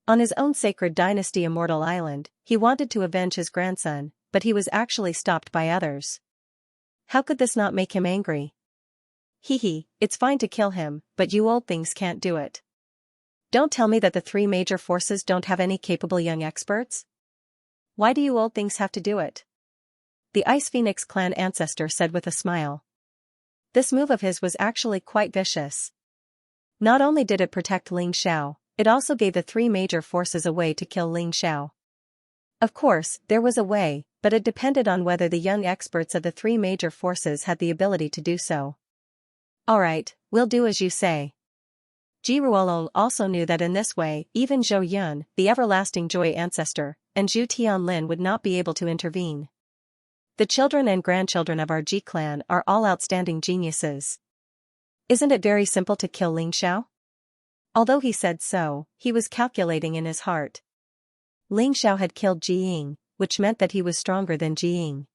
On his own sacred dynasty immortal island, he wanted to avenge his grandson, but he was actually stopped by others. How could this not make him angry? Hee, it's fine to kill him, but you old things can't do it. Don't tell me that the three major forces don't have any capable young experts? Why do you old things have to do it? The Ice Phoenix clan ancestor said with a smile. This move of his was actually quite vicious. Not only did it protect Ling Xiao, it also gave the three major forces a way to kill Ling Xiao. Of course, there was a way, but it depended on whether the young experts of the three major forces had the ability to do so. Alright, we'll do as you say. Ji Ruolong also knew that in this way, even Zhou Yun, the everlasting joy ancestor, and Zhu Tianlin would not be able to intervene. The children and grandchildren of our Ji clan are all outstanding geniuses. Isn't it very simple to kill Ling Xiao? Although he said so, he was calculating in his heart. Ling Xiao had killed Ji Ying, which meant that he was stronger than Ji Ying.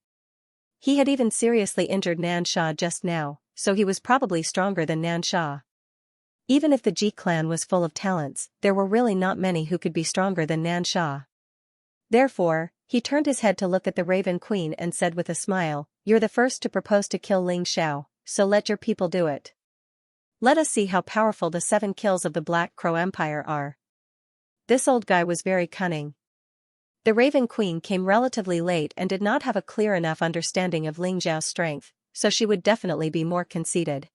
He had even seriously injured Nan Sha just now, so he was probably stronger than Nan Sha. Even if the Ji clan was full of talents, there were really not many who could be stronger than Nan Sha. Therefore, he turned his head to look at the Raven Queen and said with a smile, "You're the first to propose to kill Ling Xiao, so let your people do it. Let us see how powerful the 7 kills of the Black Crow Empire are." This old guy was very cunning. The Raven Queen came relatively late and did not have a clear enough understanding of Ling Xiao's strength, so she would definitely be more conceited.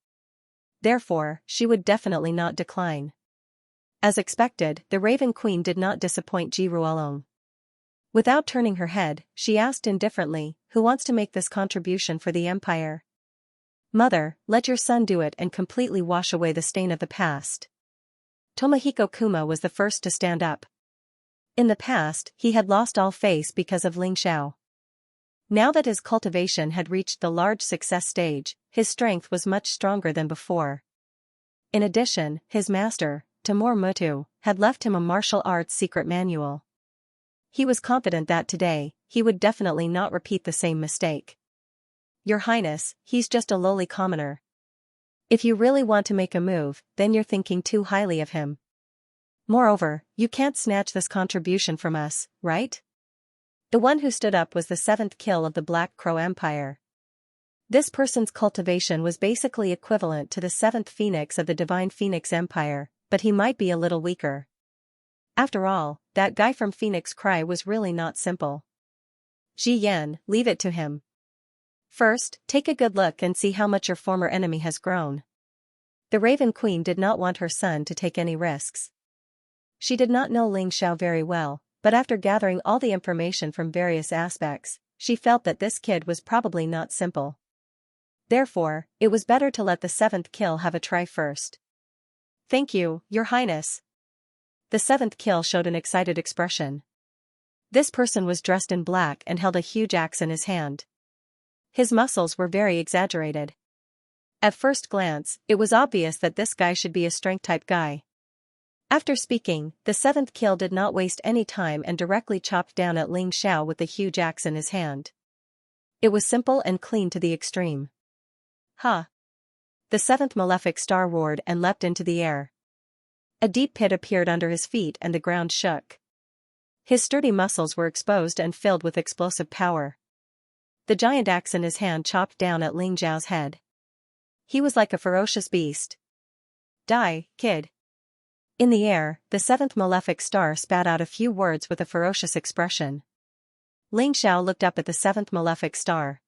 Therefore, she would definitely not decline. As expected, the Raven Queen did not disappoint Ji Ruolong. Without turning her head, she asked indifferently, "Who wants to make this contribution for the empire?" "Mother, let your son do it and completely wash away the stain of the past." Tomohiko Kuma was the first to stand up. In the past, he had lost all face because of Ling Xiao. Now that his cultivation had reached the large success stage, his strength was much stronger than before. In addition, his master, Timur Mutu, had left him a martial arts secret manual. He was confident that today, he would definitely not repeat the same mistake. "Your Highness, he's just a lowly commoner. If you really want to make a move, then you're thinking too highly of him. Moreover, you can't snatch this contribution from us, right?" The one who stood up was the 7th kill of the Black Crow Empire. This person's cultivation was basically equivalent to the 7th phoenix of the Divine Phoenix Empire, but he might be a little weaker. After all, that guy from Phoenix Cry was really not simple. Ji Yan, leave it to him. First, take a good look and see how much your former enemy has grown. The Raven Queen did not want her son to take any risks. She did not know Ling Xiao very well, but after gathering all the information from various aspects, she felt that this kid was probably not simple. Therefore, it was better to let the 7th kill have a try first. "Thank you, Your Highness." The 7th kill showed an excited expression. This person was dressed in black and held a huge axe in his hand. His muscles were very exaggerated. At first glance, it was obvious that this guy should be a strength-type guy. After speaking, the 7th kill did not waste any time and directly chopped down at Ling Xiao with the huge axe in his hand. It was simple and clean to the extreme. "Ha!" The 7th malefic star roared and leapt into the air. A deep pit appeared under his feet and the ground shook. His sturdy muscles were exposed and filled with explosive power. The giant axe in his hand chopped down at Ling Xiao's head. He was like a ferocious beast. "Die, kid." In the air, the 7th malefic star spat out a few words with a ferocious expression. Ling Xiao looked up at the 7th malefic star.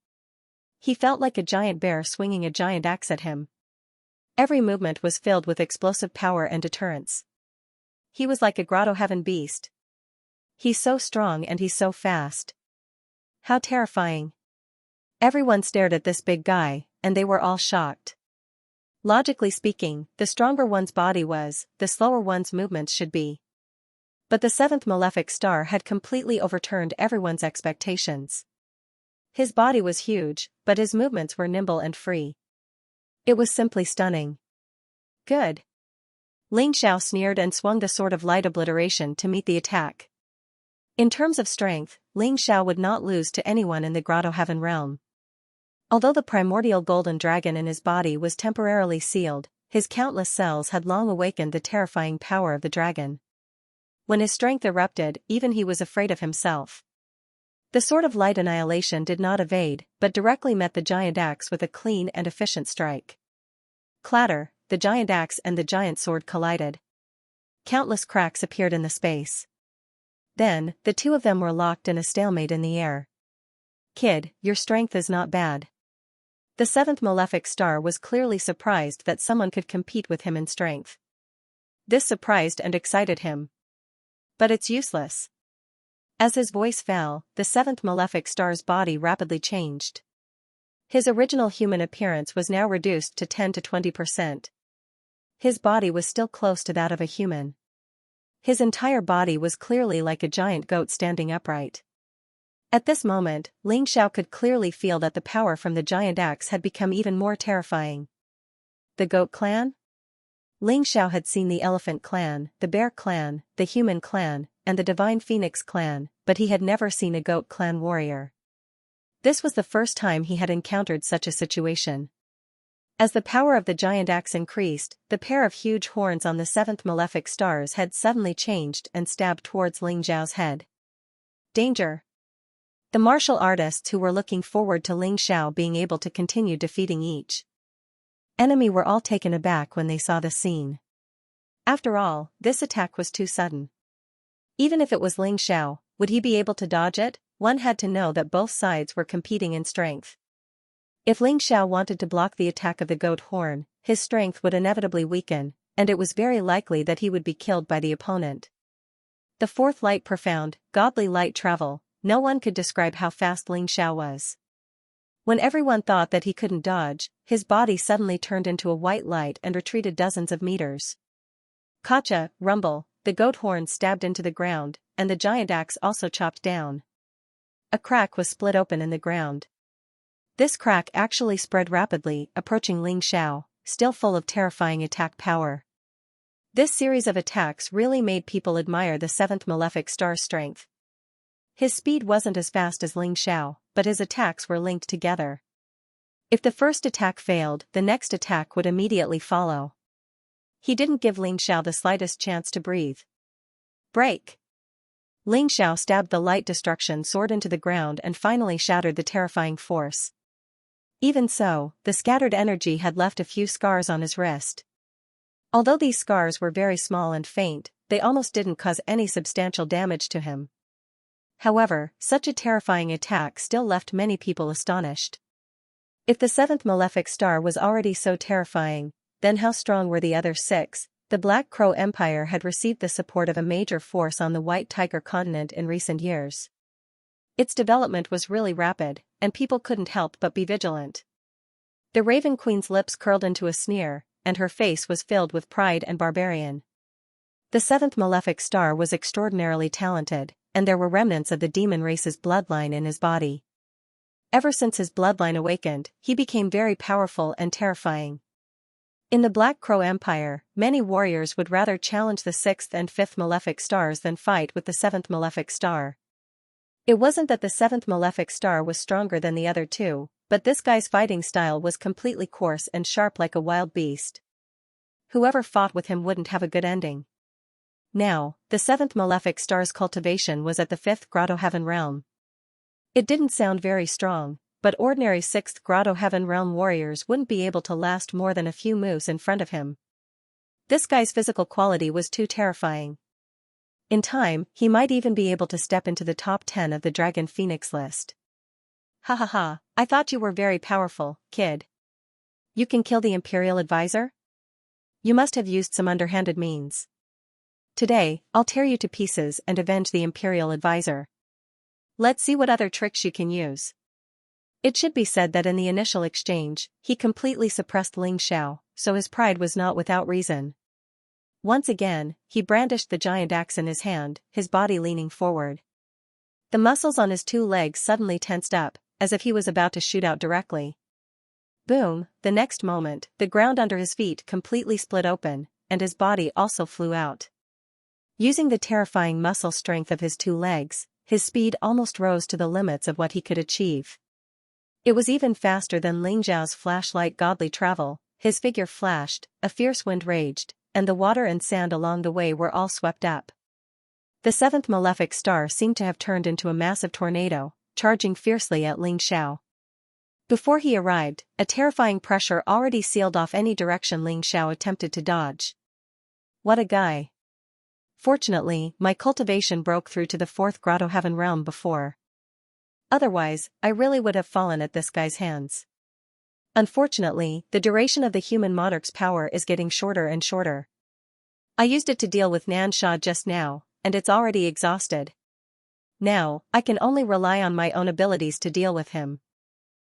He felt like a giant bear swinging a giant axe at him. Every movement was filled with explosive power and deterrence. He was like a grotto heaven beast. He's so strong and he's so fast. How terrifying. Everyone stared at this big guy, and they were all shocked. Logically speaking, the stronger one's body was, the slower one's movements should be. But the 7th malefic star had completely overturned everyone's expectations. His body was huge, but his movements were nimble and free. It was simply stunning. "Good." Ling Xiao sneered and swung the sword of light obliteration to meet the attack. In terms of strength, Ling Xiao would not lose to anyone in the Grotto Heaven realm. Although the primordial golden dragon in his body was temporarily sealed, his countless cells had long awakened the terrifying power of the dragon. When his strength erupted, even he was afraid of himself. The sword of light annihilation did not evade, but directly met the giant axe with a clean and efficient strike. Clatter, the giant axe and the giant sword collided. Countless cracks appeared in the space. Then, the two of them were locked in a stalemate in the air. "Kid, your strength is not bad." The seventh malefic star was clearly surprised that someone could compete with him in strength. This surprised and excited him. "But it's useless." As his voice fell, the seventh malefic star's body rapidly changed. His original human appearance was now reduced to 10 to 20%. His body was still close to that of a human. His entire body was clearly like a giant goat standing upright. At this moment, Ling Xiao could clearly feel that the power from the giant axe had become even more terrifying. The goat clan? Ling Xiao had seen the elephant clan, the bear clan, the human clan, and the divine phoenix clan, but he had never seen a goat clan warrior. This was the first time he had encountered such a situation. As the power of the giant axe increased, the pair of huge horns on the seventh malefic star's head suddenly changed and stabbed towards Ling Xiao's head. Danger! The martial artists who were looking forward to Ling Xiao being able to continue defeating each enemy were all taken aback when they saw the scene. After all, this attack was too sudden. Even if it was Ling Xiao, would he be able to dodge it? One had to know that both sides were competing in strength. If Ling Xiao wanted to block the attack of the goat horn, his strength would inevitably weaken, and it was very likely that he would be killed by the opponent. The fourth light profound, godly light travel. No one could describe how fast Ling Xiao was. When everyone thought that he couldn't dodge, his body suddenly turned into a white light and retreated dozens of meters. Kacha, rumble, the goat horn stabbed into the ground, and the giant axe also chopped down. A crack was split open in the ground. This crack actually spread rapidly, approaching Ling Xiao, still full of terrifying attack power. This series of attacks really made people admire the seventh malefic star's strength. His speed wasn't as fast as Ling Xiao, but his attacks were linked together. If the first attack failed, the next attack would immediately follow. He didn't give Ling Xiao the slightest chance to breathe. Break! Ling Xiao stabbed the light destruction sword into the ground and finally shattered the terrifying force. Even so, the scattered energy had left a few scars on his wrist. Although these scars were very small and faint, they almost didn't cause any substantial damage to him. However, such a terrifying attack still left many people astonished. If the seventh malefic star was already so terrifying, then how strong were the other six? The Black Crow Empire had received the support of a major force on the White Tiger continent in recent years. Its development was really rapid, and people couldn't help but be vigilant. The Raven Queen's lips curled into a sneer, and her face was filled with pride and barbarian. The seventh malefic star was extraordinarily talented, and there were remnants of the demon race's bloodline in his body. Ever since his bloodline awakened, he became very powerful and terrifying. In the Black Crow Empire, many warriors would rather challenge the sixth and fifth malefic stars than fight with the seventh malefic star. It wasn't that the seventh malefic star was stronger than the other two, but this guy's fighting style was completely coarse and sharp like a wild beast. Whoever fought with him wouldn't have a good ending. Now, the seventh malefic star's cultivation was at the fifth Grotto Heaven realm. It didn't sound very strong, but ordinary sixth Grotto Heaven realm warriors wouldn't be able to last more than a few moves in front of him. This guy's physical quality was too terrifying. In time, he might even be able to step into the top 10 of the Dragon Phoenix list. Ha ha ha, I thought you were very powerful, kid. You can kill the Imperial Advisor? You must have used some underhanded means. Today, I'll tear you to pieces and avenge the Imperial Advisor. Let's see what other tricks you can use. It should be said that in the initial exchange, he completely suppressed Ling Xiao, so his pride was not without reason. Once again, he brandished the giant axe in his hand, his body leaning forward. The muscles on his two legs suddenly tensed up, as if he was about to shoot out directly. Boom, the next moment, the ground under his feet completely split open, and his body also flew out. Using the terrifying muscle strength of his two legs, his speed almost rose to the limits of what he could achieve. It was even faster than Ling Xiao's flashlight godly travel. His figure flashed, a fierce wind raged, and the water and sand along the way were all swept up. The seventh malefic star seemed to have turned into a massive tornado, charging fiercely at Ling Xiao. Before he arrived, a terrifying pressure already sealed off any direction Ling Xiao attempted to dodge. What a guy. Fortunately, my cultivation broke through to the fourth grotto heaven realm before. Otherwise, I really would have fallen at this guy's hands. Unfortunately, the duration of the human monarch's power is getting shorter and shorter. I used it to deal with Nansha just now, and it's already exhausted. Now, I can only rely on my own abilities to deal with him.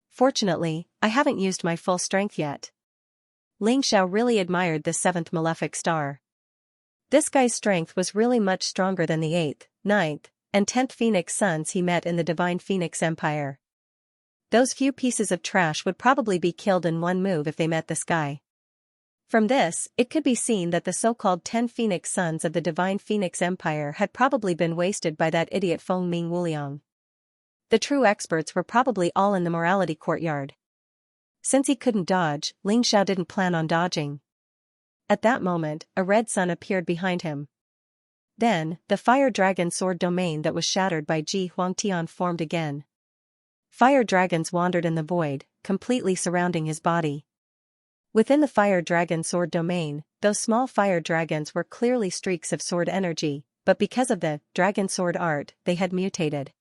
Fortunately, I haven't used my full strength yet. Ling Xiao really admired the seventh malefic star. This guy's strength was really much stronger than the 8th, 9th, and 10th Phoenix Suns he met in the Divine Phoenix Empire. Those few pieces of trash would probably be killed in one move if they met this guy. From this, it could be seen that the so-called 10 Phoenix Suns of the Divine Phoenix Empire had probably been wasted by that idiot Feng Ming Wuliang. The true experts were probably all in the morality courtyard. Since he couldn't dodge, Ling Xiao didn't plan on dodging. At that moment, a red sun appeared behind him. Then, the fire dragon sword domain that was shattered by Ji Huangtian formed again. Fire dragons wandered in the void, completely surrounding his body. Within the fire dragon sword domain, those small fire dragons were clearly streaks of sword energy, but because of the dragon sword art, they had mutated.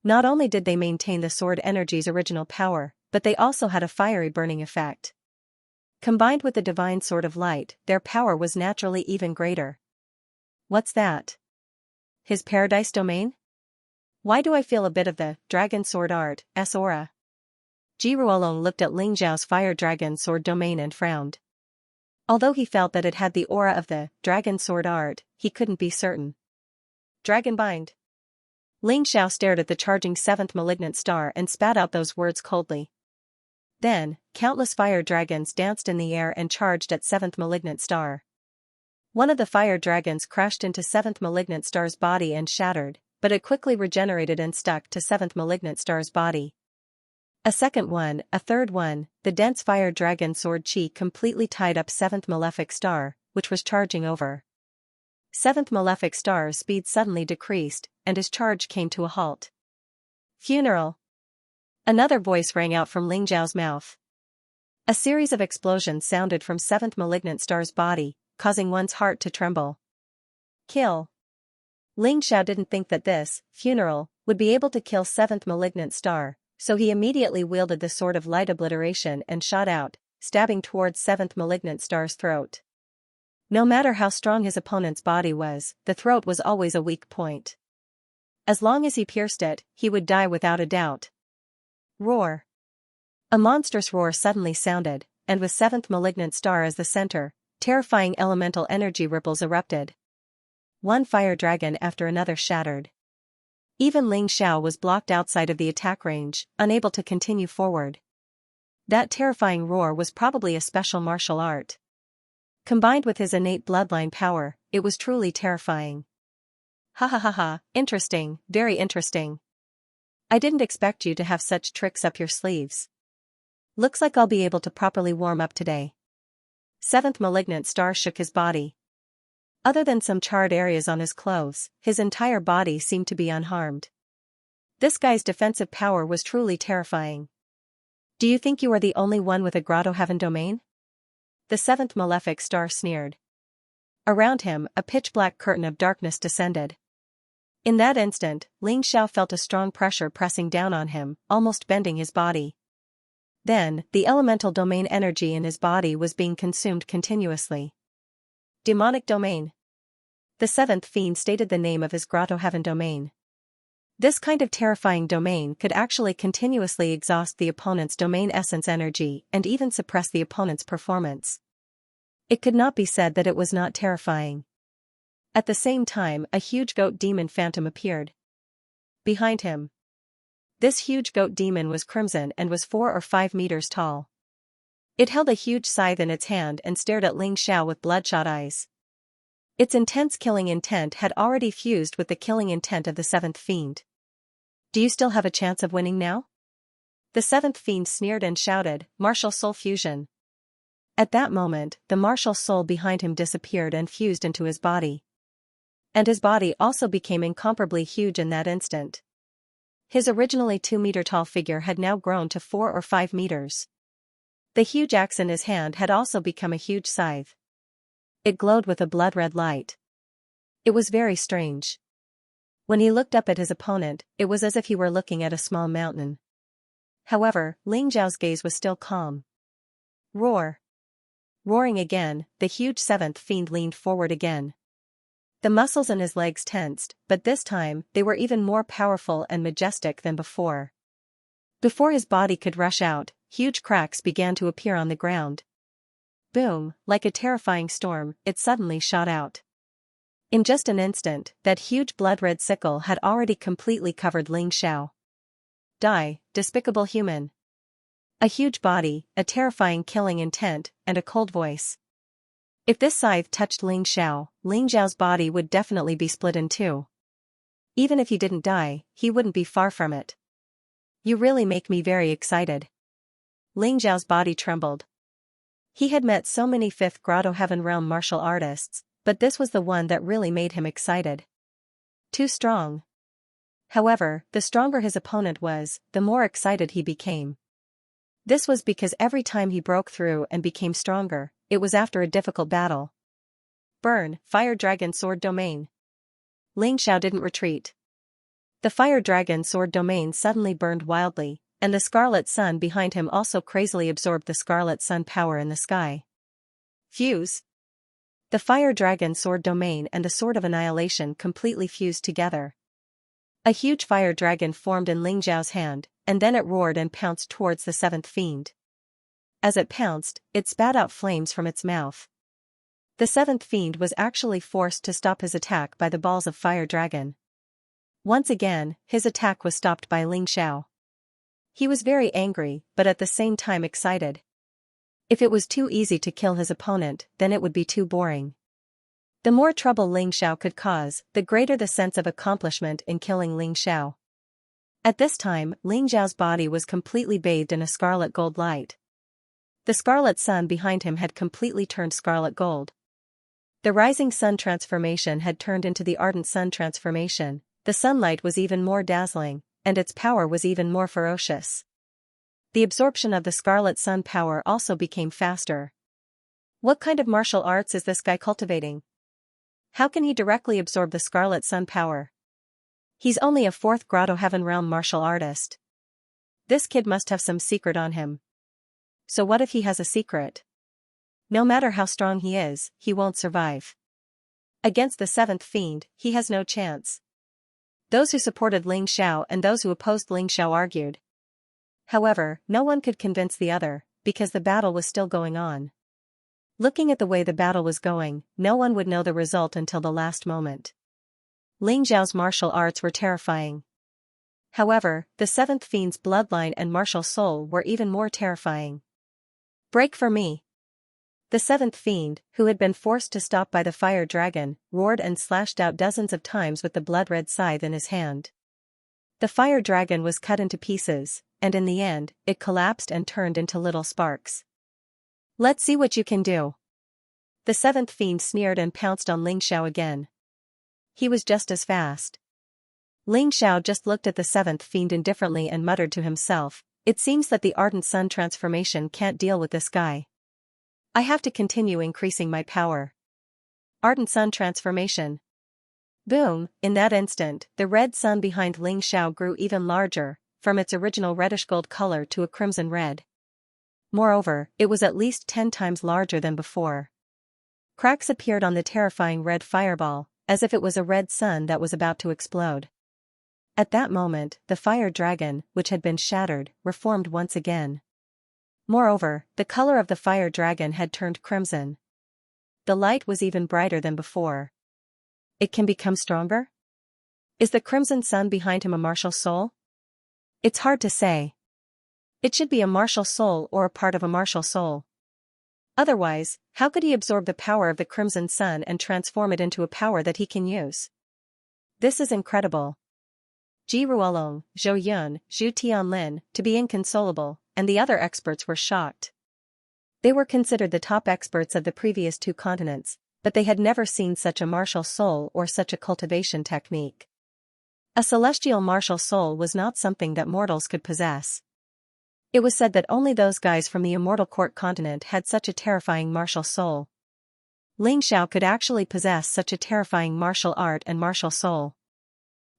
Not only did they maintain the sword energy's original power, but they also had a fiery burning effect. Combined with the divine sword of light, their power was naturally even greater. What's that? His paradise domain? Why do I feel a bit of the dragon sword art, aura? Ji Ruolong looked at Ling Xiao's fire dragon sword domain and frowned. Although he felt that it had the aura of the dragon sword art, he couldn't be certain. Dragon bind. Ling Xiao stared at the charging seventh malignant star and spat out those words coldly. Then, countless fire dragons danced in the air and charged at seventh malignant star. One of the fire dragons crashed into seventh malignant star's body and shattered, but it quickly regenerated and stuck to seventh malignant star's body. A second one, a third one, the dense fire dragon sword chi completely tied up seventh malefic star, which was charging over. Seventh malefic star's speed suddenly decreased, and his charge came to a halt. Funeral. Another voice rang out from Ling Xiao's mouth. A series of explosions sounded from seventh malignant star's body, causing one's heart to tremble. Kill. Ling Xiao didn't think that this funeral would be able to kill seventh malignant star, so he immediately wielded the sword of light obliteration and shot out, stabbing towards seventh malignant star's throat. No matter how strong his opponent's body was, the throat was always a weak point. As long as he pierced it, he would die without a doubt. Roar. A monstrous roar suddenly sounded, and with seventh malignant star as the center, terrifying elemental energy ripples erupted. One fire dragon after another shattered. Even Ling Xiao was blocked outside of the attack range, unable to continue forward. That terrifying roar was probably a special martial art. Combined with his innate bloodline power, it was truly terrifying. Ha ha ha ha, interesting, very interesting. I didn't expect you to have such tricks up your sleeves. Looks like I'll be able to properly warm up today. Seventh malignant star shook his body. Other than some charred areas on his clothes, his entire body seemed to be unharmed. This guy's defensive power was truly terrifying. Do you think you are the only one with a grotto heaven domain? The seventh malefic star sneered. Around him, a pitch-black curtain of darkness descended. In that instant, Ling Xiao felt a strong pressure pressing down on him, almost bending his body. Then, the elemental domain energy in his body was being consumed continuously. Demonic domain. The seventh fiend stated the name of his grotto heaven domain. This kind of terrifying domain could actually continuously exhaust the opponent's domain essence energy and even suppress the opponent's performance. It could not be said that it was not terrifying. At the same time, a huge goat demon phantom appeared behind him. This huge goat demon was crimson and was 4 or 5 meters tall. It held a huge scythe in its hand and stared at Ling Xiao with bloodshot eyes. Its intense killing intent had already fused with the killing intent of the seventh fiend. Do you still have a chance of winning now? The seventh fiend sneered and shouted, "Martial soul fusion." At that moment, the martial soul behind him disappeared and fused into his body. And his body also became incomparably huge in that instant. His originally 2-meter-tall figure had now grown to 4 or 5 meters. The huge axe in his hand had also become a huge scythe. It glowed with a blood-red light. It was very strange. When he looked up at his opponent, it was as if he were looking at a small mountain. However, Ling Xiao's gaze was still calm. Roar! Roaring again, the huge seventh fiend leaned forward again. The muscles in his legs tensed, but this time, they were even more powerful and majestic than before. Before his body could rush out, huge cracks began to appear on the ground. Boom, like a terrifying storm, it suddenly shot out. In just an instant, that huge blood-red sickle had already completely covered Ling Xiao. Die, despicable human. A huge body, a terrifying killing intent, and a cold voice. If this scythe touched Ling Xiao's body would definitely be split in two. Even if he didn't die, he wouldn't be far from it. You really make me very excited. Ling Xiao's body trembled. He had met so many 5th Grotto Heaven Realm martial artists, but this was the one that really made him excited. Too strong. However, the stronger his opponent was, the more excited he became. This was because every time he broke through and became stronger, it was after a difficult battle. Burn, Fire Dragon Sword Domain. Ling Xiao didn't retreat. The Fire Dragon Sword Domain suddenly burned wildly, and the Scarlet Sun behind him also crazily absorbed the Scarlet Sun power in the sky. Fuse. The Fire Dragon Sword Domain and the Sword of Annihilation completely fused together. A huge fire dragon formed in Ling Xiao's hand, and then it roared and pounced towards the seventh fiend. As it pounced, it spat out flames from its mouth. The seventh fiend was actually forced to stop his attack by the balls of fire dragon. Once again, his attack was stopped by Ling Xiao. He was very angry, but at the same time excited. If it was too easy to kill his opponent, then it would be too boring. The more trouble Ling Xiao could cause, the greater the sense of accomplishment in killing Ling Xiao. At this time, Ling Xiao's body was completely bathed in a scarlet gold light. The Scarlet Sun behind him had completely turned scarlet gold. The rising sun transformation had turned into the ardent sun transformation. The sunlight was even more dazzling, and its power was even more ferocious. The absorption of the Scarlet Sun power also became faster. What kind of martial arts is this guy cultivating? How can he directly absorb the Scarlet Sun power? He's only a 4th Grotto Heaven Realm martial artist. This kid must have some secret on him. So what if he has a secret? No matter how strong he is, he won't survive. Against the seventh fiend, he has no chance. Those who supported Ling Xiao and those who opposed Ling Xiao argued. However, no one could convince the other, because the battle was still going on. Looking at the way the battle was going, no one would know the result until the last moment. Ling Xiao's martial arts were terrifying. However, the seventh fiend's bloodline and martial soul were even more terrifying. Break for me! The seventh fiend, who had been forced to stop by the fire dragon, roared and slashed out dozens of times with the blood-red scythe in his hand. The fire dragon was cut into pieces, and in the end, it collapsed and turned into little sparks. Let's see what you can do. The seventh fiend sneered and pounced on Ling Xiao again. He was just as fast. Ling Xiao just looked at the seventh fiend indifferently and muttered to himself, "It seems that the ardent sun transformation can't deal with this guy. I have to continue increasing my power." Ardent sun transformation. Boom, in that instant, the red sun behind Ling Xiao grew even larger, from its original reddish-gold color to a crimson red. Moreover, it was at least 10 times larger than before. Cracks appeared on the terrifying red fireball, as if it was a red sun that was about to explode. At that moment, the fire dragon, which had been shattered, reformed once again. Moreover, the color of the fire dragon had turned crimson. The light was even brighter than before. It can become stronger? Is the crimson sun behind him a martial soul? It's hard to say. It should be a martial soul or a part of a martial soul. Otherwise, how could he absorb the power of the crimson sun and transform it into a power that he can use? This is incredible. Ji Ruolong, Zhou Yun, Zhu Tianlin, to be inconsolable, and the other experts were shocked. They were considered the top experts of the previous 2 continents, but they had never seen such a martial soul or such a cultivation technique. A celestial martial soul was not something that mortals could possess. It was said that only those guys from the immortal court continent had such a terrifying martial soul. Ling Xiao could actually possess such a terrifying martial art and martial soul.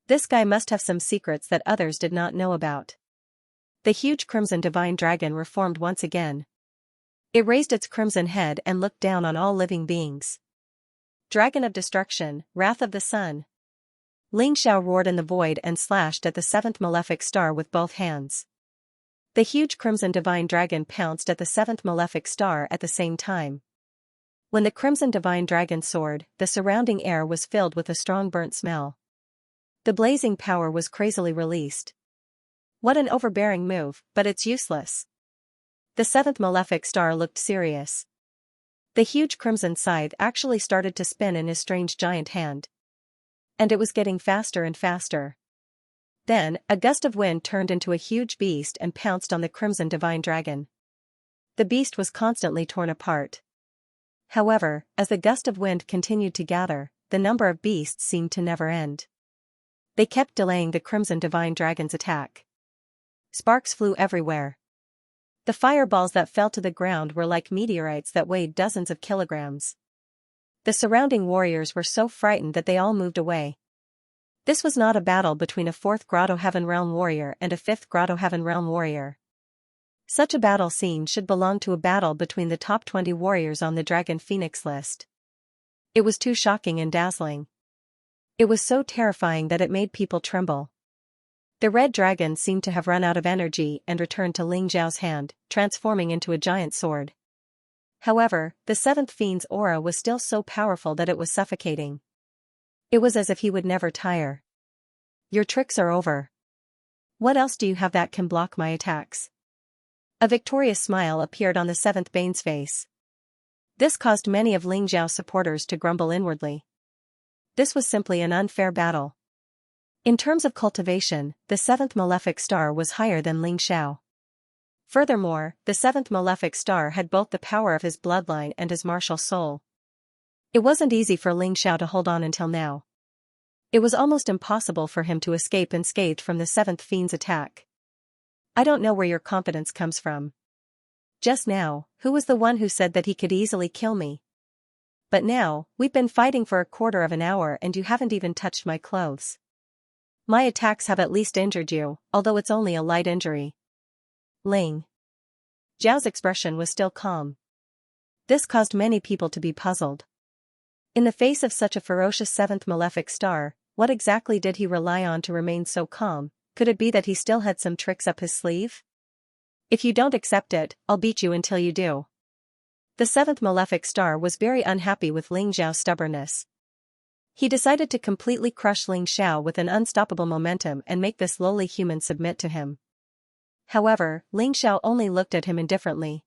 This guy must have some secrets that others did not know about. The huge crimson divine dragon reformed once again. It raised its crimson head and looked down on all living beings. Dragon of destruction, wrath of the sun. Ling Xiao roared in the void and slashed at the seventh malefic star with both hands. The huge crimson divine dragon pounced at the seventh malefic star at the same time. When the crimson divine dragon soared, the surrounding air was filled with a strong burnt smell. The blazing power was crazily released. What an overbearing move, but it's useless. The seventh malefic star looked serious. The huge crimson scythe actually started to spin in his strange giant hand. And it was getting faster and faster. Then, a gust of wind turned into a huge beast and pounced on the crimson divine dragon. The beast was constantly torn apart. However, as the gust of wind continued to gather, the number of beasts seemed to never end. They kept delaying the crimson divine dragon's attack. Sparks flew everywhere. The fireballs that fell to the ground were like meteorites that weighed dozens of kilograms. The surrounding warriors were so frightened that they all moved away. This was not a battle between a 4th Grotto Heaven Realm warrior and a 5th Grotto Heaven Realm warrior. Such a battle scene should belong to a battle between the top 20 warriors on the Dragon Phoenix list. It was too shocking and dazzling. It was so terrifying that it made people tremble. The red dragon seemed to have run out of energy and returned to Ling Xiao's hand, transforming into a giant sword. However, the seventh fiend's aura was still so powerful that it was suffocating. It was as if he would never tire. Your tricks are over. What else do you have that can block my attacks? A victorious smile appeared on the seventh Bane's face. This caused many of Ling Xiao's supporters to grumble inwardly. This was simply an unfair battle. In terms of cultivation, the seventh malefic star was higher than Ling Xiao. Furthermore, the seventh malefic star had both the power of his bloodline and his martial soul. It wasn't easy for Ling Xiao to hold on until now. It was almost impossible for him to escape unscathed from the seventh fiend's attack. I don't know where your confidence comes from. Just now, who was the one who said that he could easily kill me? But now, we've been fighting for a quarter of an hour and you haven't even touched my clothes. My attacks have at least injured you, although it's only a light injury. Ling Zhao's expression was still calm. This caused many people to be puzzled. In the face of such a ferocious seventh malefic star, what exactly did he rely on to remain so calm? Could it be that he still had some tricks up his sleeve? If you don't accept it, I'll beat you until you do. The seventh malefic star was very unhappy with Ling Zhao's stubbornness. He decided to completely crush Ling Xiao with an unstoppable momentum and make this lowly human submit to him. However, Ling Xiao only looked at him indifferently.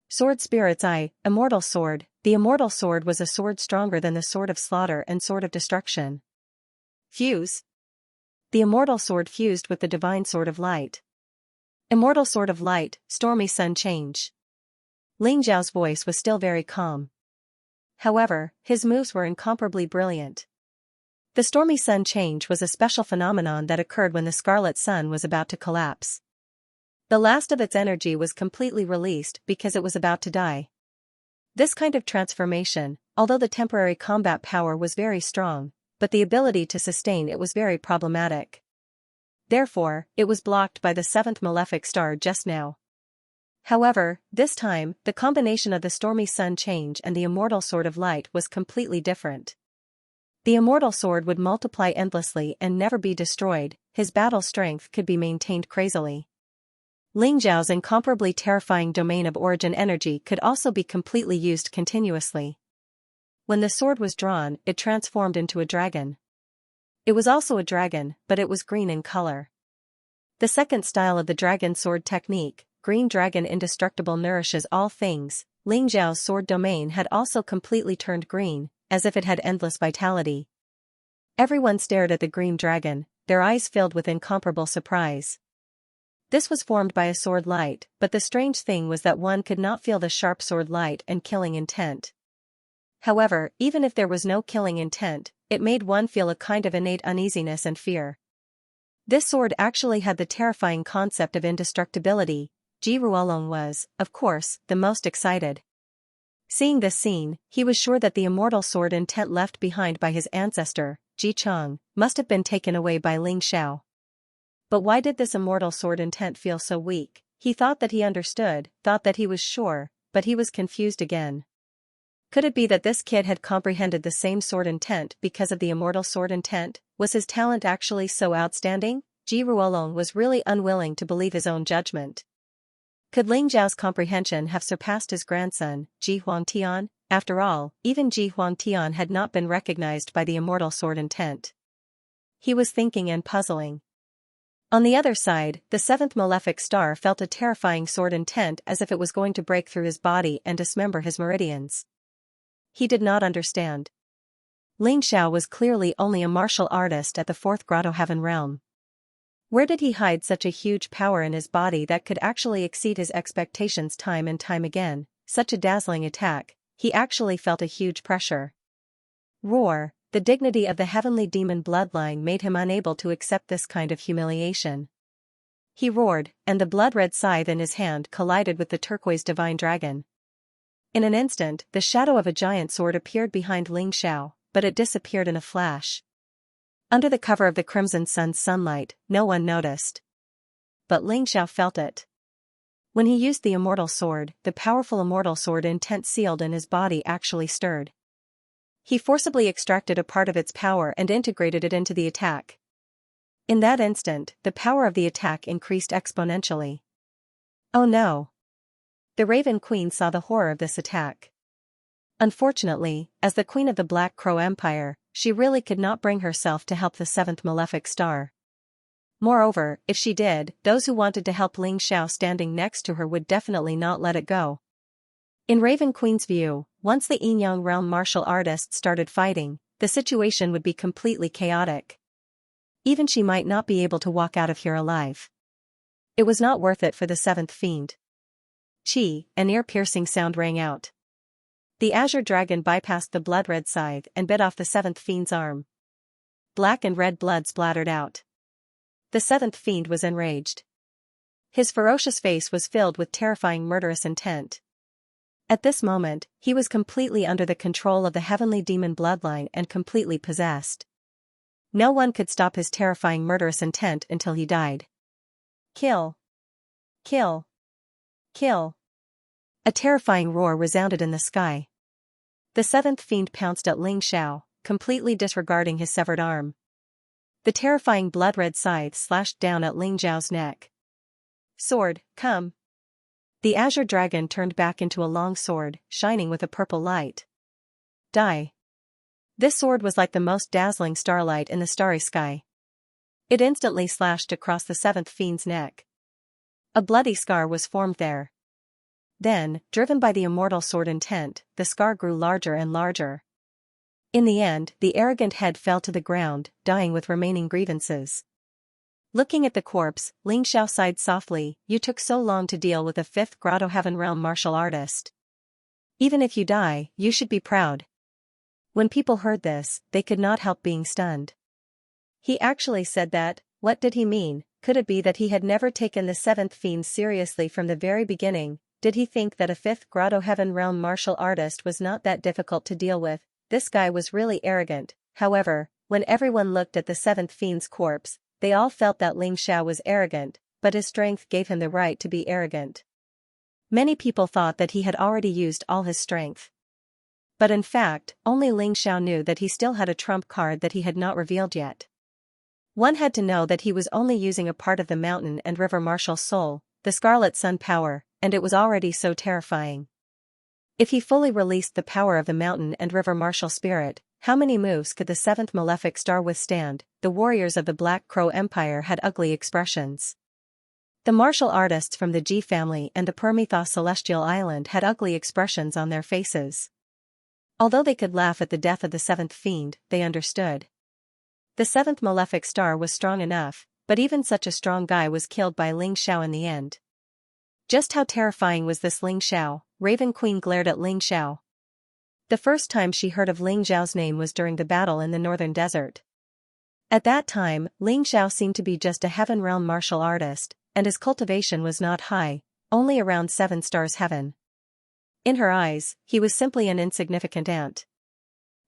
Sword Spirit's Eye, Immortal Sword. The Immortal Sword was a sword stronger than the Sword of Slaughter and Sword of Destruction. Fuse. The Immortal Sword fused with the Divine Sword of Light. Immortal Sword of Light, Stormy Sun Change. Ling Zhao's voice was still very calm. However, his moves were incomparably brilliant. The Stormy Sun Change was a special phenomenon that occurred when the Scarlet Sun was about to collapse. The last of its energy was completely released because it was about to die. This kind of transformation, although the temporary combat power was very strong, but the ability to sustain it was very problematic. Therefore, it was blocked by the seventh malefic star just now. However, this time, the combination of the Stormy Sun Change and the Immortal Sword of Light was completely different. The Immortal Sword would multiply endlessly and never be destroyed, his battle strength could be maintained crazily. Ling Zhao's incomparably terrifying domain of origin energy could also be completely used continuously. When the sword was drawn, it transformed into a dragon. It was also a dragon, but it was green in color. The second style of the dragon sword technique, Green Dragon Indestructible, nourishes all things. Ling Zhao's sword domain had also completely turned green, as if it had endless vitality. Everyone stared at the green dragon, their eyes filled with incomparable surprise. This was formed by a sword light, but the strange thing was that one could not feel the sharp sword light and killing intent. However, even if there was no killing intent, it made one feel a kind of innate uneasiness and fear. This sword actually had the terrifying concept of indestructibility. Ji Ruolong was, of course, the most excited. Seeing this scene, he was sure that the immortal sword intent left behind by his ancestor, Ji Chang, must have been taken away by Ling Xiao. But why did this immortal sword intent feel so weak? He thought that he understood, thought that he was sure, but he was confused again. Could it be that this kid had comprehended the same sword intent because of the immortal sword intent? Was his talent actually so outstanding? Ji Ruolong was really unwilling to believe his own judgment. Could Ling Zhao's comprehension have surpassed his grandson, Ji Huangtian? After all, even Ji Huangtian had not been recognized by the immortal sword intent. He was thinking and puzzling. On the other side, the seventh malefic star felt a terrifying sword intent as if it was going to break through his body and dismember his meridians. He did not understand. Ling Xiao was clearly only a martial artist at the fourth grotto heaven realm. Where did he hide such a huge power in his body that could actually exceed his expectations time and time again? Such a dazzling attack, he actually felt a huge pressure. Roar! The dignity of the heavenly demon bloodline made him unable to accept this kind of humiliation. He roared, and the blood-red scythe in his hand collided with the turquoise divine dragon. In an instant, the shadow of a giant sword appeared behind Ling Xiao, but it disappeared in a flash. Under the cover of the crimson sun's sunlight, no one noticed. But Ling Xiao felt it. When he used the immortal sword, the powerful immortal sword intent sealed in his body actually stirred. He forcibly extracted a part of its power and integrated it into the attack. In that instant, the power of the attack increased exponentially. Oh no! The Raven Queen saw the horror of this attack. Unfortunately, as the Queen of the Black Crow Empire, she really could not bring herself to help the seventh malefic star. Moreover, if she did, those who wanted to help Ling Xiao standing next to her would definitely not let it go. In Raven Queen's view, once the Yin-Yang realm martial artists started fighting, the situation would be completely chaotic. Even she might not be able to walk out of here alive. It was not worth it for the seventh fiend. Chi, an ear-piercing sound rang out. The azure dragon bypassed the blood-red scythe and bit off the seventh fiend's arm. Black and red blood splattered out. The seventh fiend was enraged. His ferocious face was filled with terrifying murderous intent. At this moment, he was completely under the control of the heavenly demon bloodline and completely possessed. No one could stop his terrifying murderous intent until he died. Kill! Kill! Kill! A terrifying roar resounded in the sky. The seventh fiend pounced at Ling Xiao, completely disregarding his severed arm. The terrifying blood-red scythe slashed down at Ling Xiao's neck. Sword, come! The azure dragon turned back into a long sword, shining with a purple light. Die! This sword was like the most dazzling starlight in the starry sky. It instantly slashed across the seventh fiend's neck. A bloody scar was formed there. Then, driven by the immortal sword intent, the scar grew larger and larger. In the end, the arrogant head fell to the ground, dying with remaining grievances. Looking at the corpse, Ling Xiao sighed softly. You took so long to deal with a fifth grotto heaven realm martial artist. Even if you die, you should be proud. When people heard this, they could not help being stunned. He actually said that. What did he mean? Could it be that he had never taken the seventh fiend seriously from the very beginning? Did he think that a fifth grotto heaven realm martial artist was not that difficult to deal with? This guy was really arrogant. However, when everyone looked at the seventh fiend's corpse, they all felt that Ling Xiao was arrogant, but his strength gave him the right to be arrogant. Many people thought that he had already used all his strength. But in fact, only Ling Xiao knew that he still had a trump card that he had not revealed yet. One had to know that he was only using a part of the mountain and river martial soul, the Scarlet Sun power, and it was already so terrifying. If he fully released the power of the mountain and river martial spirit, how many moves could the seventh malefic star withstand? The warriors of the Black Crow Empire had ugly expressions. The martial artists from the Ji family and the Permethos Celestial Island had ugly expressions on their faces. Although they could laugh at the death of the seventh fiend, they understood. The seventh malefic star was strong enough, but even such a strong guy was killed by Ling Xiao in the end. Just how terrifying was this Ling Xiao? Raven Queen glared at Ling Xiao. The first time she heard of Ling Xiao's name was during the battle in the northern desert. At that time, Ling Xiao seemed to be just a heaven realm martial artist, and his cultivation was not high, only around 7 stars heaven. In her eyes, he was simply an insignificant ant.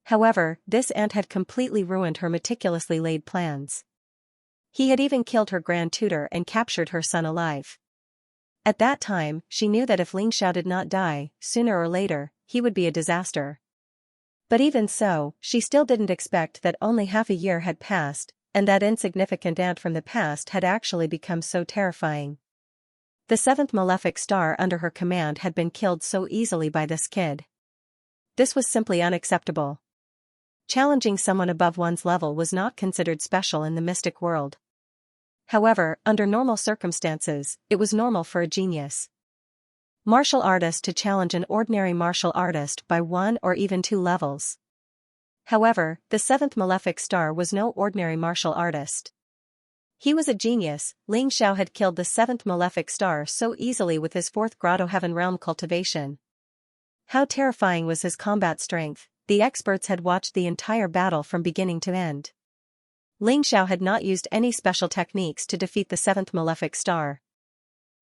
However, this ant had completely ruined her meticulously laid plans. He had even killed her grand tutor and captured her son alive. At that time, she knew that if Ling Xiao did not die, sooner or later, he would be a disaster. But even so, she still didn't expect that only half a year had passed, and that insignificant ant from the past had actually become so terrifying. The 7th malefic star under her command had been killed so easily by this kid. This was simply unacceptable. Challenging someone above one's level was not considered special in the mystic world. However, under normal circumstances, it was normal for a genius martial artist to challenge an ordinary martial artist by 1 or even 2 levels. However, the 7th malefic star was no ordinary martial artist. He was a genius. Ling Xiao had killed the 7th malefic star so easily with his 4th grotto heaven realm cultivation. How terrifying was his combat strength! The experts had watched the entire battle from beginning to end. Ling Xiao had not used any special techniques to defeat the 7th malefic star.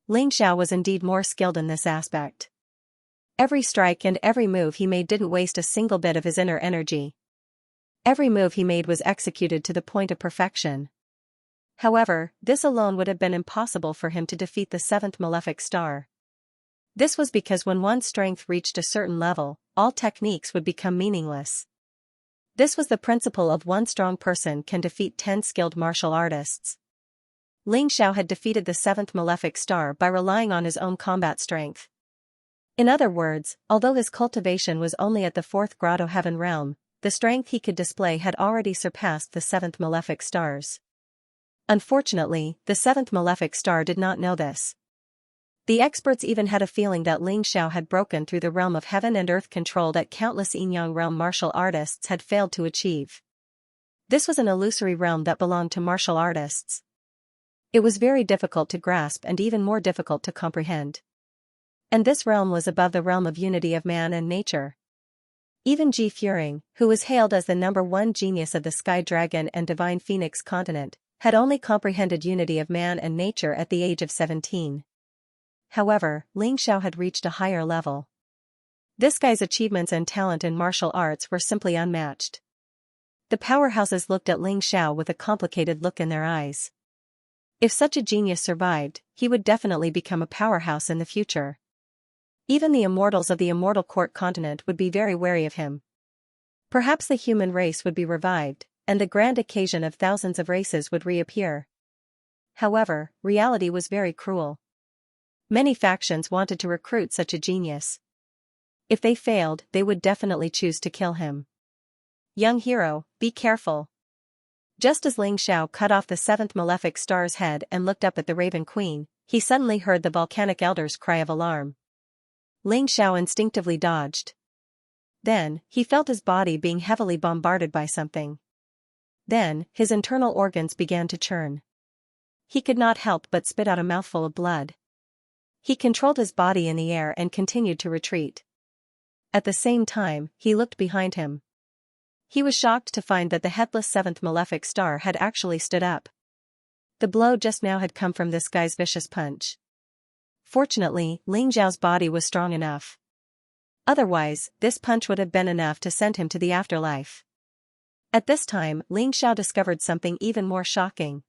Ling Xiao was indeed more skilled in this aspect. Every strike and every move he made didn't waste a single bit of his inner energy. Every move he made was executed to the point of perfection. However, this alone would have been impossible for him to defeat the 7th malefic star. This was because when one's strength reached a certain level, all techniques would become meaningless. This was the principle of 1 strong person can defeat 10 skilled martial artists. Ling Xiao had defeated the 7th malefic star by relying on his own combat strength. In other words, although his cultivation was only at the 4th grotto heaven realm, the strength he could display had already surpassed the 7th malefic stars. Unfortunately, the 7th malefic star did not know this. The experts even had a feeling that Ling Xiao had broken through the realm of heaven and earth control that countless yin-yang realm martial artists had failed to achieve. This was an illusory realm that belonged to martial artists. It was very difficult to grasp and even more difficult to comprehend. And this realm was above the realm of unity of man and nature. Even Ji Furing, who was hailed as the #1 genius of the Sky Dragon and Divine Phoenix continent, had only comprehended unity of man and nature at the age of 17. However, Ling Xiao had reached a higher level. This guy's achievements and talent in martial arts were simply unmatched. The powerhouses looked at Ling Xiao with a complicated look in their eyes. If such a genius survived, he would definitely become a powerhouse in the future. Even the immortals of the Immortal Court continent would be very wary of him. Perhaps the human race would be revived, and the grand occasion of thousands of races would reappear. However, reality was very cruel. Many factions wanted to recruit such a genius. If they failed, they would definitely choose to kill him. Young hero, be careful. Just as Ling Xiao cut off the 7th malefic star's head and looked up at the Raven Queen, he suddenly heard the volcanic elder's cry of alarm. Ling Xiao instinctively dodged. Then, he felt his body being heavily bombarded by something. Then, his internal organs began to churn. He could not help but spit out a mouthful of blood. He controlled his body in the air and continued to retreat. At the same time, he looked behind him. He was shocked to find that the headless 7th malefic star had actually stood up. The blow just now had come from this guy's vicious punch. Fortunately, Ling Xiao's body was strong enough. Otherwise, this punch would have been enough to send him to the afterlife. At this time, Ling Xiao discovered something even more shocking.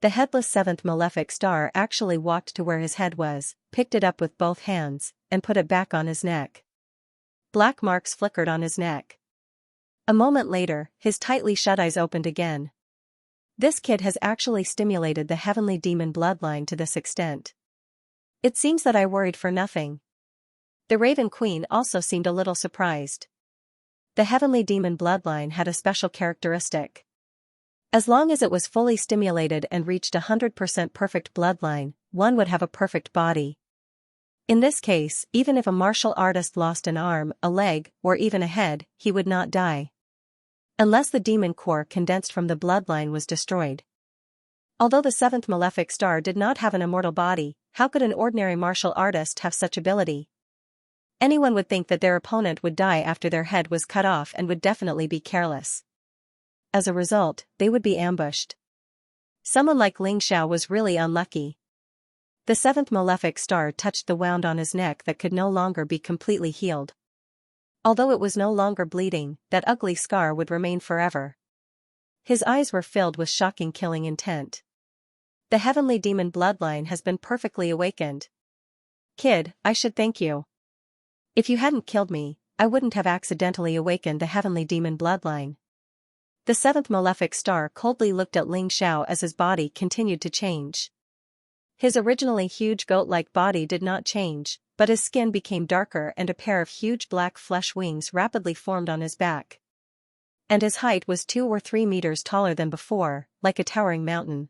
The headless 7th malefic star actually walked to where his head was, picked it up with both hands, and put it back on his neck. Black marks flickered on his neck. A moment later, his tightly shut eyes opened again. This kid has actually stimulated the heavenly demon bloodline to this extent. It seems that I worried for nothing. The Raven Queen also seemed a little surprised. The heavenly demon bloodline had a special characteristic. As long as it was fully stimulated and reached 100% perfect bloodline, one would have a perfect body. In this case, even if a martial artist lost an arm, a leg, or even a head, he would not die. Unless the demon core condensed from the bloodline was destroyed. Although the 7th malefic star did not have an immortal body, how could an ordinary martial artist have such ability? Anyone would think that their opponent would die after their head was cut off and would definitely be careless. As a result, they would be ambushed. Someone like Ling Xiao was really unlucky. The seventh malefic star touched the wound on his neck that could no longer be completely healed. Although it was no longer bleeding, that ugly scar would remain forever. His eyes were filled with shocking killing intent. The heavenly demon bloodline has been perfectly awakened. Kid, I should thank you. If you hadn't killed me, I wouldn't have accidentally awakened the heavenly demon bloodline. The seventh malefic star coldly looked at Ling Xiao as his body continued to change. His originally huge goat-like body did not change, but his skin became darker and a pair of huge black flesh wings rapidly formed on his back. And his height was 2 or 3 meters taller than before, like a towering mountain.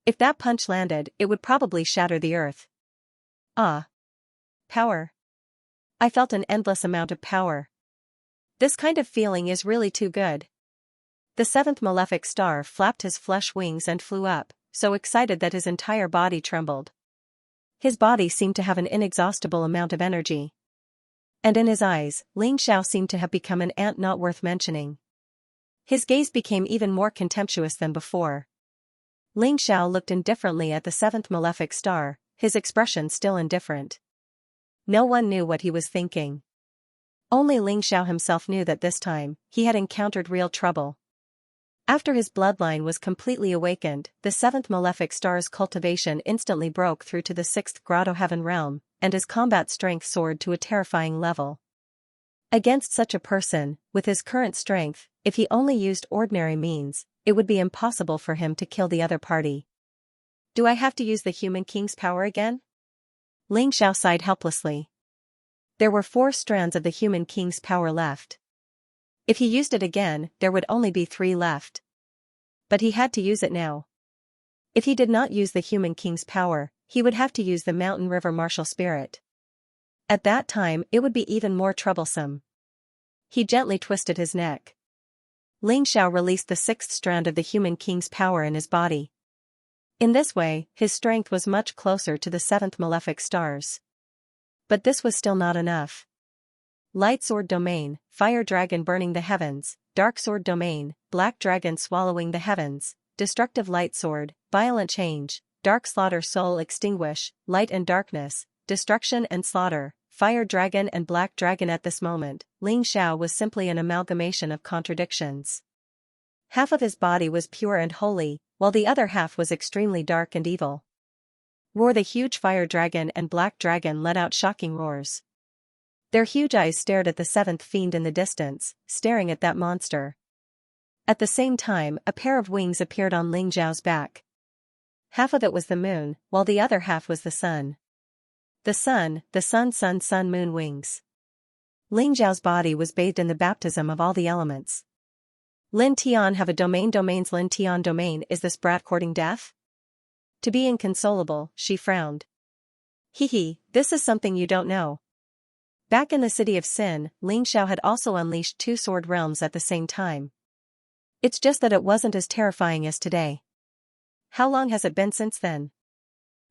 If that punch landed, it would probably shatter the earth. Ah. Power. I felt an endless amount of power. This kind of feeling is really too good. The seventh malefic star flapped his flesh wings and flew up, so excited that his entire body trembled. His body seemed to have an inexhaustible amount of energy. And in his eyes, Ling Xiao seemed to have become an ant not worth mentioning. His gaze became even more contemptuous than before. Ling Xiao looked indifferently at the seventh malefic star, his expression still indifferent. No one knew what he was thinking. Only Ling Xiao himself knew that this time, he had encountered real trouble. After his bloodline was completely awakened, the seventh malefic star's cultivation instantly broke through to the sixth grotto heaven realm, and his combat strength soared to a terrifying level. Against such a person, with his current strength, if he only used ordinary means, it would be impossible for him to kill the other party. Do I have to use the human king's power again? Ling Xiao sighed helplessly. There were 4 strands of the human king's power left. If he used it again, there would only be 3 left. But he had to use it now. If he did not use the human king's power, he would have to use the mountain river martial spirit. At that time, it would be even more troublesome. He gently twisted his neck. Ling Xiao released the 6th strand of the human king's power in his body. In this way, his strength was much closer to the 7th malefic stars. But this was still not enough. Light sword domain, fire dragon burning the heavens, dark sword domain, black dragon swallowing the heavens, destructive light sword, violent change, dark slaughter soul extinguish, light and darkness, destruction and slaughter, fire dragon and black dragon. At this moment, Ling Xiao was simply an amalgamation of contradictions. Half of his body was pure and holy, while the other half was extremely dark and evil. Roar! The huge fire dragon and black dragon let out shocking roars. Their huge eyes stared at the 7th fiend in the distance, staring at that monster. At the same time, a pair of wings appeared on Ling Xiao's back. Half of it was the moon, while the other half was the sun. The sun, moon wings. Ling Xiao's body was bathed in the baptism of all the elements. Lin Tian have a domains Lin Tian domain. Is this brat courting death? To be inconsolable, she frowned. Hee, this is something you don't know. Back in the city of Sin, Ling Xiao had also unleashed 2 sword realms at the same time. It's just that it wasn't as terrifying as today. How long has it been since then?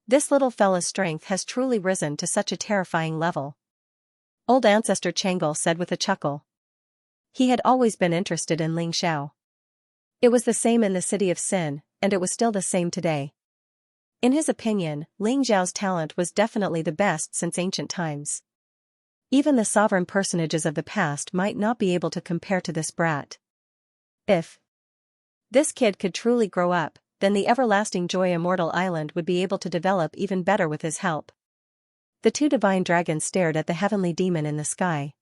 This little fella's strength has truly risen to such a terrifying level. Old Ancestor Chang'e said with a chuckle. He had always been interested in Ling Xiao. It was the same in the city of Sin, and it was still the same today. In his opinion, Ling Xiao's talent was definitely the best since ancient times. Even the sovereign personages of the past might not be able to compare to this brat. If this kid could truly grow up, then the everlasting joy Immortal Island would be able to develop even better with his help. The 2 divine dragons stared at the heavenly demon in the sky.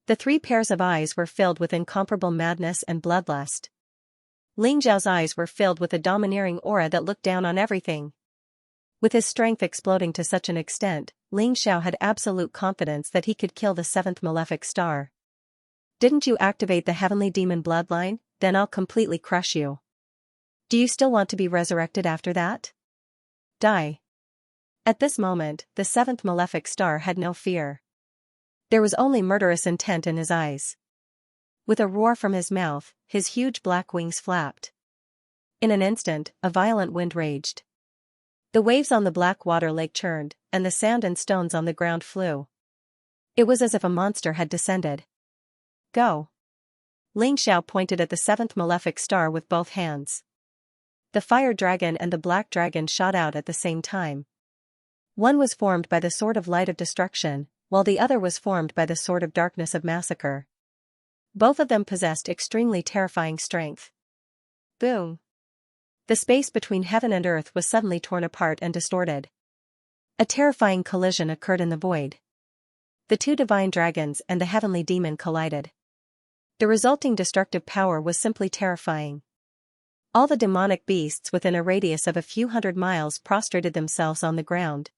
The 3 pairs of eyes were filled with incomparable madness and bloodlust. Ling Xiao's eyes were filled with a domineering aura that looked down on everything. With his strength exploding to such an extent, Ling Xiao had absolute confidence that he could kill the 7th malefic star. Didn't you activate the heavenly demon bloodline? Then I'll completely crush you. Do you still want to be resurrected after that? Die. At this moment, the 7th malefic star had no fear. There was only murderous intent in his eyes. With a roar from his mouth, his huge black wings flapped. In an instant, a violent wind raged. The waves on the black water lake churned, and the sand and stones on the ground flew. It was as if a monster had descended. Go. Ling Xiao pointed at the seventh malefic star with both hands. The fire dragon and the black dragon shot out at the same time. One was formed by the sword of light of destruction, while the other was formed by the sword of darkness of massacre. Both of them possessed extremely terrifying strength. Boom! The space between heaven and earth was suddenly torn apart and distorted. A terrifying collision occurred in the void. The two divine dragons and the heavenly demon collided. The resulting destructive power was simply terrifying. All the demonic beasts within a radius of a few hundred miles prostrated themselves on the ground.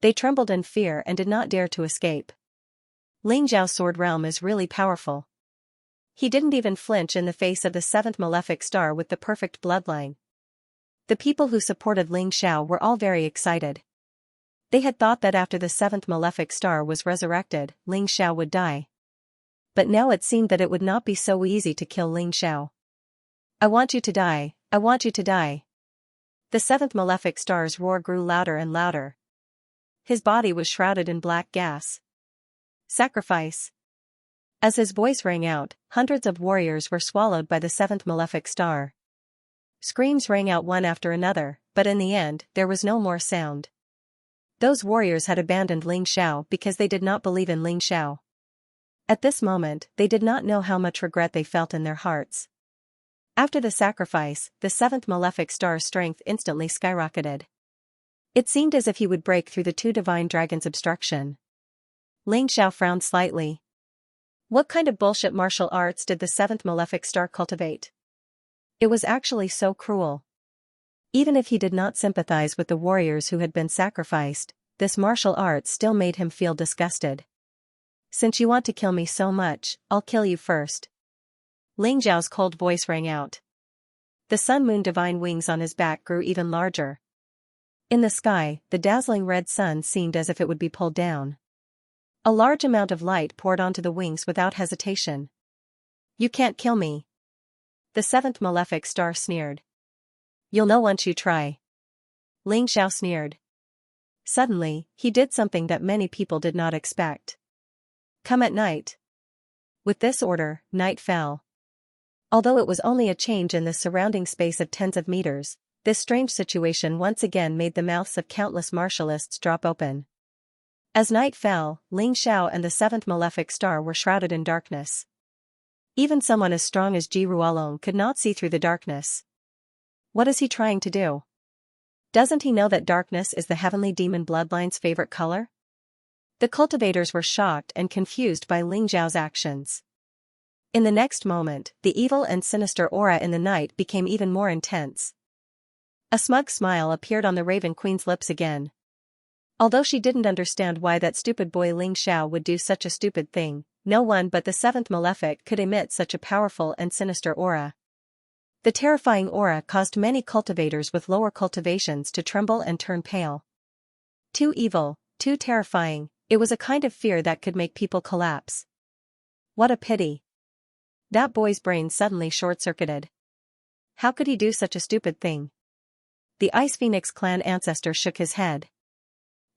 They trembled in fear and did not dare to escape. Ling Xiao's sword realm is really powerful. He didn't even flinch in the face of the seventh malefic star with the perfect bloodline. The people who supported Ling Xiao were all very excited. They had thought that after the seventh malefic star was resurrected, Ling Xiao would die. But now it seemed that it would not be so easy to kill Ling Xiao. I want you to die, I want you to die. The seventh malefic star's roar grew louder and louder. His body was shrouded in black gas. Sacrifice. As his voice rang out, hundreds of warriors were swallowed by the seventh malefic star. Screams rang out one after another, but in the end, there was no more sound. Those warriors had abandoned Ling Xiao because they did not believe in Ling Xiao. At this moment, they did not know how much regret they felt in their hearts. After the sacrifice, the seventh malefic star's strength instantly skyrocketed. It seemed as if he would break through the two divine dragons' obstruction. Ling Xiao frowned slightly. What kind of bullshit martial arts did the seventh malefic star cultivate? It was actually so cruel. Even if he did not sympathize with the warriors who had been sacrificed, this martial art still made him feel disgusted. Since you want to kill me so much, I'll kill you first. Ling Xiao's cold voice rang out. The sun-moon divine wings on his back grew even larger. In the sky, the dazzling red sun seemed as if it would be pulled down. A large amount of light poured onto the wings without hesitation. You can't kill me. The seventh malefic star sneered. You'll know once you try. Ling Xiao sneered. Suddenly, he did something that many people did not expect. Come at night. With this order, night fell. Although it was only a change in the surrounding space of tens of meters, this strange situation once again made the mouths of countless martialists drop open. As night fell, Ling Xiao and the seventh malefic star were shrouded in darkness. Even someone as strong as Ji Ruolong could not see through the darkness. What is he trying to do? Doesn't he know that darkness is the heavenly demon bloodline's favorite color? The cultivators were shocked and confused by Ling Xiao's actions. In the next moment, the evil and sinister aura in the night became even more intense. A smug smile appeared on the Raven Queen's lips again. Although she didn't understand why that stupid boy Ling Xiao would do such a stupid thing, no one but the seventh malefic could emit such a powerful and sinister aura. The terrifying aura caused many cultivators with lower cultivations to tremble and turn pale. Too evil, too terrifying, it was a kind of fear that could make people collapse. What a pity. That boy's brain suddenly short-circuited. How could he do such a stupid thing? The Ice Phoenix clan ancestor shook his head.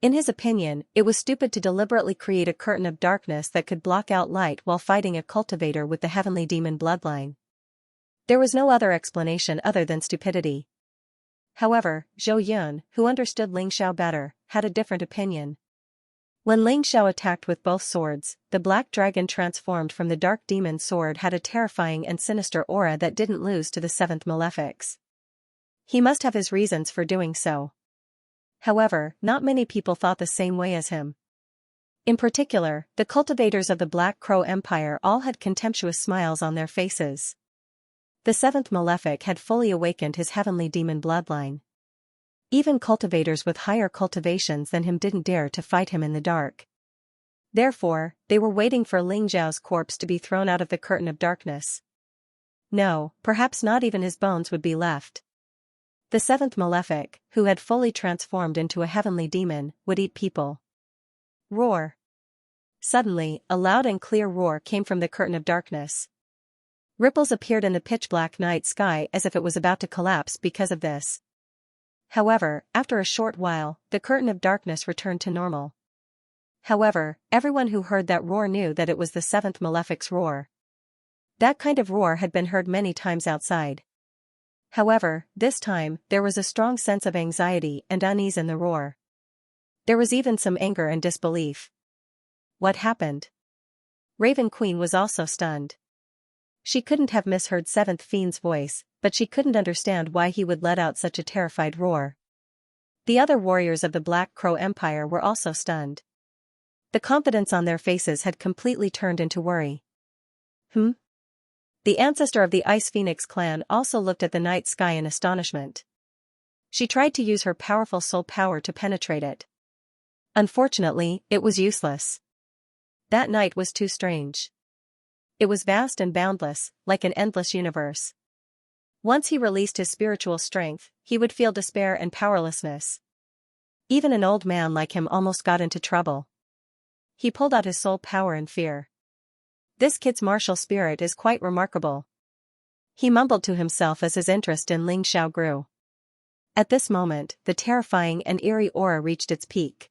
In his opinion, it was stupid to deliberately create a curtain of darkness that could block out light while fighting a cultivator with the heavenly demon bloodline. There was no other explanation other than stupidity. However, Zhou Yun, who understood Ling Xiao better, had a different opinion. When Ling Xiao attacked with both swords, the black dragon transformed from the dark demon sword had a terrifying and sinister aura that didn't lose to the seventh malefics. He must have his reasons for doing so. However, not many people thought the same way as him. In particular, the cultivators of the Black Crow Empire all had contemptuous smiles on their faces. The seventh malefic had fully awakened his heavenly demon bloodline. Even cultivators with higher cultivations than him didn't dare to fight him in the dark. Therefore, they were waiting for Ling Xiao's corpse to be thrown out of the curtain of darkness. No, perhaps not even his bones would be left. The seventh malefic, who had fully transformed into a heavenly demon, would eat people. Roar. Suddenly, a loud and clear roar came from the curtain of darkness. Ripples appeared in the pitch-black night sky as if it was about to collapse because of this. However, after a short while, the curtain of darkness returned to normal. However, everyone who heard that roar knew that it was the seventh malefic's roar. That kind of roar had been heard many times outside. However, this time, there was a strong sense of anxiety and unease in the roar. There was even some anger and disbelief. What happened? Raven Queen was also stunned. She couldn't have misheard Seventh Fiend's voice, but she couldn't understand why he would let out such a terrified roar. The other warriors of the Black Crow Empire were also stunned. The confidence on their faces had completely turned into worry. The ancestor of the Ice Phoenix clan also looked at the night sky in astonishment. She tried to use her powerful soul power to penetrate it. Unfortunately, it was useless. That night was too strange. It was vast and boundless, like an endless universe. Once he released his spiritual strength, he would feel despair and powerlessness. Even an old man like him almost got into trouble. He pulled out his soul power in fear. This kid's martial spirit is quite remarkable. He mumbled to himself as his interest in Ling Xiao grew. At this moment, the terrifying and eerie aura reached its peak.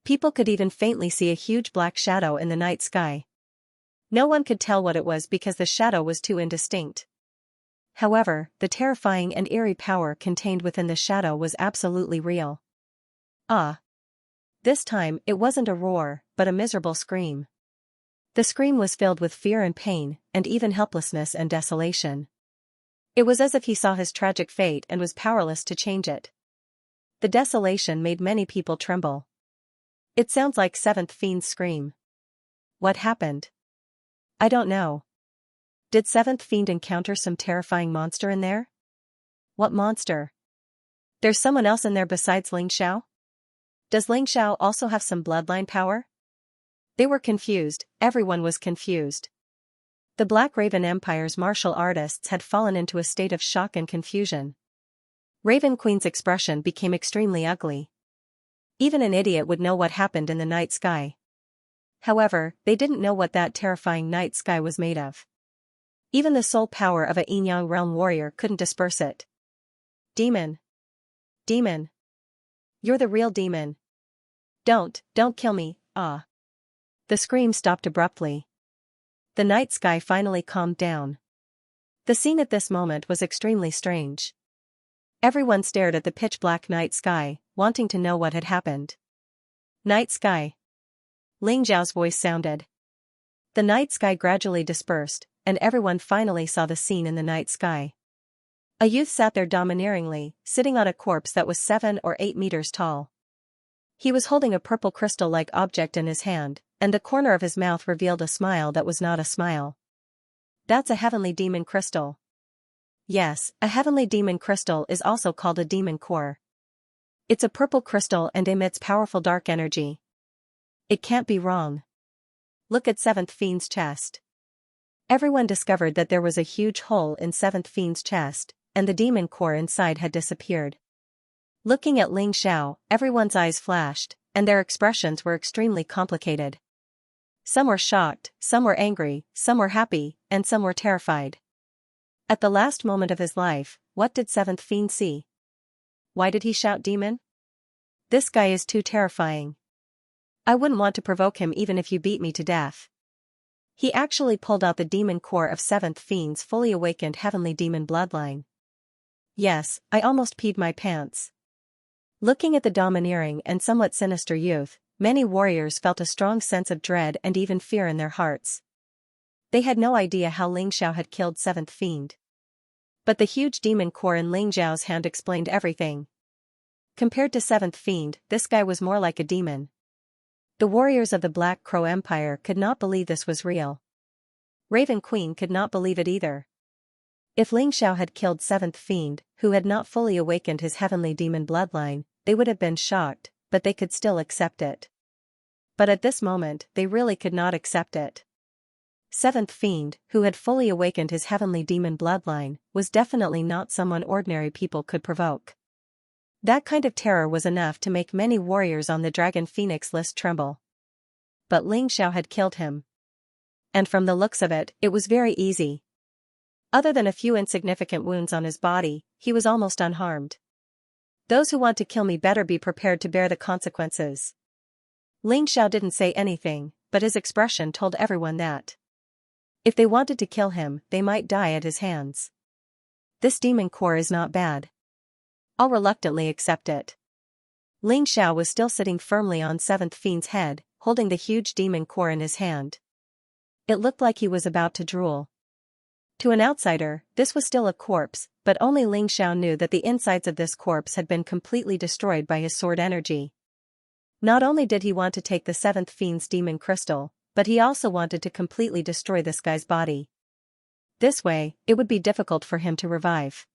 People could even faintly see a huge black shadow in the night sky. No one could tell what it was because the shadow was too indistinct. However, the terrifying and eerie power contained within the shadow was absolutely real. Ah! This time, it wasn't a roar, but a miserable scream. The scream was filled with fear and pain, and even helplessness and desolation. It was as if he saw his tragic fate and was powerless to change it. The desolation made many people tremble. It sounds like Seventh Fiend's scream. What happened? I don't know. Did Seventh Fiend encounter some terrifying monster in there? What monster? There's someone else in there besides Ling Xiao? Does Ling Xiao also have some bloodline power? They were confused, everyone was confused. The Black Raven Empire's martial artists had fallen into a state of shock and confusion. Raven Queen's expression became extremely ugly. Even an idiot would know what happened in the night sky. However, they didn't know what that terrifying night sky was made of. Even the soul power of a Yin-Yang realm warrior couldn't disperse it. Demon! Demon! You're the real demon! Don't kill me, ah! The scream stopped abruptly. The night sky finally calmed down. The scene at this moment was extremely strange. Everyone stared at the pitch-black night sky, wanting to know what had happened. Night sky. Ling Xiao's voice sounded. The night sky gradually dispersed, and everyone finally saw the scene in the night sky. A youth sat there domineeringly, sitting on a corpse that was 7 or 8 meters tall. He was holding a purple crystal-like object in his hand, and the corner of his mouth revealed a smile that was not a smile. That's a heavenly demon crystal. Yes, a heavenly demon crystal is also called a demon core. It's a purple crystal and emits powerful dark energy. It can't be wrong. Look at Seventh Fiend's chest. Everyone discovered that there was a huge hole in Seventh Fiend's chest, and the demon core inside had disappeared. Looking at Ling Xiao, everyone's eyes flashed, and their expressions were extremely complicated. Some were shocked, some were angry, some were happy, and some were terrified. At the last moment of his life, what did Seventh Fiend see? Why did he shout demon? This guy is too terrifying. I wouldn't want to provoke him even if you beat me to death. He actually pulled out the demon core of Seventh Fiend's fully awakened heavenly demon bloodline. Yes, I almost peed my pants. Looking at the domineering and somewhat sinister youth, many warriors felt a strong sense of dread and even fear in their hearts. They had no idea how Ling Xiao had killed Seventh Fiend. But the huge demon core in Ling Xiao's hand explained everything. Compared to Seventh Fiend, this guy was more like a demon. The warriors of the Black Crow Empire could not believe this was real. Raven Queen could not believe it either. If Ling Xiao had killed Seventh Fiend, who had not fully awakened his heavenly demon bloodline, they would have been shocked, but they could still accept it. But at this moment, they really could not accept it. Seventh Fiend, who had fully awakened his heavenly demon bloodline, was definitely not someone ordinary people could provoke. That kind of terror was enough to make many warriors on the Dragon Phoenix list tremble. But Ling Xiao had killed him. And from the looks of it, it was very easy. Other than a few insignificant wounds on his body, he was almost unharmed. Those who want to kill me better be prepared to bear the consequences. Ling Xiao didn't say anything, but his expression told everyone that if they wanted to kill him, they might die at his hands. This demon core is not bad. I'll reluctantly accept it. Ling Xiao was still sitting firmly on Seventh Fiend's head, holding the huge demon core in his hand. It looked like he was about to drool. To an outsider, this was still a corpse, but only Ling Xiao knew that the insides of this corpse had been completely destroyed by his sword energy. Not only did he want to take the Seventh Fiend's demon crystal, but he also wanted to completely destroy this guy's body. This way, it would be difficult for him to revive.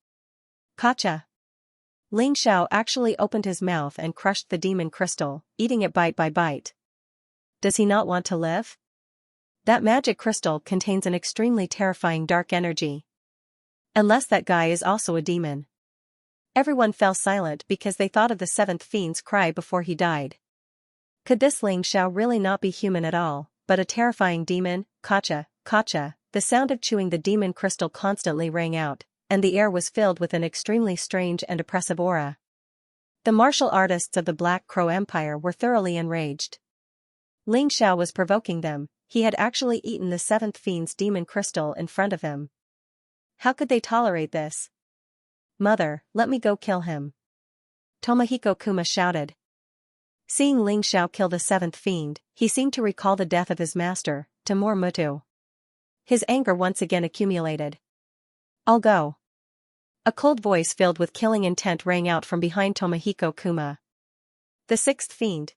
Gotcha! Ling Xiao actually opened his mouth and crushed the demon crystal, eating it bite by bite. Does he not want to live? That magic crystal contains an extremely terrifying dark energy. Unless that guy is also a demon. Everyone fell silent because they thought of the Seventh Fiend's cry before he died. Could this Ling Xiao really not be human at all, but a terrifying demon? Gotcha, gotcha. The sound of chewing the demon crystal constantly rang out, and the air was filled with an extremely strange and oppressive aura. The martial artists of the Black Crow Empire were thoroughly enraged. Ling Xiao was provoking them. He had actually eaten the Seventh Fiend's demon crystal in front of him. How could they tolerate this? Mother, let me go kill him. Tomohiko Kuma shouted. Seeing Ling Xiao kill the Seventh Fiend, he seemed to recall the death of his master, Tamor Mutu. His anger once again accumulated. I'll go. A cold voice filled with killing intent rang out from behind Tomohiko Kuma. The Sixth Fiend.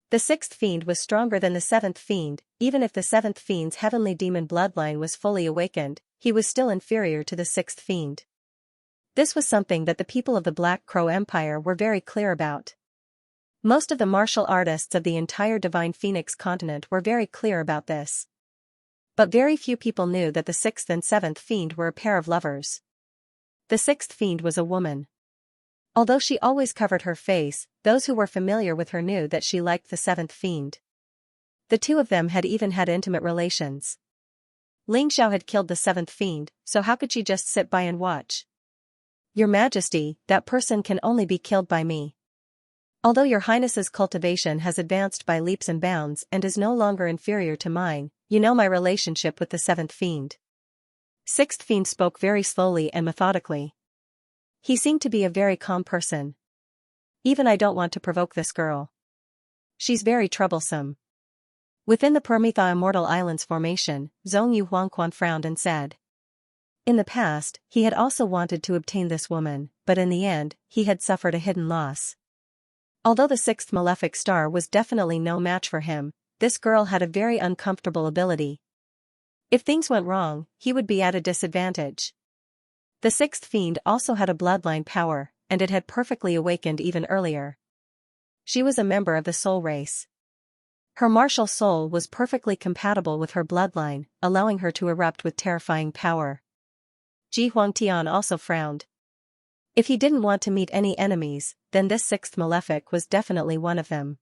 The Sixth Fiend was stronger than the Seventh Fiend. Even if the Seventh Fiend's heavenly demon bloodline was fully awakened, he was still inferior to the Sixth Fiend. This was something that the people of the Black Crow Empire were very clear about. Most of the martial artists of the entire Divine Phoenix continent were very clear about this. But very few people knew that the Sixth and Seventh Fiend were a pair of lovers. The Sixth Fiend was a woman. Although she always covered her face, those who were familiar with her knew that she liked the Seventh Fiend. The two of them had even had intimate relations. Ling Xiao had killed the Seventh Fiend, so how could she just sit by and watch? Your Majesty, that person can only be killed by me. Although your Highness's cultivation has advanced by leaps and bounds and is no longer inferior to mine, you know my relationship with the Seventh Fiend. Sixth Fiend spoke very slowly and methodically. He seemed to be a very calm person. Even I don't want to provoke this girl. She's very troublesome. Within the Permitha Immortal Islands formation, Zhong Yu Huangquan frowned and said. In the past, he had also wanted to obtain this woman, but in the end, he had suffered a hidden loss. Although the sixth malefic star was definitely no match for him, this girl had a very uncomfortable ability. If things went wrong, he would be at a disadvantage. The Sixth Fiend also had a bloodline power, and it had perfectly awakened even earlier. She was a member of the soul race. Her martial soul was perfectly compatible with her bloodline, allowing her to erupt with terrifying power. Ji Huangtian also frowned. If he didn't want to meet any enemies, then this sixth malefic was definitely one of them.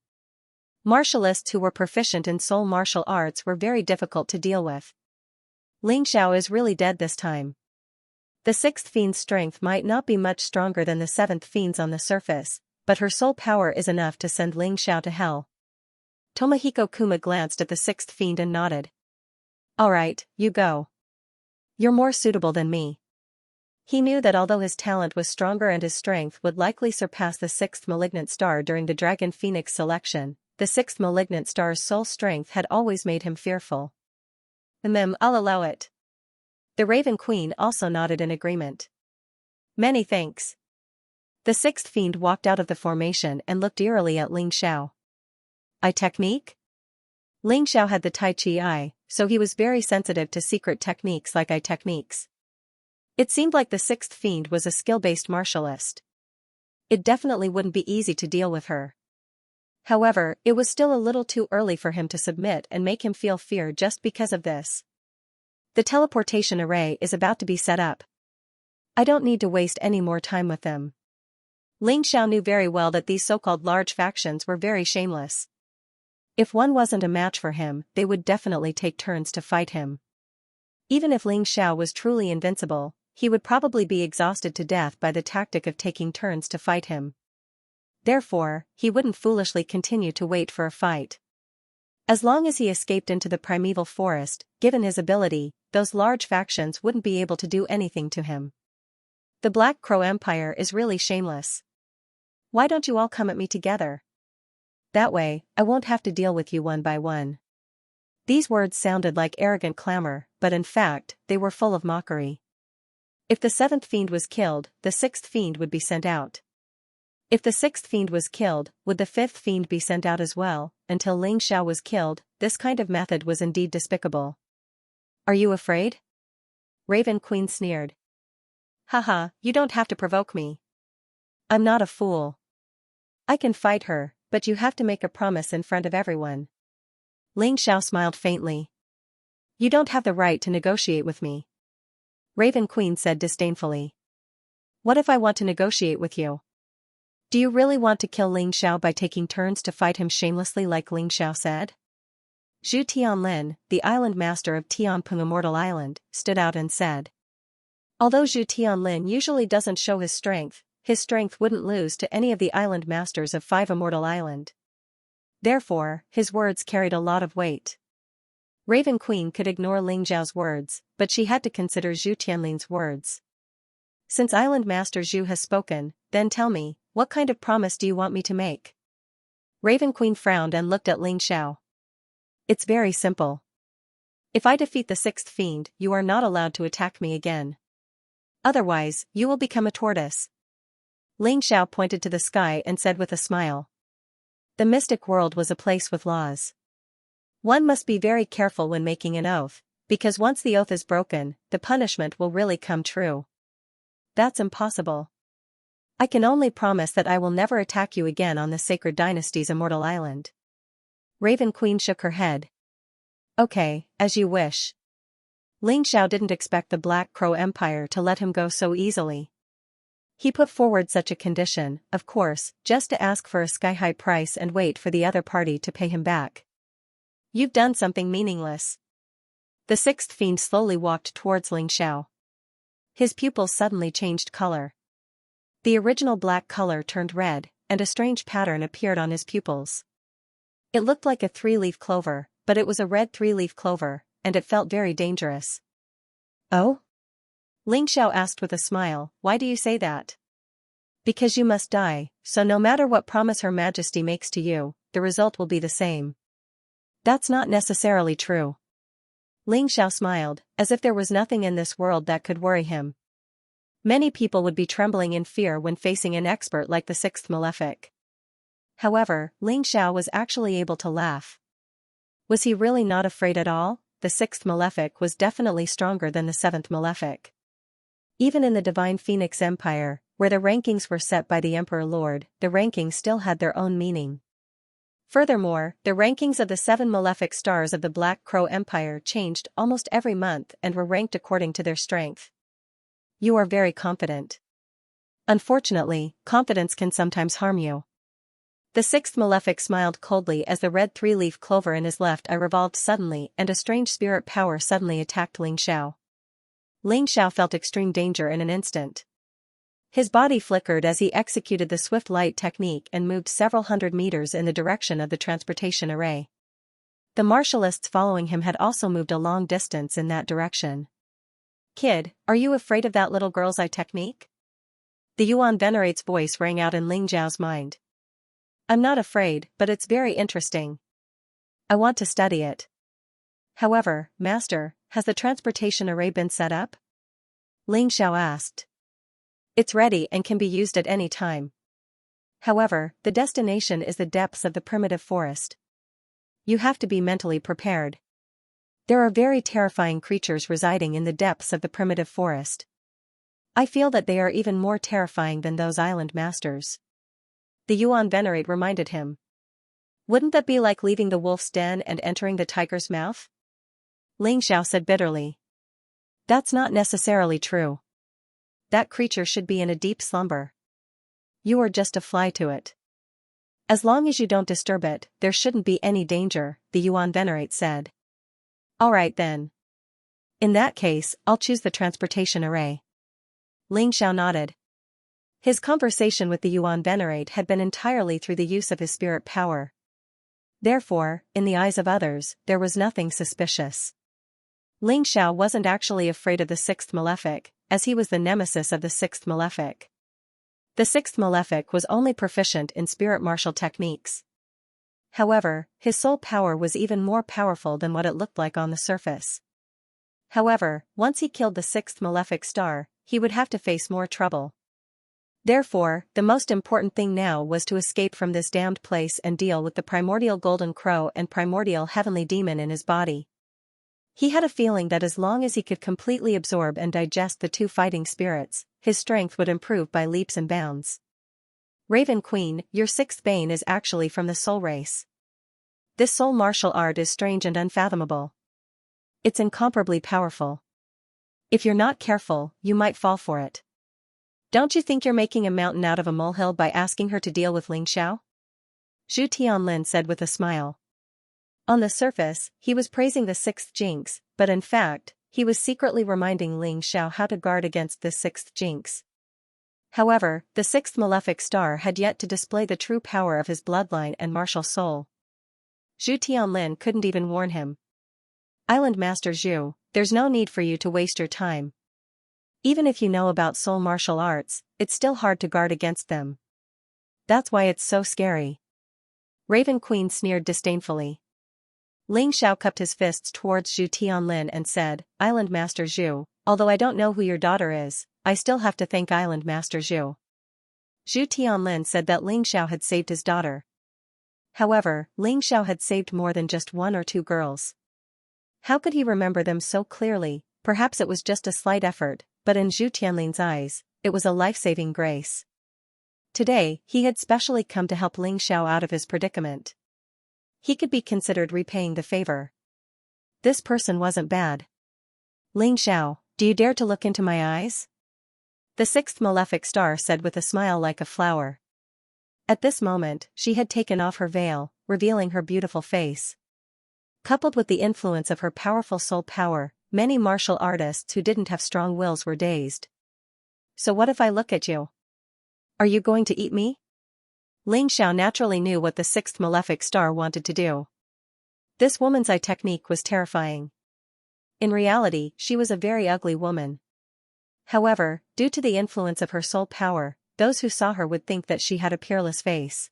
Martialists who were proficient in soul martial arts were very difficult to deal with. Ling Xiao is really dead this time. The Sixth Fiend's strength might not be much stronger than the Seventh Fiend's on the surface, but her soul power is enough to send Ling Xiao to hell. Tomohiko Kuma glanced at the Sixth Fiend and nodded. Alright, you go. You're more suitable than me. He knew that although his talent was stronger and his strength would likely surpass the sixth malignant star during the Dragon Phoenix selection, the sixth malignant star's soul strength had always made him fearful. I'll allow it. The Raven Queen also nodded in agreement. Many thanks. The Sixth Fiend walked out of the formation and looked eerily at Ling Xiao. Eye technique? Ling Xiao had the Tai Chi eye, so he was very sensitive to secret techniques like eye techniques. It seemed like the Sixth Fiend was a skill-based martialist. It definitely wouldn't be easy to deal with her. However, it was still a little too early for him to submit and make him feel fear just because of this. The teleportation array is about to be set up. I don't need to waste any more time with them. Ling Xiao knew very well that these so-called large factions were very shameless. If one wasn't a match for him, they would definitely take turns to fight him. Even if Ling Xiao was truly invincible, he would probably be exhausted to death by the tactic of taking turns to fight him. Therefore, he wouldn't foolishly continue to wait for a fight. As long as he escaped into the primeval forest, given his ability, those large factions wouldn't be able to do anything to him. The Black Crow Empire is really shameless. Why don't you all come at me together? That way, I won't have to deal with you one by one. These words sounded like arrogant clamor, but in fact, they were full of mockery. If the seventh fiend was killed, the sixth fiend would be sent out. If the sixth fiend was killed, would the fifth fiend be sent out as well? Until Ling Xiao was killed, this kind of method was indeed despicable. Are you afraid? Raven Queen sneered. Haha, you don't have to provoke me. I'm not a fool. I can fight her, but you have to make a promise in front of everyone. Ling Xiao smiled faintly. You don't have the right to negotiate with me. Raven Queen said disdainfully. What if I want to negotiate with you? Do you really want to kill Ling Xiao by taking turns to fight him shamelessly like Ling Xiao said? Zhu Tianlin, the island master of Tianping Immortal Island, stood out and said. Although Zhu Tianlin usually doesn't show his strength wouldn't lose to any of the island masters of 5 Immortal Island. Therefore, his words carried a lot of weight. Raven Queen could ignore Ling Xiao's words, but she had to consider Zhu Tianlin's words. Since Island Master Zhu has spoken, then tell me, what kind of promise do you want me to make? Raven Queen frowned and looked at Ling Xiao. It's very simple. If I defeat the sixth fiend, you are not allowed to attack me again. Otherwise, you will become a tortoise. Ling Xiao pointed to the sky and said with a smile. The mystic world was a place with laws. One must be very careful when making an oath, because once the oath is broken, the punishment will really come true. That's impossible. I can only promise that I will never attack you again on the Sacred Dynasty's Immortal Island. Raven Queen shook her head. Okay, as you wish. Ling Xiao didn't expect the Black Crow Empire to let him go so easily. He put forward such a condition, of course, just to ask for a sky-high price and wait for the other party to pay him back. You've done something meaningless. The sixth fiend slowly walked towards Ling Xiao. His pupils suddenly changed color. The original black color turned red, and a strange pattern appeared on his pupils. It looked like a three-leaf clover, but it was a red three-leaf clover, and it felt very dangerous. Oh? Ling Xiao asked with a smile, why do you say that? Because you must die, so no matter what promise Her Majesty makes to you, the result will be the same. That's not necessarily true. Ling Xiao smiled, as if there was nothing in this world that could worry him. Many people would be trembling in fear when facing an expert like the sixth malefic. However, Ling Xiao was actually able to laugh. Was he really not afraid at all? The sixth malefic was definitely stronger than the seventh malefic. Even in the Divine Phoenix Empire, where the rankings were set by the Emperor Lord, the rankings still had their own meaning. Furthermore, the rankings of the 7 malefic stars of the Black Crow Empire changed almost every month and were ranked according to their strength. You are very confident. Unfortunately, confidence can sometimes harm you. The sixth malefic smiled coldly as the red three-leaf clover in his left eye revolved suddenly and a strange spirit power suddenly attacked Ling Xiao. Ling Xiao felt extreme danger in an instant. His body flickered as he executed the swift light technique and moved several hundred meters in the direction of the transportation array. The martialists following him had also moved a long distance in that direction. Kid, are you afraid of that little girl's eye technique? The Yuan Venerate's voice rang out in Ling Xiao's mind. I'm not afraid, but it's very interesting. I want to study it. However, Master, has the transportation array been set up? Ling Xiao asked. It's ready and can be used at any time. However, the destination is the depths of the primitive forest. You have to be mentally prepared. There are very terrifying creatures residing in the depths of the primitive forest. I feel that they are even more terrifying than those island masters. The Yuan Venerate reminded him. Wouldn't that be like leaving the wolf's den and entering the tiger's mouth? Ling Xiao said bitterly. That's not necessarily true. That creature should be in a deep slumber. You are just a fly to it. As long as you don't disturb it, there shouldn't be any danger, the Yuan Venerate said. All right then. In that case, I'll choose the transportation array. Ling Xiao nodded. His conversation with the Yuan Venerate had been entirely through the use of his spirit power. Therefore, in the eyes of others, there was nothing suspicious. Ling Xiao wasn't actually afraid of the sixth malefic, as he was the nemesis of the sixth malefic. The sixth malefic was only proficient in spirit martial techniques. However, his soul power was even more powerful than what it looked like on the surface. However, once he killed the sixth malefic star, he would have to face more trouble. Therefore, the most important thing now was to escape from this damned place and deal with the primordial golden crow and primordial heavenly demon in his body. He had a feeling that as long as he could completely absorb and digest the two fighting spirits, his strength would improve by leaps and bounds. Raven Queen, your sixth bane is actually from the soul race. This soul martial art is strange and unfathomable. It's incomparably powerful. If you're not careful, you might fall for it. Don't you think you're making a mountain out of a molehill by asking her to deal with Ling Xiao? Zhu Tianlin said with a smile. On the surface, he was praising the sixth jinx, but in fact, he was secretly reminding Ling Xiao how to guard against this sixth jinx. However, the sixth malefic star had yet to display the true power of his bloodline and martial soul. Zhu Tianlin couldn't even warn him. Island Master Zhu, there's no need for you to waste your time. Even if you know about soul martial arts, it's still hard to guard against them. That's why it's so scary. Raven Queen sneered disdainfully. Ling Xiao cupped his fists towards Zhu Tianlin and said, Island Master Zhu, although I don't know who your daughter is, I still have to thank Island Master Zhu. Zhu Tianlin said that Ling Xiao had saved his daughter. However, Ling Xiao had saved more than just one or two girls. How could he remember them so clearly? Perhaps it was just a slight effort, but in Zhu Tianlin's eyes, it was a life-saving grace. Today, he had specially come to help Ling Xiao out of his predicament. He could be considered repaying the favor. This person wasn't bad. Ling Xiao, do you dare to look into my eyes? The sixth malefic star said with a smile like a flower. At this moment, she had taken off her veil, revealing her beautiful face. Coupled with the influence of her powerful soul power, many martial artists who didn't have strong wills were dazed. So what if I look at you? Are you going to eat me? Ling Xiao naturally knew what the sixth malefic star wanted to do. This woman's eye technique was terrifying. In reality, she was a very ugly woman. However, due to the influence of her soul power, those who saw her would think that she had a peerless face.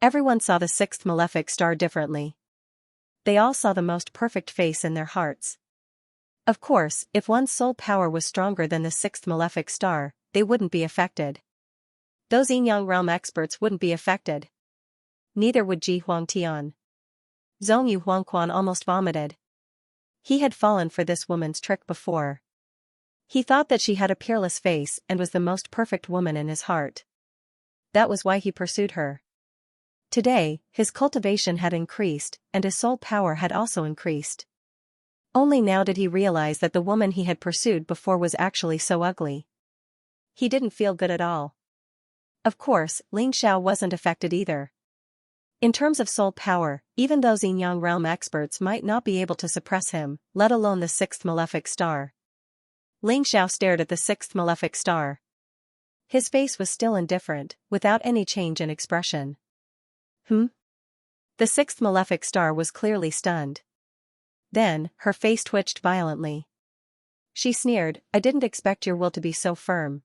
Everyone saw the sixth malefic star differently. They all saw the most perfect face in their hearts. Of course, if one's soul power was stronger than the sixth malefic star, they wouldn't be affected. Those Yin-Yang realm experts wouldn't be affected. Neither would Ji Huangtian. Zhong Yu Huangquan almost vomited. He had fallen for this woman's trick before. He thought that she had a peerless face and was the most perfect woman in his heart. That was why he pursued her. Today, his cultivation had increased, and his soul power had also increased. Only now did he realize that the woman he had pursued before was actually so ugly. He didn't feel good at all. Of course, Ling Xiao wasn't affected either. In terms of soul power, even those Yin-Yang realm experts might not be able to suppress him, let alone the sixth malefic star. Ling Xiao stared at the sixth malefic star. His face was still indifferent, without any change in expression. The sixth malefic star was clearly stunned. Then, her face twitched violently. She sneered, I didn't expect your will to be so firm.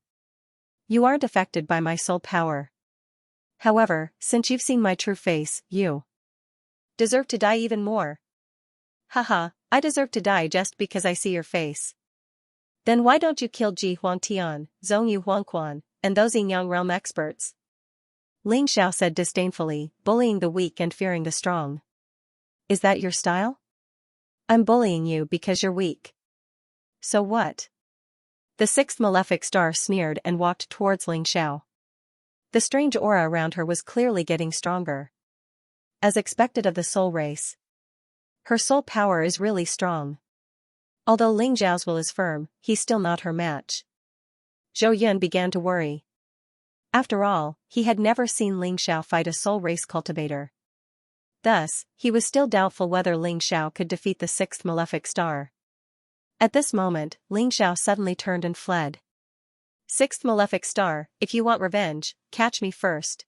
You aren't affected by my soul power. However, since you've seen my true face, you deserve to die even more. Haha, I deserve to die just because I see your face. Then why don't you kill Ji Huangtian, Zhong Yu Huangquan, and those Yin-Yang realm experts? Ling Xiao said disdainfully, bullying the weak and fearing the strong. Is that your style? I'm bullying you because you're weak. So what? The sixth malefic star sneered and walked towards Ling Xiao. The strange aura around her was clearly getting stronger. As expected of the soul race. Her soul power is really strong. Although Ling Xiao's will is firm, he's still not her match. Zhou Yun began to worry. After all, he had never seen Ling Xiao fight a soul race cultivator. Thus, he was still doubtful whether Ling Xiao could defeat the sixth malefic star. At this moment, Ling Xiao suddenly turned and fled. Sixth malefic star, if you want revenge, catch me first.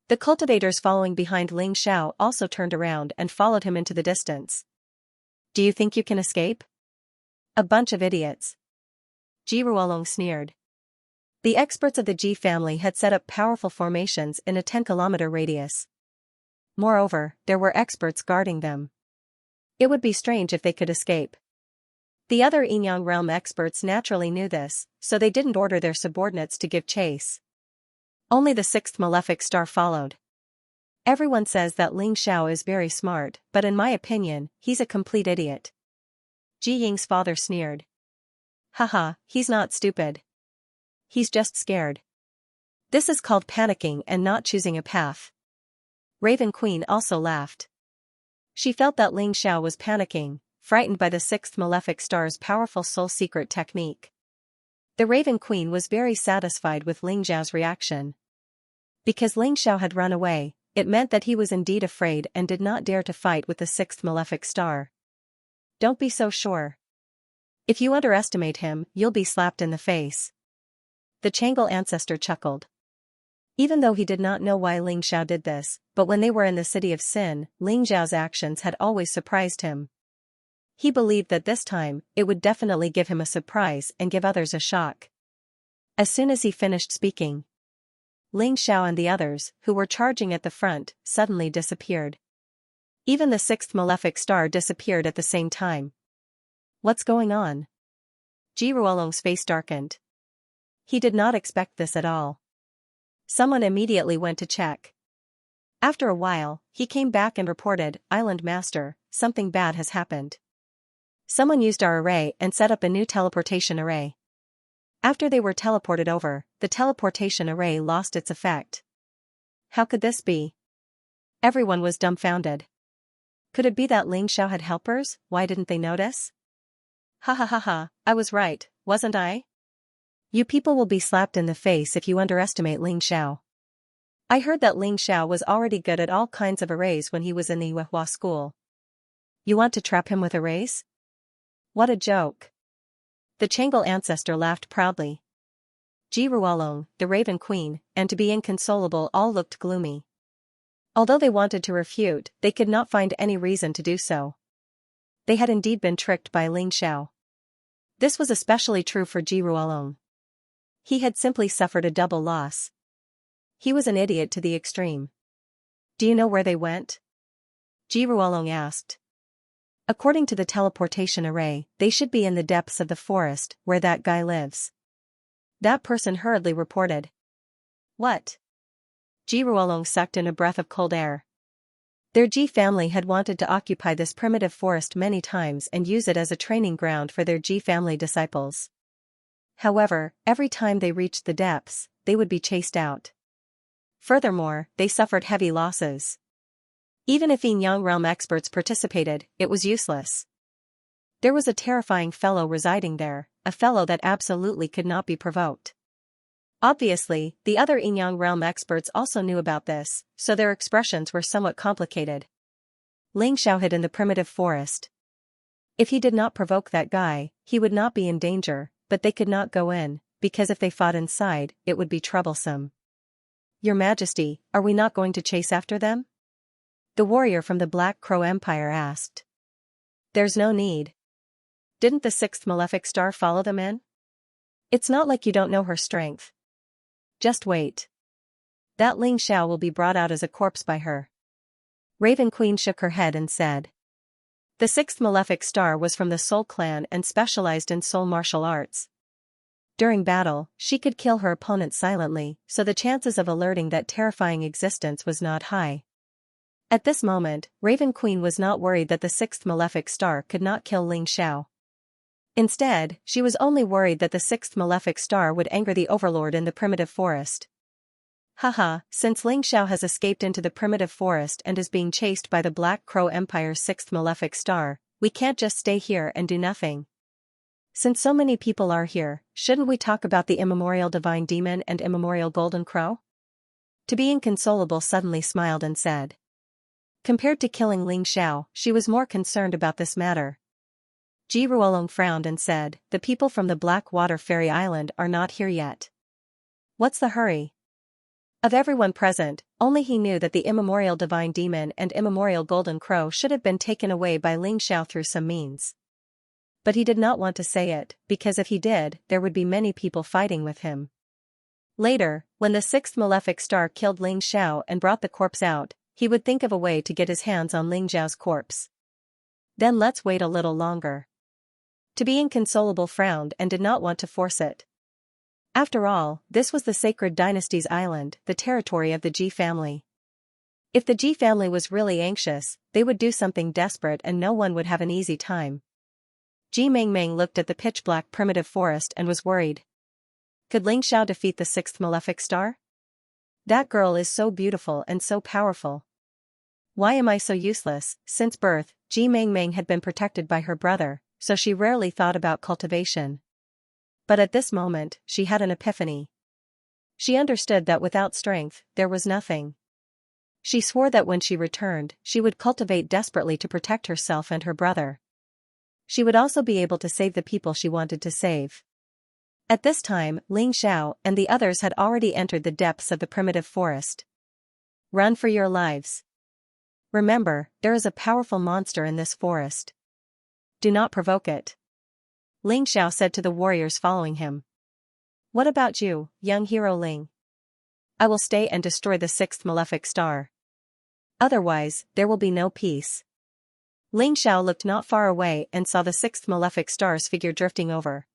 The cultivators following behind Ling Xiao also turned around and followed him into the distance. Do you think you can escape? A bunch of idiots. Ji Ruolong sneered. The experts of the Ji family had set up powerful formations in a 10-kilometer radius. Moreover, there were experts guarding them. It would be strange if they could escape. The other Yinyang realm experts naturally knew this, so they didn't order their subordinates to give chase. Only the sixth malefic star followed. Everyone says that Ling Xiao is very smart, but in my opinion, he's a complete idiot. Ji Ying's father sneered. Haha, he's not stupid. He's just scared. This is called panicking and not choosing a path. Raven Queen also laughed. She felt that Ling Xiao was panicking, frightened by the sixth malefic star's powerful soul secret technique. The Raven Queen was very satisfied with Ling Xiao's reaction. Because Ling Xiao had run away, it meant that he was indeed afraid and did not dare to fight with the sixth malefic star. Don't be so sure. If you underestimate him, you'll be slapped in the face. The Changel ancestor chuckled. Even though he did not know why Ling Xiao did this, but when they were in the city of Sin, Ling Xiao's actions had always surprised him. He believed that this time, it would definitely give him a surprise and give others a shock. As soon as he finished speaking, Ling Xiao and the others, who were charging at the front, suddenly disappeared. Even the sixth malefic star disappeared at the same time. What's going on? Ji Ruolong's face darkened. He did not expect this at all. Someone immediately went to check. After a while, he came back and reported, Island Master, something bad has happened. Someone used our array and set up a new teleportation array. After they were teleported over, the teleportation array lost its effect. How could this be? Everyone was dumbfounded. Could it be that Ling Xiao had helpers? Why didn't they notice? Ha ha ha ha, I was right, wasn't I? You people will be slapped in the face if you underestimate Ling Xiao. I heard that Ling Xiao was already good at all kinds of arrays when he was in the Yuehua school. You want to trap him with arrays? What a joke. The Changel ancestor laughed proudly. Ji Ruolong, the Raven Queen, and to be inconsolable all looked gloomy. Although they wanted to refute, they could not find any reason to do so. They had indeed been tricked by Ling Xiao. This was especially true for Ji Ruolong. He had simply suffered a double loss. He was an idiot to the extreme. Do you know where they went? Ji Ruolong asked. According to the teleportation array, they should be in the depths of the forest, where that guy lives. That person hurriedly reported. What? Ji Ruolong sucked in a breath of cold air. Their Ji family had wanted to occupy this primitive forest many times and use it as a training ground for their Ji family disciples. However, every time they reached the depths, they would be chased out. Furthermore, they suffered heavy losses. Even if Yinyang realm experts participated, it was useless. There was a terrifying fellow residing there, a fellow that absolutely could not be provoked. Obviously, the other Yinyang realm experts also knew about this, so their expressions were somewhat complicated. Ling Xiao hid in the primitive forest. If he did not provoke that guy, he would not be in danger, but they could not go in, because if they fought inside, it would be troublesome. Your Majesty, are we not going to chase after them? The warrior from the Black Crow Empire asked. There's no need. Didn't the sixth malefic star follow them in? It's not like you don't know her strength. Just wait. That Ling Xiao will be brought out as a corpse by her. Raven Queen shook her head and said. The sixth malefic star was from the Soul Clan and specialized in soul martial arts. During battle, she could kill her opponent silently, so the chances of alerting that terrifying existence was not high. At this moment, Raven Queen was not worried that the sixth malefic star could not kill Ling Xiao. Instead, she was only worried that the sixth malefic star would anger the overlord in the primitive forest. Haha, since Ling Xiao has escaped into the primitive forest and is being chased by the Black Crow Empire's sixth malefic star, we can't just stay here and do nothing. Since so many people are here, shouldn't we talk about the immemorial divine demon and immemorial golden crow? To be inconsolable suddenly smiled and said. Compared to killing Ling Xiao, she was more concerned about this matter. Ji Ruolong frowned and said, "The people from the Black Water Fairy Island are not here yet. What's the hurry?" Of everyone present, only he knew that the immemorial divine demon and immemorial golden crow should have been taken away by Ling Xiao through some means. But he did not want to say it, because if he did, there would be many people fighting with him. Later, when the sixth malefic star killed Ling Xiao and brought the corpse out, he would think of a way to get his hands on Ling Xiao's corpse. Then let's wait a little longer. To be inconsolable frowned and did not want to force it. After all, this was the sacred dynasty's island, the territory of the Ji family. If the Ji family was really anxious, they would do something desperate and no one would have an easy time. Ji Mengmeng looked at the pitch-black primitive forest and was worried. Could Ling Xiao defeat the sixth malefic star? That girl is so beautiful and so powerful. Why am I so useless? Since birth, Ji Mengmeng had been protected by her brother, so she rarely thought about cultivation. But at this moment, she had an epiphany. She understood that without strength, there was nothing. She swore that when she returned, she would cultivate desperately to protect herself and her brother. She would also be able to save the people she wanted to save. At this time, Ling Xiao and the others had already entered the depths of the primitive forest. Run for your lives. Remember, there is a powerful monster in this forest. Do not provoke it. Ling Xiao said to the warriors following him. What about you, young hero Ling? I will stay and destroy the sixth malefic star. Otherwise, there will be no peace. Ling Xiao looked not far away and saw the sixth malefic star's figure drifting over.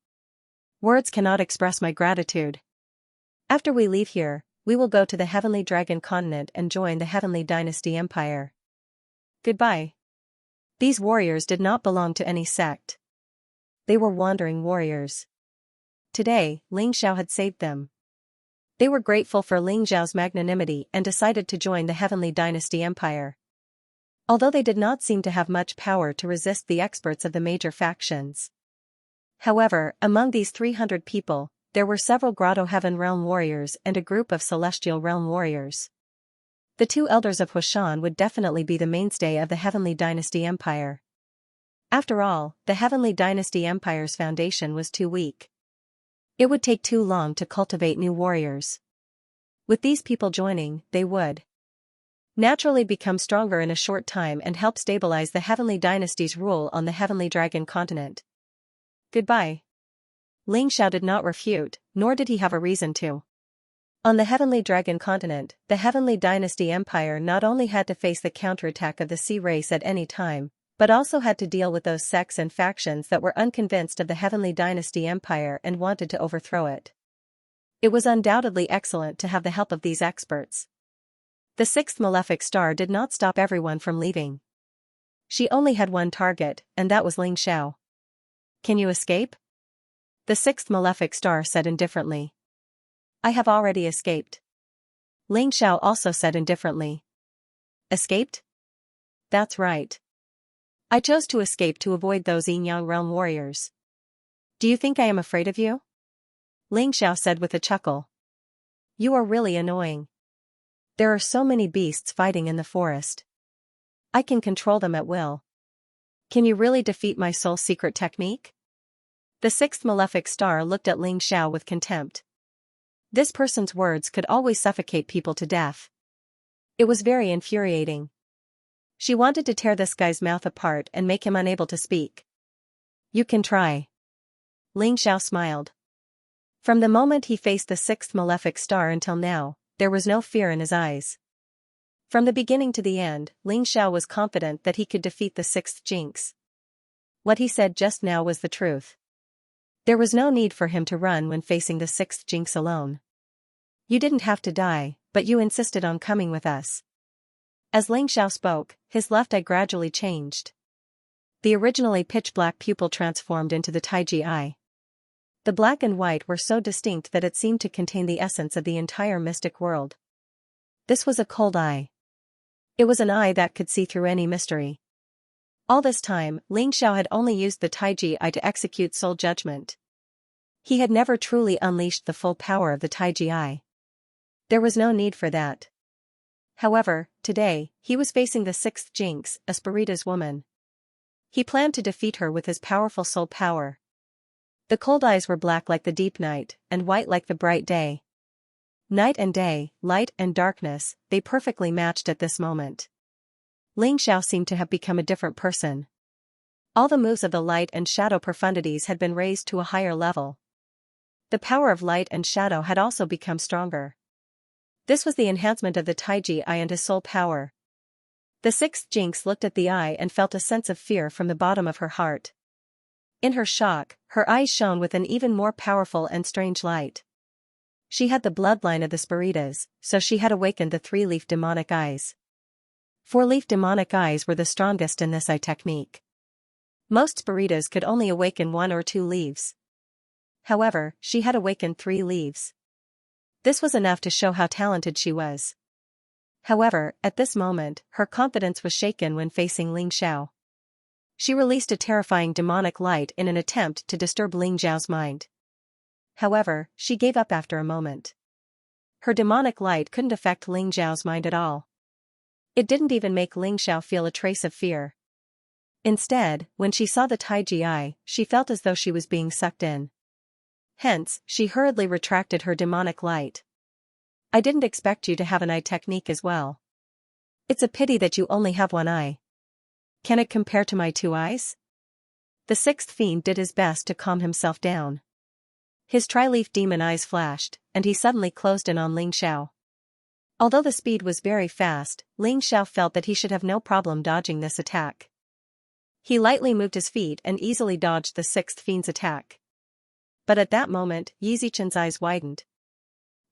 Words cannot express my gratitude. After we leave here, we will go to the Heavenly Dragon Continent and join the Heavenly Dynasty Empire. Goodbye. These warriors did not belong to any sect. They were wandering warriors. Today, Ling Xiao had saved them. They were grateful for Ling Xiao's magnanimity and decided to join the Heavenly Dynasty Empire. Although they did not seem to have much power to resist the experts of the major factions. However, among these 300 people, there were several Grotto Heaven Realm warriors and a group of Celestial Realm warriors. The two elders of Hushan would definitely be the mainstay of the Heavenly Dynasty Empire. After all, the Heavenly Dynasty Empire's foundation was too weak. It would take too long to cultivate new warriors. With these people joining, they would naturally become stronger in a short time and help stabilize the Heavenly Dynasty's rule on the Heavenly Dragon Continent. Goodbye. Ling Xiao did not refute, nor did he have a reason to. On the Heavenly Dragon Continent, the Heavenly Dynasty Empire not only had to face the counterattack of the Sea race at any time, but also had to deal with those sects and factions that were unconvinced of the Heavenly Dynasty Empire and wanted to overthrow it. It was undoubtedly excellent to have the help of these experts. The sixth malefic star did not stop everyone from leaving. She only had one target, and that was Ling Xiao. Can you escape? The sixth malefic star said indifferently. I have already escaped. Ling Xiao also said indifferently. Escaped? That's right. I chose to escape to avoid those Yin Yang Realm warriors. Do you think I am afraid of you? Ling Xiao said with a chuckle. You are really annoying. There are so many beasts fighting in the forest. I can control them at will. Can you really defeat my soul secret technique? The sixth malefic star looked at Ling Xiao with contempt. This person's words could always suffocate people to death. It was very infuriating. She wanted to tear this guy's mouth apart and make him unable to speak. You can try. Ling Xiao smiled. From the moment he faced the sixth malefic star until now, there was no fear in his eyes. From the beginning to the end, Ling Xiao was confident that he could defeat the sixth jinx. What he said just now was the truth. There was no need for him to run when facing the sixth jinx alone. You didn't have to die, but you insisted on coming with us. As Ling Xiao spoke, his left eye gradually changed. The originally pitch-black pupil transformed into the Taiji eye. The black and white were so distinct that it seemed to contain the essence of the entire mystic world. This was a cold eye. It was an eye that could see through any mystery. All this time, Ling Xiao had only used the Taiji eye to execute soul judgment. He had never truly unleashed the full power of the Taiji eye. There was no need for that. However, today, he was facing the sixth jinx, Espirita's woman. He planned to defeat her with his powerful soul power. The cold eyes were black like the deep night, and white like the bright day. Night and day, light and darkness, they perfectly matched at this moment. Ling Xiao seemed to have become a different person. All the moves of the light and shadow profundities had been raised to a higher level. The power of light and shadow had also become stronger. This was the enhancement of the Taiji eye and his soul power. The sixth Jinx looked at the eye and felt a sense of fear from the bottom of her heart. In her shock, her eyes shone with an even more powerful and strange light. She had the bloodline of the Spiritas, so she had awakened the three-leaf demonic eyes. Four-leaf demonic eyes were the strongest in this eye technique. Most Spiritas could only awaken 1 or 2 leaves. However, she had awakened 3 leaves. This was enough to show how talented she was. However, at this moment, her confidence was shaken when facing Ling Xiao. She released a terrifying demonic light in an attempt to disturb Ling Xiao's mind. However, she gave up after a moment. Her demonic light couldn't affect Ling Xiao's mind at all. It didn't even make Ling Xiao feel a trace of fear. Instead, when she saw the Taiji eye, she felt as though she was being sucked in. Hence, she hurriedly retracted her demonic light. I didn't expect you to have an eye technique as well. It's a pity that you only have one eye. Can it compare to my 2 eyes? The sixth fiend did his best to calm himself down. His tri-leaf demon eyes flashed, and he suddenly closed in on Ling Xiao. Although the speed was very fast, Ling Xiao felt that he should have no problem dodging this attack. He lightly moved his feet and easily dodged the sixth fiend's attack. But at that moment, Yi Zichen's eyes widened.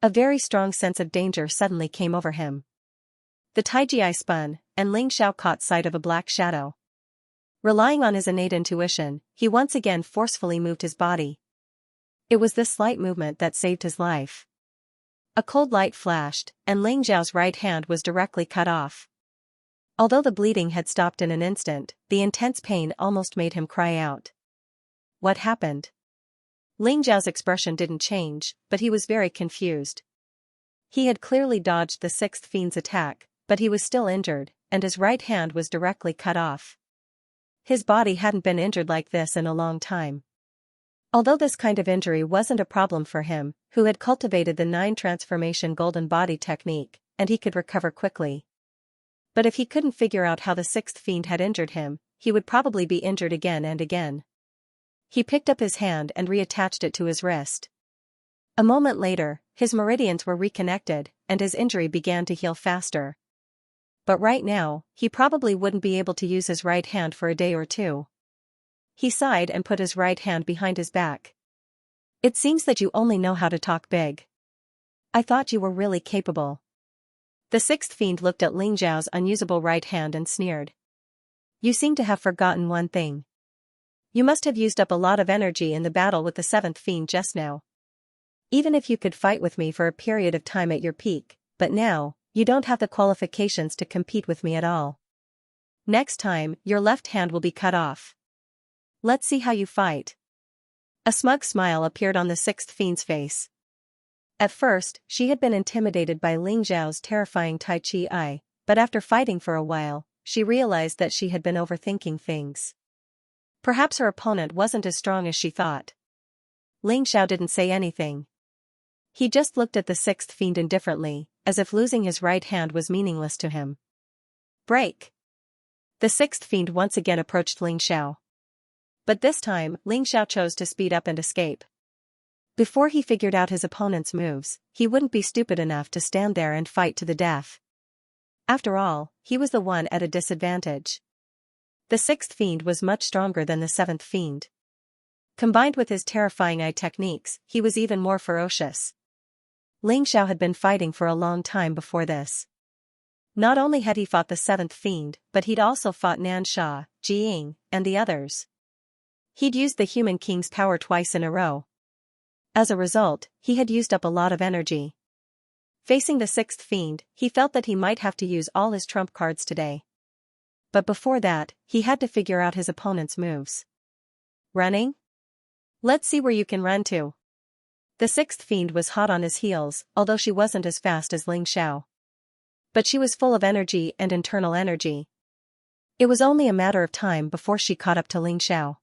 A very strong sense of danger suddenly came over him. The Taiji eye spun, and Ling Xiao caught sight of a black shadow. Relying on his innate intuition, he once again forcefully moved his body. It was this slight movement that saved his life. A cold light flashed, and Ling Xiao's right hand was directly cut off. Although the bleeding had stopped in an instant, the intense pain almost made him cry out. What happened? Ling Xiao's expression didn't change, but he was very confused. He had clearly dodged the sixth fiend's attack, but he was still injured, and his right hand was directly cut off. His body hadn't been injured like this in a long time. Although this kind of injury wasn't a problem for him, who had cultivated the 9 transformation golden body technique, and he could recover quickly. But if he couldn't figure out how the sixth fiend had injured him, he would probably be injured again and again. He picked up his hand and reattached it to his wrist. A moment later, his meridians were reconnected, and his injury began to heal faster. But right now, he probably wouldn't be able to use his right hand for a day or 2. He sighed and put his right hand behind his back. It seems that you only know how to talk big. I thought you were really capable. The sixth fiend looked at Ling Xiao's unusable right hand and sneered. You seem to have forgotten one thing. You must have used up a lot of energy in the battle with the seventh fiend just now. Even if you could fight with me for a period of time at your peak, but now, you don't have the qualifications to compete with me at all. Next time, your left hand will be cut off. Let's see how you fight. A smug smile appeared on the sixth fiend's face. At first, she had been intimidated by Ling Xiao's terrifying Tai Chi eye, but after fighting for a while, she realized that she had been overthinking things. Perhaps her opponent wasn't as strong as she thought. Ling Xiao didn't say anything. He just looked at the sixth fiend indifferently, as if losing his right hand was meaningless to him. Break! The sixth fiend once again approached Ling Xiao. But this time, Ling Xiao chose to speed up and escape. Before he figured out his opponent's moves, he wouldn't be stupid enough to stand there and fight to the death. After all, he was the one at a disadvantage. The sixth fiend was much stronger than the seventh fiend. Combined with his terrifying eye techniques, he was even more ferocious. Ling Xiao had been fighting for a long time before this. Not only had he fought the seventh fiend, but he'd also fought Nan Sha, Jiying, and the others. He'd used the Human King's power twice in a row. As a result, he had used up a lot of energy. Facing the sixth fiend, he felt that he might have to use all his trump cards today. But before that, he had to figure out his opponent's moves. Running? Let's see where you can run to. The sixth fiend was hot on his heels, although she wasn't as fast as Ling Xiao. But she was full of energy and internal energy. It was only a matter of time before she caught up to Ling Xiao.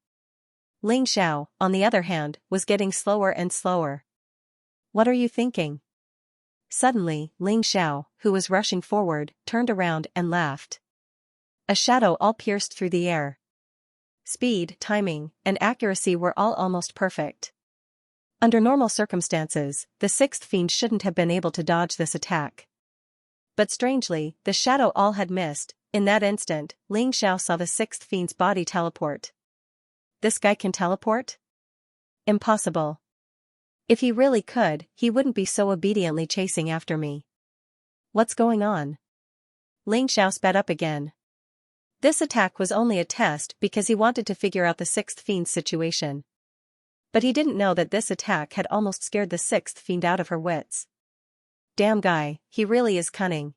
Ling Xiao, on the other hand, was getting slower and slower. "What are you thinking?" Suddenly, Ling Xiao, who was rushing forward, turned around and laughed. A shadow all pierced through the air. Speed, timing, and accuracy were all almost perfect. Under normal circumstances, the sixth fiend shouldn't have been able to dodge this attack. But strangely, the shadow all had missed. In that instant, Ling Xiao saw the sixth fiend's body teleport. This guy can teleport? Impossible. If he really could, he wouldn't be so obediently chasing after me. What's going on? Ling Xiao sped up again. This attack was only a test because he wanted to figure out the sixth fiend's situation. But he didn't know that this attack had almost scared the sixth fiend out of her wits. Damn guy, he really is cunning.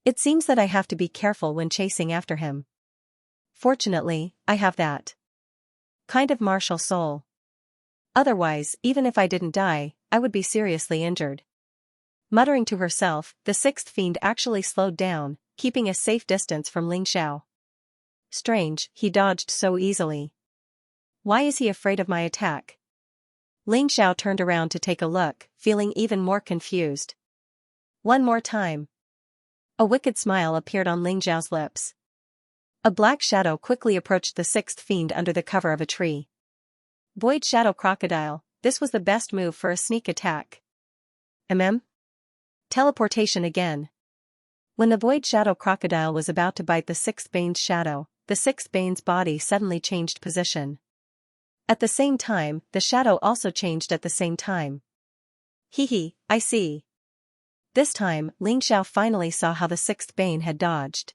It seems that I have to be careful when chasing after him. Fortunately, I have that kind of martial soul. Otherwise, even if I didn't die, I would be seriously injured. Muttering to herself, the sixth fiend actually slowed down, keeping a safe distance from Ling Xiao. Strange, he dodged so easily. Why is he afraid of my attack? Ling Xiao turned around to take a look, feeling even more confused. One more time. A wicked smile appeared on Ling Xiao's lips. A black shadow quickly approached the sixth fiend under the cover of a tree. Void Shadow Crocodile, this was the best move for a sneak attack. Teleportation again. When the Void Shadow Crocodile was about to bite the sixth Bane's shadow, the sixth Bane's body suddenly changed position. At the same time, the shadow also changed at the same time. Hee, I see. This time, Ling Xiao finally saw how the sixth Bane had dodged.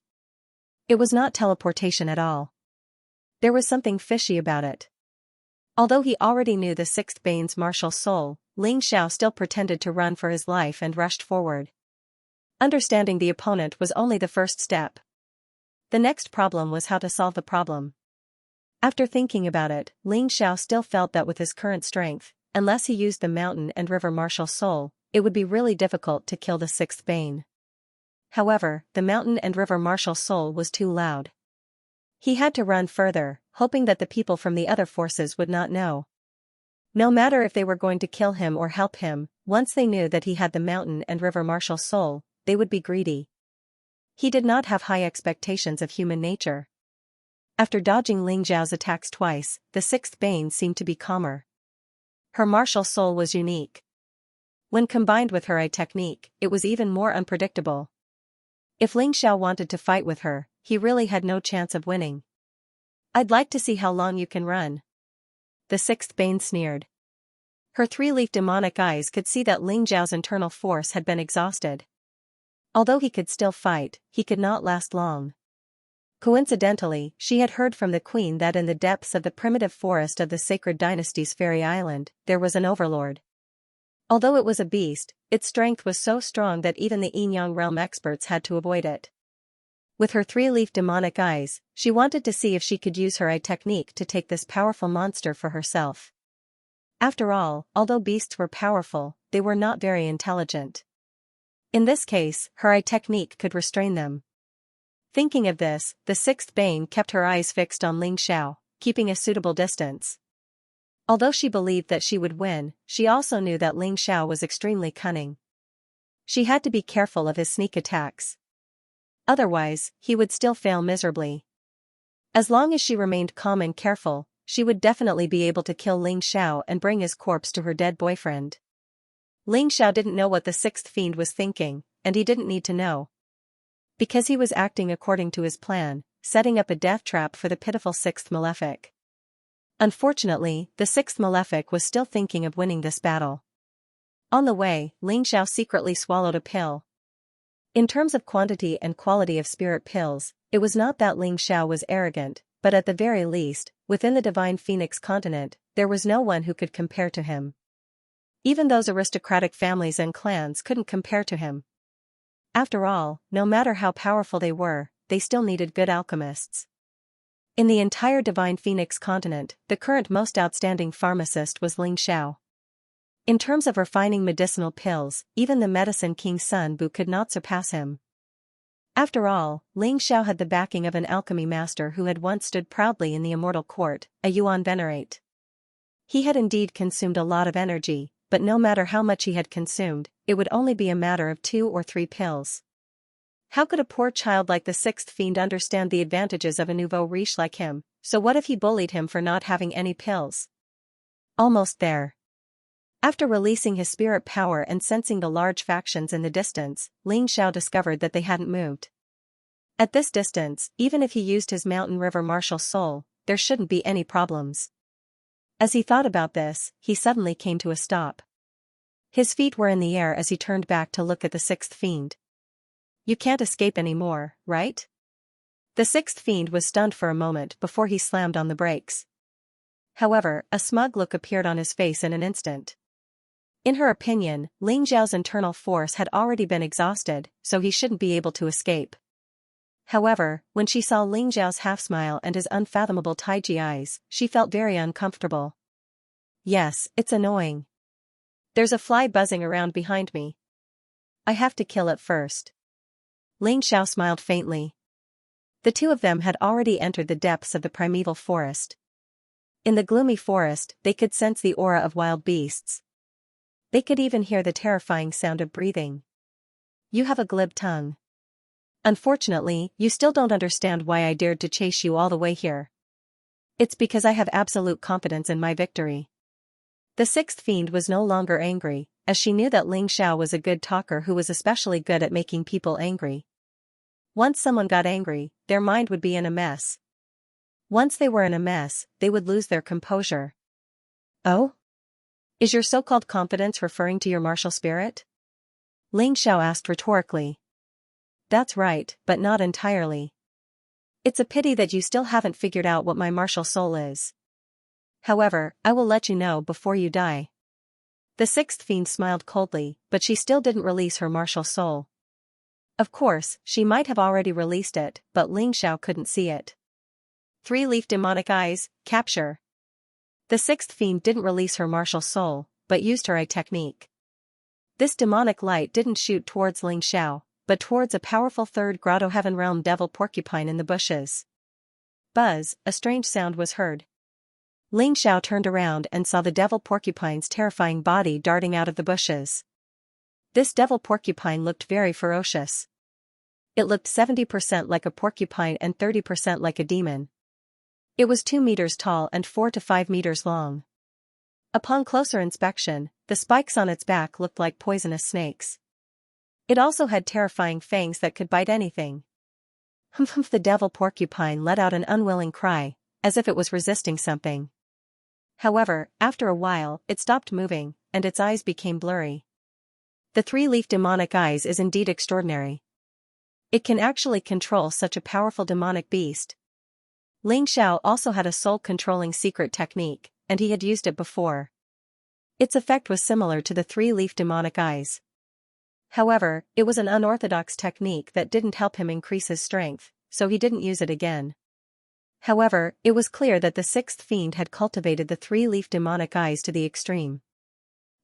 It was not teleportation at all. There was something fishy about it. Although he already knew the sixth Bane's martial soul, Ling Xiao still pretended to run for his life and rushed forward. Understanding the opponent was only the first step. The next problem was how to solve the problem. After thinking about it, Ling Xiao still felt that with his current strength, unless he used the mountain and river martial soul, it would be really difficult to kill the sixth Bane. However, the mountain and river martial soul was too loud. He had to run further, hoping that the people from the other forces would not know. No matter if they were going to kill him or help him, once they knew that he had the mountain and river martial soul, they would be greedy. He did not have high expectations of human nature. After dodging Ling Xiao's attacks twice, the sixth Bane seemed to be calmer. Her martial soul was unique. When combined with her eye technique, it was even more unpredictable. If Ling Xiao wanted to fight with her, he really had no chance of winning. I'd like to see how long you can run. The sixth Bane sneered. Her three-leaf demonic eyes could see that Ling Xiao's internal force had been exhausted. Although he could still fight, he could not last long. Coincidentally, she had heard from the queen that in the depths of the primitive forest of the sacred dynasty's fairy island, there was an overlord. Although it was a beast, its strength was so strong that even the Yin-Yang realm experts had to avoid it. With her three-leaf demonic eyes, she wanted to see if she could use her eye technique to take this powerful monster for herself. After all, although beasts were powerful, they were not very intelligent. In this case, her eye technique could restrain them. Thinking of this, the sixth Bane kept her eyes fixed on Ling Xiao, keeping a suitable distance. Although she believed that she would win, she also knew that Ling Xiao was extremely cunning. She had to be careful of his sneak attacks. Otherwise, he would still fail miserably. As long as she remained calm and careful, she would definitely be able to kill Ling Xiao and bring his corpse to her dead boyfriend. Ling Xiao didn't know what the sixth fiend was thinking, and he didn't need to know. Because he was acting according to his plan, setting up a death trap for the pitiful sixth malefic. Unfortunately, the sixth malefic was still thinking of winning this battle. On the way, Ling Xiao secretly swallowed a pill. In terms of quantity and quality of spirit pills, it was not that Ling Xiao was arrogant, but at the very least, within the Divine Phoenix continent, there was no one who could compare to him. Even those aristocratic families and clans couldn't compare to him. After all, no matter how powerful they were, they still needed good alchemists. In the entire Divine Phoenix continent, the current most outstanding pharmacist was Ling Xiao. In terms of refining medicinal pills, even the medicine king Sun Bu could not surpass him. After all, Ling Xiao had the backing of an alchemy master who had once stood proudly in the immortal court, a Yuan venerate. He had indeed consumed a lot of energy, but no matter how much he had consumed, it would only be a matter of 2 or 3 pills. How could a poor child like the sixth fiend understand the advantages of a nouveau riche like him? So what if he bullied him for not having any pills? Almost there. After releasing his spirit power and sensing the large factions in the distance, Ling Xiao discovered that they hadn't moved. At this distance, even if he used his mountain river martial soul, there shouldn't be any problems. As he thought about this, he suddenly came to a stop. His feet were in the air as he turned back to look at the sixth fiend. You can't escape anymore, right? The sixth fiend was stunned for a moment before he slammed on the brakes. However, a smug look appeared on his face in an instant. In her opinion, Ling Xiao's internal force had already been exhausted, so he shouldn't be able to escape. However, when she saw Ling Xiao's half-smile and his unfathomable Taiji eyes, she felt very uncomfortable. Yes, it's annoying. There's a fly buzzing around behind me. I have to kill it first. Ling Xiao smiled faintly. The two of them had already entered the depths of the primeval forest. In the gloomy forest, they could sense the aura of wild beasts. They could even hear the terrifying sound of breathing. You have a glib tongue. Unfortunately, you still don't understand why I dared to chase you all the way here. It's because I have absolute confidence in my victory. The sixth fiend was no longer angry, as she knew that Ling Xiao was a good talker who was especially good at making people angry. Once someone got angry, their mind would be in a mess. Once they were in a mess, they would lose their composure. Oh? Is your so-called confidence referring to your martial spirit? Ling Xiao asked rhetorically. That's right, but not entirely. It's a pity that you still haven't figured out what my martial soul is. However, I will let you know before you die. The sixth fiend smiled coldly, but she still didn't release her martial soul. Of course, she might have already released it, but Ling Xiao couldn't see it. 3-leaf demonic eyes, capture. The sixth fiend didn't release her martial soul, but used her eye technique. This demonic light didn't shoot towards Ling Xiao, but towards a powerful third grotto heaven realm devil porcupine in the bushes. Buzz, a strange sound was heard. Ling Xiao turned around and saw the devil porcupine's terrifying body darting out of the bushes. This devil porcupine looked very ferocious. It looked 70% like a porcupine and 30% like a demon. It was 2 meters tall and 4 to 5 meters long. Upon closer inspection, the spikes on its back looked like poisonous snakes. It also had terrifying fangs that could bite anything. Humph humph, the devil porcupine let out an unwilling cry, as if it was resisting something. However, after a while, it stopped moving, and its eyes became blurry. The 3-leaf demonic eyes is indeed extraordinary. It can actually control such a powerful demonic beast. Ling Xiao also had a soul-controlling secret technique, and he had used it before. Its effect was similar to the 3-leaf demonic eyes. However, it was an unorthodox technique that didn't help him increase his strength, so he didn't use it again. However, it was clear that the sixth fiend had cultivated the 3-leaf demonic eyes to the extreme.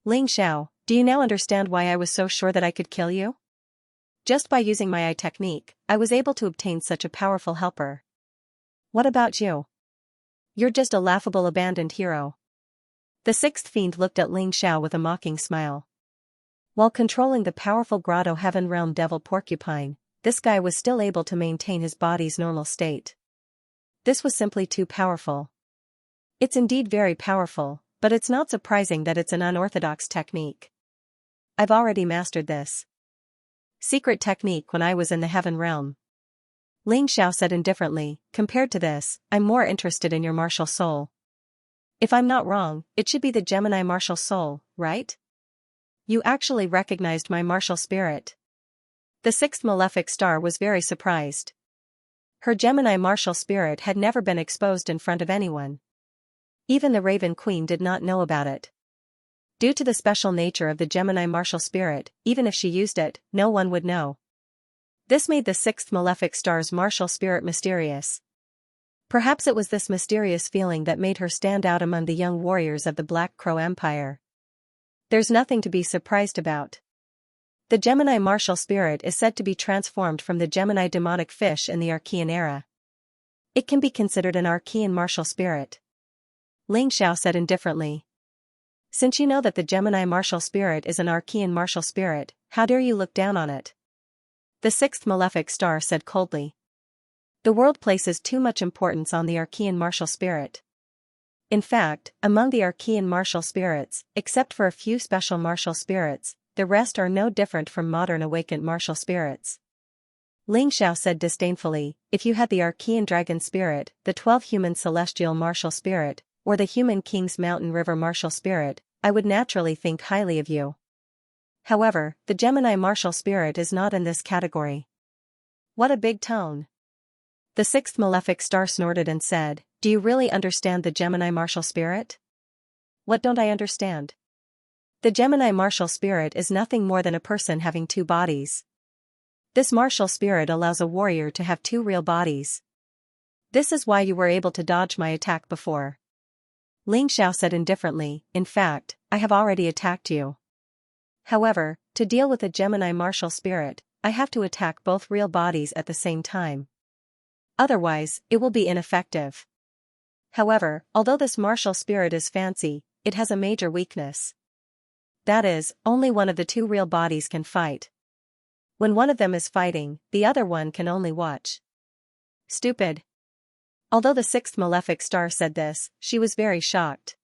Ling Xiao, do you now understand why I was so sure that I could kill you? Just by using my eye technique, I was able to obtain such a powerful helper. What about you? You're just a laughable abandoned hero. The sixth fiend looked at Ling Xiao with a mocking smile. While controlling the powerful grotto heaven realm devil porcupine, this guy was still able to maintain his body's normal state. This was simply too powerful. It's indeed very powerful, but it's not surprising that it's an unorthodox technique. I've already mastered this secret technique when I was in the heaven realm. Ling Xiao said indifferently, compared to this, I'm more interested in your martial soul. If I'm not wrong, it should be the Gemini martial soul, right? You actually recognized my martial spirit. The sixth malefic star was very surprised. Her Gemini martial spirit had never been exposed in front of anyone. Even the Raven Queen did not know about it. Due to the special nature of the Gemini martial spirit, even if she used it, no one would know. This made the sixth malefic star's martial spirit mysterious. Perhaps it was this mysterious feeling that made her stand out among the young warriors of the Black Crow Empire. There's nothing to be surprised about. The Gemini martial spirit is said to be transformed from the Gemini demonic fish in the Archean era. It can be considered an Archean martial spirit. Ling Xiao said indifferently. Since you know that the Gemini martial spirit is an Archean martial spirit, how dare you look down on it? The sixth malefic star said coldly. The world places too much importance on the Archean martial spirit. In fact, among the Archean martial spirits, except for a few special martial spirits, the rest are no different from modern awakened martial spirits. Ling Xiao said disdainfully, if you had the Archean dragon spirit, the 12 human celestial martial spirit, or the human king's mountain river martial spirit, I would naturally think highly of you. However, the Gemini martial spirit is not in this category. What a big tone. The sixth malefic star snorted and said, do you really understand the Gemini martial spirit? What don't I understand? The Gemini martial spirit is nothing more than a person having two bodies. This martial spirit allows a warrior to have two real bodies. This is why you were able to dodge my attack before. Ling Xiao said indifferently, in fact, I have already attacked you. However, to deal with a Gemini martial spirit, I have to attack both real bodies at the same time. Otherwise, it will be ineffective. However, although this martial spirit is fancy, it has a major weakness. That is, only one of the two real bodies can fight. When one of them is fighting, the other one can only watch. Stupid. Although the sixth malefic star said this, she was very shocked.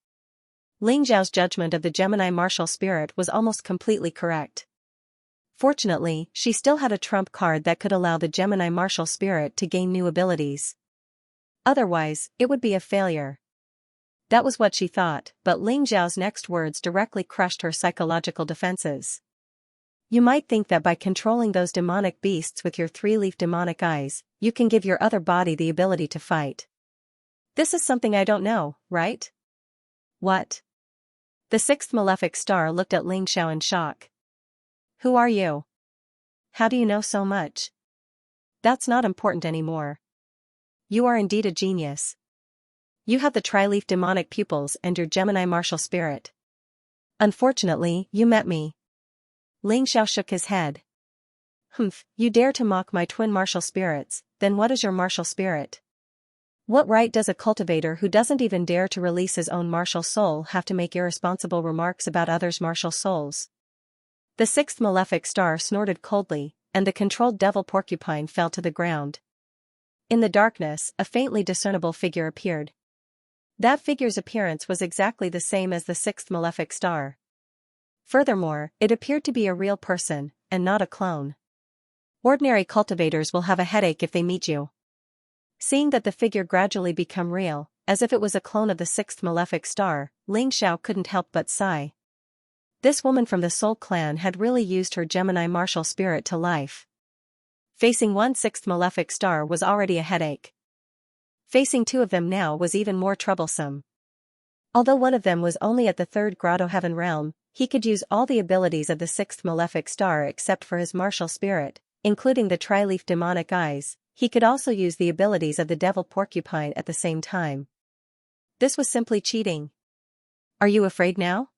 Ling Zhao's judgment of the Gemini martial spirit was almost completely correct. Fortunately, she still had a trump card that could allow the Gemini martial spirit to gain new abilities. Otherwise, it would be a failure. That was what she thought, but Ling Zhao's next words directly crushed her psychological defenses. You might think that by controlling those demonic beasts with your three-leaf demonic eyes, you can give your other body the ability to fight. This is something I don't know, right? What? The sixth malefic star looked at Ling Xiao in shock. Who are you? How do you know so much? That's not important anymore. You are indeed a genius. You have the tri-leaf demonic pupils and your Gemini martial spirit. Unfortunately, you met me. Ling Xiao shook his head. Humph, you dare to mock my twin martial spirits, then what is your martial spirit? What right does a cultivator who doesn't even dare to release his own martial soul have to make irresponsible remarks about others' martial souls? The sixth malefic star snorted coldly, and the controlled devil porcupine fell to the ground. In the darkness, a faintly discernible figure appeared. That figure's appearance was exactly the same as the sixth malefic star. Furthermore, it appeared to be a real person, and not a clone. Ordinary cultivators will have a headache if they meet you. Seeing that the figure gradually become real, as if it was a clone of the sixth malefic star, Ling Xiao couldn't help but sigh. This woman from the Soul clan had really used her Gemini martial spirit to life. Facing one sixth malefic star was already a headache. Facing two of them now was even more troublesome. Although one of them was only at the third grotto heaven realm, he could use all the abilities of the sixth malefic star except for his martial spirit, including the tri-leaf demonic eyes. He could also use the abilities of the devil porcupine at the same time. This was simply cheating. Are you afraid now?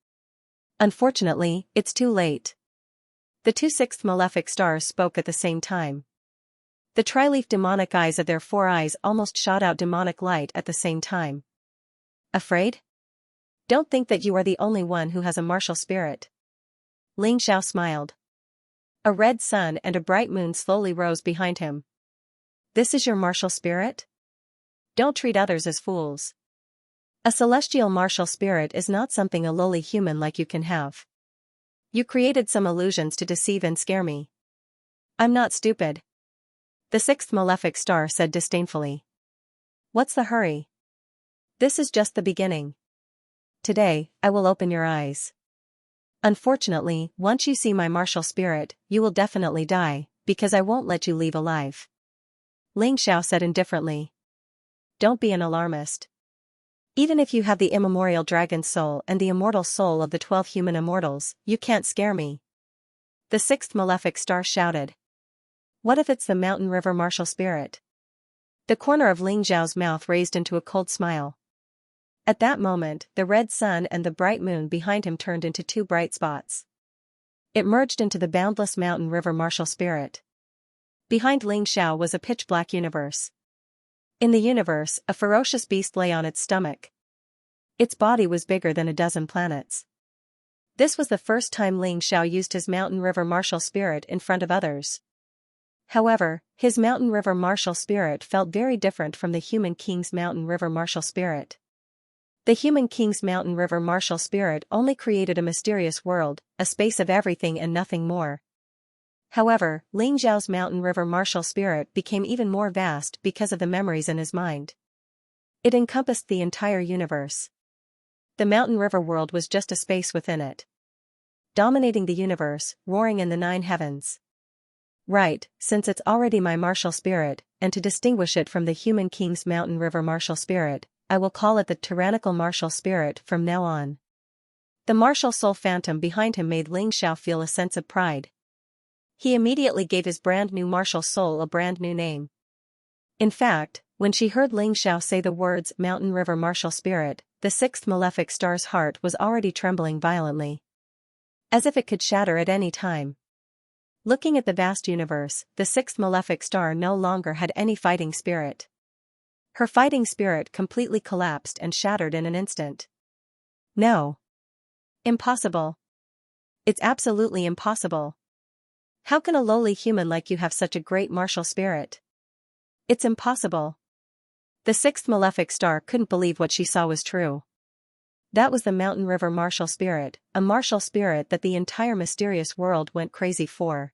Unfortunately, it's too late. The two sixth malefic stars spoke at the same time. The tri-leaf demonic eyes of their four eyes almost shot out demonic light at the same time. Afraid? Don't think that you are the only one who has a martial spirit. Ling Xiao smiled. A red sun and a bright moon slowly rose behind him. This is your martial spirit? Don't treat others as fools. A celestial martial spirit is not something a lowly human like you can have. You created some illusions to deceive and scare me. I'm not stupid. The sixth malefic star said disdainfully. What's the hurry? This is just the beginning. Today, I will open your eyes. Unfortunately, once you see my martial spirit, you will definitely die, because I won't let you leave alive. Ling Xiao said indifferently. Don't be an alarmist. Even if you have the immemorial dragon soul and the immortal soul of the 12 human immortals, you can't scare me. The sixth malefic star shouted. What if it's the mountain river martial spirit? The corner of Ling Zhao's mouth raised into a cold smile. At that moment, the red sun and the bright moon behind him turned into two bright spots. It merged into the boundless mountain river martial spirit. Behind Ling Xiao was a pitch-black universe. In the universe, a ferocious beast lay on its stomach. Its body was bigger than a dozen planets. This was the first time Ling Xiao used his mountain river martial spirit in front of others. However, his mountain river martial spirit felt very different from the human king's mountain river martial spirit. The human king's mountain river martial spirit only created a mysterious world, a space of everything and nothing more. However, Ling Xiao's mountain river martial spirit became even more vast because of the memories in his mind. It encompassed the entire universe. The mountain river world was just a space within it, dominating the universe, roaring in the 9 heavens. Right, since it's already my martial spirit, and to distinguish it from the human king's mountain river martial spirit, I will call it the tyrannical martial spirit from now on. The martial soul phantom behind him made Ling Xiao feel a sense of pride. He immediately gave his brand new martial soul a brand new name. In fact, when she heard Ling Xiao say the words mountain river martial spirit, the 6th malefic star's heart was already trembling violently, as if it could shatter at any time. Looking at the vast universe, the 6th malefic star no longer had any fighting spirit. Her fighting spirit completely collapsed and shattered in an instant. No. Impossible. It's absolutely impossible. How can a lowly human like you have such a great martial spirit? It's impossible. The 6th malefic star couldn't believe what she saw was true. That was the mountain river martial spirit, a martial spirit that the entire mysterious world went crazy for.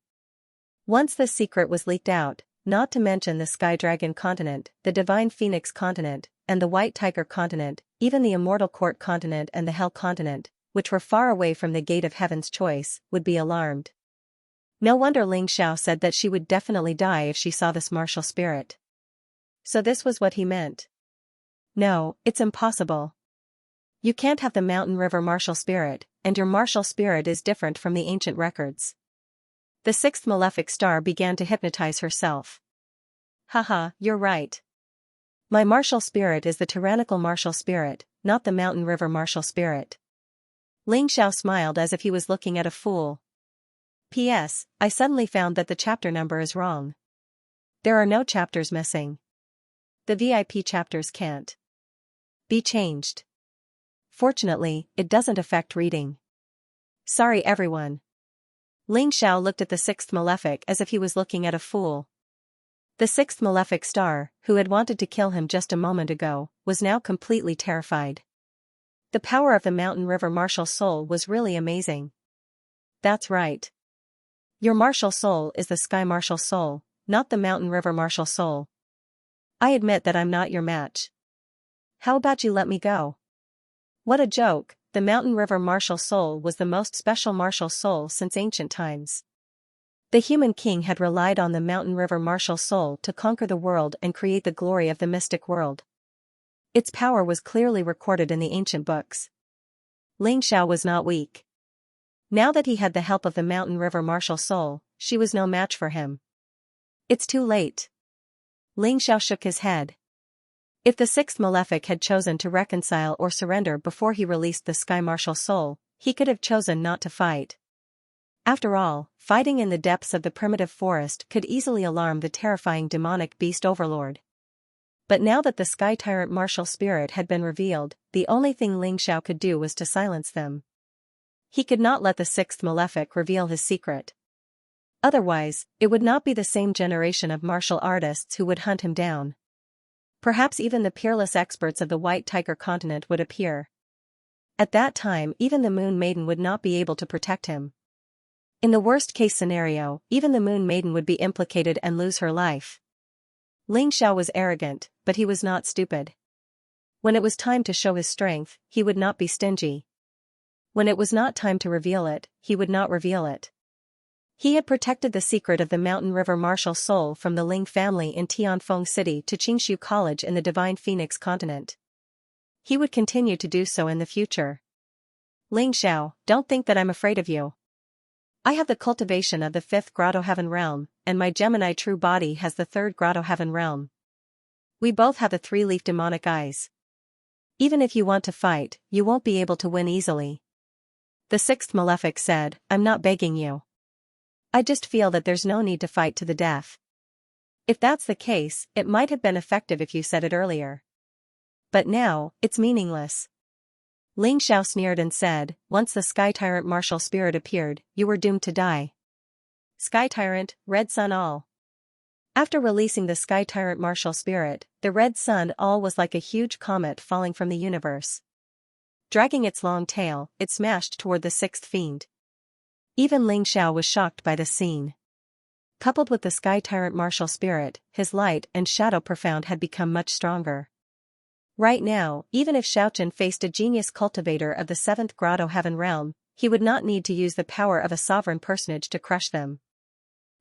Once this secret was leaked out, not to mention the Sky Dragon continent, the Divine Phoenix continent, and the White Tiger continent, even the Immortal Court continent and the Hell continent, which were far away from the Gate of Heaven's choice, would be alarmed. No wonder Ling Xiao said that she would definitely die if she saw this martial spirit. So this was what he meant. No, it's impossible. You can't have the mountain river martial spirit, and your martial spirit is different from the ancient records. The 6th malefic star began to hypnotize herself. Haha, you're right. My martial spirit is the tyrannical martial spirit, not the mountain river martial spirit. Ling Xiao smiled as if he was looking at a fool. P.S. I suddenly found that the chapter number is wrong. There are no chapters missing. The VIP chapters can't be changed. Fortunately, it doesn't affect reading. Sorry everyone. Ling Xiao looked at the 6th malefic as if he was looking at a fool. The 6th malefic star, who had wanted to kill him just a moment ago, was now completely terrified. The power of the mountain river martial soul was really amazing. That's right. Your martial soul is the sky martial soul, not the mountain river martial soul. I admit that I'm not your match. How about you let me go? What a joke, the mountain river martial soul was the most special martial soul since ancient times. The human king had relied on the mountain river martial soul to conquer the world and create the glory of the mystic world. Its power was clearly recorded in the ancient books. Ling Xiao was not weak. Now that he had the help of the mountain river martial soul, she was no match for him. It's too late. Ling Xiao shook his head. If the 6th malefic had chosen to reconcile or surrender before he released the sky martial soul, he could have chosen not to fight. After all, fighting in the depths of the primitive forest could easily alarm the terrifying demonic beast overlord. But now that the Sky Tyrant martial spirit had been revealed, the only thing Ling Xiao could do was to silence them. He could not let the 6th malefic reveal his secret. Otherwise, it would not be the same generation of martial artists who would hunt him down. Perhaps even the peerless experts of the White Tiger continent would appear. At that time, even the Moon Maiden would not be able to protect him. In the worst-case scenario, even the Moon Maiden would be implicated and lose her life. Ling Xiao was arrogant, but he was not stupid. When it was time to show his strength, he would not be stingy. When it was not time to reveal it, he would not reveal it. He had protected the secret of the mountain river martial soul from the Ling family in Tianfeng City to Xianxia College in the Divine Phoenix continent. He would continue to do so in the future. Ling Xiao, don't think that I'm afraid of you. I have the cultivation of the 5th Grotto Heaven realm, and my Gemini true body has the 3rd Grotto Heaven realm. We both have the 3-leaf demonic eyes. Even if you want to fight, you won't be able to win easily. The sixth malefic said, I'm not begging you. I just feel that there's no need to fight to the death. If that's the case, it might have been effective if you said it earlier. But now, it's meaningless. Ling Xiao sneered and said, once the Sky Tyrant martial spirit appeared, you were doomed to die. Sky Tyrant, Red Sun All. After releasing the Sky Tyrant martial spirit, the Red Sun All was like a huge comet falling from the universe. Dragging its long tail, it smashed toward the sixth fiend. Even Ling Xiao was shocked by the scene. Coupled with the Sky Tyrant martial spirit, his light and shadow profound had become much stronger. Right now, even if Xiaochen faced a genius cultivator of the 7th Grotto Heaven Realm, he would not need to use the power of a sovereign personage to crush them.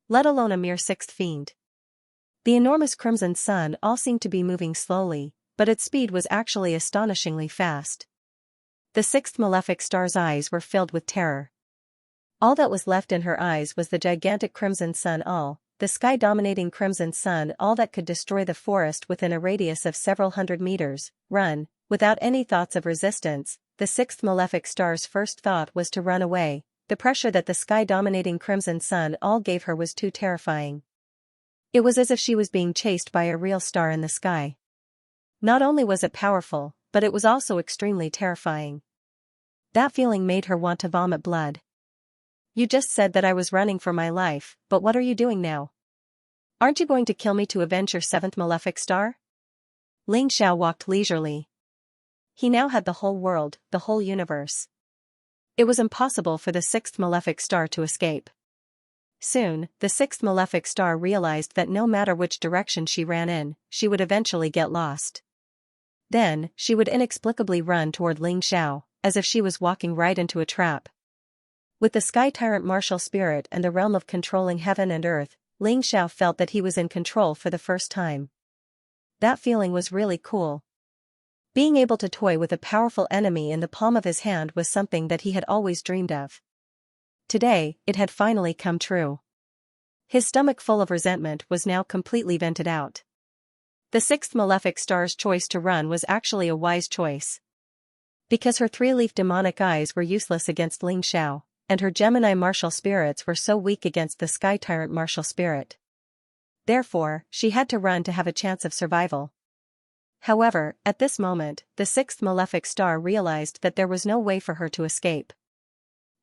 Let alone a mere sixth fiend. The enormous Crimson Sun all seemed to be moving slowly, but its speed was actually astonishingly fast. The sixth malefic star's eyes were filled with terror. All that was left in her eyes was the gigantic Crimson Sun All, the sky-dominating Crimson Sun All that could destroy the forest within a radius of several hundred meters. Run. Without any thoughts of resistance, the sixth malefic star's first thought was to run away. The pressure that the sky-dominating Crimson Sun All gave her was too terrifying. It was as if she was being chased by a real star in the sky. Not only was it powerful, but it was also extremely terrifying. That feeling made her want to vomit blood. You just said that I was running for my life, but what are you doing now? Aren't you going to kill me to avenge your 7th malefic star? Ling Xiao walked leisurely. He now had the whole world, the whole universe. It was impossible for the 6th malefic star to escape. Soon, the 6th malefic star realized that no matter which direction she ran in, she would eventually get lost. Then, she would inexplicably run toward Ling Xiao, as if she was walking right into a trap. With the Sky Tyrant martial spirit and the realm of controlling heaven and earth, Ling Xiao felt that he was in control for the first time. That feeling was really cool. Being able to toy with a powerful enemy in the palm of his hand was something that he had always dreamed of. Today, it had finally come true. His stomach full of resentment was now completely vented out. The 6th malefic star's choice to run was actually a wise choice. Because her 3-leaf demonic eyes were useless against Ling Xiao, and her Gemini martial spirits were so weak against the Sky Tyrant martial spirit. Therefore, she had to run to have a chance of survival. However, at this moment, the 6th malefic star realized that there was no way for her to escape.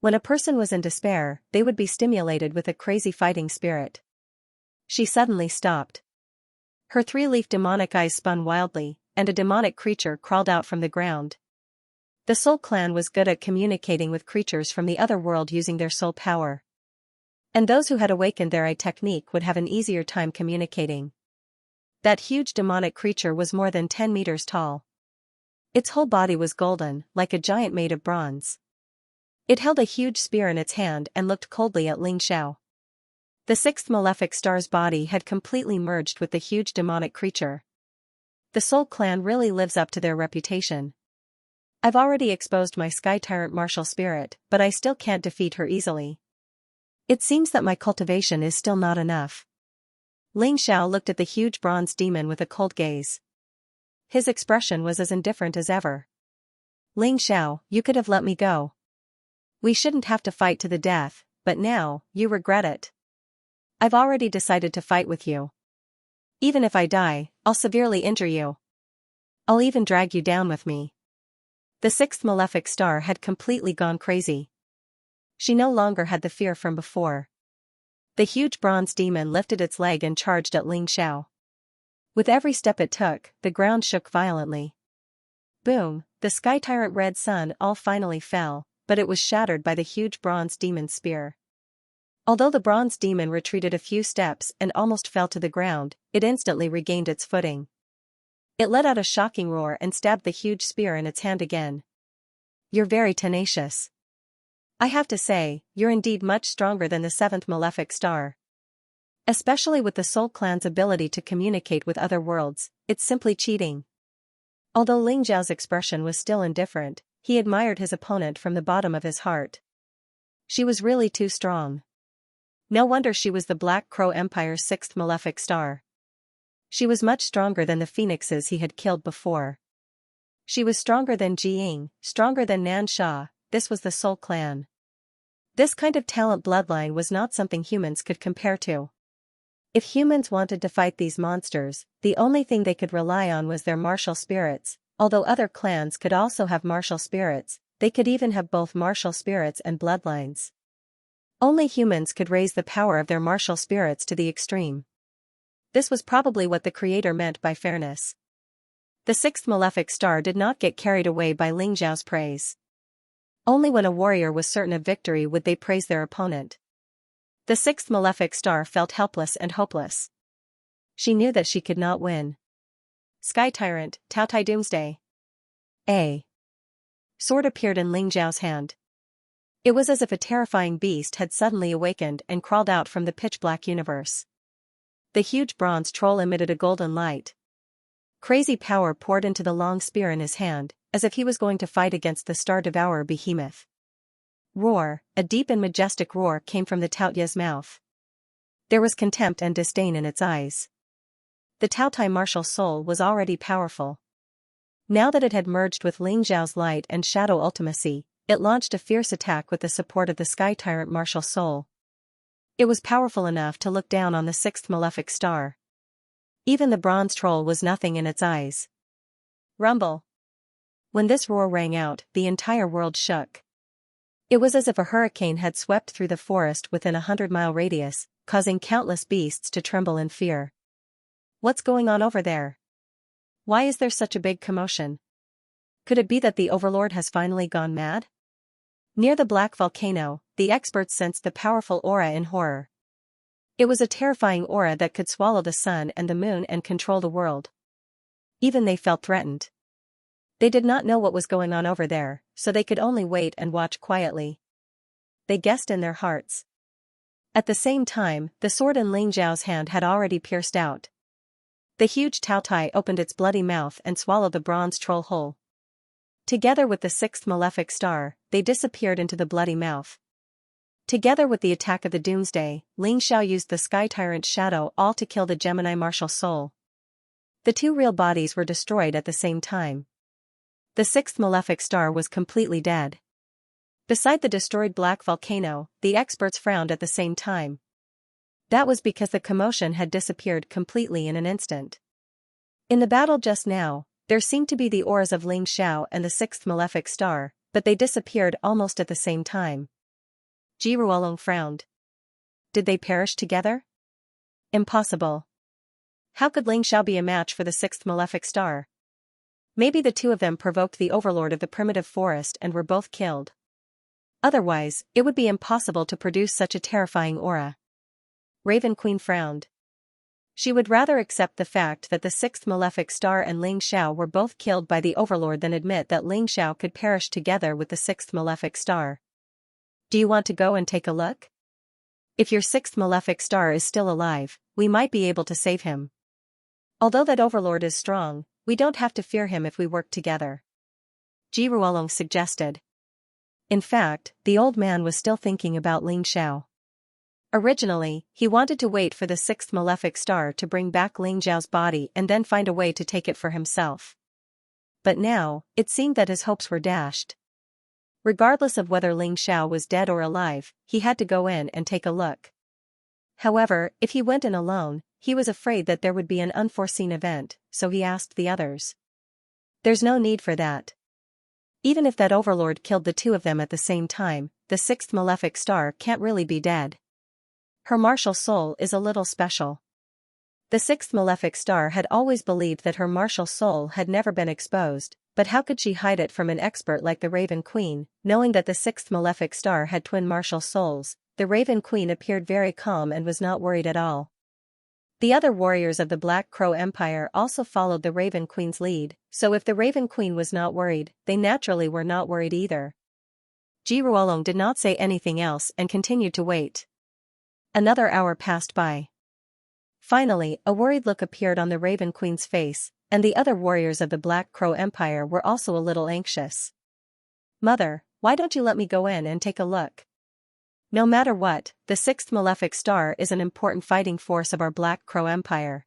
When a person was in despair, they would be stimulated with a crazy fighting spirit. She suddenly stopped. Her 3-leaf demonic eyes spun wildly, and a demonic creature crawled out from the ground. The Soul Clan was good at communicating with creatures from the other world using their soul power. And those who had awakened their eye technique would have an easier time communicating. That huge demonic creature was more than 10 meters tall. Its whole body was golden, like a giant made of bronze. It held a huge spear in its hand and looked coldly at Ling Xiao. The 6th malefic star's body had completely merged with the huge demonic creature. The Soul Clan really lives up to their reputation. I've already exposed my Sky Tyrant martial spirit, but I still can't defeat her easily. It seems that my cultivation is still not enough. Ling Xiao looked at the huge bronze demon with a cold gaze. His expression was as indifferent as ever. Ling Xiao, you could have let me go. We shouldn't have to fight to the death, but now, you regret it. I've already decided to fight with you. Even if I die, I'll severely injure you. I'll even drag you down with me. The 6th malefic star had completely gone crazy. She no longer had the fear from before. The huge bronze demon lifted its leg and charged at Ling Xiao. With every step it took, the ground shook violently. Boom, the Sky Tyrant Red Sun All finally fell, but it was shattered by the huge bronze demon's spear. Although the bronze demon retreated a few steps and almost fell to the ground, it instantly regained its footing. It let out a shocking roar and stabbed the huge spear in its hand again. You're very tenacious. I have to say, you're indeed much stronger than the 7th malefic star. Especially with the Soul Clan's ability to communicate with other worlds, it's simply cheating. Although Ling Xiao's expression was still indifferent, he admired his opponent from the bottom of his heart. She was really too strong. No wonder she was the Black Crow Empire's 6th malefic star. She was much stronger than the phoenixes he had killed before. She was stronger than Ji Ying, stronger than Nan Sha, this was the Soul Clan. This kind of talent bloodline was not something humans could compare to. If humans wanted to fight these monsters, the only thing they could rely on was their martial spirits. Although other clans could also have martial spirits, they could even have both martial spirits and bloodlines. Only humans could raise the power of their martial spirits to the extreme. This was probably what the creator meant by fairness. The sixth malefic star did not get carried away by Ling Xiao's praise. Only when a warrior was certain of victory would they praise their opponent. The sixth malefic star felt helpless and hopeless. She knew that she could not win. Sky Tyrant, Taotai Doomsday. A sword appeared in Ling Xiao's hand. It was as if a terrifying beast had suddenly awakened and crawled out from the pitch-black universe. The huge bronze troll emitted a golden light. Crazy power poured into the long spear in his hand, as if he was going to fight against the star-devourer behemoth. Roar, a deep and majestic roar came from the Taotia's mouth. There was contempt and disdain in its eyes. The Taotai martial soul was already powerful. Now that it had merged with Ling Xiao's light and shadow ultimacy, it launched a fierce attack with the support of the Sky Tyrant martial soul. It was powerful enough to look down on the sixth malefic star. Even the bronze troll was nothing in its eyes. Rumble. When this roar rang out, the entire world shook. It was as if a hurricane had swept through the forest within a 100-mile radius, causing countless beasts to tremble in fear. What's going on over there? Why is there such a big commotion? Could it be that the Overlord has finally gone mad? Near the black volcano, the experts sensed the powerful aura in horror. It was a terrifying aura that could swallow the sun and the moon and control the world. Even they felt threatened. They did not know what was going on over there, so they could only wait and watch quietly. They guessed in their hearts. At the same time, the sword in Ling Xiao's hand had already pierced out. The huge Taotai opened its bloody mouth and swallowed the bronze troll whole. Together with the sixth malefic star, they disappeared into the bloody mouth. Together with the attack of the Doomsday, Ling Xiao used the Sky Tyrant's shadow all to kill the Gemini martial soul. The two real bodies were destroyed at the same time. The sixth malefic star was completely dead. Beside the destroyed black volcano, the experts frowned at the same time. That was because the commotion had disappeared completely in an instant. In the battle just now, there seemed to be the auras of Ling Xiao and the sixth malefic star, but they disappeared almost at the same time. Ji Ruolong frowned. Did they perish together? Impossible. How could Ling Xiao be a match for the sixth malefic star? Maybe the two of them provoked the overlord of the primitive forest and were both killed. Otherwise, it would be impossible to produce such a terrifying aura. Raven Queen frowned. She would rather accept the fact that the sixth malefic star and Ling Xiao were both killed by the overlord than admit that Ling Xiao could perish together with the sixth malefic star. Do you want to go and take a look? If your sixth malefic star is still alive, we might be able to save him. Although that overlord is strong, we don't have to fear him if we work together. Ji Ruolong suggested. In fact, the old man was still thinking about Ling Xiao. Originally, he wanted to wait for the sixth malefic star to bring back Ling Xiao's body and then find a way to take it for himself. But now, it seemed that his hopes were dashed. Regardless of whether Ling Xiao was dead or alive, he had to go in and take a look. However, if he went in alone, he was afraid that there would be an unforeseen event, so he asked the others. There's no need for that. Even if that overlord killed the two of them at the same time, the sixth malefic star can't really be dead. Her martial soul is a little special. The sixth malefic star had always believed that her martial soul had never been exposed, but how could she hide it from an expert like the Raven Queen? Knowing that the sixth malefic star had twin martial souls, the Raven Queen appeared very calm and was not worried at all. The other warriors of the Black Crow Empire also followed the Raven Queen's lead, so if the Raven Queen was not worried, they naturally were not worried either. Ji Ruolong did not say anything else and continued to wait. Another hour passed by. Finally, a worried look appeared on the Raven Queen's face, and the other warriors of the Black Crow Empire were also a little anxious. Mother, why don't you let me go in and take a look? No matter what, the sixth malefic star is an important fighting force of our Black Crow Empire.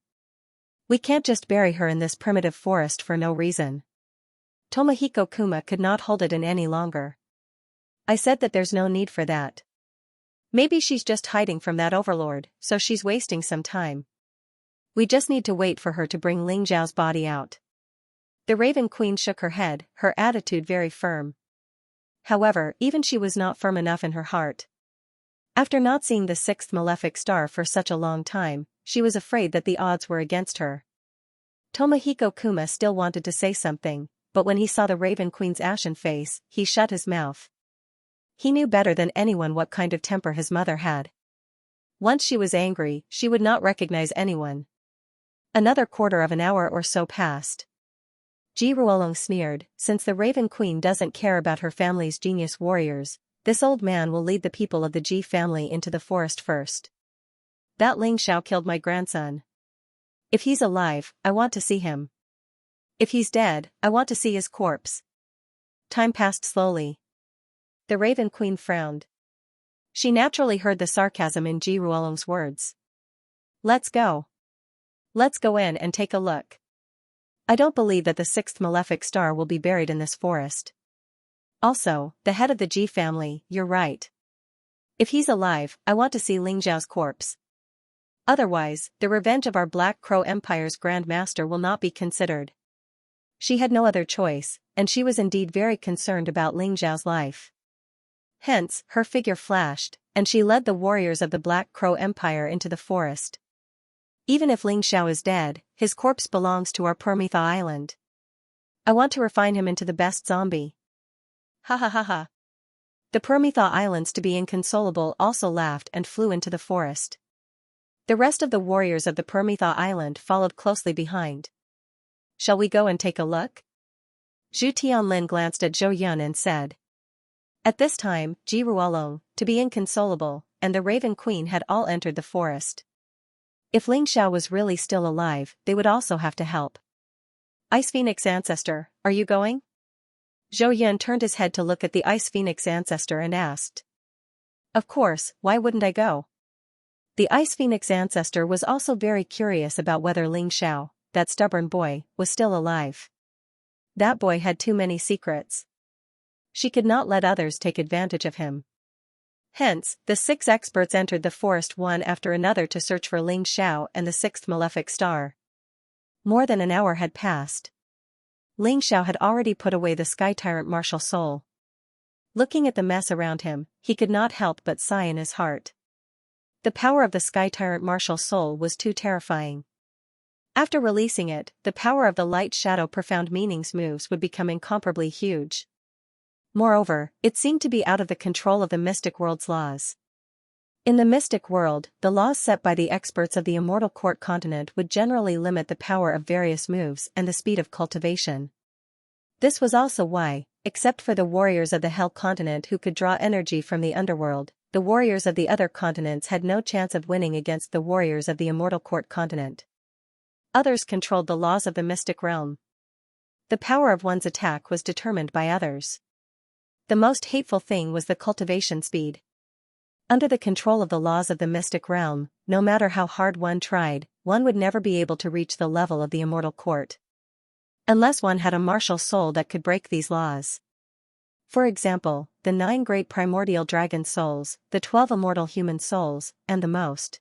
We can't just bury her in this primitive forest for no reason. Tomohiko Kuma could not hold it in any longer. I said that there's no need for that. Maybe she's just hiding from that overlord, so she's wasting some time. We just need to wait for her to bring Ling Zhao's body out. The Raven Queen shook her head, her attitude very firm. However, even she was not firm enough in her heart. After not seeing the sixth malefic star for such a long time, she was afraid that the odds were against her. Tomohiko Kuma still wanted to say something, but when he saw the Raven Queen's ashen face, he shut his mouth. He knew better than anyone what kind of temper his mother had. Once she was angry, she would not recognize anyone. Another quarter of an hour or so passed. Ji Ruolong sneered, since the Raven Queen doesn't care about her family's genius warriors, this old man will lead the people of the Ji family into the forest first. That Ling Xiao killed my grandson. If he's alive, I want to see him. If he's dead, I want to see his corpse. Time passed slowly. The Raven Queen frowned. She naturally heard the sarcasm in Ji Ruolong's words. Let's go. Let's go in and take a look. I don't believe that the sixth malefic star will be buried in this forest. Also, the head of the Ji family, you're right. If he's alive, I want to see Ling Zhao's corpse. Otherwise, the revenge of our Black Crow Empire's Grand Master will not be considered. She had no other choice, and she was indeed very concerned about Ling Zhao's life. Hence, her figure flashed, and she led the warriors of the Black Crow Empire into the forest. Even if Ling Xiao is dead, his corpse belongs to our Permitha Island. I want to refine him into the best zombie. Ha ha ha ha. The Permitha Islands to be inconsolable also laughed and flew into the forest. The rest of the warriors of the Permitha Island followed closely behind. Shall we go and take a look? Zhu Tianlin glanced at Zhou Yun and said. At this time, Ji Ruolong, to be inconsolable, and the Raven Queen had all entered the forest. If Ling Xiao was really still alive, they would also have to help. Ice Phoenix Ancestor, are you going? Zhou Yun turned his head to look at the Ice Phoenix Ancestor and asked. Of course, why wouldn't I go? The Ice Phoenix Ancestor was also very curious about whether Ling Xiao, that stubborn boy, was still alive. That boy had too many secrets. She could not let others take advantage of him. Hence, the 6 experts entered the forest one after another to search for Ling Xiao and the 6th malefic star. More than an hour had passed. Ling Xiao had already put away the Sky Tyrant martial soul. Looking at the mess around him, he could not help but sigh in his heart. The power of the Sky Tyrant martial soul was too terrifying. After releasing it, the power of the Light Shadow Profound Meanings moves would become incomparably huge. Moreover, it seemed to be out of the control of the mystic world's laws. In the mystic world, the laws set by the experts of the Immortal Court continent would generally limit the power of various moves and the speed of cultivation. This was also why, except for the warriors of the Hell continent who could draw energy from the underworld, the warriors of the other continents had no chance of winning against the warriors of the Immortal Court continent. Others controlled the laws of the mystic realm. The power of one's attack was determined by others. The most hateful thing was the cultivation speed. Under the control of the laws of the mystic realm, no matter how hard one tried, one would never be able to reach the level of the Immortal Court. Unless one had a martial soul that could break these laws. For example, the 9 great primordial dragon souls, the 12 immortal human souls, and the most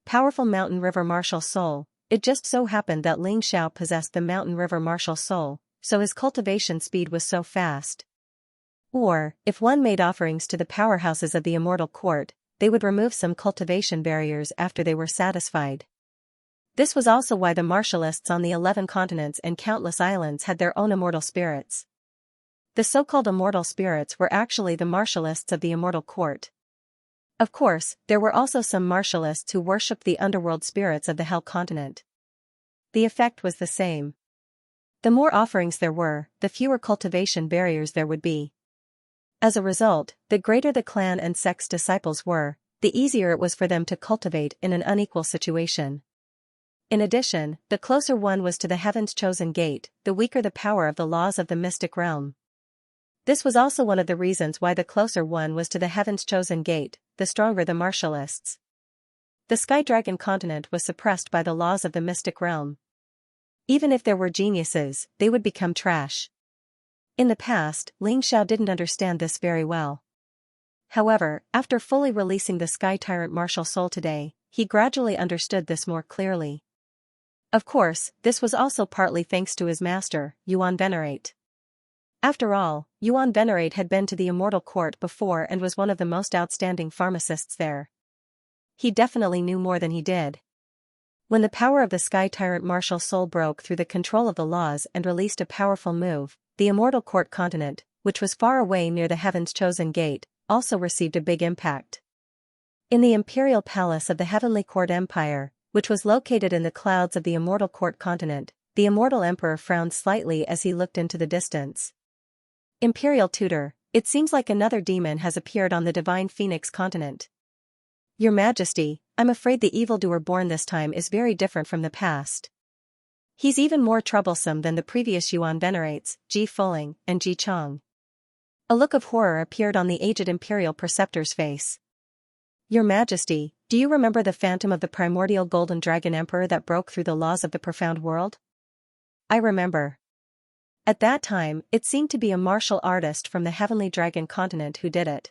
powerful mountain river martial soul. It just so happened that Ling Xiao possessed the mountain river martial soul, so his cultivation speed was so fast. Or, if one made offerings to the powerhouses of the Immortal Court, they would remove some cultivation barriers after they were satisfied. This was also why the martialists on the 11 continents and countless islands had their own immortal spirits. The so-called immortal spirits were actually the martialists of the Immortal Court. Of course, there were also some martialists who worshipped the underworld spirits of the Hell continent. The effect was the same. The more offerings there were, the fewer cultivation barriers there would be. As a result, the greater the clan and sect's disciples were, the easier it was for them to cultivate in an unequal situation. In addition, the closer one was to the Heaven's Chosen Gate, the weaker the power of the laws of the mystic realm. This was also one of the reasons why the closer one was to the Heaven's Chosen Gate, the stronger the martialists. The Sky Dragon continent was suppressed by the laws of the mystic realm. Even if there were geniuses, they would become trash. In the past, Ling Xiao didn't understand this very well. However, after fully releasing the Sky Tyrant martial soul today, he gradually understood this more clearly. Of course, this was also partly thanks to his master, Yuan Venerate. After all, Yuan Venerate had been to the Immortal Court before and was one of the most outstanding pharmacists there. He definitely knew more than he did. When the power of the Sky Tyrant martial soul broke through the control of the laws and released a powerful move, the Immortal Court continent, which was far away near the Heaven's Chosen Gate, also received a big impact. In the Imperial Palace of the Heavenly Court Empire, which was located in the clouds of the Immortal Court continent, the Immortal Emperor frowned slightly as he looked into the distance. Imperial Tutor, it seems like another demon has appeared on the Divine Phoenix continent. Your Majesty, I'm afraid the evildoer born this time is very different from the past. He's even more troublesome than the previous Yuan Venerates, Ji Fuling and Ji Chong. A look of horror appeared on the aged Imperial Preceptor's face. Your Majesty, do you remember the phantom of the primordial Golden Dragon Emperor that broke through the laws of the profound world? I remember. At that time, it seemed to be a martial artist from the Heavenly Dragon continent who did it.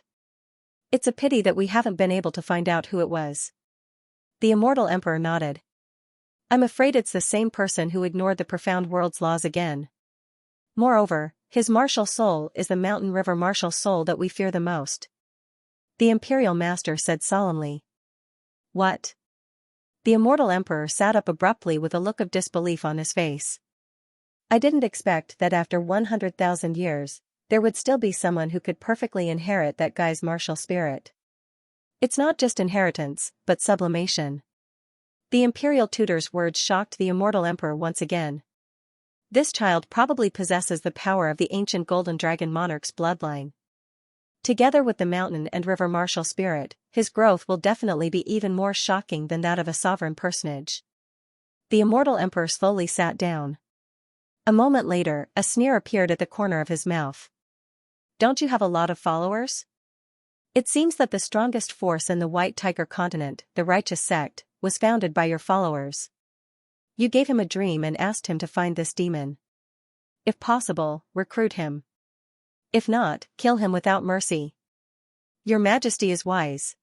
It's a pity that we haven't been able to find out who it was. The Immortal Emperor nodded. I'm afraid it's the same person who ignored the profound world's laws again. Moreover, his martial soul is the Mountain River martial soul that we fear the most. The Imperial Master said solemnly. What? The Immortal Emperor sat up abruptly with a look of disbelief on his face. I didn't expect that after 100,000 years, there would still be someone who could perfectly inherit that guy's martial spirit. It's not just inheritance, but sublimation. The Imperial Tutor's words shocked the Immortal Emperor once again. This child probably possesses the power of the ancient Golden Dragon Monarch's bloodline. Together with the mountain and river martial spirit, his growth will definitely be even more shocking than that of a sovereign personage. The Immortal Emperor slowly sat down. A moment later, a sneer appeared at the corner of his mouth. Don't you have a lot of followers? It seems that the strongest force in the White Tiger continent, the Righteous Sect, was founded by your followers. You gave him a dream and asked him to find this demon. If possible, recruit him. If not, kill him without mercy. Your Majesty is wise.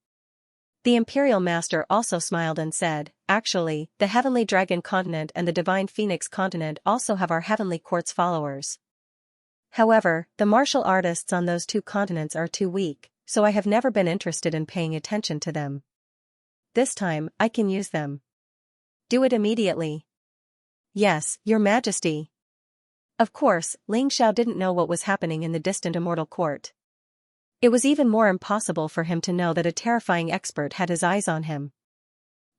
The Imperial Master also smiled and said, actually, the Heavenly Dragon continent and the Divine Phoenix continent also have our Heavenly Court's followers. However, the martial artists on those two continents are too weak, so I have never been interested in paying attention to them. This time, I can use them. Do it immediately. Yes, Your Majesty. Of course, Ling Xiao didn't know what was happening in the distant Immortal Court. It was even more impossible for him to know that a terrifying expert had his eyes on him.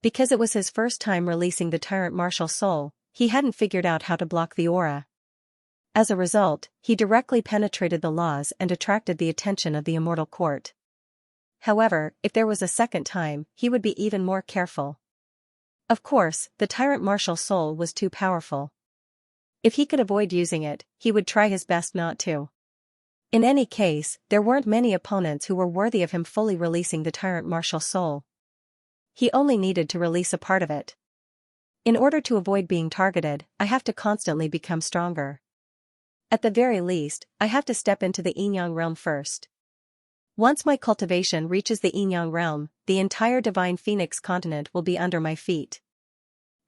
Because it was his first time releasing the Tyrant martial soul, he hadn't figured out how to block the aura. As a result, he directly penetrated the laws and attracted the attention of the Immortal Court. However, if there was a second time, he would be even more careful. Of course, the Tyrant martial soul was too powerful. If he could avoid using it, he would try his best not to. In any case, there weren't many opponents who were worthy of him fully releasing the Tyrant martial soul. He only needed to release a part of it. In order to avoid being targeted, I have to constantly become stronger. At the very least, I have to step into the Yin-Yang realm first. Once my cultivation reaches the Yin-Yang realm, the entire Divine Phoenix continent will be under my feet.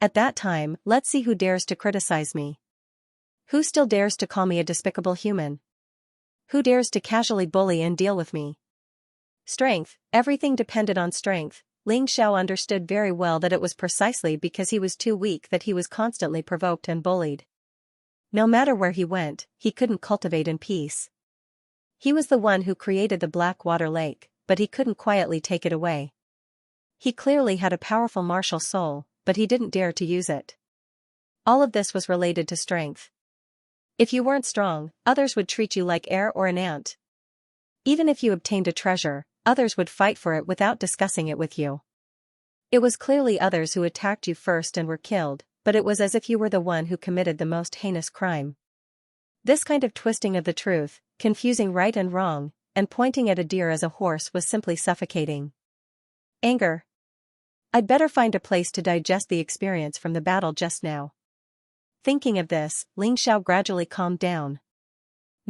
At that time, let's see who dares to criticize me. Who still dares to call me a despicable human? Who dares to casually bully and deal with me? Strength, everything depended on strength. Ling Xiao understood very well that it was precisely because he was too weak that he was constantly provoked and bullied. No matter where he went, he couldn't cultivate in peace. He was the one who created the Black Water Lake, but he couldn't quietly take it away. He clearly had a powerful martial soul, but he didn't dare to use it. All of this was related to strength. If you weren't strong, others would treat you like air or an ant. Even if you obtained a treasure, others would fight for it without discussing it with you. It was clearly others who attacked you first and were killed, but it was as if you were the one who committed the most heinous crime. This kind of twisting of the truth, confusing right and wrong, and pointing at a deer as a horse was simply suffocating. Anger. I'd better find a place to digest the experience from the battle just now. Thinking of this, Ling Xiao gradually calmed down.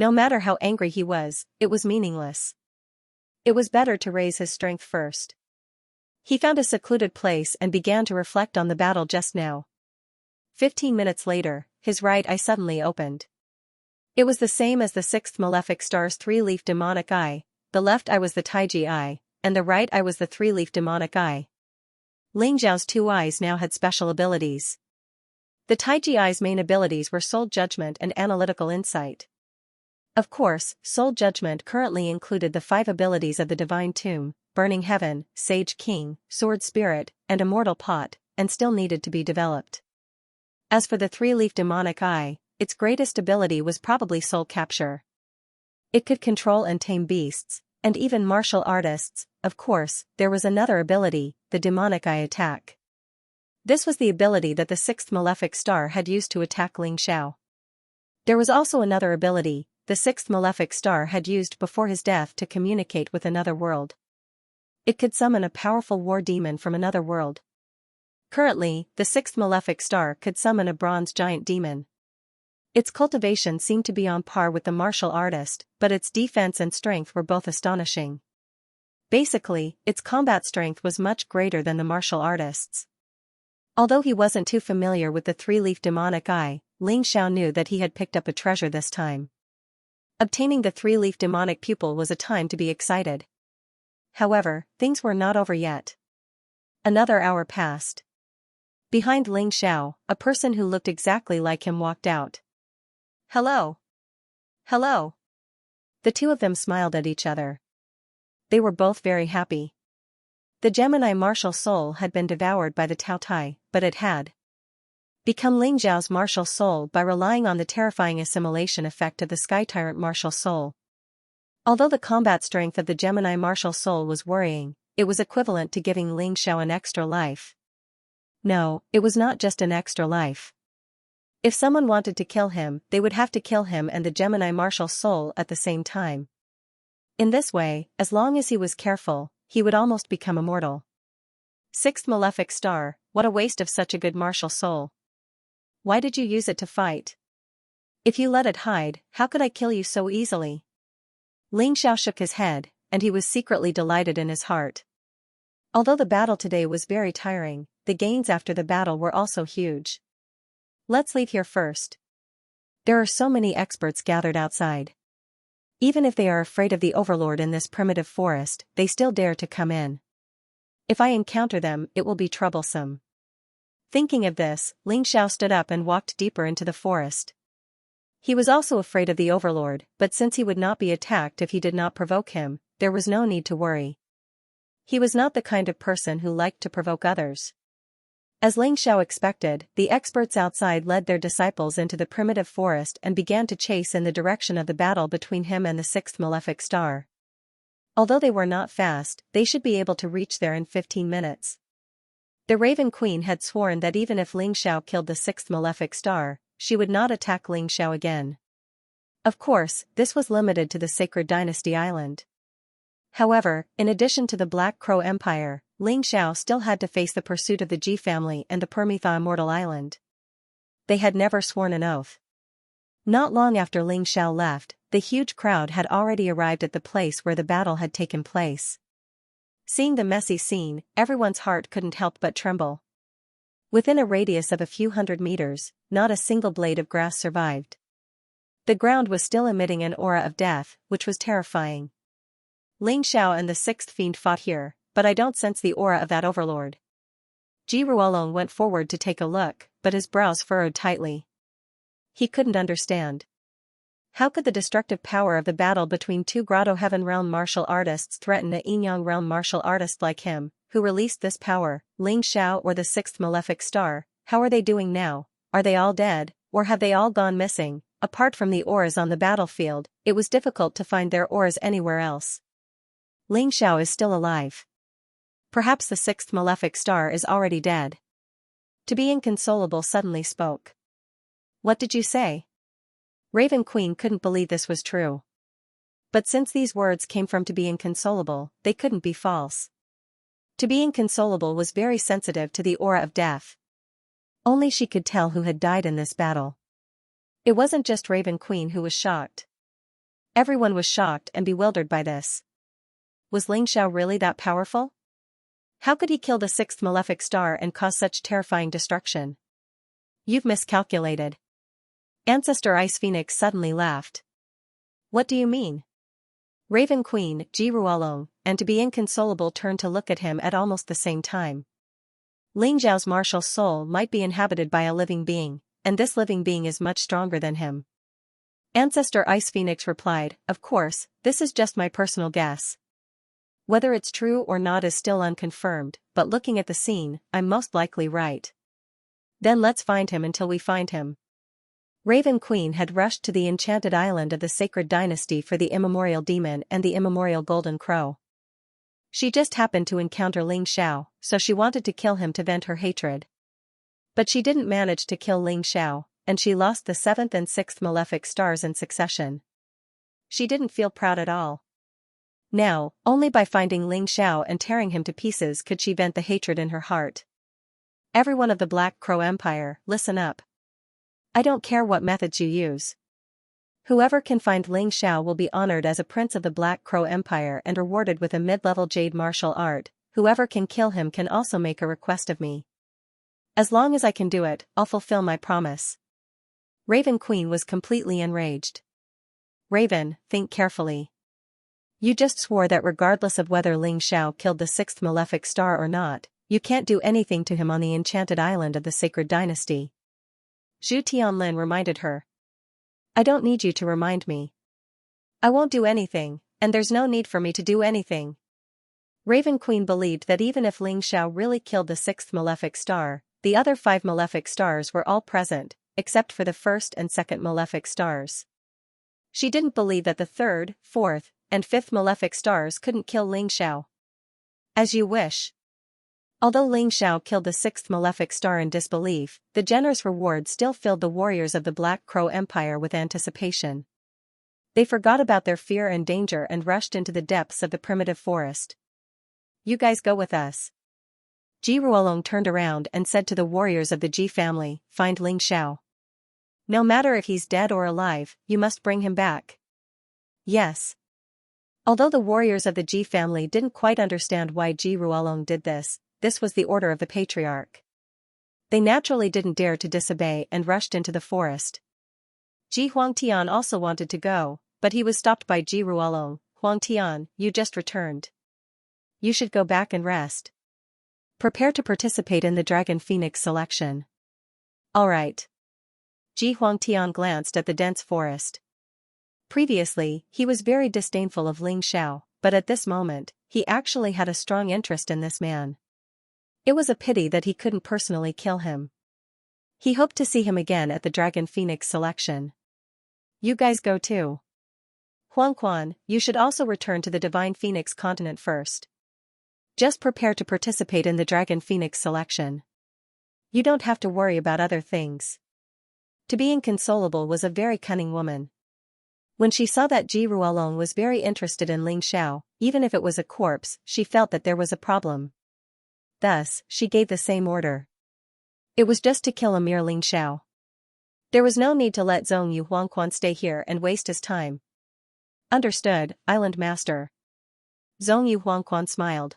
No matter how angry he was, it was meaningless. It was better to raise his strength first. He found a secluded place and began to reflect on the battle just now. 15 minutes later, his right eye suddenly opened. It was the same as the sixth malefic star's three-leaf demonic eye. The left eye was the Taiji eye, and the right eye was the three-leaf demonic eye. Ling Xiao's two eyes now had special abilities. The Taiji eye's main abilities were soul judgment and analytical insight. Of course, soul judgment currently included the 5 abilities of the Divine Tomb, Burning Heaven, Sage King, Sword Spirit, and Immortal Pot, and still needed to be developed. As for the three-leaf demonic eye, its greatest ability was probably soul capture. It could control and tame beasts, and even martial artists. Of course, there was another ability, the demonic eye attack. This was the ability that the sixth malefic star had used to attack Ling Xiao. There was also another ability, the sixth malefic star had used before his death to communicate with another world. It could summon a powerful war demon from another world. Currently, the sixth malefic star could summon a bronze giant demon. Its cultivation seemed to be on par with the martial artist, but its defense and strength were both astonishing. Basically, its combat strength was much greater than the martial artist's. Although he wasn't too familiar with the three-leaf demonic eye, Ling Xiao knew that he had picked up a treasure this time. Obtaining the three-leaf demonic pupil was a time to be excited. However, things were not over yet. Another hour passed. Behind Ling Xiao, a person who looked exactly like him walked out. "Hello. Hello." The two of them smiled at each other. They were both very happy. The Gemini martial soul had been devoured by the Tao Tai, but it had become Ling Xiao's martial soul by relying on the terrifying assimilation effect of the Sky Tyrant martial soul. Although the combat strength of the Gemini martial soul was worrying, it was equivalent to giving Ling Xiao an extra life. No, it was not just an extra life. If someone wanted to kill him, they would have to kill him and the Gemini martial soul at the same time. In this way, as long as he was careful, he would almost become immortal. Sixth malefic star, what a waste of such a good martial soul. Why did you use it to fight? If you let it hide, how could I kill you so easily? Ling Xiao shook his head, and he was secretly delighted in his heart. Although the battle today was very tiring, the gains after the battle were also huge. Let's leave here first. There are so many experts gathered outside. Even if they are afraid of the overlord in this primitive forest, they still dare to come in. If I encounter them, it will be troublesome. Thinking of this, Ling Xiao stood up and walked deeper into the forest. He was also afraid of the overlord, but since he would not be attacked if he did not provoke him, there was no need to worry. He was not the kind of person who liked to provoke others. As Ling Xiao expected, the experts outside led their disciples into the primitive forest and began to chase in the direction of the battle between him and the sixth malefic star. Although they were not fast, they should be able to reach there in 15 minutes. The Raven Queen had sworn that even if Ling Xiao killed the sixth malefic star, she would not attack Ling Xiao again. Of course, this was limited to the Sacred Dynasty Island. However, in addition to the Black Crow Empire, Ling Xiao still had to face the pursuit of the Ji family and the Permitha Immortal Island. They had never sworn an oath. Not long after Ling Xiao left, the huge crowd had already arrived at the place where the battle had taken place. Seeing the messy scene, everyone's heart couldn't help but tremble. Within a radius of a few hundred meters, not a single blade of grass survived. The ground was still emitting an aura of death, which was terrifying. Ling Xiao and the sixth fiend fought here, but I don't sense the aura of that overlord. Ji Ruolong went forward to take a look, but his brows furrowed tightly. He couldn't understand. How could the destructive power of the battle between two Grotto Heaven Realm martial artists threaten a Yinyang Realm martial artist like him? Who released this power, Ling Xiao or the sixth malefic star? How are they doing now? Are they all dead, or have they all gone missing? Apart from the auras on the battlefield, it was difficult to find their auras anywhere else. Ling Xiao is still alive. Perhaps the sixth malefic star is already dead. To be Inconsolable suddenly spoke. What did you say? Raven Queen couldn't believe this was true. But since these words came from To be Inconsolable, they couldn't be false. To be Inconsolable was very sensitive to the aura of death. Only she could tell who had died in this battle. It wasn't just Raven Queen who was shocked. Everyone was shocked and bewildered by this. Was Ling Xiao really that powerful? How could he kill the sixth malefic star and cause such terrifying destruction? You've miscalculated. Ancestor Ice Phoenix suddenly laughed. What do you mean? Raven Queen, Ji Ruolong, and to be inconsolable turned to look at him at almost the same time. Ling Xiao's martial soul might be inhabited by a living being, and this living being is much stronger than him. Ancestor Ice Phoenix replied, of course, this is just my personal guess. Whether it's true or not is still unconfirmed, but looking at the scene, I'm most likely right. Then let's find him until we find him. Raven Queen had rushed to the enchanted island of the sacred dynasty for the immemorial demon and the immemorial golden crow. She just happened to encounter Ling Xiao, so she wanted to kill him to vent her hatred. But she didn't manage to kill Ling Xiao, and she lost the 7th and 6th malefic stars in succession. She didn't feel proud at all. Now, only by finding Ling Xiao and tearing him to pieces could she vent the hatred in her heart. Everyone of the Black Crow Empire, listen up. I don't care what methods you use. Whoever can find Ling Xiao will be honored as a prince of the Black Crow Empire and rewarded with a mid-level jade martial art. Whoever can kill him can also make a request of me. As long as I can do it, I'll fulfill my promise. Raven Queen was completely enraged. Raven, think carefully. You just swore that regardless of whether Ling Xiao killed the 6th malefic star or not, you can't do anything to him on the enchanted island of the sacred dynasty. Zhu Tianlin reminded her. I don't need you to remind me. I won't do anything, and there's no need for me to do anything. Raven Queen believed that even if Ling Xiao really killed the 6th malefic star, the other 5 malefic stars were all present, except for the 1st and 2nd malefic stars. She didn't believe that the 3rd, 4th, and 5th malefic stars couldn't kill Ling Xiao. As you wish. Although Ling Xiao killed the 6th malefic star in disbelief, the generous reward still filled the warriors of the Black Crow Empire with anticipation. They forgot about their fear and danger and rushed into the depths of the primitive forest. You guys go with us. Ji Ruolong turned around and said to the warriors of the Ji family, find Ling Xiao. No matter if he's dead or alive, you must bring him back. Yes. Although the warriors of the Ji family didn't quite understand why Ji Ruolong did this was the order of the patriarch. They naturally didn't dare to disobey and rushed into the forest. Ji Huangtian also wanted to go, but he was stopped by Ji Ruolong. Huangtian, you just returned. You should go back and rest. Prepare to participate in the Dragon Phoenix selection. Alright. Ji Huangtian glanced at the dense forest. Previously, he was very disdainful of Ling Xiao, but at this moment, he actually had a strong interest in this man. It was a pity that he couldn't personally kill him. He hoped to see him again at the Dragon Phoenix selection. You guys go too. Huangquan, you should also return to the Divine Phoenix continent first. Just prepare to participate in the Dragon Phoenix selection. You don't have to worry about other things. To be inconsolable was a very cunning woman. When she saw that Ji Ruolong was very interested in Ling Xiao, even if it was a corpse, she felt that there was a problem. Thus, she gave the same order. It was just to kill a mere Ling Xiao. There was no need to let Zhongyu Huangquan stay here and waste his time. Understood, Island Master. Zhongyu Huangquan smiled.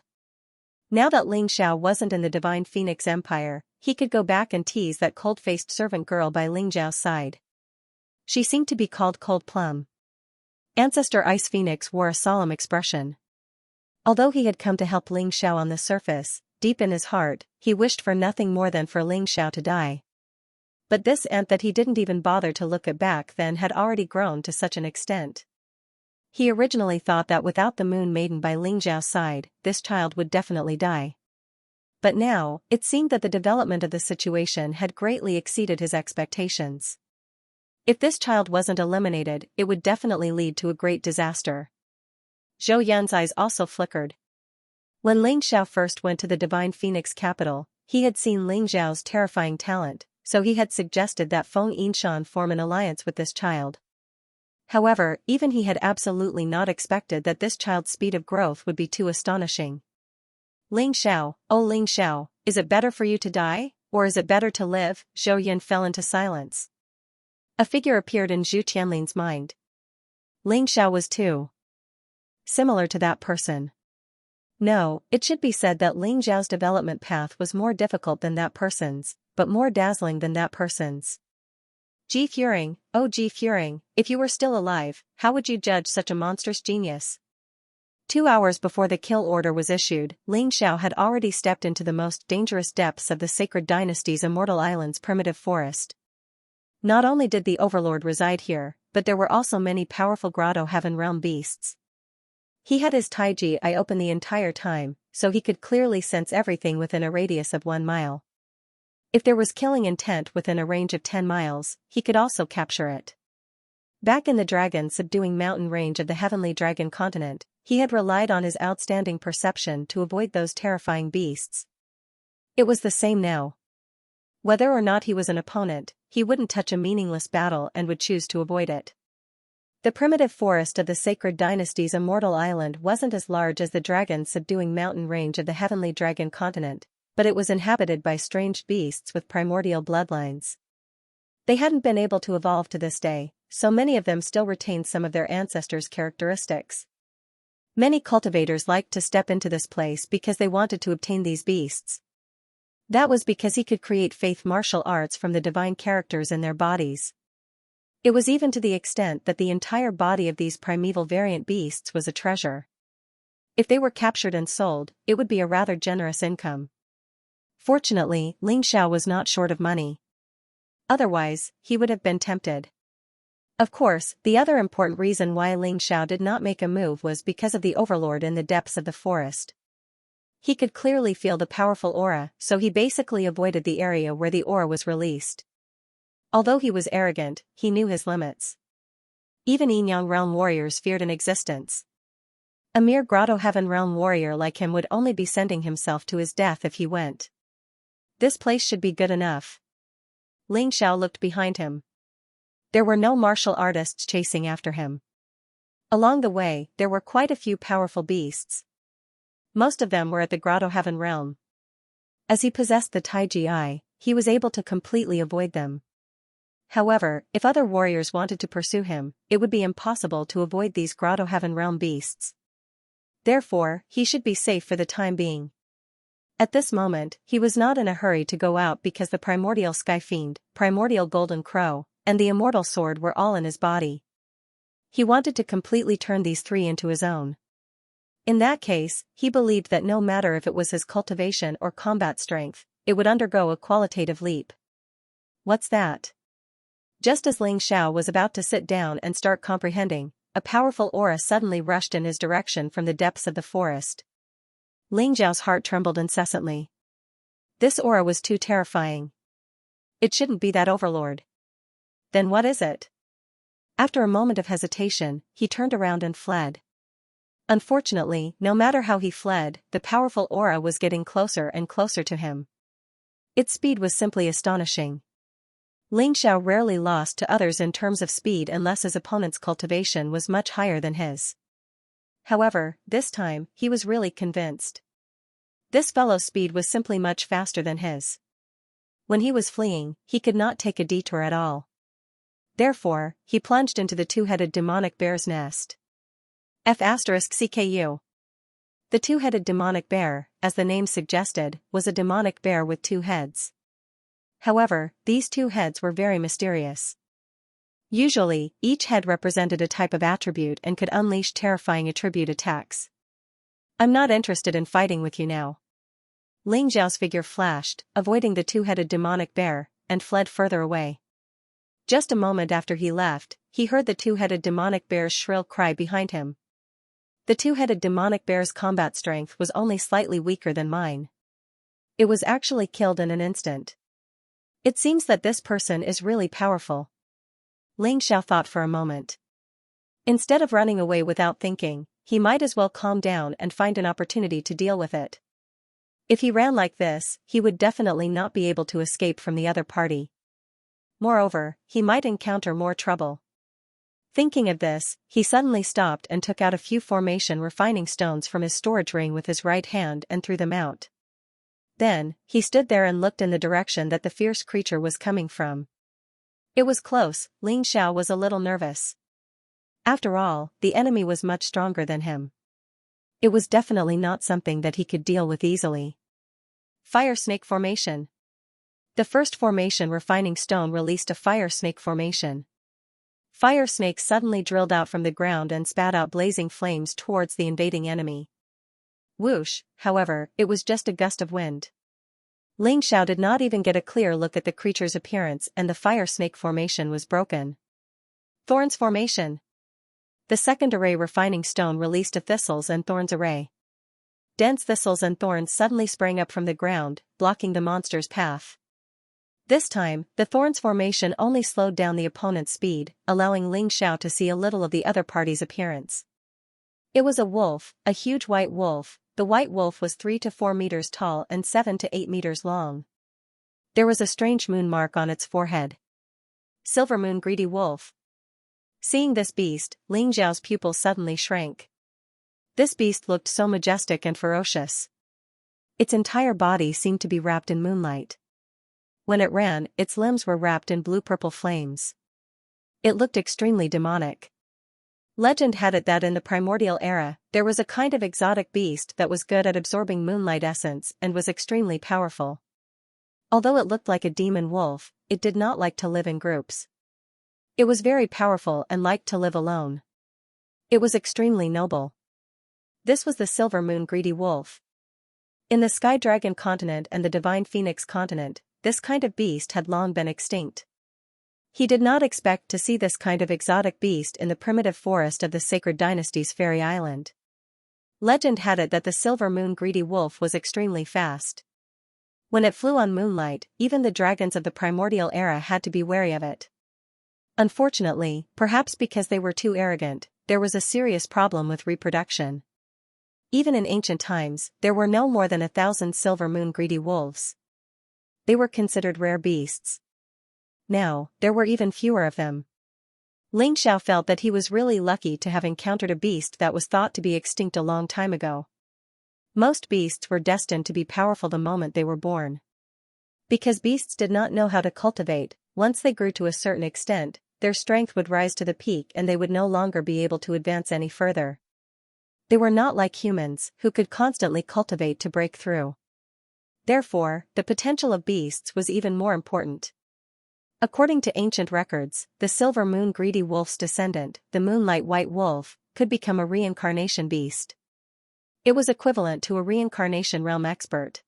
Now that Ling Xiao wasn't in the Divine Phoenix Empire, he could go back and tease that cold-faced servant girl by Ling Xiao's side. She seemed to be called Cold Plum. Ancestor Ice Phoenix wore a solemn expression. Although he had come to help Ling Xiao on the surface, deep in his heart, he wished for nothing more than for Ling Xiao to die. But this aunt that he didn't even bother to look at back then had already grown to such an extent. He originally thought that without the Moon Maiden by Ling Xiao's side, this child would definitely die. But now, it seemed that the development of the situation had greatly exceeded his expectations. If this child wasn't eliminated, it would definitely lead to a great disaster. Zhou Yan's eyes also flickered. When Ling Xiao first went to the Divine Phoenix capital, he had seen Ling Xiao's terrifying talent, so he had suggested that Feng Yinshan form an alliance with this child. However, even he had absolutely not expected that this child's speed of growth would be too astonishing. Ling Xiao, oh Ling Xiao, is it better for you to die, or is it better to live? Zhou Yan fell into silence. A figure appeared in Zhu Tianlin's mind. Ling Xiao was too similar to that person. No, it should be said that Ling Xiao's development path was more difficult than that person's, but more dazzling than that person's. Ji Furing, oh Ji Furing, if you were still alive, how would you judge such a monstrous genius? 2 hours before the kill order was issued, Ling Xiao had already stepped into the most dangerous depths of the Sacred Dynasty's Immortal Island's primitive forest. Not only did the Overlord reside here, but there were also many powerful Grotto Heaven Realm beasts. He had his Taiji eye open the entire time, so he could clearly sense everything within a radius of 1 mile. If there was killing intent within a range of 10 miles, he could also capture it. Back in the dragon-subduing mountain range of the Heavenly Dragon Continent, he had relied on his outstanding perception to avoid those terrifying beasts. It was the same now. Whether or not he was an opponent, he wouldn't touch a meaningless battle and would choose to avoid it. The primitive forest of the Sacred Dynasty's Immortal Island wasn't as large as the dragon-subduing mountain range of the Heavenly Dragon Continent, but it was inhabited by strange beasts with primordial bloodlines. They hadn't been able to evolve to this day, so many of them still retained some of their ancestors' characteristics. Many cultivators liked to step into this place because they wanted to obtain these beasts. That was because he could create faith martial arts from the divine characters in their bodies. It was even to the extent that the entire body of these primeval variant beasts was a treasure. If they were captured and sold, it would be a rather generous income. Fortunately, Ling Xiao was not short of money. Otherwise, he would have been tempted. Of course, the other important reason why Ling Xiao did not make a move was because of the Overlord in the depths of the forest. He could clearly feel the powerful aura, so he basically avoided the area where the aura was released. Although he was arrogant, he knew his limits. Even Yinyang Realm warriors feared an existence. A mere Grotto Heaven Realm warrior like him would only be sending himself to his death if he went. This place should be good enough. Ling Xiao looked behind him. There were no martial artists chasing after him. Along the way, there were quite a few powerful beasts. Most of them were at the Grotto Heaven Realm. As he possessed the Taiji eye, he was able to completely avoid them. However, if other warriors wanted to pursue him, it would be impossible to avoid these Grotto Heaven Realm beasts. Therefore, he should be safe for the time being. At this moment, he was not in a hurry to go out because the Primordial Sky Fiend, Primordial Golden Crow, and the Immortal Sword were all in his body. He wanted to completely turn these three into his own. In that case, he believed that no matter if it was his cultivation or combat strength, it would undergo a qualitative leap. What's that? Just as Ling Xiao was about to sit down and start comprehending, a powerful aura suddenly rushed in his direction from the depths of the forest. Ling Xiao's heart trembled incessantly. This aura was too terrifying. It shouldn't be that Overlord. Then what is it? After a moment of hesitation, he turned around and fled. Unfortunately, no matter how he fled, the powerful aura was getting closer and closer to him. Its speed was simply astonishing. Ling Xiao rarely lost to others in terms of speed unless his opponent's cultivation was much higher than his. However, this time, he was really convinced. This fellow's speed was simply much faster than his. When he was fleeing, he could not take a detour at all. Therefore, he plunged into the two-headed demonic bear's nest. F*CKU. The two-headed demonic bear, as the name suggested, was a demonic bear with 2 heads. However, these 2 heads were very mysterious. Usually, each head represented a type of attribute and could unleash terrifying attribute attacks. I'm not interested in fighting with you now. Ling Xiao's figure flashed, avoiding the two-headed demonic bear, and fled further away. Just a moment after he left, he heard the two-headed demonic bear's shrill cry behind him. The two-headed demonic bear's combat strength was only slightly weaker than mine. It was actually killed in an instant. It seems that this person is really powerful. Ling Xiao thought for a moment. Instead of running away without thinking, he might as well calm down and find an opportunity to deal with it. If he ran like this, he would definitely not be able to escape from the other party. Moreover, he might encounter more trouble. Thinking of this, he suddenly stopped and took out a few formation refining stones from his storage ring with his right hand and threw them out. Then, he stood there and looked in the direction that the fierce creature was coming from. It was close. Ling Xiao was a little nervous. After all, the enemy was much stronger than him. It was definitely not something that he could deal with easily. Fire snake formation. The first formation, refining stone, released a fire snake formation. Fire snakes suddenly drilled out from the ground and spat out blazing flames towards the invading enemy. Whoosh, however, it was just a gust of wind. Ling Xiao did not even get a clear look at the creature's appearance, and the fire snake formation was broken. Thorns formation. The second array, refining stone, released a thistles and thorns array. Dense thistles and thorns suddenly sprang up from the ground, blocking the monster's path. This time, the thorns formation only slowed down the opponent's speed, allowing Ling Xiao to see a little of the other party's appearance. It was a wolf, a huge white wolf. The white wolf was 3 to 4 meters tall and 7 to 8 meters long. There was a strange moon mark on its forehead. Silver moon greedy wolf. Seeing this beast, Ling Xiao's pupils suddenly shrank. This beast looked so majestic and ferocious. Its entire body seemed to be wrapped in moonlight. When it ran, its limbs were wrapped in blue-purple flames. It looked extremely demonic. Legend had it that in the primordial era, there was a kind of exotic beast that was good at absorbing moonlight essence and was extremely powerful. Although it looked like a demon wolf, it did not like to live in groups. It was very powerful and liked to live alone. It was extremely noble. This was the silver moon greedy wolf. In the Sky Dragon continent and the Divine Phoenix continent, this kind of beast had long been extinct. He did not expect to see this kind of exotic beast in the primitive forest of the Sacred Dynasty's Fairy Island. Legend had it that the silver moon greedy wolf was extremely fast. When it flew on moonlight, even the dragons of the primordial era had to be wary of it. Unfortunately, perhaps because they were too arrogant, there was a serious problem with reproduction. Even in ancient times, there were no more than 1,000 silver moon greedy wolves. They were considered rare beasts. Now, there were even fewer of them. Ling Xiao felt that he was really lucky to have encountered a beast that was thought to be extinct a long time ago. Most beasts were destined to be powerful the moment they were born. Because beasts did not know how to cultivate, once they grew to a certain extent, their strength would rise to the peak and they would no longer be able to advance any further. They were not like humans, who could constantly cultivate to break through. Therefore, the potential of beasts was even more important. According to ancient records, the silver moon greedy wolf's descendant, the moonlight white wolf, could become a reincarnation beast. It was equivalent to a reincarnation realm expert.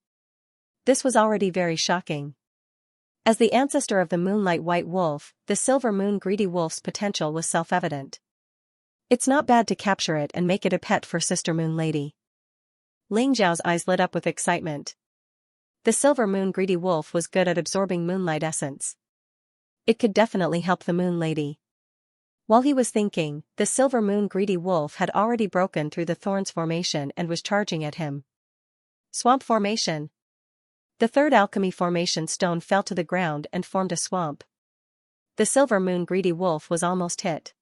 This was already very shocking. As the ancestor of the moonlight white wolf, the silver moon greedy wolf's potential was self-evident. It's not bad to capture it and make it a pet for Sister Moon Lady. Ling Xiao's eyes lit up with excitement. The silver moon greedy wolf was good at absorbing moonlight essence. It could definitely help the Moon Lady. While he was thinking, the silver moon greedy wolf had already broken through the thorns formation and was charging at him. Swamp formation. The third alchemy formation stone fell to the ground and formed a swamp. The silver moon greedy wolf was almost hit.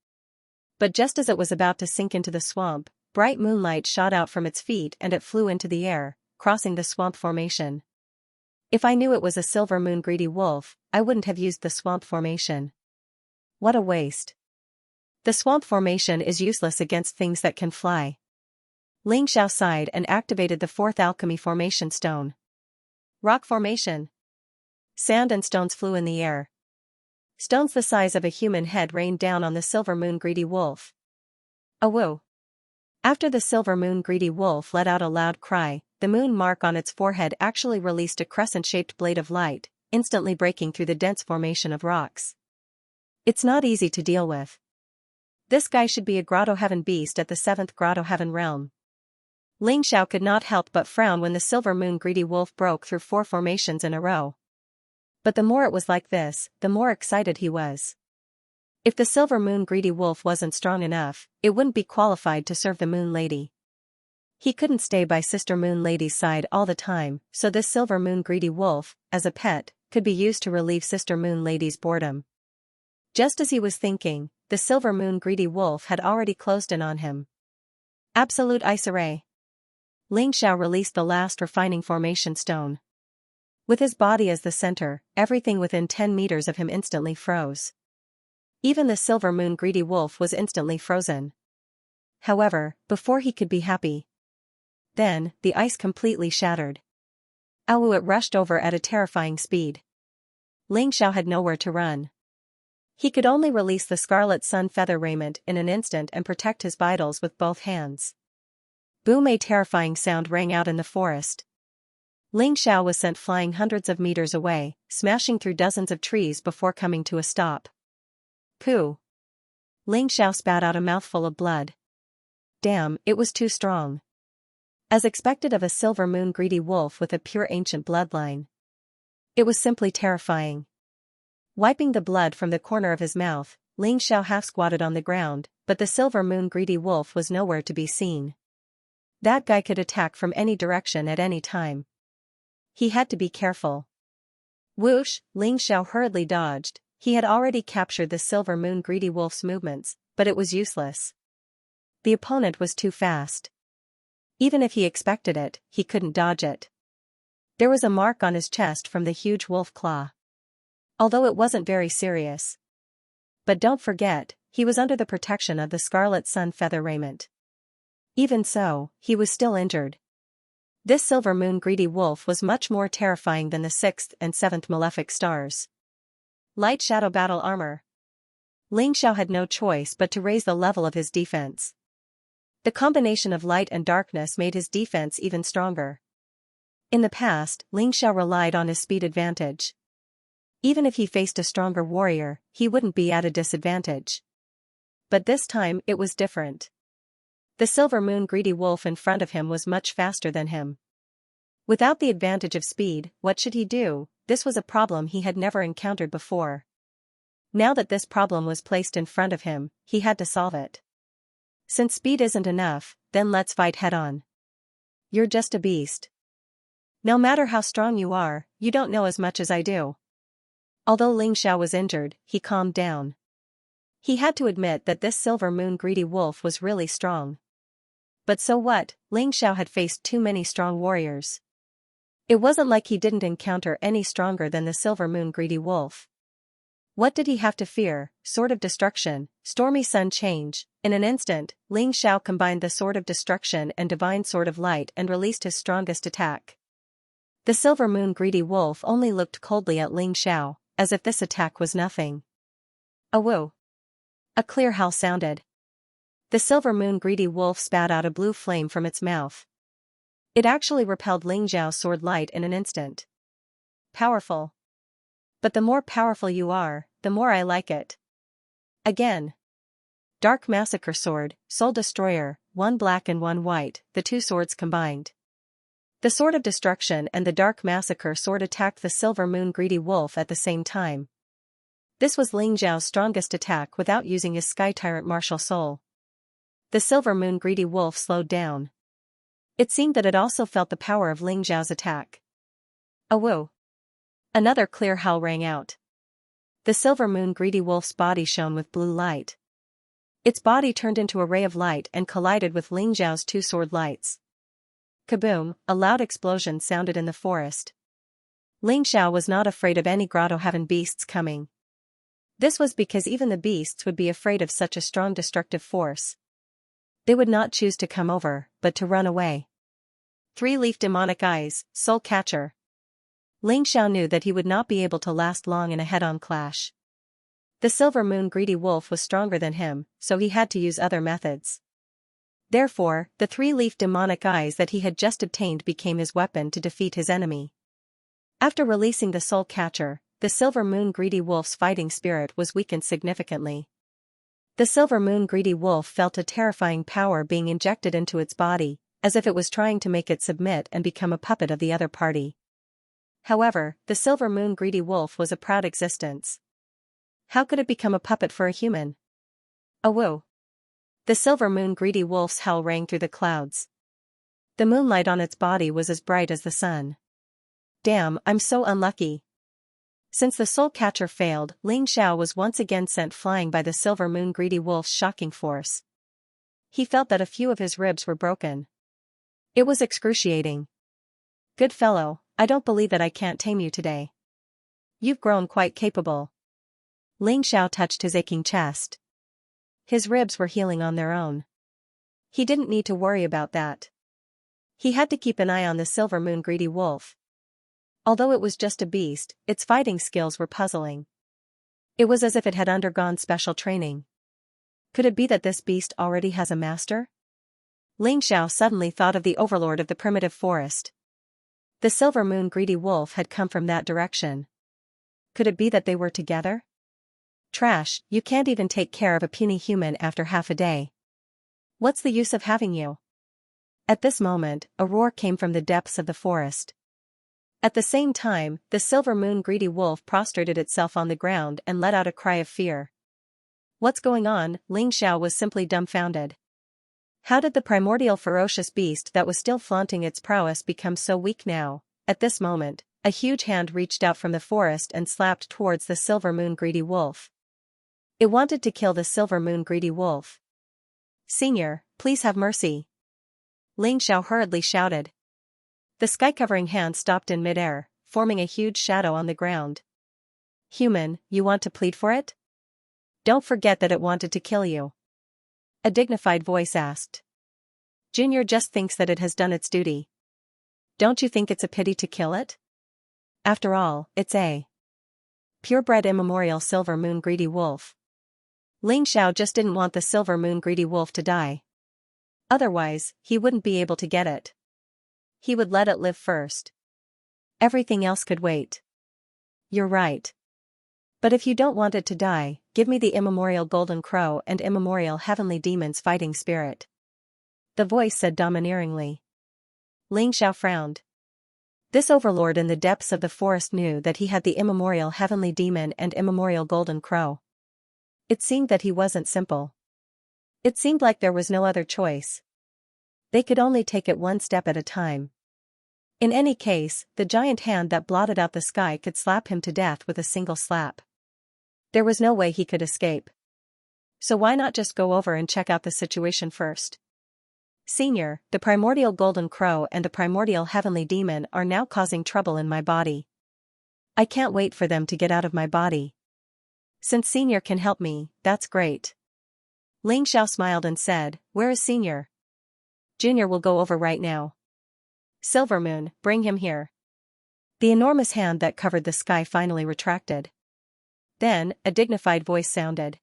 But just as it was about to sink into the swamp, bright moonlight shot out from its feet and it flew into the air, crossing the swamp formation. If I knew it was a silver moon greedy wolf, I wouldn't have used the swamp formation. What a waste. The swamp formation is useless against things that can fly. Ling Xiao sighed and activated the fourth alchemy formation stone. Rock formation. Sand and stones flew in the air. Stones the size of a human head rained down on the silver moon greedy wolf. Awoo. After the silver moon greedy wolf let out a loud cry, the moon mark on its forehead actually released a crescent-shaped blade of light, instantly breaking through the dense formation of rocks. It's not easy to deal with. This guy should be a Grotto Heaven beast at the 7th Grotto Heaven realm. Ling Xiao could not help but frown when the silver moon greedy wolf broke through 4 formations in a row. But the more it was like this, the more excited he was. If the silver moon greedy wolf wasn't strong enough, it wouldn't be qualified to serve the Moon Lady. He couldn't stay by Sister Moon Lady's side all the time, so this silver moon greedy wolf, as a pet, could be used to relieve Sister Moon Lady's boredom. Just as he was thinking, the silver moon greedy wolf had already closed in on him. Absolute Ice Array. Ling Xiao released the last refining formation stone. With his body as the center, everything within 10 meters of him instantly froze. Even the silver moon greedy wolf was instantly frozen. However, before he could be happy, then, the ice completely shattered. Ow! It rushed over at a terrifying speed. Ling Xiao had nowhere to run. He could only release the scarlet sun feather raiment in an instant and protect his vitals with both hands. Boom! A terrifying sound rang out in the forest. Ling Xiao was sent flying hundreds of meters away, smashing through dozens of trees before coming to a stop. Pooh! Ling Xiao spat out a mouthful of blood. Damn, it was too strong. As expected of a silver moon greedy wolf with a pure ancient bloodline. It was simply terrifying. Wiping the blood from the corner of his mouth, Ling Xiao half-squatted on the ground, but the silver moon greedy wolf was nowhere to be seen. That guy could attack from any direction at any time. He had to be careful. Whoosh! Ling Xiao hurriedly dodged. He had already captured the silver moon greedy wolf's movements, but it was useless. The opponent was too fast. Even if he expected it, he couldn't dodge it. There was a mark on his chest from the huge wolf claw. Although it wasn't very serious. But don't forget, he was under the protection of the scarlet sun feather raiment. Even so, he was still injured. This silver moon greedy wolf was much more terrifying than the 6th and 7th malefic stars. Light shadow battle armor. Ling Xiao had no choice but to raise the level of his defense. The combination of light and darkness made his defense even stronger. In the past, Ling Xiao relied on his speed advantage. Even if he faced a stronger warrior, he wouldn't be at a disadvantage. But this time, it was different. The silver moon greedy wolf in front of him was much faster than him. Without the advantage of speed, what should he do? This was a problem he had never encountered before. Now that this problem was placed in front of him, he had to solve it. Since speed isn't enough, then let's fight head-on. You're just a beast. No matter how strong you are, you don't know as much as I do. Although Ling Xiao was injured, he calmed down. He had to admit that this silver moon greedy wolf was really strong. But so what, Ling Xiao had faced too many strong warriors. It wasn't like he didn't encounter any stronger than the silver moon greedy wolf. What did he have to fear? Sword of Destruction, Stormy Sun Change. In an instant, Ling Xiao combined the Sword of Destruction and Divine Sword of Light and released his strongest attack. The silver moon greedy wolf only looked coldly at Ling Xiao, as if this attack was nothing. Awoo! A clear howl sounded. The silver moon greedy wolf spat out a blue flame from its mouth. It actually repelled Ling Xiao's sword light in an instant. Powerful. But the more powerful you are, the more I like it. Again. Dark Massacre Sword, Soul Destroyer, one black and one white, the two swords combined. The Sword of Destruction and the Dark Massacre Sword attacked the silver moon greedy wolf at the same time. This was Ling Xiao's strongest attack without using his Sky Tyrant martial soul. The silver moon greedy wolf slowed down. It seemed that it also felt the power of Ling Xiao's attack. Awoo! Another clear howl rang out. The silver moon greedy wolf's body shone with blue light. Its body turned into a ray of light and collided with Ling Xiao's two sword lights. Kaboom! A loud explosion sounded in the forest. Ling Xiao was not afraid of any grotto heaven beasts coming. This was because even the beasts would be afraid of such a strong destructive force. They would not choose to come over, but to run away. Three-leaf demonic eyes, Soul Catcher. Ling Xiao knew that he would not be able to last long in a head-on clash. The silver moon greedy wolf was stronger than him, so he had to use other methods. Therefore, the three-leaf demonic eyes that he had just obtained became his weapon to defeat his enemy. After releasing the Soul Catcher, the silver moon greedy wolf's fighting spirit was weakened significantly. The silver moon greedy wolf felt a terrifying power being injected into its body, as if it was trying to make it submit and become a puppet of the other party. However, the silver moon greedy wolf was a proud existence. How could it become a puppet for a human? Awoo! The silver moon greedy wolf's howl rang through the clouds. The moonlight on its body was as bright as the sun. Damn, I'm so unlucky. Since the Soul Catcher failed, Ling Xiao was once again sent flying by the silver moon greedy wolf's shocking force. He felt that a few of his ribs were broken. It was excruciating. Good fellow, I don't believe that I can't tame you today. You've grown quite capable. Ling Xiao touched his aching chest. His ribs were healing on their own. He didn't need to worry about that. He had to keep an eye on the silver moon greedy wolf. Although it was just a beast, its fighting skills were puzzling. It was as if it had undergone special training. Could it be that this beast already has a master? Ling Xiao suddenly thought of the overlord of the primitive forest. The silver moon greedy wolf had come from that direction. Could it be that they were together? Trash, you can't even take care of a puny human after half a day. What's the use of having you? At this moment, a roar came from the depths of the forest. At the same time, the silver moon greedy wolf prostrated itself on the ground and let out a cry of fear. What's going on? Ling Xiao was simply dumbfounded. How did the primordial ferocious beast that was still flaunting its prowess become so weak now? At this moment, a huge hand reached out from the forest and slapped towards the silver moon greedy wolf. It wanted to kill the silver moon greedy wolf. Senior, please have mercy. Ling Xiao hurriedly shouted. The sky-covering hand stopped in midair, forming a huge shadow on the ground. Human, you want to plead for it? Don't forget that it wanted to kill you. A dignified voice asked. Junior just thinks that it has done its duty. Don't you think it's a pity to kill it? After all, it's a purebred immemorial silver moon greedy wolf. Ling Xiao just didn't want the silver moon greedy wolf to die. Otherwise, he wouldn't be able to get it. He would let it live first. Everything else could wait. You're right. But if you don't want it to die, give me the immemorial golden crow and immemorial heavenly demon's fighting spirit. The voice said domineeringly. Ling Xiao frowned. This overlord in the depths of the forest knew that he had the immemorial heavenly demon and immemorial golden crow. It seemed that he wasn't simple. It seemed like there was no other choice. They could only take it one step at a time. In any case, the giant hand that blotted out the sky could slap him to death with a single slap. There was no way he could escape. So why not just go over and check out the situation first? Senior, the primordial golden crow and the primordial heavenly demon are now causing trouble in my body. I can't wait for them to get out of my body. Since Senior can help me, that's great. Ling Xiao smiled and said, Where is Senior? Junior will go over right now. Silver Moon, bring him here. The enormous hand that covered the sky finally retracted. Then, a dignified voice sounded.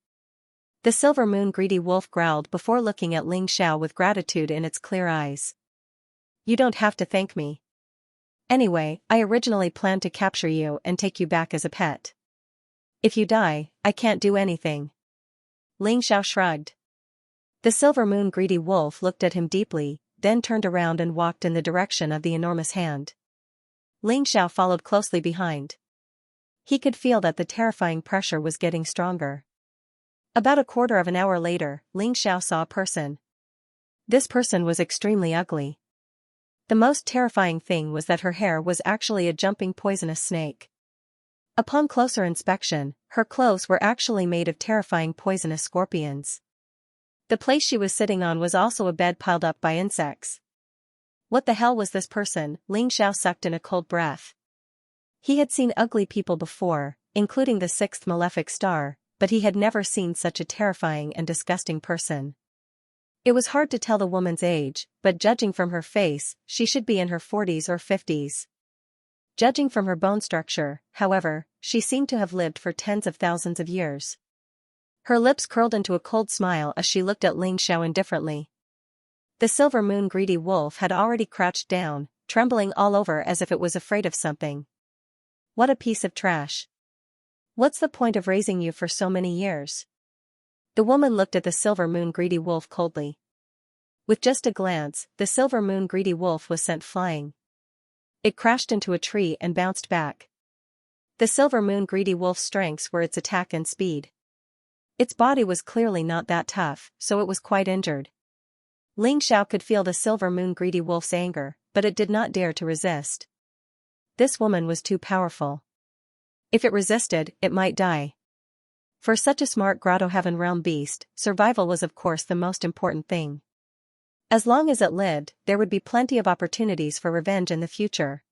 The silver moon greedy wolf growled before looking at Ling Xiao with gratitude in its clear eyes. You don't have to thank me. Anyway, I originally planned to capture you and take you back as a pet. If you die, I can't do anything. Ling Xiao shrugged. The silver moon greedy wolf looked at him deeply, then turned around and walked in the direction of the enormous hand. Ling Xiao followed closely behind. He could feel that the terrifying pressure was getting stronger. About a quarter of an hour later, Ling Xiao saw a person. This person was extremely ugly. The most terrifying thing was that her hair was actually a jumping poisonous snake. Upon closer inspection, her clothes were actually made of terrifying poisonous scorpions. The place she was sitting on was also a bed piled up by insects. What the hell was this person? Ling Xiao sucked in a cold breath. He had seen ugly people before, including the sixth malefic star, but he had never seen such a terrifying and disgusting person. It was hard to tell the woman's age, but judging from her face, she should be in her 40s or 50s. Judging from her bone structure, however, she seemed to have lived for tens of thousands of years. Her lips curled into a cold smile as she looked at Ling Xiao indifferently. The silver moon greedy wolf had already crouched down, trembling all over as if it was afraid of something. What a piece of trash. What's the point of raising you for so many years? The woman looked at the silver moon greedy wolf coldly. With just a glance, the silver moon greedy wolf was sent flying. It crashed into a tree and bounced back. The silver moon greedy wolf's strengths were its attack and speed. Its body was clearly not that tough, so it was quite injured. Ling Xiao could feel the silver moon greedy wolf's anger, but it did not dare to resist. This woman was too powerful. If it resisted, it might die. For such a smart Grotto Heaven Realm beast, survival was of course the most important thing. As long as it lived, there would be plenty of opportunities for revenge in the future.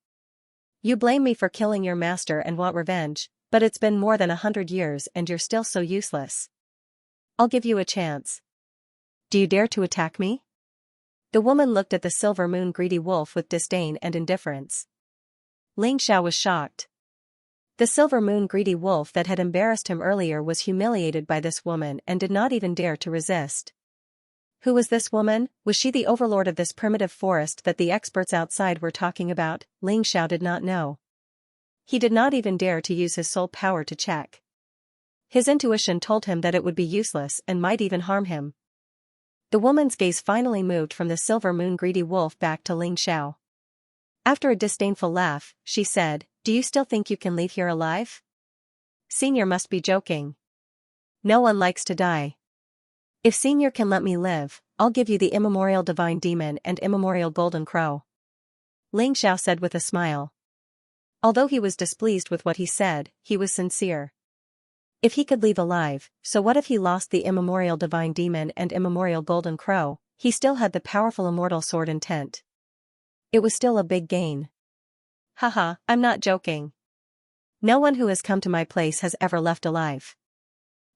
You blame me for killing your master and want revenge, But it's been more than 100 years and you're still so useless. I'll give you a chance. Do you dare to attack me? The woman looked at the silver moon greedy wolf with disdain and indifference. Ling Xiao was shocked. The silver moon greedy wolf that had embarrassed him earlier was humiliated by this woman and did not even dare to resist. Who was this woman? Was she the overlord of this primitive forest that the experts outside were talking about? Ling Xiao did not know. He did not even dare to use his soul power to check. His intuition told him that it would be useless and might even harm him. The woman's gaze finally moved from the silver moon greedy wolf back to Ling Xiao. After a disdainful laugh, she said, "Do you still think you can leave here alive? Senior must be joking. No one likes to die. If Senior can let me live, I'll give you the immemorial divine demon and immemorial golden crow." Ling Xiao said with a smile. Although he was displeased with what he said, he was sincere. If he could leave alive, so what if he lost the immemorial divine demon and immemorial golden crow? He still had the powerful immortal sword intent. It was still a big gain. Haha, I'm not joking. No one who has come to my place has ever left alive.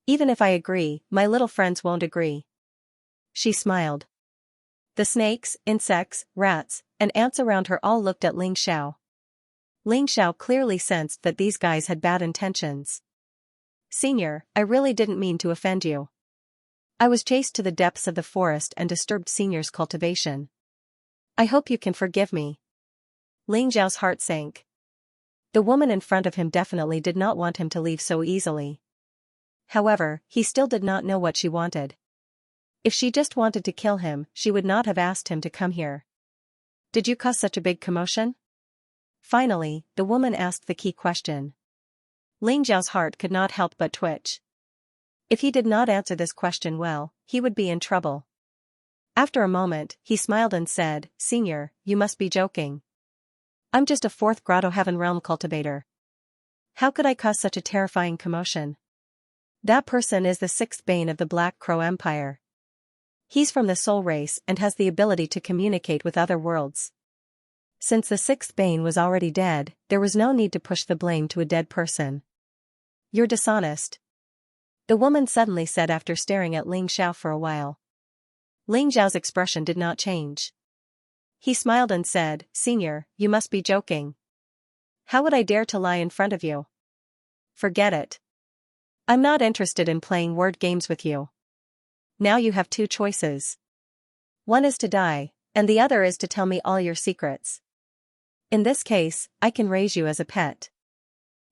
Even if I agree, my little friends won't agree. She smiled. The snakes, insects, rats, and ants around her all looked at Ling Xiao. Ling Xiao clearly sensed that these guys had bad intentions. "Senior, I really didn't mean to offend you. I was chased to the depths of the forest and disturbed Senior's cultivation. I hope you can forgive me." Ling Xiao's heart sank. The woman in front of him definitely did not want him to leave so easily. However, he still did not know what she wanted. If she just wanted to kill him, she would not have asked him to come here. "Did you cause such a big commotion?" Finally, the woman asked the key question. Ling Xiao's heart could not help but twitch. If he did not answer this question well, he would be in trouble. After a moment, he smiled and said, "Senior, you must be joking. I'm just a 4th Grotto Heaven Realm cultivator. How could I cause such a terrifying commotion? That person is the 6th Bane of the Black Crow Empire. He's from the Soul Race and has the ability to communicate with other worlds. Since the 6th Bane was already dead, there was no need to push the blame to a dead person. You're dishonest," the woman suddenly said after staring at Ling Xiao for a while. Ling Xiao's expression did not change. He smiled and said, "Senior, you must be joking. How would I dare to lie in front of you? Forget it. I'm not interested in playing word games with you. Now you have 2 choices. One is to die, and the other is to tell me all your secrets. In this case, I can raise you as a pet.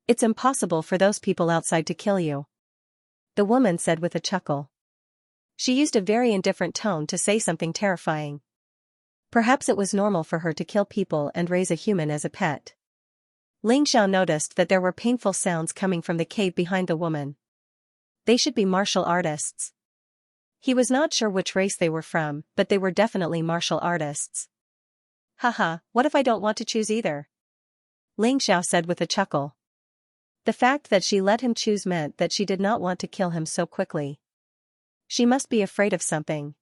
It's impossible for those people outside to kill you," the woman said with a chuckle. She used a very indifferent tone to say something terrifying. Perhaps it was normal for her to kill people and raise a human as a pet. Ling Xiao noticed that there were painful sounds coming from the cave behind the woman. They should be martial artists. He was not sure which race they were from, but they were definitely martial artists. "Haha, what if I don't want to choose either?" Ling Xiao said with a chuckle. The fact that she let him choose meant that she did not want to kill him so quickly. She must be afraid of something.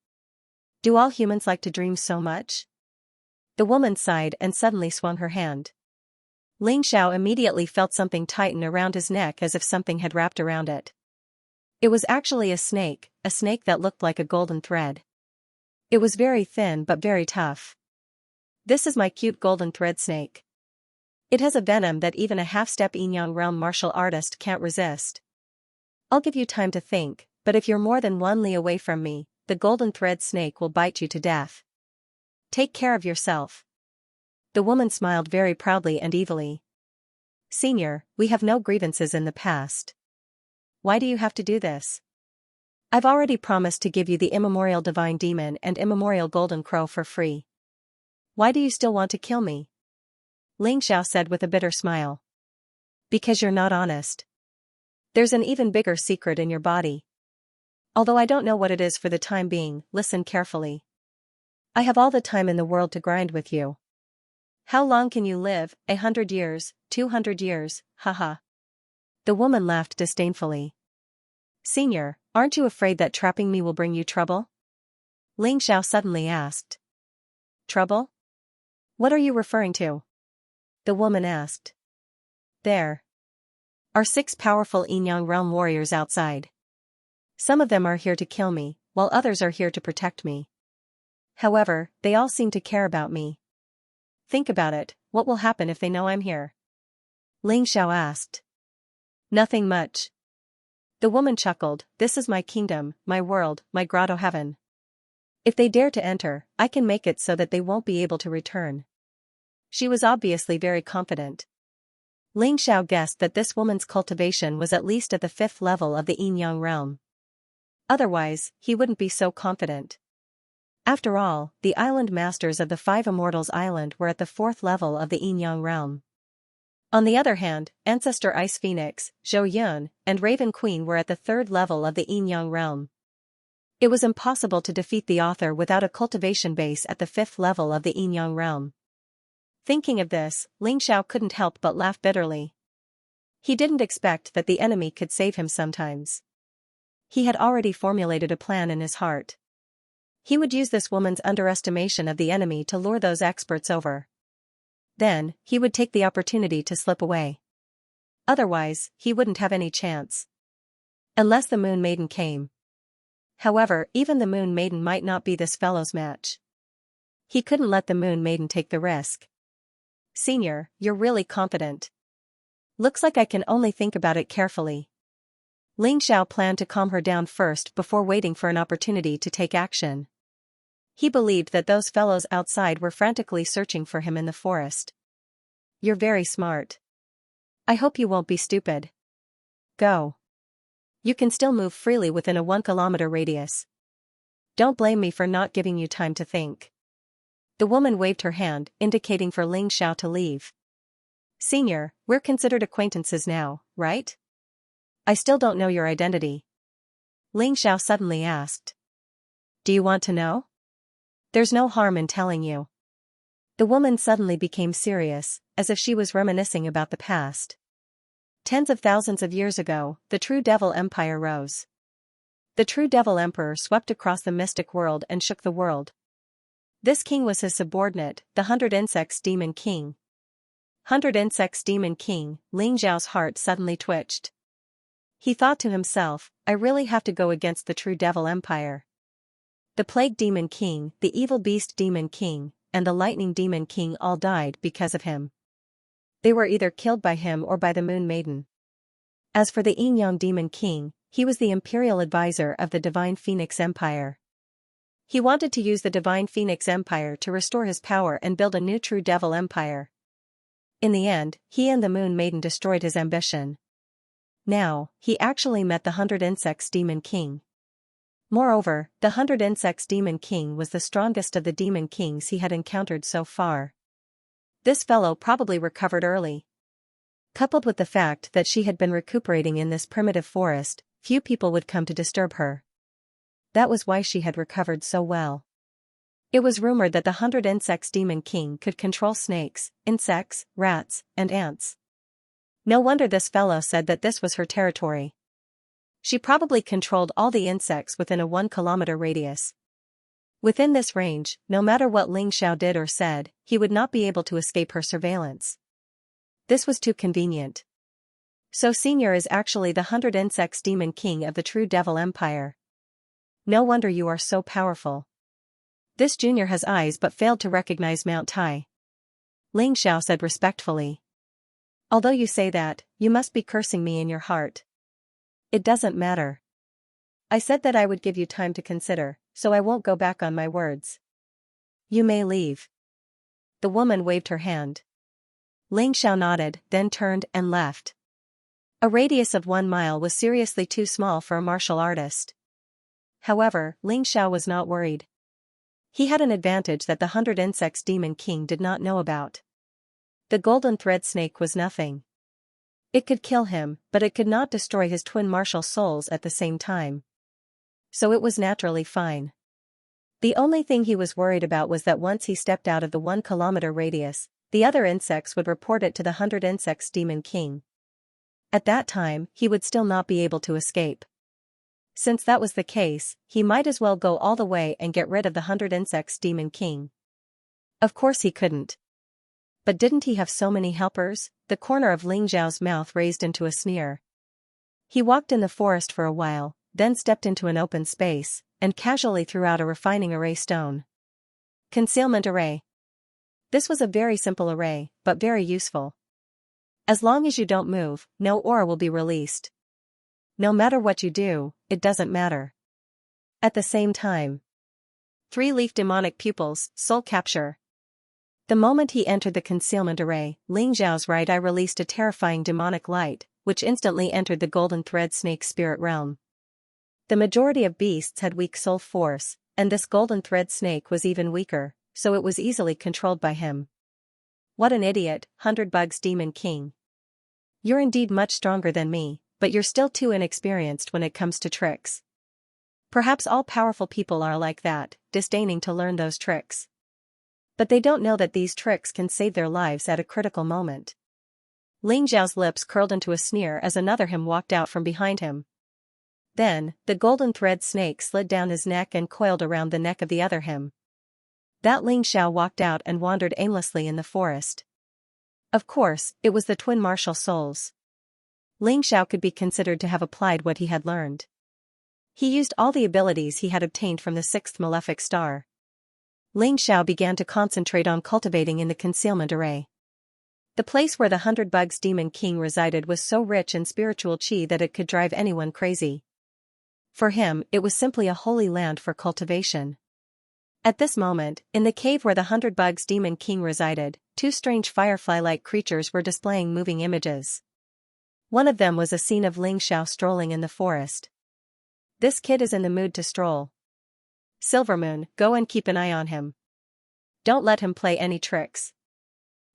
Do all humans like to dream so much? The woman sighed and suddenly swung her hand. Ling Xiao immediately felt something tighten around his neck as if something had wrapped around it. It was actually a snake that looked like a golden thread. It was very thin but very tough. "This is my cute golden thread snake. It has a venom that even a half-step Yinyang realm martial artist can't resist. I'll give you time to think, but if you're more than 1 li away from me, the golden thread snake will bite you to death. Take care of yourself." The woman smiled very proudly and evilly. "Senior, we have no grievances in the past. Why do you have to do this? I've already promised to give you the immemorial divine demon and immemorial golden crow for free. Why do you still want to kill me?" Ling Xiao said with a bitter smile. "Because you're not honest. There's an even bigger secret in your body. Although I don't know what it is for the time being, listen carefully. I have all the time in the world to grind with you. How long can you live? 100 years, 200 years, haha." The woman laughed disdainfully. "Senior, aren't you afraid that trapping me will bring you trouble?" Ling Xiao suddenly asked. "Trouble? What are you referring to?" the woman asked. "There. are 6 powerful Yin-Yang realm warriors outside. Some of them are here to kill me, while others are here to protect me. However, they all seem to care about me. Think about it, what will happen if they know I'm here? Ling Xiao asked. Nothing much. The woman chuckled, this is my kingdom, my world, my grotto heaven. If they dare to enter, I can make it so that they won't be able to return. She was obviously very confident. Ling Xiao guessed that this woman's cultivation was at least at the 5th level of the Yin-Yang realm. Otherwise, he wouldn't be so confident. After all, the island masters of the 5 Immortals Island were at the 4th level of the Yin-Yang realm. On the other hand, Ancestor Ice Phoenix, Zhou Yun, and Raven Queen were at the 3rd level of the Yin-Yang realm. It was impossible to defeat the author without a cultivation base at the 5th level of the Yin-Yang realm. Thinking of this, Ling Xiao couldn't help but laugh bitterly. He didn't expect that the enemy could save him sometimes. He had already formulated a plan in his heart. He would use this woman's underestimation of the enemy to lure those experts over. Then, he would take the opportunity to slip away. Otherwise, he wouldn't have any chance. Unless the Moon Maiden came. However, even the Moon Maiden might not be this fellow's match. He couldn't let the Moon Maiden take the risk. Senior, you're really confident. Looks like I can only think about it carefully. Ling Xiao planned to calm her down first before waiting for an opportunity to take action. He believed that those fellows outside were frantically searching for him in the forest. You're very smart. I hope you won't be stupid. Go. You can still move freely within a 1-kilometer radius. Don't blame me for not giving you time to think. The woman waved her hand, indicating for Ling Xiao to leave. Senior, we're considered acquaintances now, right? I still don't know your identity. Ling Xiao suddenly asked. Do you want to know? There's no harm in telling you. The woman suddenly became serious, as if she was reminiscing about the past. Tens of thousands of years ago, the True Devil Empire rose. The True Devil Emperor swept across the mystic world and shook the world. This king was his subordinate, the 100 Insects Demon King. 100 Insects Demon King, Ling Xiao's heart suddenly twitched. He thought to himself, I really have to go against the True Devil Empire. The Plague Demon King, the Evil Beast Demon King, and the Lightning Demon King all died because of him. They were either killed by him or by the Moon Maiden. As for the Yin-Yang Demon King, he was the imperial advisor of the Divine Phoenix Empire. He wanted to use the Divine Phoenix Empire to restore his power and build a new True Devil Empire. In the end, he and the Moon Maiden destroyed his ambition. Now, he actually met the 100 Insects Demon King. Moreover, the 100 Insects Demon King was the strongest of the demon kings he had encountered so far. This fellow probably recovered early. Coupled with the fact that she had been recuperating in this primitive forest, few people would come to disturb her. That was why she had recovered so well. It was rumored that the 100 Insects Demon King could control snakes, insects, rats, and ants. No wonder this fellow said that this was her territory. She probably controlled all the insects within a 1-kilometer radius. Within this range, no matter what Ling Xiao did or said, he would not be able to escape her surveillance. This was too convenient. So Senior is actually the 100 Insects Demon King of the True Devil Empire. No wonder you are so powerful. This junior has eyes but failed to recognize Mount Tai. Ling Xiao said respectfully. Although you say that, you must be cursing me in your heart. It doesn't matter. I said that I would give you time to consider, so I won't go back on my words. You may leave. The woman waved her hand. Ling Xiao nodded, then turned and left. A radius of 1 mile was seriously too small for a martial artist. However, Ling Xiao was not worried. He had an advantage that the 100 Insects Demon King did not know about. The golden thread snake was nothing. It could kill him, but it could not destroy his twin martial souls at the same time. So it was naturally fine. The only thing he was worried about was that once he stepped out of the 1-kilometer radius, the other insects would report it to the 100 Insects Demon King. At that time, he would still not be able to escape. Since that was the case, he might as well go all the way and get rid of the 100 Insects Demon King. Of course he couldn't. But didn't he have so many helpers, the corner of Ling Zhao's mouth raised into a sneer. He walked in the forest for a while, then stepped into an open space, and casually threw out a refining array stone. Concealment array. This was a very simple array, but very useful. As long as you don't move, no aura will be released. No matter what you do, it doesn't matter. At the same time. 3-leaf demonic pupils, soul capture. The moment he entered the concealment array, Ling Zhao's right eye released a terrifying demonic light, which instantly entered the golden thread snake spirit realm. The majority of beasts had weak soul force, and this golden thread snake was even weaker, so it was easily controlled by him. What an idiot, 100 Bugs Demon King. You're indeed much stronger than me, but you're still too inexperienced when it comes to tricks. Perhaps all powerful people are like that, disdaining to learn those tricks. But they don't know that these tricks can save their lives at a critical moment. Ling Zhao's lips curled into a sneer as another him walked out from behind him. Then, the golden thread snake slid down his neck and coiled around the neck of the other him. That Ling Zhao walked out and wandered aimlessly in the forest. Of course, it was the twin martial souls. Ling Zhao could be considered to have applied what he had learned. He used all the abilities he had obtained from the 6th malefic star. Ling Zhao began to concentrate on cultivating in the concealment array. The place where the 100 Bugs Demon King resided was so rich in spiritual chi that it could drive anyone crazy. For him, it was simply a holy land for cultivation. At this moment, in the cave where the 100 Bugs Demon King resided, 2 strange firefly-like creatures were displaying moving images. One of them was a scene of Ling Zhao strolling in the forest. This kid is in the mood to stroll. Silvermoon, go and keep an eye on him. Don't let him play any tricks.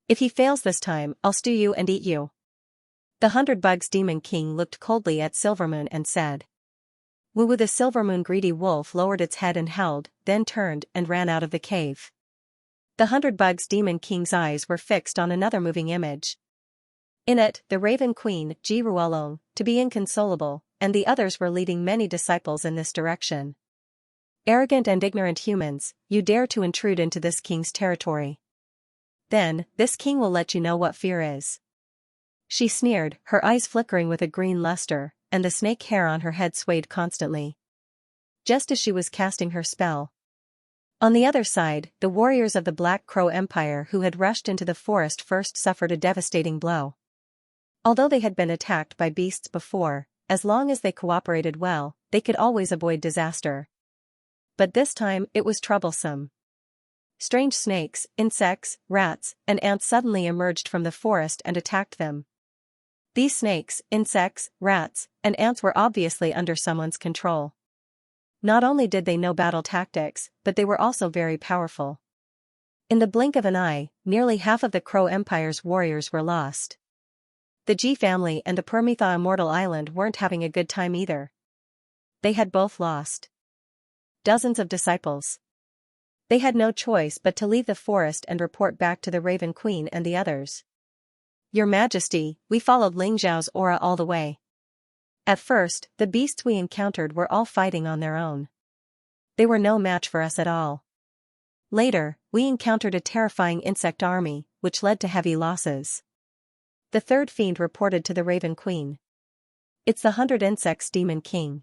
If he fails this time, I'll stew you and eat you. The 100 Bugs Demon King looked coldly at Silvermoon and said. Woo-woo. The Silvermoon greedy wolf lowered its head and howled, then turned and ran out of the cave. The 100 Bugs Demon King's eyes were fixed on another moving image. In it, the Raven Queen, Ji Ruolong, to be inconsolable, and the others were leading many disciples in this direction. Arrogant and ignorant humans, you dare to intrude into this king's territory. Then, this king will let you know what fear is. She sneered, her eyes flickering with a green luster, and the snake hair on her head swayed constantly. Just as she was casting her spell. On the other side, the warriors of the Black Crow Empire who had rushed into the forest first suffered a devastating blow. Although they had been attacked by beasts before, as long as they cooperated well, they could always avoid disaster. But this time, it was troublesome. Strange snakes, insects, rats, and ants suddenly emerged from the forest and attacked them. These snakes, insects, rats, and ants were obviously under someone's control. Not only did they know battle tactics, but they were also very powerful. In the blink of an eye, nearly half of the Crow Empire's warriors were lost. The Ji family and the Permitha Immortal Island weren't having a good time either. They had both lost dozens of disciples. They had no choice but to leave the forest and report back to the Raven Queen and the others. Your Majesty, we followed Ling Zhao's aura all the way. At first, the beasts we encountered were all fighting on their own. They were no match for us at all. Later, we encountered a terrifying insect army, which led to heavy losses. The third fiend reported to the Raven Queen. It's the 100 Insects Demon King.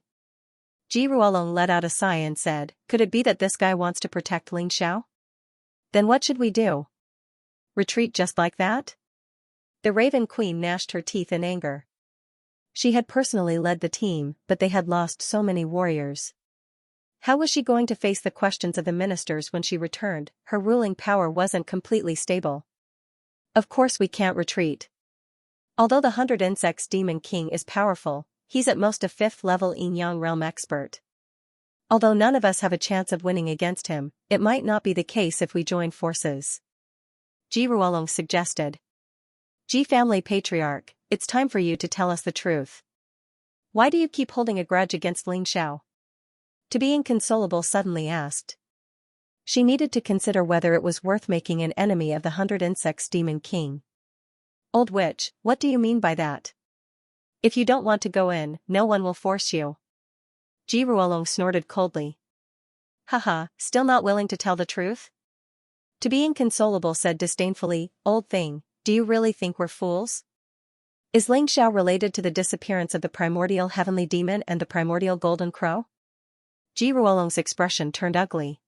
Ji Ruolong let out a sigh and said, could it be that this guy wants to protect Ling Zhao? Then what should we do? Retreat just like that? The Raven Queen gnashed her teeth in anger. She had personally led the team, but they had lost so many warriors. How was she going to face the questions of the ministers when she returned? Her ruling power wasn't completely stable. Of course we can't retreat. Although the 100 Insects Demon King is powerful, he's at most a 5th level Yin-Yang realm expert. Although none of us have a chance of winning against him, it might not be the case if we join forces. Ji Ruolong suggested. Ji family patriarch, it's time for you to tell us the truth. Why do you keep holding a grudge against Ling Zhao? To be inconsolable suddenly asked. She needed to consider whether it was worth making an enemy of the 100 Insects Demon King. Old witch, what do you mean by that? If you don't want to go in, no one will force you. Ji Ruolong snorted coldly. Haha, still not willing to tell the truth? To be inconsolable said disdainfully, old thing, Do you really think we're fools? Is Xiao related to the disappearance of the primordial heavenly demon and the primordial golden crow? Ji Ruolong's expression turned ugly.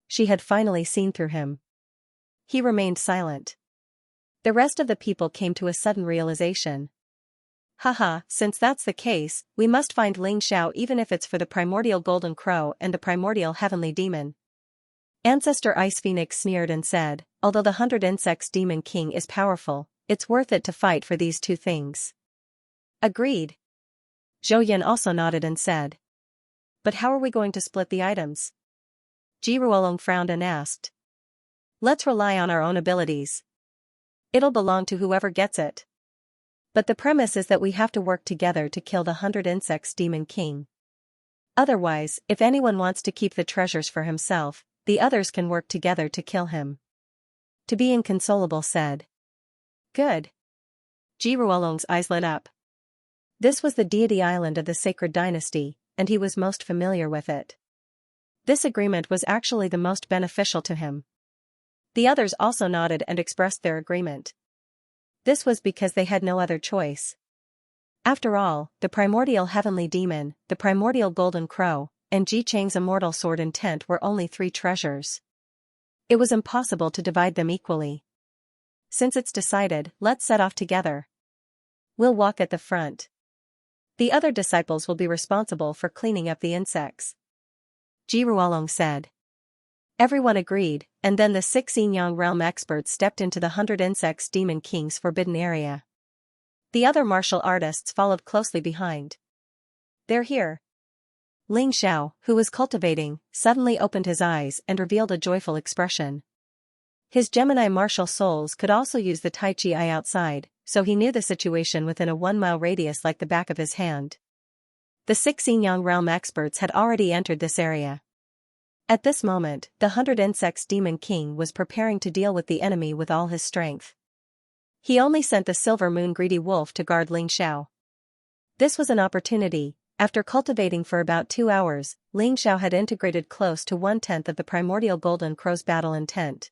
She had finally seen through him. He remained silent. The rest of the people came to a sudden realization. Haha, since that's the case, we must find Xiao even if it's for the primordial golden crow and the primordial heavenly demon. Ancestor Ice Phoenix sneered and said, although the 100 Insects Demon King is powerful, it's worth it to fight for these two things. Agreed. Zhou Yan also nodded and said. But how are we going to split the items? Ji Ruolong frowned and asked. Let's rely on our own abilities. It'll belong to whoever gets it. But the premise is that we have to work together to kill the 100 Insects Demon King. Otherwise, if anyone wants to keep the treasures for himself, the others can work together to kill him. To be inconsolable said. Good. Ji Ruolong's eyes lit up. This was the deity island of the sacred dynasty, and he was most familiar with it. This agreement was actually the most beneficial to him. The others also nodded and expressed their agreement. This was because they had no other choice. After all, the primordial heavenly demon, the primordial golden crow, and Ji Chang's immortal sword and tent were only 3 treasures. It was impossible to divide them equally. Since it's decided, let's set off together. We'll walk at the front. The other disciples will be responsible for cleaning up the insects. Ji Ruolong said. Everyone agreed, and then the 6 Yin-Yang realm experts stepped into the 100 Insects Demon King's forbidden area. The other martial artists followed closely behind. They're here. Xiao, who was cultivating, suddenly opened his eyes and revealed a joyful expression. His Gemini martial souls could also use the Tai Chi eye outside, so he knew the situation within a 1-mile radius like the back of his hand. The 6 Yin-Yang realm experts had already entered this area. At this moment, the 100 Insects Demon King was preparing to deal with the enemy with all his strength. He only sent the Silver Moon Greedy Wolf to guard Xiao. This was an opportunity. After cultivating for about 2 hours, Xiao had integrated close to 1/10 of the primordial golden crow's battle intent.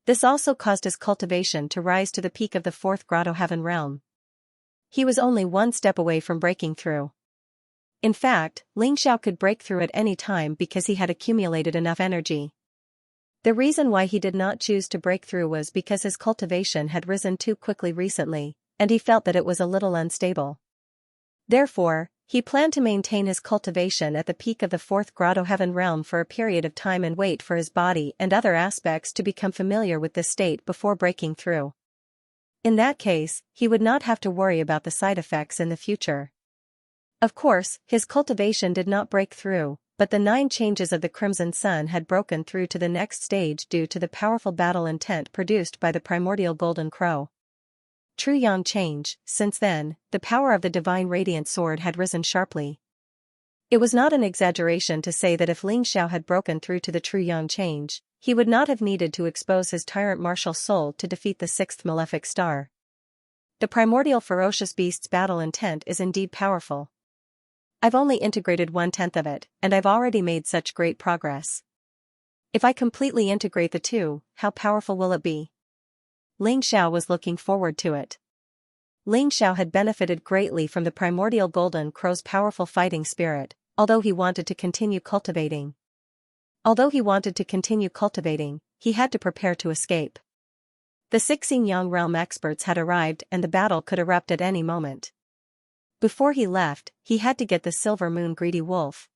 This also caused his cultivation to rise to the peak of the 4th Grotto Heaven realm. He was only 1 step away from breaking through. In fact, Xiao could break through at any time because he had accumulated enough energy. The reason why he did not choose to break through was because his cultivation had risen too quickly recently, and he felt that it was a little unstable. Therefore, he planned to maintain his cultivation at the peak of the 4th Grotto Heaven realm for a period of time and wait for his body and other aspects to become familiar with this state before breaking through. In that case, he would not have to worry about the side effects in the future. Of course, his cultivation did not break through, but the 9 changes of the Crimson Sun had broken through to the next stage due to the powerful battle intent produced by the primordial golden crow. True Yang change. Since then, the power of the divine radiant sword had risen sharply. It was not an exaggeration to say that if Xiao had broken through to the true Yang change, he would not have needed to expose his tyrant martial soul to defeat the 6th malefic star. The primordial ferocious beast's battle intent is indeed powerful. I've only integrated 1/10 of it, and I've already made such great progress. If I completely integrate the two, how powerful will it be? Xiao was looking forward to it. Xiao had benefited greatly from the primordial golden crow's powerful fighting spirit, although he wanted to continue cultivating. He had to prepare to escape. The 6 Yin-Yang realm experts had arrived and the battle could erupt at any moment. Before he left, he had to get the Silver Moon Greedy Wolf.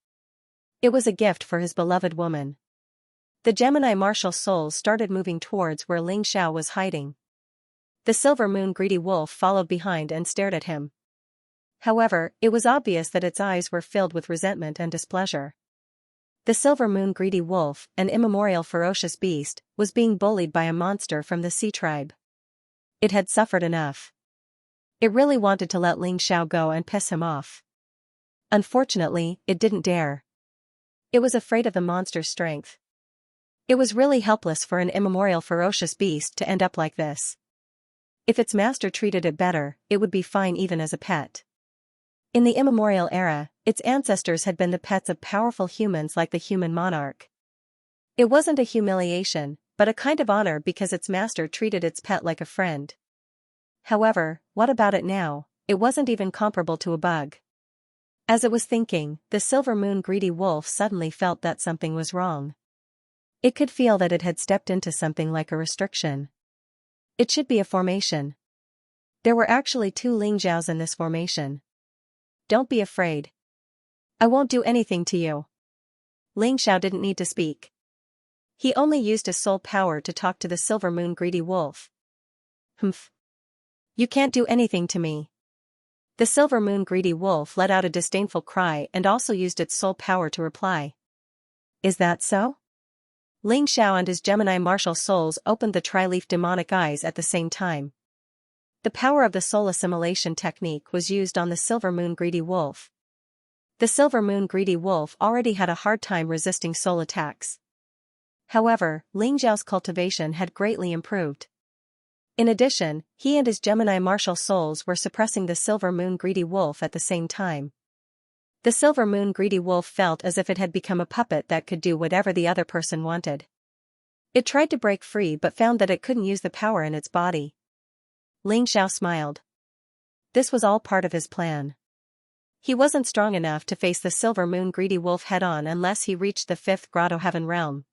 It was a gift for his beloved woman. The Gemini martial souls started moving towards where Xiao was hiding. The Silver Moon Greedy Wolf followed behind and stared at him. However, it was obvious that its eyes were filled with resentment and displeasure. The Silver Moon Greedy Wolf, an immemorial ferocious beast, was being bullied by a monster from the Sea Tribe. It had suffered enough. It really wanted to let Xiao go and piss him off. Unfortunately, it didn't dare. It was afraid of the monster's strength. It was really helpless for an immemorial ferocious beast to end up like this. If its master treated it better, it would be fine even as a pet. In the immemorial era, its ancestors had been the pets of powerful humans like the human monarch. It wasn't a humiliation, but a kind of honor because its master treated its pet like a friend. However, what about it now? It wasn't even comparable to a bug. As it was thinking, the silver moon greedy wolf suddenly felt that something was wrong. It could feel that it had stepped into something like a restriction. It should be a formation. There were actually 2 Lingxiaos in this formation. Don't be afraid. I won't do anything to you. Lingxiao didn't need to speak. He only used his soul power to talk to the silver moon greedy wolf. Humph. You can't do anything to me. The silver moon greedy wolf let out a disdainful cry and also used its soul power to reply. Is that so? Lingxiao and his Gemini martial souls opened the tri-leaf demonic eyes at the same time. The power of the soul assimilation technique was used on the silver moon greedy wolf. The silver moon greedy wolf already had a hard time resisting soul attacks. However, Lingxiao's cultivation had greatly improved. In addition, he and his Gemini martial souls were suppressing the silver moon greedy wolf at the same time. The silver moon greedy wolf felt as if it had become a puppet that could do whatever the other person wanted. It tried to break free but found that it couldn't use the power in its body. Lingxiao smiled. This was all part of his plan. He wasn't strong enough to face the silver moon greedy wolf head-on unless he reached the 5th grotto heaven realm.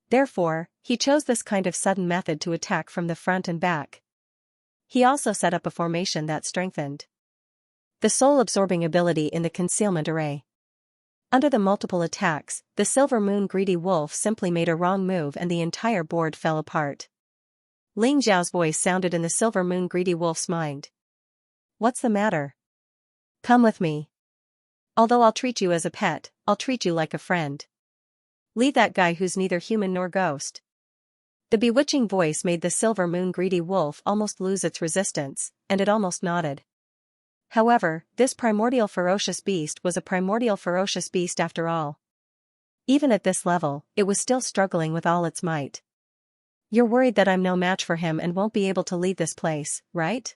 Therefore, he chose this kind of sudden method to attack from the front and back. He also set up a formation that strengthened the soul-absorbing ability in the concealment array. Under the multiple attacks, the silver moon greedy wolf simply made a wrong move and the entire board fell apart. Ling Zhao's voice sounded in the silver moon greedy wolf's mind. What's the matter? Come with me. Although I'll treat you as a pet, I'll treat you like a friend. Leave that guy who's neither human nor ghost. The bewitching voice made the silver moon greedy wolf almost lose its resistance, and it almost nodded. However, this primordial ferocious beast was a primordial ferocious beast after all. Even at this level, it was still struggling with all its might. You're worried that I'm no match for him and won't be able to leave this place, right?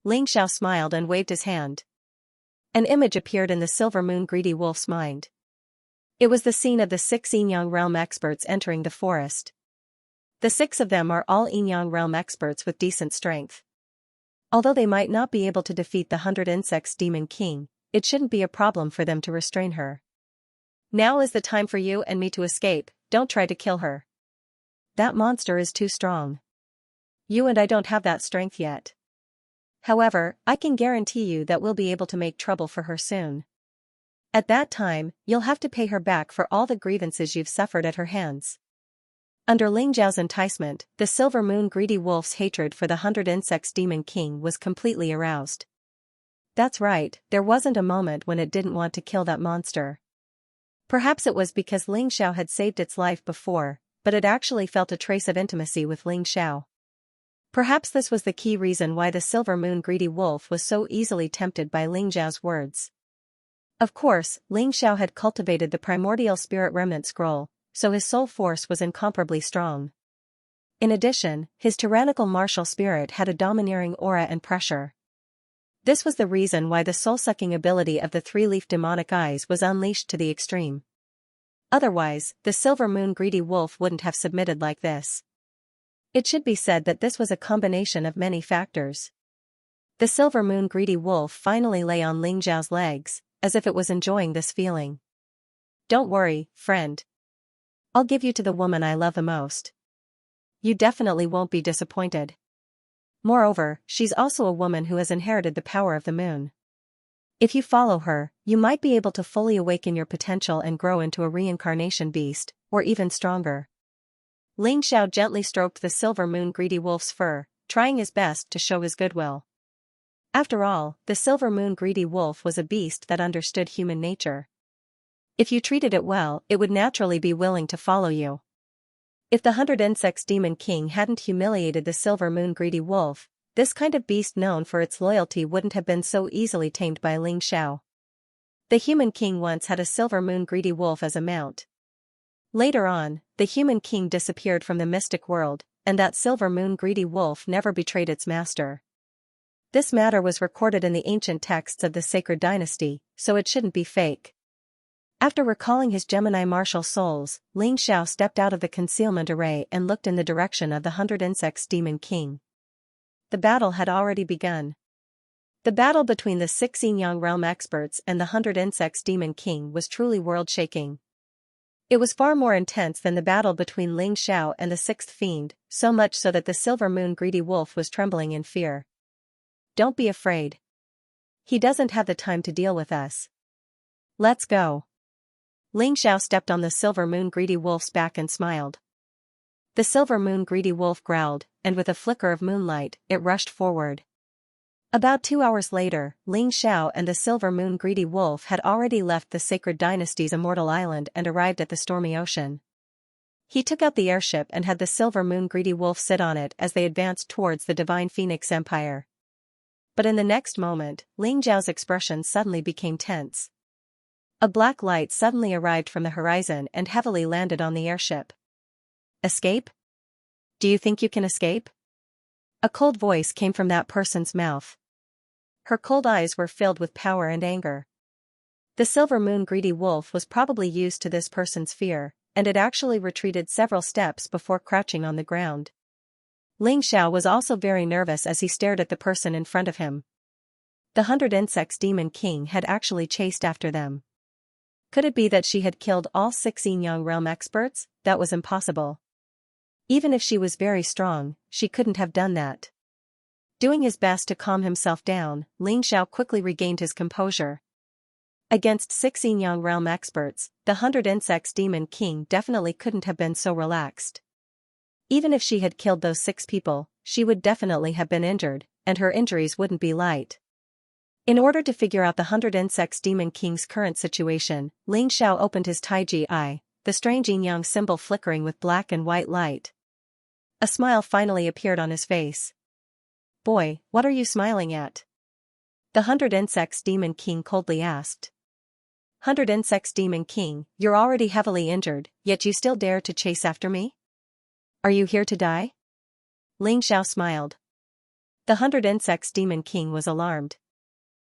Ling Xiao smiled and waved his hand. An image appeared in the silver moon greedy wolf's mind. It was the scene of the 6 Yin-Yang realm experts entering the forest. The 6 of them are all Yin-Yang realm experts with decent strength. Although they might not be able to defeat the 100 Insects Demon King, it shouldn't be a problem for them to restrain her. Now is the time for you and me to escape, don't try to kill her. That monster is too strong. You and I don't have that strength yet. However, I can guarantee you that we'll be able to make trouble for her soon. At that time, you'll have to pay her back for all the grievances you've suffered at her hands. Under Ling Zhao's enticement, the silver moon greedy wolf's hatred for the 100 Insects Demon King was completely aroused. That's right, there wasn't a moment when it didn't want to kill that monster. Perhaps it was because Ling Xiao had saved its life before, but it actually felt a trace of intimacy with Ling Xiao. Perhaps this was the key reason why the silver moon greedy wolf was so easily tempted by Ling Zhao's words. Of course, Ling Xiao had cultivated the primordial spirit remnant scroll, so his soul force was incomparably strong. In addition, his tyrannical martial spirit had a domineering aura and pressure. This was the reason why the soul-sucking ability of the 3-leaf demonic eyes was unleashed to the extreme. Otherwise, the silver moon greedy wolf wouldn't have submitted like this. It should be said that this was a combination of many factors. The silver moon greedy wolf finally lay on Ling Zhao's legs, as if it was enjoying this feeling. Don't worry, friend. I'll give you to the woman I love the most. You definitely won't be disappointed. Moreover, she's also a woman who has inherited the power of the moon. If you follow her, you might be able to fully awaken your potential and grow into a reincarnation beast, or even stronger. Ling Xiao gently stroked the silver moon greedy wolf's fur, trying his best to show his goodwill. After all, the silver moon greedy wolf was a beast that understood human nature. If you treated it well, it would naturally be willing to follow you. If the 100 Insects Demon King hadn't humiliated the silver moon greedy wolf, this kind of beast known for its loyalty wouldn't have been so easily tamed by Ling Xiao. The human king once had a silver moon greedy wolf as a mount. Later on, the human king disappeared from the mystic world, and that silver moon greedy wolf never betrayed its master. This matter was recorded in the ancient texts of the sacred dynasty, so it shouldn't be fake. After recalling his Gemini martial souls, Ling Xiao stepped out of the concealment array and looked in the direction of the 100 Insects Demon King. The battle had already begun. The battle between the 6 Yin-Yang realm experts and the 100 Insects Demon King was truly world-shaking. It was far more intense than the battle between Ling Xiao and the 6th Fiend, so much so that the Silver Moon Greedy Wolf was trembling in fear. Don't be afraid. He doesn't have the time to deal with us. Let's go. Ling Xiao stepped on the Silver Moon Greedy Wolf's back and smiled. The Silver Moon Greedy Wolf growled, and with a flicker of moonlight, it rushed forward. About 2 hours later, Ling Xiao and the Silver Moon Greedy Wolf had already left the Sacred Dynasty's Immortal Island and arrived at the stormy ocean. He took out the airship and had the Silver Moon Greedy Wolf sit on it as they advanced towards the Divine Phoenix Empire. But in the next moment, Ling Xiao's expression suddenly became tense. A black light suddenly arrived from the horizon and heavily landed on the airship. Escape? Do you think you can escape? A cold voice came from that person's mouth. Her cold eyes were filled with power and anger. The Silver Moon Greedy Wolf was probably used to this person's fear, and it actually retreated several steps before crouching on the ground. Ling Xiao was also very nervous as he stared at the person in front of him. The 100 Insects Demon King had actually chased after them. Could it be that she had killed all 6 Yin-Yang realm experts? That was impossible. Even if she was very strong, she couldn't have done that. Doing his best to calm himself down, Ling Xiao quickly regained his composure. Against 6 Yin-Yang realm experts, the 100 Insects Demon King definitely couldn't have been so relaxed. Even if she had killed those 6 people, she would definitely have been injured, and her injuries wouldn't be light. In order to figure out the 100 Insects Demon King's current situation, Ling Xiao opened his Taiji eye, the strange yin-yang symbol flickering with black and white light. A smile finally appeared on his face. Boy, what are you smiling at? The 100 Insects Demon King coldly asked. 100 Insects Demon King, you're already heavily injured, yet you still dare to chase after me? Are you here to die? Ling Xiao smiled. The 100 Insects Demon King was alarmed.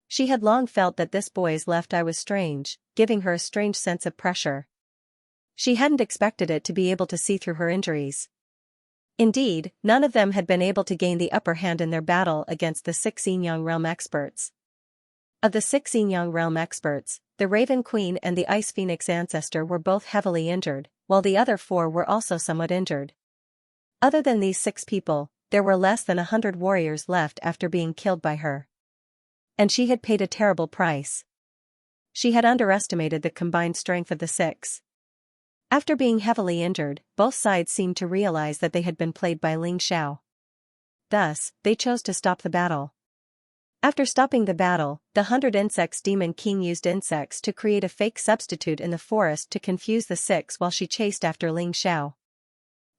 She had long felt that this boy's left eye was strange, giving her a strange sense of pressure. She hadn't expected it to be able to see through her injuries. Indeed, none of them had been able to gain the upper hand in their battle against the 6 Yin-Yang realm experts. Of the 6 Yin-Yang realm experts, the Raven Queen and the Ice Phoenix Ancestor were both heavily injured, while the other 4 were also somewhat injured. Other than these 6 people, there were less than 100 warriors left after being killed by her. And she had paid a terrible price. She had underestimated the combined strength of the 6. After being heavily injured, both sides seemed to realize that they had been played by Ling Xiao. Thus, they chose to stop the battle. After stopping the battle, the 100 Insects Demon King used insects to create a fake substitute in the forest to confuse the 6 while she chased after Ling Xiao.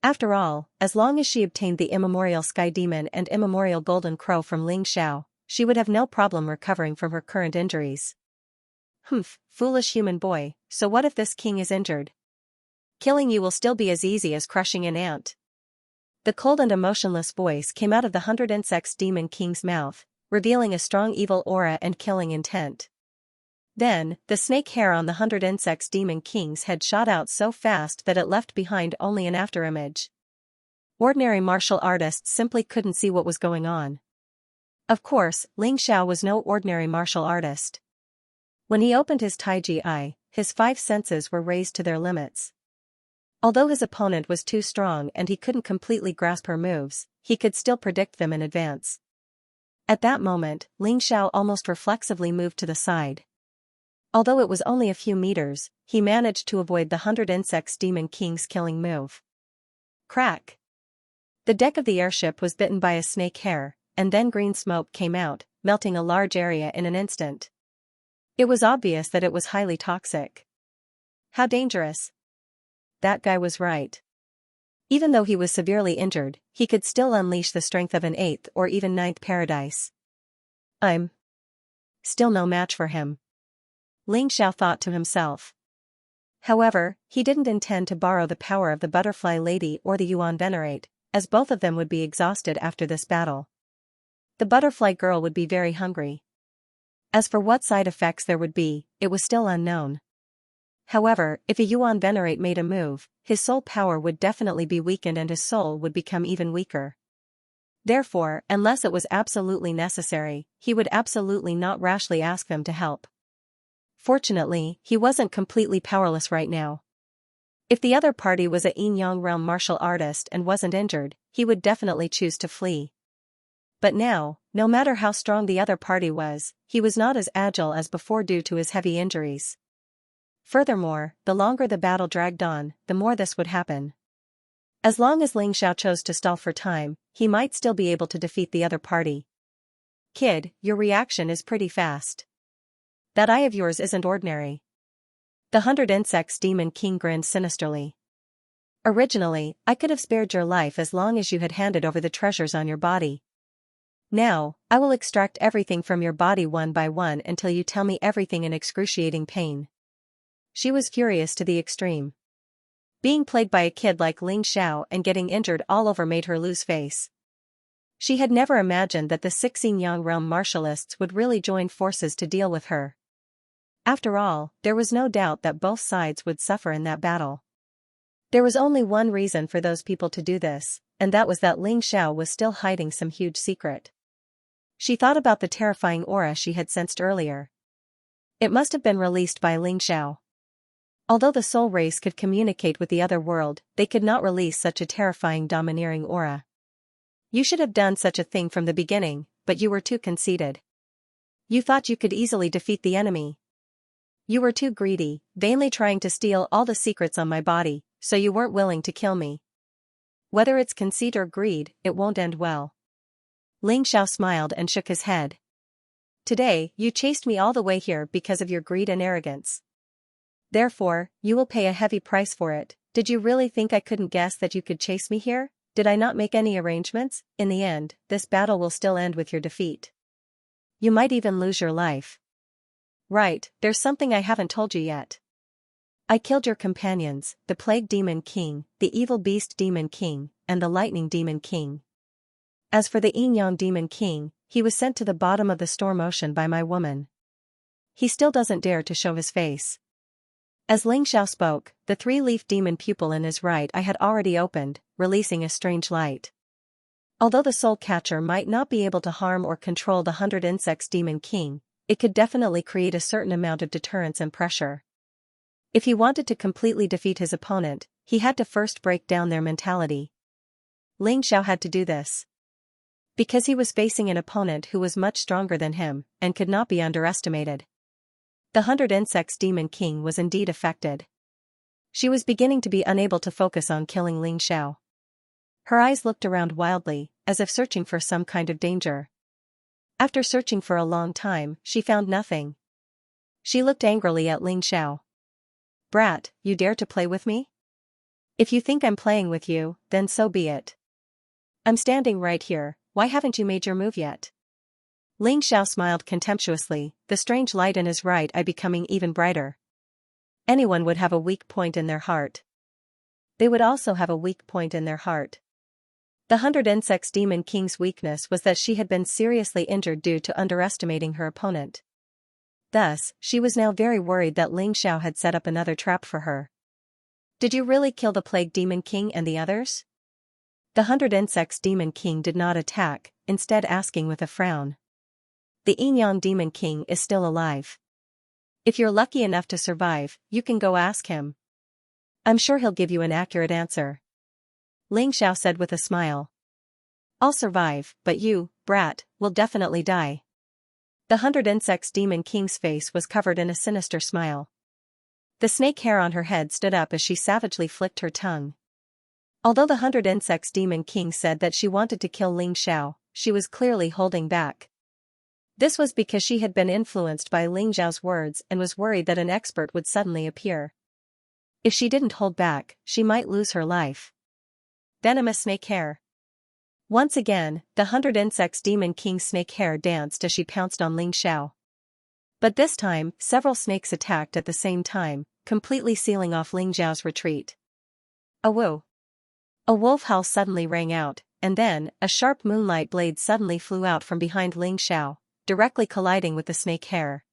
After all, as long as she obtained the immemorial Sky Demon and immemorial Golden Crow from Ling Xiao, she would have no problem recovering from her current injuries. Humph, foolish human boy, so what if this king is injured? Killing you will still be as easy as crushing an ant. The cold and emotionless voice came out of the 100 Insects Demon King's mouth, revealing a strong evil aura and killing intent. Then, the snake hair on the 100 Insects Demon King's head shot out so fast that it left behind only an afterimage. Ordinary martial artists simply couldn't see what was going on. Of course, Ling Xiao was no ordinary martial artist. When he opened his Taiji eye, his 5 senses were raised to their limits. Although his opponent was too strong and he couldn't completely grasp her moves, he could still predict them in advance. At that moment, Ling Xiao almost reflexively moved to the side. Although it was only a few meters, he managed to avoid the 100 Insects Demon King's killing move. Crack! The deck of the airship was bitten by a snake hair, and then green smoke came out, melting a large area in an instant. It was obvious that it was highly toxic. How dangerous! That guy was right. Even though he was severely injured, he could still unleash the strength of an 8th or even 9th paradise. I'm still no match for him. Ling Xiao thought to himself. However, he didn't intend to borrow the power of the Butterfly Lady or the Yuan Venerate, as both of them would be exhausted after this battle. The Butterfly Girl would be very hungry. As for what side effects there would be, it was still unknown. However, if a Yuan Venerate made a move, his soul power would definitely be weakened and his soul would become even weaker. Therefore, unless it was absolutely necessary, he would absolutely not rashly ask them to help. Fortunately, he wasn't completely powerless right now. If the other party was a Yin-Yang realm martial artist and wasn't injured, he would definitely choose to flee. But now, no matter how strong the other party was, he was not as agile as before due to his heavy injuries. Furthermore, the longer the battle dragged on, the more this would happen. As long as Ling Xiao chose to stall for time, he might still be able to defeat the other party. Kid, your reaction is pretty fast. That eye of yours isn't ordinary. The 100 Insects Demon King grinned sinisterly. Originally, I could have spared your life as long as you had handed over the treasures on your body. Now, I will extract everything from your body one by one until you tell me everything in excruciating pain. She was furious to the extreme. Being played by a kid like Ling Xiao and getting injured all over made her lose face. She had never imagined that the 6 Yin-Yang realm martialists would really join forces to deal with her. After all, there was no doubt that both sides would suffer in that battle. There was only one reason for those people to do this, and that was that Ling Xiao was still hiding some huge secret. She thought about the terrifying aura she had sensed earlier. It must have been released by Ling Xiao. Although the soul race could communicate with the other world, they could not release such a terrifying domineering aura. You should have done such a thing from the beginning, but you were too conceited. You thought you could easily defeat the enemy. You were too greedy, vainly trying to steal all the secrets on my body, so you weren't willing to kill me. Whether it's conceit or greed, it won't end well. Ling Xiao smiled and shook his head. Today, you chased me all the way here because of your greed and arrogance. Therefore, you will pay a heavy price for it. Did you really think I couldn't guess that you could chase me here? Did I not make any arrangements? In the end, this battle will still end with your defeat. You might even lose your life. Right, there's something I haven't told you yet. I killed your companions, the Plague Demon King, the Evil Beast Demon King, and the Lightning Demon King. As for the Yin-Yang Demon King, he was sent to the bottom of the storm ocean by my woman. He still doesn't dare to show his face. As Ling Xiao spoke, the 3-leaf demon pupil in his right eye had already opened, releasing a strange light. Although the soul catcher might not be able to harm or control the 100 Insects Demon King, it could definitely create a certain amount of deterrence and pressure. If he wanted to completely defeat his opponent, he had to first break down their mentality. Ling Xiao had to do this because he was facing an opponent who was much stronger than him, and could not be underestimated. The 100 Insects Demon King was indeed affected. She was beginning to be unable to focus on killing Ling Xiao. Her eyes looked around wildly, as if searching for some kind of danger. After searching for a long time, she found nothing. She looked angrily at Ling Xiao. Brat, you dare to play with me? If you think I'm playing with you, then so be it. I'm standing right here, why haven't you made your move yet? Ling Xiao smiled contemptuously, the strange light in his right eye becoming even brighter. Anyone would have a weak point in their heart. They would also have a weak point in their heart. The 100 Insects Demon King's weakness was that she had been seriously injured due to underestimating her opponent. Thus, she was now very worried that Ling Xiao had set up another trap for her. Did you really kill the Plague Demon King and the others? The 100 Insects Demon King did not attack, instead asking with a frown. The Yin-Yang Demon King is still alive. If you're lucky enough to survive, you can go ask him. I'm sure he'll give you an accurate answer. Ling Xiao said with a smile. I'll survive, but you, brat, will definitely die. The 100 Insects Demon King's face was covered in a sinister smile. The snake hair on her head stood up as she savagely flicked her tongue. Although the 100 Insects Demon King said that she wanted to kill Ling Xiao, she was clearly holding back. This was because she had been influenced by Ling Xiao's words and was worried that an expert would suddenly appear. If she didn't hold back, she might lose her life. Venomous snake hair. Once again, the 100 Insects Demon King's snake hair danced as she pounced on Ling Xiao. But this time, several snakes attacked at the same time, completely sealing off Ling Xiao's retreat. A woo! A wolf howl suddenly rang out, and then, a sharp moonlight blade suddenly flew out from behind Ling Xiao, directly colliding with the snake hair.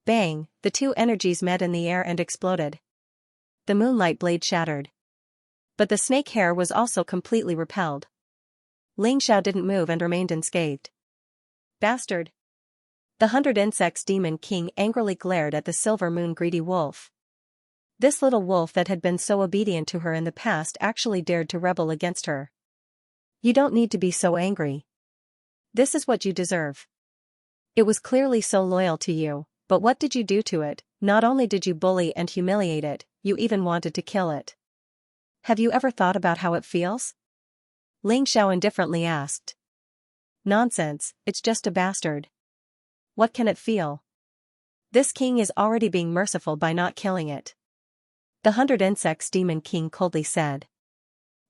Bang, the two energies met in the air and exploded. The moonlight blade shattered. But the snake hair was also completely repelled. Ling Xiao didn't move and remained unscathed. Bastard! The 100 Insects Demon King angrily glared at the silver moon greedy wolf. This little wolf that had been so obedient to her in the past actually dared to rebel against her. You don't need to be so angry. This is what you deserve. It was clearly so loyal to you, but what did you do to it? Not only did you bully and humiliate it, you even wanted to kill it. Have you ever thought about how it feels? Ling Xiao indifferently asked. Nonsense, it's just a bastard. What can it feel? This king is already being merciful by not killing it. The 100 Insects Demon King coldly said.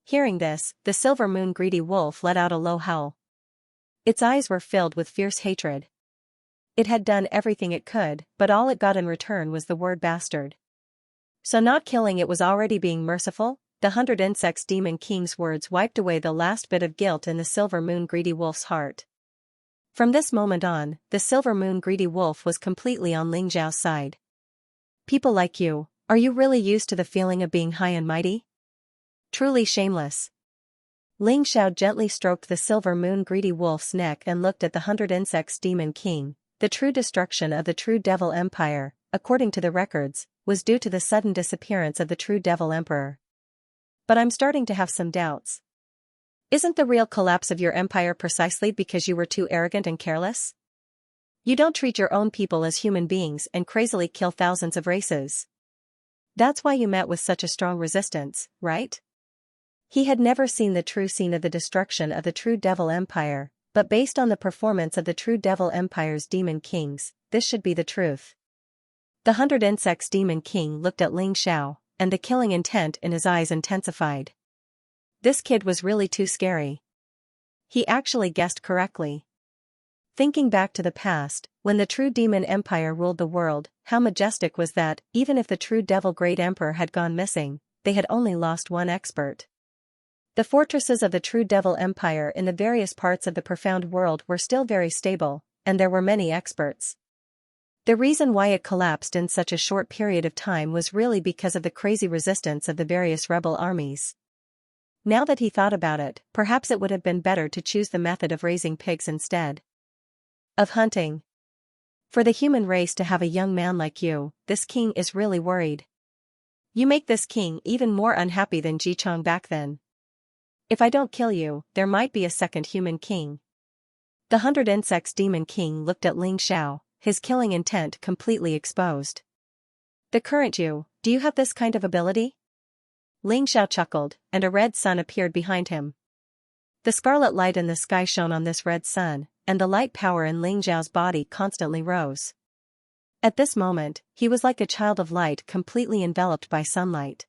Hearing this, the silver moon greedy wolf let out a low howl. Its eyes were filled with fierce hatred. It had done everything it could, but all it got in return was the word bastard. So not killing it was already being merciful? The 100 Insects Demon King's words wiped away the last bit of guilt in the silver moon greedy wolf's heart. From this moment on, the silver moon greedy wolf was completely on Ling Xiao's side. People like you, are you really used to the feeling of being high and mighty? Truly shameless. Ling Xiao gently stroked the silver moon greedy wolf's neck and looked at the 100 Insects Demon King. The true destruction of the True Devil Empire, according to the records, was due to the sudden disappearance of the True Devil Emperor. But I'm starting to have some doubts. Isn't the real collapse of your empire precisely because you were too arrogant and careless? You don't treat your own people as human beings and crazily kill thousands of races. That's why you met with such a strong resistance, right? He had never seen the true scene of the destruction of the True Devil Empire, but based on the performance of the True Devil Empire's demon kings, this should be the truth. The 100 Insects Demon King looked at Ling Xiao, and the killing intent in his eyes intensified. This kid was really too scary. He actually guessed correctly. Thinking back to the past, when the True Demon Empire ruled the world, how majestic was that, even if the True Devil Great Emperor had gone missing, they had only lost one expert. The fortresses of the True Devil Empire in the various parts of the profound world were still very stable, and there were many experts. The reason why it collapsed in such a short period of time was really because of the crazy resistance of the various rebel armies. Now that he thought about it, perhaps it would have been better to choose the method of raising pigs instead of hunting. For the human race to have a young man like you, this king is really worried. You make this king even more unhappy than Jichong back then. If I don't kill you, there might be a second human king. The 100 Insects Demon King looked at Ling Xiao, his killing intent completely exposed. The current you, do you have this kind of ability? Ling Xiao chuckled, and a red sun appeared behind him. The scarlet light in the sky shone on this red sun, and the light power in Ling Xiao's body constantly rose. At this moment, he was like a child of light completely enveloped by sunlight.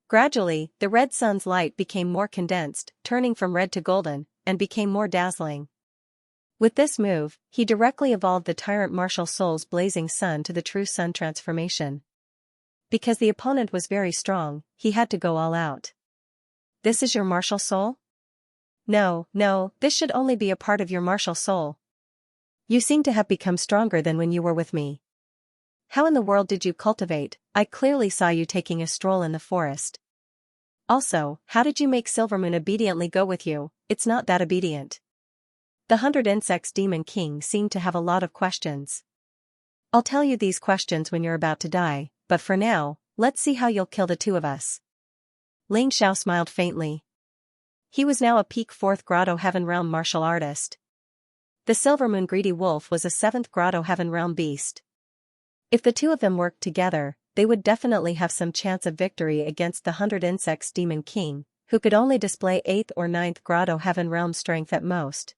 Gradually, the red sun's light became more condensed, turning from red to golden, and became more dazzling. With this move, he directly evolved the Tyrant Martial Soul's blazing sun to the true sun transformation. Because the opponent was very strong, he had to go all out. This is your martial soul? No, this should only be a part of your martial soul. You seem to have become stronger than when you were with me. How in the world did you cultivate? I clearly saw you taking a stroll in the forest. Also, how did you make Silvermoon obediently go with you? It's not that obedient. The 100 Insects Demon King seemed to have a lot of questions. I'll tell you these questions when you're about to die, but for now, let's see how you'll kill the two of us. Ling Xiao smiled faintly. He was now a peak 4th Grotto Heaven Realm martial artist. The Silvermoon Greedy Wolf was a 7th Grotto Heaven Realm beast. If the two of them worked together, they would definitely have some chance of victory against the 100 Insects Demon King, who could only display 8th or 9th Grotto Heaven Realm strength at most.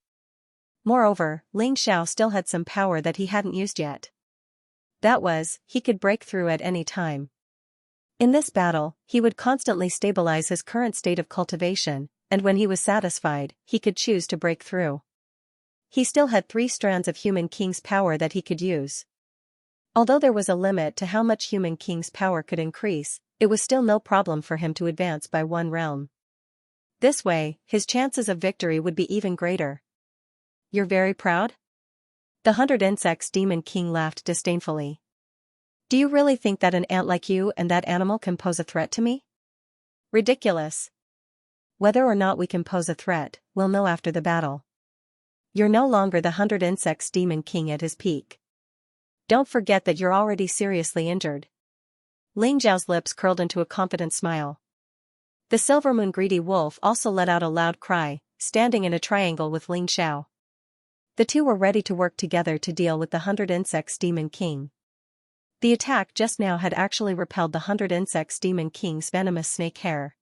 Moreover, Ling Xiao still had some power that he hadn't used yet. That was, he could break through at any time. In this battle, he would constantly stabilize his current state of cultivation, and when he was satisfied, he could choose to break through. He still had 3 strands of Human King's power that he could use. Although there was a limit to how much Human King's power could increase, it was still no problem for him to advance by 1 realm. This way, his chances of victory would be even greater. You're very proud? The 100 Insects Demon King laughed disdainfully. Do you really think that an ant like you and that animal can pose a threat to me? Ridiculous. Whether or not we can pose a threat, we'll know after the battle. You're no longer the 100 Insects Demon King at his peak. Don't forget that you're already seriously injured. Ling Zhao's lips curled into a confident smile. The Silver Moon Greedy Wolf also let out a loud cry, standing in a triangle with Ling Xiao. The two were ready to work together to deal with the 100 Insects Demon King. The attack just now had actually repelled the 100 Insects Demon King's venomous snake hair.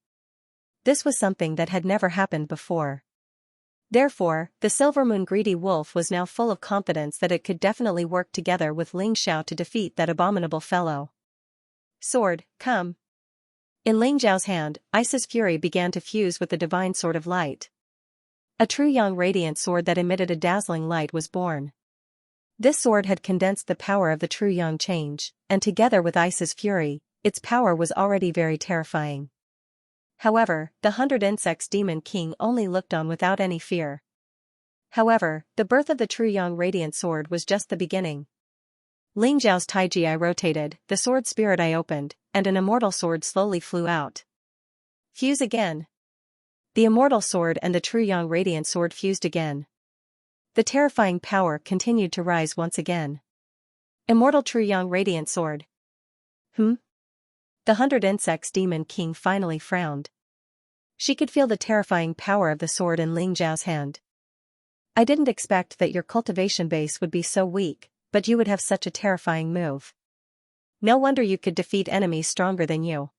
This was something that had never happened before. Therefore, the Silver Moon Greedy Wolf was now full of confidence that it could definitely work together with Ling Xiao to defeat that abominable fellow. Sword, come. In Ling Zhao's hand, Ice's fury began to fuse with the divine sword of light. A true young radiant sword that emitted a dazzling light was born. This sword had condensed the power of the true young change, and together with Ice's fury, its power was already very terrifying. However, the 100 Insects Demon King only looked on without any fear. However, the birth of the true young radiant sword was just the beginning. Ling Zhao's Taiji eye rotated, the sword spirit eye opened, and an immortal sword slowly flew out. Fuse again. The immortal sword and the true young radiant sword fused again. The terrifying power continued to rise once again. Immortal true young radiant sword. The 100 Insects Demon King finally frowned. She could feel the terrifying power of the sword in Ling Zhao's hand. I didn't expect that your cultivation base would be so weak, but you would have such a terrifying move. No wonder you could defeat enemies stronger than you.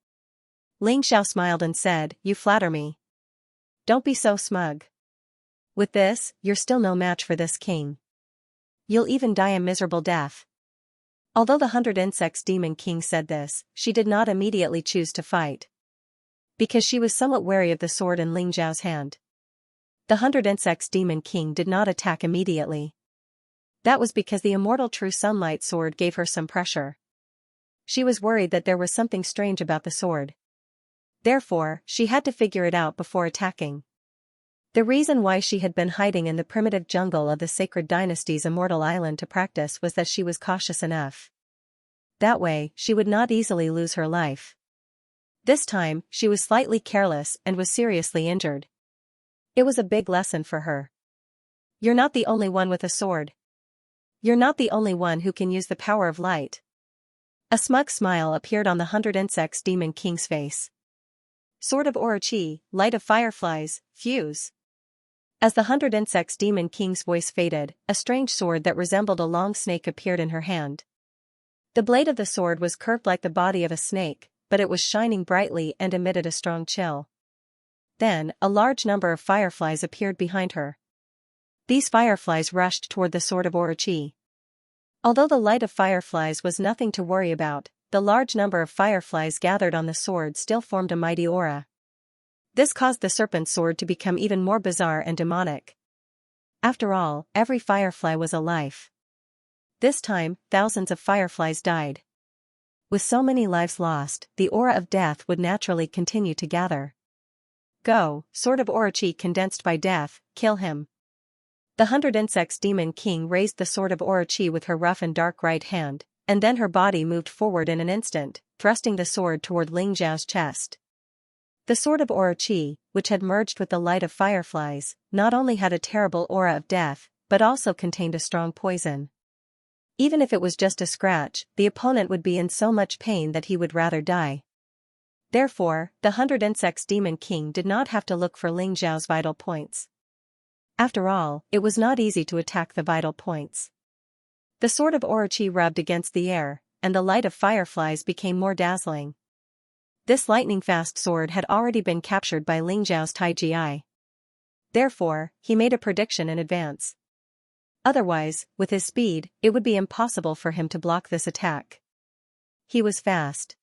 Ling Xiao smiled and said, You flatter me. Don't be so smug. With this, you're still no match for this king. You'll even die a miserable death. Although the 100 Insects Demon King said this, she did not immediately choose to fight. Because she was somewhat wary of the sword in Ling Zhao's hand. The 100 Insects Demon King did not attack immediately. That was because the immortal true sunlight sword gave her some pressure. She was worried that there was something strange about the sword. Therefore, she had to figure it out before attacking. The reason why she had been hiding in the primitive jungle of the Sacred Dynasty's Immortal Island to practice was that she was cautious enough. That way, she would not easily lose her life. This time, she was slightly careless and was seriously injured. It was a big lesson for her. You're not the only one with a sword. You're not the only one who can use the power of light. A smug smile appeared on the 100 Insects Demon King's face. Sword of Orochi, light of fireflies, fuse. As the 100 Insects Demon King's voice faded, a strange sword that resembled a long snake appeared in her hand. The blade of the sword was curved like the body of a snake, but it was shining brightly and emitted a strong chill. Then, a large number of fireflies appeared behind her. These fireflies rushed toward the sword of Orochi. Although the light of fireflies was nothing to worry about, the large number of fireflies gathered on the sword still formed a mighty aura. This caused the serpent sword to become even more bizarre and demonic. After all, every firefly was a life. This time, thousands of fireflies died. With so many lives lost, the aura of death would naturally continue to gather. Go, sword of Orochi condensed by death, kill him. The 100 Insects Demon King raised the sword of Orochi with her rough and dark right hand, and then her body moved forward in an instant, thrusting the sword toward Ling Zhao's chest. The sword of Orochi, which had merged with the light of fireflies, not only had a terrible aura of death, but also contained a strong poison. Even if it was just a scratch, the opponent would be in so much pain that he would rather die. Therefore, the 100 Insects Demon King did not have to look for Ling Zhao's vital points. After all, it was not easy to attack the vital points. The sword of Orochi rubbed against the air, and the light of fireflies became more dazzling. This lightning-fast sword had already been captured by Ling Zhao's Taiji eye. Therefore, he made a prediction in advance. Otherwise, with his speed, it would be impossible for him to block this attack. He was fast.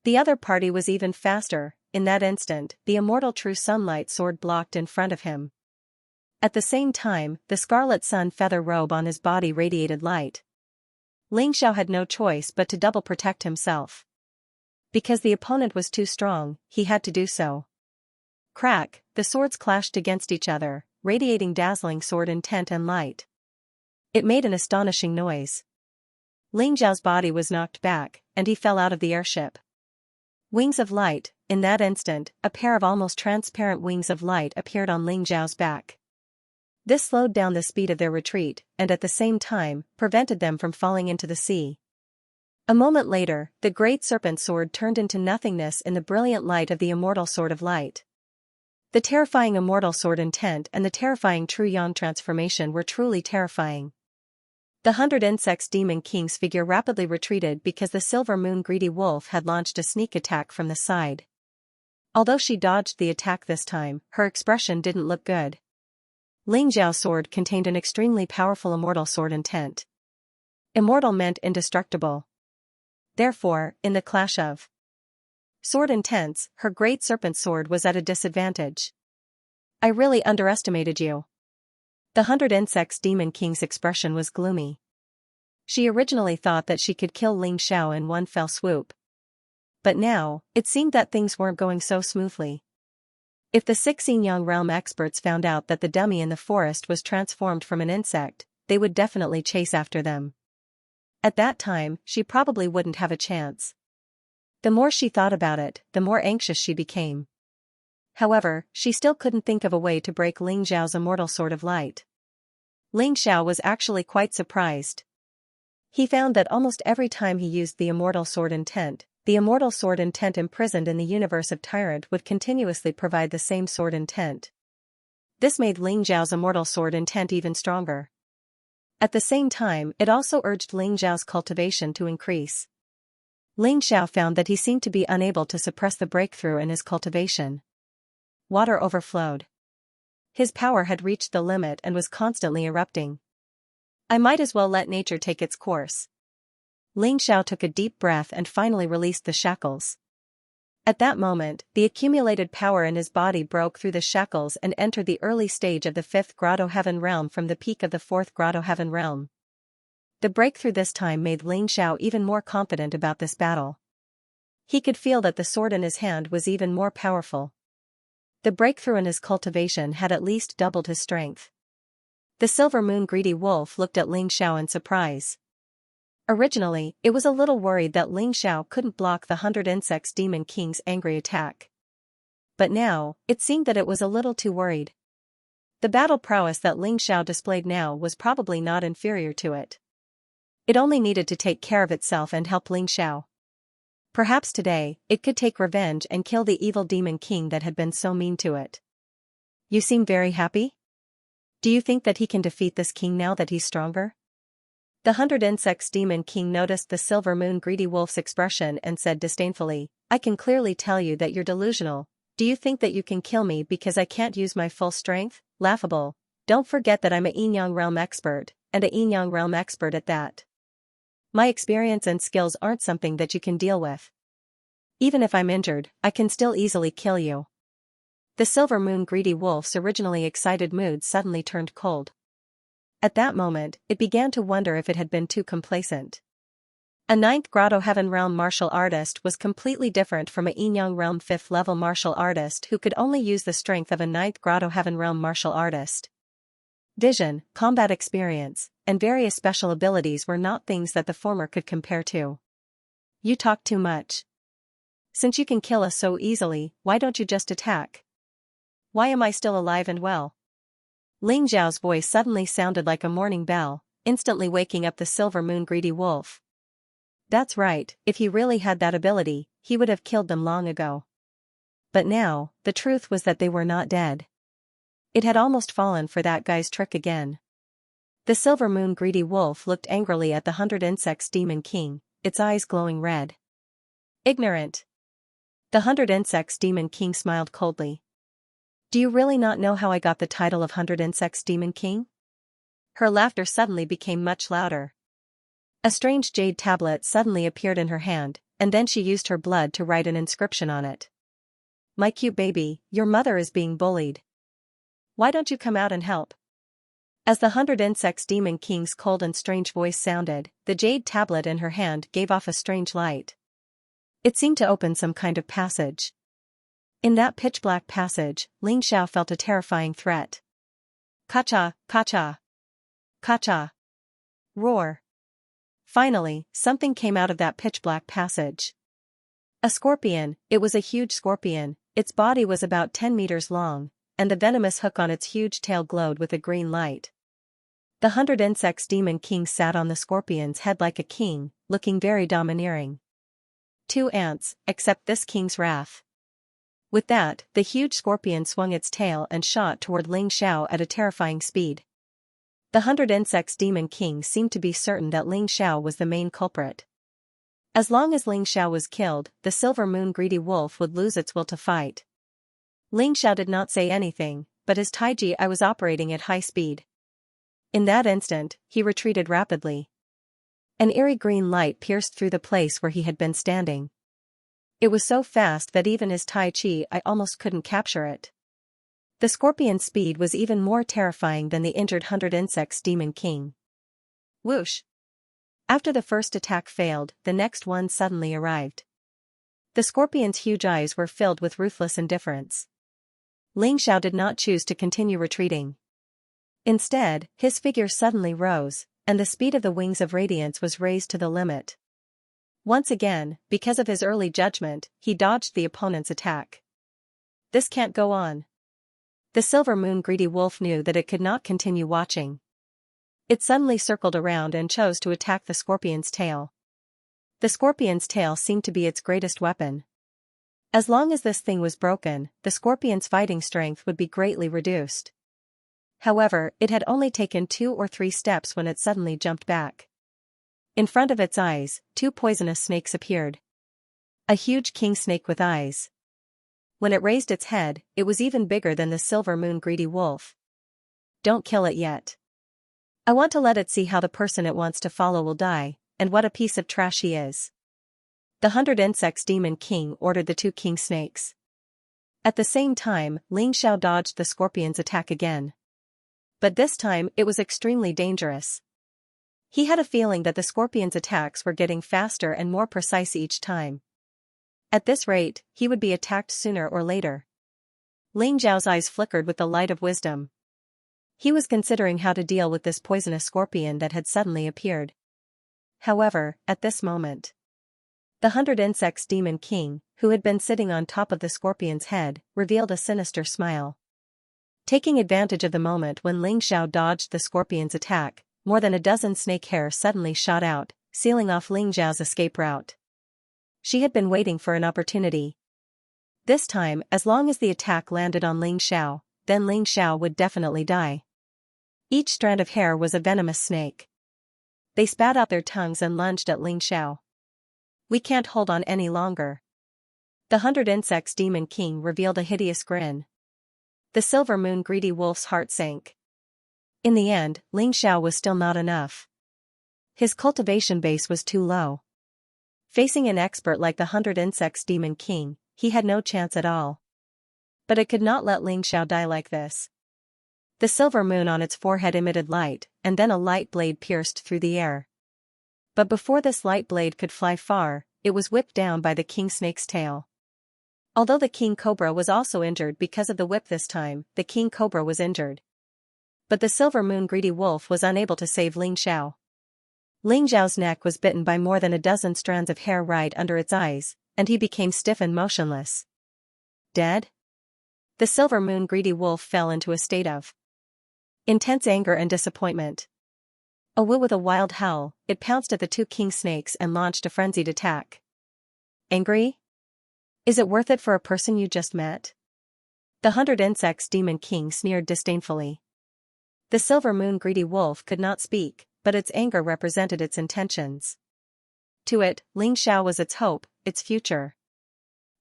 The other party was even faster. In that instant, the immortal true sunlight sword blocked in front of him. At the same time, the scarlet sun feather robe on his body radiated light. Ling Xiao had no choice but to double protect himself. Because the opponent was too strong, he had to do so. Crack, the swords clashed against each other, radiating dazzling sword intent and light. It made an astonishing noise. Ling Xiao's body was knocked back, and he fell out of the airship. Wings of light. In that instant, a pair of almost transparent wings of light appeared on Ling Xiao's back. This slowed down the speed of their retreat, and at the same time, prevented them from falling into the sea. A moment later, the great serpent sword turned into nothingness in the brilliant light of the immortal sword of light. The terrifying immortal sword intent and the terrifying true yang transformation were truly terrifying. The 100 Insects Demon King's figure rapidly retreated because the silver moon greedy wolf had launched a sneak attack from the side. Although she dodged the attack this time, her expression didn't look good. Ling Xiao's sword contained an extremely powerful immortal sword intent. Immortal meant indestructible. Therefore, in the clash of sword intents, her great serpent sword was at a disadvantage. I really underestimated you. The 100 Insects Demon King's expression was gloomy. She originally thought that she could kill Ling Xiao in one fell swoop. But now, it seemed that things weren't going so smoothly. If the 6 Yin-Yang realm experts found out that the dummy in the forest was transformed from an insect, they would definitely chase after them. At that time, she probably wouldn't have a chance. The more she thought about it, the more anxious she became. However, she still couldn't think of a way to break Ling Xiao's immortal sword of light. Ling Xiao was actually quite surprised. He found that almost every time he used the immortal sword intent, the immortal sword intent imprisoned in the universe of Tyrant would continuously provide the same sword intent. This made Ling Xiao's immortal sword intent even stronger. At the same time, it also urged Ling Xiao's cultivation to increase. Ling Xiao found that he seemed to be unable to suppress the breakthrough in his cultivation. Water overflowed. His power had reached the limit and was constantly erupting. I might as well let nature take its course. Ling Xiao took a deep breath and finally released the shackles. At that moment, the accumulated power in his body broke through the shackles and entered the early stage of the 5th Grotto Heaven Realm from the peak of the 4th Grotto Heaven Realm. The breakthrough this time made Ling Xiao even more confident about this battle. He could feel that the sword in his hand was even more powerful. The breakthrough in his cultivation had at least doubled his strength. The silver moon greedy wolf looked at Ling Xiao in surprise. Originally, it was a little worried that Ling Xiao couldn't block the 100 Insects Demon King's angry attack. But now, it seemed that it was a little too worried. The battle prowess that Ling Xiao displayed now was probably not inferior to it. It only needed to take care of itself and help Ling Xiao. Perhaps today, it could take revenge and kill the evil Demon King that had been so mean to it. You seem very happy? Do you think that he can defeat this king now that he's stronger? The 100 Insects Demon King noticed the silver moon greedy wolf's expression and said disdainfully, I can clearly tell you that you're delusional. Do you think that you can kill me because I can't use my full strength? Laughable. Don't forget that I'm a Yin-Yang realm expert, and a Yin-Yang realm expert at that. My experience and skills aren't something that you can deal with. Even if I'm injured, I can still easily kill you. The silver moon greedy wolf's originally excited mood suddenly turned cold. At that moment, it began to wonder if it had been too complacent. A 9th Grotto Heaven Realm martial artist was completely different from a Yin-Yang Realm 5th level martial artist who could only use the strength of a 9th Grotto Heaven Realm martial artist. Vision, combat experience, and various special abilities were not things that the former could compare to. You talk too much. Since you can kill us so easily, why don't you just attack? Why am I still alive and well? Ling Xiao's voice suddenly sounded like a morning bell, instantly waking up the silver moon greedy wolf. That's right, if he really had that ability, he would have killed them long ago. But now, the truth was that they were not dead. It had almost fallen for that guy's trick again. The silver moon greedy wolf looked angrily at the 100 Insects Demon King, its eyes glowing red. Ignorant. The 100 Insects Demon King smiled coldly. Do you really not know how I got the title of 100 Insects Demon King? Her laughter suddenly became much louder. A strange jade tablet suddenly appeared in her hand, and then she used her blood to write an inscription on it. My cute baby, your mother is being bullied. Why don't you come out and help? As the 100 Insects Demon King's cold and strange voice sounded, the jade tablet in her hand gave off a strange light. It seemed to open some kind of passage. In that pitch-black passage, Ling Xiao felt a terrifying threat. Kacha, kacha. Kacha. Roar. Finally, something came out of that pitch-black passage. A scorpion. It was a huge scorpion. Its body was about 10 meters long, and the venomous hook on its huge tail glowed with a green light. The 100 Insects Demon King sat on the scorpion's head like a king, looking very domineering. 2 ants, accept this king's wrath. With that, the huge scorpion swung its tail and shot toward Ling Xiao at a terrifying speed. The 100 Insects Demon King seemed to be certain that Ling Xiao was the main culprit. As long as Ling Xiao was killed, the Silver Moon Greedy Wolf would lose its will to fight. Ling Xiao did not say anything, but his Taiji was operating at high speed. In that instant, he retreated rapidly. An eerie green light pierced through the place where he had been standing. It was so fast that even his Tai Chi almost couldn't capture it. The scorpion's speed was even more terrifying than the injured 100 Insects Demon King. Whoosh! After the first attack failed, the next one suddenly arrived. The scorpion's huge eyes were filled with ruthless indifference. Ling Xiao did not choose to continue retreating. Instead, his figure suddenly rose, and the speed of the wings of radiance was raised to the limit. Once again, because of his early judgment, he dodged the opponent's attack. This can't go on. The Silver Moon Greedy Wolf knew that it could not continue watching. It suddenly circled around and chose to attack the scorpion's tail. The scorpion's tail seemed to be its greatest weapon. As long as this thing was broken, the scorpion's fighting strength would be greatly reduced. However, it had only taken 2 or 3 steps when it suddenly jumped back. In front of its eyes, 2 poisonous snakes appeared. A huge king snake with eyes. When it raised its head, it was even bigger than the Silver Moon Greedy Wolf. Don't kill it yet. I want to let it see how the person it wants to follow will die, and what a piece of trash he is. The 100 Insects Demon King ordered the 2 king snakes. At the same time, Ling Xiao dodged the scorpion's attack again. But this time it was extremely dangerous. He had a feeling that the scorpion's attacks were getting faster and more precise each time. At this rate, he would be attacked sooner or later. Ling Xiao's eyes flickered with the light of wisdom. He was considering how to deal with this poisonous scorpion that had suddenly appeared. However, at this moment, the 100 Insects Demon King, who had been sitting on top of the scorpion's head, revealed a sinister smile. Taking advantage of the moment when Ling Xiao dodged the scorpion's attack, more than a dozen snake hairs suddenly shot out, sealing off Ling Xiao's escape route. She had been waiting for an opportunity. This time, as long as the attack landed on Ling Xiao, then Ling Xiao would definitely die. Each strand of hair was a venomous snake. They spat out their tongues and lunged at Ling Xiao. We can't hold on any longer. The 100 Insects Demon King revealed a hideous grin. The Silver Moon Greedy Wolf's heart sank. In the end, Ling Xiao was still not enough. His cultivation base was too low. Facing an expert like the 100 Insects Demon King, he had no chance at all. But it could not let Ling Xiao die like this. The silver moon on its forehead emitted light, and then a light blade pierced through the air. But before this light blade could fly far, it was whipped down by the king snake's tail. Although the king cobra was also injured because of the whip this time, the king cobra was injured. But the Silver Moon Greedy Wolf was unable to save Ling Xiao. Ling Xiao's neck was bitten by more than a dozen strands of hair right under its eyes, and he became stiff and motionless. Dead? The Silver Moon Greedy Wolf fell into a state of intense anger and disappointment. With a wild howl, it pounced at the 2 king snakes and launched a frenzied attack. Angry? Is it worth it for a person you just met? The 100 Insects Demon King sneered disdainfully. The Silver Moon Greedy Wolf could not speak, but its anger represented its intentions. To it, Ling Xiao was its hope, its future.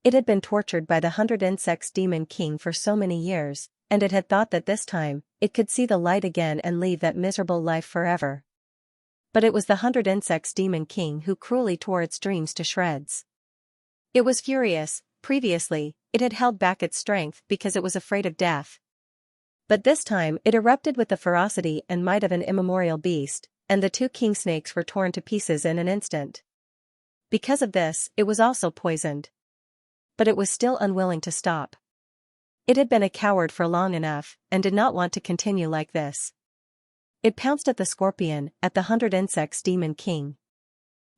It had been tortured by the 100 Insects Demon King for so many years, and it had thought that this time, it could see the light again and leave that miserable life forever. But it was the 100 Insects Demon King who cruelly tore its dreams to shreds. It was furious. Previously, it had held back its strength because it was afraid of death. But this time it erupted with the ferocity and might of an immemorial beast, and the 2 king snakes were torn to pieces in an instant. Because of this, it was also poisoned. But it was still unwilling to stop. It had been a coward for long enough, and did not want to continue like this. It pounced at the scorpion, at the 100 Insects Demon King.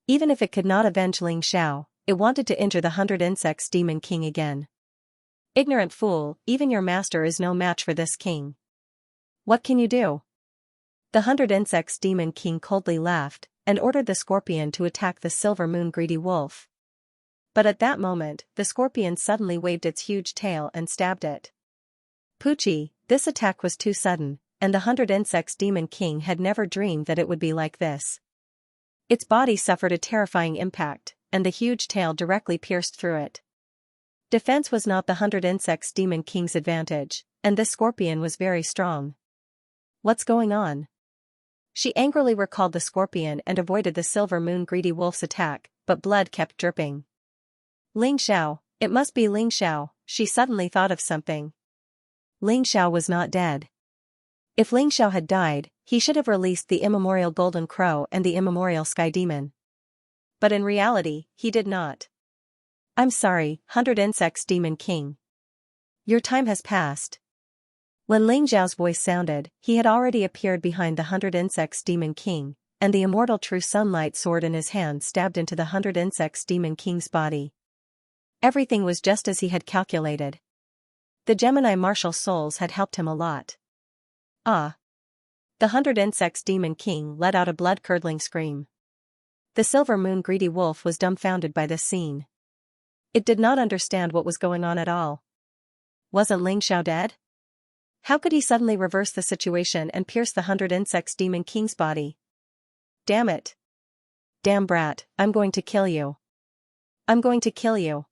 Even if it could not avenge Ling Xiao, it wanted to injure the 100 Insects Demon King again. Ignorant fool, even your master is no match for this king. What can you do? The 100 Insects Demon King coldly laughed, and ordered the scorpion to attack the Silver Moon Greedy Wolf. But at that moment, the scorpion suddenly waved its huge tail and stabbed it. Poochie, this attack was too sudden, and the 100 Insects Demon King had never dreamed that it would be like this. Its body suffered a terrifying impact, and the huge tail directly pierced through it. Defense was not the 100 Insects Demon King's advantage, and this scorpion was very strong. What's going on? She angrily recalled the scorpion and avoided the Silver Moon Greedy Wolf's attack, but blood kept dripping. Ling Xiao, it must be Ling Xiao, she suddenly thought of something. Ling Xiao was not dead. If Ling Xiao had died, he should have released the immemorial Golden Crow and the immemorial Sky Demon. But in reality, he did not. I'm sorry, 100 Insects Demon King. Your time has passed. When Ling Xiao's voice sounded, he had already appeared behind the 100 Insects Demon King, and the immortal True Sunlight sword in his hand stabbed into the 100 Insects Demon King's body. Everything was just as he had calculated. The Gemini martial souls had helped him a lot. Ah! The 100 Insects Demon King let out a blood-curdling scream. The Silver Moon Greedy Wolf was dumbfounded by this scene. It did not understand what was going on at all. Wasn't Ling Xiao dead? How could he suddenly reverse the situation and pierce the 100 Insects Demon King's body? Damn it! Damn brat, I'm going to kill you. I'm going to kill you.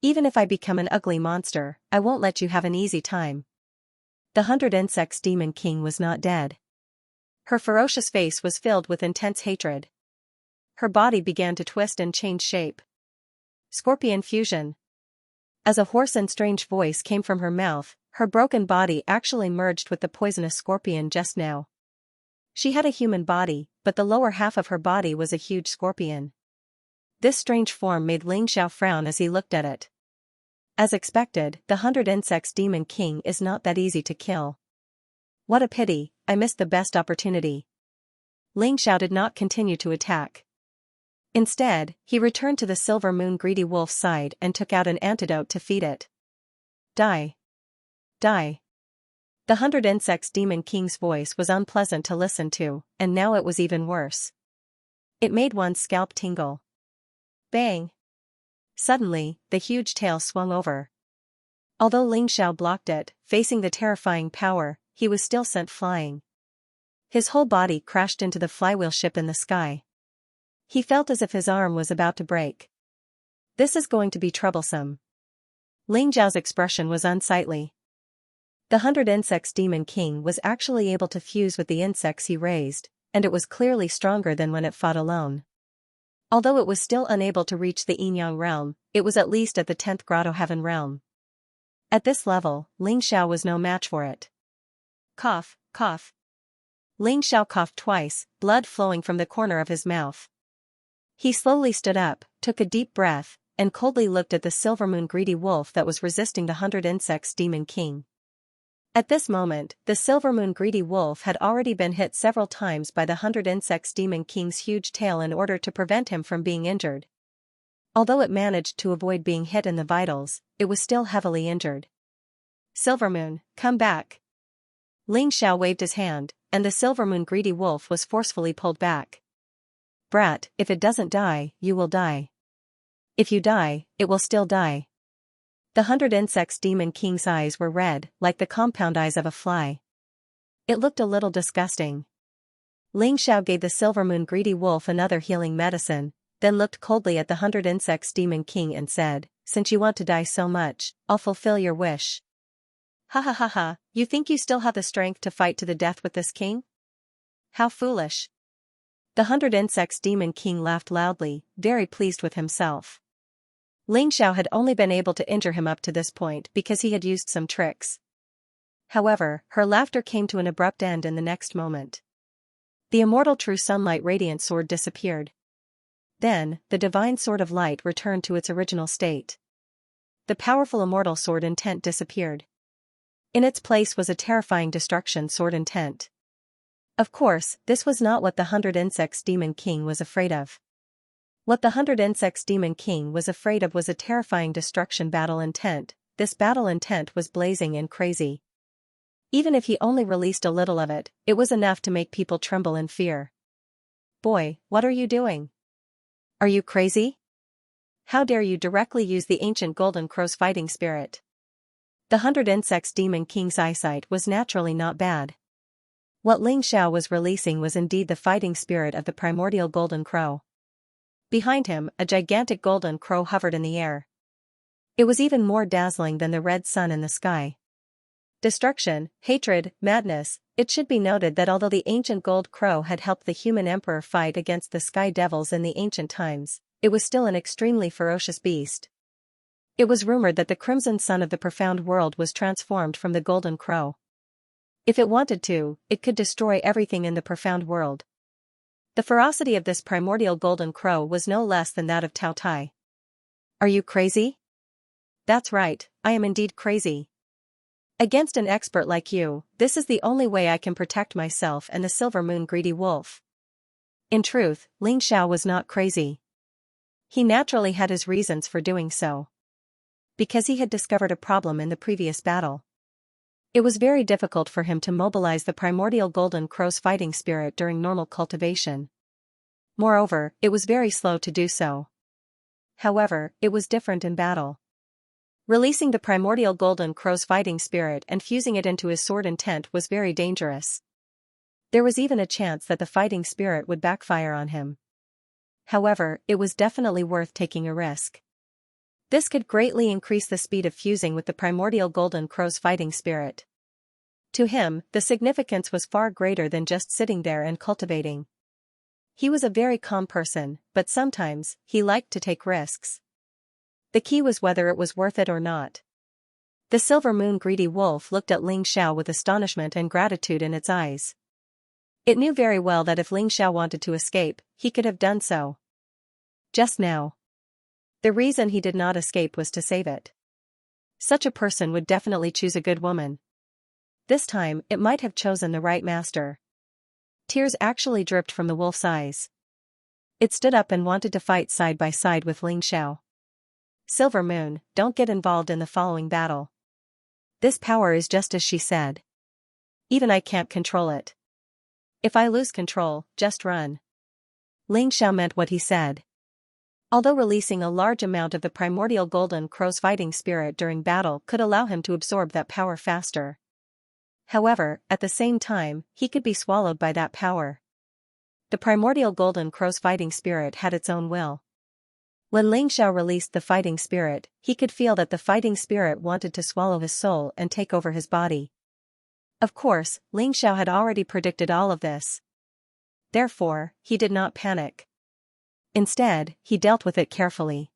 Even if I become an ugly monster, I won't let you have an easy time. The 100 Insects Demon King was not dead. Her ferocious face was filled with intense hatred. Her body began to twist and change shape. Scorpion fusion. As a hoarse and strange voice came from her mouth, her broken body actually merged with the poisonous scorpion just now. She had a human body, but the lower half of her body was a huge scorpion. This strange form made Ling Xiao frown as he looked at it. As expected, the 100 Insects Demon King is not that easy to kill. What a pity, I missed the best opportunity. Ling Xiao did not continue to attack. Instead, he returned to the Silver Moon Greedy Wolf's side and took out an antidote to feed it. Die. Die. The 100 Insects Demon King's voice was unpleasant to listen to, and now it was even worse. It made one's scalp tingle. Bang! Suddenly, the huge tail swung over. Although Ling Xiao blocked it, facing the terrifying power, he was still sent flying. His whole body crashed into the flywheel ship in the sky. He felt as if his arm was about to break. This is going to be troublesome. Ling Xiao's expression was unsightly. The 100 Insects Demon King was actually able to fuse with the insects he raised, and it was clearly stronger than when it fought alone. Although it was still unable to reach the Yin-Yang realm, it was at least at the 10th Grotto Heaven realm. At this level, Ling Xiao was no match for it. Cough, cough. Ling Xiao coughed twice, blood flowing from the corner of his mouth. He slowly stood up, took a deep breath, and coldly looked at the Silver Moon Greedy Wolf that was resisting the 100 Insects Demon King. At this moment, the Silver Moon Greedy Wolf had already been hit several times by the 100 Insects Demon King's huge tail in order to prevent him from being injured. Although it managed to avoid being hit in the vitals, it was still heavily injured. Silver Moon, come back. Ling Xiao waved his hand, and the Silver Moon Greedy Wolf was forcefully pulled back. Brat, if it doesn't die, you will die. If you die, it will still die. The 100 Insects Demon King's eyes were red, like the compound eyes of a fly. It looked a little disgusting. Ling Xiao gave the Silver Moon Greedy Wolf another healing medicine, then looked coldly at the 100 Insects Demon King and said, since you want to die so much, I'll fulfill your wish. Ha ha ha ha, you think you still have the strength to fight to the death with this king? How foolish. The 100 Insects Demon King laughed loudly, very pleased with himself. Ling Xiao had only been able to injure him up to this point because he had used some tricks. However, her laughter came to an abrupt end in the next moment. The immortal True Sunlight Radiant Sword disappeared. Then, the Divine Sword of Light returned to its original state. The powerful Immortal Sword Intent disappeared. In its place was a terrifying Destruction Sword Intent. Of course, this was not what the 100 Insects Demon King was afraid of. What the 100 Insects Demon King was afraid of was a terrifying destruction battle intent. This battle intent was blazing and crazy. Even if he only released a little of it, it was enough to make people tremble in fear. Boy, what are you doing? Are you crazy? How dare you directly use the ancient Golden Crow's fighting spirit? The 100 Insects Demon King's eyesight was naturally not bad. What Ling Xiao was releasing was indeed the fighting spirit of the primordial Golden Crow. Behind him, a gigantic Golden Crow hovered in the air. It was even more dazzling than the red sun in the sky. Destruction, hatred, madness. It should be noted that although the ancient Gold Crow had helped the human emperor fight against the sky devils in the ancient times, it was still an extremely ferocious beast. It was rumored that the Crimson Sun of the Profound World was transformed from the Golden Crow. If it wanted to, it could destroy everything in the Profound World. The ferocity of this primordial Golden Crow was no less than that of Tao Tai. Are you crazy? That's right, I am indeed crazy. Against an expert like you, this is the only way I can protect myself and the Silver Moon Greedy Wolf. In truth, Ling Xiao was not crazy. He naturally had his reasons for doing so. Because he had discovered a problem in the previous battle. It was very difficult for him to mobilize the primordial Golden Crow's fighting spirit during normal cultivation. Moreover, it was very slow to do so. However, it was different in battle. Releasing the primordial Golden Crow's fighting spirit and fusing it into his sword intent was very dangerous. There was even a chance that the fighting spirit would backfire on him. However, it was definitely worth taking a risk. This could greatly increase the speed of fusing with the primordial Golden Crow's fighting spirit. To him, the significance was far greater than just sitting there and cultivating. He was a very calm person, but sometimes, he liked to take risks. The key was whether it was worth it or not. The Silver Moon Greedy Wolf looked at Ling Xiao with astonishment and gratitude in its eyes. It knew very well that if Ling Xiao wanted to escape, he could have done so. Just now. The reason he did not escape was to save it. Such a person would definitely choose a good woman. This time, it might have chosen the right master. Tears actually dripped from the wolf's eyes. It stood up and wanted to fight side by side with Ling Xiao. Silver Moon, don't get involved in the following battle. This power is just as she said. Even I can't control it. If I lose control, just run. Ling Xiao meant what he said. Although releasing a large amount of the primordial Golden Crow's fighting spirit during battle could allow him to absorb that power faster. However, at the same time, he could be swallowed by that power. The primordial Golden Crow's fighting spirit had its own will. When Ling Xiao released the fighting spirit, he could feel that the fighting spirit wanted to swallow his soul and take over his body. Of course, Ling Xiao had already predicted all of this. Therefore, he did not panic. Instead, he dealt with it carefully.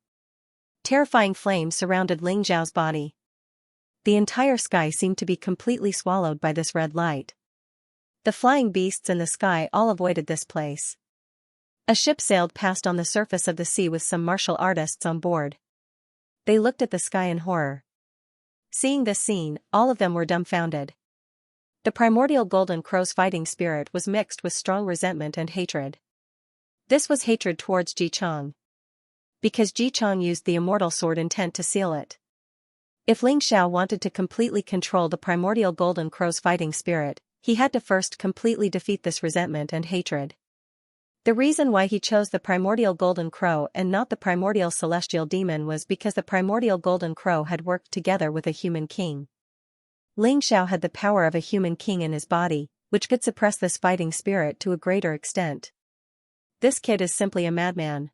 Terrifying flames surrounded Ling Xiao's body. The entire sky seemed to be completely swallowed by this red light. The flying beasts in the sky all avoided this place. A ship sailed past on the surface of the sea with some martial artists on board. They looked at the sky in horror. Seeing this scene, all of them were dumbfounded. The primordial Golden Crow's fighting spirit was mixed with strong resentment and hatred. This was hatred towards Ji Chang. Because Ji Chang used the immortal sword intent to seal it. If Ling Xiao wanted to completely control the primordial Golden Crow's fighting spirit, he had to first completely defeat this resentment and hatred. The reason why he chose the primordial Golden Crow and not the primordial celestial demon was because the primordial Golden Crow had worked together with a human king. Ling Xiao had the power of a human king in his body, which could suppress this fighting spirit to a greater extent. This kid is simply a madman.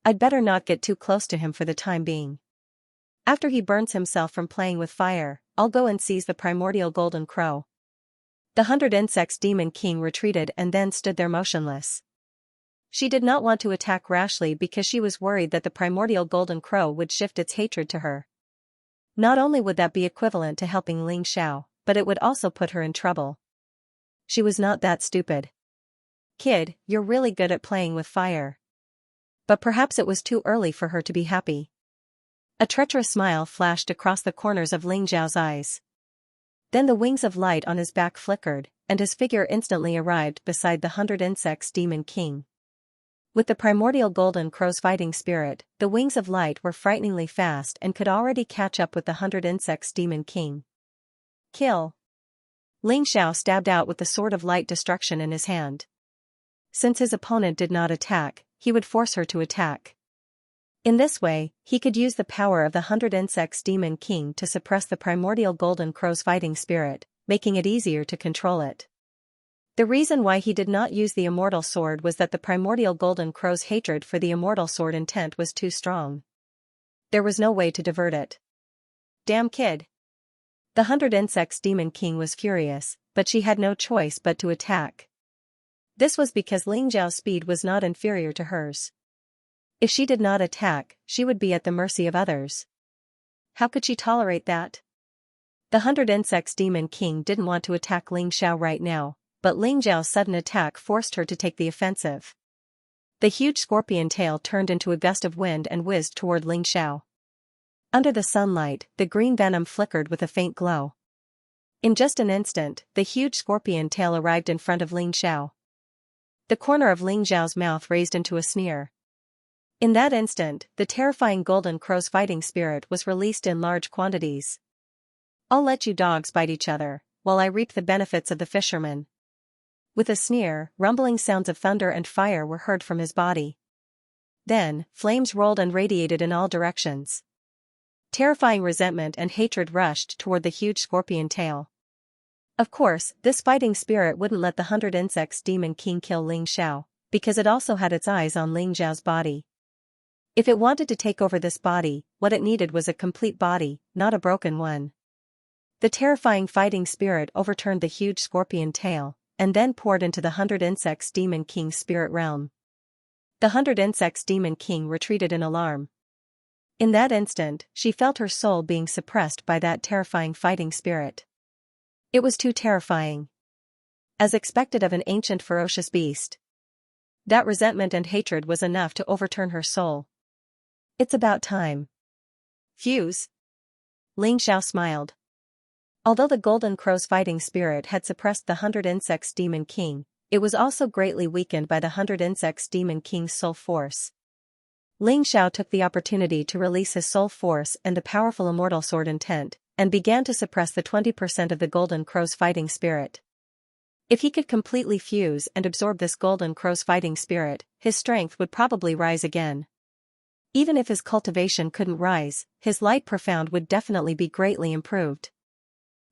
I'd better not get too close to him for the time being. After he burns himself from playing with fire, I'll go and seize the primordial Golden Crow. The 100 Insects Demon King retreated and then stood there motionless. She did not want to attack rashly because she was worried that the primordial Golden Crow would shift its hatred to her. Not only would that be equivalent to helping Ling Xiao, but it would also put her in trouble. She was not that stupid. Kid, you're really good at playing with fire. But perhaps it was too early for her to be happy. A treacherous smile flashed across the corners of Ling Xiao's eyes. Then the wings of light on his back flickered, and his figure instantly arrived beside the 100 Insects Demon King. With the primordial golden crow's fighting spirit, the wings of light were frighteningly fast and could already catch up with the 100 Insects Demon King. Kill! Ling Xiao stabbed out with the sword of light destruction in his hand. Since his opponent did not attack, he would force her to attack. In this way, he could use the power of the 100 Insects Demon King to suppress the primordial golden crow's fighting spirit, making it easier to control it. The reason why he did not use the immortal sword was that the primordial golden crow's hatred for the immortal sword intent was too strong. There was no way to divert it. Damn kid! The 100 Insects Demon King was furious, but she had no choice but to attack. This was because Ling Xiao's speed was not inferior to hers. If she did not attack, she would be at the mercy of others. How could she tolerate that? The 100 Insects Demon King didn't want to attack Ling Xiao right now, but Ling Xiao's sudden attack forced her to take the offensive. The huge scorpion tail turned into a gust of wind and whizzed toward Ling Xiao. Under the sunlight, the green venom flickered with a faint glow. In just an instant, the huge scorpion tail arrived in front of Ling Xiao. The corner of Ling Xiao's mouth raised into a sneer. In that instant, the terrifying golden crow's fighting spirit was released in large quantities. I'll let you dogs bite each other, while I reap the benefits of the fisherman. With a sneer, rumbling sounds of thunder and fire were heard from his body. Then, flames rolled and radiated in all directions. Terrifying resentment and hatred rushed toward the huge scorpion tail. Of course, this fighting spirit wouldn't let the 100 Insects Demon King kill Ling Xiao, because it also had its eyes on Ling Xiao's body. If it wanted to take over this body, what it needed was a complete body, not a broken one. The terrifying fighting spirit overturned the huge scorpion tail, and then poured into the 100 Insects Demon King's spirit realm. The 100 Insects Demon King retreated in alarm. In that instant, she felt her soul being suppressed by that terrifying fighting spirit. It was too terrifying. As expected of an ancient ferocious beast. That resentment and hatred was enough to overturn her soul. It's about time. Fuse. Ling Xiao smiled. Although the golden crow's fighting spirit had suppressed the 100 Insects Demon King, it was also greatly weakened by the 100 Insects Demon King's soul force. Ling Xiao took the opportunity to release his soul force and the powerful immortal sword intent, and began to suppress the 20% of the golden crow's fighting spirit. If he could completely fuse and absorb this golden crow's fighting spirit, his strength would probably rise again. Even if his cultivation couldn't rise, his light profound would definitely be greatly improved.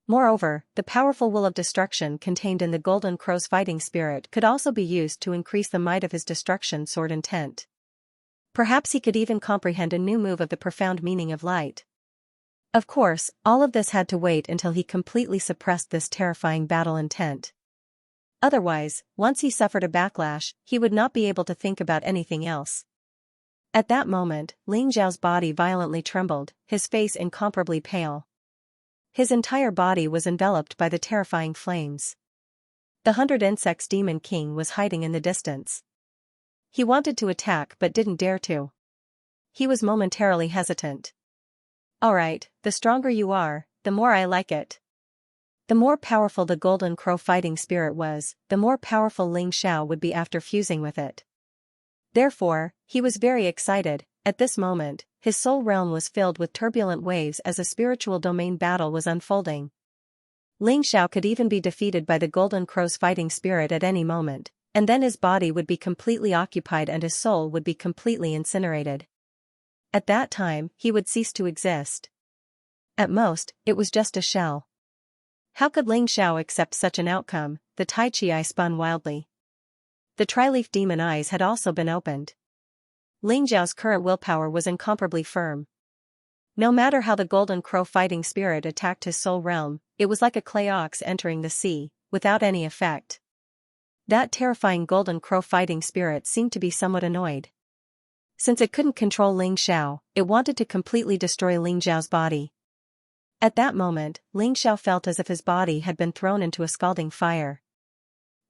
Moreover, the powerful will of destruction contained in the golden crow's fighting spirit could also be used to increase the might of his destruction sword intent. Perhaps he could even comprehend a new move of the profound meaning of light. Of course, all of this had to wait until he completely suppressed this terrifying battle intent. Otherwise, once he suffered a backlash, he would not be able to think about anything else. At that moment, Ling Xiao's body violently trembled, his face incomparably pale. His entire body was enveloped by the terrifying flames. The 100 Insects Demon King was hiding in the distance. He wanted to attack but didn't dare to. He was momentarily hesitant. Alright, the stronger you are, the more I like it. The more powerful the golden crow fighting spirit was, the more powerful Ling Xiao would be after fusing with it. Therefore, he was very excited. At this moment, his soul realm was filled with turbulent waves as a spiritual domain battle was unfolding. Ling Xiao could even be defeated by the golden crow's fighting spirit at any moment, and then his body would be completely occupied and his soul would be completely incinerated. At that time, he would cease to exist. At most, it was just a shell. How could Ling Xiao accept such an outcome? The Tai Chi eye spun wildly. The tri-leaf demon eyes had also been opened. Ling Xiao's current willpower was incomparably firm. No matter how the golden crow fighting spirit attacked his soul realm, it was like a clay ox entering the sea, without any effect. That terrifying golden crow fighting spirit seemed to be somewhat annoyed. Since it couldn't control Ling Xiao, it wanted to completely destroy Ling Xiao's body. At that moment, Ling Xiao felt as if his body had been thrown into a scalding fire.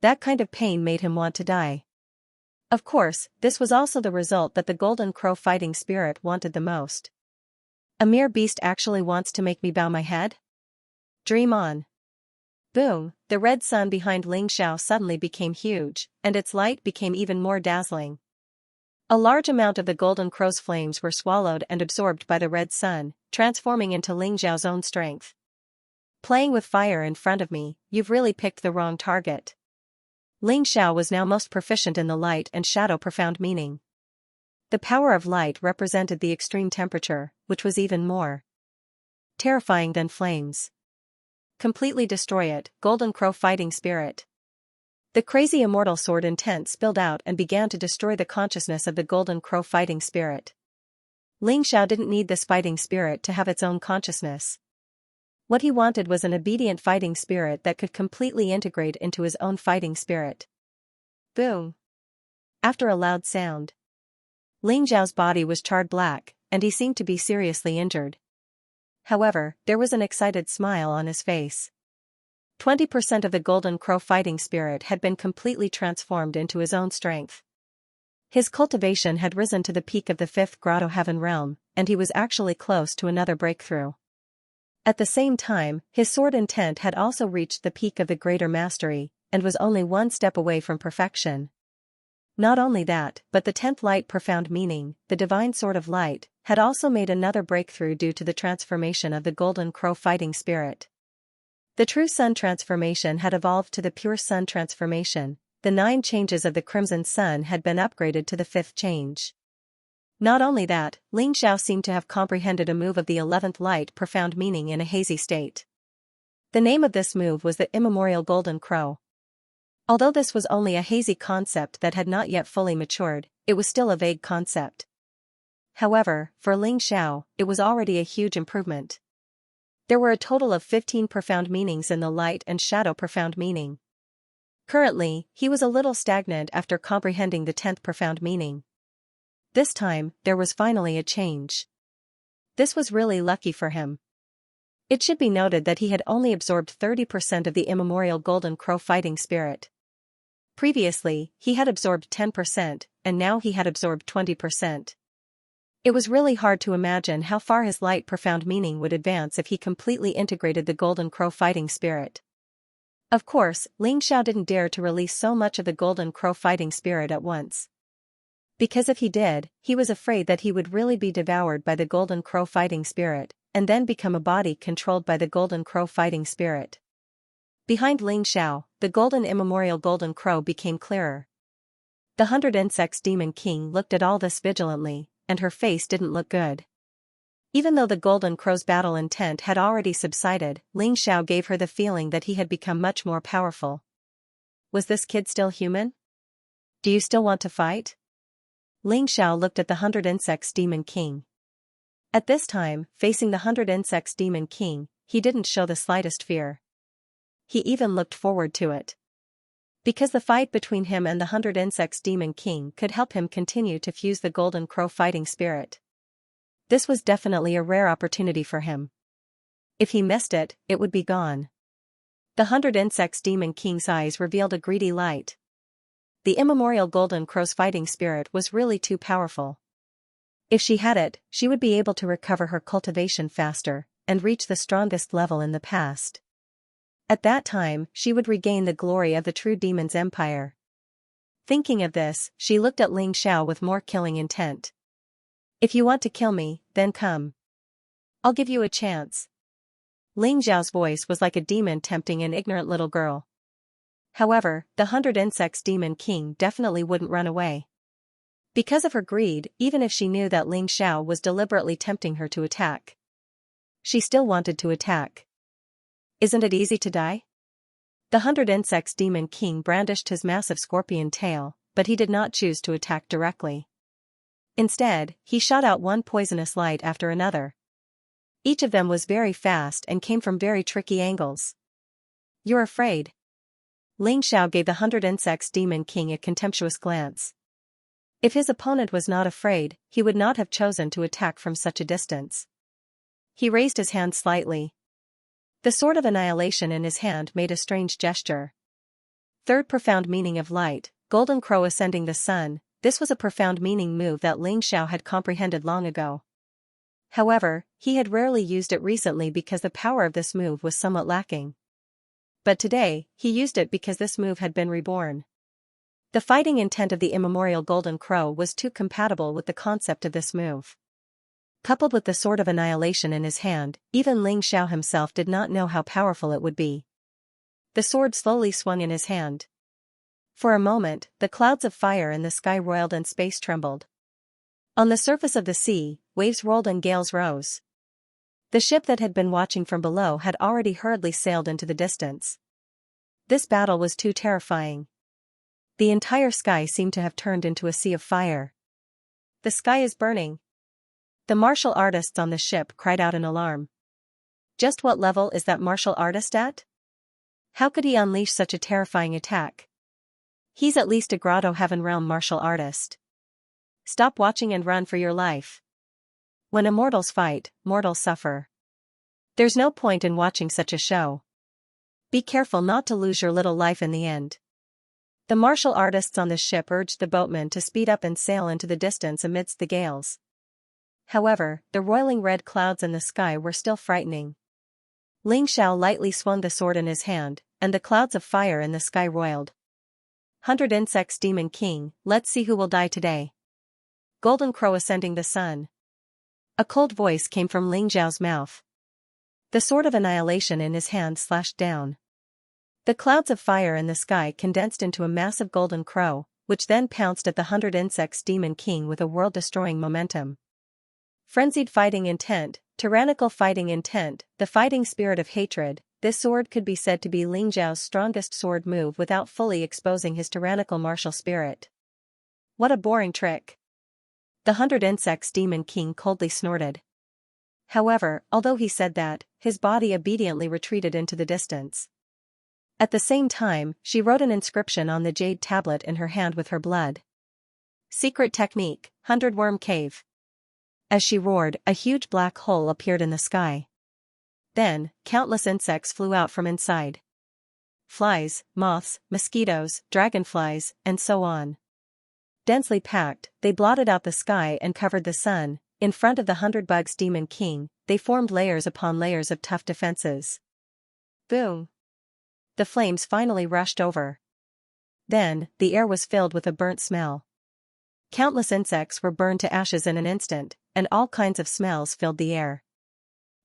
That kind of pain made him want to die. Of course, this was also the result that the golden crow fighting spirit wanted the most. A mere beast actually wants to make me bow my head? Dream on. Boom, the red sun behind Ling Xiao suddenly became huge, and its light became even more dazzling. A large amount of the golden crow's flames were swallowed and absorbed by the red sun, transforming into Ling Xiao's own strength. Playing with fire in front of me, you've really picked the wrong target. Ling Xiao was now most proficient in the light and shadow profound meaning. The power of light represented the extreme temperature, which was even more terrifying than flames. Completely destroy it, Golden Crow fighting spirit. The crazy immortal sword intent spilled out and began to destroy the consciousness of the Golden Crow fighting spirit. Ling Xiao didn't need this fighting spirit to have its own consciousness. What he wanted was an obedient fighting spirit that could completely integrate into his own fighting spirit. Boom! After a loud sound, Ling Xiao's body was charred black, and he seemed to be seriously injured. However, there was an excited smile on his face. 20% of the Golden Crow fighting spirit had been completely transformed into his own strength. His cultivation had risen to the peak of the 5th Grotto Heaven realm, and he was actually close to another breakthrough. At the same time, his sword intent had also reached the peak of the greater mastery, and was only one step away from perfection. Not only that, but the 10th light profound meaning, the divine sword of light, had also made another breakthrough due to the transformation of the Golden Crow fighting spirit. The true sun transformation had evolved to the pure sun transformation. The 9 changes of the crimson sun had been upgraded to the 5th change. Not only that, Ling Xiao seemed to have comprehended a move of the 11th light profound meaning in a hazy state. The name of this move was the immemorial Golden Crow. Although this was only a hazy concept that had not yet fully matured, it was still a vague concept. However, for Ling Xiao, it was already a huge improvement. There were a total of 15 profound meanings in the light and shadow profound meaning. Currently, he was a little stagnant after comprehending the 10th profound meaning. This time, there was finally a change. This was really lucky for him. It should be noted that he had only absorbed 30% of the immemorial Golden Crow fighting spirit. Previously, he had absorbed 10%, and now he had absorbed 20%. It was really hard to imagine how far his light profound meaning would advance if he completely integrated the Golden Crow fighting spirit. Of course, Ling Xiao didn't dare to release so much of the Golden Crow fighting spirit at once. Because if he did, he was afraid that he would really be devoured by the Golden Crow fighting spirit, and then become a body controlled by the Golden Crow fighting spirit. Behind Ling Xiao, the golden immemorial Golden Crow became clearer. The 100 Insects Demon King looked at all this vigilantly, and her face didn't look good. Even though the Golden Crow's battle intent had already subsided, Ling Xiao gave her the feeling that he had become much more powerful. Was this kid still human? Do you still want to fight? Ling Xiao looked at the 100 Insects Demon King. At this time, facing the 100 Insects Demon King, he didn't show the slightest fear. He even looked forward to it. Because the fight between him and the 100 Insects Demon King could help him continue to fuse the Golden Crow fighting spirit. This was definitely a rare opportunity for him. If he missed it, it would be gone. The 100 Insects Demon King's eyes revealed a greedy light. The immemorial Golden Crow's fighting spirit was really too powerful. If she had it, she would be able to recover her cultivation faster, and reach the strongest level in the past. At that time, she would regain the glory of the true demon's empire. Thinking of this, she looked at Ling Xiao with more killing intent. If you want to kill me, then come. I'll give you a chance. Ling Xiao's voice was like a demon tempting an ignorant little girl. However, the 100 Insects Demon King definitely wouldn't run away. Because of her greed, even if she knew that Ling Xiao was deliberately tempting her to attack, she still wanted to attack. Isn't it easy to die? The 100 Insects Demon King brandished his massive scorpion tail, but he did not choose to attack directly. Instead, he shot out one poisonous light after another. Each of them was very fast and came from very tricky angles. You're afraid? Ling Xiao gave the 100 Insects Demon King a contemptuous glance. If his opponent was not afraid, he would not have chosen to attack from such a distance. He raised his hand slightly. The sword of annihilation in his hand made a strange gesture. Third profound meaning of light, Golden Crow ascending the sun. This was a profound meaning move that Ling Xiao had comprehended long ago. However, he had rarely used it recently because the power of this move was somewhat lacking. but today, he used it because this move had been reborn. The fighting intent of the immemorial Golden Crow was too compatible with the concept of this move. Coupled with the Sword of Annihilation in his hand, even Ling Xiao himself did not know how powerful it would be. The sword slowly swung in his hand. For a moment, the clouds of fire in the sky roiled and space trembled. On the surface of the sea, waves rolled and gales rose. The ship that had been watching from below had already hurriedly sailed into the distance. This battle was too terrifying. The entire sky seemed to have turned into a sea of fire. The sky is burning. The martial artists on the ship cried out in alarm. Just what level is that martial artist at? How could he unleash such a terrifying attack? He's at least a Grotto Heaven Realm martial artist. Stop watching and run for your life. When immortals fight, mortals suffer. There's no point in watching such a show. Be careful not to lose your little life in the end. The martial artists on the ship urged the boatmen to speed up and sail into the distance amidst the gales. However, the roiling red clouds in the sky were still frightening. Ling Xiao lightly swung the sword in his hand, and the clouds of fire in the sky roiled. 100 Insects Demon King, let's see who will die today. Golden Crow ascending the sun. A cold voice came from Ling Xiao's mouth. The Sword of Annihilation in his hand slashed down. The clouds of fire in the sky condensed into a massive golden crow, which then pounced at the 100 Insects Demon King with a world-destroying momentum. Frenzied fighting intent, tyrannical fighting intent, the fighting spirit of hatred, this sword could be said to be Ling Xiao's strongest sword move without fully exposing his tyrannical martial spirit. What a boring trick. The 100 Insects Demon King coldly snorted. However, although he said that, his body obediently retreated into the distance. At the same time, she wrote an inscription on the jade tablet in her hand with her blood. Secret technique, 100 Worm Cave. As she roared, a huge black hole appeared in the sky. Then, countless insects flew out from inside. Flies, moths, mosquitoes, dragonflies, and so on. Densely packed, they blotted out the sky and covered the sun. In front of the 100 Bugs Demon King, they formed layers upon layers of tough defenses. Boom! The flames finally rushed over. Then, the air was filled with a burnt smell. Countless insects were burned to ashes in an instant, and all kinds of smells filled the air.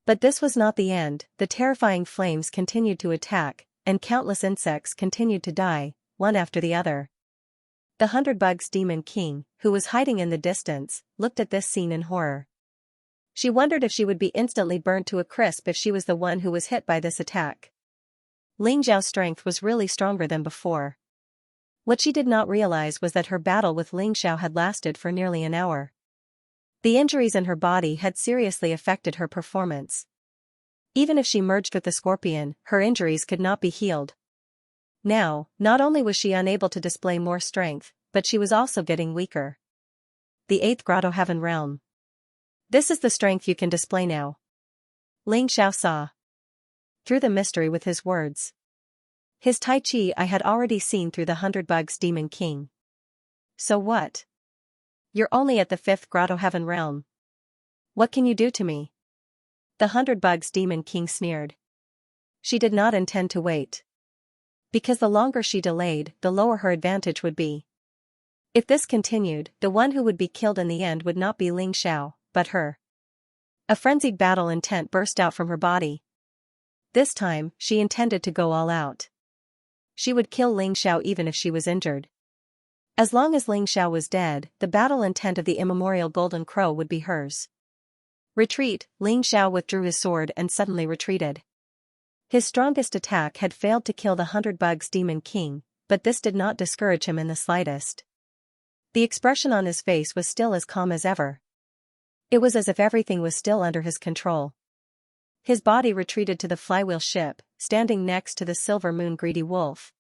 But this was not the end. The terrifying flames continued to attack, and countless insects continued to die, one after the other. The 100 Bugs Demon King, who was hiding in the distance, looked at this scene in horror. She wondered if she would be instantly burnt to a crisp if she was the one who was hit by this attack. Ling Xiao's strength was really stronger than before. What she did not realize was that her battle with Ling Xiao had lasted for nearly an hour. The injuries in her body had seriously affected her performance. Even if she merged with the scorpion, her injuries could not be healed. Now, not only was she unable to display more strength, but she was also getting weaker. The 8th Grotto Heaven Realm. This is the strength you can display now. Ling Xiao saw through the mystery with his words. His Tai Chi I had already seen through the 100 Bugs Demon King. So what? You're only at the 5th Grotto Heaven Realm. What can you do to me? The 100 Bugs Demon King sneered. She did not intend to wait. Because the longer she delayed, the lower her advantage would be. If this continued, the one who would be killed in the end would not be Ling Xiao, but her. A frenzied battle intent burst out from her body. This time, she intended to go all out. She would kill Ling Xiao even if she was injured. As long as Ling Xiao was dead, the battle intent of the immemorial Golden Crow would be hers. Retreat, Ling Xiao withdrew his sword and suddenly retreated. His strongest attack had failed to kill the 100 Bugs Demon King, but this did not discourage him in the slightest. The expression on his face was still as calm as ever. It was as if everything was still under his control. His body retreated to the flywheel ship, standing next to the silver moon greedy wolf.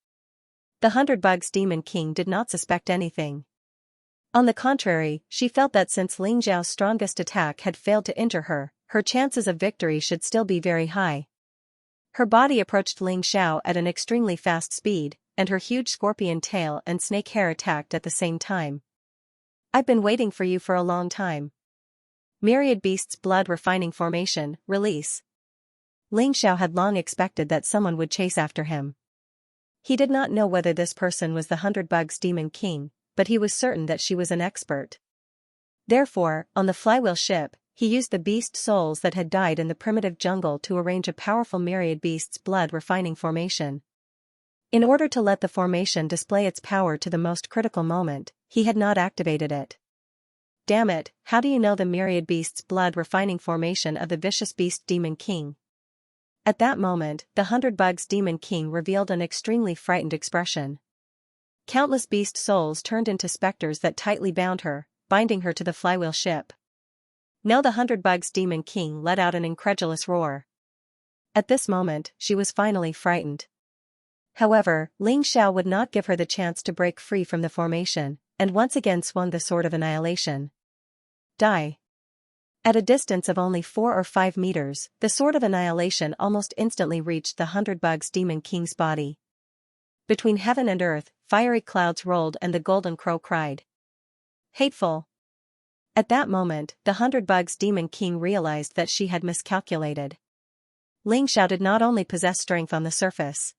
The 100 Bugs Demon King did not suspect anything. On the contrary, she felt that since Ling Xiao's strongest attack had failed to injure her, her chances of victory should still be very high. Her body approached Ling Xiao at an extremely fast speed, and her huge scorpion tail and snake hair attacked at the same time. I've been waiting for you for a long time. Myriad Beasts Blood Refining Formation, release. Ling Xiao had long expected that someone would chase after him. He did not know whether this person was the 100 Bugs Demon King, but he was certain that she was an expert. Therefore, on the flywheel ship, he used the beast souls that had died in the primitive jungle to arrange a powerful myriad beast's blood refining formation. In order to let the formation display its power to the most critical moment, he had not activated it. Damn it, how do you know the myriad beast's blood refining formation of the vicious beast Demon King? At that moment, the 100 Bugs Demon King revealed an extremely frightened expression. Countless beast souls turned into specters that tightly bound her, binding her to the flywheel ship. Now the 100 Bugs Demon King let out an incredulous roar. At this moment, she was finally frightened. However, Ling Xiao would not give her the chance to break free from the formation, and once again swung the sword of annihilation. Die. At a distance of only 4 or 5 meters, the sword of annihilation almost instantly reached the 100 Bugs Demon King's body. Between heaven and earth, fiery clouds rolled and the golden crow cried. Hateful. At that moment, the 100 Bugs Demon King realized that she had miscalculated. Ling Xiao did not only possess strength on the surface.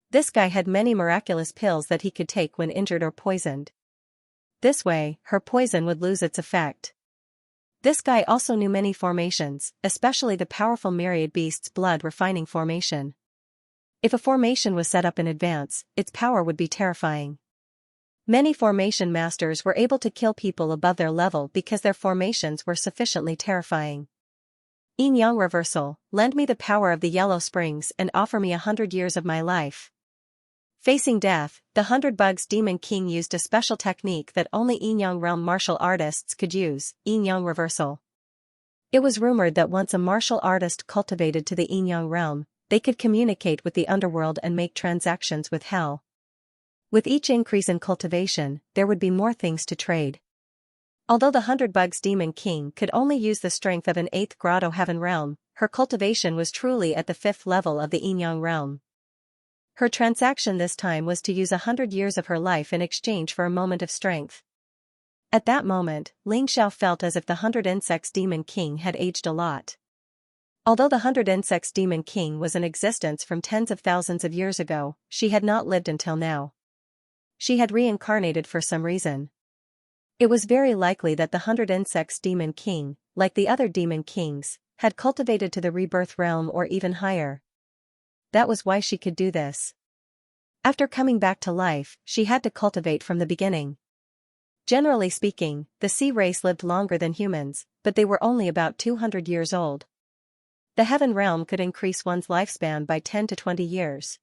This guy had many miraculous pills that he could take when injured or poisoned. This way, her poison would lose its effect. This guy also knew many formations, especially the powerful myriad beast's blood refining formation. If a formation was set up in advance, its power would be terrifying. Many formation masters were able to kill people above their level because their formations were sufficiently terrifying. Yin Yang Reversal, lend me the power of the Yellow Springs and offer me 100 years of my life. Facing death, the 100 Bugs Demon King used a special technique that only Yin Yang realm martial artists could use, Yin Yang Reversal. It was rumored that once a martial artist cultivated to the Yin Yang realm, they could communicate with the underworld and make transactions with hell. With each increase in cultivation, there would be more things to trade. Although the 100 Bugs Demon King could only use the strength of an 8th Grotto Heaven realm, her cultivation was truly at the 5th level of the Yin Yang realm. Her transaction this time was to use 100 years of her life in exchange for a moment of strength. At that moment, Ling Xiao felt as if the 100 Insects Demon King had aged a lot. Although the 100 Insects Demon King was in existence from tens of thousands of years ago, she had not lived until now. She had reincarnated for some reason. It was very likely that the 100 Insects Demon King, like the other Demon Kings, had cultivated to the rebirth realm or even higher. That was why she could do this. After coming back to life, she had to cultivate from the beginning. Generally speaking, the sea race lived longer than humans, but they were only about 200 years old. The Heaven realm could increase one's lifespan by 10 to 20 years.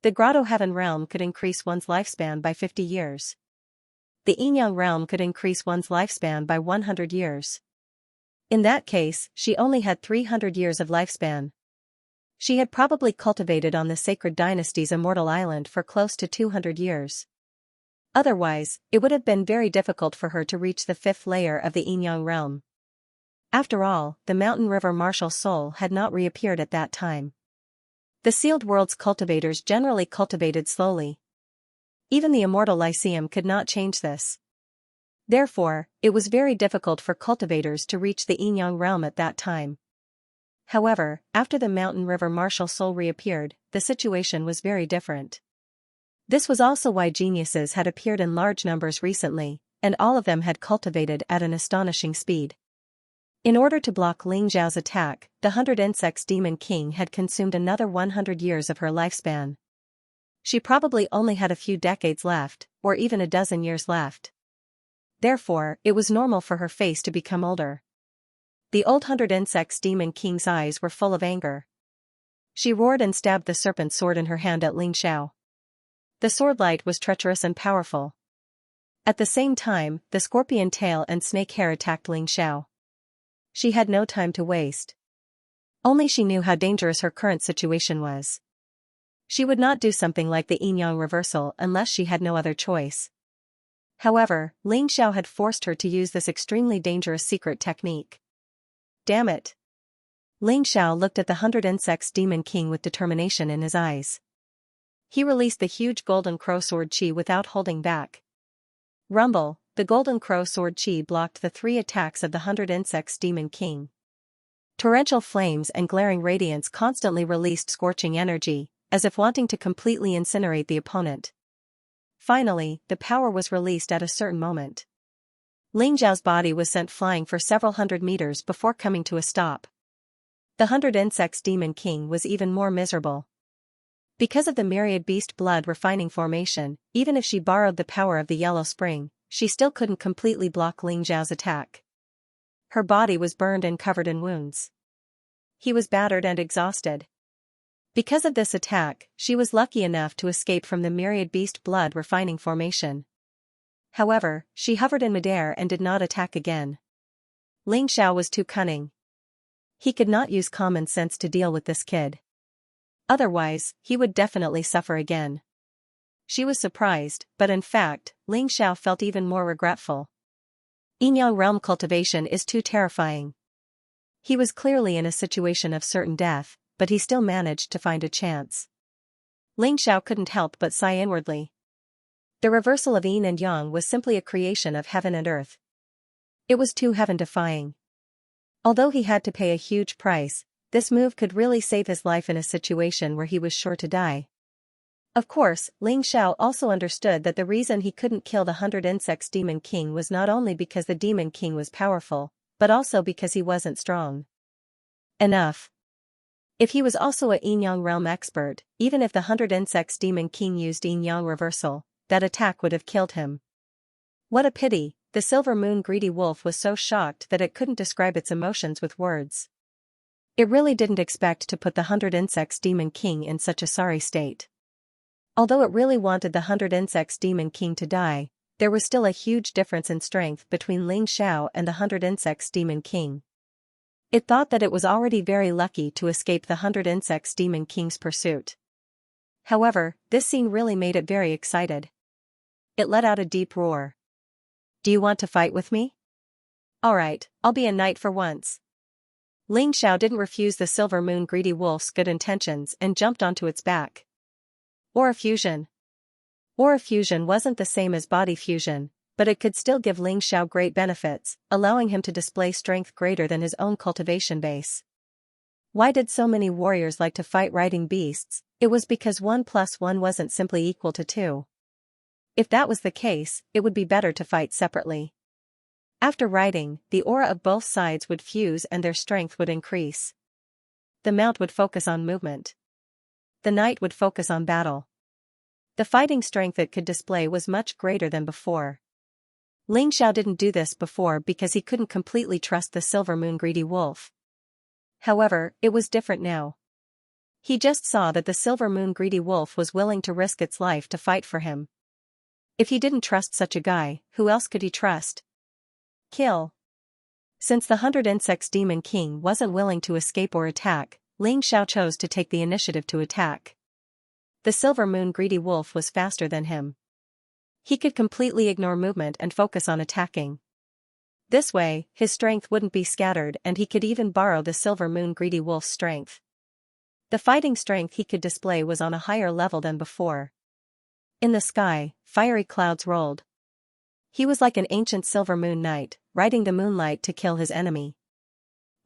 The Grotto Heaven realm could increase one's lifespan by 50 years. The Yin Yang realm could increase one's lifespan by 100 years. In that case, she only had 300 years of lifespan. She had probably cultivated on the Sacred Dynasty's immortal island for close to 200 years. Otherwise, it would have been very difficult for her to reach the 5th layer of the Yin Yang realm. After all, the Mountain River Martial Soul had not reappeared at that time. The Sealed World's cultivators generally cultivated slowly. Even the Immortal Lyceum could not change this. Therefore, it was very difficult for cultivators to reach the Yin Yang realm at that time. However, after the Mountain River Martial Soul reappeared, the situation was very different. This was also why geniuses had appeared in large numbers recently, and all of them had cultivated at an astonishing speed. In order to block Ling Xiao's attack, the 100 Insects Demon King had consumed another 100 years of her lifespan. She probably only had a few decades left, or even a dozen years left. Therefore, it was normal for her face to become older. The old 100 Insects Demon King's eyes were full of anger. She roared and stabbed the serpent sword in her hand at Ling Xiao. The sword light was treacherous and powerful. At the same time, the scorpion tail and snake hair attacked Ling Xiao. She had no time to waste. Only she knew how dangerous her current situation was. She would not do something like the Yin Yang Reversal unless she had no other choice. However, Ling Xiao had forced her to use this extremely dangerous secret technique. Damn it! Ling Xiao looked at the 100 Insects Demon King with determination in his eyes. He released the huge golden crow sword chi without holding back. Rumble, the golden crow sword chi blocked the 3 attacks of the 100 Insects Demon King. Torrential flames and glaring radiance constantly released scorching energy, as if wanting to completely incinerate the opponent. Finally, the power was released at a certain moment. Ling Xiao's body was sent flying for several hundred meters before coming to a stop. The 100 Insects Demon King was even more miserable. Because of the myriad beast blood refining formation, even if she borrowed the power of the Yellow Spring, she still couldn't completely block Ling Xiao's attack. Her body was burned and covered in wounds. He was battered and exhausted. Because of this attack, she was lucky enough to escape from the myriad beast blood refining formation. However, she hovered in midair and did not attack again. Ling Xiao was too cunning. He could not use common sense to deal with this kid. Otherwise, he would definitely suffer again. She was surprised, but in fact, Ling Xiao felt even more regretful. Yin-Yang realm cultivation is too terrifying. He was clearly in a situation of certain death, but he still managed to find a chance. Ling Xiao couldn't help but sigh inwardly. The reversal of yin and yang was simply a creation of heaven and earth. It was too heaven-defying. Although he had to pay a huge price, this move could really save his life in a situation where he was sure to die. Of course, Ling Xiao also understood that the reason he couldn't kill the 100 Insects Demon King was not only because the Demon King was powerful, but also because he wasn't strong enough. If he was also a Yin-Yang realm expert, even if the 100 Insects Demon King used Yin-Yang reversal, that attack would have killed him. What a pity, the Silver Moon Greedy Wolf was so shocked that it couldn't describe its emotions with words. It really didn't expect to put the 100 Insects Demon King in such a sorry state. Although it really wanted the 100 Insects Demon King to die, there was still a huge difference in strength between Ling Xiao and the 100 Insects Demon King. It thought that it was already very lucky to escape the 100 Insects Demon King's pursuit. However, this scene really made it very excited. It let out a deep roar. "Do you want to fight with me? Alright, I'll be a knight for once." Ling Xiao didn't refuse the Silver Moon Greedy Wolf's good intentions and jumped onto its back. Aura fusion. Aura fusion wasn't the same as body fusion, but it could still give Ling Xiao great benefits, allowing him to display strength greater than his own cultivation base. Why did so many warriors like to fight riding beasts? It was because 1 + 1 wasn't simply equal to 2. If that was the case, it would be better to fight separately. After riding, the aura of both sides would fuse and their strength would increase. The mount would focus on movement. The knight would focus on battle. The fighting strength it could display was much greater than before. Ling Xiao didn't do this before because he couldn't completely trust the Silver Moon Greedy Wolf. However, it was different now. He just saw that the Silver Moon Greedy Wolf was willing to risk its life to fight for him. If he didn't trust such a guy, who else could he trust? Kill. Since the 100 Insects Demon King wasn't willing to escape or attack, Ling Xiao chose to take the initiative to attack. The Silver Moon Greedy Wolf was faster than him. He could completely ignore movement and focus on attacking. This way, his strength wouldn't be scattered and he could even borrow the Silver Moon Greedy Wolf's strength. The fighting strength he could display was on a higher level than before. In the sky, fiery clouds rolled. He was like an ancient Silver Moon Knight, riding the moonlight to kill his enemy.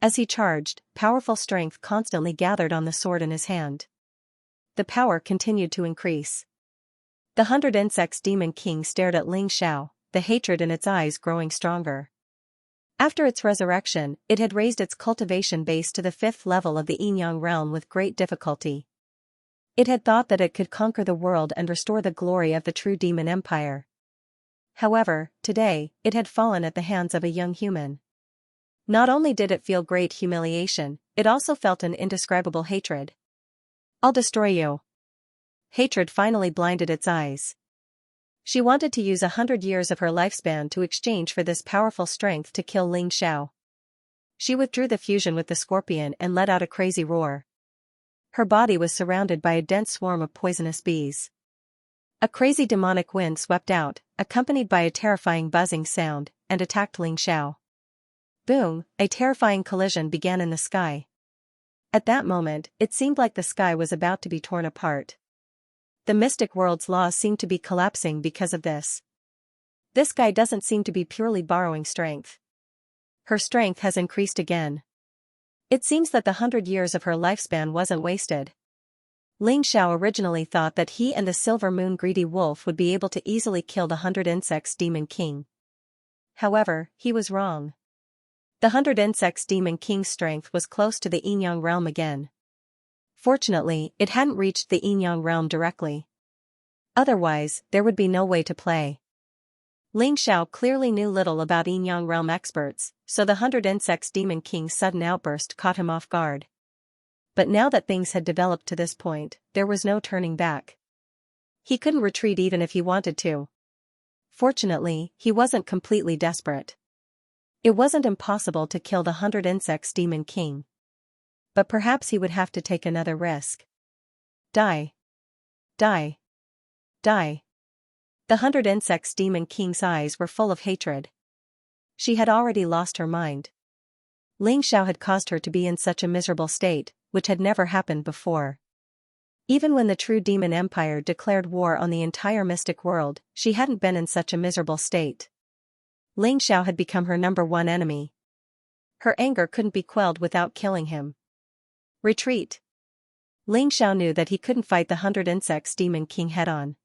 As he charged, powerful strength constantly gathered on the sword in his hand. The power continued to increase. The 100 Insects Demon King stared at Ling Xiao, the hatred in its eyes growing stronger. After its resurrection, it had raised its cultivation base to the 5th level of the Yin-Yang realm with great difficulty. It had thought that it could conquer the world and restore the glory of the true demon empire. However, today, it had fallen at the hands of a young human. Not only did it feel great humiliation, it also felt an indescribable hatred. "I'll destroy you." Hatred finally blinded its eyes. She wanted to use 100 years of her lifespan to exchange for this powerful strength to kill Ling Xiao. She withdrew the fusion with the scorpion and let out a crazy roar. Her body was surrounded by a dense swarm of poisonous bees. A crazy demonic wind swept out, accompanied by a terrifying buzzing sound, and attacked Ling Xiao. Boom, a terrifying collision began in the sky. At that moment, it seemed like the sky was about to be torn apart. The mystic world's laws seemed to be collapsing because of this. This guy doesn't seem to be purely borrowing strength. Her strength has increased again. It seems that the 100 years of her lifespan wasn't wasted. Ling Xiao originally thought that he and the Silver Moon Greedy Wolf would be able to easily kill the 100 Insects Demon King. However, he was wrong. The 100 Insects Demon King's strength was close to the Yin-Yang realm again. Fortunately, it hadn't reached the Yin-Yang realm directly. Otherwise, there would be no way to play. Ling Xiao clearly knew little about Yin-Yang realm experts, so the 100 Insects Demon King's sudden outburst caught him off guard. But now that things had developed to this point, there was no turning back. He couldn't retreat even if he wanted to. Fortunately, he wasn't completely desperate. It wasn't impossible to kill the 100 Insects Demon King. But perhaps he would have to take another risk. Die. Die. Die. The 100 Insects Demon King's eyes were full of hatred. She had already lost her mind. Ling Xiao had caused her to be in such a miserable state, which had never happened before. Even when the true Demon Empire declared war on the entire mystic world, she hadn't been in such a miserable state. Ling Xiao had become her #1 enemy. Her anger couldn't be quelled without killing him. Retreat. Ling Xiao knew that he couldn't fight the 100 Insects Demon King head-on.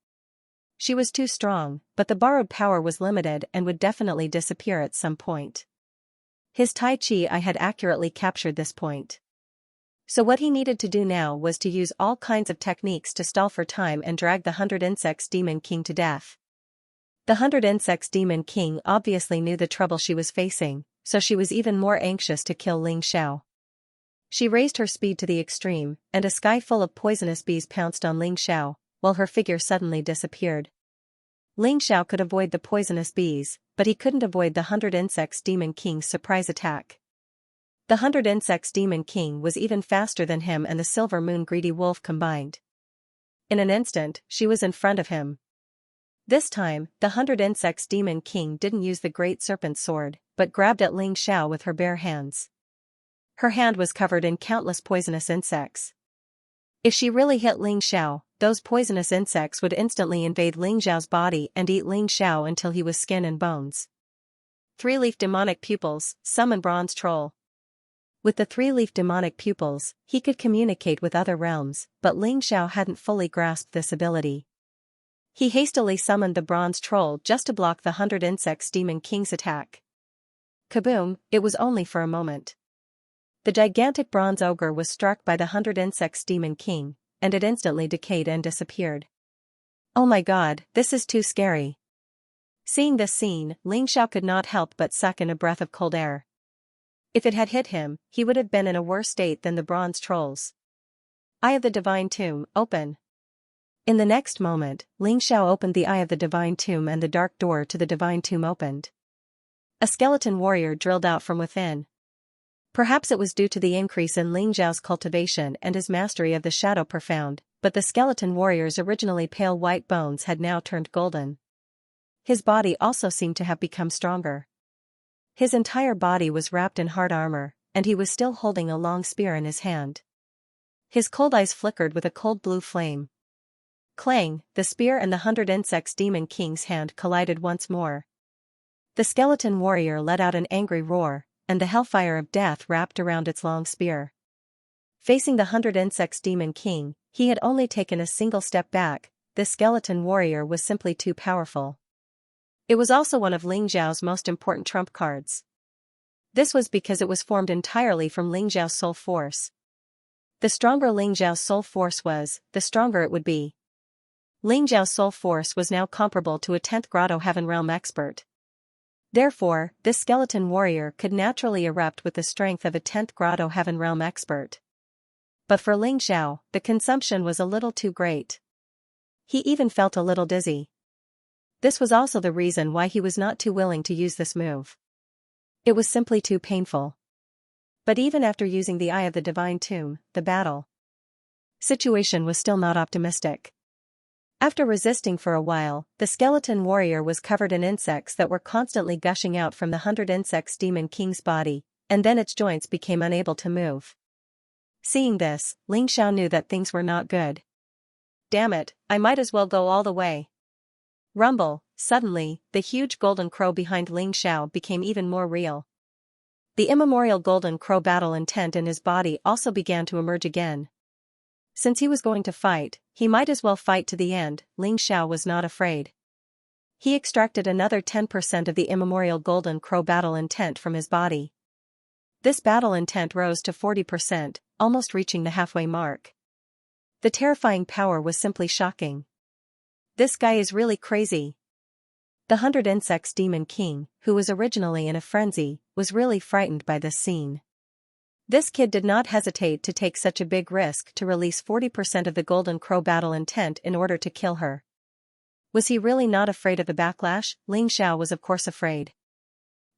She was too strong, but the borrowed power was limited and would definitely disappear at some point. His Tai Chi eye had accurately captured this point. So what he needed to do now was to use all kinds of techniques to stall for time and drag the 100 Insects Demon King to death. The 100 Insects Demon King obviously knew the trouble she was facing, so she was even more anxious to kill Ling Xiao. She raised her speed to the extreme, and a sky full of poisonous bees pounced on Ling Xiao, while her figure suddenly disappeared. Ling Xiao could avoid the poisonous bees, but he couldn't avoid the 100 Insects Demon King's surprise attack. The 100 Insects Demon King was even faster than him and the Silver Moon Greedy Wolf combined. In an instant, she was in front of him. This time, the 100 Insects Demon King didn't use the Great Serpent Sword, but grabbed at Ling Xiao with her bare hands. Her hand was covered in countless poisonous insects. If she really hit Ling Xiao, those poisonous insects would instantly invade Ling Xiao's body and eat Ling Xiao until he was skin and bones. 3-leaf demonic pupils, summon bronze troll. With the 3-leaf demonic pupils, he could communicate with other realms, but Ling Xiao hadn't fully grasped this ability. He hastily summoned the bronze troll just to block the 100 Insects Demon King's attack. Kaboom, it was only for a moment. The gigantic bronze ogre was struck by the 100 Insects Demon King, and it instantly decayed and disappeared. Oh my god, this is too scary. Seeing this scene, Ling Xiao could not help but suck in a breath of cold air. If it had hit him, he would have been in a worse state than the bronze trolls. Eye of the Divine Tomb, open. In the next moment, Ling Xiao opened the Eye of the Divine Tomb and the dark door to the Divine Tomb opened. A skeleton warrior drilled out from within. Perhaps it was due to the increase in Ling Xiao's cultivation and his mastery of the Shadow Profound, but the skeleton warrior's originally pale white bones had now turned golden. His body also seemed to have become stronger. His entire body was wrapped in hard armor, and he was still holding a long spear in his hand. His cold eyes flickered with a cold blue flame. Clang, the spear and the 100 Insects Demon King's hand collided once more. The skeleton warrior let out an angry roar, and the hellfire of death wrapped around its long spear. Facing the 100 Insects Demon King, he had only taken a single step back. This skeleton warrior was simply too powerful. It was also one of Ling Xiao's most important trump cards. This was because it was formed entirely from Ling Xiao's soul force. The stronger Ling Xiao's soul force was, the stronger it would be. Ling Xiao's soul force was now comparable to a 10th Grotto Heaven Realm expert. Therefore, this skeleton warrior could naturally erupt with the strength of a 10th Grotto Heaven Realm expert. But for Ling Xiao, the consumption was a little too great. He even felt a little dizzy. This was also the reason why he was not too willing to use this move. It was simply too painful. But even after using the Eye of the Divine Tomb, the battle situation was still not optimistic. After resisting for a while, the skeleton warrior was covered in insects that were constantly gushing out from the 100 Insects Demon King's body, and then its joints became unable to move. Seeing this, Ling Xiao knew that things were not good. Damn it, I might as well go all the way. Rumble, suddenly, the huge golden crow behind Ling Xiao became even more real. The immemorial golden crow battle intent in his body also began to emerge again. Since he was going to fight, he might as well fight to the end. Ling Xiao was not afraid. He extracted another 10% of the immemorial golden crow battle intent from his body. This battle intent rose to 40%, almost reaching the halfway mark. The terrifying power was simply shocking. This guy is really crazy. The 100 Insects Demon King, who was originally in a frenzy, was really frightened by this scene. This kid did not hesitate to take such a big risk to release 40% of the golden crow battle intent in order to kill her. Was he really not afraid of the backlash? Ling Xiao was of course afraid.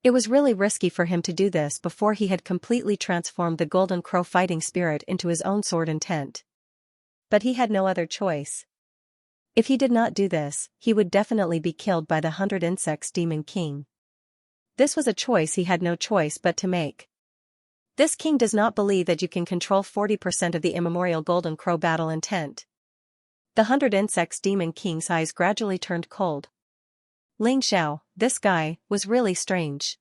It was really risky for him to do this before he had completely transformed the golden crow fighting spirit into his own sword intent. But he had no other choice. If he did not do this, he would definitely be killed by the 100 Insects Demon King. This was a choice he had no choice but to make. This king does not believe that you can control 40% of the immemorial golden crow battle intent. The 100 Insects Demon King's eyes gradually turned cold. Ling Xiao, this guy, was really strange.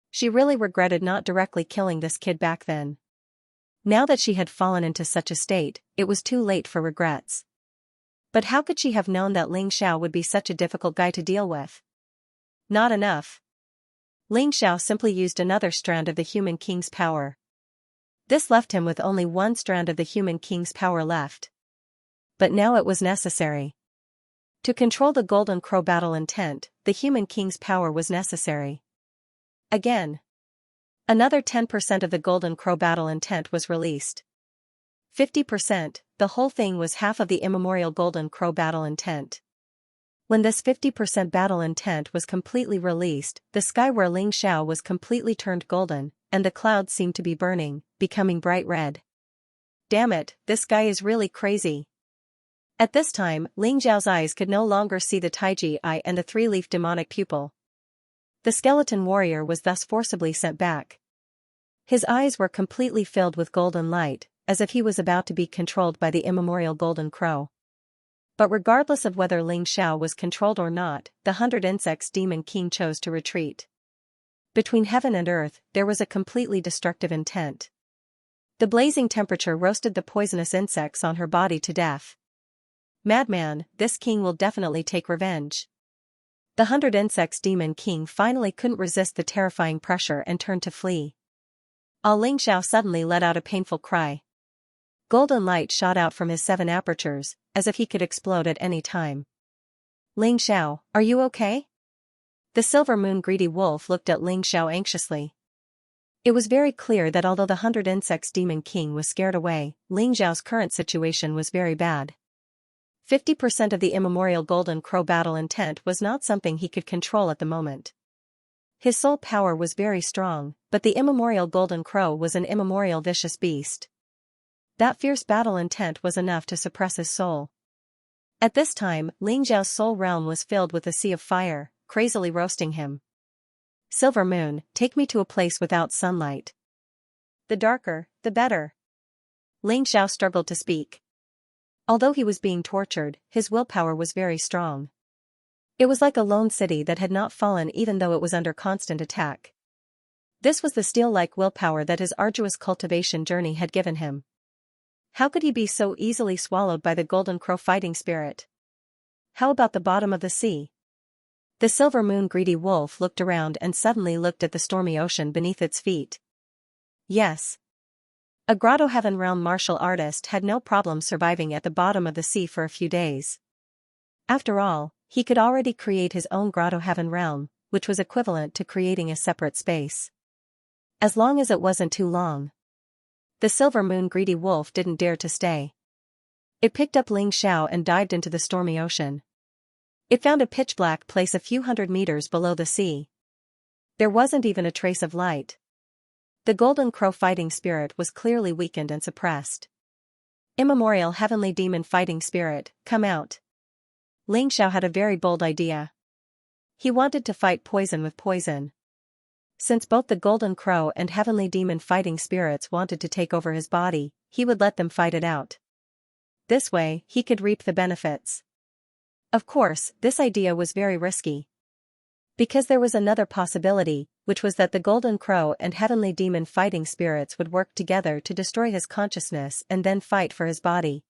She really regretted not directly killing this kid back then. Now that she had fallen into such a state, it was too late for regrets. But how could she have known that Ling Xiao would be such a difficult guy to deal with? Not enough. Ling Xiao simply used another strand of the Human King's power. This left him with only one strand of the Human King's power left. But now it was necessary. To control the Golden Crow battle intent, the Human King's power was necessary. Again. Another 10% of the Golden Crow battle intent was released. 50%, the whole thing was half of the immemorial Golden Crow battle intent. When this 50% battle intent was completely released, the sky where Ling Xiao was completely turned golden, and the clouds seemed to be burning, becoming bright red. Damn it, this guy is really crazy. At this time, Ling Xiao's eyes could no longer see the Taiji eye and the three-leaf demonic pupil. The skeleton warrior was thus forcibly sent back. His eyes were completely filled with golden light, as if he was about to be controlled by the immemorial golden crow. But regardless of whether Ling Xiao was controlled or not, the 100 Insects Demon King chose to retreat. Between heaven and earth, there was a completely destructive intent. The blazing temperature roasted the poisonous insects on her body to death. Madman, this king will definitely take revenge. The 100 Insects Demon King finally couldn't resist the terrifying pressure and turned to flee. Ling Xiao suddenly let out a painful cry. Golden light shot out from his 7 apertures, as if he could explode at any time. Ling Xiao, are you okay? The silver moon greedy wolf looked at Ling Xiao anxiously. It was very clear that although the 100 Insects Demon King was scared away, Ling Xiao's current situation was very bad. 50% of the immemorial golden crow battle intent was not something he could control at the moment. His soul power was very strong, but the immemorial golden crow was an immemorial vicious beast. That fierce battle intent was enough to suppress his soul. At this time, Ling Xiao's soul realm was filled with a sea of fire, crazily roasting him. Silver moon, take me to a place without sunlight. The darker, the better. Ling Xiao struggled to speak. Although he was being tortured, his willpower was very strong. It was like a lone city that had not fallen even though it was under constant attack. This was the steel-like willpower that his arduous cultivation journey had given him. How could he be so easily swallowed by the golden crow fighting spirit? How about the bottom of the sea? The silver moon greedy wolf looked around and suddenly looked at the stormy ocean beneath its feet. Yes. A grotto heaven realm martial artist had no problem surviving at the bottom of the sea for a few days. After all, he could already create his own grotto heaven realm, which was equivalent to creating a separate space. As long as it wasn't too long. The silver moon greedy wolf didn't dare to stay. It picked up Ling Xiao and dived into the stormy ocean. It found a pitch-black place a few hundred meters below the sea. There wasn't even a trace of light. The golden crow fighting spirit was clearly weakened and suppressed. Immemorial heavenly demon fighting spirit, come out. Ling Xiao had a very bold idea. He wanted to fight poison with poison. Since both the golden crow and heavenly demon fighting spirits wanted to take over his body, he would let them fight it out. This way, he could reap the benefits. Of course, this idea was very risky. Because there was another possibility, which was that the Golden Crow and Heavenly Demon fighting spirits would work together to destroy his consciousness and then fight for his body.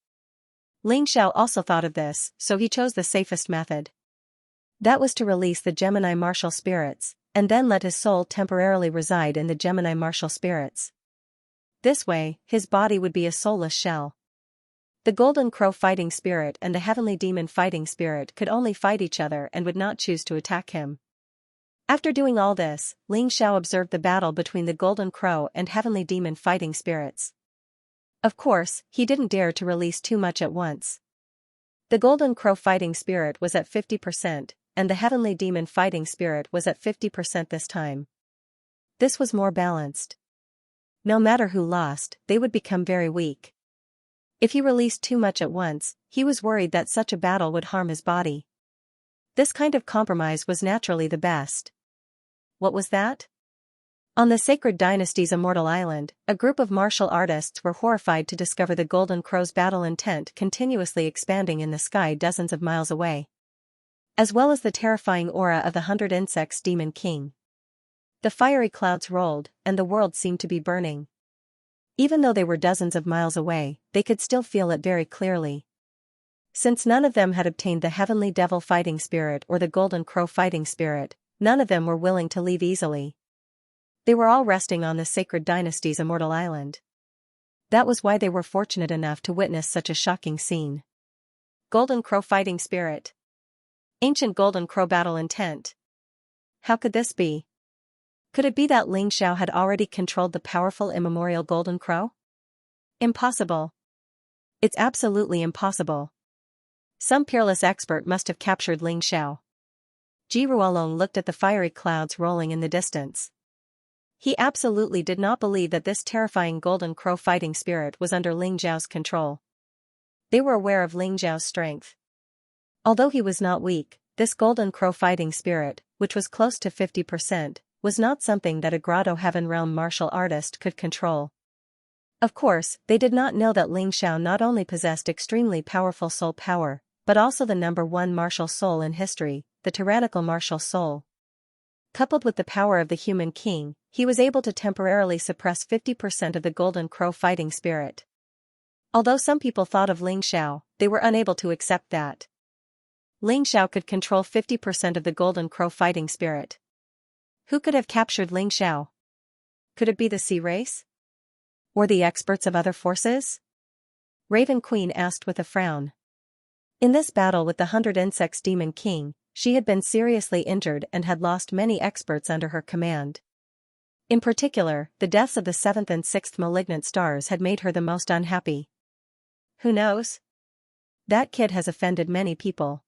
Ling Xiao also thought of this, so he chose the safest method. That was to release the Gemini martial spirits, and then let his soul temporarily reside in the Gemini martial spirits. This way, his body would be a soulless shell. The Golden Crow fighting spirit and the Heavenly Demon fighting spirit could only fight each other and would not choose to attack him. After doing all this, Ling Xiao observed the battle between the Golden Crow and Heavenly Demon fighting spirits. Of course, he didn't dare to release too much at once. The Golden Crow fighting spirit was at 50%, and the Heavenly Demon fighting spirit was at 50% this time. This was more balanced. No matter who lost, they would become very weak. If he released too much at once, he was worried that such a battle would harm his body. This kind of compromise was naturally the best. What was that? On the Sacred Dynasty's Immortal Island, a group of martial artists were horrified to discover the Golden Crow's battle intent continuously expanding in the sky dozens of miles away, as well as the terrifying aura of the 100 Insects Demon King. The fiery clouds rolled, and the world seemed to be burning. Even though they were dozens of miles away, they could still feel it very clearly. Since none of them had obtained the Heavenly Devil fighting spirit or the Golden Crow fighting spirit, none of them were willing to leave easily. They were all resting on the Sacred Dynasty's Immortal Island. That was why they were fortunate enough to witness such a shocking scene. Golden Crow fighting spirit. Ancient Golden Crow battle intent. How could this be? Could it be that Ling Xiao had already controlled the powerful immemorial Golden Crow? Impossible. It's absolutely impossible. Some peerless expert must have captured Ling Xiao. Ji Ruolong looked at the fiery clouds rolling in the distance. He absolutely did not believe that this terrifying Golden Crow fighting spirit was under Ling Xiao's control. They were aware of Ling Xiao's strength. Although he was not weak, this Golden Crow fighting spirit, which was close to 50%, was not something that a Grotto Heaven Realm martial artist could control. Of course, they did not know that Ling Xiao not only possessed extremely powerful soul power, but also the #1 martial soul in history, the tyrannical martial soul. Coupled with the power of the human king, he was able to temporarily suppress 50% of the Golden Crow fighting spirit. Although some people thought of Ling Xiao, they were unable to accept that Ling Xiao could control 50% of the Golden Crow fighting spirit. Who could have captured Ling Xiao? Could it be the Sea Race? Or the experts of other forces? Raven Queen asked with a frown. In this battle with the 100 Insects Demon King, she had been seriously injured and had lost many experts under her command. In particular, the deaths of the 7th and 6th malignant stars had made her the most unhappy. Who knows? That kid has offended many people.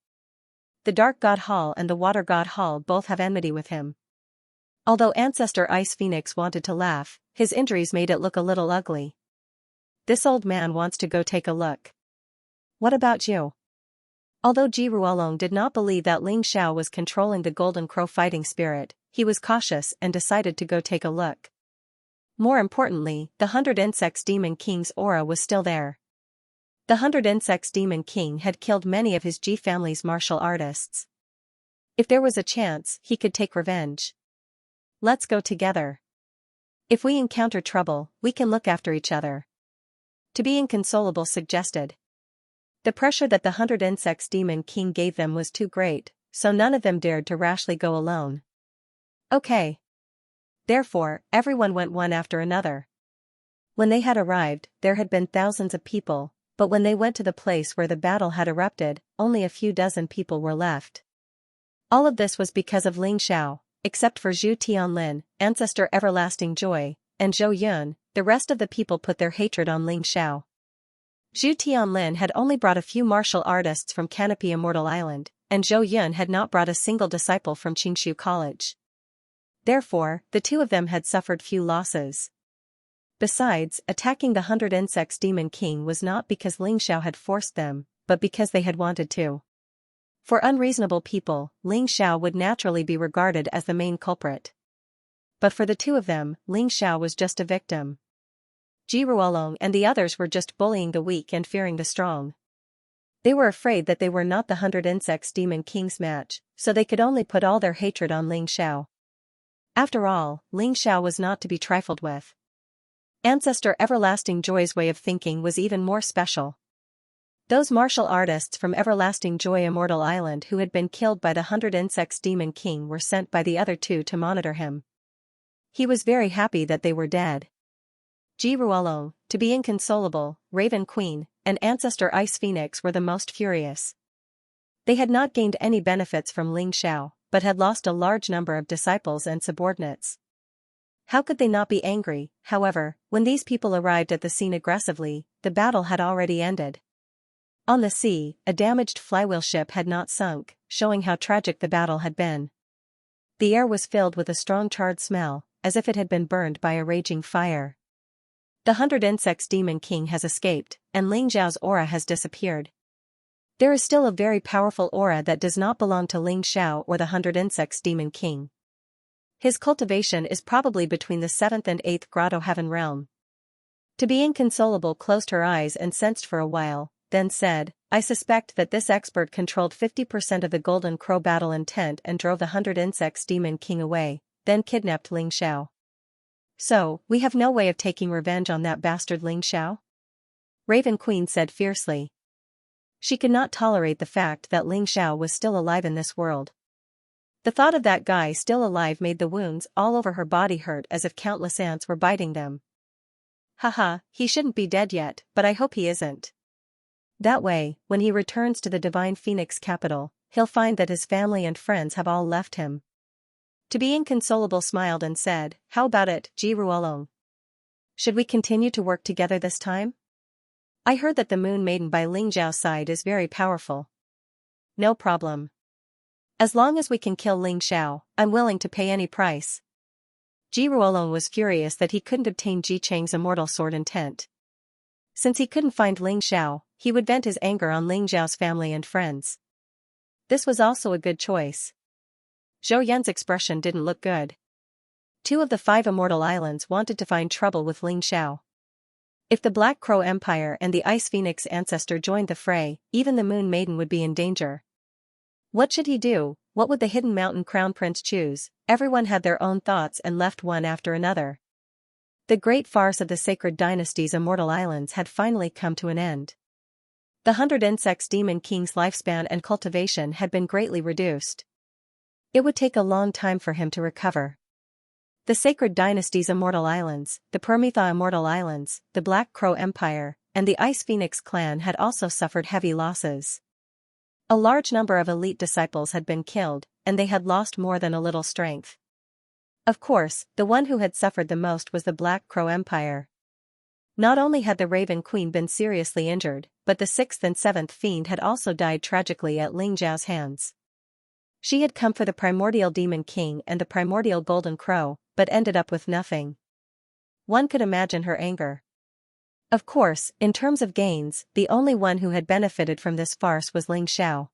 The Dark God Hall and the Water God Hall both have enmity with him. Although Ancestor Ice Phoenix wanted to laugh, his injuries made it look a little ugly. This old man wants to go take a look. What about you? Although Ji Ruolong did not believe that Ling Xiao was controlling the Golden Crow fighting spirit, he was cautious and decided to go take a look. More importantly, the 100 Insects Demon King's aura was still there. The 100 Insects Demon King had killed many of his Ji family's martial artists. If there was a chance, he could take revenge. Let's go together. If we encounter trouble, we can look after each other. To be inconsolable suggested. The pressure that the 100 Insects Demon King gave them was too great, so none of them dared to rashly go alone. Okay. Therefore, everyone went one after another. When they had arrived, there had been thousands of people, but when they went to the place where the battle had erupted, only a few dozen people were left. All of this was because of Ling Xiao, except for Zhu Tianlin, Ancestor Everlasting Joy, and Zhou Yun. The rest of the people put their hatred on Ling Xiao. Zhu Tianlin had only brought a few martial artists from Canopy Immortal Island, and Zhou Yun had not brought a single disciple from Qingshu College. Therefore, the two of them had suffered few losses. Besides, attacking the 100 Insects Demon King was not because Ling Xiao had forced them, but because they had wanted to. For unreasonable people, Ling Xiao would naturally be regarded as the main culprit. But for the two of them, Ling Xiao was just a victim. Ji Ruolong and the others were just bullying the weak and fearing the strong. They were afraid that they were not the 100 Insects Demon King's match, so they could only put all their hatred on Ling Xiao. After all, Ling Xiao was not to be trifled with. Ancestor Everlasting Joy's way of thinking was even more special. Those martial artists from Everlasting Joy Immortal Island who had been killed by the 100 Insects Demon King were sent by the other two to monitor him. He was very happy that they were dead. Ji Ruolong, To Be Inconsolable, Raven Queen, and Ancestor Ice Phoenix were the most furious. They had not gained any benefits from Ling Xiao, but had lost a large number of disciples and subordinates. How could they not be angry? However, when these people arrived at the scene aggressively, the battle had already ended. On the sea, a damaged flywheel ship had not sunk, showing how tragic the battle had been. The air was filled with a strong charred smell, as if it had been burned by a raging fire. The 100 Insects Demon King has escaped, and Ling Xiao's aura has disappeared. There is still a very powerful aura that does not belong to Ling Xiao or the 100 Insects Demon King. His cultivation is probably between the 7th and 8th Grotto Heaven Realm. To Be Inconsolable closed her eyes and sensed for a while, then said, I suspect that this expert controlled 50% of the Golden Crow battle intent and drove the 100 Insects Demon King away, then kidnapped Ling Xiao. So, we have no way of taking revenge on that bastard Ling Xiao? Raven Queen said fiercely. She could not tolerate the fact that Ling Xiao was still alive in this world. The thought of that guy still alive made the wounds all over her body hurt as if countless ants were biting them. Haha, he shouldn't be dead yet, but I hope he isn't. That way, when he returns to the Divine Phoenix capital, he'll find that his family and friends have all left him. To Be Inconsolable smiled and said, How about it, Ji Ruolong? Should we continue to work together this time? I heard that the Moon Maiden by Ling Xiao's side is very powerful. No problem. As long as we can kill Ling Xiao, I'm willing to pay any price. Ji Ruolong was furious that he couldn't obtain Ji Cheng's immortal sword intent. Since he couldn't find Ling Xiao, he would vent his anger on Ling Xiao's family and friends. This was also a good choice. Zhou Yan's expression didn't look good. 2 of the 5 immortal islands wanted to find trouble with Ling Xiao. If the Black Crow Empire and the Ice Phoenix ancestor joined the fray, even the Moon Maiden would be in danger. What should he do? What would the Hidden Mountain Crown Prince choose? Everyone had their own thoughts and left one after another. The great farce of the Sacred Dynasty's immortal islands had finally come to an end. The 100 Insects Demon King's lifespan and cultivation had been greatly reduced. It would take a long time for him to recover. The Sacred Dynasty's immortal islands, the Prometha immortal islands, the Black Crow Empire, and the Ice Phoenix clan had also suffered heavy losses. A large number of elite disciples had been killed, and they had lost more than a little strength. Of course, the one who had suffered the most was the Black Crow Empire. Not only had the Raven Queen been seriously injured, but the 6th and 7th Fiend had also died tragically at Ling Xiao's hands. She had come for the Primordial Demon King and the Primordial Golden Crow, but ended up with nothing. One could imagine her anger. Of course, in terms of gains, the only one who had benefited from this farce was Ling Xiao.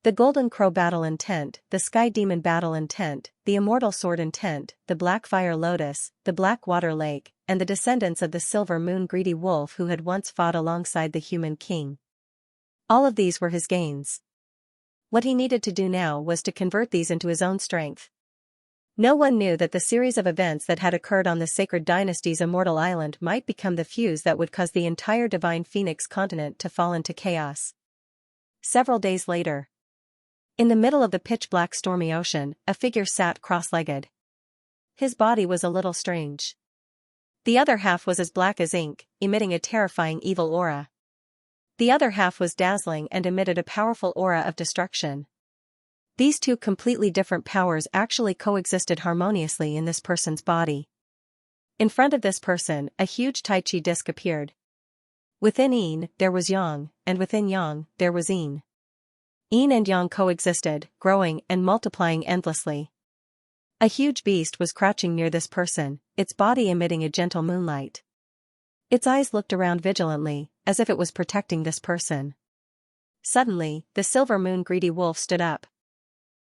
The Golden Crow battle intent, the Sky Demon battle intent, the Immortal Sword intent, the Black Fire Lotus, the Black Water Lake, and the descendants of the Silver Moon Greedy Wolf who had once fought alongside the Human King. All of these were his gains. What he needed to do now was to convert these into his own strength. No one knew that the series of events that had occurred on the Sacred Dynasty's immortal island might become the fuse that would cause the entire Divine Phoenix continent to fall into chaos. Several days later. In the middle of the pitch-black stormy ocean, a figure sat cross-legged. His body was a little strange. The other half was as black as ink, emitting a terrifying evil aura. The other half was dazzling and emitted a powerful aura of destruction. These two completely different powers actually coexisted harmoniously in this person's body. In front of this person, a huge Tai Chi disc appeared. Within Yin, there was Yang, and within Yang, there was Yin. Yin and Yang coexisted, growing and multiplying endlessly. A huge beast was crouching near this person, its body emitting a gentle moonlight. Its eyes looked around vigilantly, as if it was protecting this person. Suddenly, the Silver Moon Greedy Wolf stood up.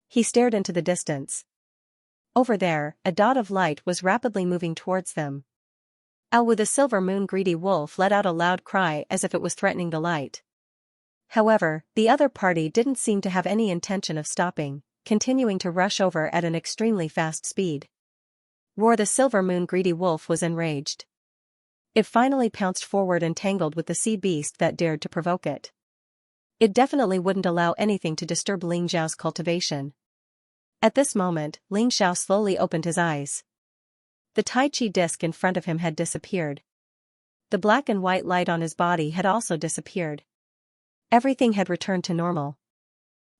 He stared into the distance. Over there, a dot of light was rapidly moving towards them. Ow! The Silver Moon Greedy Wolf let out a loud cry as if it was threatening the light. However, the other party didn't seem to have any intention of stopping, continuing to rush over at an extremely fast speed. Roar! The silver moon greedy wolf was enraged. It finally pounced forward and tangled with the sea beast that dared to provoke it. It definitely wouldn't allow anything to disturb Ling Xiao's cultivation. At this moment, Ling Xiao slowly opened his eyes. The Tai Chi disc in front of him had disappeared. The black and white light on his body had also disappeared. Everything had returned to normal.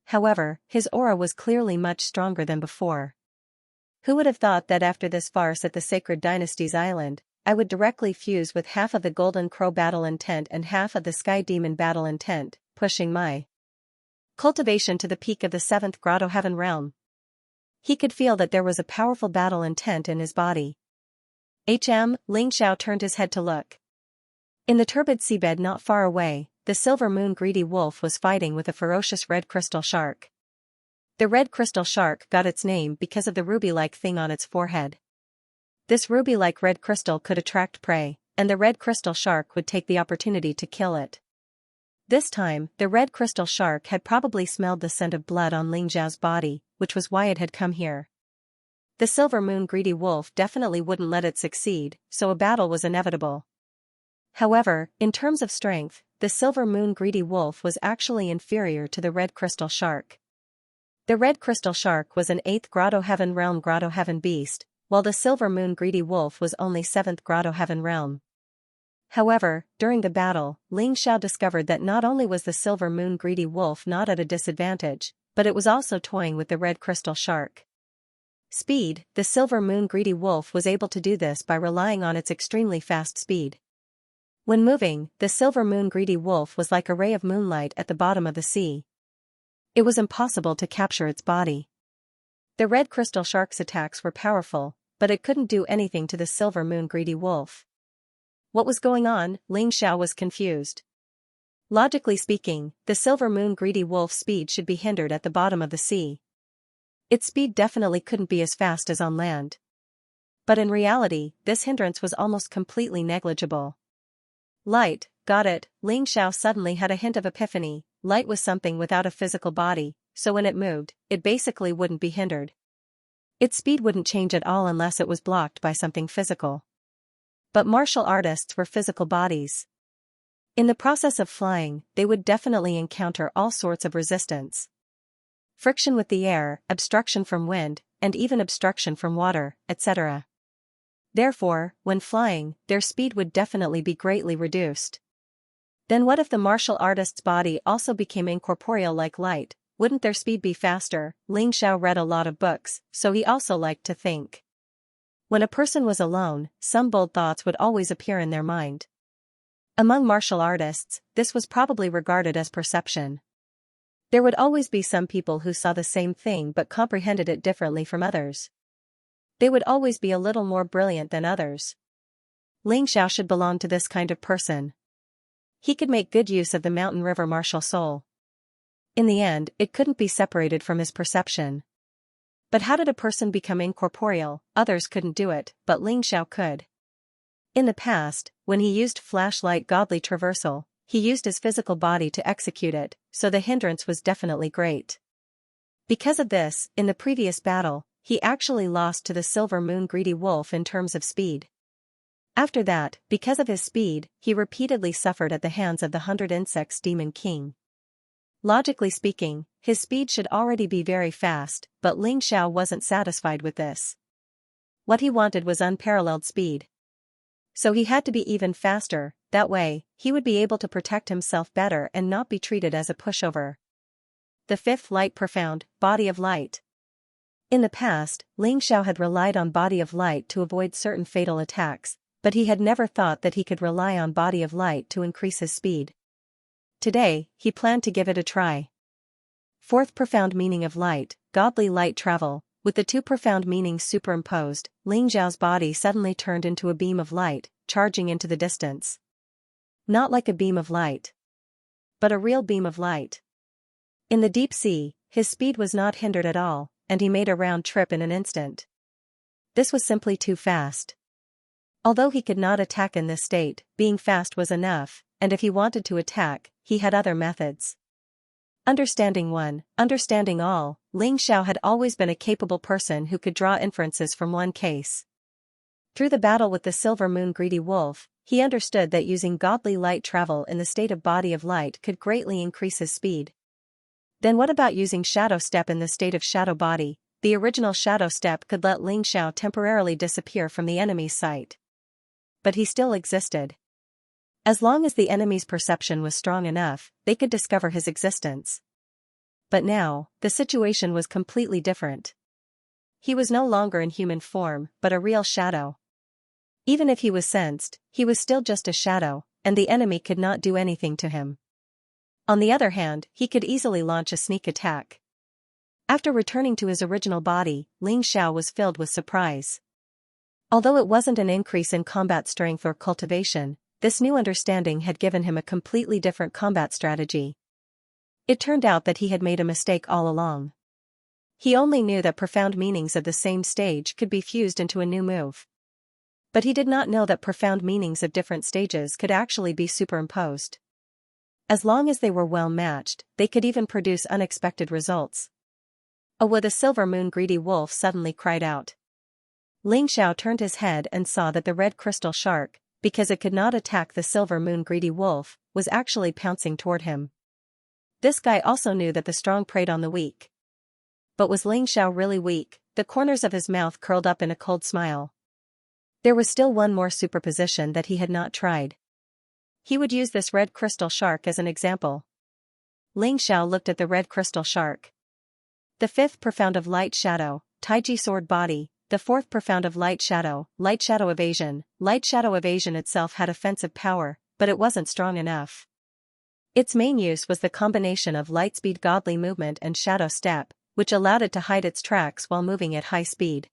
However, his aura was clearly much stronger than before. Who would have thought that after this farce at the Sacred Dynasty's island, I would directly fuse with half of the Golden Crow battle intent and half of the Sky Demon battle intent, pushing my cultivation to the peak of the 7th Grotto Heaven realm. He could feel that there was a powerful battle intent in his body. Ling Xiao turned his head to look. In the turbid seabed not far away, the silver moon greedy wolf was fighting with a ferocious red crystal shark. The red crystal shark got its name because of the ruby-like thing on its forehead. This ruby-like red crystal could attract prey, and the red crystal shark would take the opportunity to kill it. This time, the red crystal shark had probably smelled the scent of blood on Ling Xiao's body, which was why it had come here. The silver moon greedy wolf definitely wouldn't let it succeed, so a battle was inevitable. However, in terms of strength, the silver moon greedy wolf was actually inferior to the red crystal shark. The red crystal shark was an 8th Grotto Heaven realm Grotto Heaven beast, while the silver moon greedy wolf was only 7th Grotto Heaven realm. However, during the battle, Ling Xiao discovered that not only was the silver moon greedy wolf not at a disadvantage, but it was also toying with the red crystal shark. Speed: the silver moon greedy wolf was able to do this by relying on its extremely fast speed. When moving, the silver moon greedy wolf was like a ray of moonlight at the bottom of the sea. It was impossible to capture its body. The red crystal shark's attacks were powerful, but it couldn't do anything to the silver moon greedy wolf. What was going on? Ling Xiao was confused. Logically speaking, the silver moon greedy wolf's speed should be hindered at the bottom of the sea. Its speed definitely couldn't be as fast as on land. But in reality, this hindrance was almost completely negligible. Light, got it. Ling Xiao suddenly had a hint of epiphany. Light was something without a physical body, so when it moved, it basically wouldn't be hindered. Its speed wouldn't change at all unless it was blocked by something physical. But martial artists were physical bodies. In the process of flying, they would definitely encounter all sorts of resistance. Friction with the air, obstruction from wind, and even obstruction from water, etc. Therefore, when flying, their speed would definitely be greatly reduced. Then what if the martial artist's body also became incorporeal like light? Wouldn't their speed be faster? Ling Xiao read a lot of books, so he also liked to think. When a person was alone, some bold thoughts would always appear in their mind. Among martial artists, this was probably regarded as perception. There would always be some people who saw the same thing but comprehended it differently from others. They would always be a little more brilliant than others. Ling Xiao should belong to this kind of person. He could make good use of the mountain river martial soul. In the end, it couldn't be separated from his perception. But how did a person become incorporeal? Others couldn't do it, but Ling Xiao could. In the past, when he used flashlight godly traversal, he used his physical body to execute it, so the hindrance was definitely great. Because of this, in the previous battle, he actually lost to the silver moon greedy wolf in terms of speed. After that, because of his speed, he repeatedly suffered at the hands of the 100 Insects Demon King. Logically speaking, his speed should already be very fast, but Ling Xiao wasn't satisfied with this. What he wanted was unparalleled speed. So he had to be even faster, that way, he would be able to protect himself better and not be treated as a pushover. The fifth light profound, body of light. In the past, Ling Xiao had relied on body of light to avoid certain fatal attacks, but he had never thought that he could rely on body of light to increase his speed. Today, he planned to give it a try. Fourth profound meaning of light, godly light travel. With the two profound meanings superimposed, Ling Xiao's body suddenly turned into a beam of light, charging into the distance. Not like a beam of light, but a real beam of light. In the deep sea, his speed was not hindered at all, and he made a round trip in an instant. This was simply too fast. Although he could not attack in this state, being fast was enough, and if he wanted to attack, he had other methods. Understanding one, understanding all, Ling Xiao had always been a capable person who could draw inferences from one case. Through the battle with the silver moon greedy wolf, he understood that using godly light travel in the state of body of light could greatly increase his speed. Then what about using shadow step in the state of shadow body? The original shadow step could let Ling Xiao temporarily disappear from the enemy's sight. But he still existed. As long as the enemy's perception was strong enough, they could discover his existence. But now, the situation was completely different. He was no longer in human form, but a real shadow. Even if he was sensed, he was still just a shadow, and the enemy could not do anything to him. On the other hand, he could easily launch a sneak attack. After returning to his original body, Ling Xiao was filled with surprise. Although it wasn't an increase in combat strength or cultivation, this new understanding had given him a completely different combat strategy. It turned out that he had made a mistake all along. He only knew that profound meanings of the same stage could be fused into a new move. But he did not know that profound meanings of different stages could actually be superimposed. As long as they were well matched, they could even produce unexpected results. Oh, the silver moon greedy wolf suddenly cried out. Ling Xiao turned his head and saw that the red crystal shark, because it could not attack the silver moon greedy wolf, was actually pouncing toward him. This guy also knew that the strong preyed on the weak. But was Ling Xiao really weak? The corners of his mouth curled up in a cold smile. There was still one more superposition that he had not tried. He would use this red crystal shark as an example. Ling Xiao looked at the red crystal shark. The fifth profound of light shadow, Taiji sword body. The fourth profound of light shadow evasion. Light shadow evasion itself had offensive power, but it wasn't strong enough. Its main use was the combination of light speed godly movement and shadow step, which allowed it to hide its tracks while moving at high speed.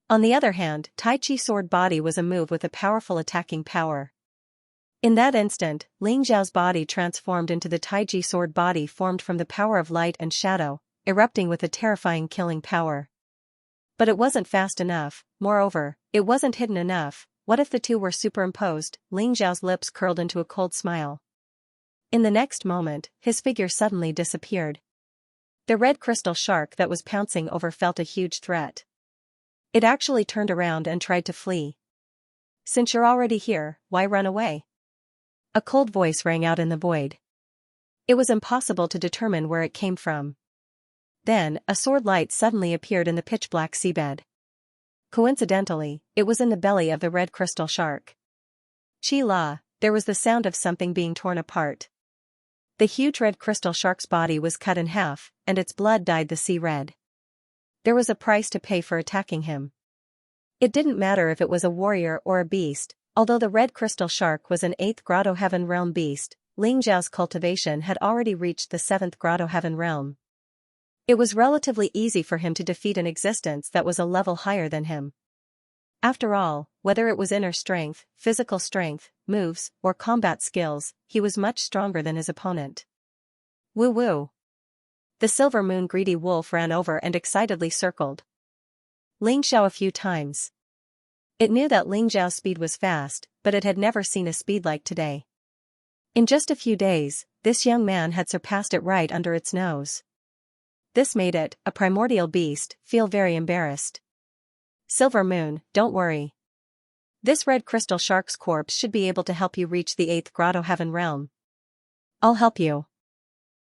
On the other hand, Tai Chi sword body was a move with a powerful attacking power. In that instant, Ling Xiao's body transformed into the Taiji sword body formed from the power of light and shadow, erupting with a terrifying killing power. But it wasn't fast enough, moreover, it wasn't hidden enough. What if the two were superimposed? Ling Xiao's lips curled into a cold smile. In the next moment, his figure suddenly disappeared. The red crystal shark that was pouncing over felt a huge threat. It actually turned around and tried to flee. Since you're already here, why run away? A cold voice rang out in the void. It was impossible to determine where it came from. Then, a sword light suddenly appeared in the pitch-black seabed. Coincidentally, it was in the belly of the red crystal shark. Chi la, there was the sound of something being torn apart. The huge red crystal shark's body was cut in half, and its blood dyed the sea red. There was a price to pay for attacking him. It didn't matter if it was a warrior or a beast, although the red crystal shark was an 8th Grotto Heaven Realm beast, Ling Xiao's cultivation had already reached the 7th Grotto Heaven Realm. It was relatively easy for him to defeat an existence that was a level higher than him. After all, whether it was inner strength, physical strength, moves, or combat skills, he was much stronger than his opponent. Woo-woo. The silver moon greedy wolf ran over and excitedly circled Ling Xiao a few times. It knew that Ling Xiao's speed was fast, but it had never seen a speed like today. In just a few days, this young man had surpassed it right under its nose. This made it, a primordial beast, feel very embarrassed. Silver Moon, don't worry. This red crystal shark's corpse should be able to help you reach the 8th Grotto Heaven Realm. I'll help you.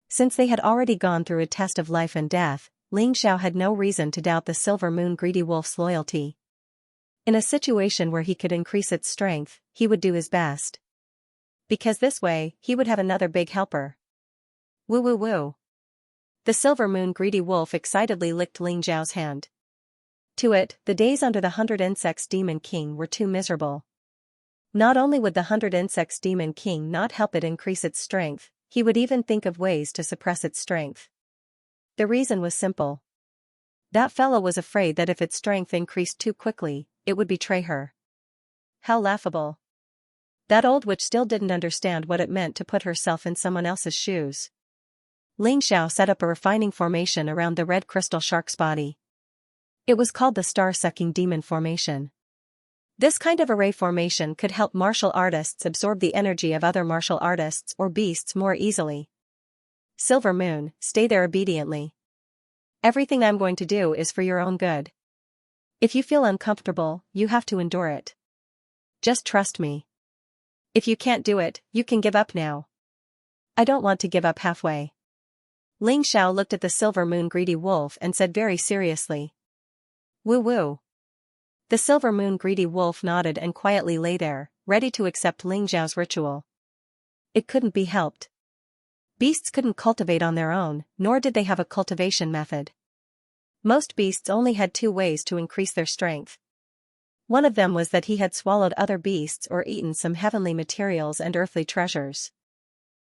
Since they had already gone through a test of life and death, Ling Xiao had no reason to doubt the silver moon greedy wolf's loyalty. In a situation where he could increase its strength, he would do his best. Because this way, he would have another big helper. Woo woo woo. The silver moon greedy wolf excitedly licked Ling Xiao's hand. To it, the days under the 100 Insects Demon King were too miserable. Not only would the 100 Insects Demon King not help it increase its strength, he would even think of ways to suppress its strength. The reason was simple. That fellow was afraid that if its strength increased too quickly, it would betray her. How laughable. That old witch still didn't understand what it meant to put herself in someone else's shoes. Ling Xiao set up a refining formation around the red crystal shark's body. It was called the Star-Sucking Demon Formation. This kind of array formation could help martial artists absorb the energy of other martial artists or beasts more easily. Silver Moon, stay there obediently. Everything I'm going to do is for your own good. If you feel uncomfortable, you have to endure it. Just trust me. If you can't do it, you can give up now. I don't want to give up halfway. Ling Xiao looked at the Silver Moon greedy wolf and said very seriously. Woo woo. The Silver Moon greedy wolf nodded and quietly lay there, ready to accept Ling Xiao's ritual. It couldn't be helped. Beasts couldn't cultivate on their own, nor did they have a cultivation method. Most beasts only had two ways to increase their strength. One of them was that he had swallowed other beasts or eaten some heavenly materials and earthly treasures.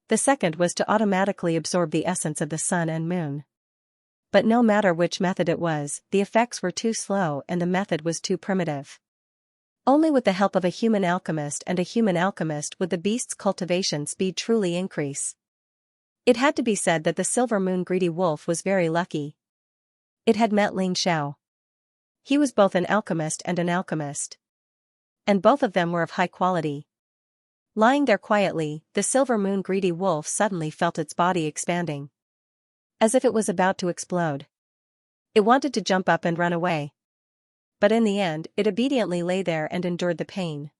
The second was to automatically absorb the essence of the sun and moon. But no matter which method it was, the effects were too slow and the method was too primitive. Only with the help of a human alchemist would the beast's cultivation speed truly increase. It had to be said that the Silver Moon greedy wolf was very lucky. It had met Ling Xiao. He was both an alchemist. And both of them were of high quality. Lying there quietly, the Silver Moon greedy wolf suddenly felt its body expanding. As if it was about to explode. It wanted to jump up and run away. But in the end, it obediently lay there and endured the pain.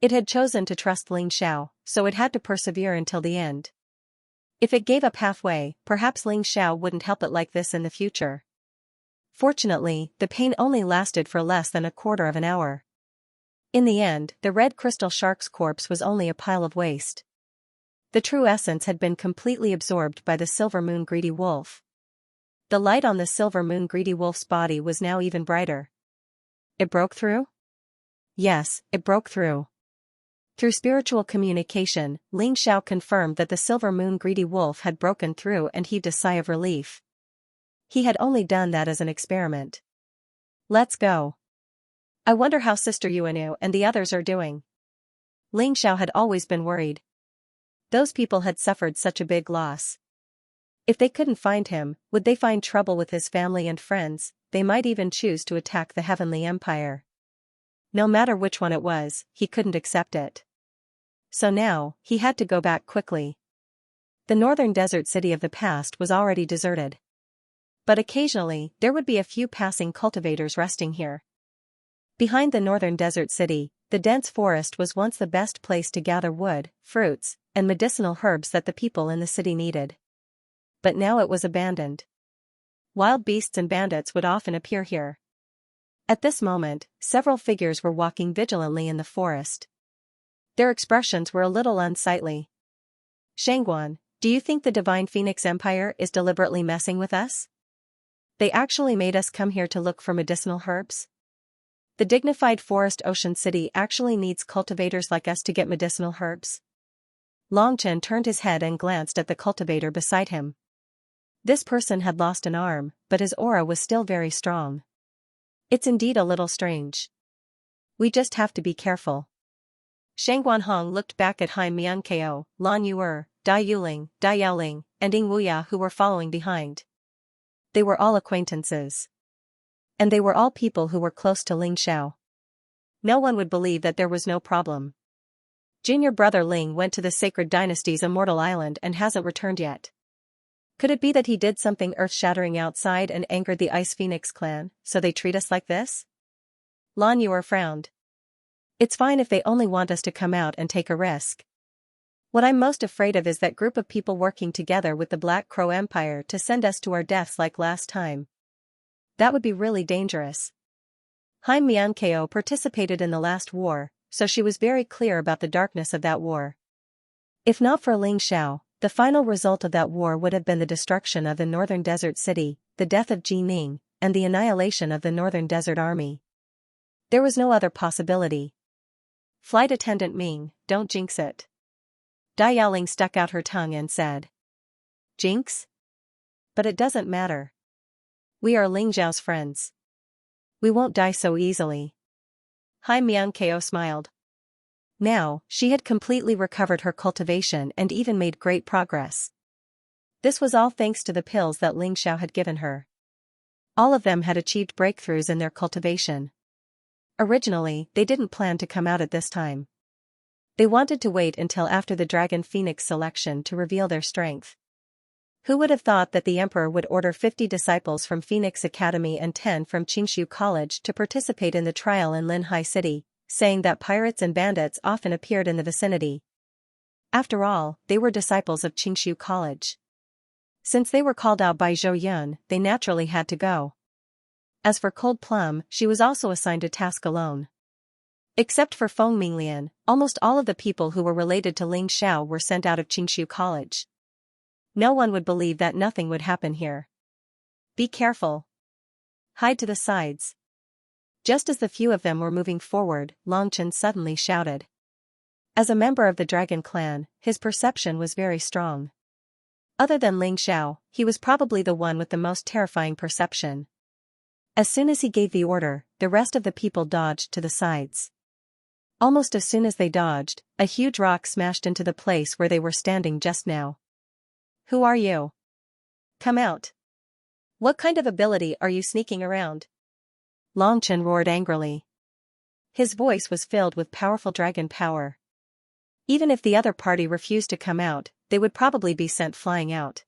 It had chosen to trust Ling Xiao, so it had to persevere until the end. If it gave up halfway, perhaps Ling Xiao wouldn't help it like this in the future. Fortunately, the pain only lasted for less than a quarter of an hour. In the end, the red crystal shark's corpse was only a pile of waste. The true essence had been completely absorbed by the Silver Moon greedy wolf. The light on the Silver Moon greedy wolf's body was now even brighter. It broke through? Yes, it broke through. Through spiritual communication, Ling Xiao confirmed that the Silver Moon greedy wolf had broken through and heaved a sigh of relief. He had only done that as an experiment. Let's go. I wonder how Sister Yuanu and the others are doing. Ling Xiao had always been worried. Those people had suffered such a big loss. If they couldn't find him, would they find trouble with his family and friends? They might even choose to attack the Heavenly Empire. No matter which one it was, he couldn't accept it. So now, he had to go back quickly. The northern desert city of the past was already deserted. But occasionally, there would be a few passing cultivators resting here. Behind the northern desert city, the dense forest was once the best place to gather wood, fruits, and medicinal herbs that the people in the city needed. But now it was abandoned. Wild beasts and bandits would often appear here. At this moment, several figures were walking vigilantly in the forest. Their expressions were a little unsightly. Shangguan, do you think the Divine Phoenix Empire is deliberately messing with us? They actually made us come here to look for medicinal herbs? The dignified forest ocean city actually needs cultivators like us to get medicinal herbs? Long Chen turned his head and glanced at the cultivator beside him. This person had lost an arm, but his aura was still very strong. It's indeed a little strange. We just have to be careful. Shangguan Hong looked back at Hai Miankeo, Lan Yuer, Dai Yuling, Dai Yaoling, and Ying Wuya who were following behind. They were all acquaintances. And they were all people who were close to Ling Xiao. No one would believe that there was no problem. Junior brother Ling went to the Sacred Dynasty's Immortal Island and hasn't returned yet. Could it be that he did something earth-shattering outside and angered the Ice Phoenix clan, so they treat us like this? Lan Yuer frowned. It's fine if they only want us to come out and take a risk. What I'm most afraid of is that group of people working together with the Black Crow Empire to send us to our deaths like last time. That would be really dangerous. Hai Miankeo participated in the last war, so she was very clear about the darkness of that war. If not for Ling Xiao, the final result of that war would have been the destruction of the northern desert city, the death of Ji Ning, and the annihilation of the northern desert army. There was no other possibility. Flight attendant Ming, don't jinx it. Dai Yaoling stuck out her tongue and said. Jinx? But it doesn't matter. We are Ling Xiao's friends. We won't die so easily. Hai Miankeo smiled. Now, she had completely recovered her cultivation and even made great progress. This was all thanks to the pills that Ling Xiao had given her. All of them had achieved breakthroughs in their cultivation. Originally, they didn't plan to come out at this time. They wanted to wait until after the Dragon Phoenix selection to reveal their strength. Who would have thought that the emperor would order 50 disciples from Phoenix Academy and 10 from Xianxia College to participate in the trial in Linhai City, saying that pirates and bandits often appeared in the vicinity. After all, they were disciples of Xianxia College. Since they were called out by Zhou Yun, they naturally had to go. As for Cold Plum, she was also assigned a task alone. Except for Feng Minglian, almost all of the people who were related to Ling Xiao were sent out of Xianxia College. No one would believe that nothing would happen here. Be careful. Hide to the sides. Just as the few of them were moving forward, Longchen suddenly shouted. As a member of the Dragon Clan, his perception was very strong. Other than Ling Xiao, he was probably the one with the most terrifying perception. As soon as he gave the order, the rest of the people dodged to the sides. Almost as soon as they dodged, a huge rock smashed into the place where they were standing just now. Who are you? Come out. What kind of ability are you sneaking around? Longchen roared angrily. His voice was filled with powerful dragon power. Even if the other party refused to come out, they would probably be sent flying out.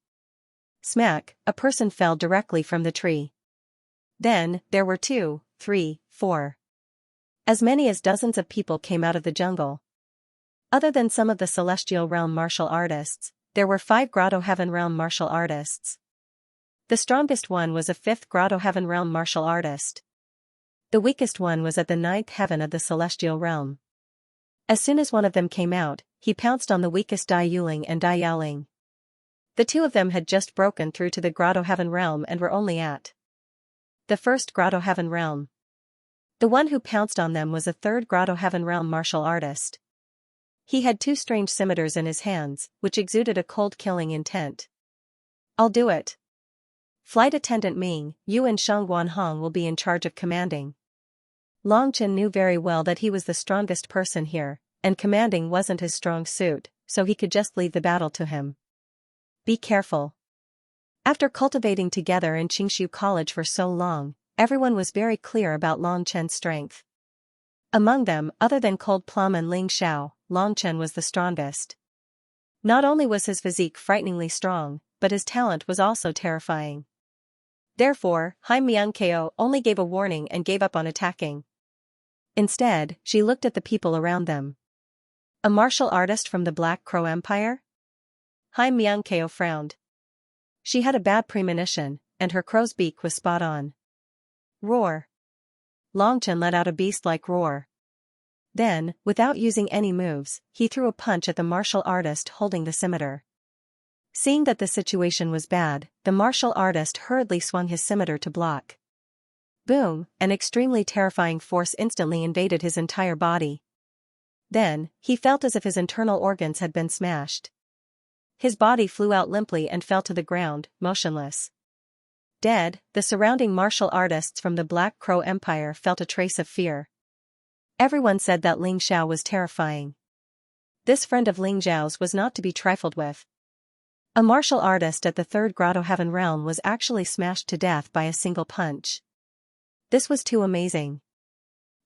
Smack, a person fell directly from the tree. Then, there were 2, 3, 4. As many as dozens of people came out of the jungle. Other than some of the Celestial Realm martial artists, there were 5 Grotto Heaven Realm martial artists. The strongest one was a 5th Grotto Heaven Realm martial artist. The weakest one was at the 9th heaven of the Celestial Realm. As soon as one of them came out, he pounced on the weakest Dai Yuling and Dai Yaoling. The 2 of them had just broken through to the Grotto Heaven Realm and were only at the 1st Grotto Heaven Realm. The one who pounced on them was a 3rd Grotto Heaven Realm martial artist. He had 2 strange scimitars in his hands, which exuded a cold-killing intent. I'll do it. Flight Attendant Ming, you and Shang Guanhong will be in charge of commanding. Longchen knew very well that he was the strongest person here, and commanding wasn't his strong suit, so he could just leave the battle to him. Be careful. After cultivating together in Xianxia College for so long, everyone was very clear about Longchen's strength. Among them, other than Cold Plum and Ling Xiao, Longchen was the strongest. Not only was his physique frighteningly strong, but his talent was also terrifying. Therefore, Hai Miankeo only gave a warning and gave up on attacking. Instead, she looked at the people around them. A martial artist from the Black Crow Empire? Hai Miankeo frowned. She had a bad premonition, and her crow's beak was spot on. Roar. Longchen let out a beast-like roar. Then, without using any moves, he threw a punch at the martial artist holding the scimitar. Seeing that the situation was bad, the martial artist hurriedly swung his scimitar to block. Boom, an extremely terrifying force instantly invaded his entire body. Then, he felt as if his internal organs had been smashed. His body flew out limply and fell to the ground, motionless. Dead, the surrounding martial artists from the Black Crow Empire felt a trace of fear. Everyone said that Ling Xiao was terrifying. This friend of Ling Xiao's was not to be trifled with. A martial artist at the 3rd Grotto Heaven Realm was actually smashed to death by a single punch. This was too amazing.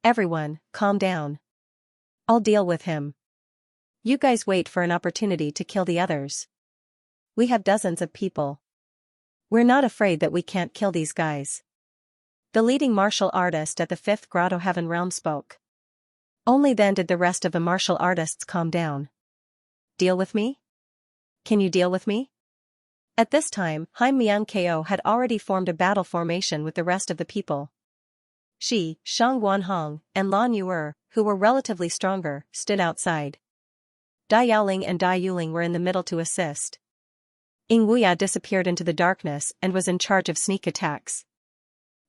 Everyone, calm down. I'll deal with him. You guys wait for an opportunity to kill the others. We have dozens of people. We're not afraid that we can't kill these guys. The leading martial artist at the 5th Grotto Heaven Realm spoke. Only then did the rest of the martial artists calm down. Deal with me? Can you deal with me? At this time, Hai Miankeo had already formed a battle formation with the rest of the people. She, Shang Guanhong, and Lan Yuer, who were relatively stronger, stood outside. Dai Yaoling and Dai Yuling were in the middle to assist. Ying Wuya disappeared into the darkness and was in charge of sneak attacks.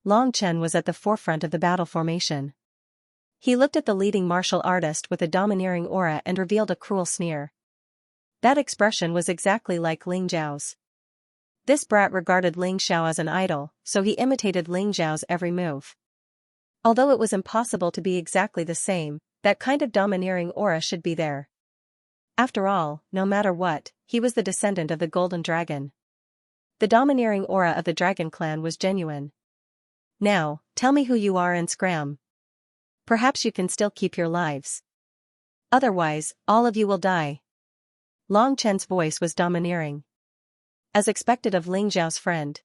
Long Chen was at the forefront of the battle formation. He looked at the leading martial artist with a domineering aura and revealed a cruel sneer. That expression was exactly like Ling Zhao's. This brat regarded Ling Xiao as an idol, so he imitated Ling Zhao's every move. Although it was impossible to be exactly the same, that kind of domineering aura should be there. After all, no matter what, he was the descendant of the Golden Dragon. The domineering aura of the Dragon Clan was genuine. Now, tell me who you are and scram. Perhaps you can still keep your lives. Otherwise, all of you will die. Long Chen's voice was domineering. as expected of Ling Xiao's friend.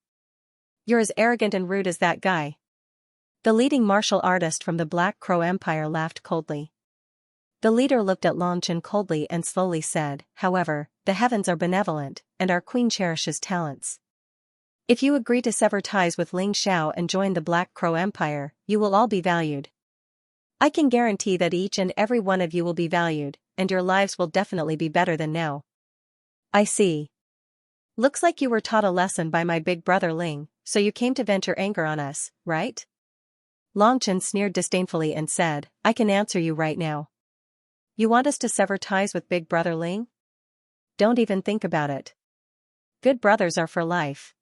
You're as arrogant and rude as that guy. The leading martial artist from the Black Crow Empire laughed coldly. The leader looked at Long Chen coldly and slowly said, however, the heavens are benevolent, and our queen cherishes talents. If you agree to sever ties with Ling Xiao and join the Black Crow Empire, you will all be valued. I can guarantee that each and every one of you will be valued, and your lives will definitely be better than now. I see. Looks like you were taught a lesson by my big brother Ling, so you came to vent your anger on us, right? Long Chen sneered disdainfully and said, I can answer you right now. You want us to sever ties with big brother Ling? Don't even think about it. Good brothers are for life.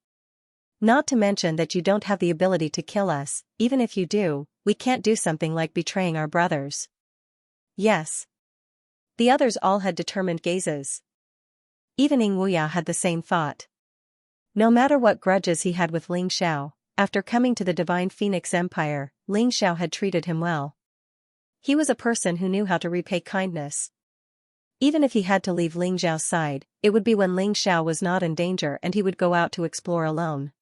Not to mention that you don't have the ability to kill us, even if you do, we can't do something like betraying our brothers. Yes. The others all had determined gazes. Even Ying Wuya had the same thought. No matter what grudges he had with Ling Xiao, after coming to the Divine Phoenix Empire, Ling Xiao had treated him well. He was a person who knew how to repay kindness. Even if he had to leave Ling Xiao's side, it would be when Ling Xiao was not in danger and he would go out to explore alone.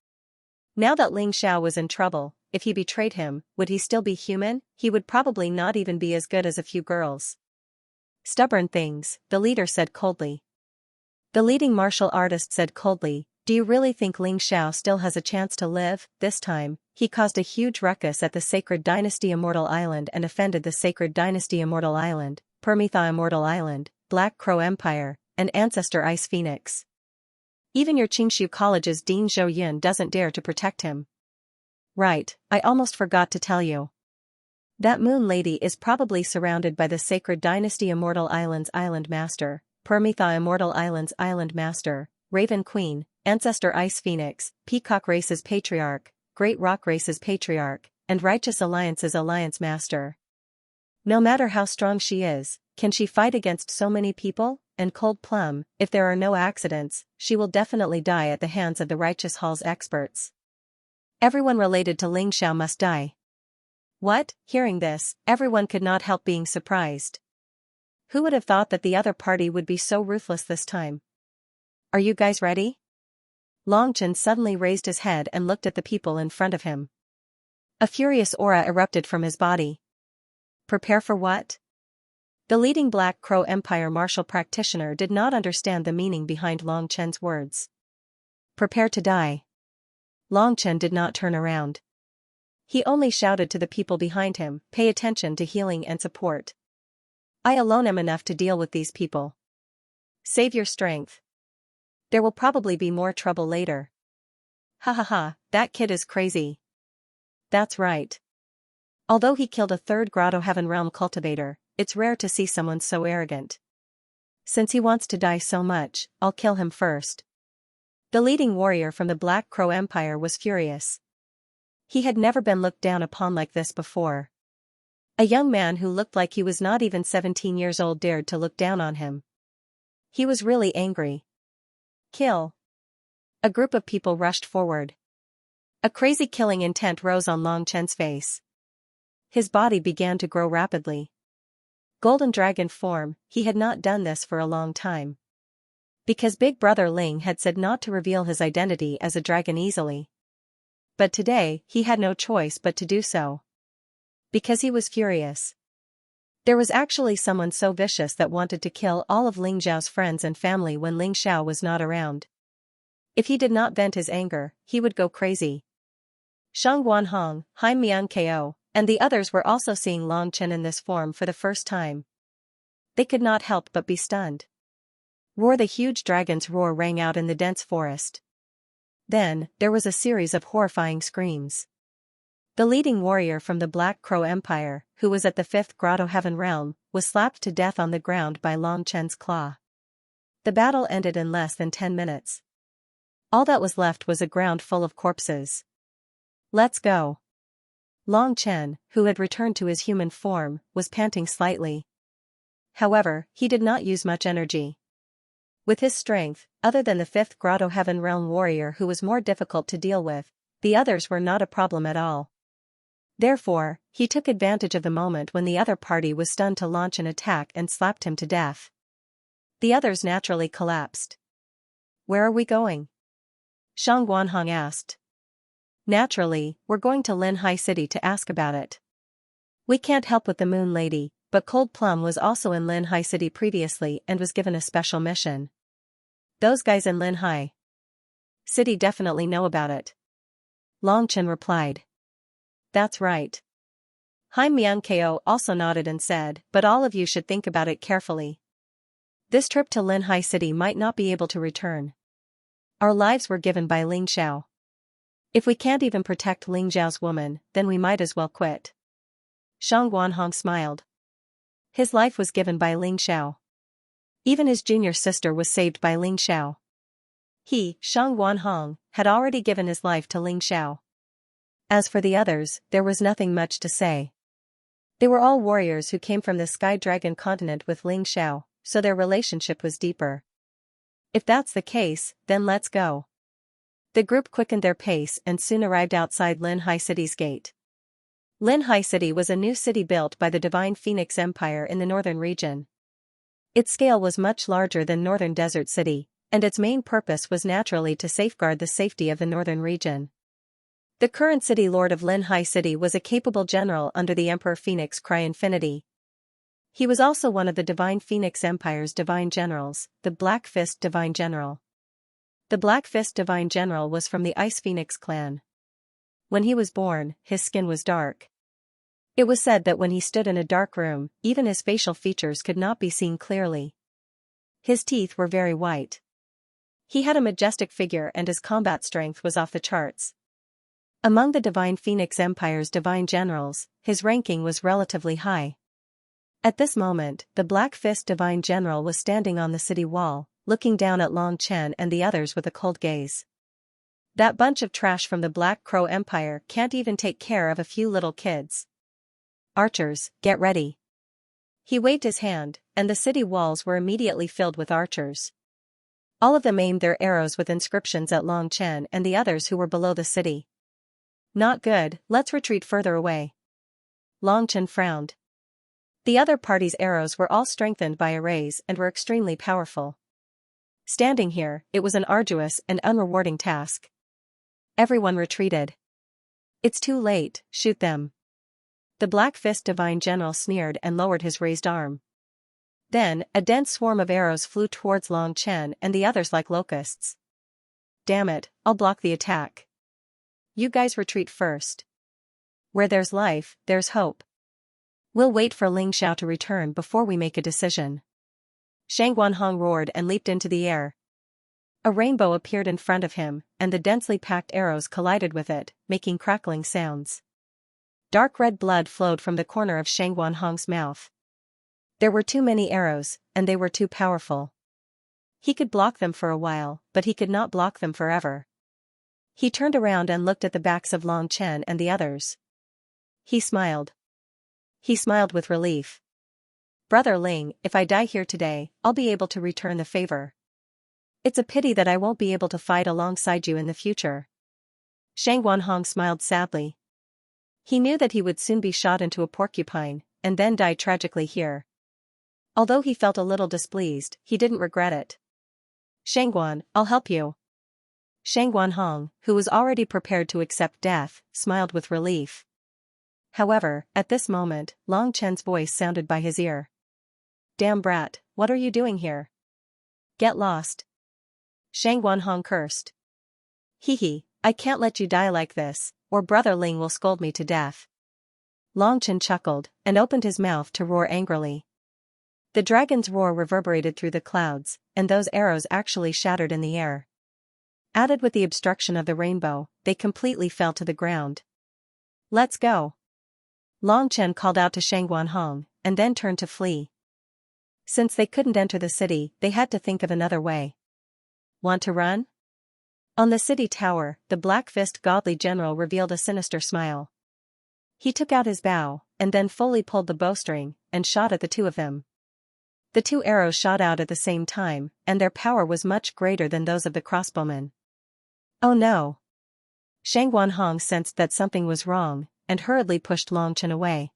Now that Ling Xiao was in trouble, if he betrayed him, would he still be human? He would probably not even be as good as a few girls. Stubborn things, the leader said coldly. The leading martial artist said coldly, do you really think Ling Xiao still has a chance to live? This time, he caused a huge ruckus at the Sacred Dynasty Immortal Island and offended the Sacred Dynasty Immortal Island, Permetha Immortal Island, Black Crow Empire, and Ancestor Ice Phoenix. Even your Qingshu College's Dean Zhou Yun doesn't dare to protect him. Right, I almost forgot to tell you. That Moon Lady is probably surrounded by the Sacred Dynasty Immortal Island's Island Master, Permetha Immortal Island's Island Master, Raven Queen, Ancestor Ice Phoenix, Peacock Race's Patriarch, Great Rock Race's Patriarch, and Righteous Alliance's Alliance Master. No matter how strong she is, can she fight against so many people? And Cold Plum, if there are no accidents, she will definitely die at the hands of the Righteous Hall's experts. Everyone related to Ling Xiao must die. What? Hearing this, everyone could not help being surprised. Who would have thought that the other party would be so ruthless this time? Are you guys ready? Long Chen suddenly raised his head and looked at the people in front of him. A furious aura erupted from his body. Prepare for what? The leading Black Crow Empire martial practitioner did not understand the meaning behind Long Chen's words. Prepare to die. Long Chen did not turn around. He only shouted to the people behind him, pay attention to healing and support. I alone am enough to deal with these people. Save your strength. There will probably be more trouble later. Ha ha ha, that kid is crazy. That's right. Although he killed a third Grotto Heaven Realm cultivator, it's rare to see someone so arrogant. Since he wants to die so much, I'll kill him first. The leading warrior from the Black Crow Empire was furious. He had never been looked down upon like this before. A young man who looked like he was not even 17 years old dared to look down on him. He was really angry. Kill. A group of people rushed forward. A crazy killing intent rose on Long Chen's face. His body began to grow rapidly. Golden dragon form, he had not done this for a long time. Because Big Brother Ling had said not to reveal his identity as a dragon easily. But today, he had no choice but to do so. Because he was furious. There was actually someone so vicious that wanted to kill all of Ling Xiao's friends and family when Ling Xiao was not around. If he did not vent his anger, he would go crazy. Shang Guanhong, Haim Miang Ko, and the others were also seeing Long Chen in this form for the first time. They could not help but be stunned. Roar! The huge dragon's roar rang out in the dense forest. Then, there was a series of horrifying screams. The leading warrior from the Black Crow Empire, who was at the 5th Grotto Heaven Realm, was slapped to death on the ground by Long Chen's claw. The battle ended in less than 10 minutes. All that was left was a ground full of corpses. Let's go. Long Chen, who had returned to his human form, was panting slightly. However, he did not use much energy. With his strength, other than the 5th Grotto Heaven Realm warrior who was more difficult to deal with, the others were not a problem at all. Therefore, he took advantage of the moment when the other party was stunned to launch an attack and slapped him to death. The others naturally collapsed. Where are we going? Shang Guanhong asked. Naturally, we're going to Linhai City to ask about it. We can't help with the Moon Lady, but Cold Plum was also in Linhai City previously and was given a special mission. Those guys in Linhai City definitely know about it. Long Chen replied. That's right. Hai Miankeo also nodded and said, but all of you should think about it carefully. This trip to Linhai City might not be able to return. Our lives were given by Ling Xiao. If we can't even protect Ling Xiao's woman, then we might as well quit. Shang Guanhong smiled. His life was given by Ling Xiao. Even his junior sister was saved by Ling Xiao. He, Shang Guanhong, had already given his life to Ling Xiao. As for the others, there was nothing much to say. They were all warriors who came from the Sky Dragon continent with Ling Xiao, so their relationship was deeper. If that's the case, then let's go. The group quickened their pace and soon arrived outside Linhai City's gate. Linhai City was a new city built by the Divine Phoenix Empire in the northern region. Its scale was much larger than Northern Desert City, and its main purpose was naturally to safeguard the safety of the northern region. The current city lord of Linhai City was a capable general under the Emperor Phoenix Cry Infinity. He was also one of the Divine Phoenix Empire's divine generals, the Black Fist Divine General. The Black Fist Divine General was from the Ice Phoenix clan. When he was born, his skin was dark. It was said that when he stood in a dark room, even his facial features could not be seen clearly. His teeth were very white. He had a majestic figure and his combat strength was off the charts. Among the Divine Phoenix Empire's divine generals, his ranking was relatively high. At this moment, the Black Fist Divine General was standing on the city wall, looking down at Long Chen and the others with a cold gaze. That bunch of trash from the Black Crow Empire can't even take care of a few little kids. Archers, get ready. He waved his hand, and the city walls were immediately filled with archers. All of them aimed their arrows with inscriptions at Long Chen and the others who were below the city. Not good, let's retreat further away. Long Chen frowned. The other party's arrows were all strengthened by arrays and were extremely powerful. Standing here, it was an arduous and unrewarding task. Everyone retreated. It's too late, shoot them. The Black Fist Divine General sneered and lowered his raised arm. Then, a dense swarm of arrows flew towards Long Chen and the others like locusts. Damn it, I'll block the attack. You guys retreat first. Where there's life, there's hope. We'll wait for Ling Xiao to return before we make a decision. Shang Guanhong roared and leaped into the air. A rainbow appeared in front of him, and the densely packed arrows collided with it, making crackling sounds. Dark red blood flowed from the corner of Shang Guanhong's mouth. There were too many arrows, and they were too powerful. He could block them for a while, but he could not block them forever. He turned around and looked at the backs of Long Chen and the others. He smiled. He smiled with relief. Brother Ling, if I die here today, I'll be able to return the favor. It's a pity that I won't be able to fight alongside you in the future. Shang Guanhong smiled sadly. He knew that he would soon be shot into a porcupine, and then die tragically here. Although he felt a little displeased, he didn't regret it. Shangguan, I'll help you. Shang Guanhong, who was already prepared to accept death, smiled with relief. However, at this moment, Long Chen's voice sounded by his ear. Damn brat, what are you doing here? Get lost. Shang Guanhong cursed. Hee, I can't let you die like this, or Brother Ling will scold me to death. Long Chen chuckled, and opened his mouth to roar angrily. The dragon's roar reverberated through the clouds, and those arrows actually shattered in the air. Added with the obstruction of the rainbow, they completely fell to the ground. Let's go. Long Chen called out to Shang Guanhong, and then turned to flee. Since they couldn't enter the city, they had to think of another way. Want to run? On the city tower, the Black Fist Godly General revealed a sinister smile. He took out his bow, and then fully pulled the bowstring, and shot at the two of them. The two arrows shot out at the same time, and their power was much greater than those of the crossbowmen. Oh no! Shang Guanhong sensed that something was wrong, and hurriedly pushed Long Chen away.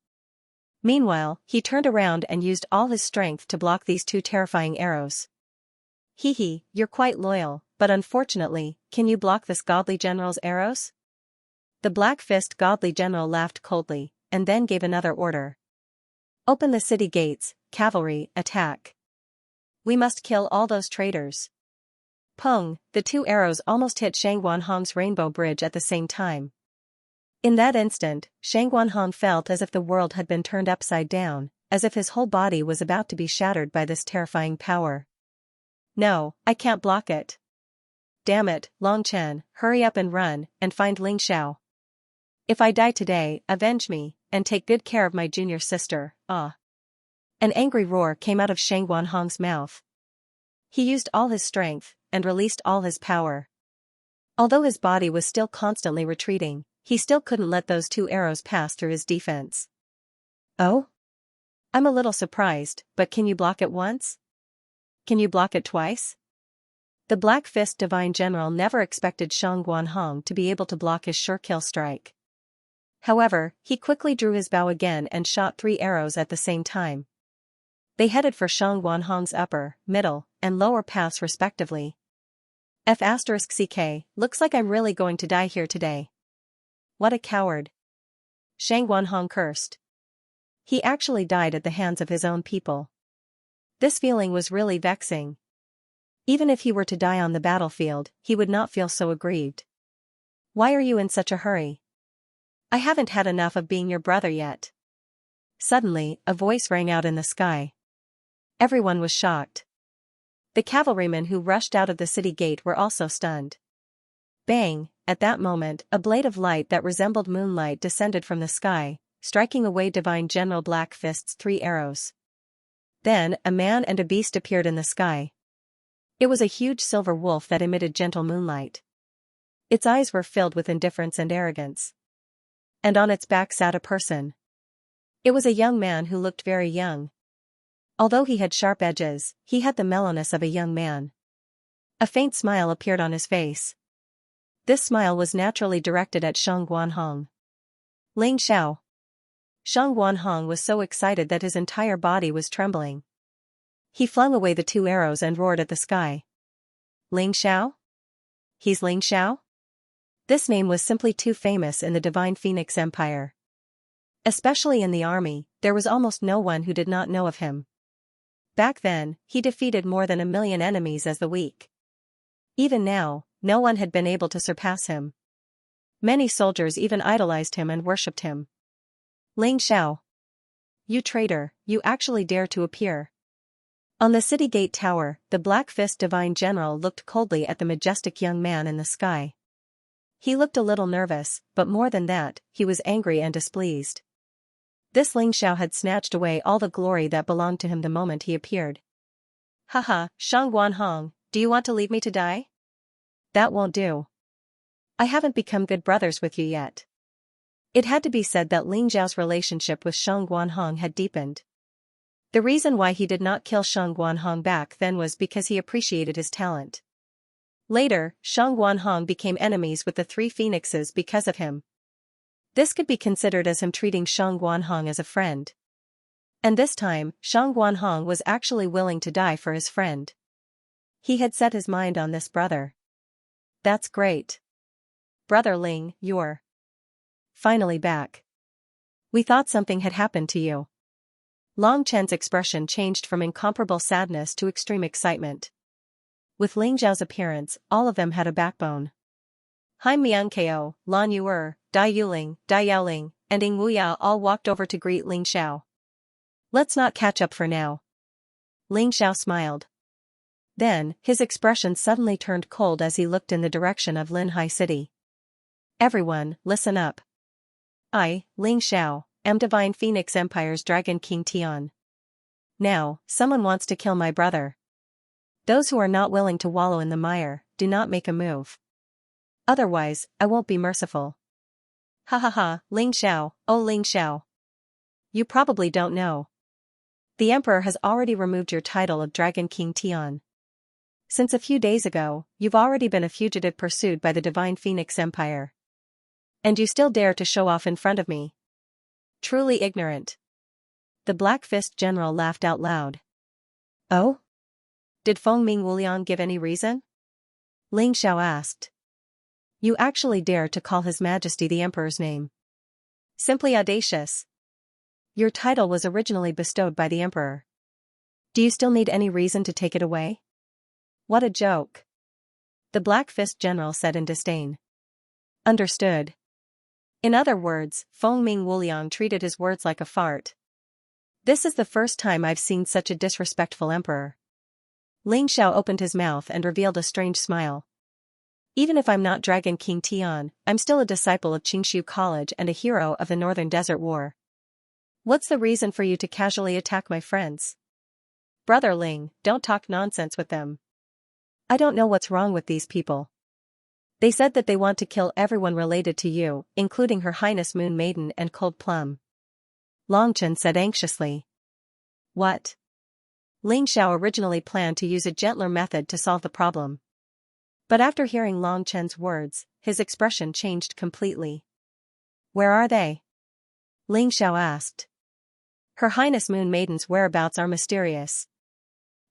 Meanwhile, he turned around and used all his strength to block these two terrifying arrows. Hee, you're quite loyal, but unfortunately, can you block this godly general's arrows? The black-fist godly general laughed coldly, and then gave another order. Open the city gates, cavalry, attack. We must kill all those traitors. Pung, the two arrows almost hit Shang Guanhong's rainbow bridge at the same time. In that instant, Shang Guanhong felt as if the world had been turned upside down, as if his whole body was about to be shattered by this terrifying power. No, I can't block it. Damn it, Long Chen, hurry up and run, and find Ling Xiao. If I die today, avenge me, and take good care of my junior sister, ah. An angry roar came out of Shang Guanhong's mouth. He used all his strength, and released all his power. Although his body was still constantly retreating, he still couldn't let those two arrows pass through his defense. Oh? I'm a little surprised, but can you block it once? Can you block it twice? The Black Fist Divine General never expected Shang Guanhong to be able to block his sure-kill strike. However, he quickly drew his bow again and shot 3 arrows at the same time. They headed for Shang Guanhong's upper, middle, and lower paths respectively. F*CK, looks like I'm really going to die here today. What a coward. Shang Guanhong cursed. He actually died at the hands of his own people. This feeling was really vexing. Even if he were to die on the battlefield, he would not feel so aggrieved. Why are you in such a hurry? I haven't had enough of being your brother yet. Suddenly, a voice rang out in the sky. Everyone was shocked. The cavalrymen who rushed out of the city gate were also stunned. Bang! At that moment, a blade of light that resembled moonlight descended from the sky, striking away Divine General Black Fist's 3 arrows. Then, a man and a beast appeared in the sky. It was a huge silver wolf that emitted gentle moonlight. Its eyes were filled with indifference and arrogance. And on its back sat a person. It was a young man who looked very young. Although he had sharp edges, he had the mellowness of a young man. A faint smile appeared on his face. This smile was naturally directed at Shang Guanhong. Ling Xiao. Shang Guanhong was so excited that his entire body was trembling. He flung away the 2 arrows and roared at the sky. Ling Xiao? He's Ling Xiao? This name was simply too famous in the Divine Phoenix Empire. Especially in the army, there was almost no one who did not know of him. Back then, he defeated more than 1 million enemies as the weak. Even now, no one had been able to surpass him. Many soldiers even idolized him and worshipped him. Ling Xiao. You traitor, you actually dare to appear. On the city gate tower, the Black Fist Divine General looked coldly at the majestic young man in the sky. He looked a little nervous, but more than that, he was angry and displeased. This Ling Xiao had snatched away all the glory that belonged to him the moment he appeared. Haha, Shang Guanhong, do you want to leave me to die? That won't do. I haven't become good brothers with you yet. It had to be said that Ling Xiao's relationship with Shang Guanhong had deepened. The reason why he did not kill Shang Guanhong back then was because he appreciated his talent. Later, Shang Guanhong became enemies with the 3 phoenixes because of him. This could be considered as him treating Shang Guanhong as a friend. And this time, Shang Guanhong was actually willing to die for his friend. He had set his mind on this brother. That's great. Brother Ling, you're finally back. We thought something had happened to you. Long Chen's expression changed from incomparable sadness to extreme excitement. With Ling Xiao's appearance, all of them had a backbone. Haim Miangko, Lan Yuer, Dai Yuling, Dai Yaoling, and Ing Wuya all walked over to greet Ling Xiao. Let's not catch up for now. Ling Xiao smiled. Then, his expression suddenly turned cold as he looked in the direction of Linhai City. Everyone, listen up. I, Ling Xiao, am Divine Phoenix Empire's Dragon King Tian. Now, someone wants to kill my brother. Those who are not willing to wallow in the mire, do not make a move. Otherwise, I won't be merciful. Ha ha ha, Ling Xiao, oh Ling Xiao. You probably don't know. The Emperor has already removed your title of Dragon King Tian. Since a few days ago, you've already been a fugitive pursued by the Divine Phoenix Empire. And you still dare to show off in front of me. Truly ignorant. The Black Fist General laughed out loud. Oh? Did Feng Ming Wuliang give any reason? Ling Xiao asked. You actually dare to call His Majesty the Emperor's name? Simply audacious. Your title was originally bestowed by the Emperor. Do you still need any reason to take it away? What a joke. The Black Fist General said in disdain. Understood. In other words, Fengming Wuliang treated his words like a fart. This is the first time I've seen such a disrespectful emperor. Ling Xiao opened his mouth and revealed a strange smile. Even if I'm not Dragon King Tian, I'm still a disciple of Qingshu College and a hero of the Northern Desert War. What's the reason for you to casually attack my friends? Brother Ling, don't talk nonsense with them. I don't know what's wrong with these people. They said that they want to kill everyone related to you, including Her Highness Moon Maiden and Cold Plum. Longchen said anxiously. What? Ling Xiao originally planned to use a gentler method to solve the problem. But after hearing Long Chen's words, his expression changed completely. Where are they? Ling Xiao asked. Her Highness Moon Maiden's whereabouts are mysterious.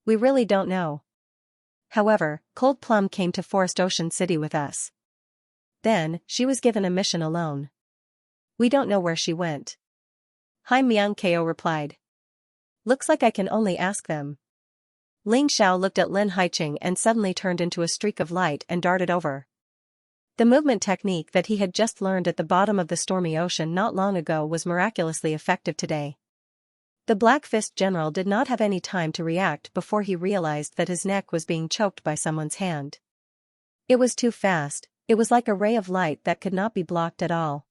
We really don't know. However, Cold Plum came to Forest Ocean City with us. Then, she was given a mission alone. We don't know where she went. Hai Miang Ko replied. Looks like I can only ask them. Ling Xiao looked at Lin Haiqing and suddenly turned into a streak of light and darted over. The movement technique that he had just learned at the bottom of the stormy ocean not long ago was miraculously effective today. The Black Fist General did not have any time to react before he realized that his neck was being choked by someone's hand. It was too fast, it was like a ray of light that could not be blocked at all.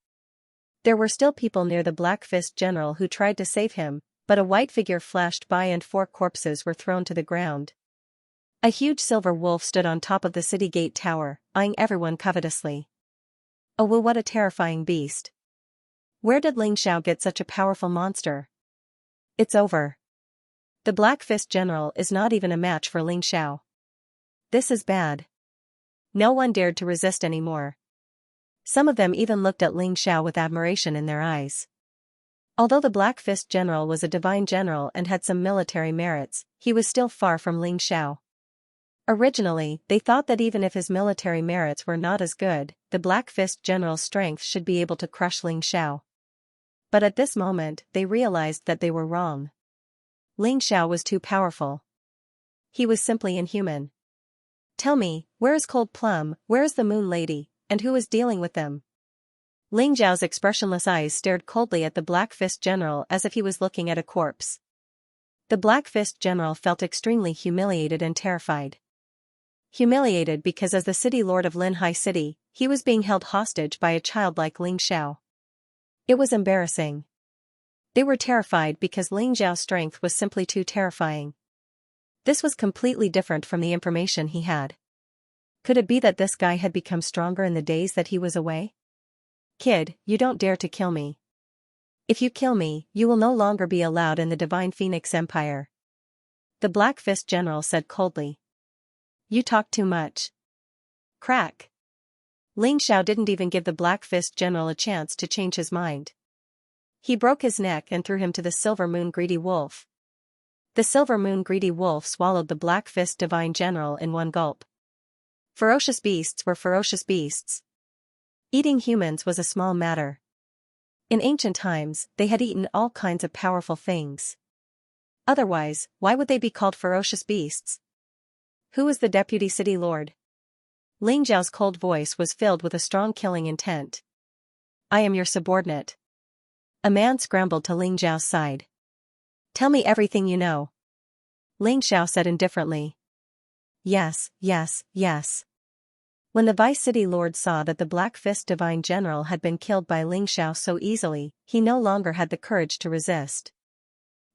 There were still people near the Black Fist General who tried to save him, but a white figure flashed by and 4 corpses were thrown to the ground. A huge silver wolf stood on top of the city gate tower, eyeing everyone covetously. Oh, what a terrifying beast. Where did Ling Xiao get such a powerful monster? It's over. The Black Fist General is not even a match for Ling Xiao. This is bad. No one dared to resist anymore. Some of them even looked at Ling Xiao with admiration in their eyes. Although the Black Fist General was a divine general and had some military merits, he was still far from Ling Xiao. Originally, they thought that even if his military merits were not as good, the Black Fist General's strength should be able to crush Ling Xiao. But at this moment, they realized that they were wrong. Ling Xiao was too powerful. He was simply inhuman. Tell me, where is Cold Plum, where is the Moon Lady, and who is dealing with them? Ling Xiao's expressionless eyes stared coldly at the Black Fist General as if he was looking at a corpse. The Black Fist General felt extremely humiliated and terrified. Humiliated because as the city lord of Linhai City, he was being held hostage by a child like Ling Xiao. It was embarrassing. They were terrified because Ling Xiao's strength was simply too terrifying. This was completely different from the information he had. Could it be that this guy had become stronger in the days that he was away? Kid, you don't dare to kill me. If you kill me, you will no longer be allowed in the Divine Phoenix Empire. The Black Fist General said coldly. You talk too much. Crack. Ling Xiao didn't even give the Black Fist General a chance to change his mind. He broke his neck and threw him to the Silver Moon Greedy Wolf. The Silver Moon Greedy Wolf swallowed the Black Fist Divine General in one gulp. Ferocious beasts were ferocious beasts. Eating humans was a small matter. In ancient times, they had eaten all kinds of powerful things. Otherwise, why would they be called ferocious beasts? Who is the deputy city lord? Ling Xiao's cold voice was filled with a strong killing intent. I am your subordinate. A man scrambled to Ling Xiao's side. Tell me everything you know. Ling Xiao said indifferently. Yes, yes, yes. When the Vice City Lord saw that the Black Fist Divine General had been killed by Ling Xiao so easily, he no longer had the courage to resist.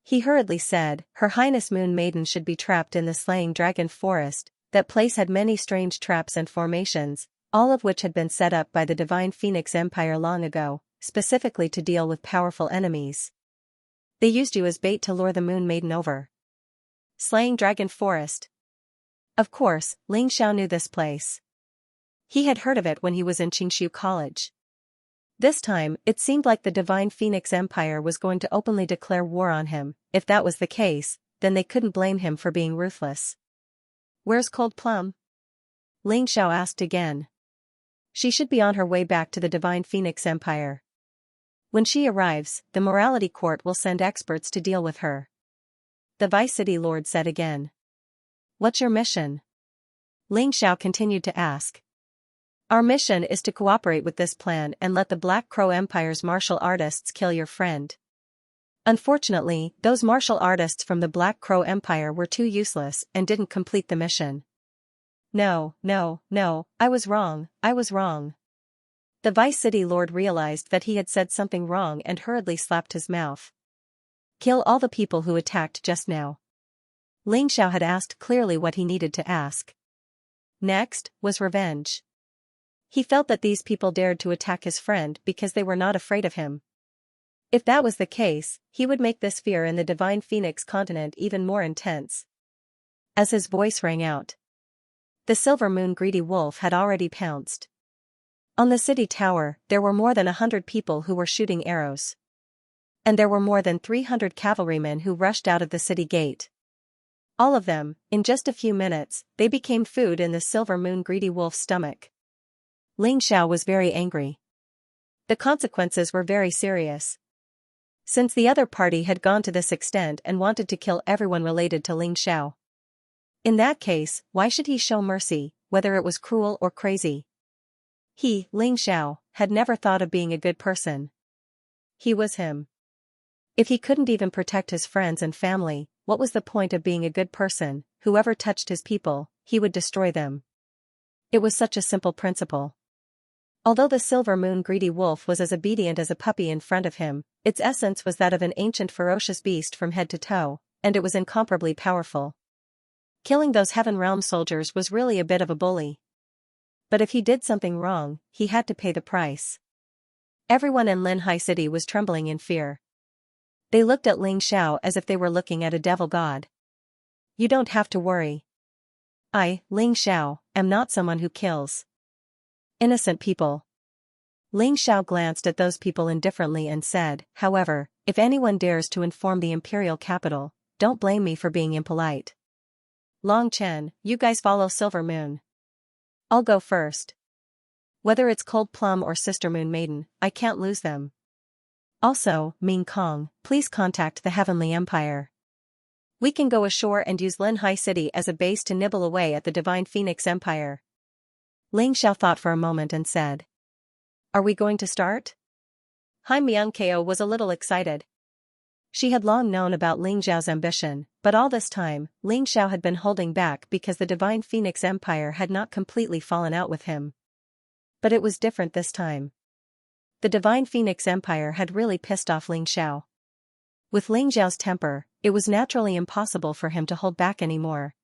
He hurriedly said, Her Highness Moon Maiden should be trapped in the Slaying Dragon Forest. That place had many strange traps and formations, all of which had been set up by the Divine Phoenix Empire long ago, specifically to deal with powerful enemies. They used you as bait to lure the Moon Maiden over. Slaying Dragon Forest. Of course, Ling Xiao knew this place. He had heard of it when he was in Qingshu College. This time, it seemed like the Divine Phoenix Empire was going to openly declare war on him. If that was the case, then they couldn't blame him for being ruthless. Where's Cold Plum? Ling Xiao asked again. She should be on her way back to the Divine Phoenix Empire. When she arrives, the Morality Court will send experts to deal with her. The Vice City Lord said again. What's your mission? Ling Xiao continued to ask. Our mission is to cooperate with this plan and let the Black Crow Empire's martial artists kill your friend. Unfortunately, those martial artists from the Black Crow Empire were too useless and didn't complete the mission. No, I was wrong. The Vice City Lord realized that he had said something wrong and hurriedly slapped his mouth. Kill all the people who attacked just now. Ling Xiao had asked clearly what he needed to ask. Next, was revenge. He felt that these people dared to attack his friend because they were not afraid of him. If that was the case, he would make this fear in the Divine Phoenix continent even more intense. As his voice rang out, the Silver Moon Greedy Wolf had already pounced. On the city tower, there were more than 100 people who were shooting arrows. And there were more than 300 cavalrymen who rushed out of the city gate. All of them, in just a few minutes, they became food in the Silver Moon Greedy Wolf's stomach. Ling Xiao was very angry. The consequences were very serious. Since the other party had gone to this extent and wanted to kill everyone related to Ling Xiao. In that case, why should he show mercy, whether it was cruel or crazy? He, Ling Xiao, had never thought of being a good person. He was him. If he couldn't even protect his friends and family, what was the point of being a good person? Whoever touched his people, he would destroy them. It was such a simple principle. Although the Silver Moon Greedy Wolf was as obedient as a puppy in front of him, its essence was that of an ancient ferocious beast from head to toe, and it was incomparably powerful. Killing those Heaven Realm soldiers was really a bit of a bully. But if he did something wrong, he had to pay the price. Everyone in Linhai City was trembling in fear. They looked at Ling Xiao as if they were looking at a devil god. You don't have to worry. I, Ling Xiao, am not someone who kills innocent people. Ling Xiao glanced at those people indifferently and said, however, if anyone dares to inform the imperial capital, don't blame me for being impolite. Long Chen, you guys follow Silver Moon. I'll go first. Whether it's Cold Plum or Sister Moon Maiden, I can't lose them. Also, Ming Kong, please contact the Heavenly Empire. We can go ashore and use Linhai City as a base to nibble away at the Divine Phoenix Empire. Ling Xiao thought for a moment and said. Are we going to start? Hai Miangkeo was a little excited. She had long known about Ling Xiao's ambition, but all this time, Ling Xiao had been holding back because the Divine Phoenix Empire had not completely fallen out with him. But it was different this time. The Divine Phoenix Empire had really pissed off Ling Xiao. With Ling Xiao's temper, it was naturally impossible for him to hold back anymore.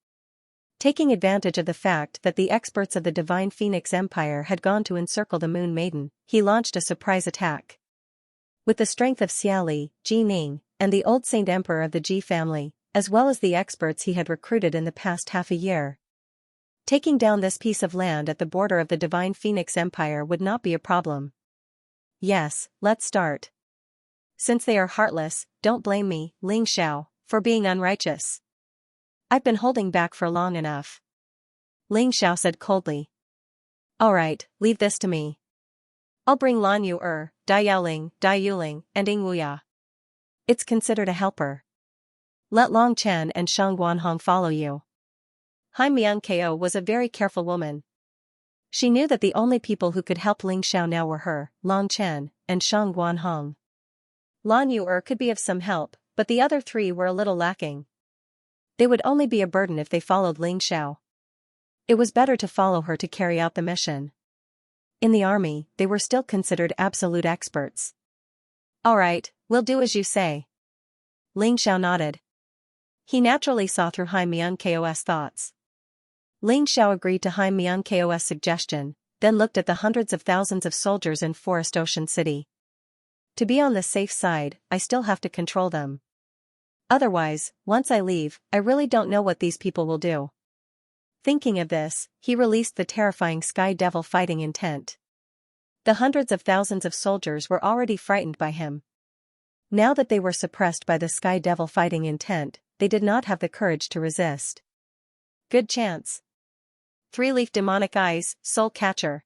Taking advantage of the fact that the experts of the Divine Phoenix Empire had gone to encircle the Moon Maiden, he launched a surprise attack. With the strength of Xia Li, Ji Ning, and the old Saint Emperor of the Ji family, as well as the experts he had recruited in the past half a year. Taking down this piece of land at the border of the Divine Phoenix Empire would not be a problem. Yes, let's start. Since they are heartless, don't blame me, Ling Xiao, for being unrighteous. I've been holding back for long enough. Ling Xiao said coldly. Alright, leave this to me. I'll bring Lan Yu Dai Yaoling, Dai Yuling, and Ying Wuya. It's considered a helper. Let Long Chen and Shang Guanhong follow you. Hai Miangkeo was a very careful woman. She knew that the only people who could help Ling Xiao now were her, Long Chen, and Shang Guanhong. Lan Yu could be of some help, but the other three were a little lacking. They would only be a burden if they followed Ling Xiao. It was better to follow her to carry out the mission. In the army, they were still considered absolute experts. Alright, we'll do as you say. Ling Xiao nodded. He naturally saw through Hai Miangkeo's thoughts. Ling Xiao agreed to Hai Miangkeo's suggestion, then looked at the hundreds of thousands of soldiers in Forest Ocean City. To be on the safe side, I still have to control them. Otherwise, once I leave, I really don't know what these people will do. Thinking of this, he released the terrifying Sky Devil fighting intent. The hundreds of thousands of soldiers were already frightened by him. Now that they were suppressed by the Sky Devil fighting intent, they did not have the courage to resist. Good chance. Three-leaf demonic eyes, soul catcher.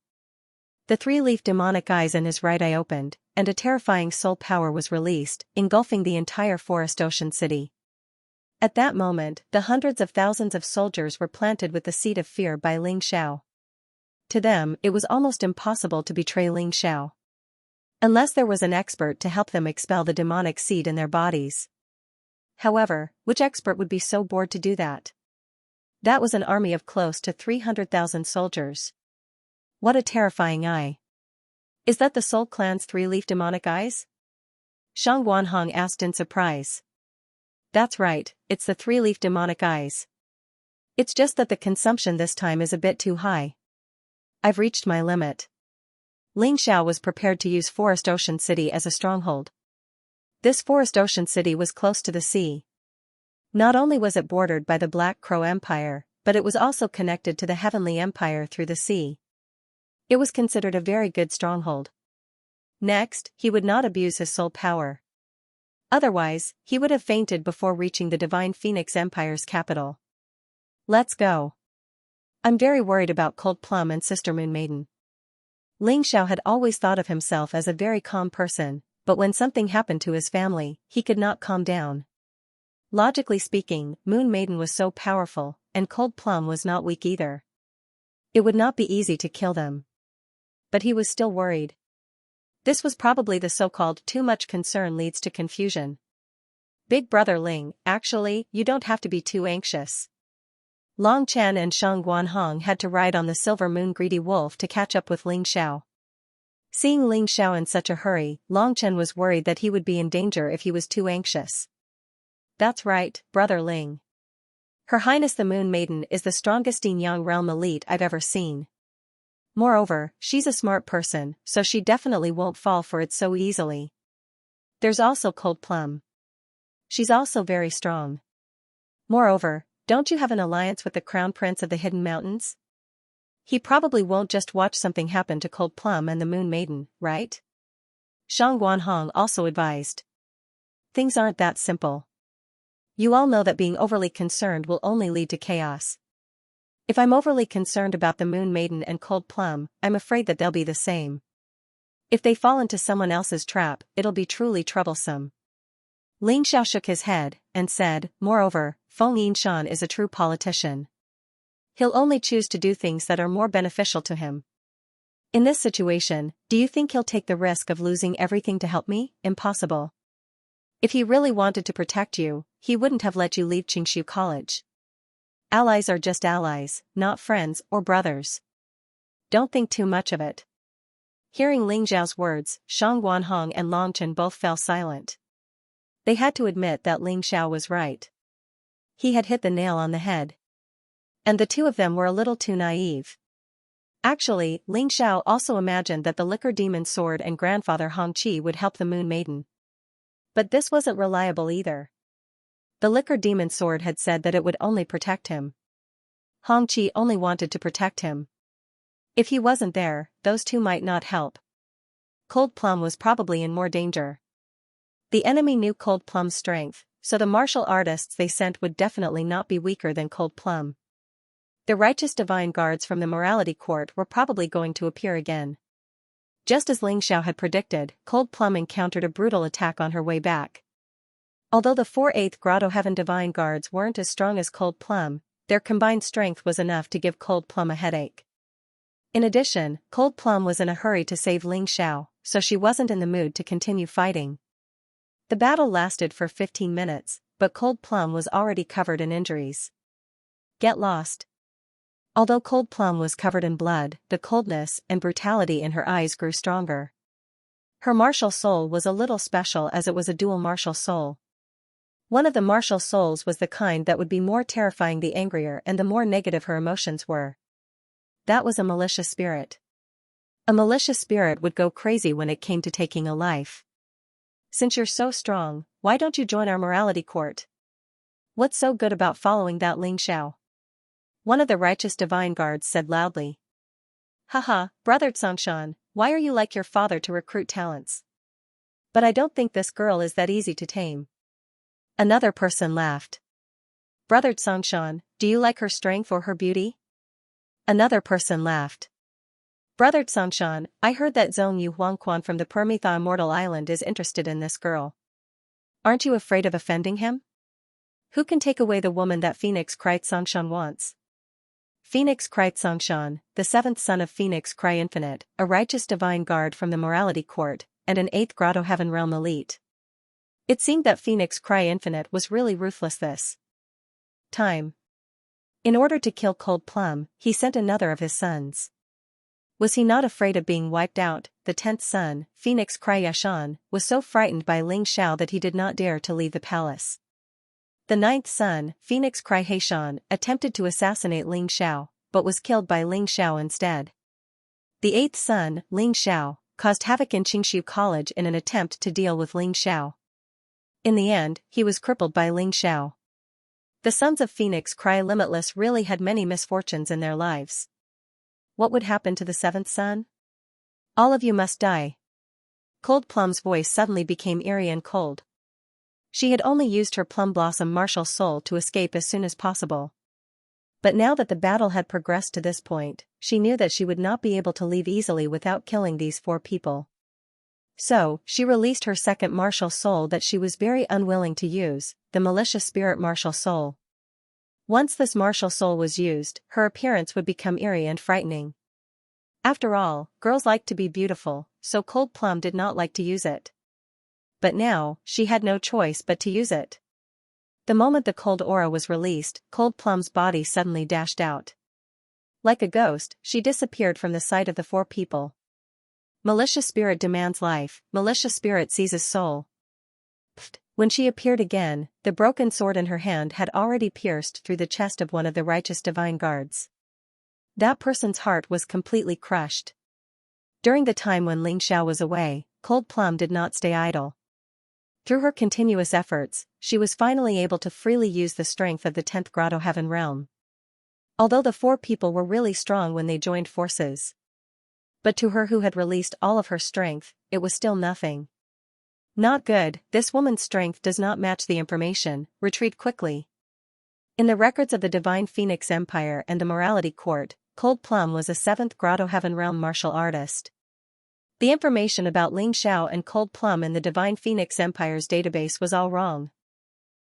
The three-leaf demonic eyes in his right eye opened, and a terrifying soul power was released, engulfing the entire Forest Ocean City. At that moment, the hundreds of thousands of soldiers were planted with the seed of fear by Ling Xiao. To them, it was almost impossible to betray Ling Xiao. Unless there was an expert to help them expel the demonic seed in their bodies. However, which expert would be so bored to do that? That was an army of close to 300,000 soldiers. What a terrifying eye. Is that the Soul Clan's three-leaf demonic eyes? Shang Guanhong asked in surprise. That's right, it's the three-leaf demonic eyes. It's just that the consumption this time is a bit too high. I've reached my limit. Ling Xiao was prepared to use Forest Ocean City as a stronghold. This Forest Ocean City was close to the sea. Not only was it bordered by the Black Crow Empire, but it was also connected to the Heavenly Empire through the sea. It was considered a very good stronghold. Next, he would not abuse his soul power. Otherwise, he would have fainted before reaching the Divine Phoenix Empire's capital. Let's go. I'm very worried about Cold Plum and Sister Moon Maiden. Ling Xiao had always thought of himself as a very calm person, but when something happened to his family, he could not calm down. Logically speaking, Moon Maiden was so powerful, and Cold Plum was not weak either. It would not be easy to kill them. But he was still worried. This was probably the so-called too much concern leads to confusion. Big brother Ling, actually, you don't have to be too anxious. Long Chen and Shang Guanhong had to ride on the silver moon greedy wolf to catch up with Ling Xiao. Seeing Ling Xiao in such a hurry, Long Chen was worried that he would be in danger if he was too anxious. That's right, brother Ling. Her Highness the Moon Maiden is the strongest Yin Yang realm elite I've ever seen. Moreover, she's a smart person, so she definitely won't fall for it so easily. There's also Cold Plum. She's also very strong. Moreover, don't you have an alliance with the Crown Prince of the Hidden Mountains? He probably won't just watch something happen to Cold Plum and the Moon Maiden, right? Shang Guanhong also advised. Things aren't that simple. You all know that being overly concerned will only lead to chaos. If I'm overly concerned about the Moon Maiden and Cold Plum, I'm afraid that they'll be the same. If they fall into someone else's trap, it'll be truly troublesome. Ling Xiao shook his head, and said, moreover, Feng Yinshan is a true politician. He'll only choose to do things that are more beneficial to him. In this situation, do you think he'll take the risk of losing everything to help me? Impossible. If he really wanted to protect you, he wouldn't have let you leave Qingshu College. Allies are just allies, not friends or brothers. Don't think too much of it. Hearing Ling Xiao's words, Shang Guanhong and Long Chen both fell silent. They had to admit that Ling Xiao was right. He had hit the nail on the head. And the two of them were a little too naive. Actually, Ling Xiao also imagined that the Liquor Demon Sword and grandfather Hong Qi would help the Moon Maiden. But this wasn't reliable either. The Liquor Demon Sword had said that it would only protect him. Hong Qi only wanted to protect him. If he wasn't there, those two might not help. Cold Plum was probably in more danger. The enemy knew Cold Plum's strength, so the martial artists they sent would definitely not be weaker than Cold Plum. The righteous divine guards from the morality court were probably going to appear again. Just as Ling Xiao had predicted, Cold Plum encountered a brutal attack on her way back. Although the 4/8 Grotto Heaven Divine Guards weren't as strong as Cold Plum, their combined strength was enough to give Cold Plum a headache. In addition, Cold Plum was in a hurry to save Ling Xiao, so she wasn't in the mood to continue fighting. The battle lasted for 15 minutes, but Cold Plum was already covered in injuries. Get lost. Although Cold Plum was covered in blood, the coldness and brutality in her eyes grew stronger. Her martial soul was a little special as it was a dual martial soul. One of the martial souls was the kind that would be more terrifying the angrier and the more negative her emotions were. That was a malicious spirit. A malicious spirit would go crazy when it came to taking a life. Since you're so strong, why don't you join our morality court? What's so good about following that Ling Xiao? One of the righteous divine guards said loudly. Haha, brother Tsongshan, why are you like your father to recruit talents? But I don't think this girl is that easy to tame. Another person laughed. Brother Tsongshan, do you like her strength or her beauty? Another person laughed. Brother Xianxia, I heard that Zhong Yu Huangquan from the Permitha Immortal Island is interested in this girl. Aren't you afraid of offending him? Who can take away the woman that Phoenix Cry Xianxian wants? Phoenix Cry Xianxian, the seventh son of Phoenix Cry Infinite, a righteous divine guard from the morality court, and an 8th Grotto Heaven Realm elite. It seemed that Phoenix Cry Infinite was really ruthless this time. In order to kill Cold Plum, he sent another of his sons. Was he not afraid of being wiped out? The 10th son, Phoenix Cry Yashan, was so frightened by Ling Xiao that he did not dare to leave the palace. The 9th son, Phoenix Cry Heishan, attempted to assassinate Ling Xiao, but was killed by Ling Xiao instead. The 8th son, Ling Xiao, caused havoc in Qingshu College in an attempt to deal with Ling Xiao. In the end, he was crippled by Ling Xiao. The sons of Phoenix Cry Limitless really had many misfortunes in their lives. What would happen to the 7th son? All of you must die. Cold Plum's voice suddenly became eerie and cold. She had only used her Plum Blossom martial soul to escape as soon as possible. But now that the battle had progressed to this point, she knew that she would not be able to leave easily without killing these 4 people. So, she released her second martial soul that she was very unwilling to use, the malicious spirit martial soul. Once this martial soul was used, her appearance would become eerie and frightening. After all, girls like to be beautiful, so Cold Plum did not like to use it. But now, she had no choice but to use it. The moment the cold aura was released, Cold Plum's body suddenly dashed out. Like a ghost, she disappeared from the sight of the 4 people. Malicious spirit demands life, malicious spirit seizes soul. Pfft. When she appeared again, the broken sword in her hand had already pierced through the chest of one of the righteous divine guards. That person's heart was completely crushed. During the time when Ling Xiao was away, Cold Plum did not stay idle. Through her continuous efforts, she was finally able to freely use the strength of the 10th Grotto Heaven Realm. Although the 4 people were really strong when they joined forces. But to her who had released all of her strength, it was still nothing. Not good, this woman's strength does not match the information, retreat quickly. In the records of the Divine Phoenix Empire and the Morality Court, Cold Plum was a 7th Grotto Heaven Realm martial artist. The information about Ling Xiao and Cold Plum in the Divine Phoenix Empire's database was all wrong.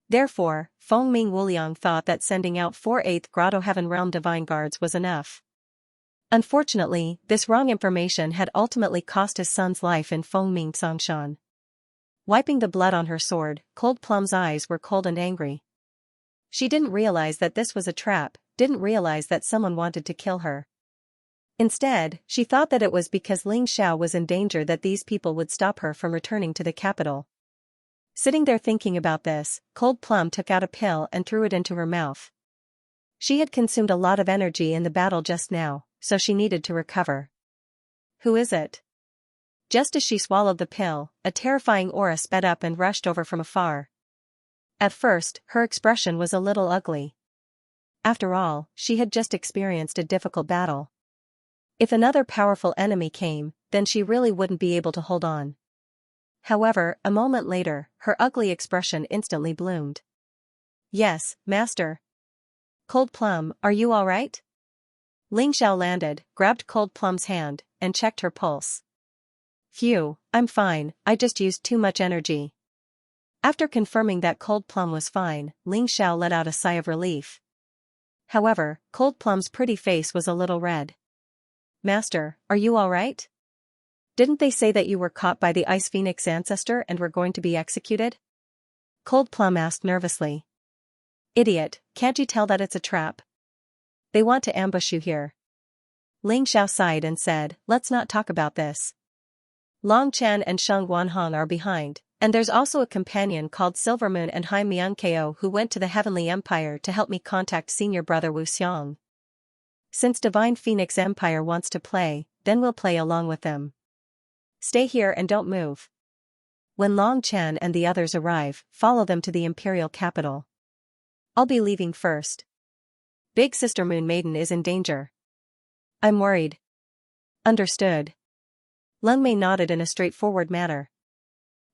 Therefore, Feng Ming Wuliang thought that sending out 4 8th Grotto Heaven Realm divine guards was enough. Unfortunately, this wrong information had ultimately cost his son's life in Feng Ming Xiangshan. Wiping the blood on her sword, Cold Plum's eyes were cold and angry. She didn't realize that this was a trap, didn't realize that someone wanted to kill her. Instead, she thought that it was because Ling Xiao was in danger that these people would stop her from returning to the capital. Sitting there thinking about this, Cold Plum took out a pill and threw it into her mouth. She had consumed a lot of energy in the battle just now, so she needed to recover. Who is it? Just as she swallowed the pill, a terrifying aura sped up and rushed over from afar. At first, her expression was a little ugly. After all, she had just experienced a difficult battle. If another powerful enemy came, then she really wouldn't be able to hold on. However, a moment later, her ugly expression instantly bloomed. Yes, Master. Cold Plum, are you all right? Ling Xiao landed, grabbed Cold Plum's hand, and checked her pulse. Phew, I'm fine, I just used too much energy. After confirming that Cold Plum was fine, Ling Xiao let out a sigh of relief. However, Cold Plum's pretty face was a little red. Master, are you all right? Didn't they say that you were caught by the Ice Phoenix ancestor and were going to be executed? Cold Plum asked nervously. Idiot, can't you tell that it's a trap? They want to ambush you here. Ling Xiao sighed and said, let's not talk about this. Long Chan and Sheng Guanhong are behind, and there's also a companion called Silvermoon and Hai Myung-Ko who went to the Heavenly Empire to help me contact senior brother Wu Xiang. Since Divine Phoenix Empire wants to play, then we'll play along with them. Stay here and don't move. When Long Chan and the others arrive, follow them to the imperial capital. I'll be leaving first. Big Sister Moon Maiden is in danger. I'm worried. Understood. Lung Mei nodded in a straightforward manner.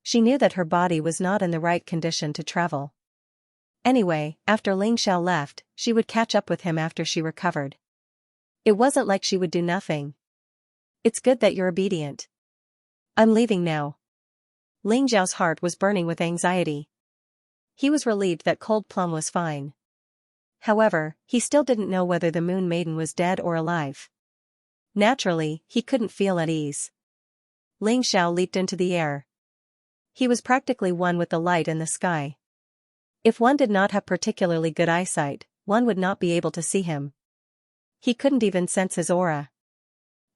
She knew that her body was not in the right condition to travel. Anyway, after Ling Xiao left, she would catch up with him after she recovered. It wasn't like she would do nothing. It's good that you're obedient. I'm leaving now. Ling Xiao's heart was burning with anxiety. He was relieved that Cold Plum was fine. However, he still didn't know whether the Moon Maiden was dead or alive. Naturally, he couldn't feel at ease. Ling Xiao leaped into the air. He was practically one with the light and the sky. If one did not have particularly good eyesight, one would not be able to see him. He couldn't even sense his aura.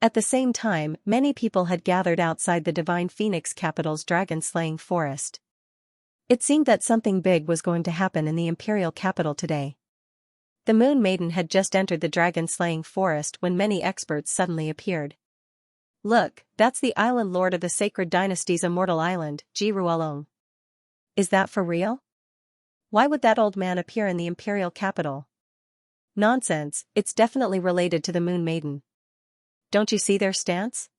At the same time, many people had gathered outside the Divine Phoenix capital's dragon-slaying forest. It seemed that something big was going to happen in the imperial capital today. The Moon Maiden had just entered the dragon-slaying forest when many experts suddenly appeared. Look, that's the island lord of the sacred dynasty's immortal island, Ji Ruolong. Is that for real? Why would that old man appear in the imperial capital? Nonsense, it's definitely related to the Moon Maiden. Don't you see their stance?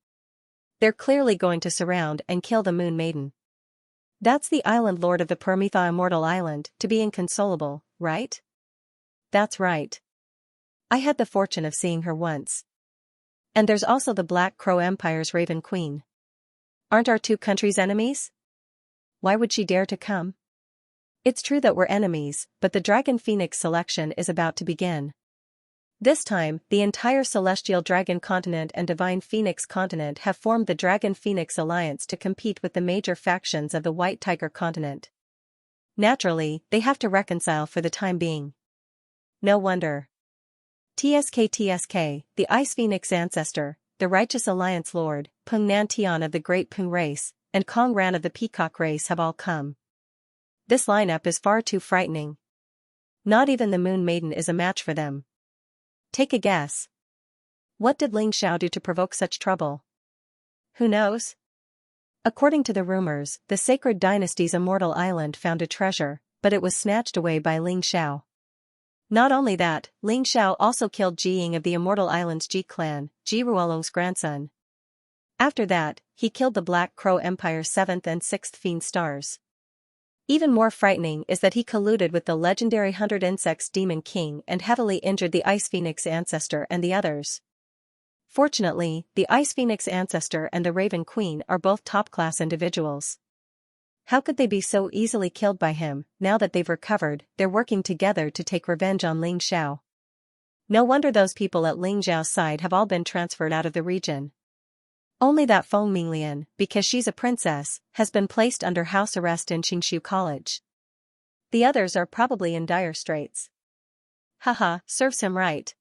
They're clearly going to surround and kill the Moon Maiden. That's the island lord of the Permitha immortal island, to be inconsolable, right? That's right. I had the fortune of seeing her once. And there's also the Black Crow Empire's Raven Queen. Aren't our two countries enemies? Why would she dare to come? It's true that we're enemies, but the Dragon Phoenix selection is about to begin. This time, the entire Celestial Dragon Continent and Divine Phoenix Continent have formed the Dragon Phoenix Alliance to compete with the major factions of the White Tiger Continent. Naturally, they have to reconcile for the time being. No wonder. TSK, the Ice Phoenix Ancestor, the Righteous Alliance Lord, Peng Nan Tian of the Great Peng race, and Kong Ran of the Peacock race have all come. This lineup is far too frightening. Not even the Moon Maiden is a match for them. Take a guess. What did Ling Xiao do to provoke such trouble? Who knows? According to the rumors, the Sacred Dynasty's immortal island found a treasure, but it was snatched away by Ling Xiao. Not only that, Ling Xiao also killed Ji Ying of the immortal island's Ji clan, Ji Ruolong's grandson. After that, he killed the Black Crow Empire's 7th and 6th Fiend Stars. Even more frightening is that he colluded with the legendary 100 Insects Demon King and heavily injured the Ice Phoenix Ancestor and the others. Fortunately, the Ice Phoenix Ancestor and the Raven Queen are both top-class individuals. How could they be so easily killed by him? Now that they've recovered, they're working together to take revenge on Ling Xiao. No wonder those people at Ling Xiao's side have all been transferred out of the region. Only that Feng Minglian, because she's a princess, has been placed under house arrest in Xingshu College. The others are probably in dire straits. Haha, serves him right.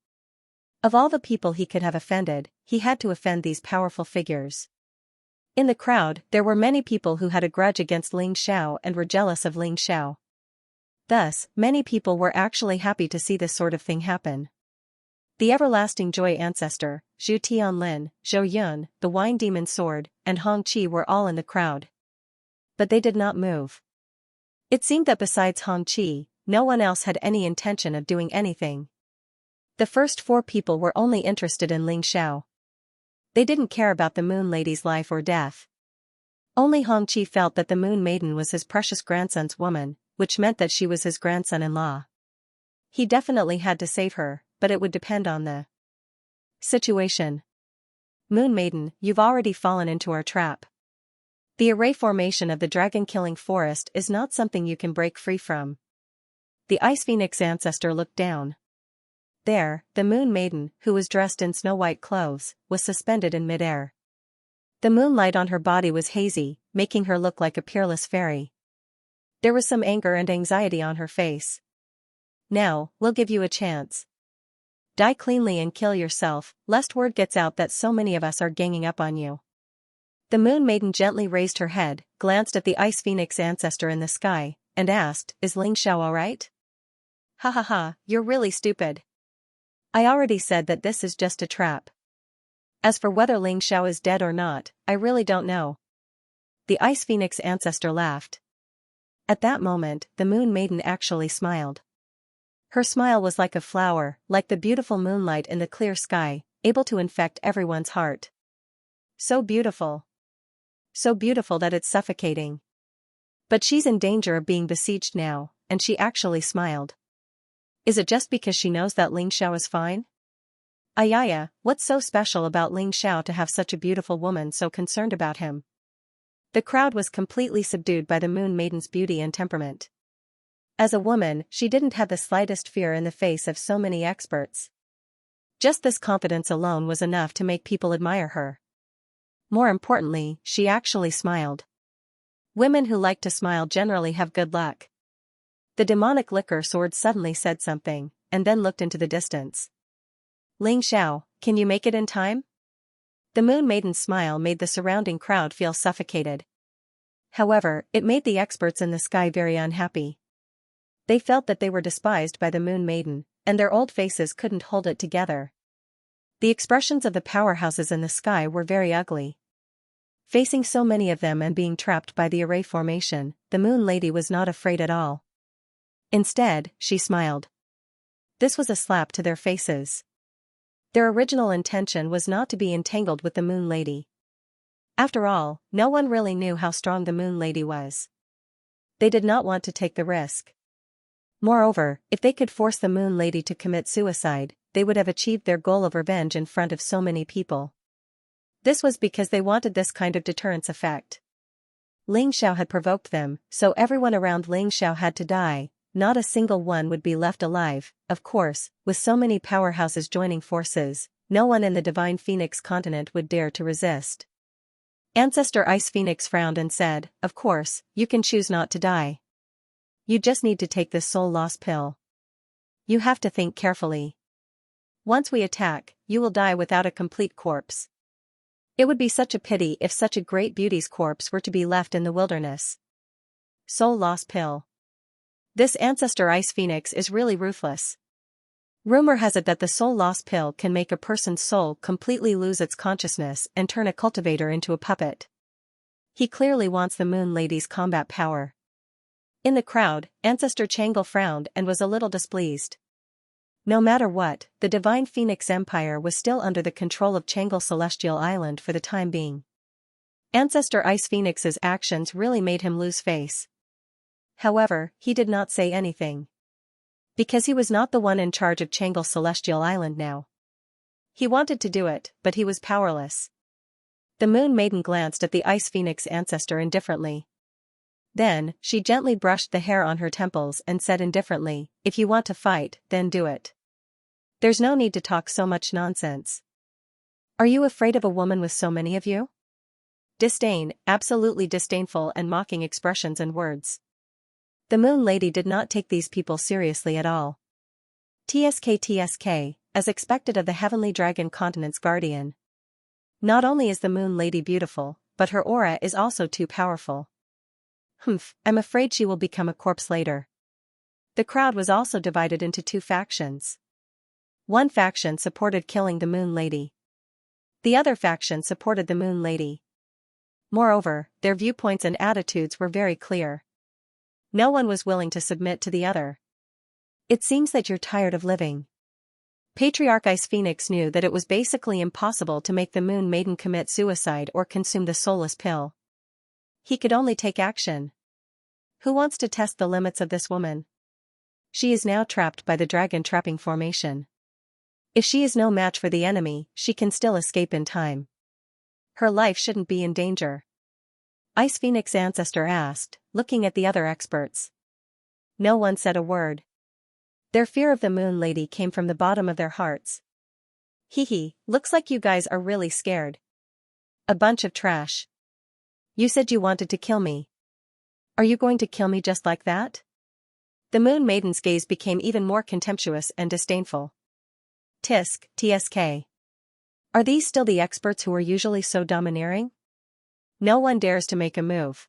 Of all the people he could have offended, he had to offend these powerful figures. In the crowd, there were many people who had a grudge against Ling Xiao and were jealous of Ling Xiao. Thus, many people were actually happy to see this sort of thing happen. The Everlasting Joy Ancestor, Zhu Tianlin, Zhou Yun, the Wine Demon Sword, and Hong Qi were all in the crowd. But they did not move. It seemed that besides Hong Qi, no one else had any intention of doing anything. The first 4 people were only interested in Ling Xiao. They didn't care about the Moon Lady's life or death. Only Hong Qi felt that the Moon Maiden was his precious grandson's woman, which meant that she was his grandson-in-law. He definitely had to save her, but it would depend on the situation. Moon Maiden, you've already fallen into our trap. The array formation of the dragon-killing forest is not something you can break free from. The Ice Phoenix Ancestor looked down. There, the Moon Maiden, who was dressed in snow-white clothes, was suspended in midair. The moonlight on her body was hazy, making her look like a peerless fairy. There was some anger and anxiety on her face. Now, we'll give you a chance. Die cleanly and kill yourself, lest word gets out that so many of us are ganging up on you. The Moon Maiden gently raised her head, glanced at the Ice Phoenix Ancestor in the sky, and asked, "Is Ling Xiao alright?" "Ha ha ha, you're really stupid. I already said that this is just a trap. As for whether Ling Xiao is dead or not, I really don't know." The Ice Phoenix Ancestor laughed. At that moment, the Moon Maiden actually smiled. Her smile was like a flower, like the beautiful moonlight in the clear sky, able to infect everyone's heart. So beautiful. So beautiful that it's suffocating. But she's in danger of being besieged now, and she actually smiled. Is it just because she knows that Ling Xiao is fine? Ayaya, what's so special about Ling Xiao to have such a beautiful woman so concerned about him? The crowd was completely subdued by the Moon Maiden's beauty and temperament. As a woman, she didn't have the slightest fear in the face of so many experts. Just this confidence alone was enough to make people admire her. More importantly, she actually smiled. Women who like to smile generally have good luck. The demonic liquor sword suddenly said something, and then looked into the distance. Ling Xiao, can you make it in time? The Moon Maiden's smile made the surrounding crowd feel suffocated. However, it made the experts in the sky very unhappy. They felt that they were despised by the Moon Maiden, and their old faces couldn't hold it together. The expressions of the powerhouses in the sky were very ugly. Facing so many of them and being trapped by the array formation, the Moon Lady was not afraid at all. Instead, she smiled. This was a slap to their faces. Their original intention was not to be entangled with the Moon Lady. After all, no one really knew how strong the Moon Lady was. They did not want to take the risk. Moreover, if they could force the Moon Lady to commit suicide, they would have achieved their goal of revenge in front of so many people. This was because they wanted this kind of deterrence effect. Ling Xiao had provoked them, so everyone around Ling Xiao had to die. Not a single one would be left alive. Of course, with so many powerhouses joining forces, no one in the Divine Phoenix continent would dare to resist. Ancestor Ice Phoenix frowned and said, "Of course, you can choose not to die. You just need to take this soul loss pill. You have to think carefully. Once we attack, you will die without a complete corpse. It would be such a pity if such a great beauty's corpse were to be left in the wilderness." Soul loss pill. This Ancestor Ice Phoenix is really ruthless. Rumor has it that the soul loss pill can make a person's soul completely lose its consciousness and turn a cultivator into a puppet. He clearly wants the Moon Lady's combat power. In the crowd, Ancestor Chang'e frowned and was a little displeased. No matter what, the Divine Phoenix Empire was still under the control of Chang'e Celestial Island for the time being. Ancestor Ice Phoenix's actions really made him lose face. However, he did not say anything. Because he was not the one in charge of Chang'e Celestial Island now. He wanted to do it, but he was powerless. The Moon Maiden glanced at the Ice Phoenix ancestor indifferently. Then, she gently brushed the hair on her temples and said indifferently, "If you want to fight, then do it. There's no need to talk so much nonsense. Are you afraid of a woman with so many of you?" Disdain, absolutely disdainful and mocking expressions and words. The Moon Lady did not take these people seriously at all. TSK, as expected of the Heavenly Dragon Continent's guardian. Not only is the Moon Lady beautiful, but her aura is also too powerful. I'm afraid she will become a corpse later. The crowd was also divided into two factions. One faction supported killing the Moon Lady. The other faction supported the Moon Lady. Moreover, their viewpoints and attitudes were very clear. No one was willing to submit to the other. It seems that you're tired of living. Patriarch Ice Phoenix knew that it was basically impossible to make the Moon Maiden commit suicide or consume the soulless pill. He could only take action. Who wants to test the limits of this woman? She is now trapped by the dragon trapping formation. If she is no match for the enemy, she can still escape in time. Her life shouldn't be in danger. Ice Phoenix ancestor asked, looking at the other experts. No one said a word. Their fear of the Moon Lady came from the bottom of their hearts. Looks like you guys are really scared. A bunch of trash. You said you wanted to kill me. Are you going to kill me just like that? The Moon Maiden's gaze became even more contemptuous and disdainful. TSK. Are these still the experts who are usually so domineering? No one dares to make a move.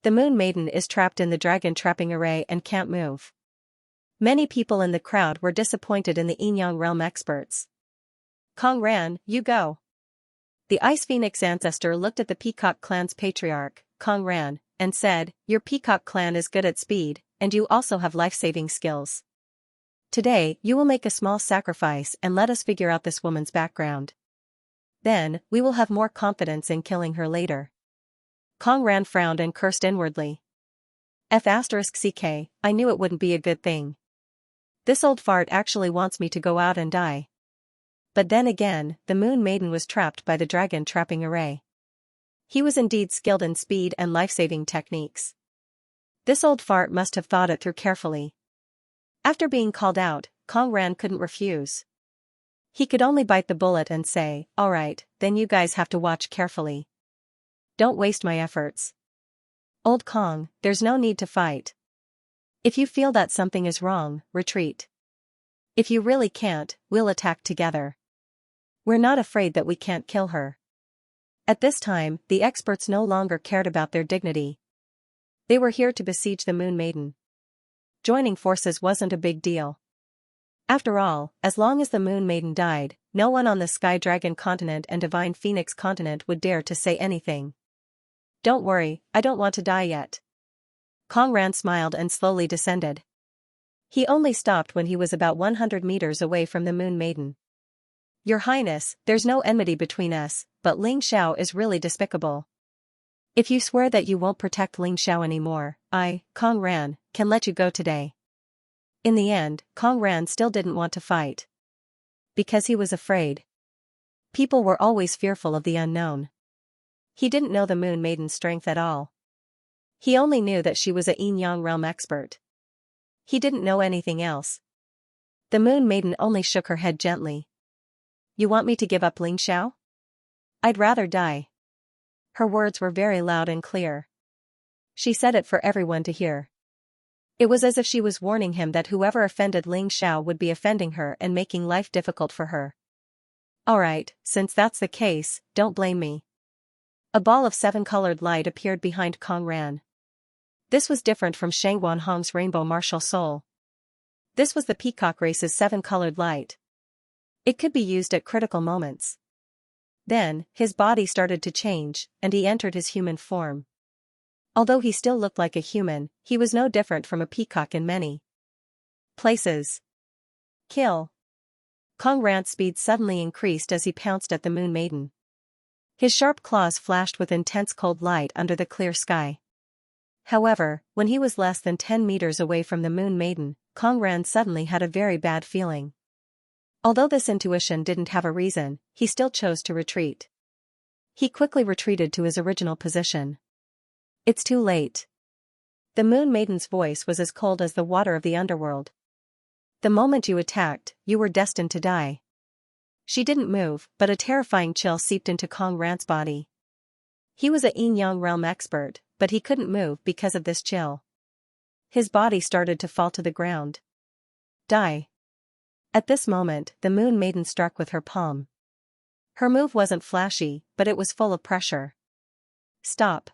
The Moon Maiden is trapped in the dragon trapping array and can't move. Many people in the crowd were disappointed in the Yin-Yang realm experts. Kong Ran, you go. The Ice Phoenix ancestor looked at the Peacock clan's patriarch, Kong Ran, and said, "Your Peacock clan is good at speed, and you also have life-saving skills. Today, you will make a small sacrifice and let us figure out this woman's background. Then, we will have more confidence in killing her later." Kong Ran frowned and cursed inwardly. *CK, I knew it wouldn't be a good thing. This old fart actually wants me to go out and die. But then again, the Moon Maiden was trapped by the dragon trapping array. He was indeed skilled in speed and life-saving techniques. This old fart must have thought it through carefully. After being called out, Kong Ran couldn't refuse. He could only bite the bullet and say, "Alright, then you guys have to watch carefully. Don't waste my efforts. Old Kong, there's no need to fight. If you feel that something is wrong, retreat. If you really can't, we'll attack together. We're not afraid that we can't kill her." At this time, the experts no longer cared about their dignity. They were here to besiege the Moon Maiden. Joining forces wasn't a big deal. After all, as long as the Moon Maiden died, no one on the Sky Dragon continent and Divine Phoenix continent would dare to say anything. "Don't worry, I don't want to die yet." Kong Ran smiled and slowly descended. He only stopped when he was about 100 meters away from the Moon Maiden. "Your Highness, there's no enmity between us, but Ling Xiao is really despicable. If you swear that you won't protect Ling Xiao anymore, I, Kong Ran, can let you go today." In the end, Kong Ran still didn't want to fight. Because he was afraid. People were always fearful of the unknown. He didn't know the Moon Maiden's strength at all. He only knew that she was a Yin Yang realm expert. He didn't know anything else. The Moon Maiden only shook her head gently. "You want me to give up Ling Xiao? I'd rather die." Her words were very loud and clear. She said it for everyone to hear. It was as if she was warning him that whoever offended Ling Xiao would be offending her and making life difficult for her. "Alright, since that's the case, don't blame me." A ball of 7-colored light appeared behind Kong Ran. This was different from Shangguan Hong's rainbow martial soul. This was the peacock race's 7-colored light. It could be used at critical moments. Then, his body started to change, and he entered his human form. Although he still looked like a human, he was no different from a peacock in many places. Kill. Kong Ran's speed suddenly increased as he pounced at the Moon Maiden. His sharp claws flashed with intense cold light under the clear sky. However, when he was less than 10 meters away from the Moon Maiden, Kong Ran suddenly had a very bad feeling. Although this intuition didn't have a reason, he still chose to retreat. He quickly retreated to his original position. "It's too late." The Moon Maiden's voice was as cold as the water of the underworld. "The moment you attacked, you were destined to die." She didn't move, but a terrifying chill seeped into Kong Ran's body. He was a Yin Yang realm expert, but he couldn't move because of this chill. His body started to fall to the ground. "Die." At this moment, the Moon Maiden struck with her palm. Her move wasn't flashy, but it was full of pressure. "Stop."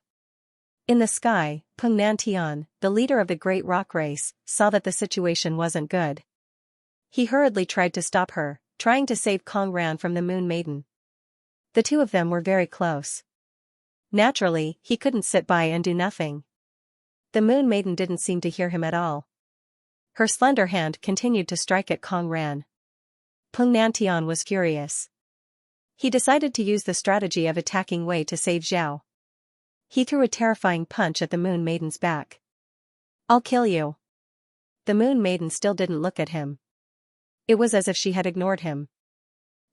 In the sky, Peng Nantian, the leader of the Great Rock Race, saw that the situation wasn't good. He hurriedly tried to stop her, trying to save Kong Ran from the Moon Maiden. The two of them were very close. Naturally, he couldn't sit by and do nothing. The Moon Maiden didn't seem to hear him at all. Her slender hand continued to strike at Kong Ran. Peng Nantian was furious. He decided to use the strategy of attacking Wei to save Zhao. He threw a terrifying punch at the Moon Maiden's back. "I'll kill you." The Moon Maiden still didn't look at him. It was as if she had ignored him.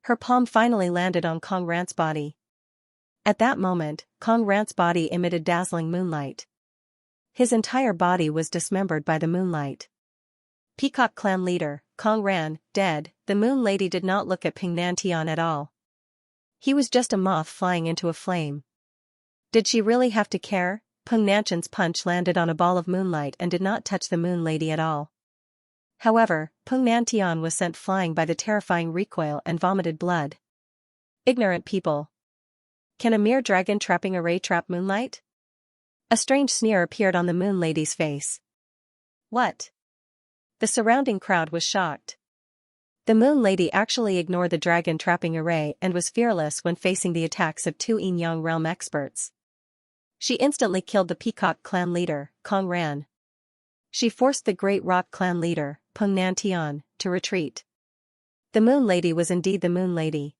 Her palm finally landed on Kong Ran's body. At that moment, Kong Ran's body emitted dazzling moonlight. His entire body was dismembered by the moonlight. Peacock Clan leader, Kong Ran, dead. The Moon Lady did not look at Peng Nantian at all. He was just a moth flying into a flame. Did she really have to care? Peng Nantian's punch landed on a ball of moonlight and did not touch the Moon Lady at all. However, Peng Nantian was sent flying by the terrifying recoil and vomited blood. Ignorant people. Can a mere dragon trapping array trap moonlight? A strange sneer appeared on the Moon Lady's face. What? The surrounding crowd was shocked. The Moon Lady actually ignored the dragon trapping array and was fearless when facing the attacks of two Yin Yang realm experts. She instantly killed the Peacock Clan leader, Kong Ran. She forced the Great Rock Clan leader, Peng Nantian, to retreat. The Moon Lady was indeed the Moon Lady.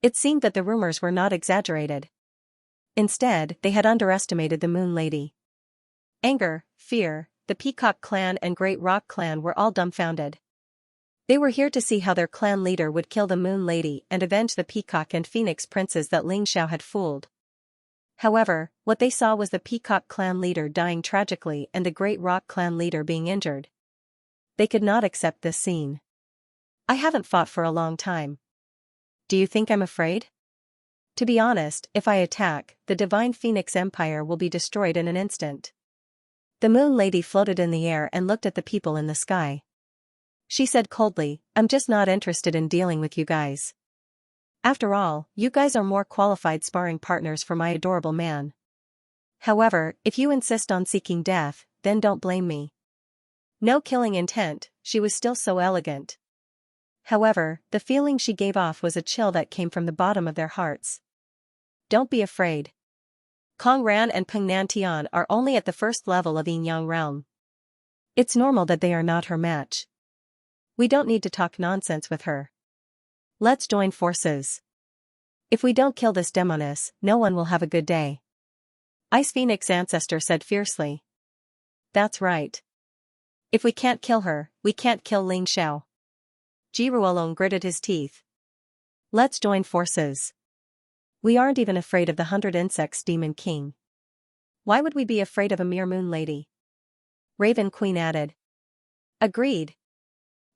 It seemed that the rumors were not exaggerated. Instead, they had underestimated the Moon Lady. Anger, fear, the Peacock Clan and Great Rock Clan were all dumbfounded. They were here to see how their clan leader would kill the Moon Lady and avenge the Peacock and Phoenix princes that Ling Xiao had fooled. However, what they saw was the Peacock clan leader dying tragically and the Great Rock clan leader being injured. They could not accept this scene. I haven't fought for a long time. Do you think I'm afraid? To be honest, if I attack, the Divine Phoenix Empire will be destroyed in an instant. The Moon Lady floated in the air and looked at the people in the sky. She said coldly, I'm just not interested in dealing with you guys. After all, you guys are more qualified sparring partners for my adorable man. However, if you insist on seeking death, then don't blame me. No killing intent, she was still so elegant. However, the feeling she gave off was a chill that came from the bottom of their hearts. Don't be afraid. Kong Ran and Peng Nan Tian are only at the first level of Yin Yang realm. It's normal that they are not her match. We don't need to talk nonsense with her. Let's join forces. If we don't kill this demoness, no one will have a good day. Ice Phoenix Ancestor said fiercely. That's right. If we can't kill her, we can't kill Ling Xiao. Ji Ruolong gritted his teeth. Let's join forces. We aren't even afraid of the 100 Insects Demon King. Why would we be afraid of a mere Moon Lady? Raven Queen added. Agreed.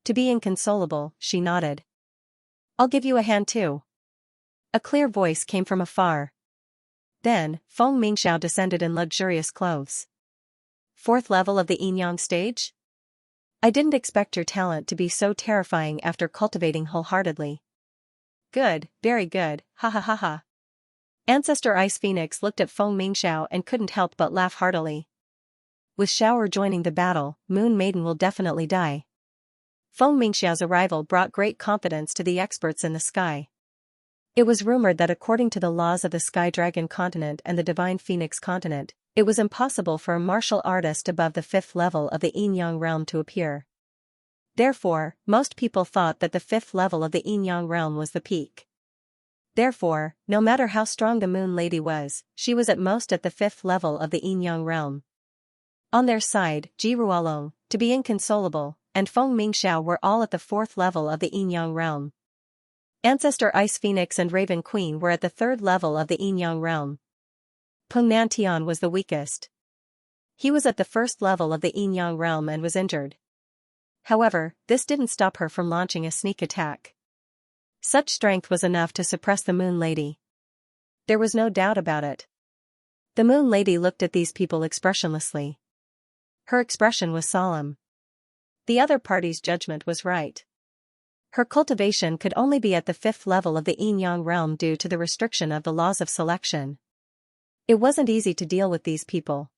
To be inconsolable, she nodded. I'll give you a hand too. A clear voice came from afar. Then, Feng Mingxiao descended in luxurious clothes. 4th level of the Yin Yang stage? I didn't expect your talent to be so terrifying after cultivating wholeheartedly. Good, very good, ha ha ha ha. Ancestor Ice Phoenix looked at Feng Mingxiao and couldn't help but laugh heartily. With Xiao joining the battle, Moon Maiden will definitely die. Feng Mingxiao's arrival brought great confidence to the experts in the sky. It was rumored that according to the laws of the Sky Dragon continent and the Divine Phoenix continent, it was impossible for a martial artist above the 5th level of the Yin Yang realm to appear. Therefore, most people thought that the 5th level of the Yin Yang realm was the peak. Therefore, no matter how strong the Moon Lady was, she was at most at the 5th level of the Yin Yang realm. On their side, Ji Ruolong, to be inconsolable, and Feng Mingxiao were all at the 4th level of the Yin Yang realm. Ancestor Ice Phoenix and Raven Queen were at the 3rd level of the Yin Yang realm. Peng Nan Tian was the weakest. He was at the 1st level of the Yin Yang realm and was injured. However, this didn't stop her from launching a sneak attack. Such strength was enough to suppress the Moon Lady. There was no doubt about it. The Moon Lady looked at these people expressionlessly. Her expression was solemn. The other party's judgment was right. Her cultivation could only be at the 5th level of the Yin Yang realm due to the restriction of the laws of selection. It wasn't easy to deal with these people.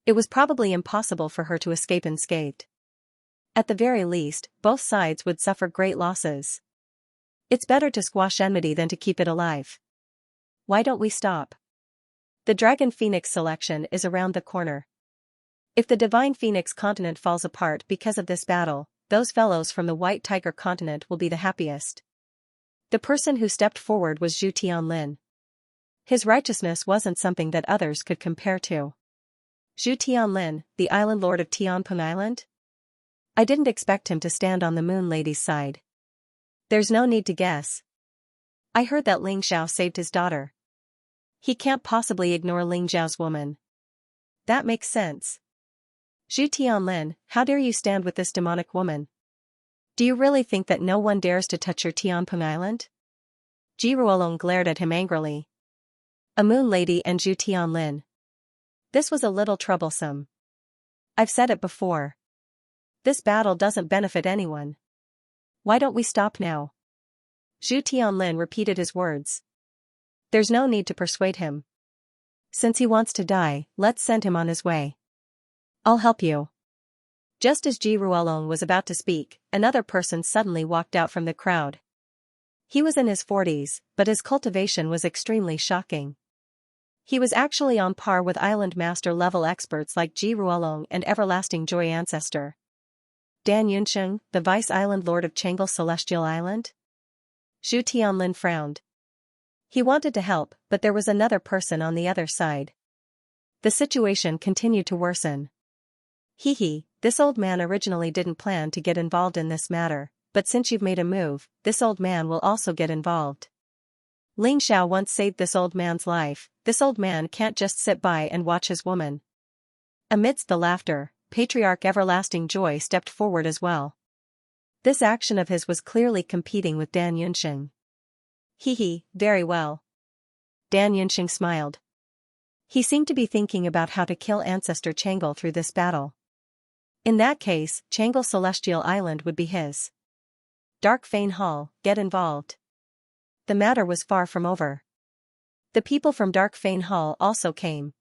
It was probably impossible for her to escape unscathed. At the very least, both sides would suffer great losses. It's better to squash enmity than to keep it alive. Why don't we stop? The Dragon Phoenix selection is around the corner. If the Divine Phoenix continent falls apart because of this battle, those fellows from the White Tiger continent will be the happiest. The person who stepped forward was Zhu Tianlin. His righteousness wasn't something that others could compare to. Zhu Tianlin, the island lord of Tianpeng Island? I didn't expect him to stand on the Moon Lady's side. There's no need to guess. I heard that Ling Xiao saved his daughter. He can't possibly ignore Ling Xiao's woman. That makes sense. Zhu Tianlin, how dare you stand with this demonic woman? Do you really think that no one dares to touch your Tianpeng Island? Ji Ruolong glared at him angrily. A Moon Lady and Zhu Tianlin. This was a little troublesome. I've said it before. This battle doesn't benefit anyone. Why don't we stop now? Zhu Tianlin repeated his words. There's no need to persuade him. Since he wants to die, let's send him on his way. I'll help you. Just as Ji Ruolong was about to speak, another person suddenly walked out from the crowd. He was in his 40s, but his cultivation was extremely shocking. He was actually on par with Island Master level experts like Ji Ruolong and Everlasting Joy Ancestor. Dan Yunsheng, the Vice Island Lord of Chang'e Celestial Island? Zhu Tianlin frowned. He wanted to help, but there was another person on the other side. The situation continued to worsen. This old man originally didn't plan to get involved in this matter, but since you've made a move, this old man will also get involved. Ling Xiao once saved this old man's life, this old man can't just sit by and watch his woman. Amidst the laughter, Patriarch Everlasting Joy stepped forward as well. This action of his was clearly competing with Dan Yunxing. Hee, very well. Dan Yunxing smiled. He seemed to be thinking about how to kill Ancestor Chang'e through this battle. In that case, Chang'e Celestial Island would be his. Dark Fane Hall, get involved. The matter was far from over. The people from Dark Fane Hall also came.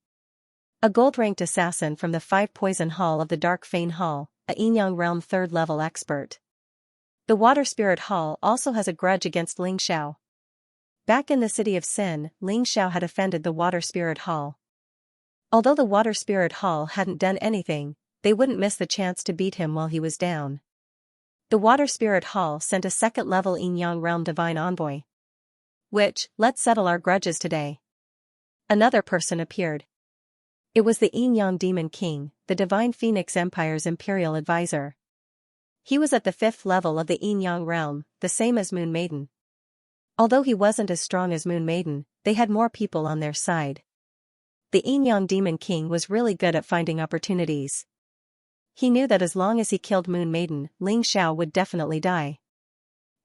A gold-ranked assassin from the 5 Poison Hall of the Dark Fane Hall, a Yinyang Realm 3rd level expert. The Water Spirit Hall also has a grudge against Ling Xiao. Back in the city of Sin, Ling Xiao had offended the Water Spirit Hall. Although the Water Spirit Hall hadn't done anything, they wouldn't miss the chance to beat him while he was down. The Water Spirit Hall sent a 2nd level Yinyang Realm Divine Envoy. Let's settle our grudges today. Another person appeared. It was the Yinyang Demon King, the Divine Phoenix Empire's Imperial Advisor. He was at the 5th level of the Yinyang Realm, the same as Moon Maiden. Although he wasn't as strong as Moon Maiden, they had more people on their side. The Yinyang Demon King was really good at finding opportunities. He knew that as long as he killed Moon Maiden, Ling Xiao would definitely die.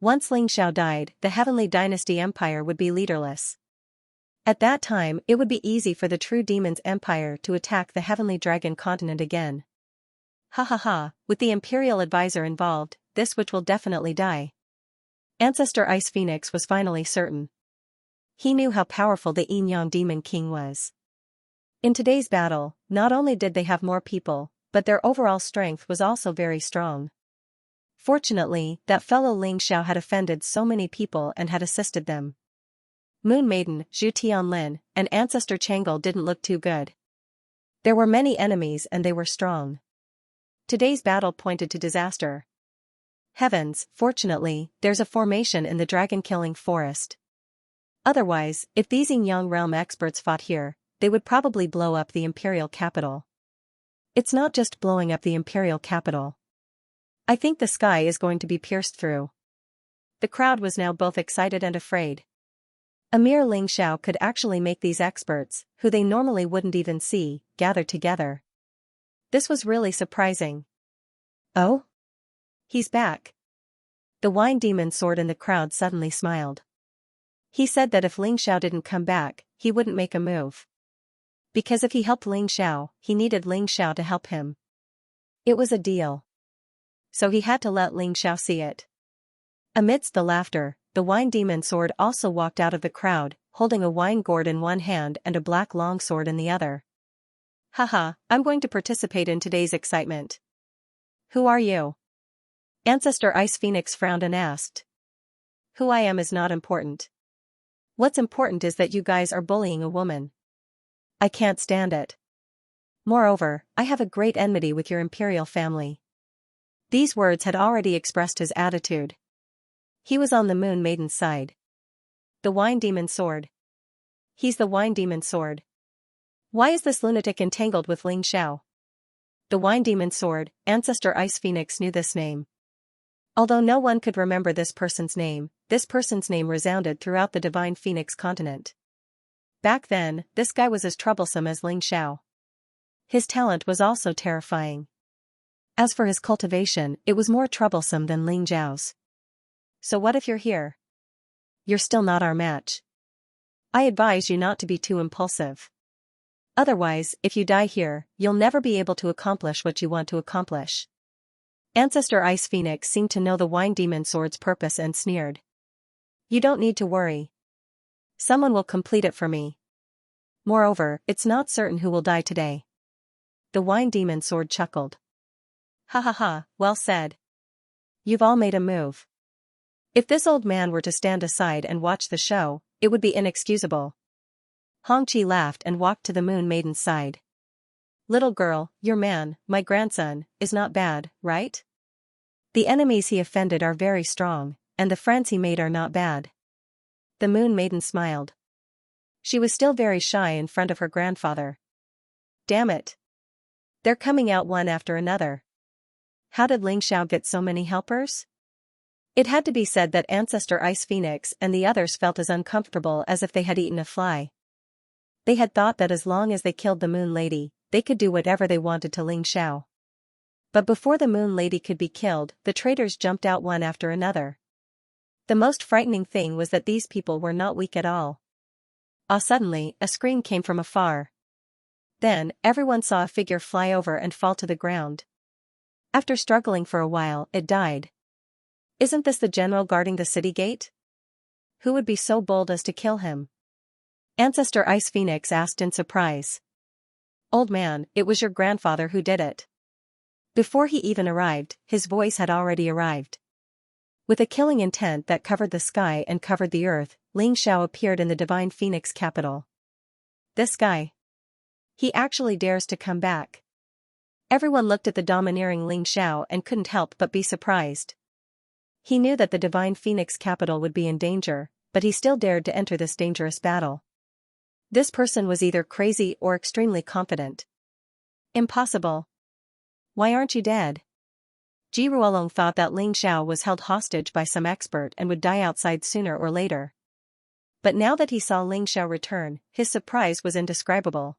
Once Ling Xiao died, the Heavenly Dynasty Empire would be leaderless. At that time, it would be easy for the True Demon's Empire to attack the Heavenly Dragon continent again. With the Imperial Advisor involved, this witch will definitely die. Ancestor Ice Phoenix was finally certain. He knew how powerful the Yinyang Demon King was. In today's battle, not only did they have more people, but their overall strength was also very strong. Fortunately, that fellow Ling Xiao had offended so many people and had assisted them. Moon Maiden, Zhu Tianlin, and Ancestor Chang'e didn't look too good. There were many enemies and they were strong. Today's battle pointed to disaster. Heavens, fortunately, there's a formation in the dragon-killing forest. Otherwise, if these Yinyang Realm experts fought here, they would probably blow up the Imperial capital. It's not just blowing up the Imperial capital. I think the sky is going to be pierced through. The crowd was now both excited and afraid. A mere Ling Xiao could actually make these experts, who they normally wouldn't even see, gather together. This was really surprising. Oh? He's back. The Wine Demon Sword in the crowd suddenly smiled. He said that if Ling Xiao didn't come back, he wouldn't make a move. Because if he helped Ling Xiao, he needed Ling Xiao to help him. It was a deal. So he had to let Ling Xiao see it. Amidst the laughter, the Wine Demon Sword also walked out of the crowd, holding a wine gourd in one hand and a black longsword in the other. I'm going to participate in today's excitement. Who are you? Ancestor Ice Phoenix frowned and asked. Who I am is not important. What's important is that you guys are bullying a woman. I can't stand it. Moreover, I have a great enmity with your imperial family. These words had already expressed his attitude. He was on the Moon Maiden's side. The Wine Demon Sword. He's the Wine Demon Sword. Why is this lunatic entangled with Ling Xiao? The Wine Demon Sword, Ancestor Ice Phoenix knew this name. Although no one could remember this person's name resounded throughout the Divine Phoenix continent. Back then, this guy was as troublesome as Ling Xiao. His talent was also terrifying. As for his cultivation, it was more troublesome than Ling Xiao's. So what if you're here? You're still not our match. I advise you not to be too impulsive. Otherwise, if you die here, you'll never be able to accomplish what you want to accomplish. Ancestor Ice Phoenix seemed to know the Wine Demon Sword's purpose and sneered. You don't need to worry. Someone will complete it for me. Moreover, it's not certain who will die today. The Wine Demon Sword chuckled. Well said. You've all made a move. If this old man were to stand aside and watch the show, it would be inexcusable. Hongqi laughed and walked to the Moon Maiden's side. Little girl, your man, my grandson, is not bad, right? The enemies he offended are very strong, and the friends he made are not bad. The Moon Maiden smiled. She was still very shy in front of her grandfather. Damn it. They're coming out one after another. How did Ling Xiao get so many helpers? It had to be said that Ancestor Ice Phoenix and the others felt as uncomfortable as if they had eaten a fly. They had thought that as long as they killed the Moon Lady, they could do whatever they wanted to Ling Xiao. But before the Moon Lady could be killed, the traitors jumped out one after another. The most frightening thing was that these people were not weak at all. Suddenly, a scream came from afar. Then, everyone saw a figure fly over and fall to the ground. After struggling for a while, it died. Isn't this the general guarding the city gate? Who would be so bold as to kill him? Ancestor Ice Phoenix asked in surprise. Old man, it was your grandfather who did it. Before he even arrived, his voice had already arrived. With a killing intent that covered the sky and covered the earth, Ling Xiao appeared in the Divine Phoenix capital. This guy. He actually dares to come back. Everyone looked at the domineering Ling Xiao and couldn't help but be surprised. He knew that the Divine Phoenix capital would be in danger, but he still dared to enter this dangerous battle. This person was either crazy or extremely confident. Impossible. Why aren't you dead? Ji Ruolong thought that Ling Xiao was held hostage by some expert and would die outside sooner or later. But now that he saw Ling Xiao return, his surprise was indescribable.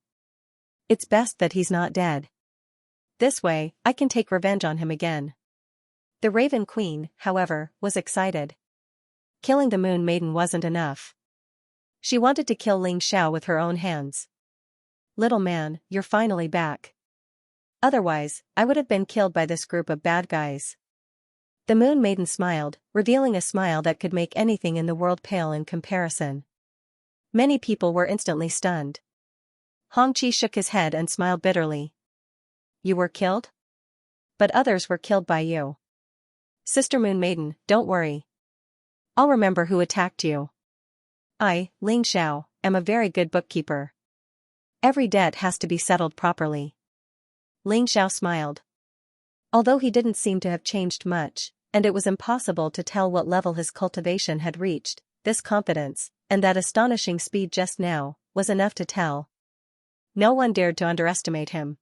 It's best that he's not dead. This way, I can take revenge on him again. The Raven Queen, however, was excited. Killing the Moon Maiden wasn't enough. She wanted to kill Ling Xiao with her own hands. Little man, you're finally back. Otherwise, I would have been killed by this group of bad guys. The Moon Maiden smiled, revealing a smile that could make anything in the world pale in comparison. Many people were instantly stunned. Hongqi shook his head and smiled bitterly. You were killed? But others were killed by you. Sister Moon Maiden, don't worry. I'll remember who attacked you. I, Ling Xiao, am a very good bookkeeper. Every debt has to be settled properly. Ling Xiao smiled. Although he didn't seem to have changed much, and it was impossible to tell what level his cultivation had reached, this confidence, and that astonishing speed just now, was enough to tell. No one dared to underestimate him.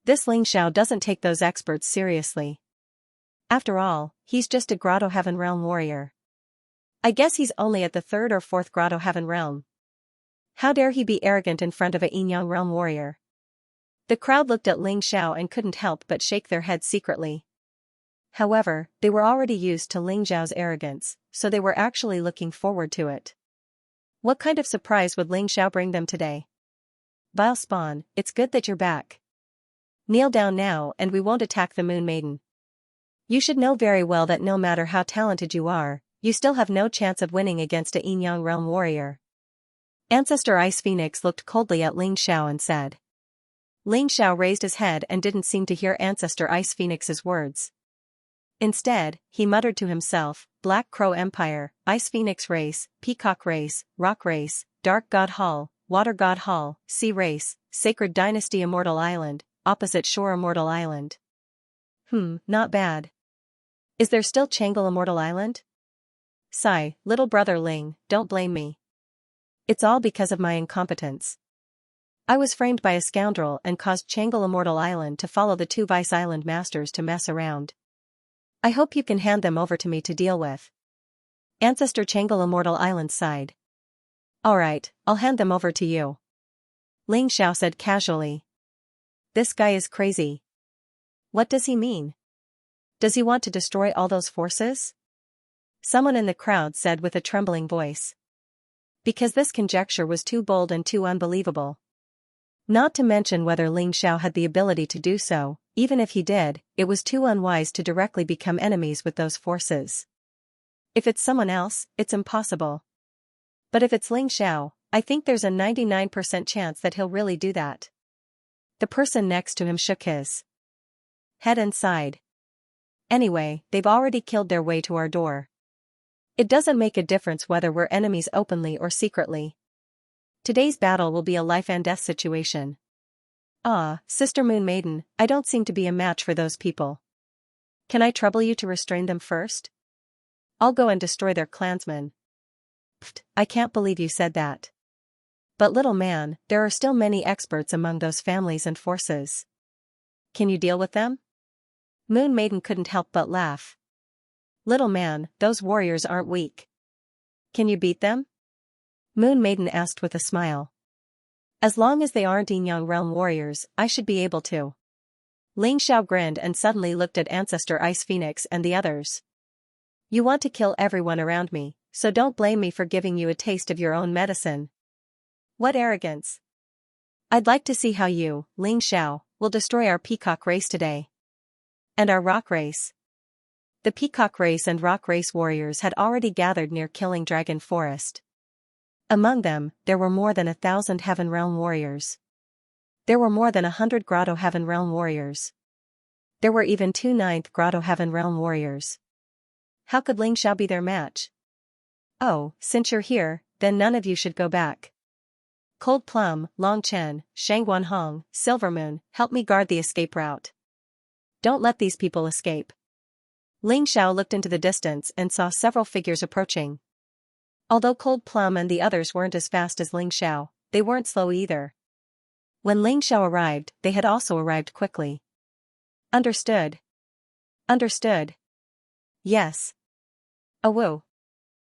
This Ling Xiao doesn't take those experts seriously. After all, he's just a Grotto Heaven Realm warrior. I guess he's only at the 3rd or 4th Grotto Heaven Realm. How dare he be arrogant in front of a Yinyang Realm warrior? The crowd looked at Ling Xiao and couldn't help but shake their heads secretly. However, they were already used to Ling Xiao's arrogance, so they were actually looking forward to it. What kind of surprise would Ling Xiao bring them today? Vile spawn, it's good that you're back. Kneel down now and we won't attack the Moon Maiden. You should know very well that no matter how talented you are, you still have no chance of winning against a Yinyang Realm warrior. Ancestor Ice Phoenix looked coldly at Ling Xiao and said. Ling Xiao raised his head and didn't seem to hear Ancestor Ice Phoenix's words. Instead, he muttered to himself, Black Crow Empire, Ice Phoenix Race, Peacock Race, Rock Race, Dark God Hall, Water God Hall, Sea Race, Sacred Dynasty Immortal Island, Opposite Shore Immortal Island. Not bad. Is there still Changle Immortal Island? Sigh, little brother Ling, don't blame me. It's all because of my incompetence. I was framed by a scoundrel and caused Changle Immortal Island to follow the 2 Vice Island Masters to mess around. I hope you can hand them over to me to deal with. Ancestor Changle Immortal Island sighed. Alright, I'll hand them over to you. Ling Xiao said casually. This guy is crazy. What does he mean? Does he want to destroy all those forces? Someone in the crowd said with a trembling voice. Because this conjecture was too bold and too unbelievable. Not to mention whether Ling Xiao had the ability to do so, even if he did, it was too unwise to directly become enemies with those forces. If it's someone else, it's impossible. But if it's Ling Xiao, I think there's a 99% chance that he'll really do that. The person next to him shook his head and sighed. Anyway, they've already killed their way to our door. It doesn't make a difference whether we're enemies openly or secretly. Today's battle will be a life and death situation. Sister Moon Maiden, I don't seem to be a match for those people. Can I trouble you to restrain them first? I'll go and destroy their clansmen. Pfft, I can't believe you said that. But little man, there are still many experts among those families and forces. Can you deal with them? Moon Maiden couldn't help but laugh. Little man, those warriors aren't weak. Can you beat them? Moon Maiden asked with a smile. As long as they aren't Yinyang Realm warriors, I should be able to. Ling Xiao grinned and suddenly looked at Ancestor Ice Phoenix and the others. You want to kill everyone around me, so don't blame me for giving you a taste of your own medicine. What arrogance. I'd like to see how you, Ling Xiao, will destroy our peacock race today. And our rock race. The peacock race and rock race warriors had already gathered near Killing Dragon Forest. Among them, there were more than 1,000 Heaven Realm warriors. There were more than 100 Grotto Heaven Realm warriors. There were even 2 9th Grotto Heaven Realm warriors. How could Ling Xiao be their match? Oh, since you're here, then none of you should go back. Cold Plum, Long Chen, Shangguan Hong, Silvermoon, help me guard the escape route. Don't let these people escape. Ling Xiao looked into the distance and saw several figures approaching. Although Cold Plum and the others weren't as fast as Ling Xiao, they weren't slow either. When Ling Xiao arrived, they had also arrived quickly. Understood. Understood. Yes. Awoo.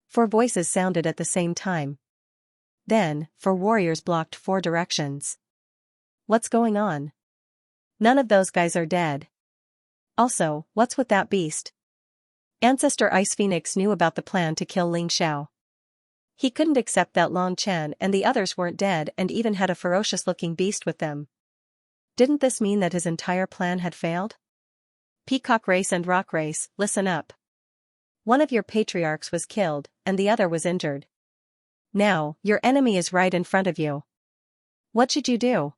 4 voices sounded at the same time. Then, 4 warriors blocked 4 directions. What's going on? None of those guys are dead. Also, what's with that beast? Ancestor Ice Phoenix knew about the plan to kill Ling Xiao. He couldn't accept that Long Chen and the others weren't dead and even had a ferocious-looking beast with them. Didn't this mean that his entire plan had failed? Peacock race and rock race, listen up. One of your patriarchs was killed, and the other was injured. Now, your enemy is right in front of you. What should you do?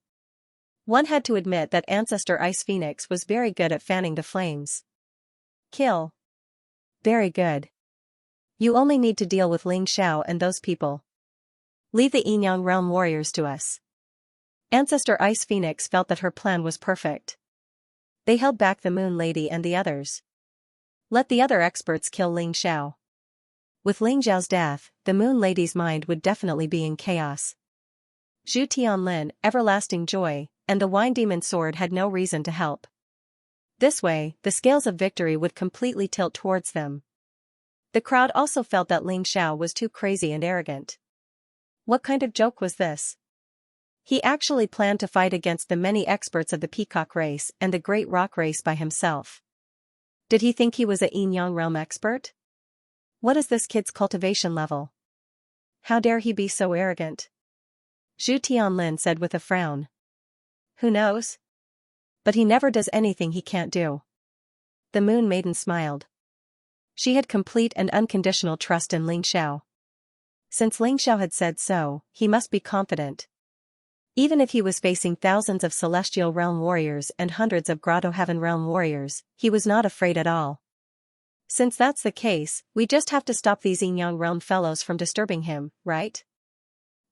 One had to admit that Ancestor Ice Phoenix was very good at fanning the flames. Kill. Very good. You only need to deal with Ling Xiao and those people. Leave the Yinyang Realm warriors to us. Ancestor Ice Phoenix felt that her plan was perfect. They held back the Moon Lady and the others. Let the other experts kill Ling Xiao. With Ling Xiao's death, the Moon Lady's mind would definitely be in chaos. Zhu Tianlin, Everlasting Joy, and the Wine Demon Sword had no reason to help. This way, the scales of victory would completely tilt towards them. The crowd also felt that Ling Xiao was too crazy and arrogant. What kind of joke was this? He actually planned to fight against the many experts of the Peacock race and the Great Rock race by himself. Did he think he was a Yinyang Realm expert? What is this kid's cultivation level? How dare he be so arrogant? Zhu Tianlin said with a frown. Who knows? But he never does anything he can't do. The Moon Maiden smiled. She had complete and unconditional trust in Ling Xiao. Since Ling Xiao had said so, he must be confident. Even if he was facing thousands of Celestial Realm warriors and hundreds of Grotto Heaven Realm warriors, he was not afraid at all. Since that's the case, we just have to stop these Yinyang Realm fellows from disturbing him, right?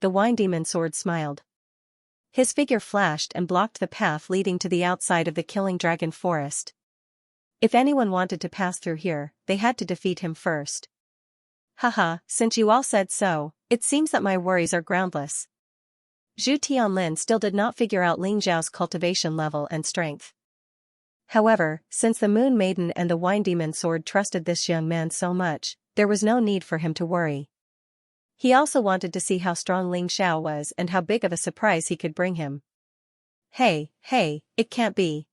The Wine Demon Sword smiled. His figure flashed and blocked the path leading to the outside of the Killing Dragon Forest. If anyone wanted to pass through here, they had to defeat him first. Haha, since you all said so, it seems that my worries are groundless. Zhu Tianlin still did not figure out Ling Xiao's cultivation level and strength. However, since the Moon Maiden and the Wine Demon Sword trusted this young man so much, there was no need for him to worry. He also wanted to see how strong Ling Xiao was and how big of a surprise he could bring him. Hey, it can't be.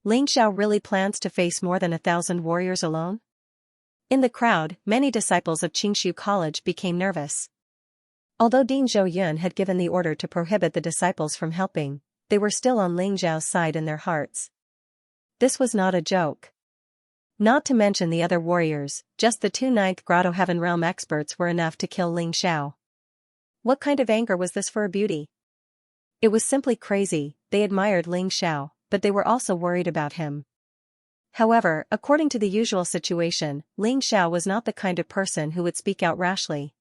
Ling Xiao really plans to face more than 1,000 warriors alone? In the crowd, many disciples of Xianxia College became nervous. Although Dean Zhou-yun had given the order to prohibit the disciples from helping, they were still on Ling Xiao's side in their hearts. This was not a joke. Not to mention the other warriors, just the 2 9th Grotto Heaven Realm experts were enough to kill Ling Xiao. What kind of anger was this for a beauty? It was simply crazy. They admired Ling Xiao, but they were also worried about him. However, according to the usual situation, Ling Xiao was not the kind of person who would speak out rashly.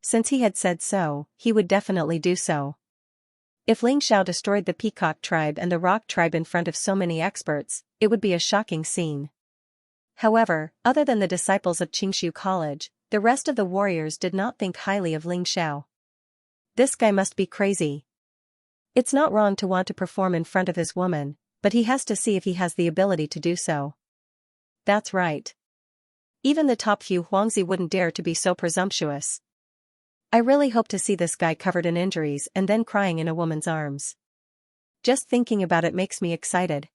Since he had said so, he would definitely do so. If Ling Xiao destroyed the Peacock tribe and the Rock tribe in front of so many experts, it would be a shocking scene. However, other than the disciples of Xianxia College, the rest of the warriors did not think highly of Ling Xiao. This guy must be crazy. It's not wrong to want to perform in front of his woman, but he has to see if he has the ability to do so. That's right. Even the top few Huangzi wouldn't dare to be so presumptuous. I really hope to see this guy covered in injuries and then crying in a woman's arms. Just thinking about it makes me excited.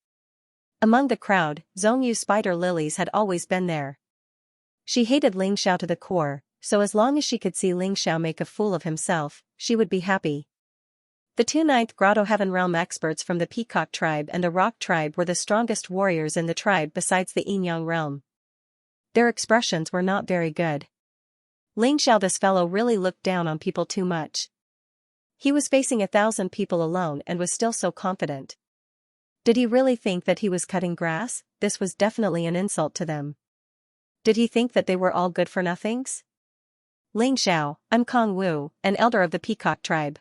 Among the crowd, Zhongyu's spider lilies had always been there. She hated Ling Xiao to the core, so as long as she could see Ling Xiao make a fool of himself, she would be happy. The two Ninth Grotto Heaven Realm experts from the Peacock tribe and the Rock tribe were the strongest warriors in the tribe besides the Yin-Yang realm. Their expressions were not very good. Ling Xiao, this fellow really looked down on people too much. He was facing 1,000 people alone and was still so confident. Did he really think that he was cutting grass? This was definitely an insult to them. Did he think that they were all good for nothings? Ling Xiao, I'm Kong Wu, an elder of the Peacock tribe.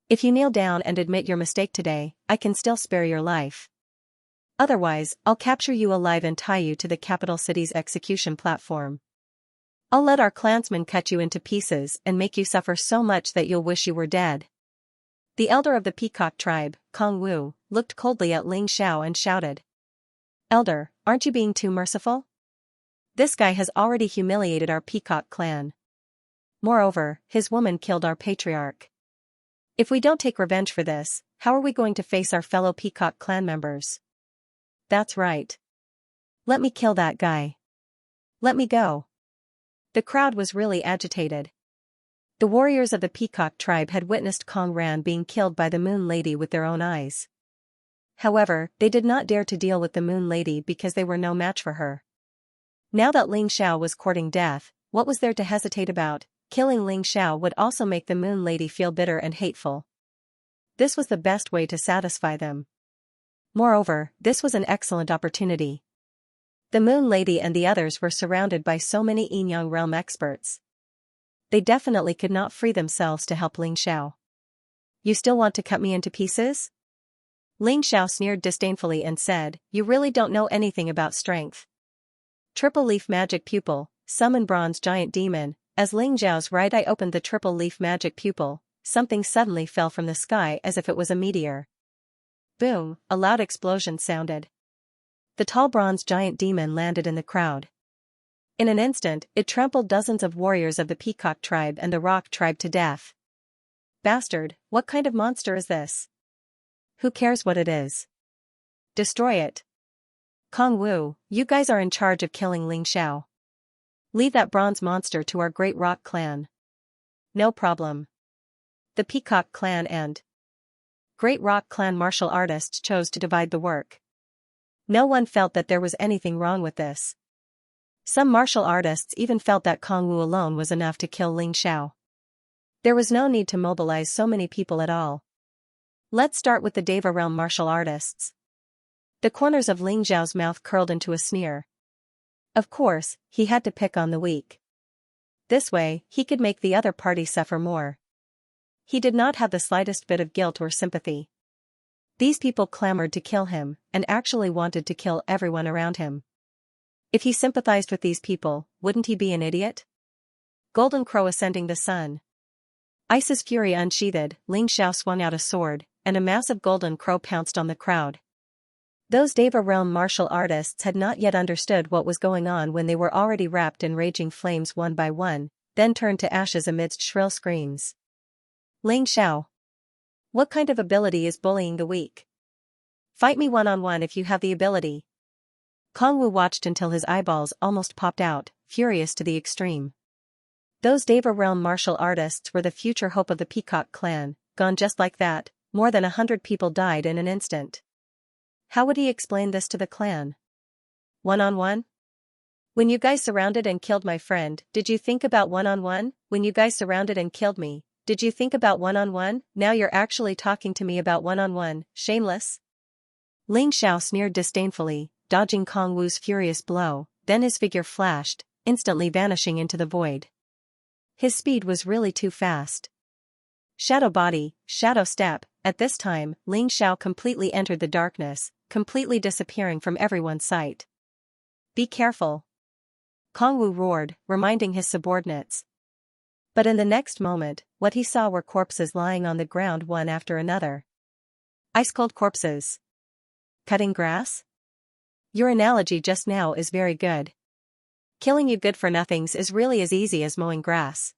If you kneel down and admit your mistake today, I can still spare your life. Otherwise, I'll capture you alive and tie you to the capital city's execution platform. I'll let our clansmen cut you into pieces and make you suffer so much that you'll wish you were dead. The elder of the Peacock tribe, Kong Wu, looked coldly at Ling Xiao and shouted. Elder, aren't you being too merciful? This guy has already humiliated our Peacock clan. Moreover, his woman killed our patriarch. If we don't take revenge for this, how are we going to face our fellow Peacock clan members? That's right. Let me kill that guy. Let me go. The crowd was really agitated. The warriors of the Peacock tribe had witnessed Kong Ran being killed by the Moon Lady with their own eyes. However, they did not dare to deal with the Moon Lady because they were no match for her. Now that Ling Xiao was courting death, what was there to hesitate about? Killing Ling Xiao would also make the Moon Lady feel bitter and hateful. This was the best way to satisfy them. Moreover, this was an excellent opportunity. The Moon Lady and the others were surrounded by so many Yin-Yang realm experts. They definitely could not free themselves to help Ling Xiao. You still want to cut me into pieces? Ling Xiao sneered disdainfully and said, you really don't know anything about strength. Triple Leaf Magic Pupil, Summon Bronze Giant Demon. As Ling Xiao's right eye opened the Triple Leaf Magic Pupil, something suddenly fell from the sky as if it was a meteor. Boom, a loud explosion sounded. The tall bronze giant demon landed in the crowd. In an instant, it trampled dozens of warriors of the Peacock tribe and the Rock tribe to death. Bastard, what kind of monster is this? Who cares what it is? Destroy it. Kong Wu, you guys are in charge of killing Ling Xiao. Leave that bronze monster to our great Rock clan. No problem. The Peacock clan and Great Rock clan martial artists chose to divide the work. No one felt that there was anything wrong with this. Some martial artists even felt that Kong Wu alone was enough to kill Ling Xiao. There was no need to mobilize so many people at all. Let's start with the Deva realm martial artists. The corners of Ling Xiao's mouth curled into a sneer. Of course, he had to pick on the weak. This way, he could make the other party suffer more. He did not have the slightest bit of guilt or sympathy. These people clamored to kill him, and actually wanted to kill everyone around him. If he sympathized with these people, wouldn't he be an idiot? Golden Crow ascending the sun. Ice's fury unsheathed, Ling Xiao swung out a sword, and a massive golden crow pounced on the crowd. Those Deva realm martial artists had not yet understood what was going on when they were already wrapped in raging flames one by one, then turned to ashes amidst shrill screams. Ling Xiao. What kind of ability is bullying the weak? Fight me one-on-one if you have the ability. Kong Wu watched until his eyeballs almost popped out, furious to the extreme. Those Deva realm martial artists were the future hope of the Peacock clan, gone just like that. More than 100 people died in an instant. How would he explain this to the clan? One-on-one? When you guys surrounded and killed my friend, did you think about one-on-one? When you guys surrounded and killed me, did you think about one-on-one? Now you're actually talking to me about one-on-one, shameless? Ling Xiao sneered disdainfully, dodging Kong Wu's furious blow, then his figure flashed, instantly vanishing into the void. His speed was really too fast. Shadow body, shadow step. At this time, Ling Xiao completely entered the darkness, completely disappearing from everyone's sight. Be careful. Kong Wu roared, reminding his subordinates. But in the next moment, what he saw were corpses lying on the ground one after another. Ice-cold corpses. Cutting grass? Your analogy just now is very good. Killing you good-for-nothings is really as easy as mowing grass.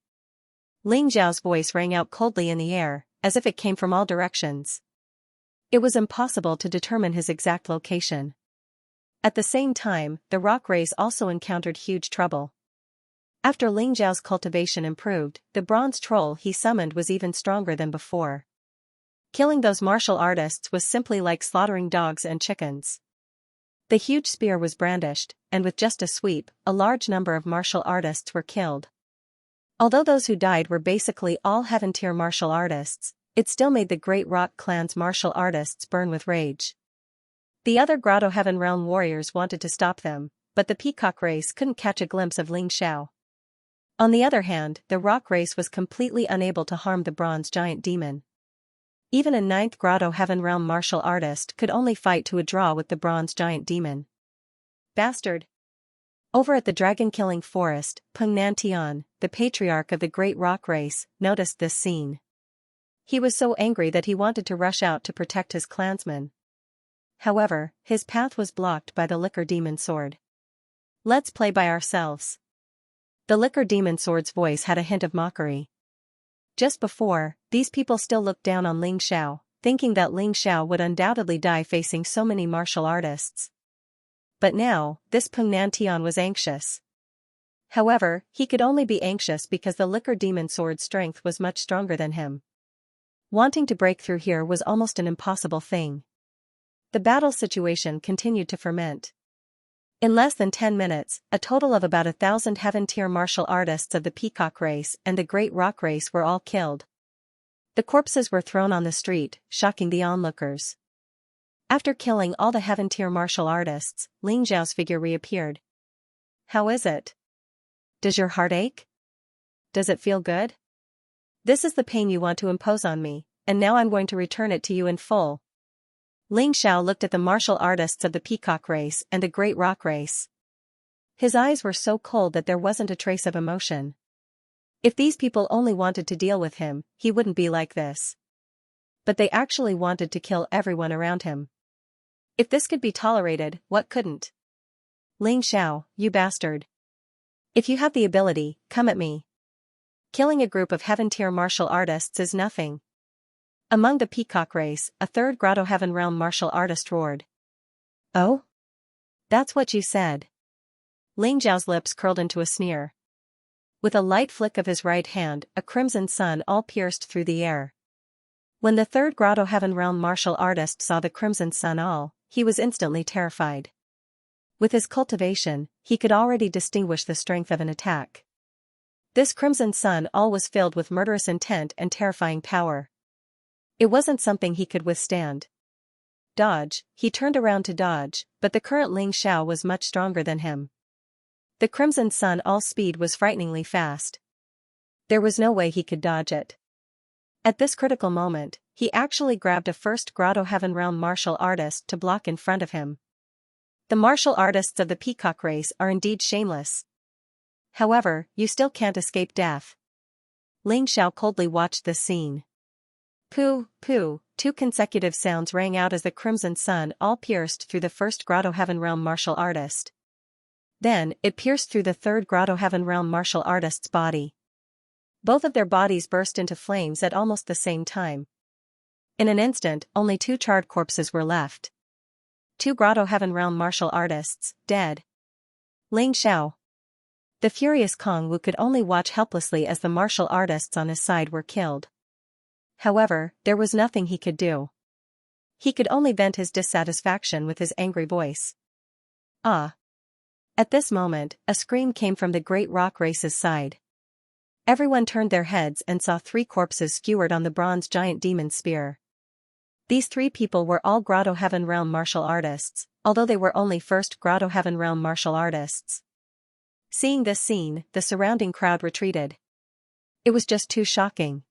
Ling Xiao's voice rang out coldly in the air, as if it came from all directions. It was impossible to determine his exact location. At the same time, the rock race also encountered huge trouble. After Ling Xiao's cultivation improved, the bronze troll he summoned was even stronger than before. Killing those martial artists was simply like slaughtering dogs and chickens. The huge spear was brandished, and with just a sweep, a large number of martial artists were killed. Although those who died were basically all heaven-tier martial artists, it still made the Great Rock Clan's martial artists burn with rage. The other Grotto Heaven Realm warriors wanted to stop them, but the Peacock race couldn't catch a glimpse of Ling Xiao. On the other hand, the Rock race was completely unable to harm the Bronze Giant Demon. Even a 9th Grotto Heaven Realm martial artist could only fight to a draw with the Bronze Giant Demon. Bastard! Over at the dragon-killing forest, Peng Nantian, the patriarch of the Great Rock race, noticed this scene. He was so angry that he wanted to rush out to protect his clansmen. However, his path was blocked by the Liquor Demon Sword. Let's play by ourselves. The Liquor Demon Sword's voice had a hint of mockery. Just before, these people still looked down on Ling Xiao, thinking that Ling Xiao would undoubtedly die facing so many martial artists. But now, this Peng Nantian was anxious. However, he could only be anxious because the Liquor Demon Sword's strength was much stronger than him. Wanting to break through here was almost an impossible thing. The battle situation continued to ferment. In less than 10 minutes, a total of about 1,000 heaven-tier martial artists of the Peacock race and the Great Rock race were all killed. The corpses were thrown on the street, shocking the onlookers. After killing all the heaven-tier martial artists, Ling Xiao's figure reappeared. How is it? Does your heart ache? Does it feel good? This is the pain you want to impose on me, and now I'm going to return it to you in full. Ling Xiao looked at the martial artists of the Peacock race and the Great Rock race. His eyes were so cold that there wasn't a trace of emotion. If these people only wanted to deal with him, he wouldn't be like this. But they actually wanted to kill everyone around him. If this could be tolerated, what couldn't? Ling Xiao, you bastard. If you have the ability, come at me. Killing a group of heaven-tier martial artists is nothing. Among the Peacock race, a 3rd Grotto Heaven Realm martial artist roared. Oh? That's what you said. Ling Xiao's lips curled into a sneer. With a light flick of his right hand, a crimson sun all pierced through the air. When the 3rd Grotto Heaven Realm martial artist saw the crimson sun all, he was instantly terrified. With his cultivation, he could already distinguish the strength of an attack. This crimson sun all was filled with murderous intent and terrifying power. It wasn't something he could withstand. Dodge, he turned around to dodge, but the current Ling Xiao was much stronger than him. The crimson sun all's speed was frighteningly fast. There was no way he could dodge it. At this critical moment, he actually grabbed a 1st Grotto Heaven Realm martial artist to block in front of him. The martial artists of the Peacock race are indeed shameless. However, you still can't escape death. Ling Xiao coldly watched this scene. Pooh, pooh, 2 consecutive sounds rang out as the crimson sun all pierced through the 1st Grotto Heaven Realm martial artist. Then, it pierced through the 3rd Grotto Heaven Realm martial artist's body. Both of their bodies burst into flames at almost the same time. In an instant, only 2 charred corpses were left. 2 Grotto Heaven Realm martial artists, dead. Ling Xiao. The furious Kong Wu could only watch helplessly as the martial artists on his side were killed. However, there was nothing he could do. He could only vent his dissatisfaction with his angry voice. Ah! At this moment, a scream came from the Great Rock race's side. Everyone turned their heads and saw 3 corpses skewered on the Bronze Giant Demon's spear. These 3 people were all Grotto Heaven Realm martial artists, although they were only 1st Grotto Heaven Realm martial artists. Seeing this scene, the surrounding crowd retreated. It was just too shocking.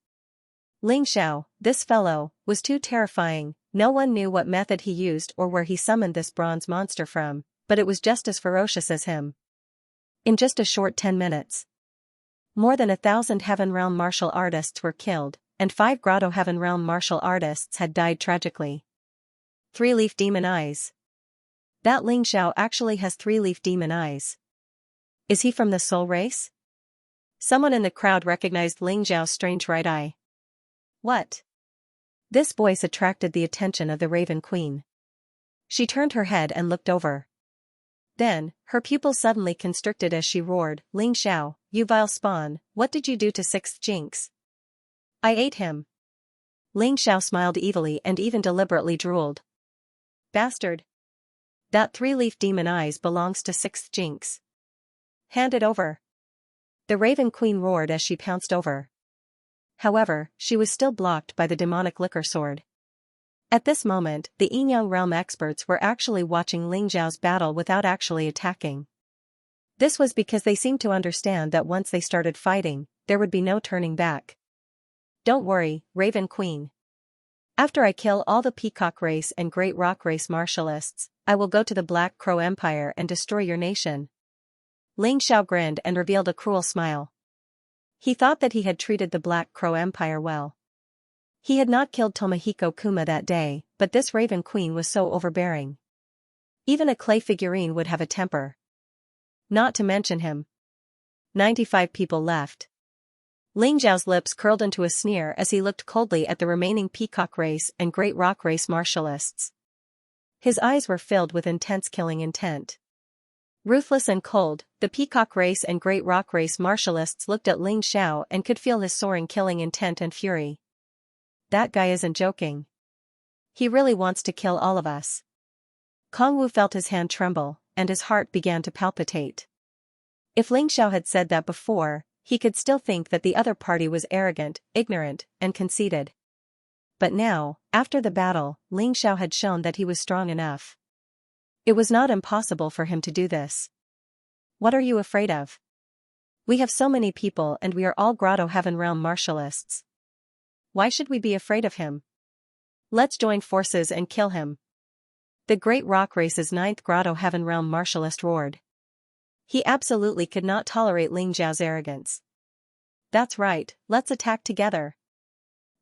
Ling Xiao, this fellow, was too terrifying. No one knew what method he used or where he summoned this bronze monster from, but it was just as ferocious as him. In just a short 10 minutes, more than 1,000 Heaven Realm martial artists were killed, and 5 Grotto Heaven Realm martial artists had died tragically. 3-leaf demon eyes. That Ling Xiao actually has 3-leaf demon eyes. Is he from the soul race? Someone in the crowd recognized Ling Xiao's strange right eye. What? This voice attracted the attention of the Raven Queen. She turned her head and looked over. Then, her pupils suddenly constricted as she roared, Ling Xiao, you vile spawn, what did you do to sixth jinx? I ate him. Ling Xiao smiled evilly and even deliberately drooled. Bastard. That three-leaf demon eyes belongs to sixth jinx. Hand it over. The Raven Queen roared as she pounced over. However, she was still blocked by the demonic liquor sword. At this moment, the Yinyang realm experts were actually watching Ling Xiao's battle without actually attacking. This was because they seemed to understand that once they started fighting, there would be no turning back. Don't worry, Raven Queen. After I kill all the Peacock race and Great Rock race martialists, I will go to the Black Crow Empire and destroy your nation. Ling Xiao grinned and revealed a cruel smile. He thought that he had treated the Black Crow Empire well. He had not killed Tomohiko Kuma that day, but this Raven Queen was so overbearing. Even a clay figurine would have a temper. Not to mention him. 95 people left. Ling Xiao's lips curled into a sneer as he looked coldly at the remaining Peacock race and Great Rock race martialists. His eyes were filled with intense killing intent. Ruthless and cold, the Peacock race and Great Rock race martialists looked at Ling Xiao and could feel his soaring killing intent and fury. That guy isn't joking. He really wants to kill all of us. Kong Wu felt his hand tremble, and his heart began to palpitate. If Ling Xiao had said that before, he could still think that the other party was arrogant, ignorant, and conceited. But now, after the battle, Ling Xiao had shown that he was strong enough. It was not impossible for him to do this. What are you afraid of? We have so many people and we are all Grotto Heaven Realm martialists. Why should we be afraid of him? Let's join forces and kill him. The Great Rock Race's 9th Grotto Heaven Realm martialist roared. He absolutely could not tolerate Ling Xiao's arrogance. That's right, let's attack together.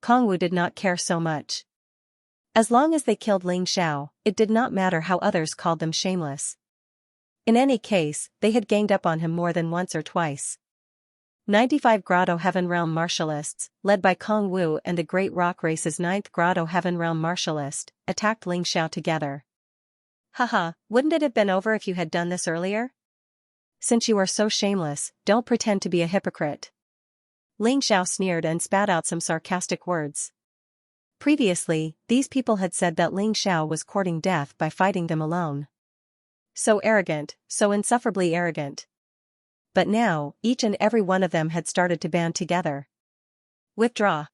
Kong Wu did not care so much. As long as they killed Ling Xiao, it did not matter how others called them shameless. In any case, they had ganged up on him more than once or twice. 95 Grotto Heaven Realm martialists, led by Kong Wu and the Great Rock Race's 9th Grotto Heaven Realm martialist, attacked Ling Xiao together. Haha, wouldn't it have been over if you had done this earlier? Since you are so shameless, don't pretend to be a hypocrite. Ling Xiao sneered and spat out some sarcastic words. Previously, these people had said that Ling Xiao was courting death by fighting them alone. So arrogant, so insufferably arrogant. But now, each and every one of them had started to band together. Withdraw.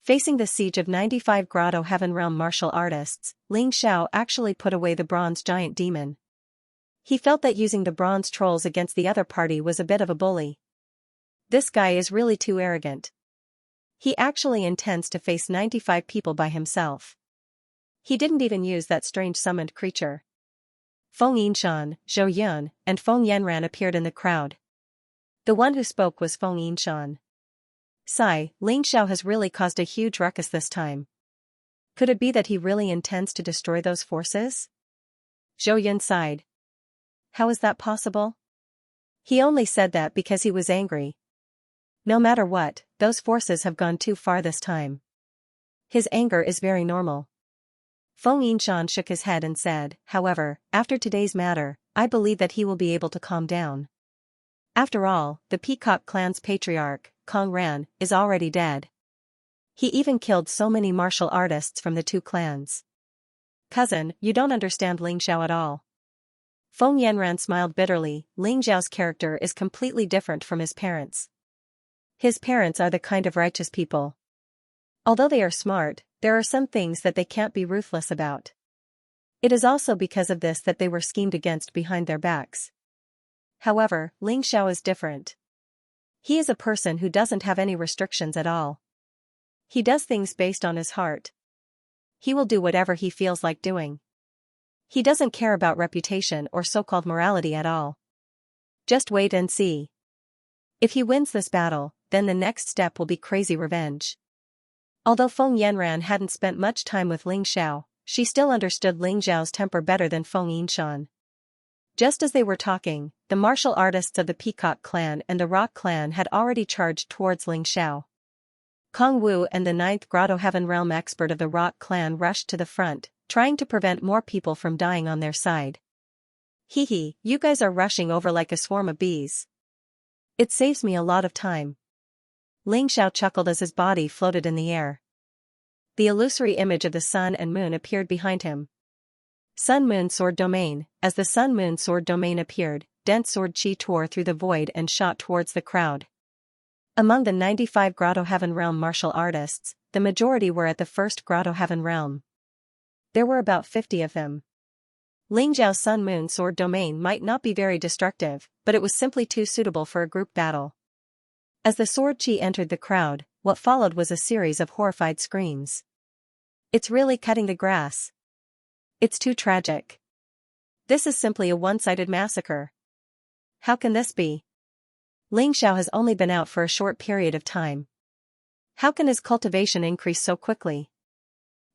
Facing the siege of 95 Grotto Heaven Realm martial artists, Ling Xiao actually put away the bronze giant demon. He felt that using the bronze trolls against the other party was a bit of a bully. This guy is really too arrogant. He actually intends to face 95 people by himself. He didn't even use that strange summoned creature. Feng Yinshan, Zhou Yun, and Feng Yanran appeared in the crowd. The one who spoke was Feng Yinshan. Sigh, Ling Xiao has really caused a huge ruckus this time. Could it be that he really intends to destroy those forces? Zhou Yun sighed. How is that possible? He only said that because he was angry. No matter what, those forces have gone too far this time. His anger is very normal. Feng Yinshan shook his head and said, however, after today's matter, I believe that he will be able to calm down. After all, the Peacock clan's patriarch, Kong Ran, is already dead. He even killed so many martial artists from the two clans. Cousin, you don't understand Ling Xiao at all. Feng Yanran smiled bitterly. Ling Xiao's character is completely different from his parents. His parents are the kind of righteous people. Although they are smart, there are some things that they can't be ruthless about. It is also because of this that they were schemed against behind their backs. However, Ling Xiao is different. He is a person who doesn't have any restrictions at all. He does things based on his heart. He will do whatever he feels like doing. He doesn't care about reputation or so-called morality at all. Just wait and see. If he wins this battle, then the next step will be crazy revenge. Although Feng Yanran hadn't spent much time with Ling Xiao, she still understood Ling Xiao's temper better than Feng Yinshan. Just as they were talking, the martial artists of the Peacock clan and the Rock clan had already charged towards Ling Xiao. Kong Wu and the 9th Grotto Heaven Realm expert of the Rock clan rushed to the front, trying to prevent more people from dying on their side. Hee, you guys are rushing over like a swarm of bees. It saves me a lot of time. Ling Xiao chuckled as his body floated in the air. The illusory image of the sun and moon appeared behind him. Sun-Moon Sword Domain. As the Sun-Moon Sword Domain appeared, dense sword chi tore through the void and shot towards the crowd. Among the 95 Grotto Heaven Realm martial artists, the majority were at the first Grotto Heaven Realm. There were about 50 of them. Ling Xiao's Sun-Moon Sword Domain might not be very destructive, but it was simply too suitable for a group battle. As the sword chi entered the crowd, what followed was a series of horrified screams. It's really cutting the grass. It's too tragic. This is simply a one-sided massacre. How can this be? Ling Xiao has only been out for a short period of time. How can his cultivation increase so quickly?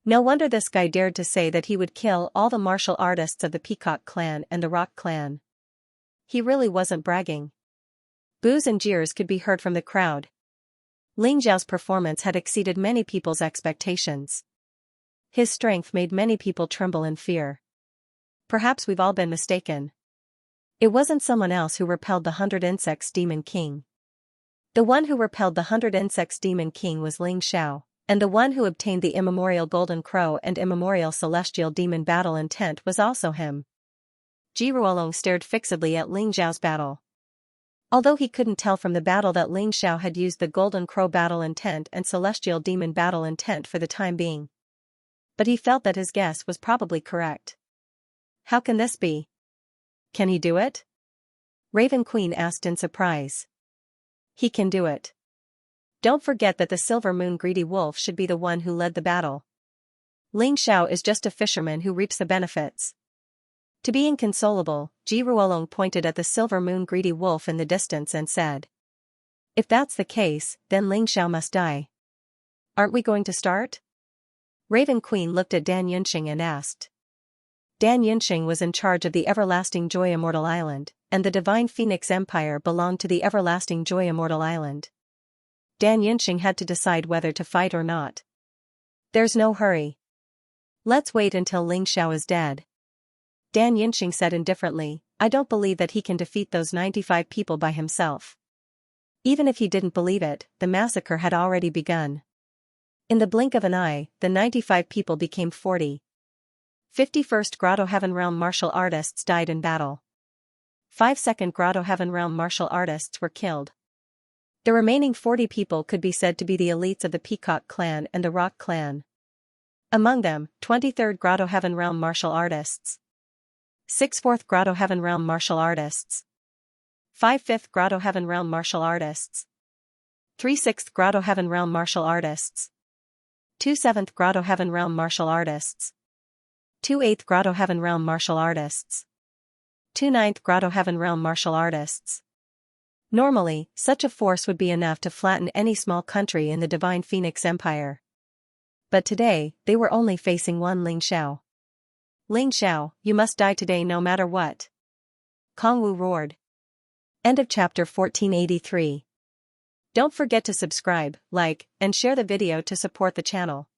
No wonder this guy dared to say that he would kill all the martial artists of the Peacock clan and the Rock clan. He really wasn't bragging. Boos and jeers could be heard from the crowd. Ling Xiao's performance had exceeded many people's expectations. His strength made many people tremble in fear. Perhaps we've all been mistaken. It wasn't someone else who repelled the 100 Insects Demon King. The one who repelled the 100 Insects Demon King was Ling Xiao, and the one who obtained the immemorial Golden Crow and immemorial Celestial Demon battle intent was also him. Ji Ruolong stared fixedly at Ling Xiao's battle. Although he couldn't tell from the battle that Ling Xiao had used the Golden Crow battle intent and Celestial Demon battle intent for the time being. But he felt that his guess was probably correct. How can this be? Can he do it? Raven Queen asked in surprise. He can do it. Don't forget that the Silver Moon Greedy Wolf should be the one who led the battle. Ling Xiao is just a fisherman who reaps the benefits. To be inconsolable, Ji Ruolong pointed at the Silver Moon Greedy Wolf in the distance and said. If that's the case, then Ling Xiao must die. Aren't we going to start? Raven Queen looked at Dan Yunxing and asked. Dan Yunxing was in charge of the Everlasting Joy Immortal Island, and the Divine Phoenix Empire belonged to the Everlasting Joy Immortal Island. Dan Yunxing had to decide whether to fight or not. There's no hurry. Let's wait until Ling Xiao is dead. Dan Yunxing said indifferently, I don't believe that he can defeat those 95 people by himself. Even if he didn't believe it, the massacre had already begun. In the blink of an eye, the 95 people became 40. 51st Grotto Heaven Realm martial artists died in battle. 5 Second Grotto Heaven Realm martial artists were killed. The remaining 40 people could be said to be the elites of the Peacock clan and the Rock clan. Among them, 23rd Grotto Heaven Realm martial artists. 6 4th Grotto Heaven Realm martial artists. 5 5th Grotto Heaven Realm martial artists. 3 6th Grotto Heaven Realm martial artists. 2 7th Grotto Heaven Realm martial artists. 2 8th Grotto Heaven Realm martial artists. 2 9th Grotto Heaven Realm martial artists. Normally, such a force would be enough to flatten any small country in the Divine Phoenix Empire. But today, they were only facing one Ling Xiao. Ling Xiao, you must die today no matter what. Kong Wu roared. End of chapter 1483. Don't forget to subscribe, like, and share the video to support the channel.